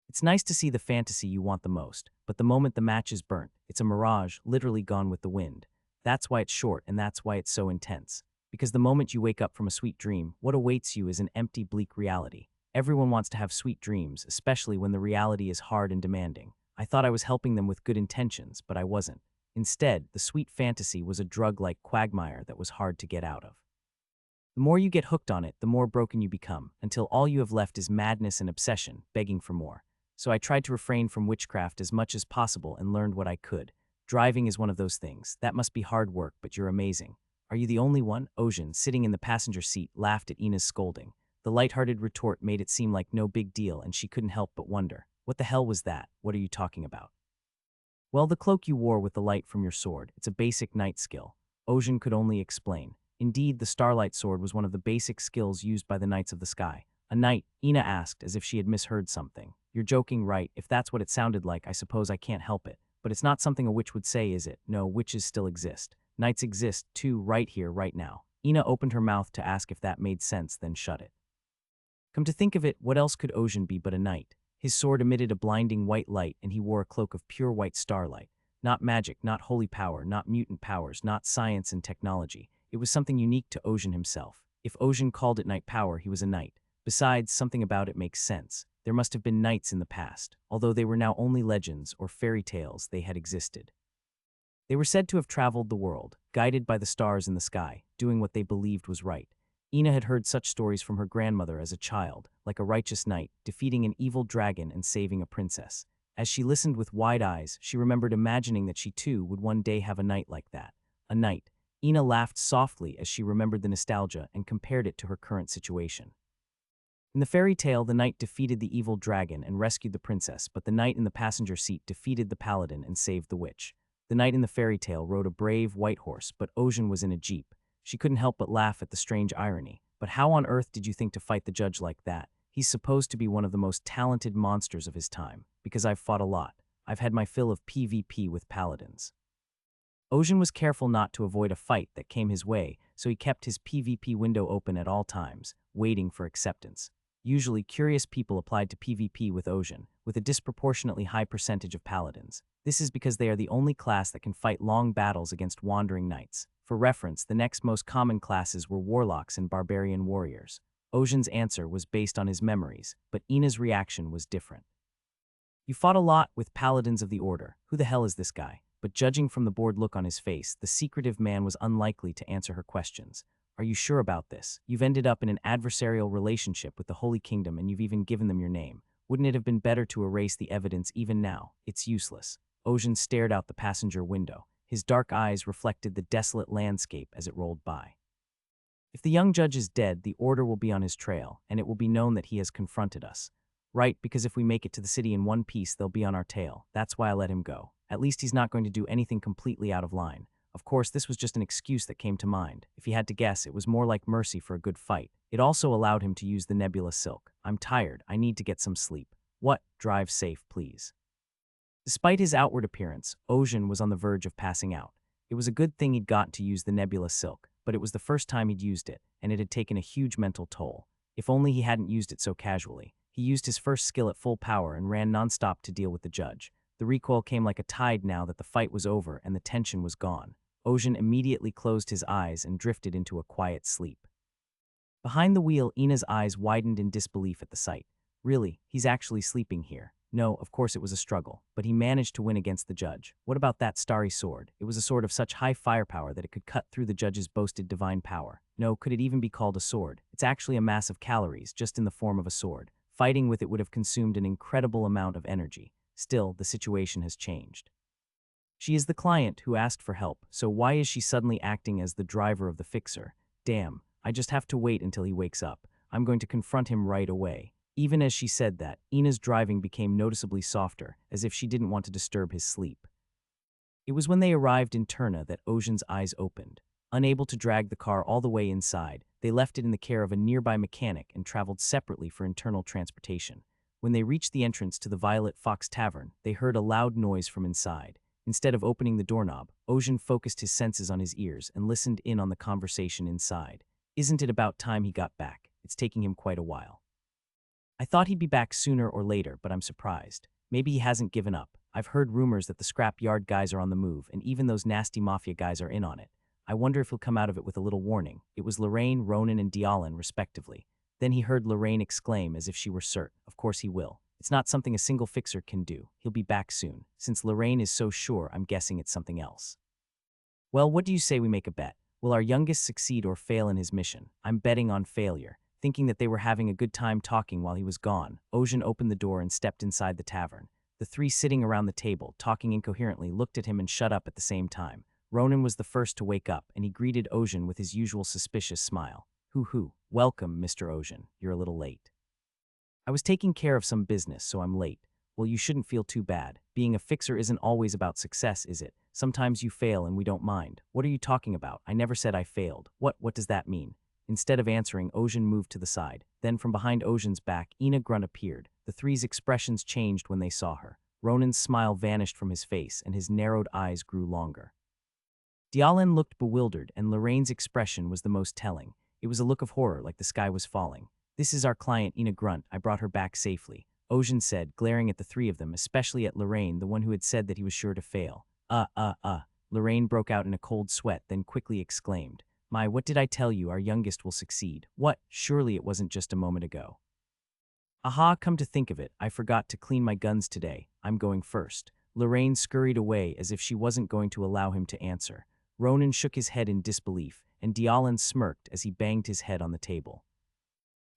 It's nice to see the fantasy you want the most, but the moment the match is burnt, it's a mirage, literally gone with the wind. That's why it's short, and that's why it's so intense. Because the moment you wake up from a sweet dream, what awaits you is an empty, bleak reality. Everyone wants to have sweet dreams, especially when the reality is hard and demanding. I thought I was helping them with good intentions, but I wasn't. Instead, the sweet fantasy was a drug-like quagmire that was hard to get out of. The more you get hooked on it, the more broken you become, until all you have left is madness and obsession, begging for more. So I tried to refrain from witchcraft as much as possible and learned what I could. Driving is one of those things. That must be hard work, but you're amazing. Are you the only one? Ocean, sitting in the passenger seat, laughed at Ina's scolding. The lighthearted retort made it seem like no big deal, and she couldn't help but wonder. What the hell was that? What are you talking about? Well, the cloak you wore with the light from your sword. It's a basic knight skill. Ocean could only explain. Indeed, the starlight sword was one of the basic skills used by the knights of the sky. A knight? Ina asked, as if she had misheard something. You're joking, right? If that's what it sounded like, I suppose I can't help it. But it's not something a witch would say, is it? No, witches still exist. Knights exist, too, right here, right now. Ina opened her mouth to ask if that made sense, then shut it. Come to think of it, what else could Ocean be but a knight? His sword emitted a blinding white light, and he wore a cloak of pure white starlight. Not magic, not holy power, not mutant powers, not science and technology. It was something unique to Ocean himself. If Ocean called it knight power, he was a knight. Besides, something about it makes sense. There must have been knights in the past. Although they were now only legends or fairy tales, they had existed. They were said to have traveled the world, guided by the stars in the sky, doing what they believed was right. Ina had heard such stories from her grandmother as a child, like a righteous knight, defeating an evil dragon and saving a princess. As she listened with wide eyes, she remembered imagining that she too would one day have a knight like that. A knight. Ina laughed softly as she remembered the nostalgia and compared it to her current situation. In the fairy tale, the knight defeated the evil dragon and rescued the princess, but the knight in the passenger seat defeated the paladin and saved the witch. The knight in the fairy tale rode a brave white horse, but Ocean was in a jeep. She couldn't help but laugh at the strange irony. But how on earth did you think to fight the judge like that? He's supposed to be one of the most talented monsters of his time, because I've fought a lot. I've had my fill of PvP with paladins. Ocean was careful not to avoid a fight that came his way, so he kept his PvP window open at all times, waiting for acceptance. Usually, curious people applied to PvP with Ocean, with a disproportionately high percentage of paladins. This is because they are the only class that can fight long battles against wandering knights. For reference, the next most common classes were warlocks and barbarian warriors. Ocean's answer was based on his memories, but Ina's reaction was different. You fought a lot with paladins of the order. Who the hell is this guy? But judging from the bored look on his face, the secretive man was unlikely to answer her questions. Are you sure about this? You've ended up in an adversarial relationship with the Holy Kingdom and you've even given them your name. Wouldn't it have been better to erase the evidence even now? It's useless. Ocean stared out the passenger window. His dark eyes reflected the desolate landscape as it rolled by. If the young judge is dead, the order will be on his trail, and it will be known that he has confronted us. Right, because if we make it to the city in one piece, they'll be on our tail. That's why I let him go. At least he's not going to do anything completely out of line. Of course, this was just an excuse that came to mind. If he had to guess, it was more like mercy for a good fight. It also allowed him to use the nebula silk. I'm tired. I need to get some sleep. What? Drive safe, please. Despite his outward appearance, Ocean was on the verge of passing out. It was a good thing he'd got to use the nebula silk, but it was the first time he'd used it, and it had taken a huge mental toll. If only he hadn't used it so casually. He used his first skill at full power and ran nonstop to deal with the judge. The recoil came like a tide now that the fight was over and the tension was gone. Ocean immediately closed his eyes and drifted into a quiet sleep. Behind the wheel, Ina's eyes widened in disbelief at the sight. Really, he's actually sleeping here. No, of course it was a struggle, but he managed to win against the judge. What about that starry sword? It was a sword of such high firepower that it could cut through the judge's boasted divine power. No, could it even be called a sword? It's actually a mass of calories, just in the form of a sword. Fighting with it would have consumed an incredible amount of energy. Still, the situation has changed. She is the client who asked for help, so why is she suddenly acting as the driver of the fixer? Damn, I just have to wait until he wakes up. I'm going to confront him right away. Even as she said that, Ina's driving became noticeably softer, as if she didn't want to disturb his sleep. It was when they arrived in Turna that Ocean's eyes opened. Unable to drag the car all the way inside, they left it in the care of a nearby mechanic and traveled separately for internal transportation. When they reached the entrance to the Violet Fox Tavern, they heard a loud noise from inside. Instead of opening the doorknob, Ocean focused his senses on his ears and listened in on the conversation inside. Isn't it about time he got back? It's taking him quite a while. I thought he'd be back sooner or later, but I'm surprised. Maybe he hasn't given up. I've heard rumors that the scrap yard guys are on the move, and even those nasty mafia guys are in on it. I wonder if he'll come out of it with a little warning. It was Lorraine, Ronan, and Dialin, respectively. Then he heard Lorraine exclaim as if she were certain. Of course he will. It's not something a single fixer can do. He'll be back soon. Since Lorraine is so sure, I'm guessing it's something else. Well, what do you say we make a bet? Will our youngest succeed or fail in his mission? I'm betting on failure. Thinking that they were having a good time talking while he was gone, Ocean opened the door and stepped inside the tavern. The three sitting around the table, talking incoherently, looked at him and shut up at the same time. Ronan was the first to wake up, and he greeted Ocean with his usual suspicious smile. Hoo-hoo. Welcome, Mr. Ocean. You're a little late. I was taking care of some business, so I'm late. Well, you shouldn't feel too bad. Being a fixer isn't always about success, is it? Sometimes you fail and we don't mind. What are you talking about? I never said I failed. What does that mean? Instead of answering, Ocean moved to the side. Then from behind Ocean's back, Ina Grunt appeared. The three's expressions changed when they saw her. Ronan's smile vanished from his face, and his narrowed eyes grew longer. Dialin looked bewildered, and Lorraine's expression was the most telling. It was a look of horror, like the sky was falling. This is our client, Ina Grunt. I brought her back safely, Ocean said, glaring at the three of them, especially at Lorraine, the one who had said that he was sure to fail. Lorraine broke out in a cold sweat, then quickly exclaimed. My, what did I tell you? Our youngest will succeed. What? Surely it wasn't just a moment ago. Aha, come to think of it, I forgot to clean my guns today. I'm going first. Lorraine scurried away as if she wasn't going to allow him to answer. Ronan shook his head in disbelief, and Dialin smirked as he banged his head on the table.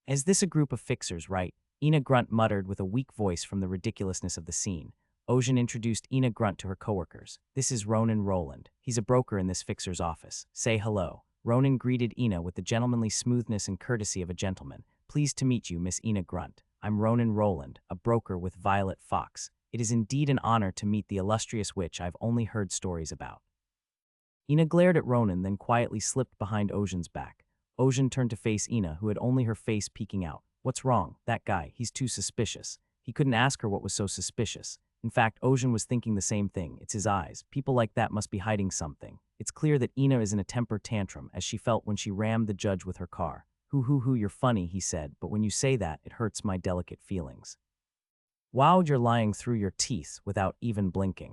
Is this a group of fixers, right? Ina Grunt muttered with a weak voice from the ridiculousness of the scene. Ocean introduced Ina Grunt to her coworkers. This is Ronan Roland. He's a broker in this fixer's office. Say hello. Ronan greeted Ina with the gentlemanly smoothness and courtesy of a gentleman. Pleased to meet you, Miss Ina Grunt. I'm Ronan Roland, a broker with Violet Fox. It is indeed an honor to meet the illustrious witch I've only heard stories about. Ina glared at Ronan, then quietly slipped behind Ocean's back. Ocean turned to face Ina, who had only her face peeking out. What's wrong? That guy, he's too suspicious. He couldn't ask her what was so suspicious. In fact, Ocean was thinking the same thing. It's his eyes. People like that must be hiding something. It's clear that Ina is in a temper tantrum, as she felt when she rammed the judge with her car. Hoo, you're funny, he said, but when you say that, it hurts my delicate feelings. Wowed, you're lying through your teeth without even blinking.